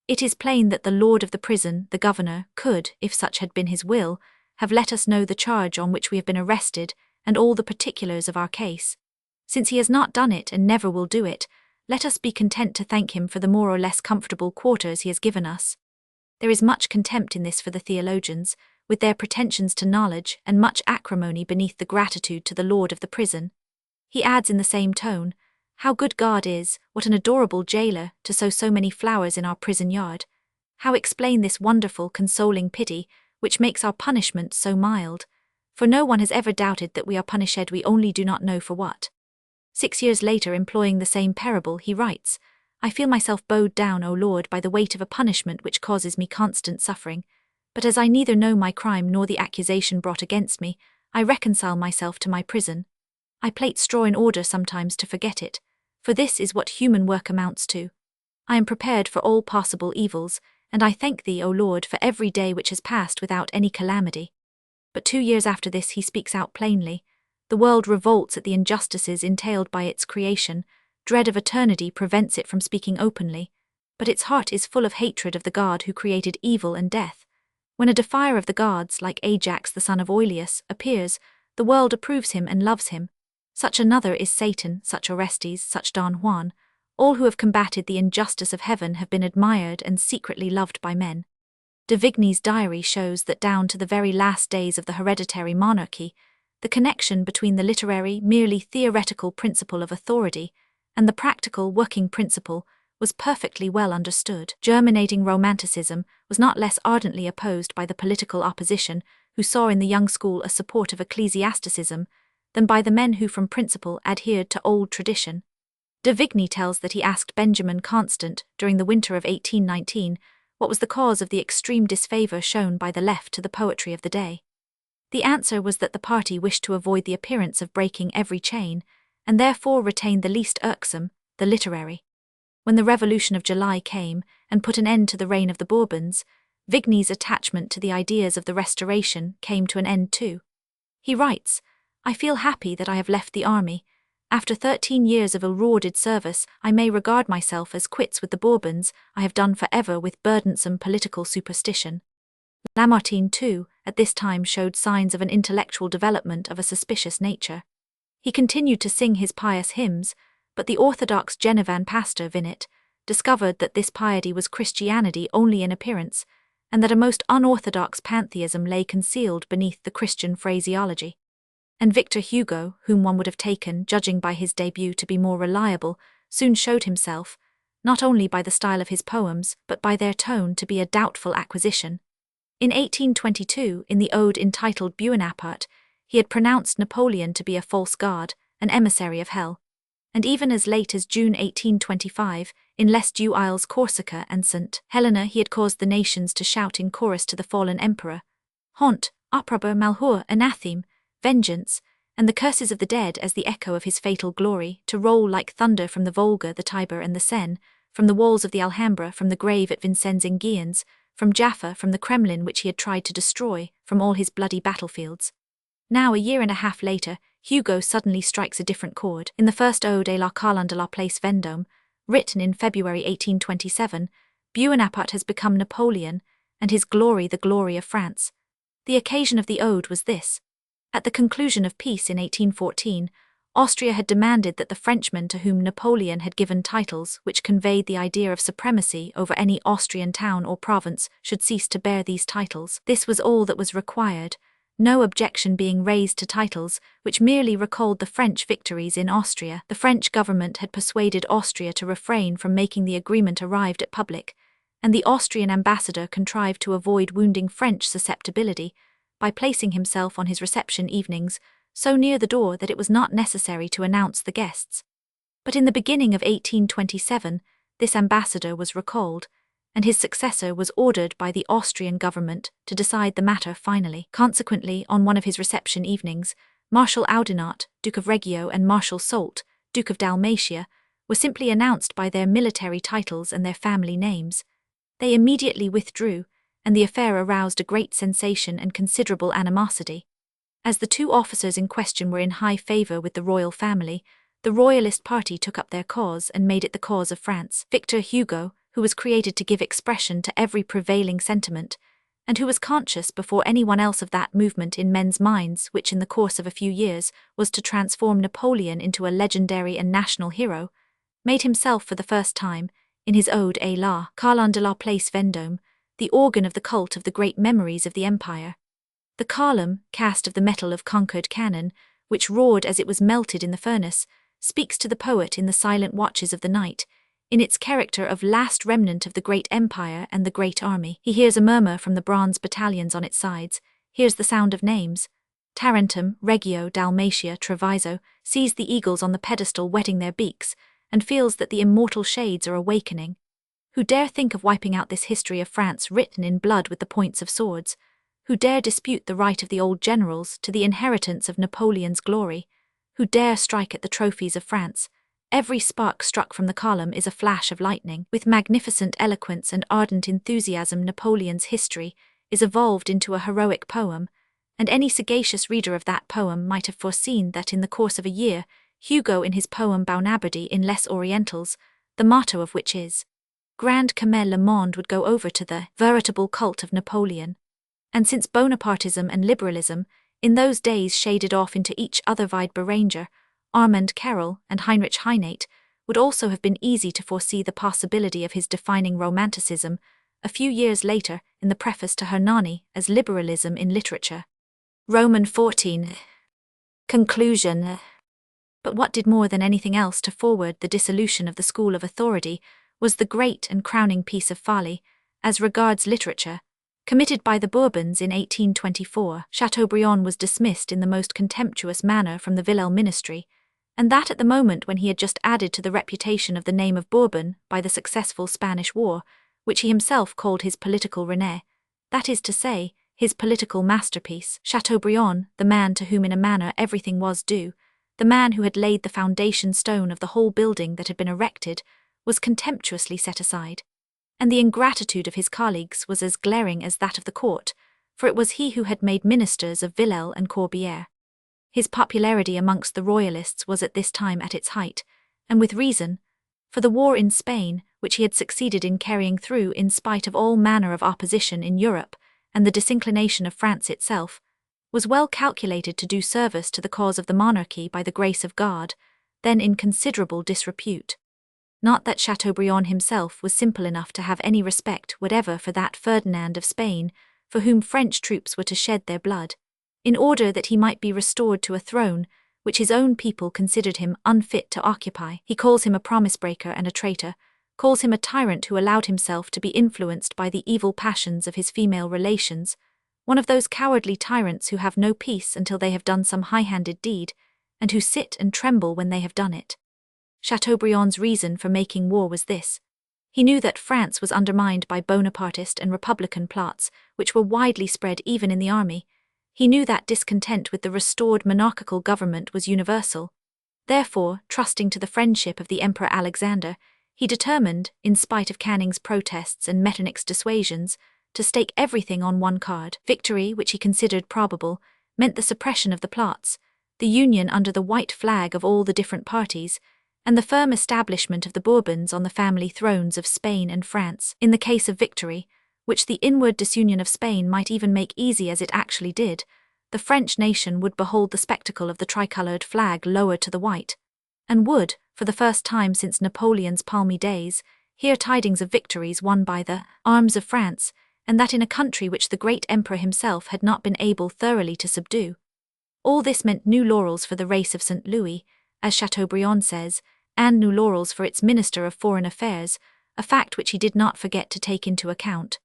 It is plain that the lord of the prison, the governor, could, if such had been his will, have let us know the charge on which we have been arrested and all the particulars of our case. Since he has not done it and never will do it, let us be content to thank him for the more or less comfortable quarters he has given us." There is much contempt in this for the theologians, with their pretensions to knowledge, and much acrimony beneath the gratitude to the lord of the prison. He adds in the same tone, "How good God is, what an adorable jailer, to sow so many flowers in our prison yard. How explain this wonderful, consoling pity, which makes our punishment so mild? For no one has ever doubted that we are punished, we only do not know for what." 6 years later, employing the same parable, he writes, "I feel myself bowed down, O Lord, by the weight of a punishment which causes me constant suffering. But as I neither know my crime nor the accusation brought against me, I reconcile myself to my prison. I plait straw in order sometimes to forget it, for this is what human work amounts to. I am prepared for all possible evils, and I thank thee, O Lord, for every day which has passed without any calamity." But 2 years after this he speaks out plainly. The world revolts at the injustices entailed by its creation. dread of eternity prevents it from speaking openly, but its heart is full of hatred of the god who created evil and death. When a defier of the gods, like Ajax the son of Oileus, appears, the world approves him and loves him. Such another is Satan, such Orestes, such Don Juan. All who have combated the injustice of heaven have been admired and secretly loved by men. De Vigny's diary shows that down to the very last days of the hereditary monarchy, the connection between the literary, merely theoretical principle of authority and the practical working principle was perfectly well understood. Germinating Romanticism was not less ardently opposed by the political opposition, who saw in the young school a support of ecclesiasticism, than by the men who from principle adhered to old tradition. De Vigny tells that he asked Benjamin Constant, during the winter of 1819, what was the cause of the extreme disfavour shown by the left to the poetry of the day. The answer was that the party wished to avoid the appearance of breaking every chain, and therefore retain the least irksome, the literary. When the Revolution of July came and put an end to the reign of the Bourbons, Vigny's attachment to the ideas of the Restoration came to an end too. He writes, "I feel happy that I have left the army. After 13 years of ill-rewarded service, I may regard myself as quits with the Bourbons. I have done forever with burdensome political superstition." Lamartine, too, at this time showed signs of an intellectual development of a suspicious nature. He continued to sing his pious hymns, but the orthodox Genevan pastor Vinet discovered that this piety was Christianity only in appearance, and that a most unorthodox pantheism lay concealed beneath the Christian phraseology. And Victor Hugo, whom one would have taken, judging by his debut, to be more reliable, soon showed himself, not only by the style of his poems, but by their tone, to be a doubtful acquisition. In 1822, in the ode entitled Buonaparte, he had pronounced Napoleon to be a false god, an emissary of hell. And even as late as June 1825, in Les Deux Isles Corsica and St. Helena, he had caused the nations to shout in chorus to the fallen emperor, "Honte, opprobre, malheur, anatheme, vengeance," and the curses of the dead as the echo of his fatal glory, to roll like thunder from the Volga, the Tiber and the Seine, from the walls of the Alhambra, from the grave at Vincennes in Guiens, from Jaffa, from the Kremlin which he had tried to destroy, from all his bloody battlefields. Now, a year and a half later, Hugo suddenly strikes a different chord. In the first ode et la Carlin de la Place Vendôme, written in February 1827, Buonaparte has become Napoleon, and his glory the glory of France. The occasion of the ode was this. At the conclusion of peace in 1814, Austria had demanded that the Frenchmen to whom Napoleon had given titles which conveyed the idea of supremacy over any Austrian town or province should cease to bear these titles. This was all that was required, no objection being raised to titles which merely recalled the French victories in Austria. The French government had persuaded Austria to refrain from making the agreement arrived at public, and the Austrian ambassador contrived to avoid wounding French susceptibility by placing himself on his reception evenings so near the door that it was not necessary to announce the guests. But in the beginning of 1827, this ambassador was recalled, and his successor was ordered by the Austrian government to decide the matter finally. Consequently, on one of his reception evenings, Marshal Oudinot, Duke of Reggio, and Marshal Soult, Duke of Dalmatia, were simply announced by their military titles and their family names. They immediately withdrew, and the affair aroused a great sensation and considerable animosity. As the two officers in question were in high favour with the royal family, the royalist party took up their cause and made it the cause of France. Victor Hugo, who was created to give expression to every prevailing sentiment, and who was conscious before anyone else of that movement in men's minds which in the course of a few years was to transform Napoleon into a legendary and national hero, made himself for the first time, in his ode et la Carlin de la Place Vendôme, the organ of the cult of the great memories of the empire. The carlum, cast of the metal of conquered cannon, which roared as it was melted in the furnace, speaks to the poet in the silent watches of the night, in its character of last remnant of the great empire and the great army. He hears a murmur from the bronze battalions on its sides, hears the sound of names. Tarentum, Reggio, Dalmatia, Treviso, sees the eagles on the pedestal whetting their beaks, and feels that the immortal shades are awakening. Who dare think of wiping out this history of France written in blood with the points of swords? Who dare dispute the right of the old generals to the inheritance of Napoleon's glory? Who dare strike at the trophies of France? Every spark struck from the column is a flash of lightning. With magnificent eloquence and ardent enthusiasm, Napoleon's history is evolved into a heroic poem, and any sagacious reader of that poem might have foreseen that in the course of a year Hugo in his poem Balnabardy in Les Orientals, the motto of which is, Grand comme le monde would go over to the veritable cult of Napoleon. And since Bonapartism and liberalism, in those days shaded off into each other vied Beranger, Armand Carrel, and Heinrich Heine, would also have been easy to foresee the possibility of his defining Romanticism, a few years later, in the preface to Hernani, as liberalism in literature. Roman 14. Conclusion. But what did more than anything else to forward the dissolution of the school of authority was the great and crowning piece of folly, as regards literature, committed by the Bourbons in 1824. Chateaubriand was dismissed in the most contemptuous manner from the Villèle ministry, and that at the moment when he had just added to the reputation of the name of Bourbon by the successful Spanish War, which he himself called his political René, that is to say, his political masterpiece. Chateaubriand, the man to whom in a manner everything was due, the man who had laid the foundation stone of the whole building that had been erected, was contemptuously set aside, and the ingratitude of his colleagues was as glaring as that of the court, for it was he who had made ministers of Villèle and Corbière. His popularity amongst the royalists was at this time at its height, and with reason, for the war in Spain, which he had succeeded in carrying through in spite of all manner of opposition in Europe, and the disinclination of France itself, was well calculated to do service to the cause of the monarchy by the grace of God, then in considerable disrepute. Not that Chateaubriand himself was simple enough to have any respect whatever for that Ferdinand of Spain, for whom French troops were to shed their blood, in order that he might be restored to a throne which his own people considered him unfit to occupy. He calls him a promise-breaker and a traitor, calls him a tyrant who allowed himself to be influenced by the evil passions of his female relations, one of those cowardly tyrants who have no peace until they have done some high-handed deed, and who sit and tremble when they have done it. Chateaubriand's reason for making war was this. He knew that France was undermined by Bonapartist and Republican plots, which were widely spread even in the army. He knew that discontent with the restored monarchical government was universal. Therefore, trusting to the friendship of the Emperor Alexander, he determined, in spite of Canning's protests and Metternich's dissuasions, to stake everything on one card. Victory, which he considered probable, meant the suppression of the plots, the union under the white flag of all the different parties, and the firm establishment of the Bourbons on the family thrones of Spain and France. In the case of victory, which the inward disunion of Spain might even make easy as it actually did, the French nation would behold the spectacle of the tricoloured flag lowered to the white, and would, for the first time since Napoleon's palmy days, hear tidings of victories won by the arms of France, and that in a country which the great emperor himself had not been able thoroughly to subdue. All this meant new laurels for the race of St. Louis, as Chateaubriand says, and new laurels for its Minister of Foreign Affairs, a fact which he did not forget to take into account.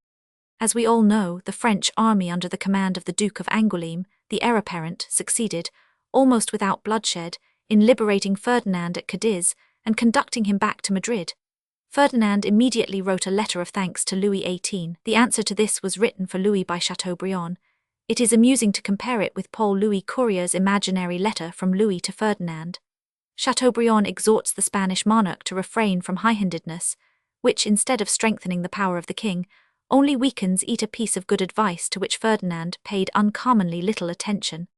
As we all know, the French army under the command of the Duke of Angoulême, the heir apparent, succeeded, almost without bloodshed, in liberating Ferdinand at Cadiz and conducting him back to Madrid. Ferdinand immediately wrote a letter of thanks to Louis XVIII. The answer to this was written for Louis by Chateaubriand. It is amusing to compare it with Paul Louis Courier's imaginary letter from Louis to Ferdinand. Chateaubriand exhorts the Spanish monarch to refrain from high-handedness, which, instead of strengthening the power of the king, only weakens a piece of good advice to which Ferdinand paid uncommonly little attention.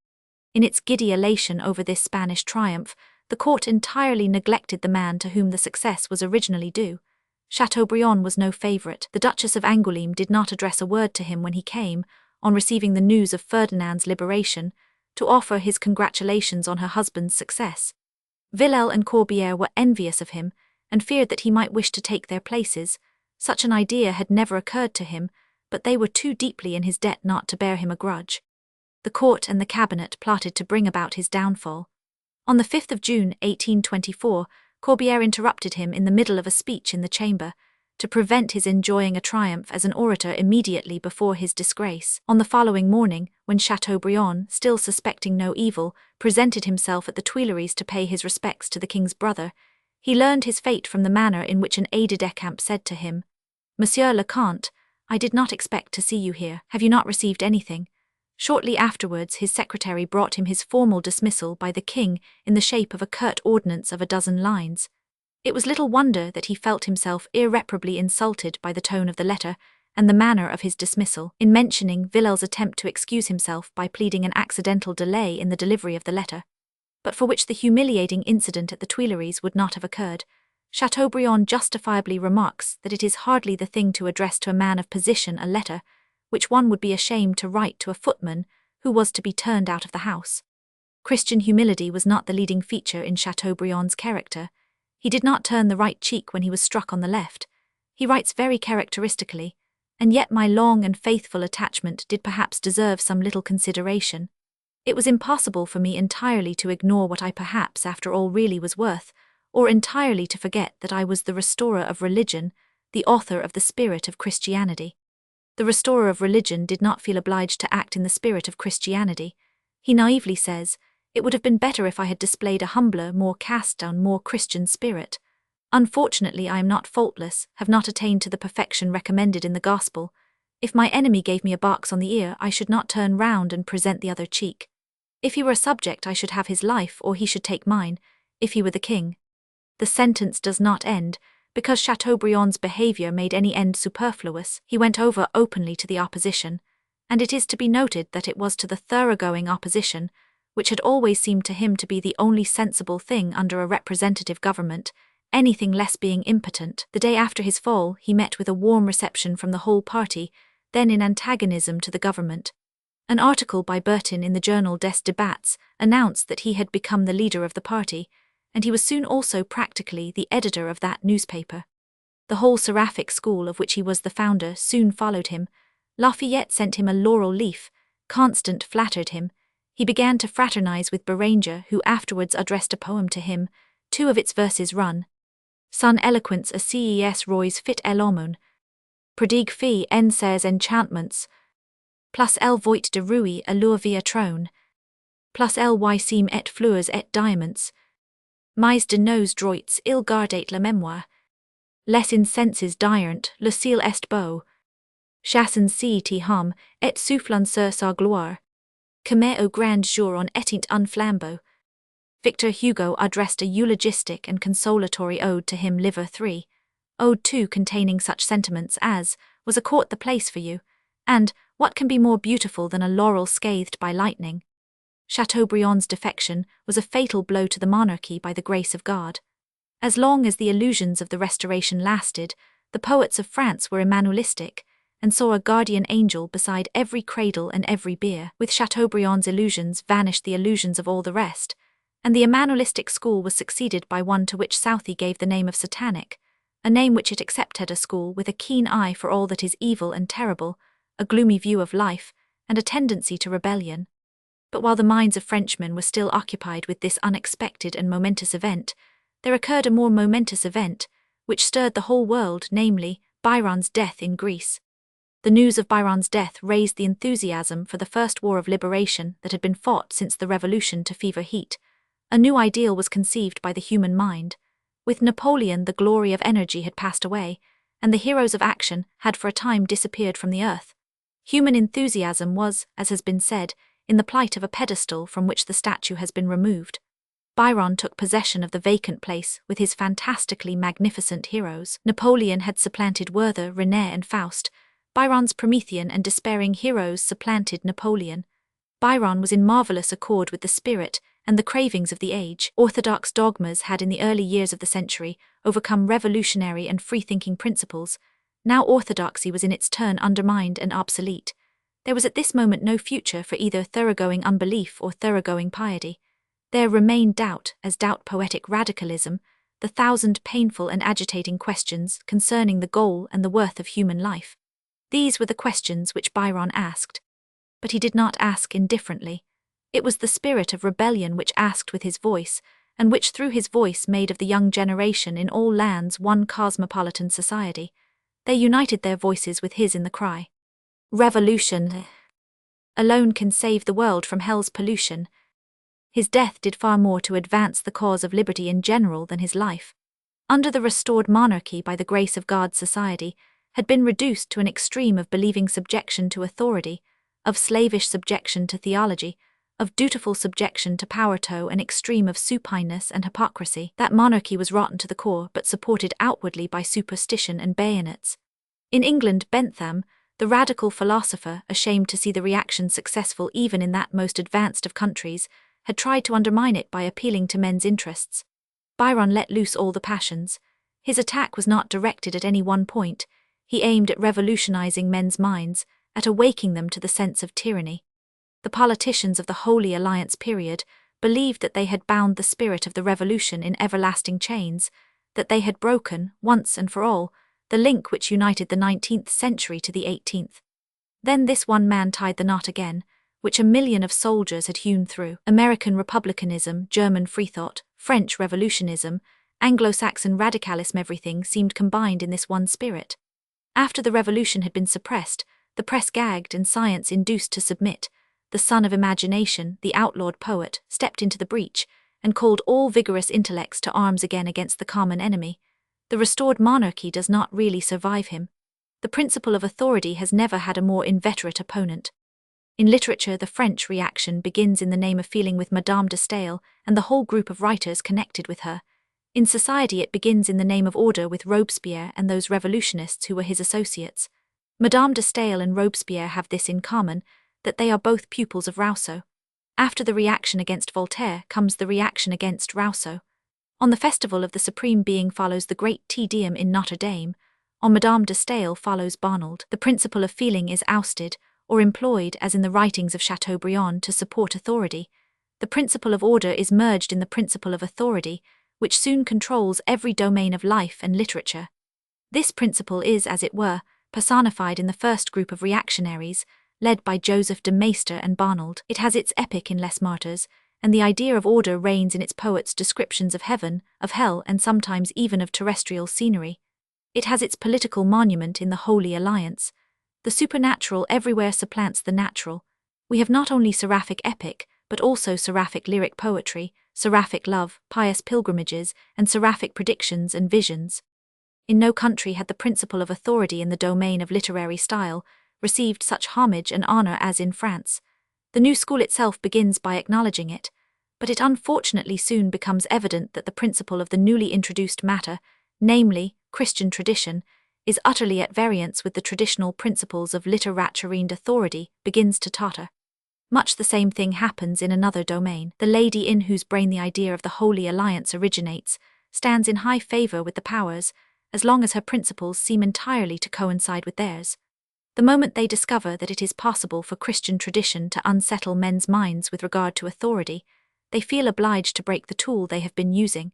In its giddy elation over this Spanish triumph, the court entirely neglected the man to whom the success was originally due. Chateaubriand was no favourite. The Duchess of Angoulême did not address a word to him when he came, on receiving the news of Ferdinand's liberation, to offer his congratulations on her husband's success. Villèle and Corbière were envious of him, and feared that he might wish to take their places. Such an idea had never occurred to him, but they were too deeply in his debt not to bear him a grudge. The court and the cabinet plotted to bring about his downfall. On the 5th of June, 1824, Corbière interrupted him in the middle of a speech in the chamber, to prevent his enjoying a triumph as an orator immediately before his disgrace. On the following morning, when Chateaubriand, still suspecting no evil, presented himself at the Tuileries to pay his respects to the king's brother, he learned his fate from the manner in which an aide-de-camp said to him, "Monsieur le Comte, I did not expect to see you here. Have you not received anything?" Shortly afterwards his secretary brought him his formal dismissal by the king in the shape of a curt ordinance of a dozen lines. It was little wonder that he felt himself irreparably insulted by the tone of the letter and the manner of his dismissal. In mentioning Villèle's attempt to excuse himself by pleading an accidental delay in the delivery of the letter, but for which the humiliating incident at the Tuileries would not have occurred. Chateaubriand justifiably remarks that it is hardly the thing to address to a man of position a letter which one would be ashamed to write to a footman who was to be turned out of the house. Christian humility was not the leading feature in Chateaubriand's character. He did not turn the right cheek when he was struck on the left. He writes very characteristically, and yet my long and faithful attachment did perhaps deserve some little consideration. It was impossible for me entirely to ignore what I perhaps after all really was worth, or entirely to forget that I was the restorer of religion, the author of the spirit of Christianity. The restorer of religion did not feel obliged to act in the spirit of Christianity. He naively says, "It would have been better if I had displayed a humbler, more cast-down, more Christian spirit. Unfortunately, I am not faultless, have not attained to the perfection recommended in the gospel. If my enemy gave me a box on the ear, I should not turn round and present the other cheek. If he were a subject, I should have his life, or he should take mine, if he were the king." The sentence does not end, because Chateaubriand's behaviour made any end superfluous. He went over openly to the opposition, and it is to be noted that it was to the thoroughgoing opposition, which had always seemed to him to be the only sensible thing under a representative government, anything less being impotent. The day after his fall, he met with a warm reception from the whole party, then in antagonism to the government. An article by Bertin in the journal Des Débats announced that he had become the leader of the party, and he was soon also practically the editor of that newspaper. The whole seraphic school of which he was the founder soon followed him. Lafayette sent him a laurel leaf, Constant flattered him. He began to fraternize with Béranger, who afterwards addressed a poem to him. 2 of its verses run: Son eloquence a ces rois fit l'hommone, prodigue fi en ses enchantments, plus el voit de rui a leur via trône, plus el sim et fleurs et diamants, mais de nos droits il gardait la mémoire, les incenses diurent, le ciel est beau, chassant si ti hum, et soufflant sur sa gloire, comme au grand jour on éteint un flambeau. Victor Hugo addressed a eulogistic and consolatory ode to him, Liver 3, Ode 2, containing such sentiments as, "Was a court the place for you?" and "What can be more beautiful than a laurel scathed by lightning?" Chateaubriand's defection was a fatal blow to the monarchy by the grace of God. As long as the illusions of the Restoration lasted, the poets of France were Emmanuelistic, and saw a guardian angel beside every cradle and every bier. With Chateaubriand's illusions vanished the illusions of all the rest, and the Emmanuelistic school was succeeded by one to which Southey gave the name of Satanic, a name which it accepted, a school with a keen eye for all that is evil and terrible, a gloomy view of life, and a tendency to rebellion. But while the minds of Frenchmen were still occupied with this unexpected and momentous event, there occurred a more momentous event, which stirred the whole world, namely, Byron's death in Greece. The news of Byron's death raised the enthusiasm for the first war of liberation that had been fought since the Revolution to fever heat. A new ideal was conceived by the human mind. With Napoleon, the glory of energy had passed away, and the heroes of action had for a time disappeared from the earth. Human enthusiasm was, as has been said, in the plight of a pedestal from which the statue has been removed. Byron took possession of the vacant place with his fantastically magnificent heroes. Napoleon had supplanted Werther, René, and Faust. Byron's Promethean and despairing heroes supplanted Napoleon. Byron was in marvellous accord with the spirit and the cravings of the age. Orthodox dogmas had in the early years of the century overcome revolutionary and free-thinking principles. Now orthodoxy was in its turn undermined and obsolete. There was at this moment no future for either thoroughgoing unbelief or thoroughgoing piety. There remained doubt, as doubt poetic radicalism, the thousand painful and agitating questions concerning the goal and the worth of human life. These were the questions which Byron asked. But he did not ask indifferently. It was the spirit of rebellion which asked with his voice, and which through his voice made of the young generation in all lands one cosmopolitan society. They united their voices with his in the cry, "Revolution alone can save the world from hell's pollution." His death did far more to advance the cause of liberty in general than his life. Under the restored monarchy by the grace of God, society had been reduced to an extreme of believing subjection to authority, of slavish subjection to theology, of dutiful subjection to power, to an extreme of supineness and hypocrisy. That monarchy was rotten to the core, but supported outwardly by superstition and bayonets. In England, Bentham, the radical philosopher, ashamed to see the reaction successful even in that most advanced of countries, had tried to undermine it by appealing to men's interests. Byron let loose all the passions. His attack was not directed at any one point. He aimed at revolutionizing men's minds, at awaking them to the sense of tyranny. The politicians of the Holy Alliance period believed that they had bound the spirit of the revolution in everlasting chains, that they had broken, once and for all, the link which united the 19th century to the 18th. Then this one man tied the knot again, which a million of soldiers had hewn through. American republicanism, German freethought, French revolutionism, Anglo-Saxon radicalism, everything seemed combined in this one spirit. After the revolution had been suppressed, the press gagged and science induced to submit, the son of imagination, the outlawed poet, stepped into the breach and called all vigorous intellects to arms again against the common enemy. The restored monarchy does not really survive him. The principle of authority has never had a more inveterate opponent. In literature, the French reaction begins in the name of feeling with Madame de Staël and the whole group of writers connected with her. In society, it begins in the name of order with Robespierre and those revolutionists who were his associates. Madame de Staël and Robespierre have this in common, that they are both pupils of Rousseau. After the reaction against Voltaire comes the reaction against Rousseau. On the Festival of the Supreme Being follows the Great Te Deum in Notre Dame. On Madame de Staël follows Barnald. The principle of feeling is ousted, or employed, as in the writings of Chateaubriand, to support authority. The principle of order is merged in the principle of authority, which soon controls every domain of life and literature. This principle is, as it were, personified in the first group of reactionaries, led by Joseph de Maistre and Barnald. It has its epic in Les Martyrs, and the idea of order reigns in its poets' descriptions of heaven, of hell, and sometimes even of terrestrial scenery. It has its political monument in the Holy Alliance. The supernatural everywhere supplants the natural. We have not only seraphic epic, but also seraphic lyric poetry, seraphic love, pious pilgrimages, and seraphic predictions and visions. In no country had the principle of authority in the domain of literary style received such homage and honor as in France. The new school itself begins by acknowledging it, but it unfortunately soon becomes evident that the principle of the newly introduced matter, namely, Christian tradition, is utterly at variance with the traditional principles of literature, authority begins to totter. Much the same thing happens in another domain. The lady in whose brain the idea of the Holy Alliance originates stands in high favor with the powers, as long as her principles seem entirely to coincide with theirs. The moment they discover that it is possible for Christian tradition to unsettle men's minds with regard to authority, they feel obliged to break the tool they have been using.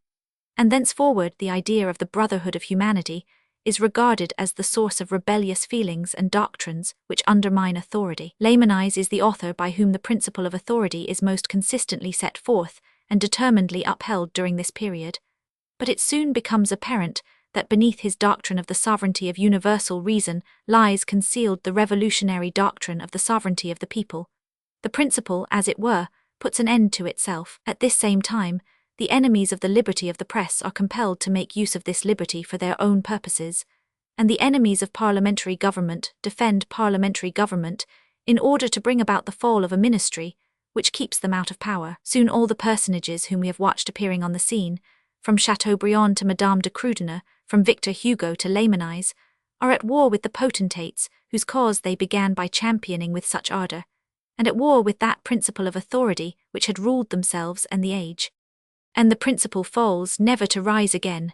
And thenceforward the idea of the brotherhood of humanity is regarded as the source of rebellious feelings and doctrines which undermine authority. Lamennais is the author by whom the principle of authority is most consistently set forth and determinedly upheld during this period. But it soon becomes apparent that beneath his doctrine of the sovereignty of universal reason lies concealed the revolutionary doctrine of the sovereignty of the people. The principle, as it were, puts an end to itself. At this same time, the enemies of the liberty of the press are compelled to make use of this liberty for their own purposes, and the enemies of parliamentary government defend parliamentary government in order to bring about the fall of a ministry which keeps them out of power. Soon all the personages whom we have watched appearing on the scene, from Chateaubriand to Madame de Krüdener, from Victor Hugo to Lamennais, are at war with the potentates whose cause they began by championing with such ardor, and at war with that principle of authority which had ruled themselves and the age. And the principle falls, never to rise again,